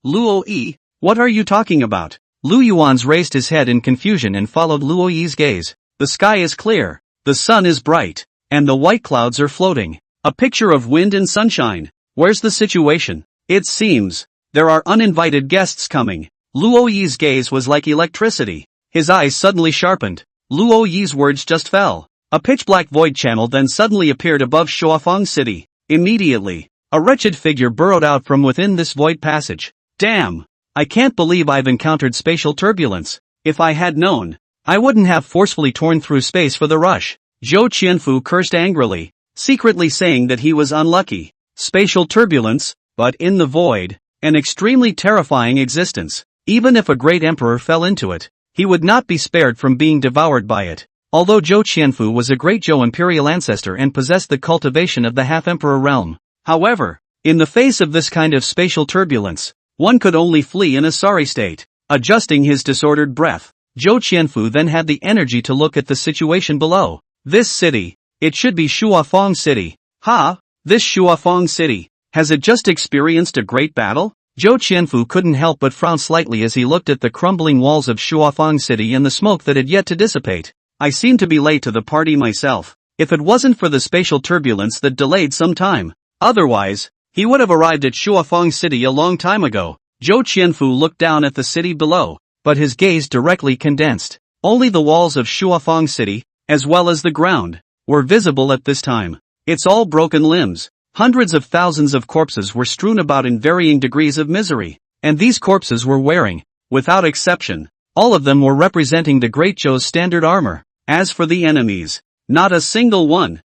A: Luoyi, what are you talking about? Lu Yuan's raised his head in confusion and followed Luoyi's gaze. The sky is clear, the sun is bright, and the white clouds are floating. A picture of wind and sunshine. Where's the situation? It seems there are uninvited guests coming. Luoyi's gaze was like electricity. His eyes suddenly sharpened. Luoyi's words just fell. A pitch-black void channel then suddenly appeared above Shuafeng City. Immediately, a wretched figure burrowed out from within this void passage. Damn! I can't believe I've encountered spatial turbulence. If I had known, I wouldn't have forcefully torn through space for the rush. Zhou Qianfu cursed angrily, secretly saying that he was unlucky. Spatial turbulence, but in the void, an extremely terrifying existence. Even if a great emperor fell into it, he would not be spared from being devoured by it. Although Zhou Qianfu was a great Zhou Imperial Ancestor and possessed the cultivation of the half-emperor realm. However, in the face of this kind of spatial turbulence, one could only flee in a sorry state. Adjusting his disordered breath, Zhou Qianfu then had the energy to look at the situation below. This city, it should be Shuafeng City. This Shuafeng City, has it just experienced a great battle? Zhou Qianfu couldn't help but frown slightly as he looked at the crumbling walls of Shuafeng City and the smoke that had yet to dissipate. I seem to be late to the party myself. If it wasn't for the spatial turbulence that delayed some time, otherwise, he would have arrived at Shuafeng City a long time ago. Zhou Qianfu looked down at the city below, but his gaze directly condensed. Only the walls of Shuafeng City, as well as the ground, were visible at this time. It's all broken limbs. Hundreds of thousands of corpses were strewn about in varying degrees of misery, and these corpses were wearing, without exception, all of them were representing the Great Zhou's standard armor. As for the enemies, not a single one.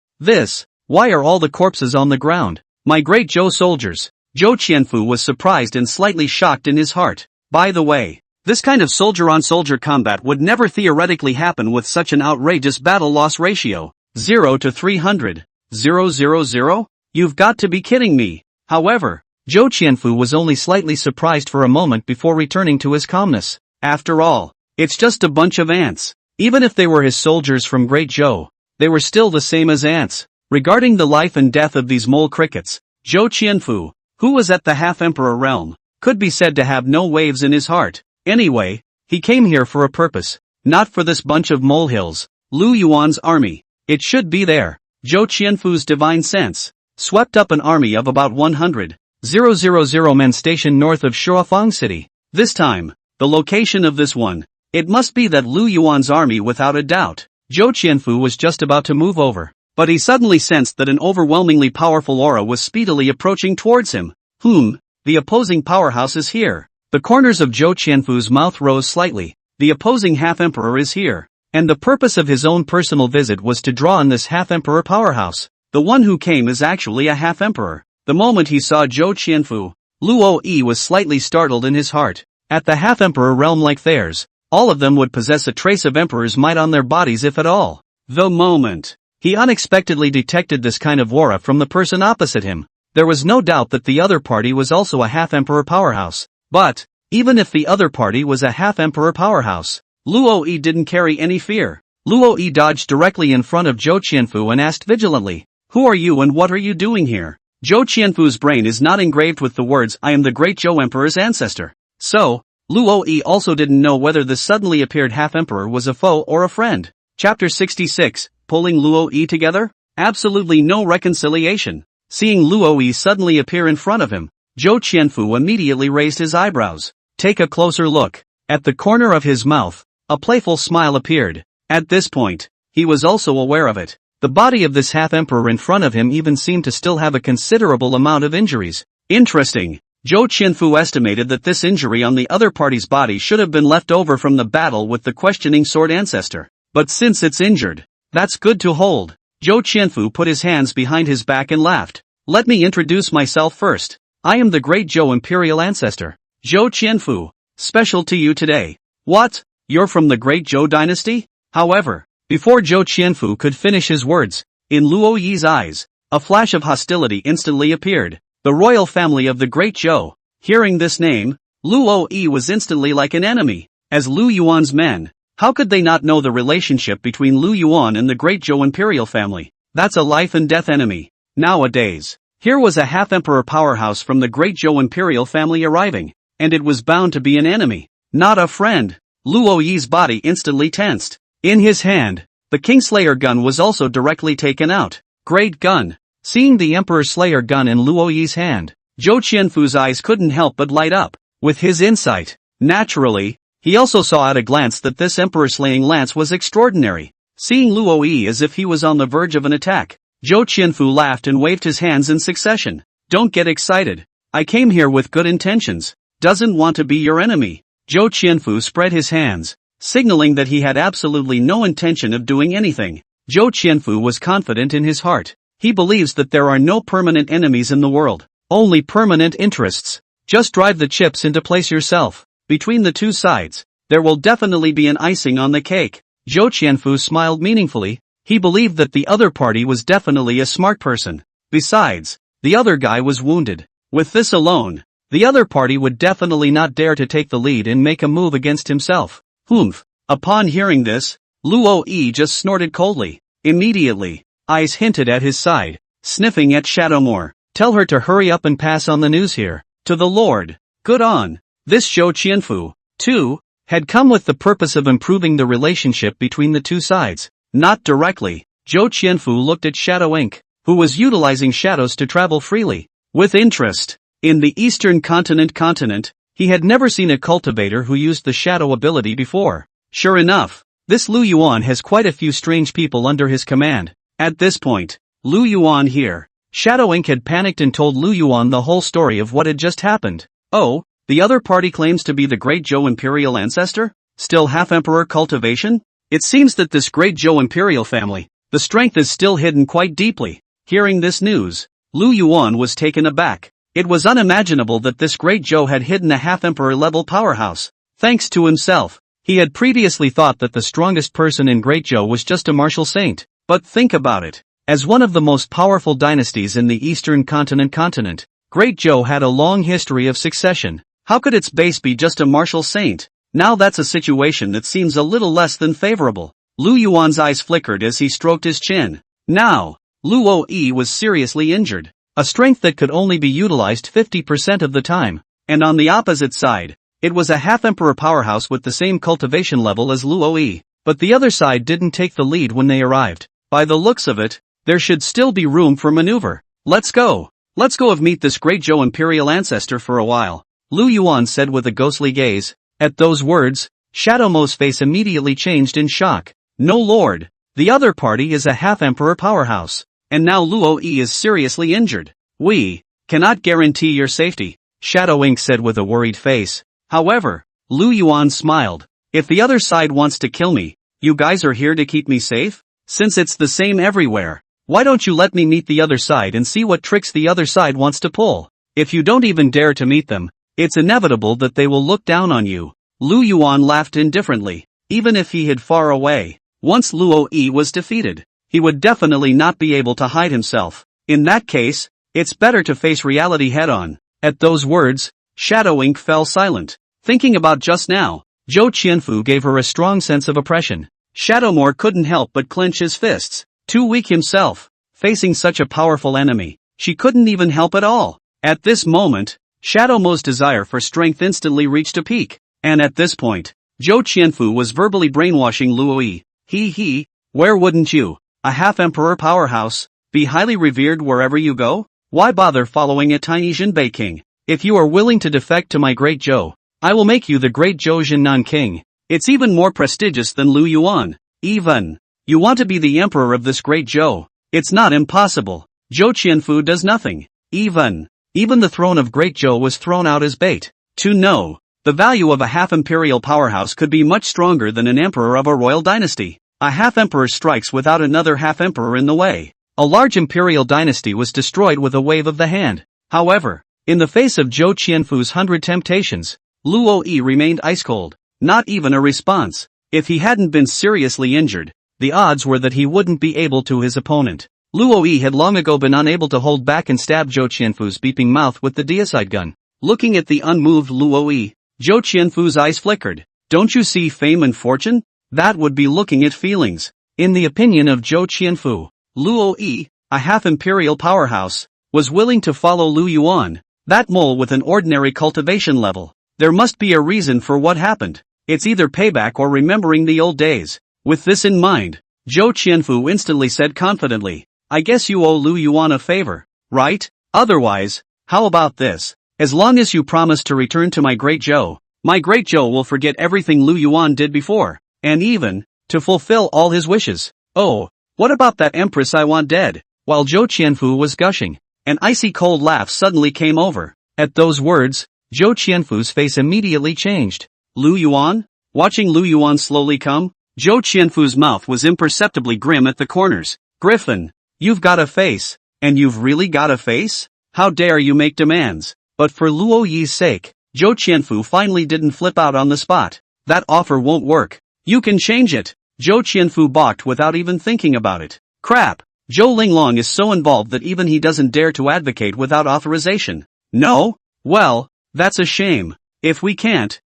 A: Why are all the corpses on the ground? My Great Zhou soldiers. Zhou Qianfu was surprised and slightly shocked in his heart. By the way, this kind of soldier-on-soldier combat would never theoretically happen with such an outrageous battle-loss ratio. 0 to 300. 000? You've got to be kidding me. However, Zhou Qianfu was only slightly surprised for a moment before returning to his calmness. After all, it's just a bunch of ants. Even if they were his soldiers from Great Zhou, they were still the same as ants. Regarding the life and death of these mole crickets, Zhou Qianfu, who was at the half-emperor realm, could be said to have no waves in his heart. Anyway, he came here for a purpose, not for this bunch of molehills. Lu Yuan's army, it should be there. Zhou Qianfu's divine sense swept up an army of about 100,000 men stationed north of Shuafeng City. This time, the location of this one, it must be that Lu Yuan's army without a doubt. Zhou Qianfu was just about to move over, but he suddenly sensed that an overwhelmingly powerful aura was speedily approaching towards him. The opposing powerhouse is here. The corners of Zhou Qianfu's mouth rose slightly. The opposing half-emperor is here. And the purpose of his own personal visit was to draw on this half-emperor powerhouse. The one who came is actually a half-emperor. The moment he saw Zhou Qianfu, Luo Yi was slightly startled in his heart. At the half-emperor realm like theirs, all of them would possess a trace of emperor's might on their bodies if at all. The moment he unexpectedly detected this kind of aura from the person opposite him, there was no doubt that the other party was also a half-emperor powerhouse. But, even if the other party was a half-emperor powerhouse, Luo Yi didn't carry any fear. Luo Yi dodged directly in front of Zhou Qianfu and asked vigilantly, "Who are you and what are you doing here?" Zhou Qianfu's brain is not engraved with the words, "I am the great Zhou Emperor's ancestor." So, Luo Yi also didn't know whether the suddenly appeared half-emperor was a foe or a friend. Chapter 66, Pulling Luo Yi Together? Absolutely no reconciliation. Seeing Luo Yi suddenly appear in front of him, Zhou Qianfu immediately raised his eyebrows. Take a closer look. At the corner of his mouth, a playful smile appeared. At this point, he was also aware of it. The body of this half-emperor in front of him even seemed to still have a considerable amount of injuries. Interesting. Zhou Qianfu estimated that this injury on the other party's body should have been left over from the battle with the questioning sword ancestor. But since it's injured, that's good to hold. Zhou Qianfu put his hands behind his back and laughed. Let me introduce myself first. I am the great Zhou Imperial Ancestor. Zhou Qianfu. Special to you today. What? You're from the great Zhou dynasty? However, before Zhou Qianfu could finish his words, in Luo Yi's eyes, a flash of hostility instantly appeared. The royal family of the great Zhou. Hearing this name, Luo Yi was instantly like an enemy. As Lu Yuan's men, how could they not know the relationship between Lu Yuan and the great Zhou imperial family? That's a life and death enemy. Nowadays, here was a half-emperor powerhouse from the great Zhou imperial family arriving, and it was bound to be an enemy, not a friend. Luo Yi's body instantly tensed. In his hand, the Kingslayer gun was also directly taken out. Great gun. Seeing the Emperor Slayer gun in Luo Yi's hand, Zhou Qianfu's eyes couldn't help but light up. With his insight, naturally, he also saw at a glance that this Emperor-slaying lance was extraordinary. Seeing Luo Yi as if he was on the verge of an attack, Zhou Qianfu laughed and waved his hands in succession. Don't get excited. I came here with good intentions. Doesn't want to be your enemy. Zhou Qianfu spread his hands, signaling that he had absolutely no intention of doing anything. Zhou Qianfu was confident in his heart. He believes that there are no permanent enemies in the world, only permanent interests. Just drive the chips into place yourself. Between the two sides, there will definitely be an icing on the cake. Zhou Qianfu smiled meaningfully. He believed that the other party was definitely a smart person. Besides, the other guy was wounded. With this alone, the other party would definitely not dare to take the lead and make a move against himself. Humph. Upon hearing this, Luo Yi just snorted coldly. Immediately, eyes hinted at his side, sniffing at Shadowmoor. Tell her to hurry up and pass on the news here. To the Lord. Good on. This Zhou Qianfu, too, had come with the purpose of improving the relationship between the two sides. Not directly. Zhou Qianfu looked at Shadow Inc., who was utilizing shadows to travel freely. With interest. In the Eastern continent, he had never seen a cultivator who used the shadow ability before. Sure enough, this Lu Yuan has quite a few strange people under his command. At this point, Lu Yuan here. Shadow Inc. had panicked and told Lu Yuan the whole story of what had just happened. Oh, the other party claims to be the great Zhou Imperial Ancestor? Still half-emperor cultivation? It seems that this great Zhou Imperial family, the strength is still hidden quite deeply. Hearing this news, Lu Yuan was taken aback. It was unimaginable that this great Zhou had hidden a half-emperor level powerhouse. Thanks to himself, he had previously thought that the strongest person in Great Zhou was just a martial saint. But think about it. As one of the most powerful dynasties in the Eastern continent, Great Zhou had a long history of succession. How could its base be just a martial saint? Now that's a situation that seems a little less than favorable. Lu Yuan's eyes flickered as he stroked his chin. Now, Luo Yi was seriously injured. A strength that could only be utilized 50% of the time. And on the opposite side, it was a half-emperor powerhouse with the same cultivation level as Luo Yi. But the other side didn't take the lead when they arrived. By the looks of it, there should still be room for maneuver. Let's go. Let's go meet this great Zhou Imperial Ancestor for a while. Lu Yuan said with a ghostly gaze. At those words, Shadow Mo's face immediately changed in shock. No lord. The other party is a half-emperor powerhouse. And now Luo Yi is seriously injured. We cannot guarantee your safety, Shadow Inc. said with a worried face. However, Lu Yuan smiled. If the other side wants to kill me, you guys are here to keep me safe? Since it's the same everywhere, why don't you let me meet the other side and see what tricks the other side wants to pull? If you don't even dare to meet them, it's inevitable that they will look down on you. Lu Yuan laughed indifferently. Even if he hid far away, once Luo Yi was defeated, he would definitely not be able to hide himself. In that case, it's better to face reality head-on. At those words, Shadow Ink fell silent. Thinking about just now, Zhou Qianfu gave her a strong sense of oppression. Shadowmoor couldn't help but clench his fists. Too weak himself, facing such a powerful enemy, she couldn't even help at all. At this moment, Shadowmoor's desire for strength instantly reached a peak, and at this point, Zhou Qianfu was verbally brainwashing Luo Yi. Where wouldn't you, a half-emperor powerhouse, be highly revered wherever you go? Why bother following a tiny Zhenbei King? If you are willing to defect to my great Zhou, I will make you the great Zhou Zhennan King. It's even more prestigious than Lu Yuan. Even. You want to be the emperor of this great Zhou. It's not impossible. Zhou Qianfu does nothing. Even the throne of great Zhou was thrown out as bait. To know, the value of a half-imperial powerhouse could be much stronger than an emperor of a royal dynasty. A half-emperor strikes without another half-emperor in the way. A large imperial dynasty was destroyed with a wave of the hand. However, in the face of Zhou Qianfu's 100 temptations, Luo Yi remained ice-cold. Not even a response. If he hadn't been seriously injured, the odds were that he wouldn't be able to his opponent. Luo Yi had long ago been unable to hold back and stab Zhou Qianfu's beeping mouth with the deicide gun. Looking at the unmoved Luo Yi, Zhou Qianfu's eyes flickered. Don't you see fame and fortune? That would be looking at feelings. In the opinion of Zhou Qianfu, Luo Yi, a half-imperial powerhouse, was willing to follow Lu Yuan, that mole with an ordinary cultivation level. There must be a reason for what happened. It's either payback or remembering the old days. With this in mind, Zhou Qianfu instantly said confidently, I guess you owe Lu Yuan a favor, right? Otherwise, how about this? As long as you promise to return to my great Zhou will forget everything Lu Yuan did before, and even, to fulfill all his wishes. Oh, what about that empress I want dead? While Zhou Qianfu was gushing, an icy cold laugh suddenly came over. At those words, Zhou Qianfu's face immediately changed. Lu Yuan? Watching Lu Yuan slowly come, Zhou Qianfu's mouth was imperceptibly grim at the corners. Griffin, you've got a face, and you've really got a face? How dare you make demands? But for Luo Yi's sake, Zhou Qianfu finally didn't flip out on the spot. That offer won't work. You can change it. Zhou Qianfu balked without even thinking about it. Crap. Zhou Linglong is so involved that even he doesn't dare to advocate without authorization. No? Well, that's a shame. If we can't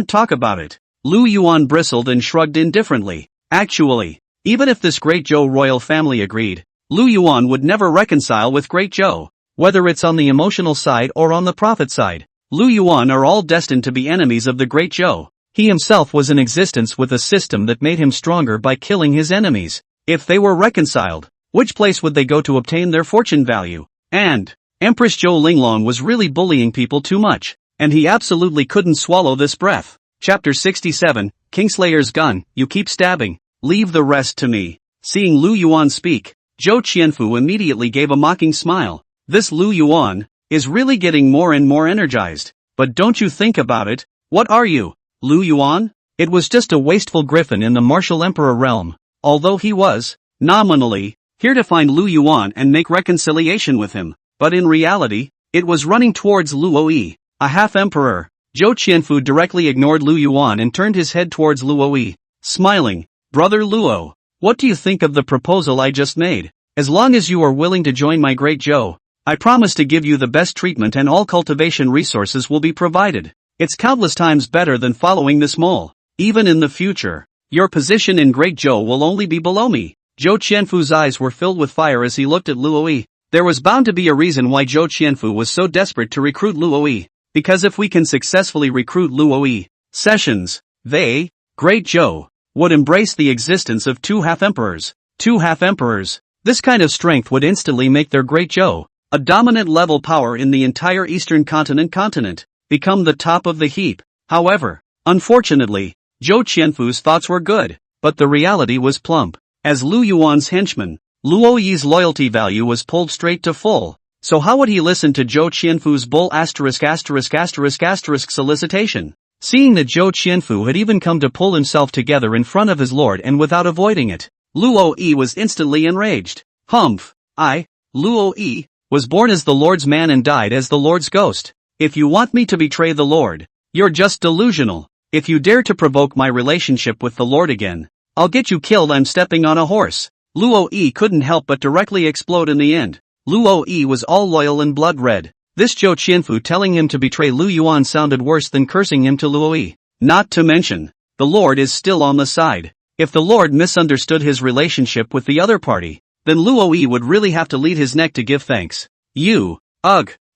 A: talk about it. Lu Yuan bristled and shrugged indifferently. Actually, even if this great Zhou royal family agreed, Lu Yuan would never reconcile with great Zhou. Whether it's on the emotional side or on the profit side, Lu Yuan are all destined to be enemies of the great Zhou. He himself was in existence with a system that made him stronger by killing his enemies. If they were reconciled, which place would they go to obtain their fortune value? And Empress Zhou Linglong was really bullying people too much, and he absolutely couldn't swallow this breath. Chapter 67, Kingslayer's Gun, you keep stabbing, leave the rest to me. Seeing Lu Yuan speak, Zhou Qianfu immediately gave a mocking smile. This Lu Yuan is really getting more and more energized. But don't you think about it, what are you, Lu Yuan? It was just a wasteful griffin in the martial emperor realm, although he was, nominally, here to find Lu Yuan and make reconciliation with him, but in reality, it was running towards Luo Yi, a half-emperor. Zhou Qianfu directly ignored Lu Yuan and turned his head towards Luo Yi, smiling. Brother Luo, what do you think of the proposal I just made? As long as you are willing to join my great Zhou, I promise to give you the best treatment and all cultivation resources will be provided. It's countless times better than following this mole. Even in the future, your position in great Zhou will only be below me. Zhou Qianfu's eyes were filled with fire as he looked at Luo Yi. There was bound to be a reason why Zhou Qianfu was so desperate to recruit Luo Yi. Because if we can successfully recruit Luo Yi, sessions, they, great Zhou, would embrace the existence of two half-emperors. Two half-emperors. This kind of strength would instantly make their great Zhou, a dominant level power in the entire eastern continent, become the top of the heap. However, unfortunately, Zhou Qianfu's thoughts were good, but the reality was plump. As Lu Yuan's henchman, Luo Yi's loyalty value was pulled straight to full. So how would he listen to Zhou Qianfu's bull **** solicitation? Seeing that Zhou Qianfu had even come to pull himself together in front of his lord and without avoiding it, Luo Yi was instantly enraged. Humph! Luo Yi, was born as the Lord's man and died as the Lord's ghost. If you want me to betray the Lord, you're just delusional. If you dare to provoke my relationship with the Lord again, I'll get you killed. I'm stepping on a horse. Luo Yi couldn't help but directly explode in the end. Luo Yi was all loyal and blood red. This Zhou Qianfu telling him to betray Lu Yuan sounded worse than cursing him to Luo Yi. Not to mention, the Lord is still on the side. If the Lord misunderstood his relationship with the other party, then Luo Yi would really have to lead his neck to give thanks.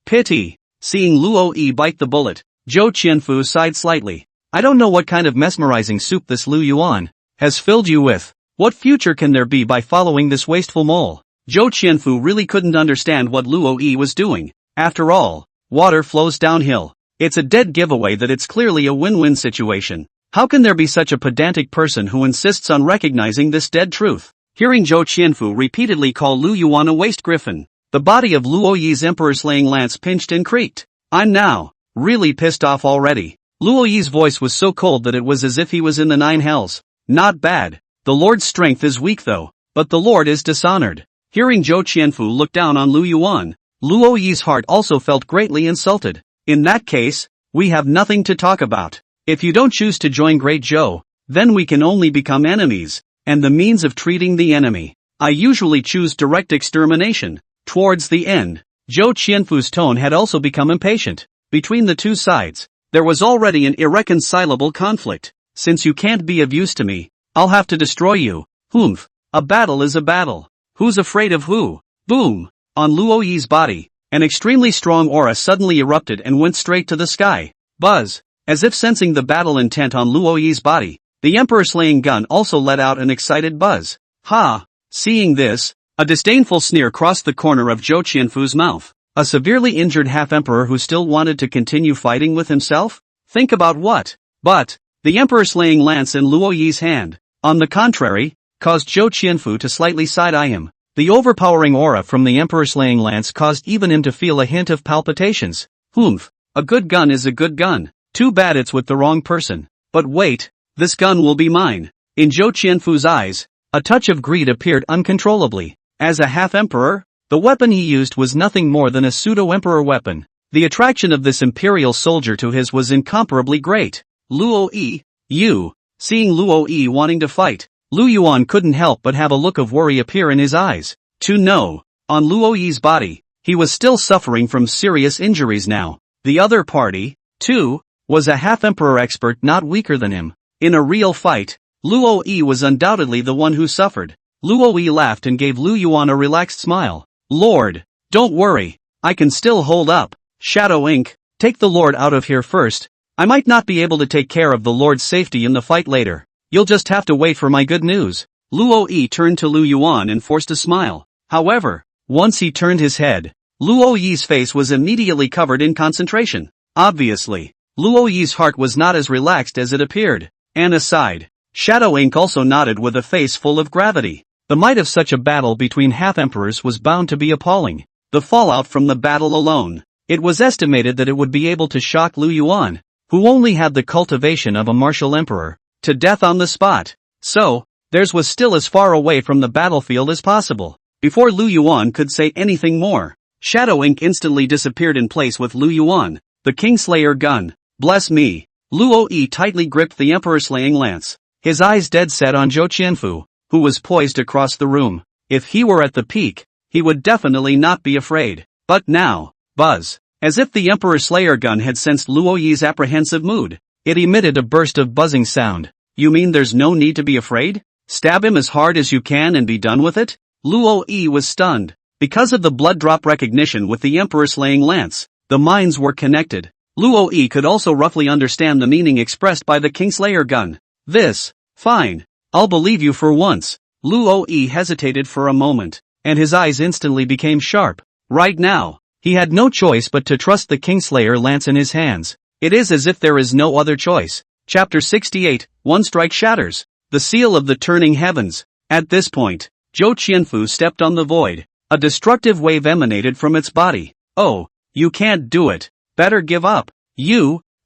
A: Pity. Seeing Luo Yi bite the bullet, Zhou Qianfu sighed slightly. I don't know what kind of mesmerizing soup this Lu Yuan has filled you with. What future can there be by following this wasteful mole? Zhou Qianfu really couldn't understand what Luo Yi was doing. After all, water flows downhill. It's a dead giveaway that it's clearly a win-win situation. How can there be such a pedantic person who insists on recognizing this dead truth? Hearing Zhou Qianfu repeatedly call Lu Yuan a waste griffin, the body of Luo Yi's emperor-slaying lance pinched and creaked. I'm now really pissed off already. Luo Yi's voice was so cold that it was as if he was in the nine hells. Not bad. The Lord's strength is weak though, but the Lord is dishonored. Hearing Zhou Qianfu look down on Lu Yuan, Luo Yi's heart also felt greatly insulted. In that case, we have nothing to talk about. If you don't choose to join Great Zhou, then we can only become enemies, and the means of treating the enemy. I usually choose direct extermination. Towards the end, Zhou Qianfu's tone had also become impatient. Between the two sides, there was already an irreconcilable conflict. Since you can't be of use to me, I'll have to destroy you. Humph. A battle is a battle. Who's afraid of who? Boom. On Luo Yi's body, an extremely strong aura suddenly erupted and went straight to the sky. Buzz. As if sensing the battle intent on Luo Yi's body, the emperor-slaying gun also let out an excited buzz. Ha! Seeing this, a disdainful sneer crossed the corner of Zhou Qianfu's mouth. A severely injured half-emperor who still wanted to continue fighting with himself? Think about what? But, the emperor-slaying lance in Luo Yi's hand, on the contrary, caused Zhou Qianfu to slightly side-eye him. The overpowering aura from the emperor-slaying lance caused even him to feel a hint of palpitations. Humph. A good gun is a good gun. Too bad it's with the wrong person. But wait, this gun will be mine. In Zhou Qianfu's eyes, a touch of greed appeared uncontrollably. As a half-emperor, the weapon he used was nothing more than a pseudo-emperor weapon. The attraction of this imperial soldier to his was incomparably great. Luo Yi, you. Seeing Luo Yi wanting to fight, Lu Yuan couldn't help but have a look of worry appear in his eyes. On Luo Yi's body, he was still suffering from serious injuries now. The other party, too, was a half-emperor expert not weaker than him. In a real fight, Luo Yi was undoubtedly the one who suffered. Luo Yi laughed and gave Lu Yuan a relaxed smile. Lord, don't worry, I can still hold up. Shadow Ink, take the Lord out of here first. I might not be able to take care of the Lord's safety in the fight later. You'll just have to wait for my good news. Luo Yi turned to Lu Yuan and forced a smile. However, once he turned his head, Luo Yi's face was immediately covered in concentration. Obviously, Luo Yi's heart was not as relaxed as it appeared. And aside, Shadow Ink also nodded with a face full of gravity. The might of such a battle between half-emperors was bound to be appalling. The fallout from the battle alone. It was estimated that it would be able to shock Lu Yuan, who only had the cultivation of a martial emperor, to death on the spot. So, theirs was still as far away from the battlefield as possible. Before Lu Yuan could say anything more, Shadow Ink instantly disappeared in place with Lu Yuan, the Kingslayer gun. Bless me. Luo Yi tightly gripped the emperor-slaying lance, his eyes dead set on Zhou Qianfu, who was poised across the room. If he were at the peak, he would definitely not be afraid. But now, buzz. As if the Emperor-Slayer gun had sensed Luo Yi's apprehensive mood, it emitted a burst of buzzing sound. You mean there's no need to be afraid? Stab him as hard as you can and be done with it? Luo Yi was stunned. Because of the blood drop recognition with the Emperor-slaying lance, the minds were connected. Luo Yi could also roughly understand the meaning expressed by the Kingslayer gun. Fine. I'll believe you for once. Luo Yi hesitated for a moment, and his eyes instantly became sharp. Right now, he had no choice but to trust the Kingslayer lance in his hands. It is as if there is no other choice. Chapter 68, One Strike Shatters. The Seal of the Turning Heavens. At this point, Zhou Qianfu stepped on the void. A destructive wave emanated from its body. Oh, you can't do it. Better give up.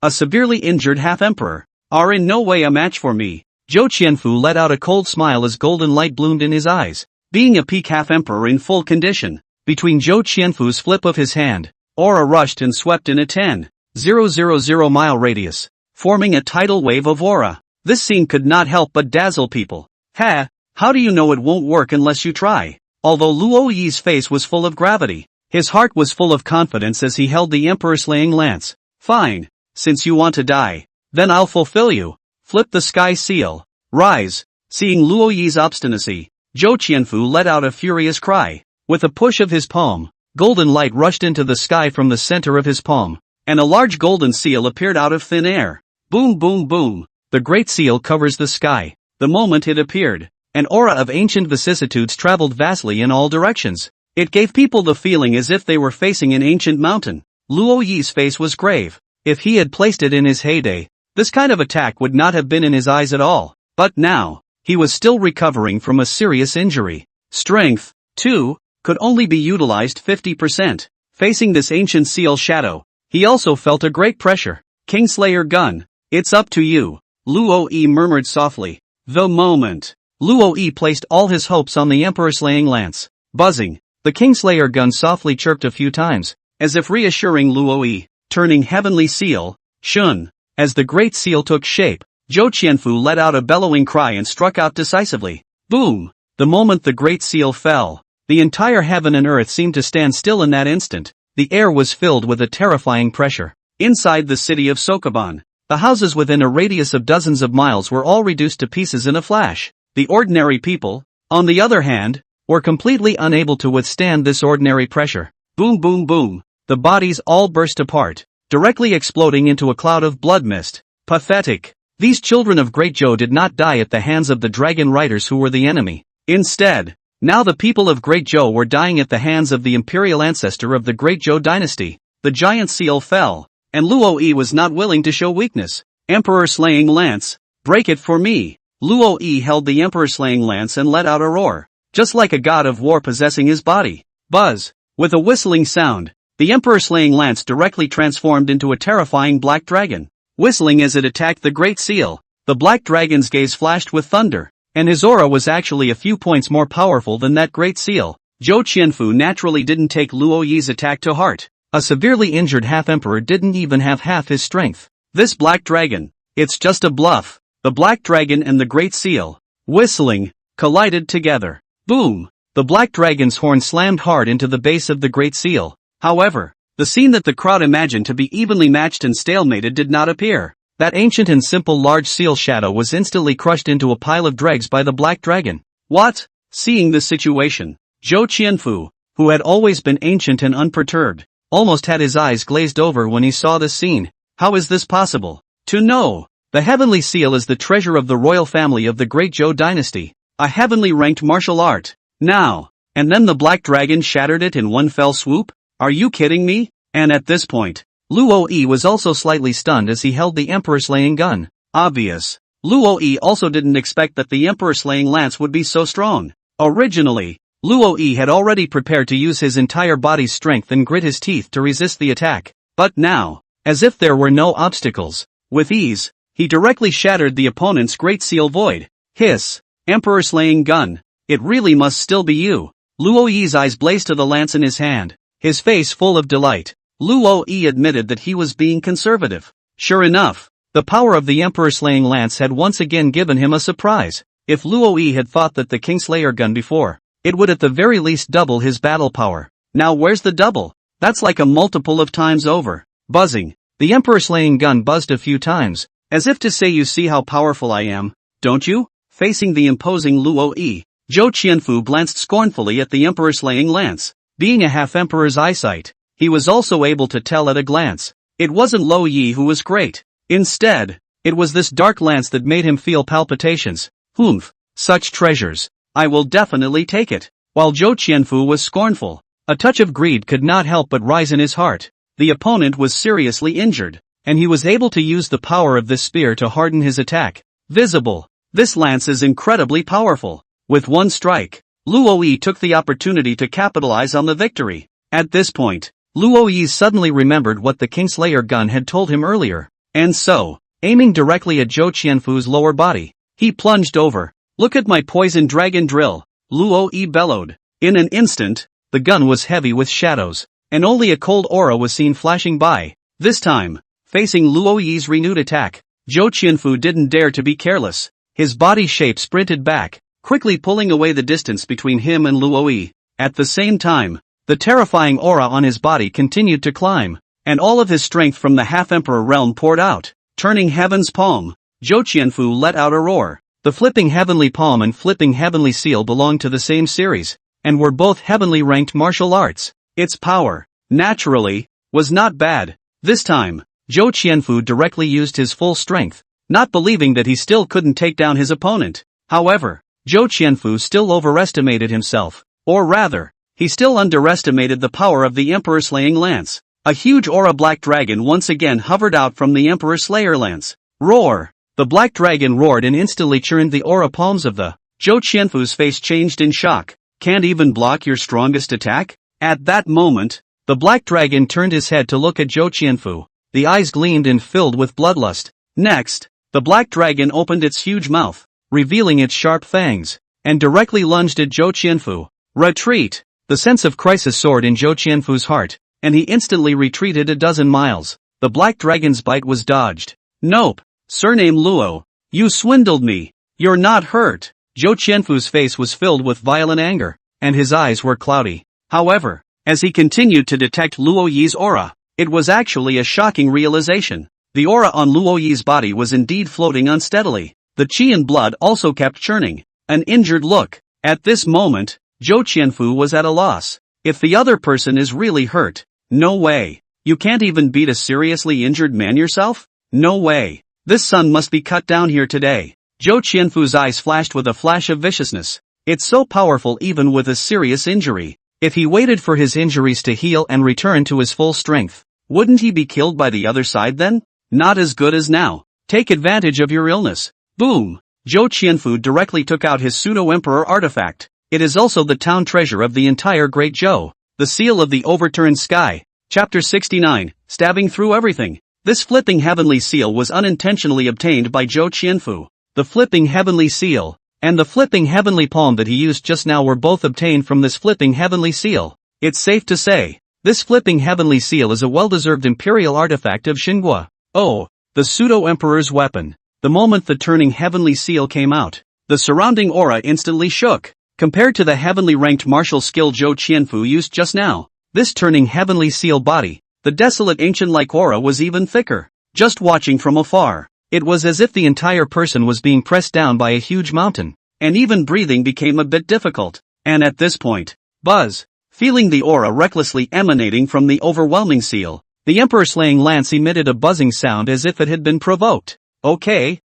A: a severely injured half-emperor, are in no way a match for me. Zhou Qianfu let out a cold smile as golden light bloomed in his eyes. Being a peak half-emperor in full condition, between Zhou Qianfu's flip of his hand, aura rushed and swept in a 10,000 mile radius, forming a tidal wave of aura. This scene could not help but dazzle people. How do you know it won't work unless you try? Although Luo Yi's face was full of gravity, his heart was full of confidence as he held the emperor-slaying lance. Fine, since you want to die, then I'll fulfill you. Flip the sky seal. Rise. Seeing Luo Yi's obstinacy, Zhou Qianfu let out a furious cry. With a push of his palm, golden light rushed into the sky from the center of his palm, and a large golden seal appeared out of thin air. Boom boom boom. The great seal covers the sky. The moment it appeared, an aura of ancient vicissitudes traveled vastly in all directions. It gave people the feeling as if they were facing an ancient mountain. Luo Yi's face was grave. If he had placed it in his heyday, this kind of attack would not have been in his eyes at all. But now, he was still recovering from a serious injury. Strength, too, could only be utilized 50%. Facing this ancient seal shadow, he also felt a great pressure. Kingslayer gun, it's up to you, Luo Yi murmured softly. The moment Luo Yi placed all his hopes on the emperor-slaying lance, buzzing, the Kingslayer gun softly chirped a few times, as if reassuring Luo Yi, turning heavenly seal, shun. As the great seal took shape, Zhou Qianfu let out a bellowing cry and struck out decisively. Boom! The moment the great seal fell, the entire heaven and earth seemed to stand still in that instant. The air was filled with a terrifying pressure. Inside the city of Sokoban, the houses within a radius of dozens of miles were all reduced to pieces in a flash. The ordinary people, on the other hand, were completely unable to withstand this ordinary pressure. Boom boom boom. The bodies all burst apart, directly exploding into a cloud of blood mist. Pathetic. These children of Great Zhou did not die at the hands of the dragon riders who were the enemy. Instead, now the people of Great Zhou were dying at the hands of the Imperial Ancestor of the Great Zhou dynasty. The giant seal fell, and Luo Yi was not willing to show weakness. Emperor-slaying lance, break it for me. Luo Yi held the emperor-slaying lance and let out a roar, just like a god of war possessing his body. Buzz. With a whistling sound, the emperor-slaying lance directly transformed into a terrifying black dragon. Whistling as it attacked the great seal, the black dragon's gaze flashed with thunder, and his aura was actually a few points more powerful than that great seal. Zhou Qianfu naturally didn't take Luo Yi's attack to heart. A severely injured half-emperor didn't even have half his strength. This black dragon, it's just a bluff. The black dragon and the great seal, whistling, collided together. Boom! The black dragon's horn slammed hard into the base of the great seal. However, the scene that the crowd imagined to be evenly matched and stalemated did not appear. That ancient and simple large seal shadow was instantly crushed into a pile of dregs by the black dragon. What? Seeing this situation, Zhou Qianfu, who had always been ancient and unperturbed, almost had his eyes glazed over when he saw this scene. How is this possible? To know, the heavenly seal is the treasure of the royal family of the Great Zhou dynasty, a heavenly ranked martial art. Now, and then the black dragon shattered it in one fell swoop? Are you kidding me? And at this point, Luo Yi was also slightly stunned as he held the emperor-slaying gun. Obvious. Luo Yi also didn't expect that the emperor-slaying lance would be so strong. Originally, Luo Yi had already prepared to use his entire body's strength and grit his teeth to resist the attack. But now, as if there were no obstacles, with ease, he directly shattered the opponent's great seal void. Hiss. Emperor-slaying gun. It really must still be you. Luo Yi's eyes blazed to the lance in his hand, his face full of delight. Luo Yi admitted that he was being conservative. Sure enough, the power of the emperor-slaying lance had once again given him a surprise. If Luo Yi had thought that the Kingslayer gun before, it would at the very least double his battle power. Now where's the double? That's like a multiple of times over. Buzzing. The emperor-slaying gun buzzed a few times, as if to say, you see how powerful I am, don't you? Facing the imposing Luo Yi, Zhou Qianfu glanced scornfully at the emperor-slaying lance. Being a half-emperor's eyesight, he was also able to tell at a glance. It wasn't Luo Yi who was great. Instead, it was this dark lance that made him feel palpitations. Humph, such treasures. I will definitely take it. While Zhou Qianfu was scornful, a touch of greed could not help but rise in his heart. The opponent was seriously injured, and he was able to use the power of this spear to harden his attack. Visible. This lance is incredibly powerful. With one strike, Luo Yi took the opportunity to capitalize on the victory. At this point, Luo Yi suddenly remembered what the Kingslayer gun had told him earlier. And so, aiming directly at Zhou Qianfu's lower body, he plunged over. "Look at my poison dragon drill," Luo Yi bellowed. In an instant, the gun was heavy with shadows, and only a cold aura was seen flashing by. This time, facing Luo Yi's renewed attack, Zhou Qianfu didn't dare to be careless. His body shape sprinted back, quickly pulling away the distance between him and Luo Yi. At the same time, the terrifying aura on his body continued to climb, and all of his strength from the half-emperor realm poured out. Turning Heaven's Palm, Zhou Qianfu let out a roar. The Flipping Heavenly Palm and Flipping Heavenly Seal belonged to the same series, and were both heavenly ranked martial arts. Its power, naturally, was not bad. This time, Zhou Qianfu directly used his full strength, not believing that he still couldn't take down his opponent. However, Zhou Qianfu still overestimated himself, or rather, he still underestimated the power of the Emperor Slaying Lance. A huge aura black dragon once again hovered out from the Emperor Slayer Lance. Roar! The black dragon roared and instantly churned the aura palms of the Zhou Qianfu's face changed in shock. "Can't even block your strongest attack?" At that moment, the black dragon turned his head to look at Zhou Qianfu. The eyes gleamed and filled with bloodlust. Next, the black dragon opened its huge mouth, revealing its sharp fangs, and directly lunged at Zhou Qianfu. Retreat! The sense of crisis soared in Zhou Qianfu's heart, and he instantly retreated a dozen miles. The black dragon's bite was dodged. "Nope, surname Luo. You swindled me. You're not hurt." Zhou Qianfu's face was filled with violent anger, and his eyes were cloudy. However, as he continued to detect Luo Yi's aura, it was actually a shocking realization. The aura on Luo Yi's body was indeed floating unsteadily. The qi and blood also kept churning. An injured look. At this moment, Zhou Qianfu was at a loss. If the other person is really hurt, no way. You can't even beat a seriously injured man yourself? No way. This sun must be cut down here today. Zhou Qianfu's eyes flashed with a flash of viciousness. It's so powerful even with a serious injury. If he waited for his injuries to heal and return to his full strength, wouldn't he be killed by the other side then? Not as good as now. Take advantage of your illness. Boom! Zhou Qianfu directly took out his pseudo-emperor artifact. It is also the town treasure of the entire Great Zhou. The Seal of the Overturned Sky. Chapter 69, Stabbing Through Everything. This flipping heavenly seal was unintentionally obtained by Zhou Qianfu. The flipping heavenly seal, and the flipping heavenly palm that he used just now were both obtained from this flipping heavenly seal. It's safe to say, this flipping heavenly seal is a well-deserved imperial artifact of Xinhua. Oh, the pseudo-emperor's weapon. The moment the turning heavenly seal came out, the surrounding aura instantly shook. Compared to the heavenly ranked martial skill Zhou Qianfu used just now, this turning heavenly seal body, the desolate ancient-like aura was even thicker. Just watching from afar, it was as if the entire person was being pressed down by a huge mountain, and even breathing became a bit difficult. And at this point, Buzz, feeling the aura recklessly emanating from the overwhelming seal, the Emperor Slaying Lance emitted a buzzing sound as if it had been provoked. Okay,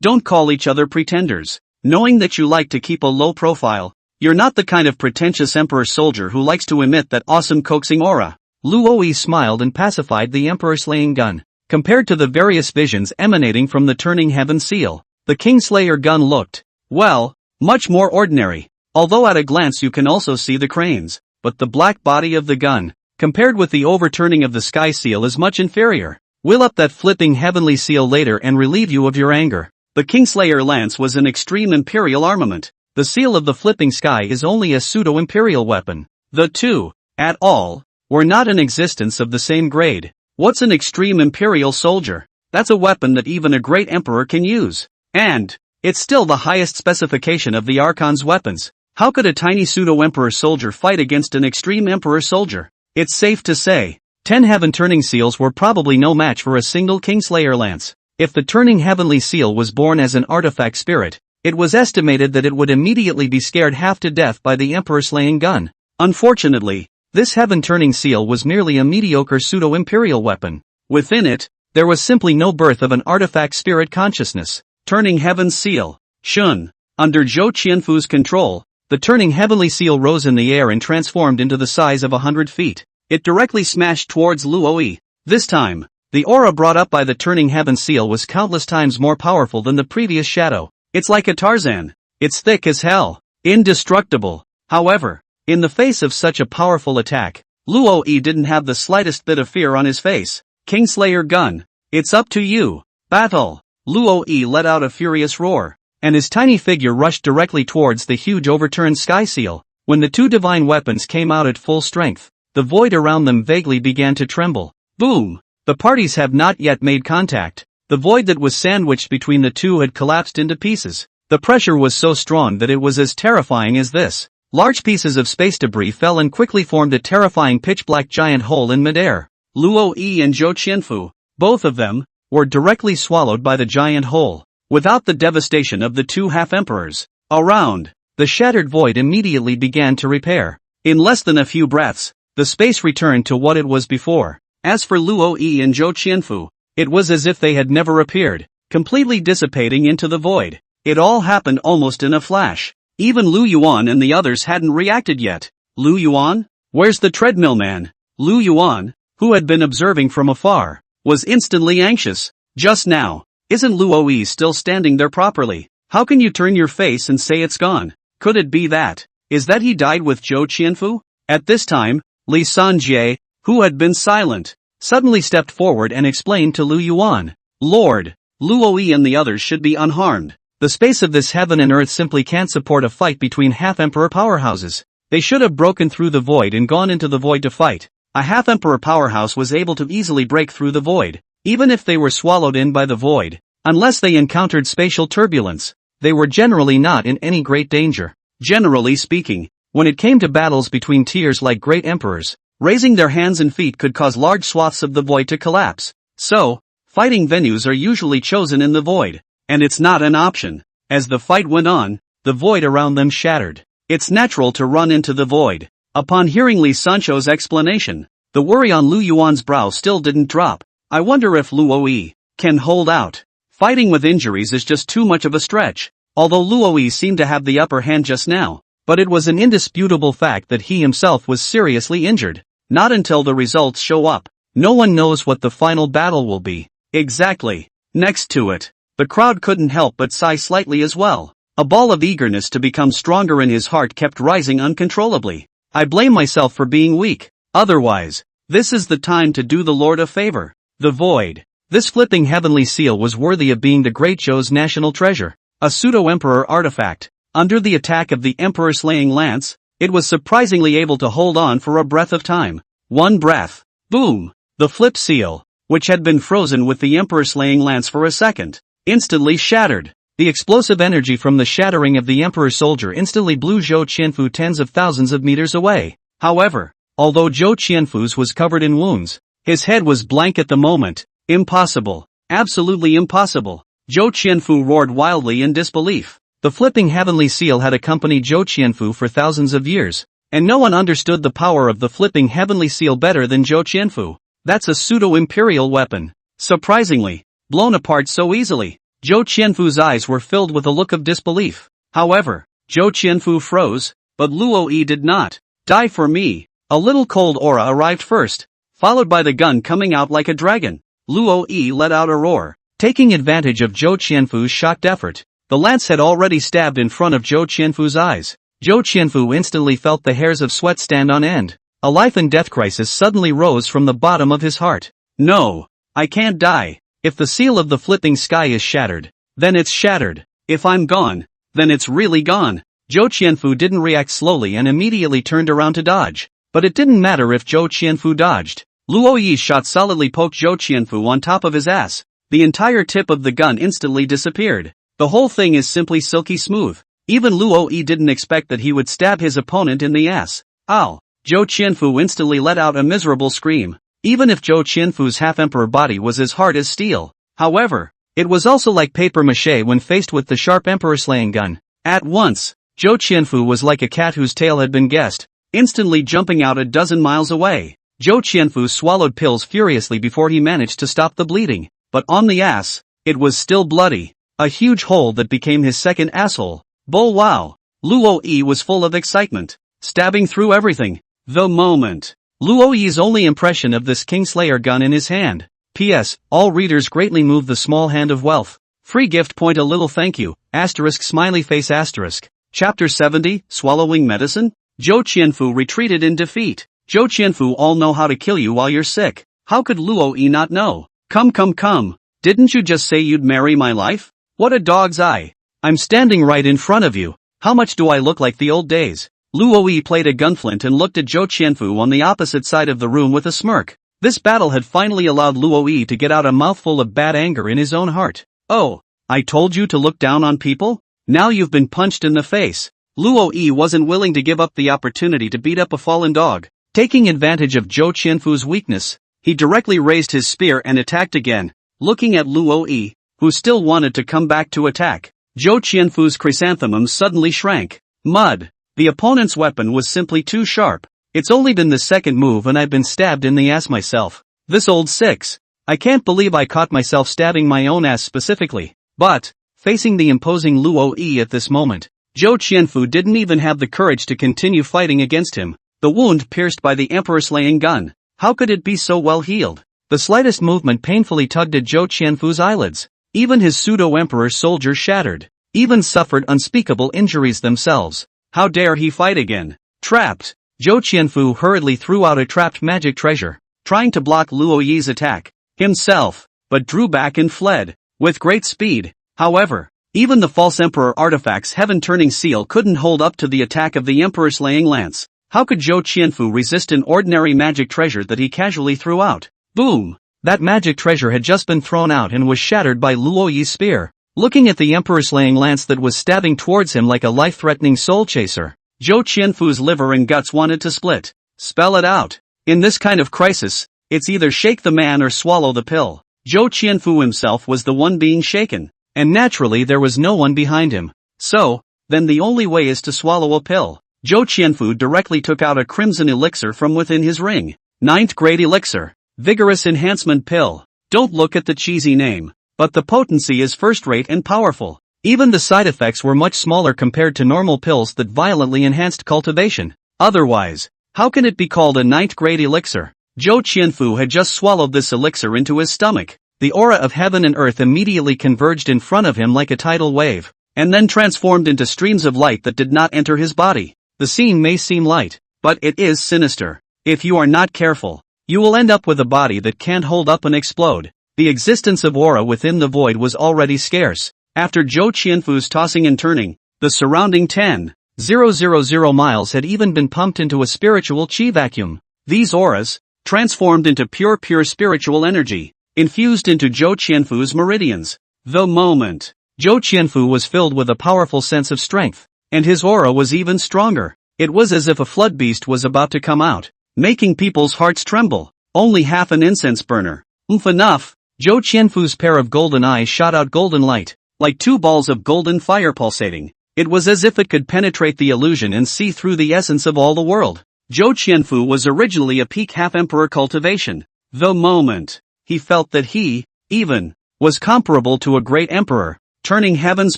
A: don't call each other pretenders. Knowing that you like to keep a low profile, you're not the kind of pretentious emperor soldier who likes to emit that awesome coaxing aura. Luo Yi smiled and pacified the Emperor Slaying gun. Compared to the various visions emanating from the turning heaven seal, the Kingslayer gun looked, well, much more ordinary. Although at a glance you can also see the cranes, but the black body of the gun, compared with the overturning of the sky seal, is much inferior. We'll up that flipping heavenly seal later and relieve you of your anger. The Kingslayer lance was an extreme imperial armament. The seal of the flipping sky is only a pseudo-imperial weapon. The two, at all, were not in existence of the same grade. What's an extreme imperial soldier? That's a weapon that even a great emperor can use. And it's still the highest specification of the Archon's weapons. How could a tiny pseudo-emperor soldier fight against an extreme emperor soldier? It's safe to say, 10 heaven-turning seals were probably no match for a single Kingslayer lance. If the turning heavenly seal was born as an artifact spirit, it was estimated that it would immediately be scared half to death by the Emperor Slaying gun. Unfortunately, this heaven-turning seal was merely a mediocre pseudo-imperial weapon. Within it, there was simply no birth of an artifact spirit consciousness. Turning heaven's seal. Shun. Under Zhou Qianfu's control, the turning heavenly seal rose in the air and transformed into the size of 100 feet. It directly smashed towards Luo Yi. This time, the aura brought up by the turning heaven seal was countless times more powerful than the previous shadow. It's like a Tarzan. It's thick as hell. Indestructible. However, in the face of such a powerful attack, Luo Yi didn't have the slightest bit of fear on his face. Kingslayer gun. It's up to you. Battle! Luo-yi let out a furious roar, and his tiny figure rushed directly towards the huge overturned sky seal. When the two divine weapons came out at full strength, the void around them vaguely began to tremble. Boom! The parties have not yet made contact. The void that was sandwiched between the two had collapsed into pieces. The pressure was so strong that it was as terrifying as this. Large pieces of space debris fell and quickly formed a terrifying pitch-black giant hole in midair. Luo-yi and Zhou Qianfu, both of them, were directly swallowed by the giant hole. Without the devastation of the two half-emperors around, the shattered void immediately began to repair. In less than a few breaths, the space returned to what it was before. As for Luo-yi and Zhou Qianfu, it was as if they had never appeared, completely dissipating into the void. It all happened almost in a flash. Even Lu Yuan and the others hadn't reacted yet. Lu Yuan? Where's the treadmill man? Lu Yuan, who had been observing from afar, was instantly anxious. Just now, isn't Luo-yi still standing there properly? How can you turn your face and say it's gone? Could it be that? Is that he died with Zhou Qianfu? At this time, Li Sanjie, who had been silent, suddenly stepped forward and explained to Lu Yuan, Lord, Luo-yi and the others should be unharmed. The space of this heaven and earth simply can't support a fight between half-emperor powerhouses. They should have broken through the void and gone into the void to fight. A half-emperor powerhouse was able to easily break through the void, even if they were swallowed in by the void. Unless they encountered spatial turbulence, they were generally not in any great danger. Generally speaking, when it came to battles between tiers like great emperors, raising their hands and feet could cause large swaths of the void to collapse. So, fighting venues are usually chosen in the void. And it's not an option. As the fight went on, the void around them shattered. It's natural to run into the void. Upon hearing Li Sancho's explanation, the worry on Lu Yuan's brow still didn't drop. I wonder if Luo-yi can hold out. Fighting with injuries is just too much of a stretch. Although Luo-yi seemed to have the upper hand just now, but it was an indisputable fact that he himself was seriously injured. Not until the results show up. No one knows what the final battle will be. Exactly. Next to it, the crowd couldn't help but sigh slightly as well. A ball of eagerness to become stronger in his heart kept rising uncontrollably. I blame myself for being weak. Otherwise, this is the time to do the Lord a favor. The void. This flipping heavenly seal was worthy of being the great Zhou's national treasure. A pseudo-emperor artifact. Under the attack of the emperor-slaying lance, it was surprisingly able to hold on for a breath of time. One breath. Boom! The flip seal, which had been frozen with the emperor-slaying lance for a second, instantly shattered. The explosive energy from the shattering of the Emperor's soldier instantly blew Zhou Qianfu tens of thousands of meters away. However, although Zhou Qianfu's was covered in wounds, his head was blank at the moment. Impossible. Absolutely impossible. Zhou Qianfu roared wildly in disbelief. The flipping heavenly seal had accompanied Zhou Qianfu for thousands of years, and no one understood the power of the flipping heavenly seal better than Zhou Qianfu. That's a pseudo-imperial weapon. Surprisingly, blown apart so easily. Zhou Qianfu's eyes were filled with a look of disbelief. However, Zhou Qianfu froze, but Luo-yi did not. Die for me. A little cold aura arrived first, followed by the gun coming out like a dragon. Luo-yi let out a roar. Taking advantage of Zhou Qianfu's shocked effort, the lance had already stabbed in front of Zhou Qianfu's eyes. Zhou Qianfu instantly felt the hairs of sweat stand on end. A life and death crisis suddenly rose from the bottom of his heart. No, I can't die. If the seal of the flipping sky is shattered, then it's shattered. If I'm gone, then it's really gone. Zhou Qianfu didn't react slowly and immediately turned around to dodge. But it didn't matter if Zhou Qianfu dodged. Luo-yi's shot solidly poked Zhou Qianfu on top of his ass. The entire tip of the gun instantly disappeared. The whole thing is simply silky smooth. Even Luo-yi didn't expect that he would stab his opponent in the ass. Ow! Zhou Qianfu instantly let out a miserable scream. Even if Zhou Qianfu's half-emperor body was as hard as steel. However, it was also like papier-mâché when faced with the sharp emperor-slaying gun. At once, Zhou Qianfu was like a cat whose tail had been guessed, instantly jumping out a dozen miles away. Zhou Qianfu swallowed pills furiously before he managed to stop the bleeding, but on the ass, it was still bloody. A huge hole that became his second asshole. Bull wow! Luo-yi was full of excitement, stabbing through everything. The moment. Luo-yi's only impression of this Kingslayer gun in his hand. P.S. All readers greatly move the small hand of wealth. Free gift point a little thank you, asterisk smiley face asterisk. Chapter 70, Swallowing Medicine? Zhou Qianfu retreated in defeat. Zhou Qianfu all know how to kill you while you're sick. How could Luo-yi not know? Come. Didn't you just say you'd marry my life? What a dog's eye. I'm standing right in front of you. How much do I look like the old days? Luoyi played a gunflint and looked at Zhou Qianfu on the opposite side of the room with a smirk. This battle had finally allowed Luoyi to get out a mouthful of bad anger in his own heart. Oh, I told you to look down on people? Now you've been punched in the face. Luoyi wasn't willing to give up the opportunity to beat up a fallen dog. Taking advantage of Zhou Qianfu's weakness, he directly raised his spear and attacked again. Looking at Luoyi, who still wanted to come back to attack, Zhou Qianfu's chrysanthemum suddenly shrank. Mud. The opponent's weapon was simply too sharp. It's only been the second move and I've been stabbed in the ass myself. This old six. I can't believe I caught myself stabbing my own ass specifically. But, facing the imposing Luoyi at this moment, Zhou Qianfu didn't even have the courage to continue fighting against him. The wound pierced by the emperor-slaying gun. How could it be so well healed? The slightest movement painfully tugged at Zhou Qianfu's eyelids. Even his pseudo-emperor soldiers shattered. Even suffered unspeakable injuries themselves. How dare he fight again? Trapped. Zhou Qianfu hurriedly threw out a trapped magic treasure, trying to block Luoyi's attack himself, but drew back and fled with great speed. However, even the false emperor artifact's heaven-turning seal couldn't hold up to the attack of the emperor-slaying lance. How could Zhou Qianfu resist an ordinary magic treasure that he casually threw out? Boom! That magic treasure had just been thrown out and was shattered by Luoyi's spear. Looking at the emperor-slaying lance that was stabbing towards him like a life-threatening soul chaser, Zhou Qianfu's liver and guts wanted to split. Spell it out. In this kind of crisis, it's either shake the man or swallow the pill. Zhou Qianfu himself was the one being shaken, and naturally there was no one behind him. So, then the only way is to swallow a pill. Zhou Qianfu directly took out a crimson elixir from within his ring. 9th grade elixir. Vigorous enhancement pill. Don't look at the cheesy name. But the potency is first-rate and powerful. Even the side effects were much smaller compared to normal pills that violently enhanced cultivation. Otherwise, how can it be called a 9th grade elixir? Zhou Qianfu had just swallowed this elixir into his stomach. The aura of heaven and earth immediately converged in front of him like a tidal wave, and then transformed into streams of light that did not enter his body. The scene may seem light, but it is sinister. If you are not careful, you will end up with a body that can't hold up and explode. The existence of aura within the void was already scarce. After Zhou Qianfu's tossing and turning, the surrounding 10,000 miles had even been pumped into a spiritual chi vacuum. These auras, transformed into pure spiritual energy, infused into Zhou Qianfu's meridians. The moment, Zhou Qianfu was filled with a powerful sense of strength, and his aura was even stronger. It was as if a flood beast was about to come out, making people's hearts tremble. Only half an incense burner. Enough. Zhou Qianfu's pair of golden eyes shot out golden light, like two balls of golden fire pulsating. It was as if it could penetrate the illusion and see through the essence of all the world. Zhou Qianfu was originally a peak half-emperor cultivation. The moment he felt that he, even, was comparable to a great emperor, turning heaven's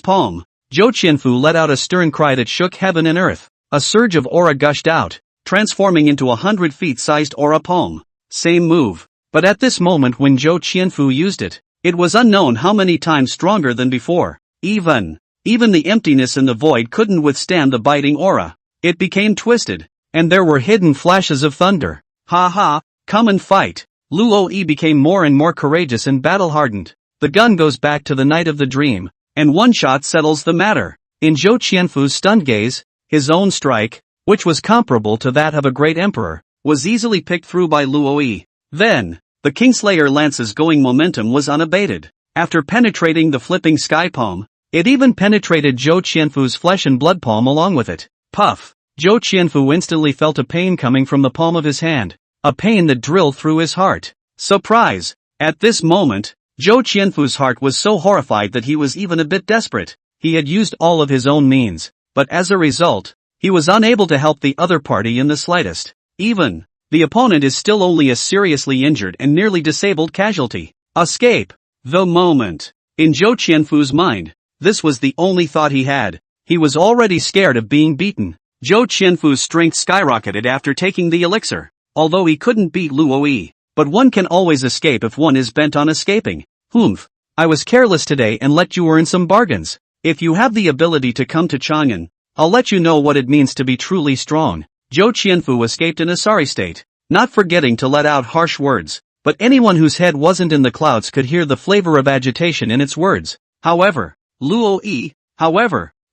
A: palm, Zhou Qianfu let out a stern cry that shook heaven and earth. A surge of aura gushed out, transforming into 100 feet-sized aura palm. Same move. But at this moment when Zhou Qianfu used it, it was unknown how many times stronger than before. Even the emptiness in the void couldn't withstand the biting aura. It became twisted, and there were hidden flashes of thunder. Ha, come and fight. Luoyi became more and more courageous and battle-hardened. The gun goes back to the night of the dream, and one shot settles the matter. In Zhou Qianfu's stunned gaze, his own strike, which was comparable to that of a great emperor, was easily picked through by Luoyi. Then, the Kingslayer lance's going momentum was unabated. After penetrating the flipping sky palm, it even penetrated Zhou Qianfu's flesh and blood palm along with it. Puff! Zhou Qianfu instantly felt a pain coming from the palm of his hand. A pain that drilled through his heart. Surprise! At this moment, Zhou Qianfu's heart was so horrified that he was even a bit desperate. He had used all of his own means, but as a result, he was unable to help the other party in the slightest. Even, the opponent is still only a seriously injured and nearly disabled casualty. Escape! The moment. In Zhou Qianfu's mind, this was the only thought he had. He was already scared of being beaten. Zhou Qianfu's strength skyrocketed after taking the elixir. Although he couldn't beat Luoyi, but one can always escape if one is bent on escaping. I was careless today and let you earn some bargains. If you have the ability to come to Chang'an, I'll let you know what it means to be truly strong. Zhou Qianfu escaped in a sorry state, not forgetting to let out harsh words. but anyone whose head wasn't in the clouds could hear the flavor of agitation in its words. However, Luo Yi,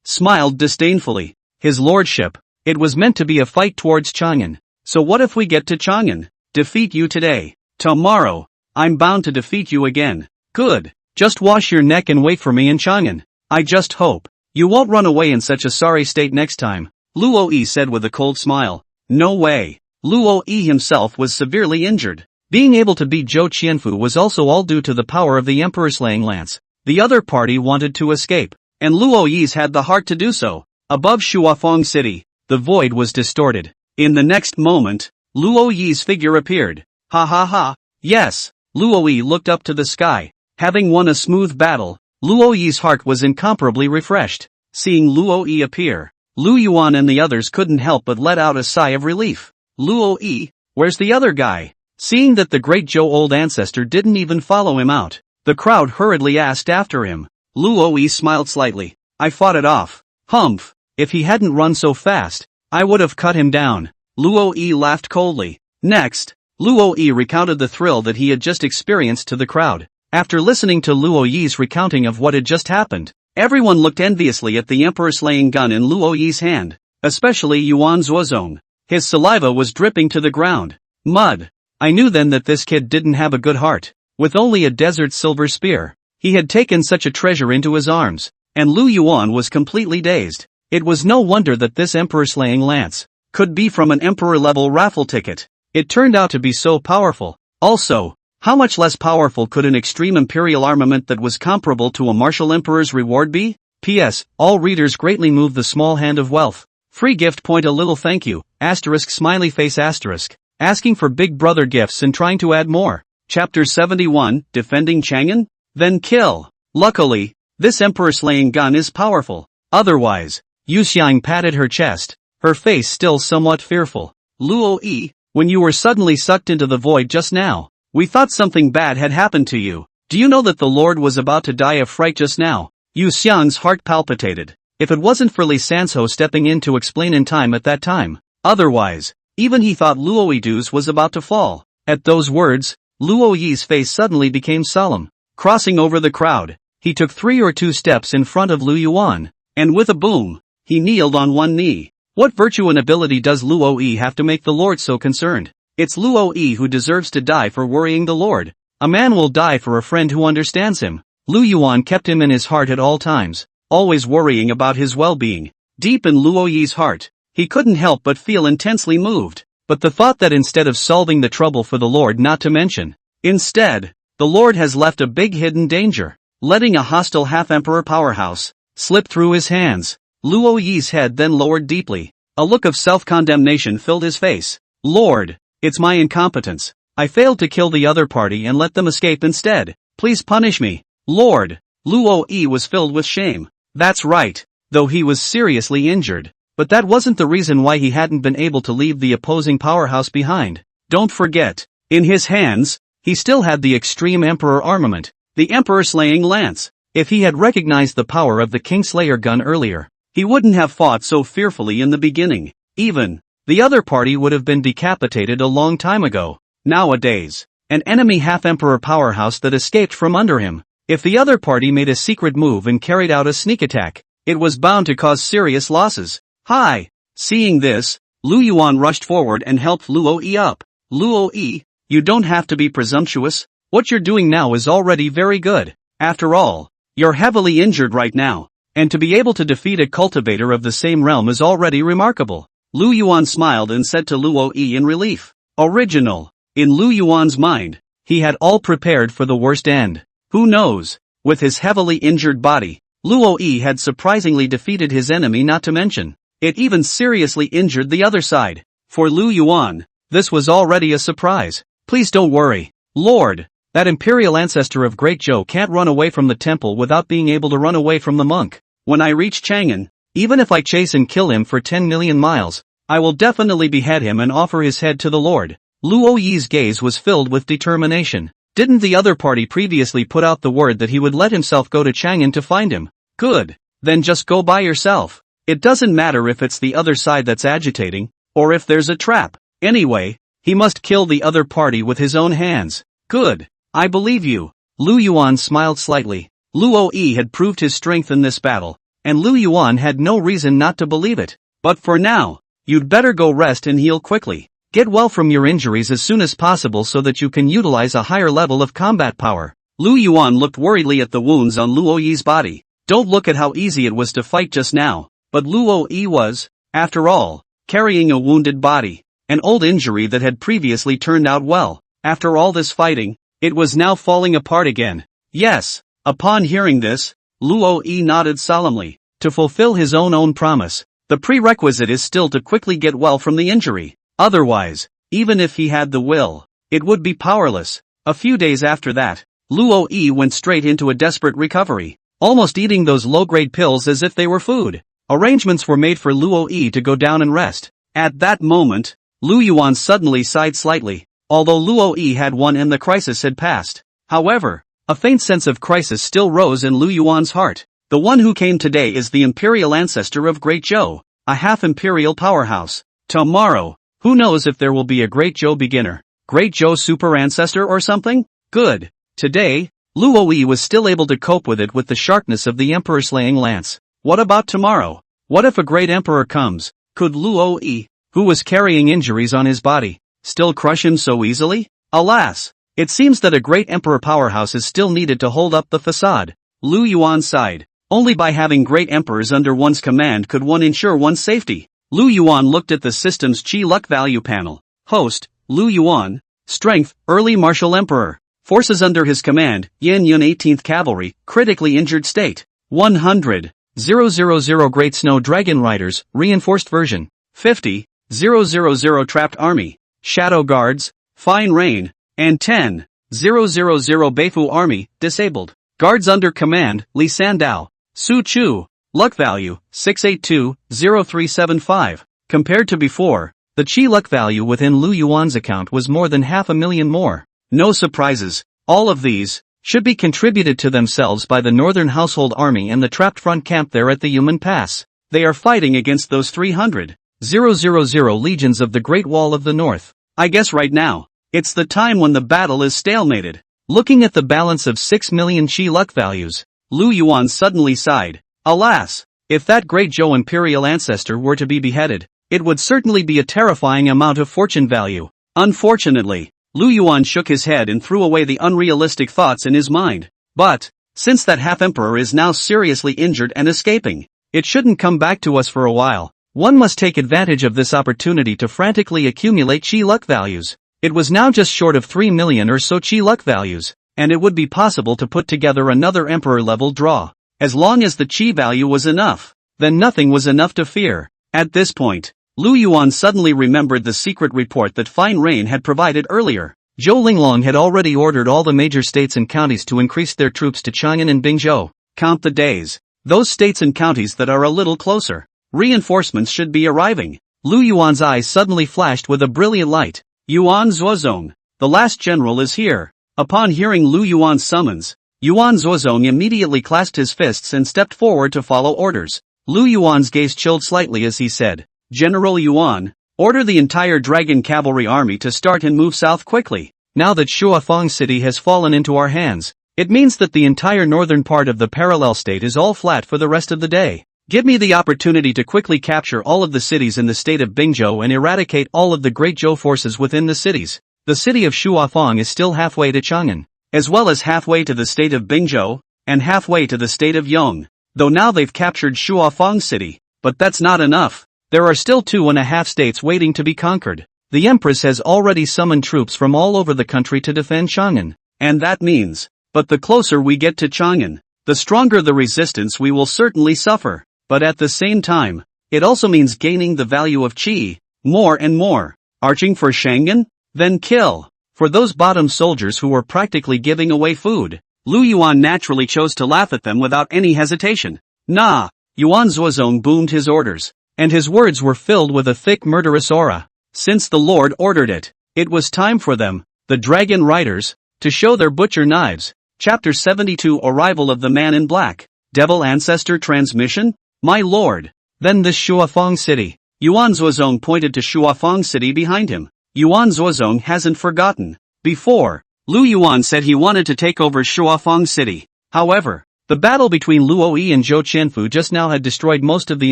A: smiled disdainfully. His lordship, it was meant to be a fight towards Chang'an. So what if we get to Chang'an, defeat you today, tomorrow, I'm bound to defeat you again. Good, just wash your neck and wait for me in Chang'an. I just hope you won't run away in such a sorry state next time, Luo Yi said with a cold smile. No way. Luo Yi himself was severely injured. Being able to beat Zhou Qianfu was also all due to the power of the Emperor's slaying lance. The other party wanted to escape, and Luo Yi's had the heart to do so. Above Shuafeng City, the void was distorted. In the next moment, Luo Yi's figure appeared. Ha ha ha, yes, Luo Yi looked up to the sky. Having won a smooth battle, Luo Yi's heart was incomparably refreshed. Seeing Luo Yi appear, Lu Yuan and the others couldn't help but let out a sigh of relief. Luo Yi, where's the other guy? Seeing that the great Zhou old ancestor didn't even follow him out, the crowd hurriedly asked after him. Luo Yi smiled slightly. I fought it off. Humph, if he hadn't run so fast, I would have cut him down. Luo Yi laughed coldly. Next, Luo Yi recounted the thrill that he had just experienced to the crowd. After listening to Luo Yi's recounting of what had just happened, everyone looked enviously at the emperor slaying gun in Luo Yi's hand, especially Yuan Zuozong. His saliva was dripping to the ground. Mud. I knew then that this kid didn't have a good heart. With only a desert silver spear, he had taken such a treasure into his arms, and Lu Yuan was completely dazed. It was no wonder that this emperor slaying lance could be from an emperor-level raffle ticket. It turned out to be so powerful. Also, how much less powerful could an extreme imperial armament that was comparable to a martial emperor's reward be? P.S. All readers greatly move the small hand of wealth. Free gift point a little thank you, asterisk smiley face asterisk. Asking for big brother gifts and trying to add more. Chapter 71, Defending Chang'an? Then kill. Luckily, this emperor-slaying gun is powerful. Otherwise, Yu Xiang patted her chest, her face still somewhat fearful. Luo Yi, when you were suddenly sucked into the void just now, we thought something bad had happened to you. Do you know that the Lord was about to die of fright just now? Yu Xiang's heart palpitated. If it wasn't for Li Sanzhou stepping in to explain in time at that time. Otherwise, even he thought Luo Yi's was about to fall. At those words, Luo Yi's face suddenly became solemn. Crossing over the crowd, he took 3 or 2 steps in front of Lu Yuan, and with a boom, he kneeled on one knee. What virtue and ability does Luo Yi have to make the Lord so concerned? It's Luo Yi who deserves to die for worrying the Lord. A man will die for a friend who understands him. Lu Yuan kept him in his heart at all times, always worrying about his well-being. Deep in Luo Yi's heart, he couldn't help but feel intensely moved. But the thought that instead of solving the trouble for the Lord not to mention, instead, the Lord has left a big hidden danger, letting a hostile half-emperor powerhouse slip through his hands. Luo Yi's head then lowered deeply. A look of self-condemnation filled his face. Lord, it's my incompetence. I failed to kill the other party and let them escape instead. Please punish me, Lord. Luo Yi was filled with shame. That's right, though he was seriously injured. But that wasn't the reason why he hadn't been able to leave the opposing powerhouse behind. Don't forget, in his hands, he still had the extreme emperor armament, the emperor-slaying lance. If he had recognized the power of the Kingslayer gun earlier, he wouldn't have fought so fearfully in the beginning. Even, the other party would have been decapitated a long time ago. Nowadays, an enemy half-emperor powerhouse that escaped from under him. If the other party made a secret move and carried out a sneak attack, it was bound to cause serious losses. Hi! Seeing this, Lu Yuan rushed forward and helped Luo Yi up. Luo Yi, you don't have to be presumptuous. What you're doing now is already very good. After all, you're heavily injured right now, and to be able to defeat a cultivator of the same realm is already remarkable. Lu Yuan smiled and said to Luo Yi in relief. Original. In Lu Yuan's mind, he had all prepared for the worst end. Who knows? With his heavily injured body, Luo Yi had surprisingly defeated his enemy, not to mention, it even seriously injured the other side. For Lu Yuan, this was already a surprise. Please don't worry, Lord. That Imperial Ancestor of Great Zhou can't run away from the temple without being able to run away from the monk. When I reach Chang'an, even if I chase and kill him for 10 million miles, I will definitely behead him and offer his head to the Lord. Luo Yi's gaze was filled with determination. Didn't the other party previously put out the word that he would let himself go to Chang'an to find him? Good. Then just go by yourself. It doesn't matter if it's the other side that's agitating, or if there's a trap. Anyway, he must kill the other party with his own hands. Good. I believe you. Lu Yuan smiled slightly. Luo Yi had proved his strength in this battle, and Lu Yuan had no reason not to believe it. But for now, you'd better go rest and heal quickly. Get well from your injuries as soon as possible so that you can utilize a higher level of combat power. Lu Yuan looked worriedly at the wounds on Luo Yi's body. Don't look at how easy it was to fight just now, but Luo Yi was, after all, carrying a wounded body. An old injury that had previously turned out well. After all this fighting, it was now falling apart again. Yes. Upon hearing this, Luo Yi nodded solemnly. To fulfill his own promise, the prerequisite is still to quickly get well from the injury. Otherwise, even if he had the will, it would be powerless. A few days after that, Luo Yi went straight into a desperate recovery, almost eating those low-grade pills as if they were food. Arrangements were made for Luo Yi to go down and rest. At that moment, Lu Yuan suddenly sighed slightly, although Luo Yi had won and the crisis had passed. However, a faint sense of crisis still rose in Lu Yuan's heart. The one who came today is the Imperial Ancestor of Great Zhou, a half-imperial powerhouse. Tomorrow, who knows if there will be a Great Zhou beginner, Great Zhou super ancestor or something? Good. Today, Luo Yi was still able to cope with it with the sharpness of the Emperor slaying lance. What about tomorrow? What if a great emperor comes? Could Luo Yi, who was carrying injuries on his body, still crush him so easily? Alas! It seems that a great emperor powerhouse is still needed to hold up the facade. Lu Yuan sighed. Only by having great emperors under one's command could one ensure one's safety. Lu Yuan looked at the system's Qi luck value panel. Host, Lu Yuan. Strength, early martial emperor. Forces under his command, Yan Yun 18th Cavalry, critically injured state. 100. 000 Great Snow Dragon Riders, reinforced version. 50. 000 Trapped Army. Shadow Guards, Fine Rain. And 10. 000 Beifu Army, disabled. Guards under command, Li Sandao. Su Chu. Luck value, 682-0375. Compared to before, the Qi luck value within Lu Yuan's account was more than 500,000 more. No surprises. All of these should be contributed to themselves by the Northern Household Army and the trapped front camp there at the Human Pass. They are fighting against those 300,000 legions of the Great Wall of the North. I guess right now, it's the time when the battle is stalemated. Looking at the balance of 6 million Qi luck values, Lu Yuan suddenly sighed. Alas, if that great Zhou Imperial Ancestor were to be beheaded, it would certainly be a terrifying amount of fortune value. Unfortunately, Lu Yuan shook his head and threw away the unrealistic thoughts in his mind. But, since that half-emperor is now seriously injured and escaping, it shouldn't come back to us for a while. One must take advantage of this opportunity to frantically accumulate Qi luck values. It was now just short of 3 million or so Qi luck values, and it would be possible to put together another emperor-level draw. As long as the Qi value was enough, then nothing was enough to fear. At this point, Lu Yuan suddenly remembered the secret report that Fine Rain had provided earlier. Zhou Linglong had already ordered all the major states and counties to increase their troops to Chang'an and Bingzhou. Count the days. Those states and counties that are a little closer. Reinforcements should be arriving. Lu Yuan's eyes suddenly flashed with a brilliant light. Yuan Zuozong, the last general is here. Upon hearing Lu Yuan's summons, Yuan Zuozong immediately clasped his fists and stepped forward to follow orders. Lu Yuan's gaze chilled slightly as he said, General Yuan, order the entire Dragon Cavalry Army to start and move south quickly. Now that Shuafang City has fallen into our hands, it means that the entire northern part of the parallel state is all flat for the rest of the day. Give me the opportunity to quickly capture all of the cities in the state of Bingzhou and eradicate all of the Great Zhou forces within the cities. The city of Shuafang is still halfway to Chang'an, as well as halfway to the state of Bingzhou, and halfway to the state of Jung. Though now they've captured Shuafang City, but that's not enough. There are still 2.5 states waiting to be conquered. The Empress has already summoned troops from all over the country to defend Chang'an. And that means, but the closer we get to Chang'an, the stronger the resistance we will certainly suffer. But at the same time, it also means gaining the value of Qi, more and more. Arching for Chang'an? Then kill. For those bottom soldiers who were practically giving away food, Lu Yuan naturally chose to laugh at them without any hesitation. Nah! Yuan Zuozong boomed his orders, and his words were filled with a thick murderous aura. Since the Lord ordered it, it was time for them, the Dragon Riders, to show their butcher knives. Chapter 72 Arrival of the Man in Black. Devil Ancestor Transmission? My lord. Then this Shuafang City. Yuan Zuozong pointed to Shuafang City behind him. Yuan Zuozong hasn't forgotten. Before, Lu Yuan said he wanted to take over Shuafeng City. However, the battle between Luo Yi and Zhou Qianfu just now had destroyed most of the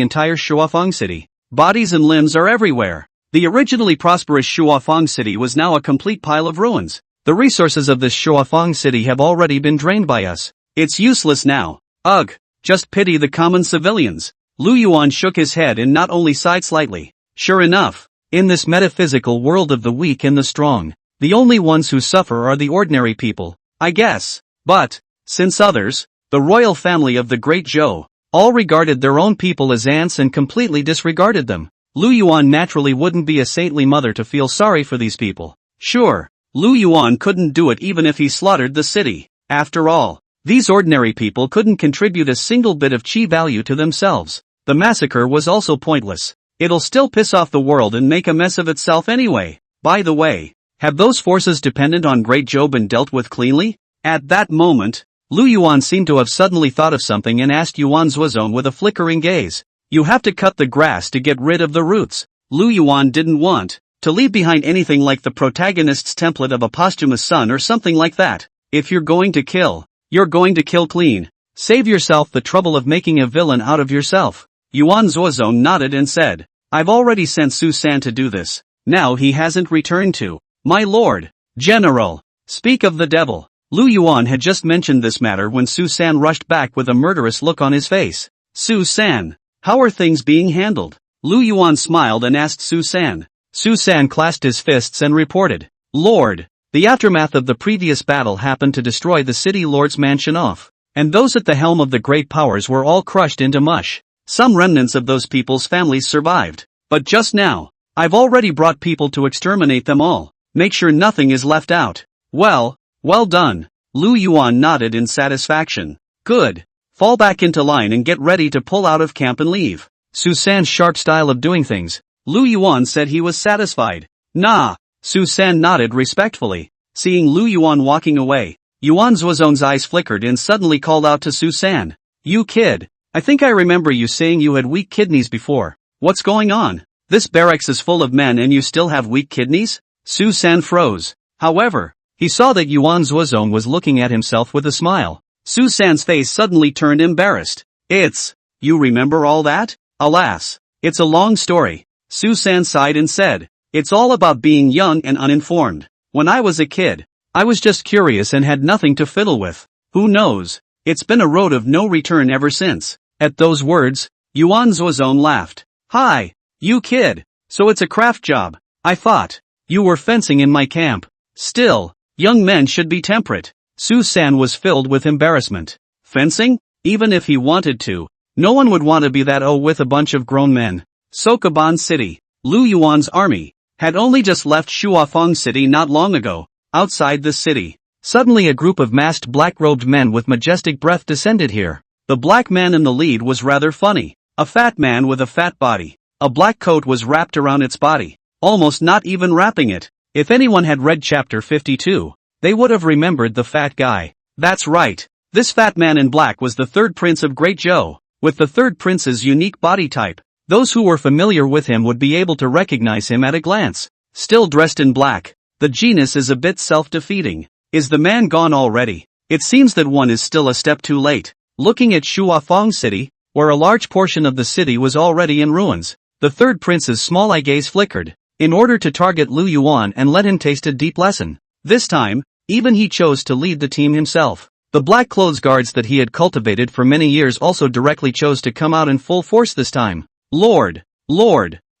A: entire Shuafeng City. Bodies and limbs are everywhere. The originally prosperous Shuafeng City was now a complete pile of ruins. The resources of this Shuafeng City have already been drained by us. It's useless now. Ugh, just pity the common civilians. Lu Yuan shook his head and not only sighed slightly. Sure enough, in this metaphysical world of the weak and the strong, the only ones who suffer are the ordinary people, I guess. But, since others, the royal family of the great Zhou, all regarded their own people as ants and completely disregarded them, Lu Yuan naturally wouldn't be a saintly mother to feel sorry for these people. Sure, Lu Yuan couldn't do it even if he slaughtered the city. After all, these ordinary people couldn't contribute a single bit of chi value to themselves. The massacre was also pointless. It'll still piss off the world and make a mess of itself anyway. By the way, have those forces dependent on Great Zhou been dealt with cleanly? At that moment, Lu Yuan seemed to have suddenly thought of something and asked Yuan Zuozong with a flickering gaze. You have to cut the grass to get rid of the roots. Lu Yuan didn't want to leave behind anything like the protagonist's template of a posthumous son or something like that. If you're going to kill, you're going to kill clean. Save yourself the trouble of making a villain out of yourself. Yuan Zuozong nodded and said, I've already sent Su San to do this. Now he hasn't returned to. My lord, general, speak of the devil. Lu Yuan had just mentioned this matter when Su San rushed back with a murderous look on his face. Su San, how are things being handled? Lu Yuan smiled and asked Su San. Su San clasped his fists and reported, Lord, the aftermath of the previous battle happened to destroy the city lord's mansion off, and those at the helm of the great powers were all crushed into mush. Some remnants of those people's families survived, but just now, I've already brought people to exterminate them all. Make sure nothing is left out. Well done. Lu Yuan nodded in satisfaction. Good. Fall back into line and get ready to pull out of camp and leave. Su San's sharp style of doing things. Lu Yuan said he was satisfied. Nah. Su San nodded respectfully. Seeing Lu Yuan walking away, Yuan Zuozong's eyes flickered and suddenly called out to Su San. You kid. I think I remember you saying you had weak kidneys before. What's going on? This barracks is full of men and you still have weak kidneys? Su San froze. However, he saw that Yuan Zuozong was looking at himself with a smile. Su San's face suddenly turned embarrassed. You remember all that? Alas, it's a long story. Su San sighed and said, it's all about being young and uninformed. When I was a kid, I was just curious and had nothing to fiddle with. Who knows? It's been a road of no return ever since. At those words, Yuan Zuozong laughed. Hi, you kid. So it's a craft job. I thought you were fencing in my camp. Still, young men should be temperate. Su San was filled with embarrassment. Fencing? Even if he wanted to, no one would want to be that with a bunch of grown men. Sokoban City, Lu Yuan's army, had only just left Shuafeng City not long ago. Outside the city, suddenly a group of masked black-robed men with majestic breath descended here. The black man in the lead was rather funny. A fat man with a fat body. A black coat was wrapped around its body, almost not even wrapping it. If anyone had read chapter 52, they would have remembered the fat guy. That's right. This fat man in black was the third prince of Great Zhou, with the third prince's unique body type. Those who were familiar with him would be able to recognize him at a glance. Still dressed in black, the genus is a bit self-defeating. Is the man gone already? It seems that one is still a step too late. Looking at Shuafeng City, where a large portion of the city was already in ruins, the third prince's small eye gaze flickered, in order to target Lu Yuan and let him taste a deep lesson. This time, even he chose to lead the team himself. The black clothes guards that he had cultivated for many years also directly chose to come out in full force this time. Lord,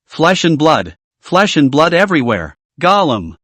A: flesh and blood everywhere. Gollum,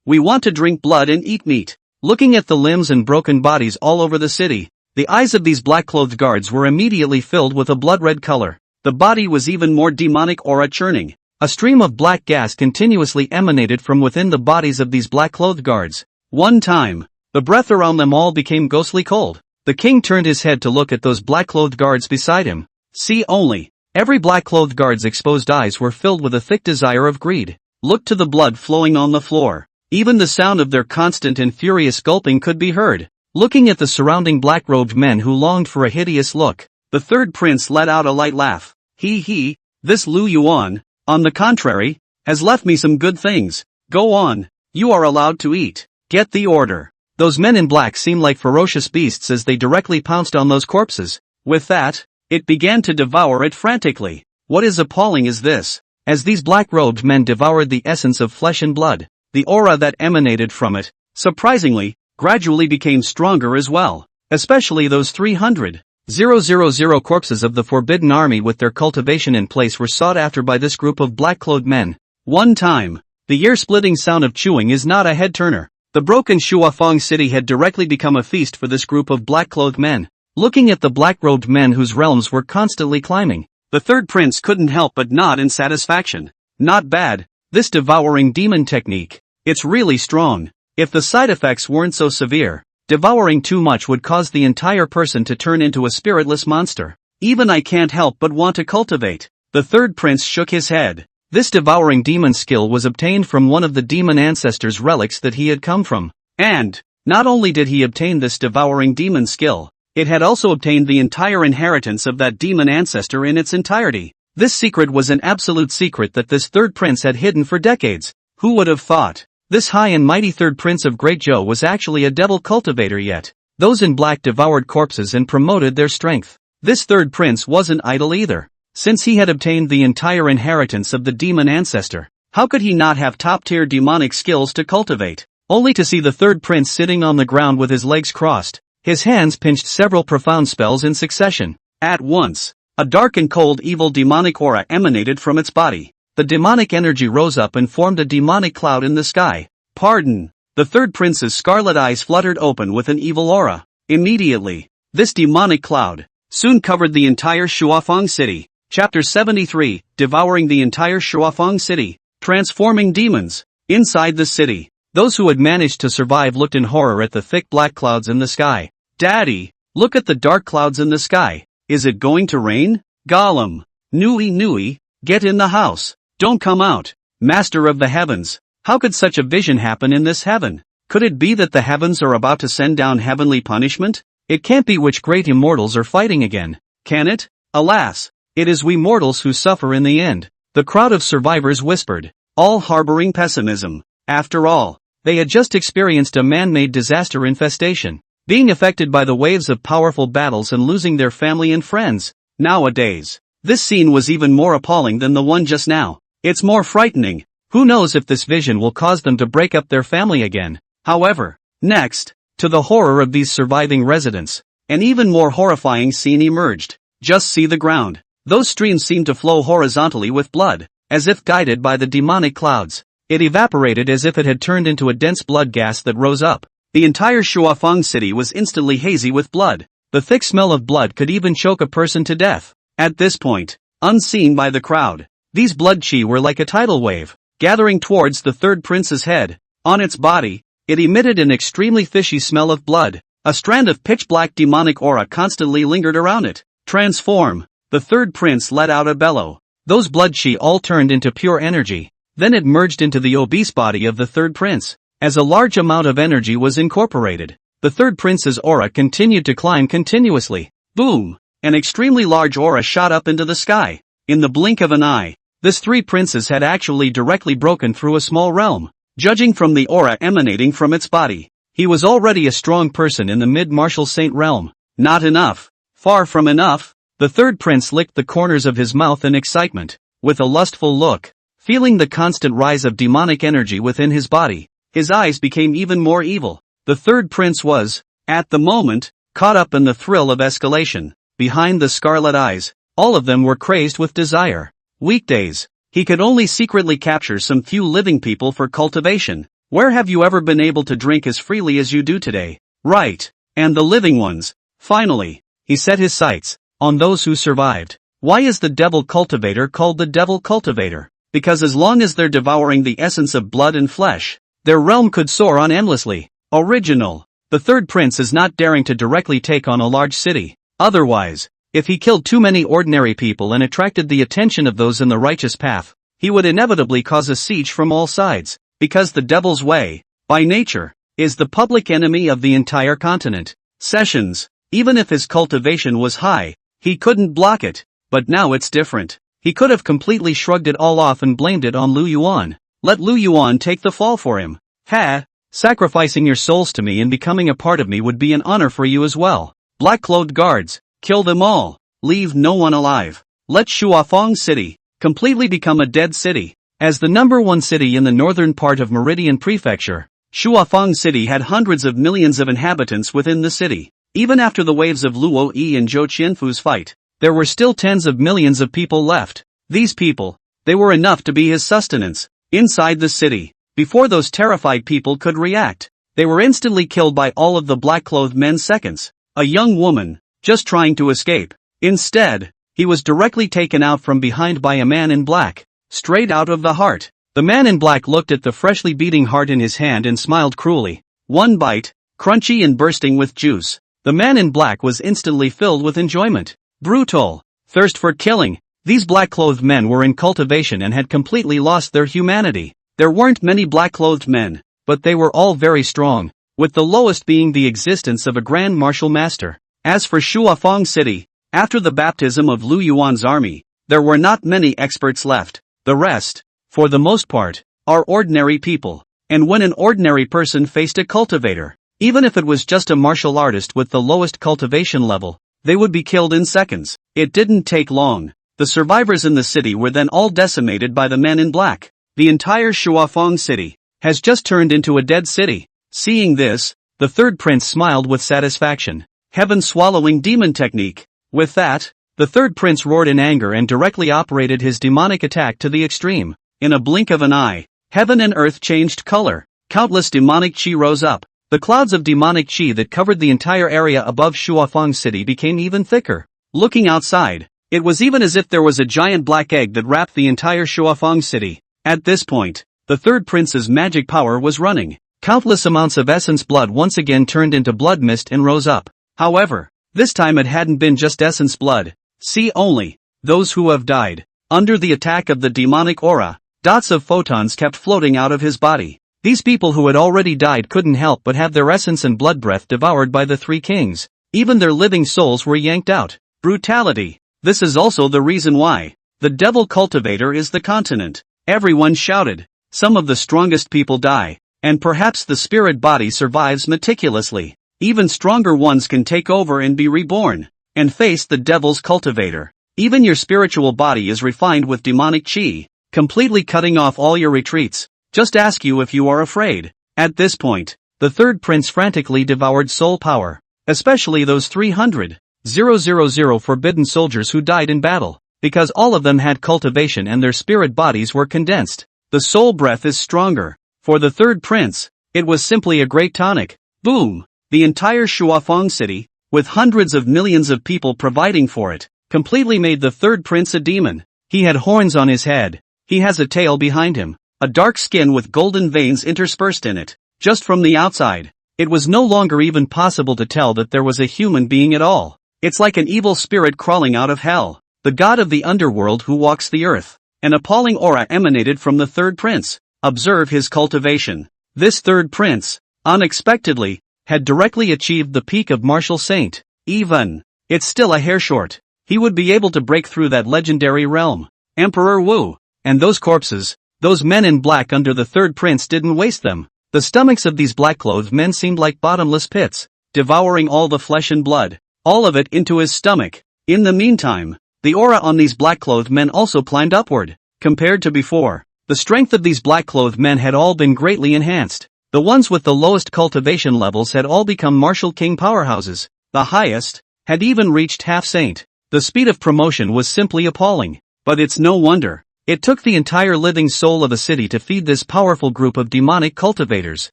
A: we want to drink blood and eat meat. Looking at the limbs and broken bodies all over the city, the eyes of these black-clothed guards were immediately filled with a blood-red color. The body was even more demonic aura churning. A stream of black gas continuously emanated from within the bodies of these black-clothed guards. One time, the breath around them all became ghostly cold. The king turned his head to look at those black-clothed guards beside him. See only. Every black-clothed guard's exposed eyes were filled with a thick desire of greed. Look to the blood flowing on the floor. Even the sound of their constant and furious gulping could be heard. Looking at the surrounding black-robed men who longed for a hideous look, the third prince let out a light laugh. This Lu Yuan, on the contrary, has left me some good things. Go on, you are allowed to eat. Get the order. Those men in black seemed like ferocious beasts as they directly pounced on those corpses. With that, it began to devour it frantically. What is appalling is this. As these black-robed men devoured the essence of flesh and blood, the aura that emanated from it, surprisingly, gradually became stronger as well. Especially those 300,000 corpses of the Forbidden Army with their cultivation in place were sought after by this group of black-clothed men. One time. The ear-splitting sound of chewing is not a head-turner. The broken Shuafang city had directly become a feast for this group of black-clothed men. Looking at the black-robed men whose realms were constantly climbing, the third prince couldn't help but nod in satisfaction. Not bad, this devouring demon technique. It's really strong. If the side effects weren't so severe, devouring too much would cause the entire person to turn into a spiritless monster. Even I can't help but want to cultivate. The third prince shook his head. This devouring demon skill was obtained from one of the demon ancestors' relics that he had come from. And, not only did he obtain this devouring demon skill, it had also obtained the entire inheritance of that demon ancestor in its entirety. This secret was an absolute secret that this third prince had hidden for decades. Who would have thought? This high and mighty third prince of Great Zhou was actually a devil cultivator yet. Those in black devoured corpses and promoted their strength. This third prince wasn't idle either. Since he had obtained the entire inheritance of the demon ancestor, how could he not have top-tier demonic skills to cultivate? Only to see the third prince sitting on the ground with his legs crossed. His hands pinched several profound spells in succession. At once, a dark and cold evil demonic aura emanated from its body. The demonic energy rose up and formed a demonic cloud in the sky. Pardon. The third prince's scarlet eyes fluttered open with an evil aura. Immediately, this demonic cloud soon covered the entire Shuafang city. Chapter 73, Devouring the entire Shuafang city. Transforming demons. Inside the city, those who had managed to survive looked in horror at the thick black clouds in the sky. Daddy, look at the dark clouds in the sky. Is it going to rain? Gollum. Nui, get in the house. Don't come out. Master of the heavens. How could such a vision happen in this heaven? Could it be that the heavens are about to send down heavenly punishment? It can't be which great immortals are fighting again. Can it? Alas, it is we mortals who suffer in the end. The crowd of survivors whispered, all harboring pessimism. After all, they had just experienced a man-made disaster infestation, being affected by the waves of powerful battles and losing their family and friends. Nowadays, this scene was even more appalling than the one just now. It's more frightening. Who knows if this vision will cause them to break up their family again. However, next, to the horror of these surviving residents, an even more horrifying scene emerged. Just see the ground. Those streams seemed to flow horizontally with blood, as if guided by the demonic clouds. It evaporated as if it had turned into a dense blood gas that rose up. The entire Shuafang city was instantly hazy with blood. The thick smell of blood could even choke a person to death. At this point, unseen by the crowd, these blood chi were like a tidal wave, gathering towards the third prince's head. On its body, it emitted an extremely fishy smell of blood. A strand of pitch-black demonic aura constantly lingered around it. Transform. The third prince let out a bellow. Those blood chi all turned into pure energy. Then it merged into the obese body of the third prince. As a large amount of energy was incorporated, the third prince's aura continued to climb continuously. Boom! An extremely large aura shot up into the sky. In the blink of an eye, this three princes had actually directly broken through a small realm. Judging from the aura emanating from its body, he was already a strong person in the mid-martial saint realm. Not enough. Far from enough. The third prince licked the corners of his mouth in excitement, with a lustful look. Feeling the constant rise of demonic energy within his body, his eyes became even more evil. The third prince was, at the moment, caught up in the thrill of escalation. Behind the scarlet eyes, all of them were crazed with desire. Weekdays, he could only secretly capture some few living people for cultivation. Where have you ever been able to drink as freely as you do today? Right, and the living ones. Finally, he set his sights on those who survived. Why is the devil cultivator called the devil cultivator? Because as long as they're devouring the essence of blood and flesh, their realm could soar on endlessly. Original. The third prince is not daring to directly take on a large city. Otherwise, if he killed too many ordinary people and attracted the attention of those in the righteous path, he would inevitably cause a siege from all sides. Because the devil's way, by nature, is the public enemy of the entire continent. Sessions. Even if his cultivation was high, he couldn't block it. But now it's different. He could have completely shrugged it all off and blamed it on Lu Yuan. Let Lu Yuan take the fall for him. Ha! Sacrificing your souls to me and becoming a part of me would be an honor for you as well. Black-clothed guards, kill them all. Leave no one alive. Let Shuafeng City completely become a dead city. As the #1 city in the northern part of Meridian Prefecture, Shuafeng City had hundreds of millions of inhabitants within the city. Even after the waves of Luo Yi and Zhou Qianfu's fight, there were still tens of millions of people left. These people, they were enough to be his sustenance. Inside the city, before those terrified people could react, they were instantly killed by all of the black-clothed men's seconds. A young woman, just trying to escape. Instead, he was directly taken out from behind by a man in black, straight out of the heart. The man in black looked at the freshly beating heart in his hand and smiled cruelly. One bite, crunchy and bursting with juice. The man in black was instantly filled with enjoyment. Brutal. Thirst for killing. These black-clothed men were in cultivation and had completely lost their humanity. There weren't many black-clothed men, but they were all very strong, with the lowest being the existence of a Grand Martial Master. As for Shuafeng City, after the baptism of Lu Yuan's army, there were not many experts left. The rest, for the most part, are ordinary people. And when an ordinary person faced a cultivator, even if it was just a martial artist with the lowest cultivation level, they would be killed in seconds. It didn't take long. The survivors in the city were then all decimated by the men in black. The entire Shuafeng City has just turned into a dead city. Seeing this, the third prince smiled with satisfaction. Heaven-swallowing demon technique. With that, the third prince roared in anger and directly operated his demonic attack to the extreme. In a blink of an eye, heaven and earth changed color. Countless demonic chi rose up. The clouds of demonic chi that covered the entire area above Shuafeng City became even thicker. Looking outside, it was even as if there was a giant black egg that wrapped the entire Shuafeng City. At this point, the third prince's magic power was running. Countless amounts of essence blood once again turned into blood mist and rose up. However, this time it hadn't been just essence blood. See only, those who have died. Under the attack of the demonic aura, dots of photons kept floating out of his body. These people who had already died couldn't help but have their essence and blood breath devoured by the three kings. Even their living souls were yanked out. Brutality. This is also the reason why the devil cultivator is the continent. Everyone shouted. Some of the strongest people die, and perhaps the spirit body survives meticulously. Even stronger ones can take over and be reborn, and face the devil's cultivator. Even your spiritual body is refined with demonic chi, completely cutting off all your retreats. Just ask you if you are afraid. At this point, the third prince frantically devoured soul power, especially those 300,000 forbidden soldiers who died in battle, because all of them had cultivation and their spirit bodies were condensed. The soul breath is stronger. For the third prince, it was simply a great tonic. Boom! The entire Shuafeng City, with hundreds of millions of people providing for it, completely made the third prince a demon. He had horns on his head. He has a tail behind him, a dark skin with golden veins interspersed in it. Just from the outside, it was no longer even possible to tell that there was a human being at all. It's like an evil spirit crawling out of hell, the god of the underworld who walks the earth. An appalling aura emanated from the third prince. Observe his cultivation. This third prince, unexpectedly, had directly achieved the peak of martial saint. Even, it's still a hair short. He would be able to break through that legendary realm. Emperor Wu, and those corpses, those men in black under the third prince didn't waste them. The stomachs of these black-clothed men seemed like bottomless pits, devouring all the flesh and blood, all of it into his stomach. In the meantime, the aura on these black-clothed men also climbed upward. Compared to before, the strength of these black-clothed men had all been greatly enhanced. The ones with the lowest cultivation levels had all become martial king powerhouses. The highest had even reached half-saint. The speed of promotion was simply appalling. But it's no wonder. It took the entire living soul of a city to feed this powerful group of demonic cultivators.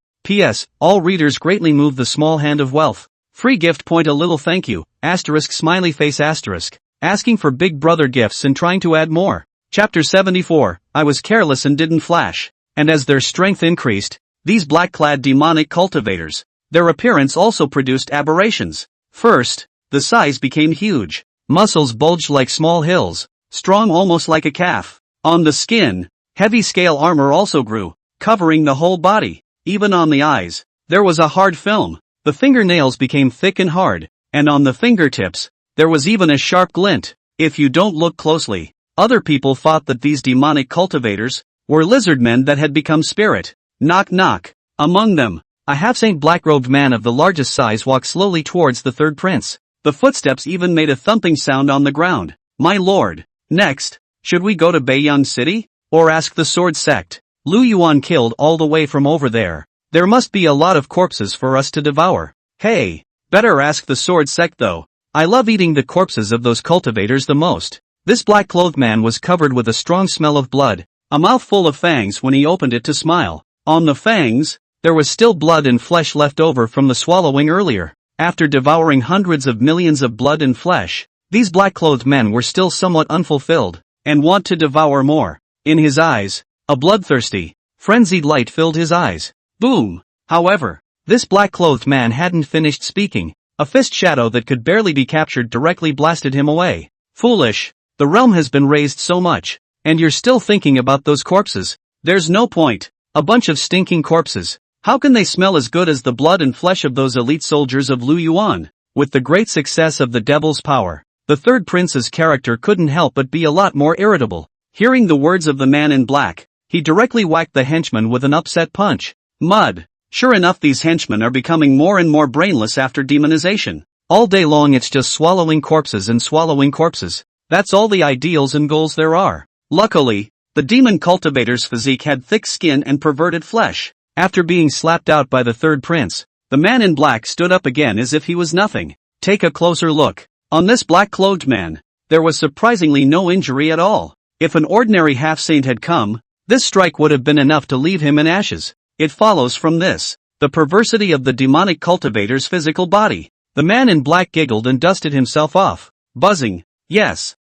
A: P.S. All readers greatly move the small hand of wealth. Free gift point a little thank you, asterisk smiley face asterisk. Asking for big brother gifts and trying to add more. Chapter 74, I was careless and didn't flash. And as their strength increased, these black-clad demonic cultivators, their appearance also produced aberrations. First, the size became huge. Muscles bulged like small hills, strong almost like a calf. On the skin, heavy scale armor also grew, covering the whole body. Even on the eyes, there was a hard film. The fingernails became thick and hard, and on the fingertips, there was even a sharp glint. If you don't look closely, other people thought that these demonic cultivators were lizard men that had become spirit. Knock knock. Among them, A half-saint black-robed man of the largest size walked slowly towards the third prince. The footsteps even made a thumping sound on the ground. My lord. Next, should we go to Beiyang City? Or ask the sword sect? Lu Yuan killed all the way from over there. There must be a lot of corpses for us to devour. Hey, better ask the sword sect though. I love eating the corpses of those cultivators the most. This black-clothed man was covered with a strong smell of blood, a mouthful of fangs when he opened it to smile. On the fangs, there was still blood and flesh left over from the swallowing earlier. After devouring hundreds of millions of blood and flesh, these black-clothed men were still somewhat unfulfilled, and want to devour more. In his eyes, a bloodthirsty, frenzied light filled his eyes. Boom! However, this black-clothed man hadn't finished speaking. A fist shadow that could barely be captured directly blasted him away. Foolish! The realm has been raised so much, and you're still thinking about those corpses. There's no point. A bunch of stinking corpses. How can they smell as good as the blood and flesh of those elite soldiers of Lu Yuan? With the great success of the devil's power, the third prince's character couldn't help but be a lot more irritable. Hearing the words of the man in black, he directly whacked the henchman with an upset punch. Mud. Sure enough, these henchmen are becoming more and more brainless after demonization. All day long it's just swallowing corpses and swallowing corpses. That's all the ideals and goals there are. Luckily, the demon cultivator's physique had thick skin and perverted flesh. After being slapped out by the third prince, the man in black stood up again as if he was nothing. Take a closer look. On this black-clothed man, there was surprisingly no injury at all. If an ordinary half-saint had come, this strike would have been enough to leave him in ashes. It follows from this, the perversity of the demonic cultivator's physical body. The man in black giggled and dusted himself off, buzzing. Yes,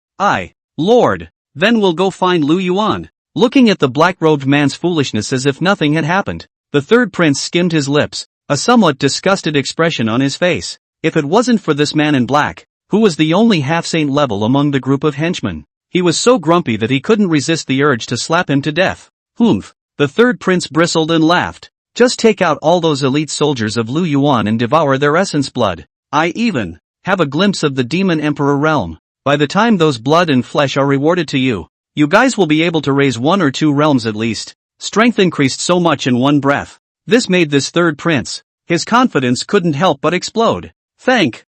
A: Lord, then we'll go find Lu Yuan. Looking at the black-robed man's foolishness as if nothing had happened, the third prince skimmed his lips, a somewhat disgusted expression on his face. If it wasn't for this man in black, who was the only half-saint level among the group of henchmen, he was so grumpy that he couldn't resist the urge to slap him to death. Humph. The third prince bristled and laughed. Just take out all those elite soldiers of Lu Yuan and devour their essence blood. I even have a glimpse of the demon emperor realm. By the time those blood and flesh are rewarded to you, you guys will be able to raise 1 or 2 realms at least. Strength increased so much in one breath. This made this third prince. His confidence couldn't help but explode. Thank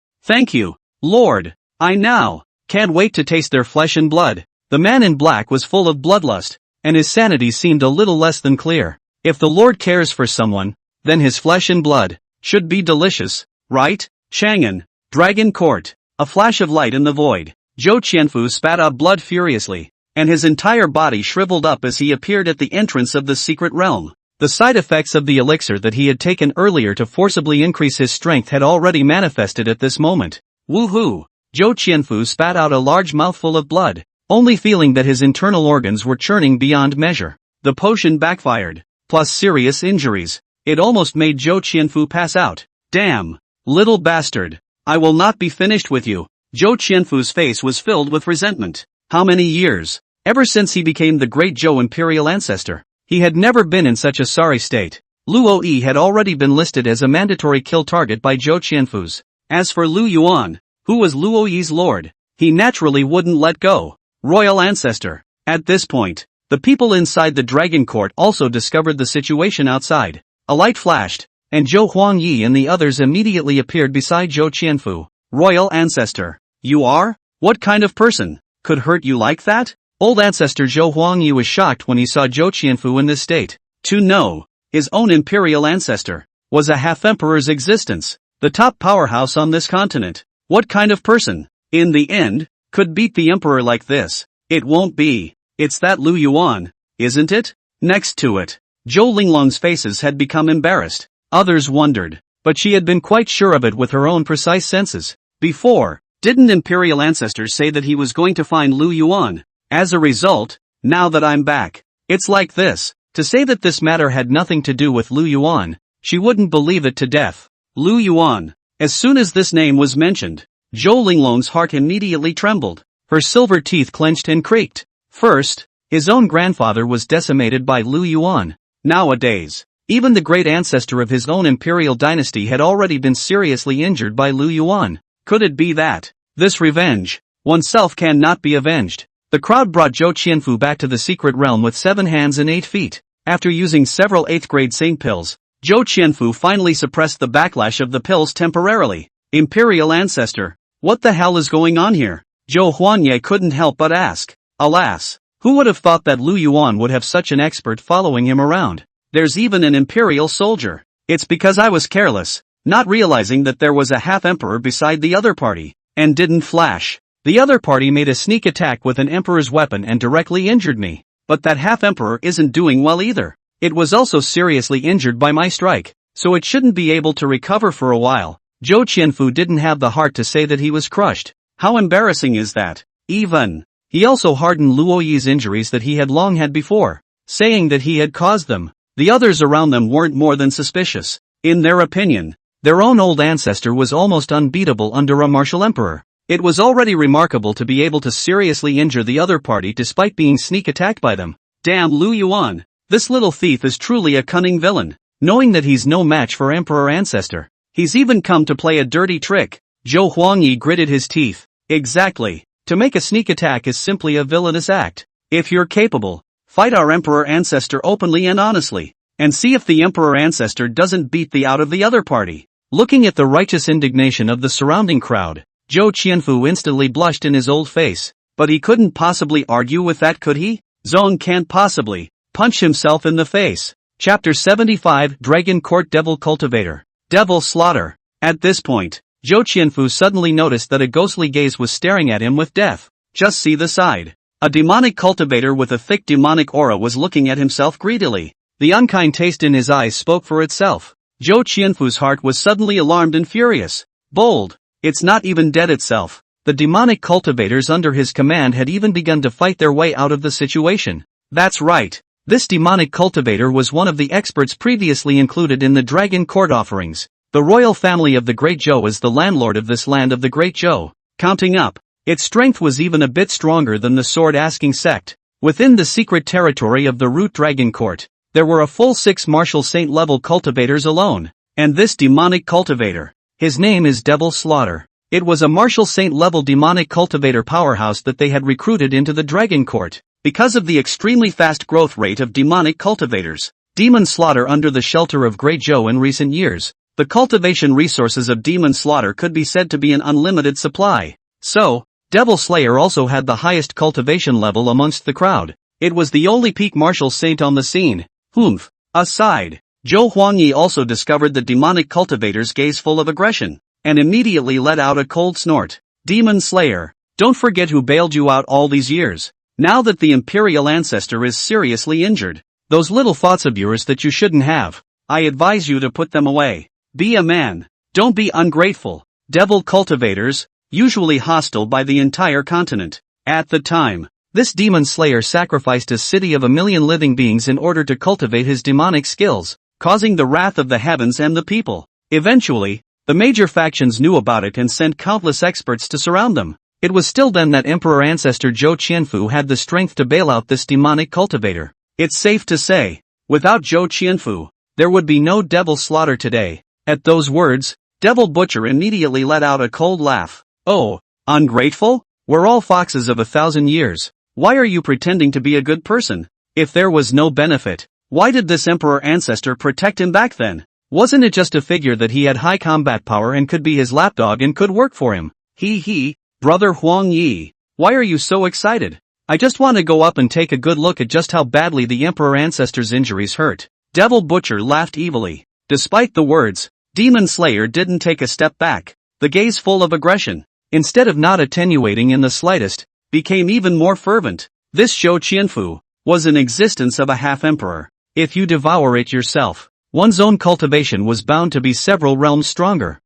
A: you, Lord. I now can't wait to taste their flesh and blood. The man in black was full of bloodlust, and his sanity seemed a little less than clear. If the Lord cares for someone, then his flesh and blood should be delicious, right? Chang'an, Dragon Court. A flash of light in the void. Zhou Qianfu spat out blood furiously, and his entire body shriveled up as he appeared at the entrance of the secret realm. The side effects of the elixir that he had taken earlier to forcibly increase his strength had already manifested at this moment. Woohoo! Zhou Qianfu spat out a large mouthful of blood, only feeling that his internal organs were churning beyond measure. The potion backfired, plus serious injuries. It almost made Zhou Qianfu pass out. Damn! Little bastard! I will not be finished with you. Zhou Qianfu's face was filled with resentment. How many years? Ever since he became the great Zhou Imperial Ancestor, he had never been in such a sorry state. Luo Yi had already been listed as a mandatory kill target by Zhou Qianfu's. As for Lu Yuan, who was Luo Yi's lord, he naturally wouldn't let go. Royal Ancestor. At this point, the people inside the Dragon Court also discovered the situation outside. A light flashed, and Zhou Huangyi and the others immediately appeared beside Zhou Qianfu. Royal Ancestor. You are? What kind of person could hurt you like that? Old Ancestor Zhou Huangyi was shocked when he saw Zhou Qianfu in this state. To know his own Imperial Ancestor was a half-emperor's existence, the top powerhouse on this continent. What kind of person, in the end, could beat the emperor like this? It won't be. It's that Lu Yuan, isn't it? Next to it, Zhou Linglong's faces had become embarrassed. Others wondered, but she had been quite sure of it with her own precise senses. Before, didn't Imperial Ancestor say that he was going to find Lu Yuan? As a result, now that I'm back, it's like this. To say that this matter had nothing to do with Lu Yuan, she wouldn't believe it to death. Lu Yuan. As soon as this name was mentioned, Zhou Linglong's heart immediately trembled. Her silver teeth clenched and creaked. First, his own grandfather was decimated by Lu Yuan. Nowadays, even the great ancestor of his own imperial dynasty had already been seriously injured by Lu Yuan. Could it be that this revenge oneself cannot be avenged? The crowd brought Zhou Qianfu back to the secret realm with 7 hands and 8 feet. After using several 8th grade saint pills, Zhou Qianfu finally suppressed the backlash of the pills temporarily. Imperial Ancestor. What the hell is going on here? Zhou Huanye couldn't help but ask. Alas, who would have thought that Lu Yuan would have such an expert following him around? There's even an Imperial soldier. It's because I was careless, not realizing that there was a half-emperor beside the other party, and didn't flash. The other party made a sneak attack with an emperor's weapon and directly injured me. But that half-emperor isn't doing well either. It was also seriously injured by my strike, so it shouldn't be able to recover for a while. Zhou Qianfu didn't have the heart to say that he was crushed. How embarrassing is that? Even. He also hardened Luo Yi's injuries that he had long had before, saying that he had caused them. The others around them weren't more than suspicious. In their opinion, their own old ancestor was almost unbeatable under a martial emperor. It was already remarkable to be able to seriously injure the other party despite being sneak attacked by them. Damn Lu Yuan. This little thief is truly a cunning villain. Knowing that he's no match for Emperor Ancestor, he's even come to play a dirty trick. Zhou Huangyi gritted his teeth. Exactly. To make a sneak attack is simply a villainous act. If you're capable, fight our Emperor Ancestor openly and honestly, and see if the Emperor Ancestor doesn't beat the out of the other party. Looking at the righteous indignation of the surrounding crowd, Zhou Qianfu instantly blushed in his old face, but he couldn't possibly argue with that, could he? Zhong can't possibly punch himself in the face. Chapter 75 Dragon Court Devil Cultivator. Devil Slaughter. At this point, Zhou Qianfu suddenly noticed that a ghostly gaze was staring at him with death. Just see the side. A demonic cultivator with a thick demonic aura was looking at himself greedily. The unkind taste in his eyes spoke for itself. Zhou Qianfu's heart was suddenly alarmed and furious. Bold. It's not even dead itself. The demonic cultivators under his command had even begun to fight their way out of the situation. That's right. This demonic cultivator was one of the experts previously included in the Dragon Court offerings. The royal family of the Great Zhou is the landlord of this land of the Great Zhou. Counting up, its strength was even a bit stronger than the sword-asking sect. Within the secret territory of the Root Dragon Court, there were a full 6 martial saint-level cultivators alone. And this demonic cultivator, his name is Devil Slaughter. It was a martial saint-level demonic cultivator powerhouse that they had recruited into the Dragon Court. Because of the extremely fast growth rate of demonic cultivators, Demon Slaughter under the shelter of Great Zhou in recent years, the cultivation resources of Demon Slaughter could be said to be an unlimited supply. So, Devil Slayer also had the highest cultivation level amongst the crowd. It was the only peak martial saint on the scene. Humph. Aside, Zhou Huangyi also discovered the demonic cultivator's gaze full of aggression, and immediately let out a cold snort. Demon Slayer, don't forget who bailed you out all these years. Now that the Imperial Ancestor is seriously injured, those little thoughts of yours that you shouldn't have, I advise you to put them away. Be a man. Don't be ungrateful. Devil cultivators, usually hostile by the entire continent. At the time, this demon slayer sacrificed a city of 1 million living beings in order to cultivate his demonic skills, causing the wrath of the heavens and the people. Eventually, the major factions knew about it and sent countless experts to surround them. It was still then that Emperor Ancestor Zhou Qianfu had the strength to bail out this demonic cultivator. It's safe to say, without Zhou Qianfu, there would be no Devil Slaughter today. At those words, Devil Butcher immediately let out a cold laugh. Oh, ungrateful? We're all foxes of 1,000 years. Why are you pretending to be a good person? If there was no benefit, why did this Emperor Ancestor protect him back then? Wasn't it just a figure that he had high combat power and could be his lapdog and could work for him? He. Brother Huang Yi, why are you so excited? I just want to go up and take a good look at just how badly the Emperor Ancestor's injuries hurt. Devil Butcher laughed evilly. Despite the words, Demon Slayer didn't take a step back. The gaze full of aggression, instead of not attenuating in the slightest, became even more fervent. This Zhou Qianfu was an existence of a half-emperor. If you devour it yourself, one's own cultivation was bound to be several realms stronger.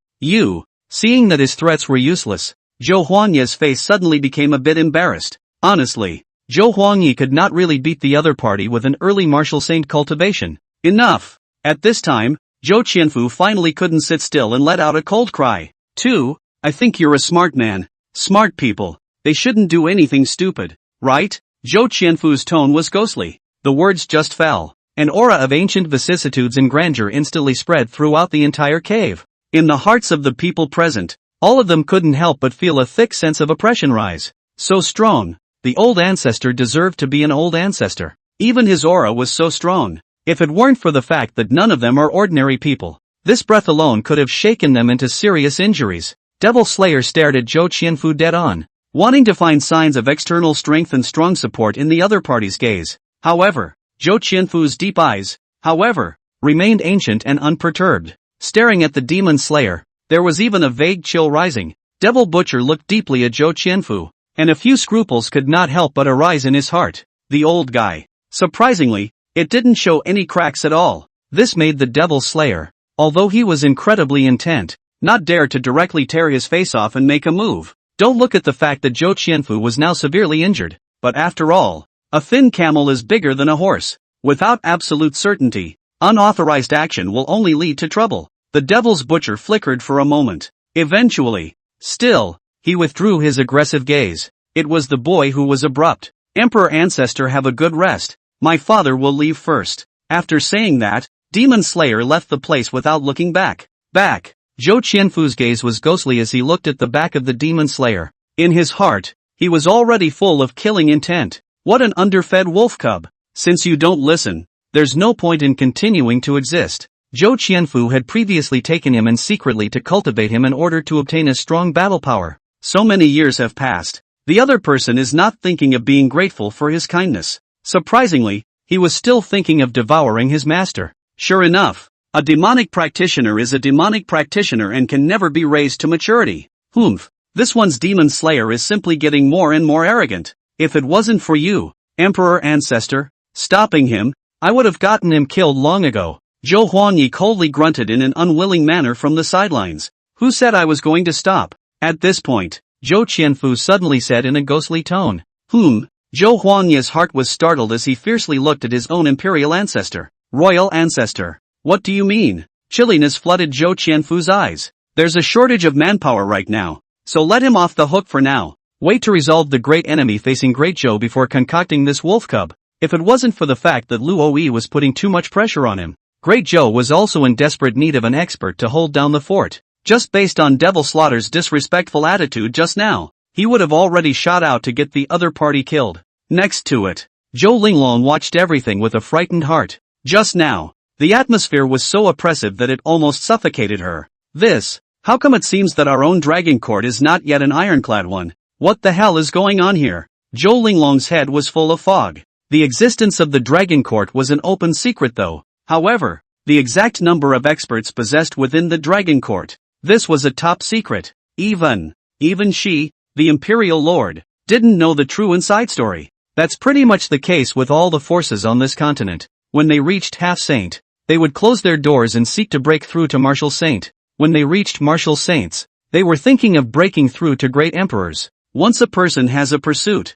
A: Seeing that his threats were useless, Zhou Huangyi's face suddenly became a bit embarrassed. Honestly, Zhou Huangyi could not really beat the other party with an early martial saint cultivation. Enough! At this time, Zhou Qianfu finally couldn't sit still and let out a cold cry. I think you're a smart man. Smart people, they shouldn't do anything stupid, right? Zhou Qianfu's tone was ghostly. The words just fell. An aura of ancient vicissitudes and grandeur instantly spread throughout the entire cave. In the hearts of the people present, all of them couldn't help but feel a thick sense of oppression rise. So strong, the old ancestor deserved to be an old ancestor. Even his aura was so strong. If it weren't for the fact that none of them are ordinary people, this breath alone could have shaken them into serious injuries. Devil Slayer stared at Zhou Qianfu dead on, wanting to find signs of external strength and strong support in the other party's gaze. However, Zhou Qianfu's deep eyes, however, remained ancient and unperturbed. Staring at the Demon Slayer, there was even a vague chill rising. Devil Butcher looked deeply at Zhou Qianfu, and a few scruples could not help but arise in his heart. The old guy. Surprisingly, it didn't show any cracks at all. This made the Devil Slayer, although he was incredibly intent, not dare to directly tear his face off and make a move. Don't look at the fact that Zhou Qianfu was now severely injured, but after all, a thin camel is bigger than a horse. Without absolute certainty, unauthorized action will only lead to trouble. The Devil's Butcher flickered for a moment. Eventually, still, he withdrew his aggressive gaze. It was the boy who was abrupt. Emperor Ancestor, have a good rest. My father will leave first. After saying that, Demon Slayer left the place without looking back. Zhou Qianfu's gaze was ghostly as he looked at the back of the Demon Slayer. In his heart, he was already full of killing intent. What an underfed wolf cub. Since you don't listen, there's no point in continuing to exist. Zhou Qianfu had previously taken him and secretly to cultivate him in order to obtain a strong battle power. So many years have passed. The other person is not thinking of being grateful for his kindness. Surprisingly, he was still thinking of devouring his master. Sure enough, a demonic practitioner is a demonic practitioner and can never be raised to maturity. This one's Demon Slayer is simply getting more and more arrogant. If it wasn't for you, Emperor Ancestor, stopping him, I would have gotten him killed long ago. Zhou Huangyi coldly grunted in an unwilling manner from the sidelines. Who said I was going to stop? At this point, Zhou Qianfu suddenly said in a ghostly tone. Zhou Huangyi's heart was startled as he fiercely looked at his own Imperial Ancestor. Royal Ancestor. What do you mean? Chilliness flooded Zhou Qianfu's eyes. There's a shortage of manpower right now, so let him off the hook for now. Wait to resolve the great enemy facing Great Zhou before concocting this wolf cub. If it wasn't for the fact that Luo was putting too much pressure on him, Great Zhou was also in desperate need of an expert to hold down the fort. Just based on Devil Slaughter's disrespectful attitude just now, he would have already shot out to get the other party killed. Next to it, Zhou Linglong watched everything with a frightened heart. Just now, the atmosphere was so oppressive that it almost suffocated her. How come it seems that our own dragon court is not yet an ironclad one? What the hell is going on here? Zhou Linglong's head was full of fog. The existence of the dragon court was an open secret though. However, the exact number of experts possessed within the dragon court, this was a top secret. Even she, the Imperial Lord, didn't know the true inside story. That's pretty much the case with all the forces on this continent. When they reached Half Saint, they would close their doors and seek to break through to Martial Saint. When they reached Martial Saints, they were thinking of breaking through to Great Emperors. Once a person has a pursuit,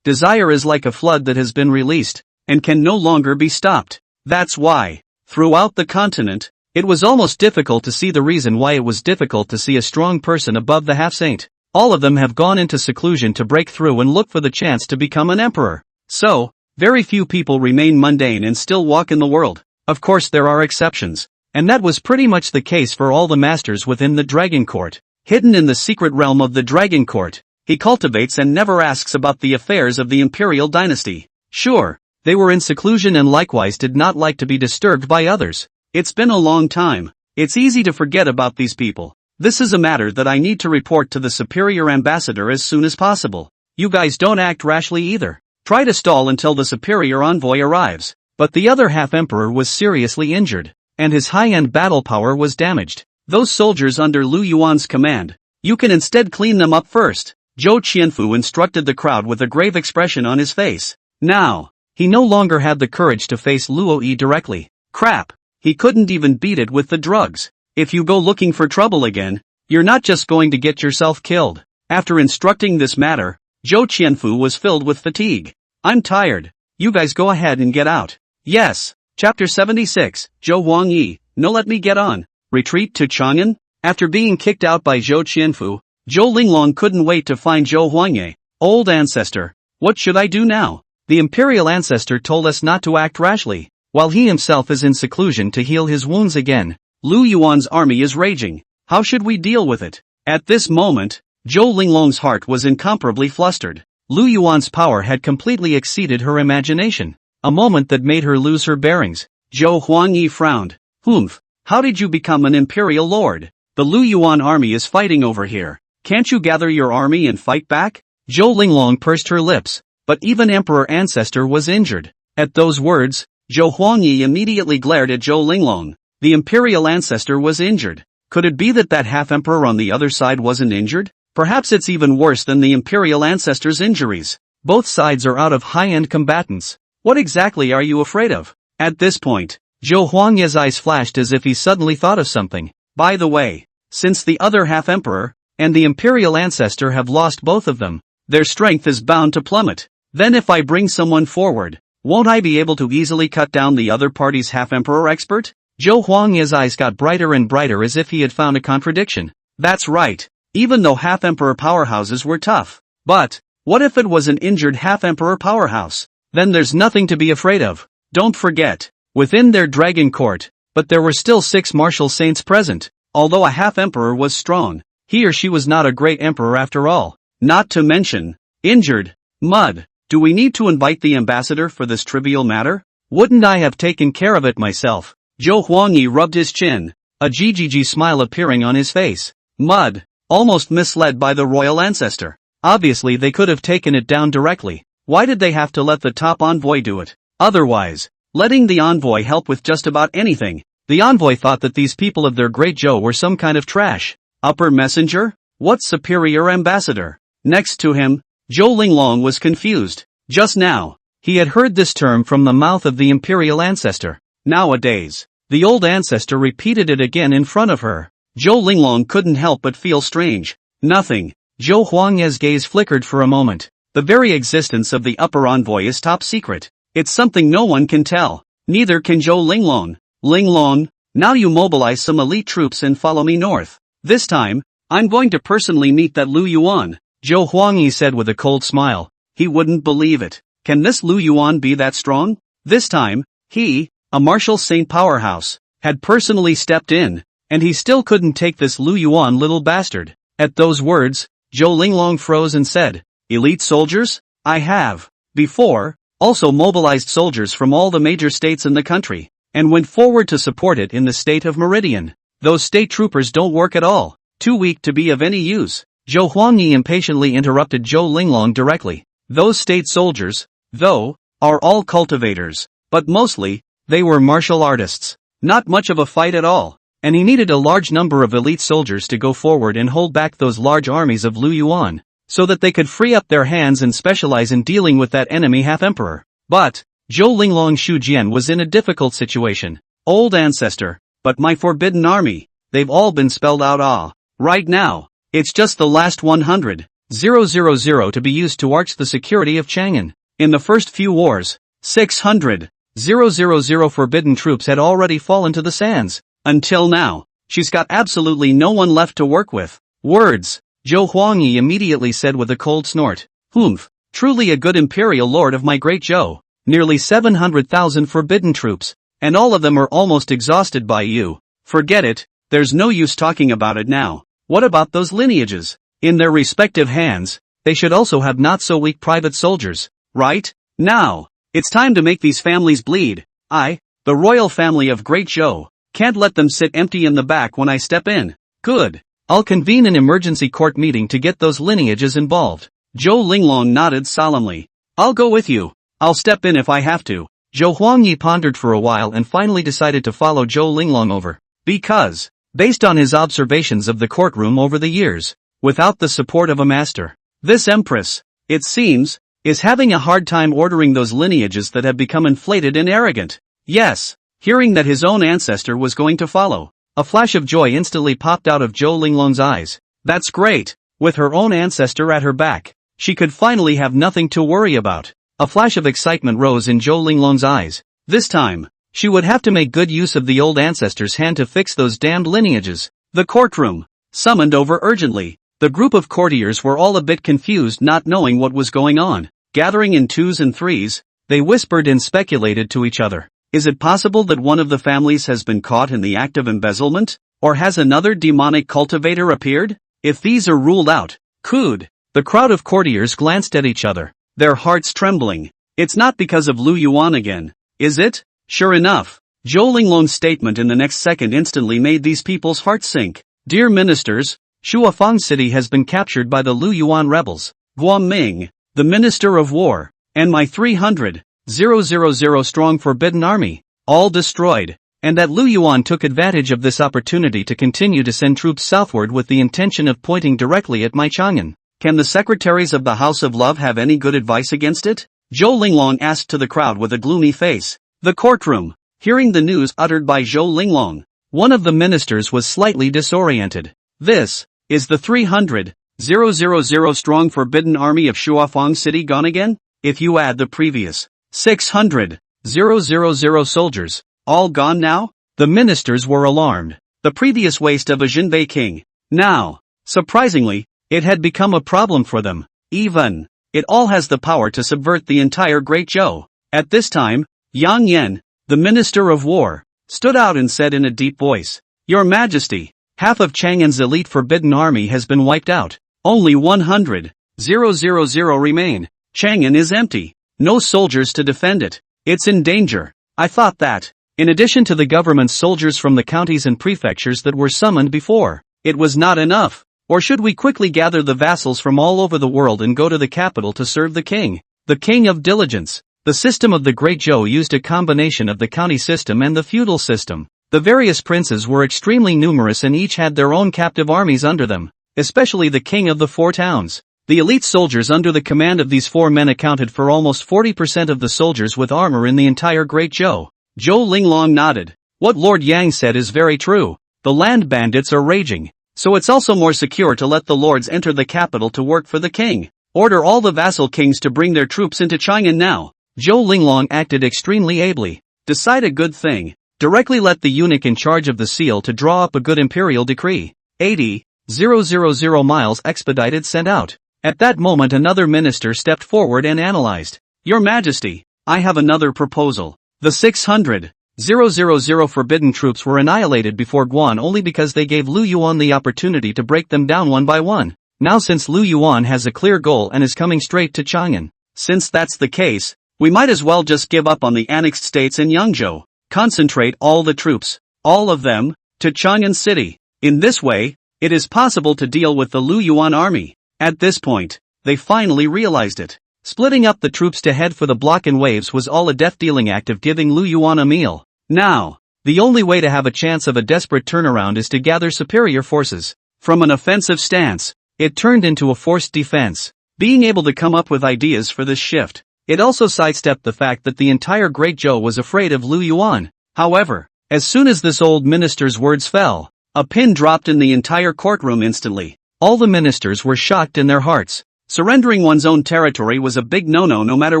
A: desire is like a flood that has been released, and can no longer be stopped. That's why, throughout the continent, it was almost difficult to see the reason why it was difficult to see a strong person above the half-saint. All of them have gone into seclusion to break through and look for the chance to become an emperor. So, very few people remain mundane and still walk in the world. Of course there are exceptions, and that was pretty much the case for all the masters within the Dragon Court. Hidden in the secret realm of the Dragon Court, he cultivates and never asks about the affairs of the Imperial dynasty. Sure, they were in seclusion and likewise did not like to be disturbed by others. It's been a long time. It's easy to forget about these people. This is a matter that I need to report to the superior ambassador as soon as possible. You guys don't act rashly either. Try to stall until the superior envoy arrives. But the other half-emperor was seriously injured, and his high-end battle power was damaged. Those soldiers under Lu Yuan's command, you can instead clean them up first. Zhou Qianfu instructed the crowd with a grave expression on his face. Now, he no longer had the courage to face Luo directly. Crap, he couldn't even beat it with the drugs. If you go looking for trouble again, you're not just going to get yourself killed. After instructing this matter, Zhou Qianfu was filled with fatigue. I'm tired. You guys go ahead and get out. Yes. Chapter 76, Zhou Huangyi, no let me get on. Retreat to Chang'an? After being kicked out by Zhou Qianfu, Zhou Linglong couldn't wait to find Zhou Huangyi. Old ancestor, what should I do now? The Imperial Ancestor told us not to act rashly, while he himself is in seclusion to heal his wounds again. Lu Yuan's army is raging. How should we deal with it? At this moment, Zhou Linglong's heart was incomparably flustered. Lu Yuan's power had completely exceeded her imagination. a moment that made her lose her bearings. Zhou Huangyi frowned. Humph. How did you become an imperial lord? The Lu Yuan army is fighting over here. Can't you gather your army and fight back? Zhou Linglong pursed her lips. But even Emperor Ancestor was injured. At those words, Zhou Huangyi immediately glared at Zhou Linglong. The Imperial Ancestor was injured. Could it be that half-emperor on the other side wasn't injured? Perhaps it's even worse than the Imperial Ancestor's injuries. Both sides are out of high-end combatants. What exactly are you afraid of? At this point, Zhou Huangyi's eyes flashed as if he suddenly thought of something. By the way, since the other half-emperor and the Imperial Ancestor have lost both of them, their strength is bound to plummet. Then if I bring someone forward, won't I be able to easily cut down the other party's half-emperor expert? Zhou Huangyi's eyes got brighter and brighter as if he had found a contradiction. That's right. Even though half-emperor powerhouses were tough. But, what if it was an injured half-emperor powerhouse? Then there's nothing to be afraid of. Don't forget, within their dragon court, but there were still 6 martial saints present. Although a half-emperor was strong, he or she was not a great emperor after all. Not to mention, injured. Mud. Do we need to invite the ambassador for this trivial matter? Wouldn't I have taken care of it myself? Zhou Huangyi rubbed his chin, a GGG smile appearing on his face. Mud. Almost misled by the royal ancestor. Obviously they could have taken it down directly. Why did they have to let the top envoy do it? Otherwise, letting the envoy help with just about anything. The envoy thought that these people of their great Zhou were some kind of trash. Upper messenger? What superior ambassador? Next to him, Zhou Linglong was confused. Just now, he had heard this term from the mouth of the Imperial Ancestor. Nowadays, the old ancestor repeated it again in front of her. Zhou Linglong couldn't help but feel strange. Nothing. Zhou Huangyi's gaze flickered for a moment. The very existence of the upper envoy is top secret. It's something no one can tell. Neither can Zhou Linglong. Linglong, now you mobilize some elite troops and follow me north. This time, I'm going to personally meet that Lu Yuan, Zhou Huangyi said with a cold smile. He wouldn't believe it. Can this Lu Yuan be that strong? This time, he, a martial saint powerhouse, had personally stepped in. And he still couldn't take this Lu Yuan little bastard. At those words, Zhou Linglong froze and said, Elite soldiers? I have, before, also mobilized soldiers from all the major states in the country, and went forward to support it in the state of Meridian. Those state troopers don't work at all. Too weak to be of any use. Zhou Huangyi impatiently interrupted Zhou Linglong directly. Those state soldiers, though, are all cultivators, but mostly, they were martial artists. Not much of a fight at all. And he needed a large number of elite soldiers to go forward and hold back those large armies of Lu Yuan, so that they could free up their hands and specialize in dealing with that enemy half-emperor. But, Zhou Linglong Shujian was in a difficult situation. Old ancestor, but my forbidden army, they've all been spelled out. Right now, it's just the last 100,000 to be used to arch the security of Chang'an. In the first few wars, 600,000 forbidden troops had already fallen to the sands. Until now, she's got absolutely no one left to work with. Words, Zhou Huangyi immediately said with a cold snort. Humph, truly a good imperial lord of my great Zhou. Nearly 700,000 forbidden troops, and all of them are almost exhausted by you. Forget it, there's no use talking about it now. What about those lineages? In their respective hands, they should also have not so weak private soldiers, right? Now, it's time to make these families bleed. I, the royal family of Great Zhou, can't let them sit empty in the back when I step in. Good. I'll convene an emergency court meeting to get those lineages involved. Zhou Linglong nodded solemnly. I'll go with you. I'll step in if I have to. Zhou Huangyi pondered for a while and finally decided to follow Zhou Linglong over. Because, based on his observations of the courtroom over the years, without the support of a master, this empress, it seems, is having a hard time ordering those lineages that have become inflated and arrogant. Yes. Hearing that his own ancestor was going to follow, a flash of joy instantly popped out of Zhou Linglong's eyes. That's great. With her own ancestor at her back, she could finally have nothing to worry about. A flash of excitement rose in Zhou Linglong's eyes. This time, she would have to make good use of the old ancestor's hand to fix those damned lineages. The courtroom, summoned over urgently. The group of courtiers were all a bit confused, not knowing what was going on. Gathering in twos and threes, they whispered and speculated to each other. Is it possible that one of the families has been caught in the act of embezzlement? Or has another demonic cultivator appeared? If these are ruled out, could. The crowd of courtiers glanced at each other, their hearts trembling. It's not because of Lu Yuan again, is it? Sure enough, Zhou Linglong's statement in the next second instantly made these people's hearts sink. Dear ministers, Shuafang City has been captured by the Lu Yuan rebels. Guam Ming, the Minister of War, and my 300,000 strong Forbidden Army, all destroyed, and that Lu Yuan took advantage of this opportunity to continue to send troops southward with the intention of pointing directly at my Chang'an. Can the secretaries of the House of Love have any good advice against it? Zhou Linglong asked to the crowd with a gloomy face. The courtroom, hearing the news uttered by Zhou Linglong, one of the ministers was slightly disoriented. This is the 300,000 strong Forbidden Army of Shuafang City gone again? If you add the previous 600,000 soldiers, all gone now? The ministers were alarmed. The previous waste of a Zhenbei King. Now, surprisingly, it had become a problem for them. Even, it all has the power to subvert the entire Great Zhou. At this time, Yang Yan, the Minister of War, stood out and said in a deep voice, Your Majesty, half of Chang'an's elite Forbidden Army has been wiped out. Only 100,000 remain. Chang'an is empty. No soldiers to defend it. It's in danger. I thought that, in addition to the government's soldiers from the counties and prefectures that were summoned before, it was not enough. Or should we quickly gather the vassals from all over the world and go to the capital to serve the king? The king of diligence. The system of the Great Zhou used a combination of the county system and the feudal system. The various princes were extremely numerous and each had their own captive armies under them, especially the king of the four towns. The elite soldiers under the command of these four men accounted for almost 40% of the soldiers with armor in the entire Great Zhou. Zhou Linglong nodded. What Lord Yang said is very true. The land bandits are raging, so it's also more secure to let the lords enter the capital to work for the king. Order all the vassal kings to bring their troops into Chang'an now. Zhou Linglong acted extremely ably. Decide a good thing. Directly let the eunuch in charge of the seal to draw up a good imperial decree. 80,000 miles expedited sent out. At that moment another minister stepped forward and analyzed. Your Majesty, I have another proposal. The 600,000 forbidden troops were annihilated before Guan only because they gave Lu Yuan the opportunity to break them down one by one. Now since Lu Yuan has a clear goal and is coming straight to Chang'an, since that's the case, we might as well just give up on the annexed states in Yangzhou. Concentrate all the troops, all of them, to Chang'an City. In this way, it is possible to deal with the Lu Yuan army. At this point, they finally realized it. Splitting up the troops to head for the block in waves was all a death-dealing act of giving Lu Yuan a meal. Now, the only way to have a chance of a desperate turnaround is to gather superior forces. From an offensive stance, it turned into a forced defense. Being able to come up with ideas for this shift, it also sidestepped the fact that the entire Great Zhou was afraid of Lu Yuan. However, as soon as this old minister's words fell, a pin dropped in the entire courtroom instantly. All the ministers were shocked in their hearts. Surrendering one's own territory was a big no-no no matter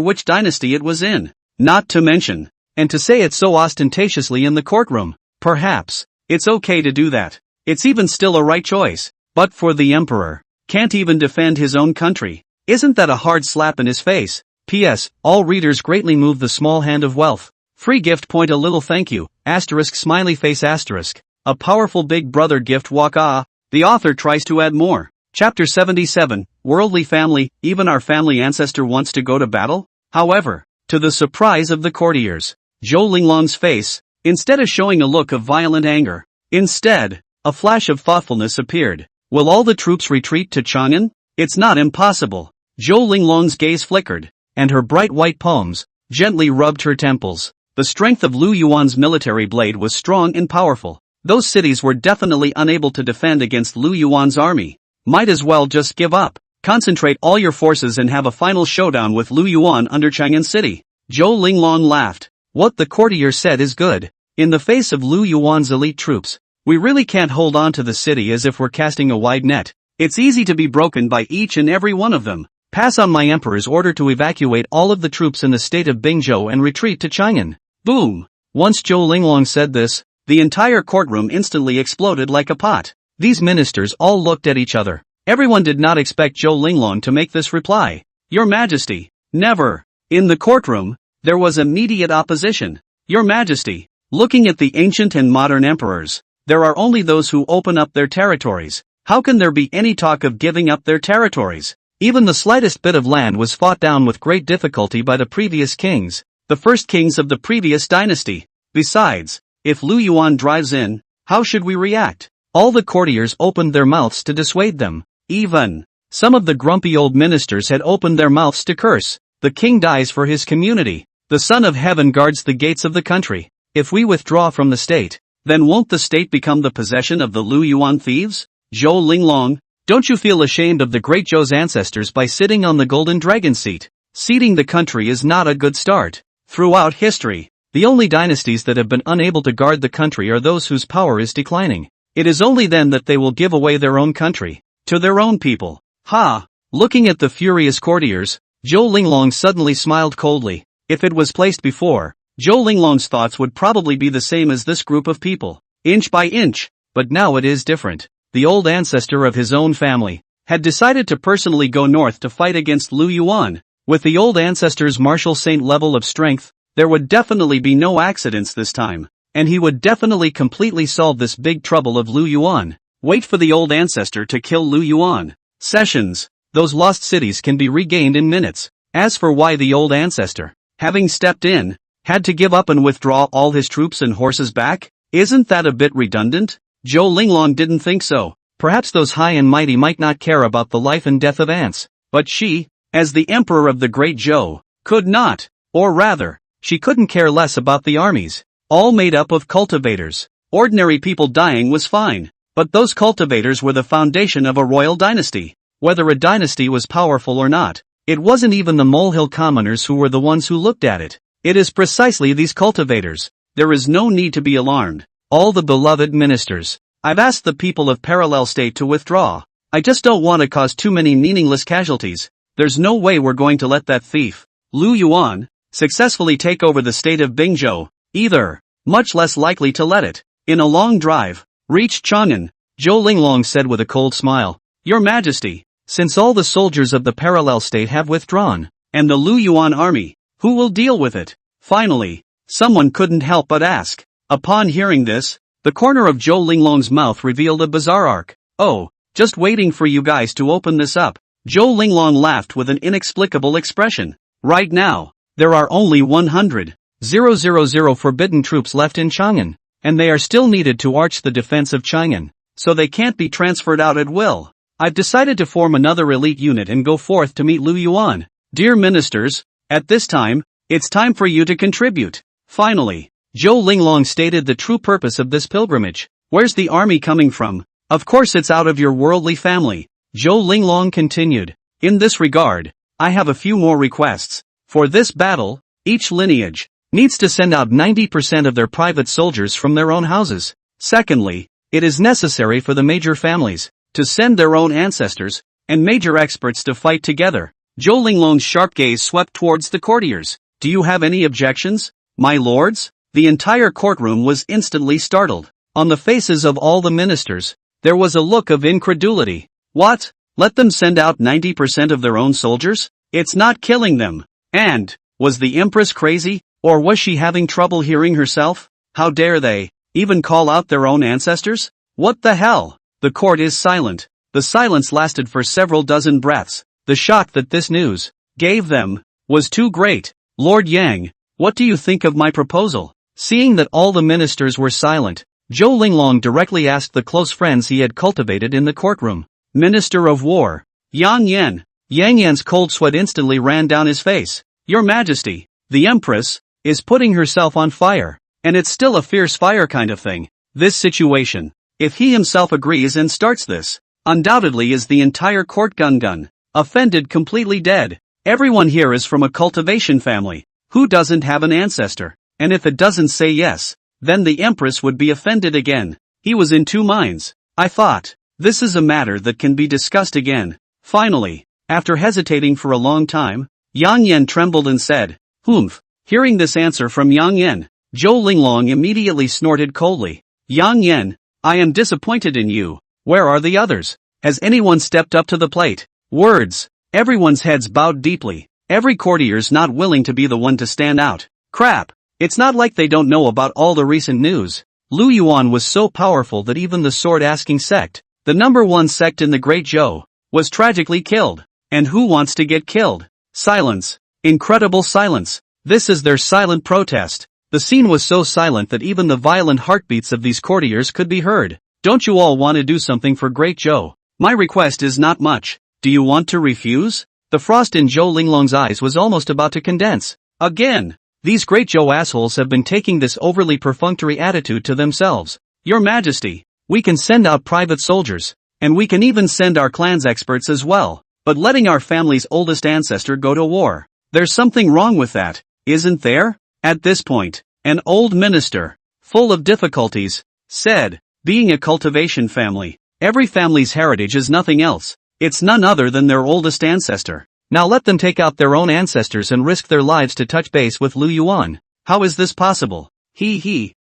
A: which dynasty it was in. Not to mention, and to say it so ostentatiously in the courtroom, perhaps, it's okay to do that. It's even still a right choice. But for the emperor, can't even defend his own country. Isn't that a hard slap in his face? P.S. All readers greatly move the small hand of wealth. Free gift point a little thank you, asterisk smiley face asterisk. A powerful big brother gift walk ah. The author tries to add more. Chapter 77, Worldly Family, even our family ancestor wants to go to battle? However, to the surprise of the courtiers, Zhou Linglong's face, instead of showing a look of violent anger, instead, a flash of thoughtfulness appeared. Will all the troops retreat to Chang'an? It's not impossible. Zhou Linglong's gaze flickered, and her bright white palms gently rubbed her temples. The strength of Lu Yuan's military blade was strong and powerful. Those cities were definitely unable to defend against Lu Yuan's army. Might as well just give up. Concentrate all your forces and have a final showdown with Lu Yuan under Chang'an City. Zhou Linglong laughed. What the courtier said is good. In the face of Lu Yuan's elite troops, we really can't hold on to the city as if we're casting a wide net. It's easy to be broken by each and every one of them. Pass on my emperor's order to evacuate all of the troops in the state of Bingzhou and retreat to Chang'an. Boom! Once Zhou Linglong said this, the entire courtroom instantly exploded like a pot. These ministers all looked at each other. Everyone did not expect Zhou Linglong to make this reply. Your Majesty, never. In the courtroom, there was immediate opposition. Your Majesty, looking at the ancient and modern emperors, there are only those who open up their territories. How can there be any talk of giving up their territories? Even the slightest bit of land was fought down with great difficulty by the previous kings, the first kings of the previous dynasty. Besides, if Lu Yuan drives in, how should we react? All the courtiers opened their mouths to dissuade them. Even some of the grumpy old ministers had opened their mouths to curse. The king dies for his community. The Son of Heaven guards the gates of the country. If we withdraw from the state, then won't the state become the possession of the Lu Yuan thieves? Zhou Linglong, don't you feel ashamed of the great Zhou's ancestors by sitting on the golden dragon seat? Ceding the country is not a good start. Throughout history, the only dynasties that have been unable to guard the country are those whose power is declining. It is only then that they will give away their own country to their own people. Ha! Looking at the furious courtiers, Zhou Linglong suddenly smiled coldly. If it was placed before, Zhou Linglong's thoughts would probably be the same as this group of people, inch by inch, but now it is different. The old ancestor of his own family had decided to personally go north to fight against Lu Yuan. With the old ancestor's martial saint level of strength, there would definitely be no accidents this time, and he would definitely completely solve this big trouble of Lu Yuan. Wait for the old ancestor to kill Lu Yuan. Sessions, those lost cities can be regained in minutes. As for why the old ancestor, having stepped in, had to give up and withdraw all his troops and horses back, isn't that a bit redundant? Zhou Linglong didn't think so. Perhaps those high and mighty might not care about the life and death of ants, but she, as the emperor of the great Zhou, could not, or rather, she couldn't care less about the armies, all made up of cultivators. Ordinary people dying was fine, but those cultivators were the foundation of a royal dynasty. Whether a dynasty was powerful or not, it wasn't even the molehill commoners who were the ones who looked at it. It is precisely these cultivators. There is no need to be alarmed. All the beloved ministers, I've asked the people of Parallel State to withdraw. I just don't want to cause too many meaningless casualties. There's no way we're going to let that thief, Lu Yuan, successfully take over the state of Bingzhou, either, much less likely to let it. In a long drive, reached Chang'an, Zhou Linglong said with a cold smile, Your Majesty, since all the soldiers of the Parallel State have withdrawn, and the Lu Yuan army, who will deal with it? Finally, someone couldn't help but ask. Upon hearing this, the corner of Zhou Linglong's mouth revealed a bizarre arc. Oh, just waiting for you guys to open this up. Zhou Linglong laughed with an inexplicable expression. Right now, there are only 100,000 forbidden troops left in Chang'an, and they are still needed to arch the defense of Chang'an, so they can't be transferred out at will. I've decided to form another elite unit and go forth to meet Lu Yuan. Dear ministers, at this time, it's time for you to contribute. Finally, Zhou Linglong stated the true purpose of this pilgrimage. Where's the army coming from? Of course it's out of your worldly family. Zhou Linglong continued. In this regard, I have a few more requests. For this battle, each lineage needs to send out 90% of their private soldiers from their own houses. Secondly, it is necessary for the major families to send their own ancestors and major experts to fight together. Zhou Linglong's sharp gaze swept towards the courtiers. Do you have any objections, my lords? The entire courtroom was instantly startled. On the faces of all the ministers, there was a look of incredulity. What? Let them send out 90% of their own soldiers? It's not killing them. And, was the empress crazy, or was she having trouble hearing herself? How dare they even call out their own ancestors? What the hell? The court is silent. The silence lasted for several dozen breaths. The shock that this news gave them was too great. Lord Yang, what do you think of my proposal? Seeing that all the ministers were silent, Zhou Linglong directly asked the close friends he had cultivated in the courtroom. Minister of War, Yang Yan. Yang Yan's cold sweat instantly ran down his face. Your Majesty, the Empress is putting herself on fire, and it's still a fierce fire kind of thing. This situation, if he himself agrees and starts this, undoubtedly is the entire court gun, offended completely dead. Everyone here is from a cultivation family. Who doesn't have an ancestor? And if it doesn't say yes, then the Empress would be offended again. He was in two minds. I thought, this is a matter that can be discussed again. Finally, after hesitating for a long time, Yang Yan trembled and said, Humph. Hearing this answer from Yang Yan, Zhou Linglong immediately snorted coldly. Yang Yan, I am disappointed in you. Where are the others? Has anyone stepped up to the plate? Words. Everyone's heads bowed deeply. Every courtier's not willing to be the one to stand out. Crap. It's not like they don't know about all the recent news. Lu Yuan was so powerful that even the sword-asking sect, the #1 sect in the Great Zhou, was tragically killed. And who wants to get killed? Silence. Incredible silence. This is their silent protest. The scene was so silent that even the violent heartbeats of these courtiers could be heard. Don't you all want to do something for Great Zhou? My request is not much. Do you want to refuse? The frost in Zhou Linglong's eyes was almost about to condense. Again! These Great Zhou assholes have been taking this overly perfunctory attitude to themselves. Your Majesty, we can send out private soldiers, and we can even send our clan's experts as well, but letting our family's oldest ancestor go to war, there's something wrong with that, isn't there? At this point, an old minister, full of difficulties, said, being a cultivation family, every family's heritage is nothing else. It's none other than their oldest ancestor. Now let them take out their own ancestors and risk their lives to touch base with Lu Yuan. How is this possible?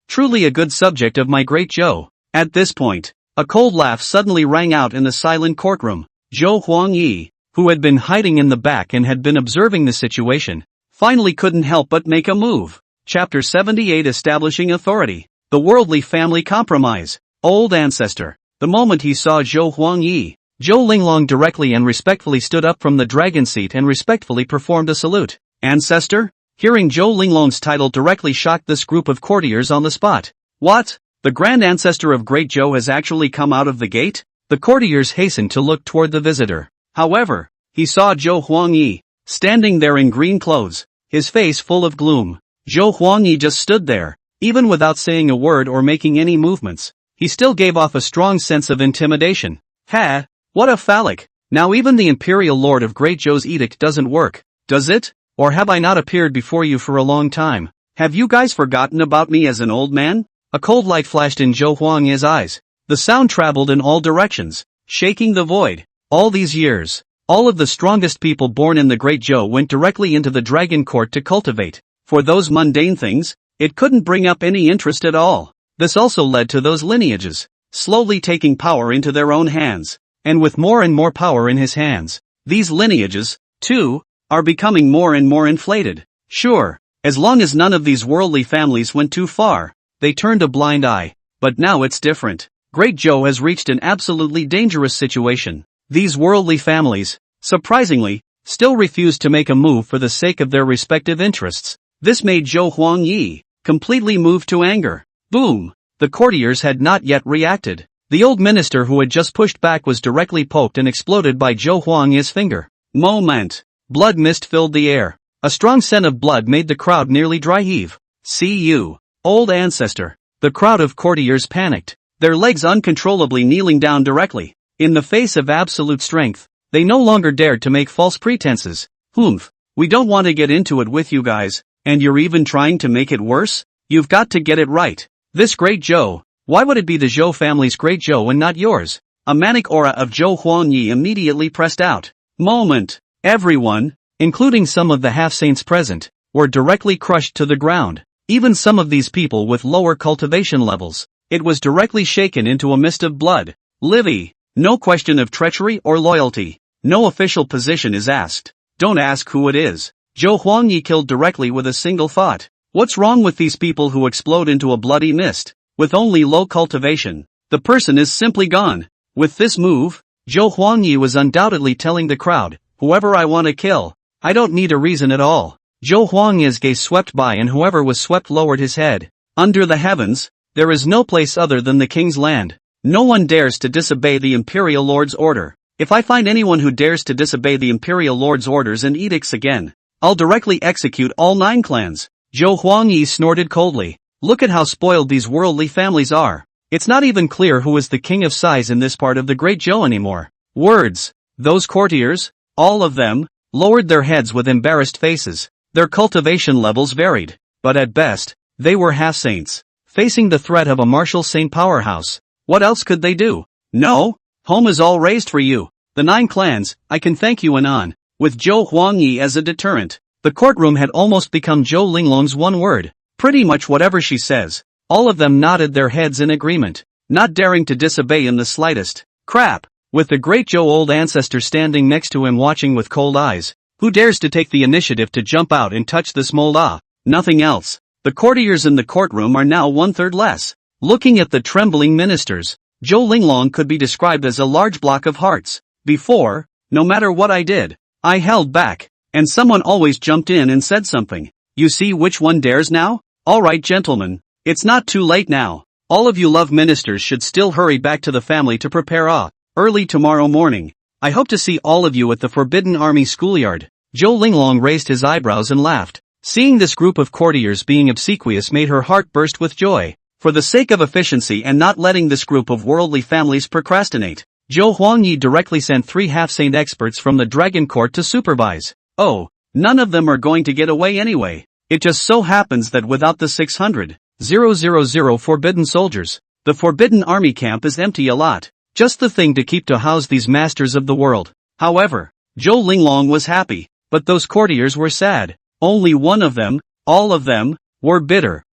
A: Truly a good subject of my Great Zhou. At this point, a cold laugh suddenly rang out in the silent courtroom. Zhou Huangyi, who had been hiding in the back and had been observing the situation, finally couldn't help but make a move. Chapter 78 Establishing Authority. The Worldly Family Compromise. Old Ancestor. The moment he saw Zhou Huangyi, Zhou Linglong directly and respectfully stood up from the dragon seat and respectfully performed a salute. Ancestor? Hearing Zhou Linglong's title directly shocked this group of courtiers on the spot. What? The Grand Ancestor of Great Zhou has actually come out of the gate? The courtiers hastened to look toward the visitor. However, he saw Zhou Huangyi, standing there in green clothes, his face full of gloom. Zhou Huangyi just stood there, even without saying a word or making any movements. He still gave off a strong sense of intimidation. Ha! What a phallic! Now even the Imperial Lord of Great Zhou's edict doesn't work, does it? Or have I not appeared before you for a long time? Have you guys forgotten about me as an old man? A cold light flashed in Zhou Huangyi's eyes. The sound traveled in all directions, shaking the void. All these years, all of the strongest people born in the Great Zhou went directly into the Dragon Court to cultivate. For those mundane things, it couldn't bring up any interest at all. This also led to those lineages, slowly taking power into their own hands. And with more and more power in his hands, these lineages, too, are becoming more and more inflated. Sure, as long as none of these worldly families went too far, they turned a blind eye. But now it's different. Great Zhou has reached an absolutely dangerous situation. These worldly families, surprisingly, still refuse to make a move for the sake of their respective interests. This made Zhou Huangyi completely moved to anger. Boom! The courtiers had not yet reacted. The old minister who had just pushed back was directly poked and exploded by Zhou Huangyi's finger. Moment. Blood mist filled the air. A strong scent of blood made the crowd nearly dry heave. See you, old ancestor. The crowd of courtiers panicked, their legs uncontrollably kneeling down directly. In the face of absolute strength, they no longer dared to make false pretenses. We don't want to get into it with you guys, and you're even trying to make it worse? You've got to get it right. This Great Zhou, why would it be the Zhou family's Great Zhou and not yours? A manic aura of Zhou Huangyi immediately pressed out. Moment. Everyone, including some of the half-saints present, were directly crushed to the ground. Even some of these people with lower cultivation levels. It was directly shaken into a mist of blood. Livy. No question of treachery or loyalty. No official position is asked. Don't ask who it is. Zhou Huangyi killed directly with a single thought. What's wrong with these people who explode into a bloody mist? With only low cultivation, the person is simply gone. With this move, Zhou Huangyi was undoubtedly telling the crowd, whoever I want to kill, I don't need a reason at all. Zhou Huangyi's gaze swept by and whoever was swept lowered his head. Under the heavens, there is no place other than the king's land. No one dares to disobey the Imperial Lord's order. If I find anyone who dares to disobey the Imperial Lord's orders and edicts again, I'll directly execute all 9 clans. Zhou Huangyi snorted coldly. Look at how spoiled these worldly families are. It's not even clear who is the king of size in this part of the Great Zhou anymore. Words. Those courtiers, all of them, lowered their heads with embarrassed faces. Their cultivation levels varied, but at best, they were half-saints, facing the threat of a martial saint powerhouse. What else could they do? No? Home is all raised for you. The 9 clans, I can thank you anon. With Zhou Huangyi as a deterrent, the courtroom had almost become Zhou Linglong's one word. Pretty much whatever she says. All of them nodded their heads in agreement, not daring to disobey in the slightest. Crap! With the Great Zhou old ancestor standing next to him watching with cold eyes. Who dares to take the initiative to jump out and touch this mold? Nothing else. The courtiers in the courtroom are now 1/3 less. Looking at the trembling ministers, Zhou Linglong could be described as a large block of hearts. Before, No matter what I did, I held back, and someone always jumped in and said something. You see which one dares now? Alright gentlemen, it's not too late now. All of you love ministers should still hurry back to the family to prepare early tomorrow morning. I hope to see all of you at the Forbidden Army schoolyard. Zhou Linglong raised his eyebrows and laughed. Seeing this group of courtiers being obsequious made her heart burst with joy. For the sake of efficiency and not letting this group of worldly families procrastinate, Zhou Huangyi directly sent 3 half-saint experts from the Dragon Court to supervise. Oh, none of them are going to get away anyway. It just so happens that without the 600,000 forbidden soldiers, the Forbidden Army camp is empty a lot. Just the thing to keep to house these masters of the world. However, Zhou Linglong was happy, but those courtiers were sad. Only one of them, all of them, were bitter.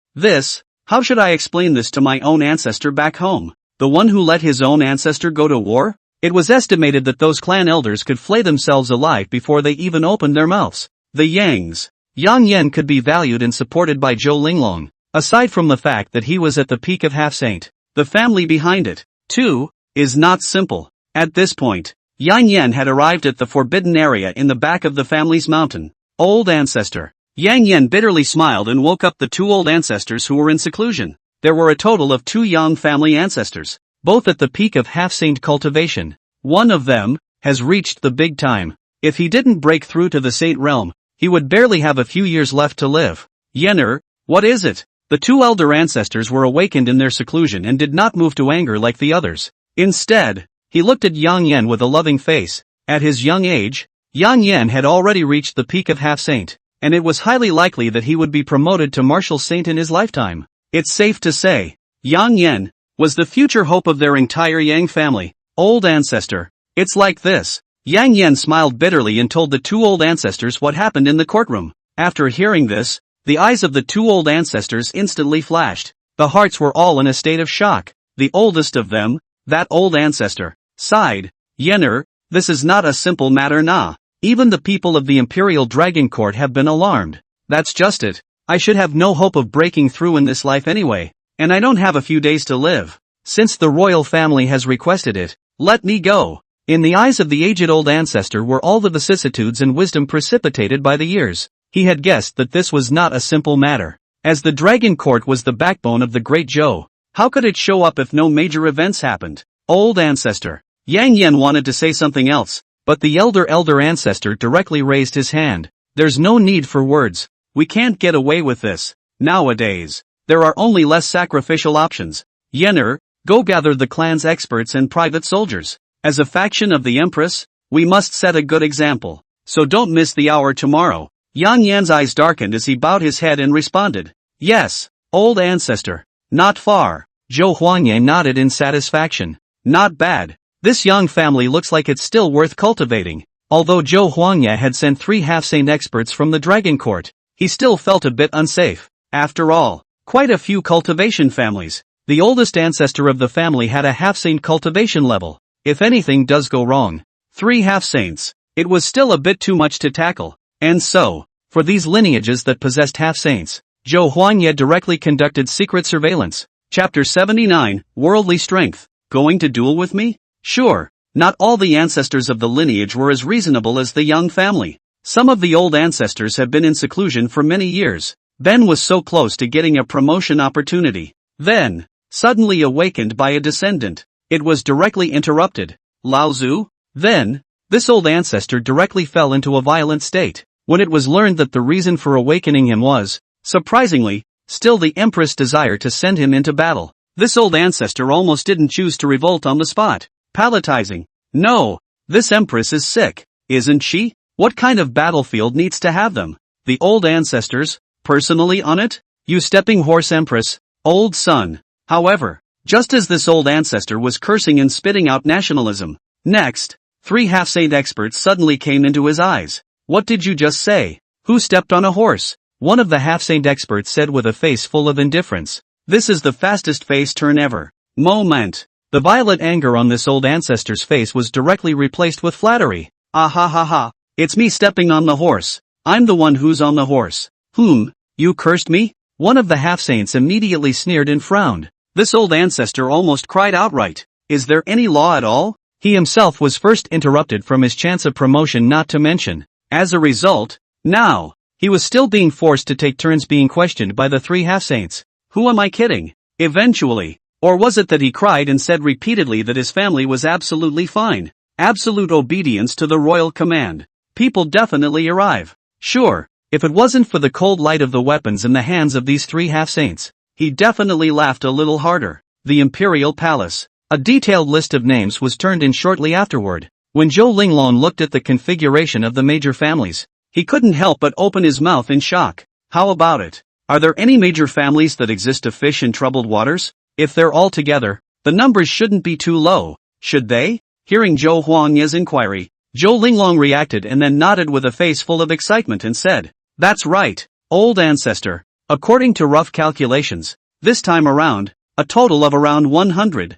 A: How should I explain this to my own ancestor back home? The one who let his own ancestor go to war? It was estimated that those clan elders could flay themselves alive before they even opened their mouths. The Yangs. Yang Yan could be valued and supported by Zhou Linglong. Aside from the fact that he was at the peak of half-saint, the family behind it, too, is not simple. At this point, Yang Yan had arrived at the forbidden area in the back of the family's mountain. Old ancestor. Yang Yan bitterly smiled and woke up the 2 old ancestors who were in seclusion. There were a total of 2 young family ancestors, both at the peak of half-saint cultivation. One of them has reached the big time. If he didn't break through to the saint realm, he would barely have a few years left to live. Yenner, what is it? The 2 elder ancestors were awakened in their seclusion and did not move to anger like the others. Instead, he looked at Yang Yan with a loving face. At his young age, Yang Yan had already reached the peak of half-saint, and it was highly likely that he would be promoted to martial saint in his lifetime. It's safe to say, Yang Yan was the future hope of their entire Yang family. Old ancestor. It's like this. Yang Yan smiled bitterly and told the 2 old ancestors what happened in the courtroom. After hearing this, the eyes of the 2 old ancestors instantly flashed. The hearts were all in a state of shock. The oldest of them, that old ancestor, sighed. Yenner, this is not a simple matter nah. Even the people of the Imperial Dragon Court have been alarmed. That's just it. I should have no hope of breaking through in this life anyway. And I don't have a few days to live. Since the royal family has requested it, let me go. In the eyes of the aged old ancestor were all the vicissitudes and wisdom precipitated by the years. He had guessed that this was not a simple matter. As the Dragon Court was the backbone of the Great Zhou, how could it show up if no major events happened? Old ancestor. Yang Yan wanted to say something else, but the elder ancestor directly raised his hand. There's no need for words. We can't get away with this. Nowadays, there are only less sacrificial options. Yenner, go gather the clan's experts and private soldiers. As a faction of the empress, we must set a good example. So don't miss the hour tomorrow. Yang Yan's eyes darkened as he bowed his head and responded. Yes, old ancestor. Not far. Zhou Huangye nodded in satisfaction. Not bad. This young family looks like it's still worth cultivating. Although Zhou Huangye had sent 3 half-saint experts from the Dragon Court, he still felt a bit unsafe. After all, quite a few cultivation families. The oldest ancestor of the family had a half-saint cultivation level. If anything does go wrong, 3 half-saints. It was still a bit too much to tackle. And so, for these lineages that possessed half-saints, Zhou Huangye directly conducted secret surveillance. Chapter 79, Worldly Strength. Going to duel with me? Sure. Not all the ancestors of the lineage were as reasonable as the young family. Some of the old ancestors have been in seclusion for many years. Ben was so close to getting a promotion opportunity. Then, suddenly awakened by a descendant, it was directly interrupted. Lao Zu? Then, this old ancestor directly fell into a violent state. When it was learned that the reason for awakening him was, surprisingly, still the empress' desire to send him into battle, this old ancestor almost didn't choose to revolt on the spot, palatizing. No, this empress is sick, isn't she? What kind of battlefield needs to have them? The old ancestors, personally on it? You stepping horse empress, old son. However, just as this old ancestor was cursing and spitting out nationalism, next, 3 half-saint experts suddenly came into his eyes. What did you just say? Who stepped on a horse? One of the half-saint experts said with a face full of indifference. This is the fastest face turn ever. Moment. The violent anger on this old ancestor's face was directly replaced with flattery. Ah ha ha ha. It's me stepping on the horse. I'm the one who's on the horse. You cursed me? One of the half-saints immediately sneered and frowned. This old ancestor almost cried outright. Is there any law at all? He himself was first interrupted from his chance of promotion, not to mention. As a result, now, he was still being forced to take turns being questioned by the three half-saints. Who am I kidding? Eventually. Or was it that he cried and said repeatedly that his family was absolutely fine? Absolute obedience to the royal command. People definitely arrive. Sure, if it wasn't for the cold light of the weapons in the hands of these three half-saints, he definitely laughed a little harder. The Imperial Palace. A detailed list of names was turned in shortly afterward. When Zhou Linglong looked at the configuration of the major families, he couldn't help but open his mouth in shock. How about it? Are there any major families that exist to fish in troubled waters? If they're all together, the numbers shouldn't be too low, should they? Hearing Zhou Huangye's inquiry, Zhou Linglong reacted and then nodded with a face full of excitement and said, "That's right, old ancestor. According to rough calculations, this time around, a total of around 100,000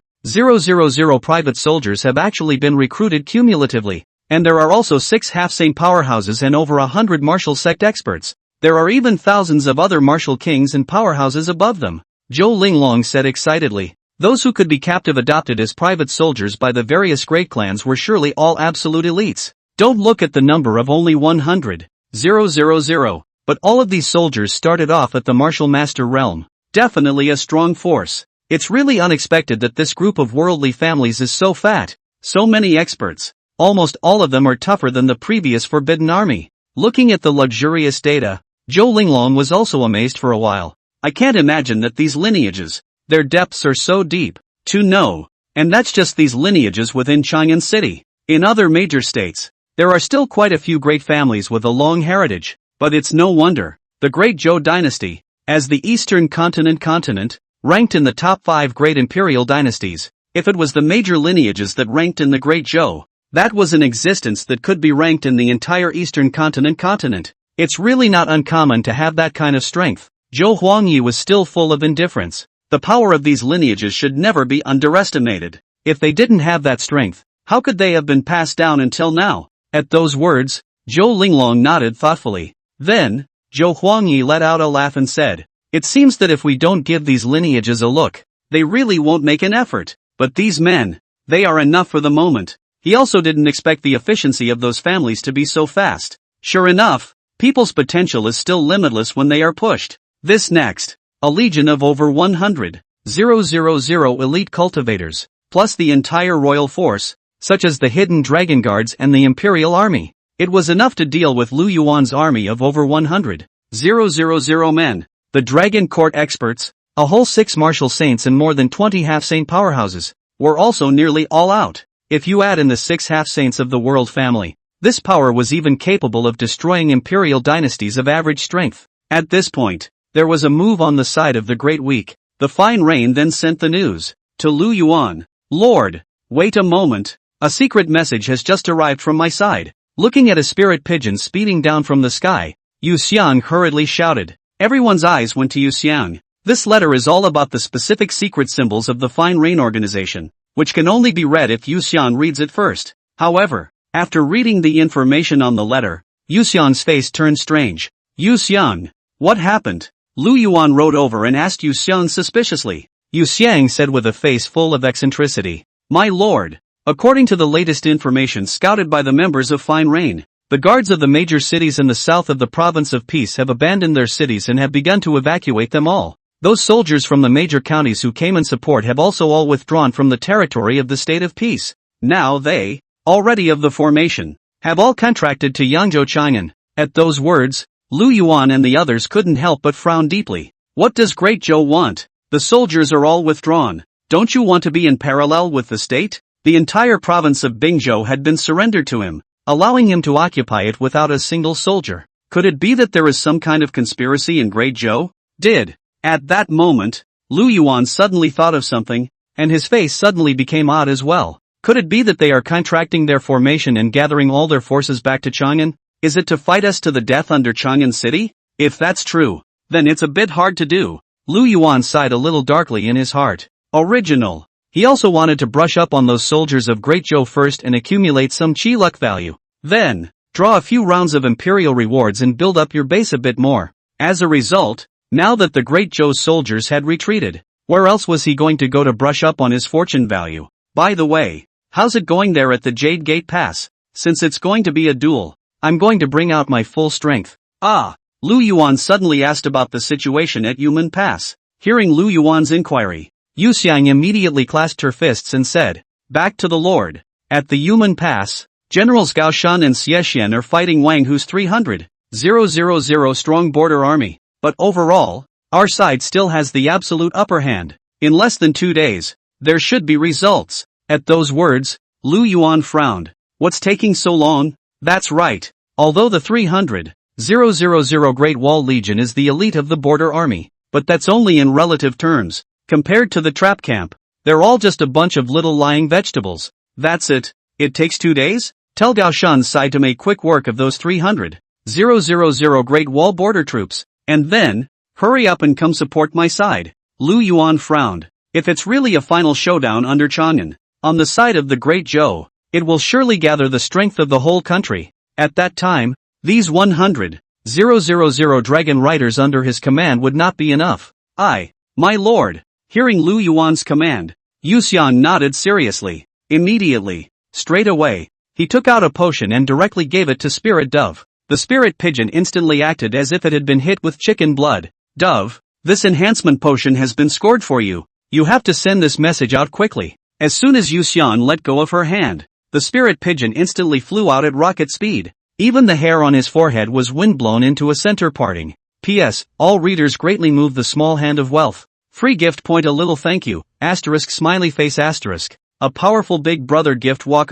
A: private soldiers have actually been recruited cumulatively, and there are also 6 half-saint powerhouses and over 100 martial sect experts. There are even thousands of other martial kings and powerhouses above them," Zhou Linglong said excitedly. Those who could be captive adopted as private soldiers by the various great clans were surely all absolute elites. Don't look at the number of only 100,000, but all of these soldiers started off at the martial master realm. Definitely a strong force. It's really unexpected that this group of worldly families is so fat. So many experts. Almost all of them are tougher than the previous Forbidden Army. Looking at the luxurious data, Zhou Linglong was also amazed for a while. I can't imagine that these lineages, their depths are so deep. To know. And that's just these lineages within Chang'an City. In other major states, there are still quite a few great families with a long heritage. But it's no wonder. The Great Zhou dynasty, as the Eastern continent, ranked in the top 5 great imperial dynasties. If it was the major lineages that ranked in the Great Zhou, that was an existence that could be ranked in the entire Eastern continent. It's really not uncommon to have that kind of strength. Zhou Huangyi was still full of indifference. The power of these lineages should never be underestimated. If they didn't have that strength, how could they have been passed down until now? At those words, Zhou Linglong nodded thoughtfully. Then, Zhou Huangyi let out a laugh and said, "It seems that if we don't give these lineages a look, they really won't make an effort. But these men, they are enough for the moment." He also didn't expect the efficiency of those families to be so fast. Sure enough, people's potential is still limitless when they are pushed. This next, a legion of over 100,000 elite cultivators, plus the entire royal force, such as the hidden dragon guards and the imperial army. It was enough to deal with Lu Yuan's army of over 100,000 men. The Dragon Court experts, a whole 6 martial saints and more than 20 half-saint powerhouses, were also nearly all out. If you add in the 6 half-saints of the world family, this power was even capable of destroying imperial dynasties of average strength. At this point, there was a move on the side of the Great Week. The fine rain then sent the news to Lu Yuan. "Lord, wait a moment. A secret message has just arrived from my side." Looking at a spirit pigeon speeding down from the sky, Yu Xiang hurriedly shouted. Everyone's eyes went to Yu Xiang. This letter is all about the specific secret symbols of the Fine Rain organization, which can only be read if Yu Xiang reads it first. However, after reading the information on the letter, Yu Xiang's face turned strange. "Yu Xiang, what happened?" Lu Yuan rode over and asked Yu Xiang suspiciously. Yu Xiang said with a face full of eccentricity, "My lord, according to the latest information scouted by the members of Fine Rain, the guards of the major cities in the south of the province of Peace have abandoned their cities and have begun to evacuate them all. Those soldiers from the major counties who came in support have also all withdrawn from the territory of the state of Peace. Now they, already of the formation, have all contracted to Yangzhou Chang'an." At those words, Lu Yuan and the others couldn't help but frown deeply. What does Great Zhou want? The soldiers are all withdrawn. Don't you want to be in parallel with the state? The entire province of Bingzhou had been surrendered to him, allowing him to occupy it without a single soldier. Could it be that there is some kind of conspiracy in Great Zhou? At that moment, Lu Yuan suddenly thought of something, and his face suddenly became odd as well. Could it be that they are contracting their formation and gathering all their forces back to Chang'an? Is it to fight us to the death under Chang'an City? If that's true, then it's a bit hard to do. Lu Yuan sighed a little darkly in his heart. Original. He also wanted to brush up on those soldiers of Great Zhou first and accumulate some chi luck value. Then, draw a few rounds of imperial rewards and build up your base a bit more. As a result, now that the Great Zhou soldiers had retreated, where else was he going to go to brush up on his fortune value? By the way, How's it going there at the Jade Gate Pass? Since it's going to be a duel, I'm going to bring out my full strength. Ah! Lu Yuan suddenly asked about the situation at Yuman Pass. Hearing Lu Yuan's inquiry, Yu Xiang immediately clasped her fists and said, "Back to the Lord. At the Yuman Pass, Generals Gao Shan and Xie Xian are fighting Wang Hu's 300,000 strong border army. But overall, our side still has the absolute upper hand. In less than 2 days, there should be results." At those words, Lu Yuan frowned. What's taking so long? That's right. Although the 300,000 Great Wall Legion is the elite of the border army, but that's only in relative terms. Compared to the trap camp, they're all just a bunch of little lying vegetables. That's it. It takes 2 days? Tell Gao Shan's side to make quick work of those 300,000 Great Wall border troops, and then, hurry up and come support my side. Lu Yuan frowned. If it's really a final showdown under Chang'an, on the side of the Great Zhou, it will surely gather the strength of the whole country. At that time, these 100,000 dragon riders under his command would not be enough. My lord. Hearing Lu Yuan's command, Yu Xiang nodded seriously. Immediately, straight away, he took out a potion and directly gave it to Spirit Dove. The Spirit Pigeon instantly acted as if it had been hit with chicken blood. "Dove, this enhancement potion has been scored for you. You have to send this message out quickly." As soon as Yu Xiang let go of her hand, the Spirit Pigeon instantly flew out at rocket speed. Even the hair on his forehead was windblown into a center parting. P.S. All readers greatly move the small hand of wealth. Free gift point a little thank you, asterisk smiley face asterisk. A powerful big brother gift walk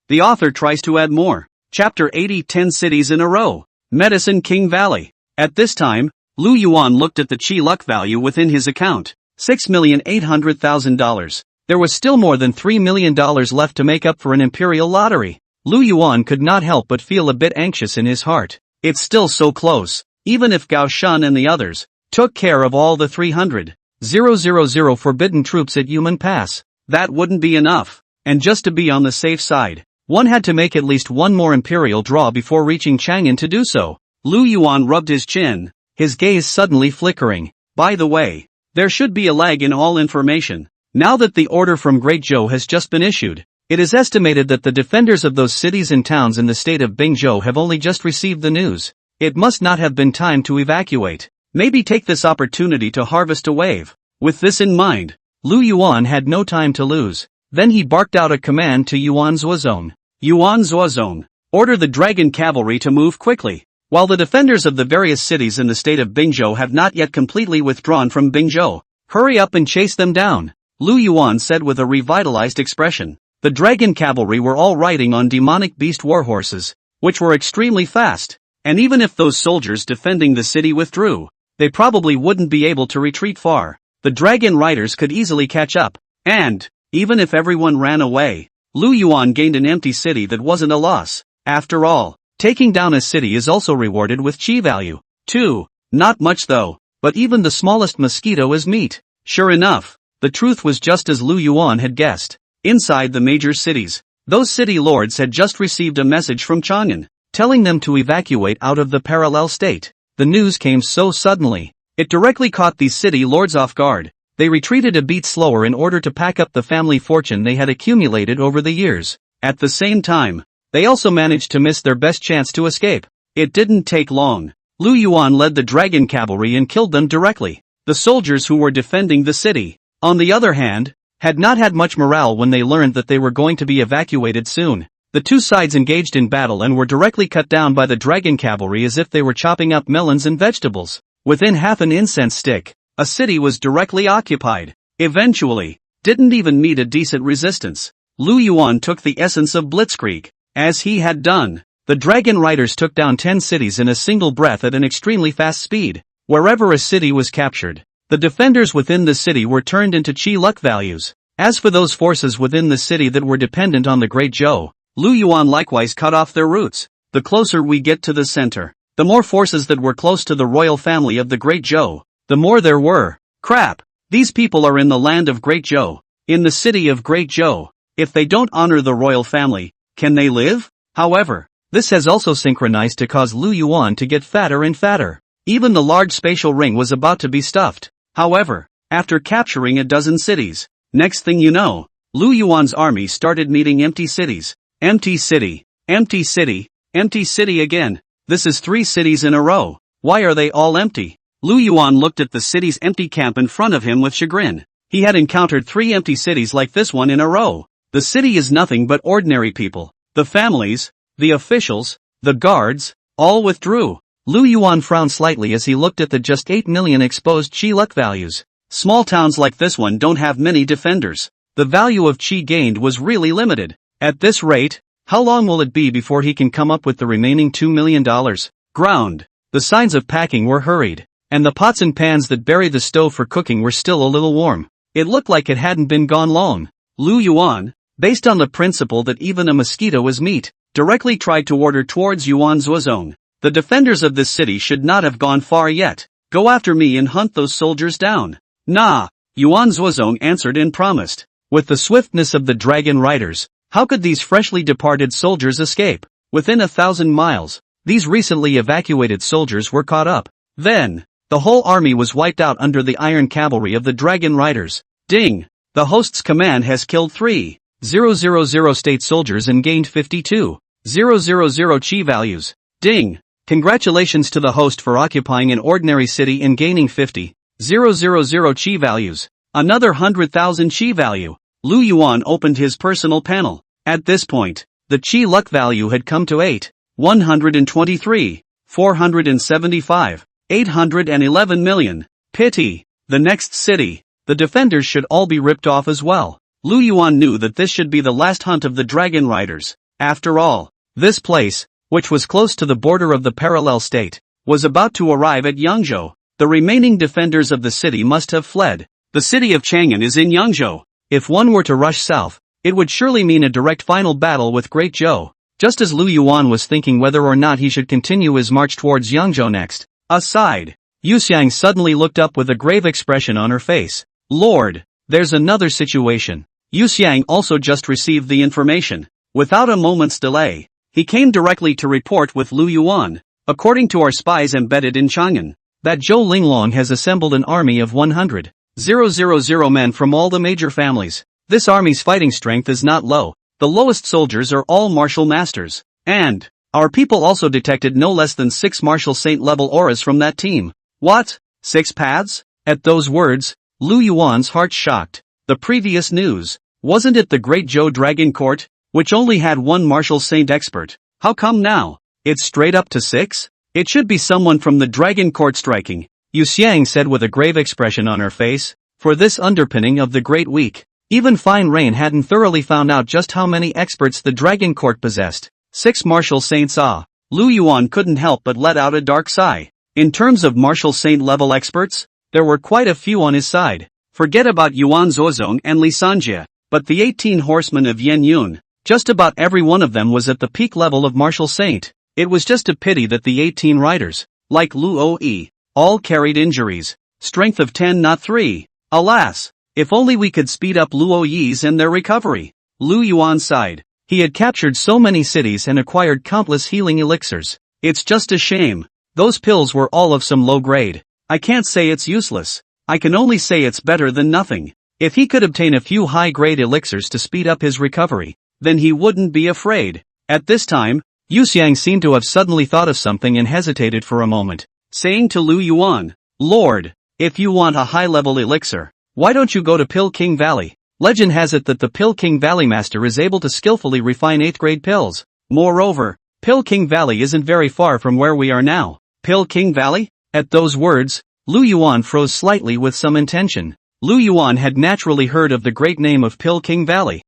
A: The author tries to add more. Chapter 80 10 cities in a row. Medicine King Valley. At this time, Lu Yuan looked at the chi luck value within his account. $6,800,000. There was still more than $3 million left to make up for an Imperial Lottery. Lu Yuan could not help but feel a bit anxious in his heart. It's still so close. Even if Gao Shan and the others took care of all the 300,000 forbidden troops at Yuman Pass, that wouldn't be enough. And just to be on the safe side, one had to make at least one more Imperial draw before reaching Chang'an to do so. Lu Yuan rubbed his chin, his gaze suddenly flickering. By the way, there should be a lag in all information. Now that the order from Great Zhou has just been issued, it is estimated that the defenders of those cities and towns in the state of Bingzhou have only just received the news. It must not have been time to evacuate. Maybe take this opportunity to harvest a wave. With this in mind, Lu Yuan had no time to lose. Then he barked out a command to Yuan Zuozong. Yuan Zuozong, order the dragon cavalry to move quickly. While the defenders of the various cities in the state of Bingzhou have not yet completely withdrawn from Bingzhou, hurry up and chase them down, Lu Yuan said with a revitalized expression. The dragon cavalry were all riding on demonic beast warhorses, which were extremely fast, and even if those soldiers defending the city withdrew, they probably wouldn't be able to retreat far. The dragon riders could easily catch up, and, even if everyone ran away, Lu Yuan gained an empty city that wasn't a loss. After all, taking down a city is also rewarded with chi value, too. Not much though, but even the smallest mosquito is meat. Sure enough, the truth was just as Lu Yuan had guessed. Inside the major cities, those city lords had just received a message from Chang'an, telling them to evacuate out of the parallel state. The news came so suddenly, it directly caught these city lords off guard. They retreated a beat slower in order to pack up the family fortune they had accumulated over the years. At the same time, they also managed to miss their best chance to escape. It didn't take long. Lu Yuan led the dragon cavalry and killed them directly. The soldiers who were defending the city, on the other hand, had not had much morale when they learned that they were going to be evacuated soon. The two sides engaged in battle and were directly cut down by the dragon cavalry as if they were chopping up melons and vegetables. Within half an incense stick, a city was directly occupied. Eventually, didn't even meet a decent resistance. Lu Yuan took the essence of blitzkrieg. As he had done, the dragon riders took down 10 cities in a single breath at an extremely fast speed. Wherever a city was captured, the defenders within the city were turned into chi luck values. As for those forces within the city that were dependent on the Great Zhou, Lu Yuan likewise cut off their roots. The closer we get to the center, the more forces that were close to the royal family of the Great Zhou, the more there were. Crap! These people are in the land of Great Zhou, in the city of Great Zhou. If they don't honor the royal family, can they live? However, this has also synchronized to cause Lu Yuan to get fatter and fatter. Even the large spatial ring was about to be stuffed. However, after capturing a dozen cities, next thing you know, Lu Yuan's army started meeting empty cities. Empty city. Empty city. Empty city again. This is 3 cities in a row. Why are they all empty? Lu Yuan looked at the city's empty camp in front of him with chagrin. He had encountered 3 empty cities like this one in a row. The city is nothing but ordinary people. The families, the officials, the guards, all withdrew. Lu Yuan frowned slightly as he looked at the just 8 million exposed chi luck values. Small towns like this one don't have many defenders. The value of chi gained was really limited. At this rate, how long will it be before he can come up with the remaining $2 million? Ground. The signs of packing were hurried, and the pots and pans that buried the stove for cooking were still a little warm. It looked like it hadn't been gone long. Lu Yuan, based on the principle that even a mosquito is meat, directly tried to order towards Yuan Zuozong. The defenders of this city should not have gone far yet. Go after me and hunt those soldiers down. Nah, Yuan Zuozong answered and promised. With the swiftness of the dragon riders, how could these freshly departed soldiers escape? Within 1,000 miles, these recently evacuated soldiers were caught up. Then, the whole army was wiped out under the iron cavalry of the dragon riders. Ding! The host's command has killed 3,000 state soldiers and gained 52,000 chi values. Ding! Congratulations to the host for occupying an ordinary city and gaining 50,000 chi values. Another 100,000 chi value. Lu Yuan opened his personal panel. At this point, the chi luck value had come to 8,123, 475, 811 million. Pity. The next city. The defenders should all be ripped off as well. Lu Yuan knew that this should be the last hunt of the dragon riders. After all, this place, which was close to the border of the parallel state, was about to arrive at Yangzhou. The remaining defenders of the city must have fled. The city of Chang'an is in Yangzhou. If one were to rush south, it would surely mean a direct final battle with Great Zhou. Just as Lu Yuan was thinking whether or not he should continue his march towards Yangzhou next. Aside, Yu Xiang suddenly looked up with a grave expression on her face. Lord, there's another situation. Yu Xiang also just received the information. Without a moment's delay, he came directly to report with Lu Yuan. According to our spies embedded in Chang'an, that Zhou Linglong has assembled an army of 100,000 men from all the major families. This army's fighting strength is not low. The lowest soldiers are all martial masters. And our people also detected no less than 6 martial saint level auras from that team. What? 6 paths? At those words, Lu Yuan's heart shocked. The previous news, wasn't it the Great Zhou Dragon Court, which only had 1 martial saint expert? How come now it's straight up to 6? It should be someone from the Dragon Court striking, Yu Xiang said with a grave expression on her face. For this underpinning of the Great Week, even Fine Rain hadn't thoroughly found out just how many experts the Dragon Court possessed. 6 martial saints. Lu Yuan couldn't help but let out a dark sigh. In terms of martial saint level experts, there were quite a few on his side. Forget about Yuan Zuozong and Li Sanjie, but the 18 horsemen of Yan Yun, just about every one of them was at the peak level of martial saint. It was just a pity that the 18 riders, like Lu O-yi, all carried injuries. Strength of 10 not 3. Alas, if only we could speed up Lu O-yi's and their recovery. Lu Yuan sighed. He had captured so many cities and acquired countless healing elixirs. It's just a shame. Those pills were all of some low grade. I can't say it's useless. I can only say it's better than nothing. If he could obtain a few high-grade elixirs to speed up his recovery, then he wouldn't be afraid. At this time, Yu Xiang seemed to have suddenly thought of something and hesitated for a moment, saying to Lu Yuan, Lord, if you want a high-level elixir, why don't you go to Pill King Valley? Legend has it that the Pill King Valley master is able to skillfully refine 8th-grade pills. Moreover, Pill King Valley isn't very far from where we are now. Pill King Valley? At those words, Lu Yuan froze slightly with some intention. Lu Yuan had naturally heard of the great name of Pill King Valley.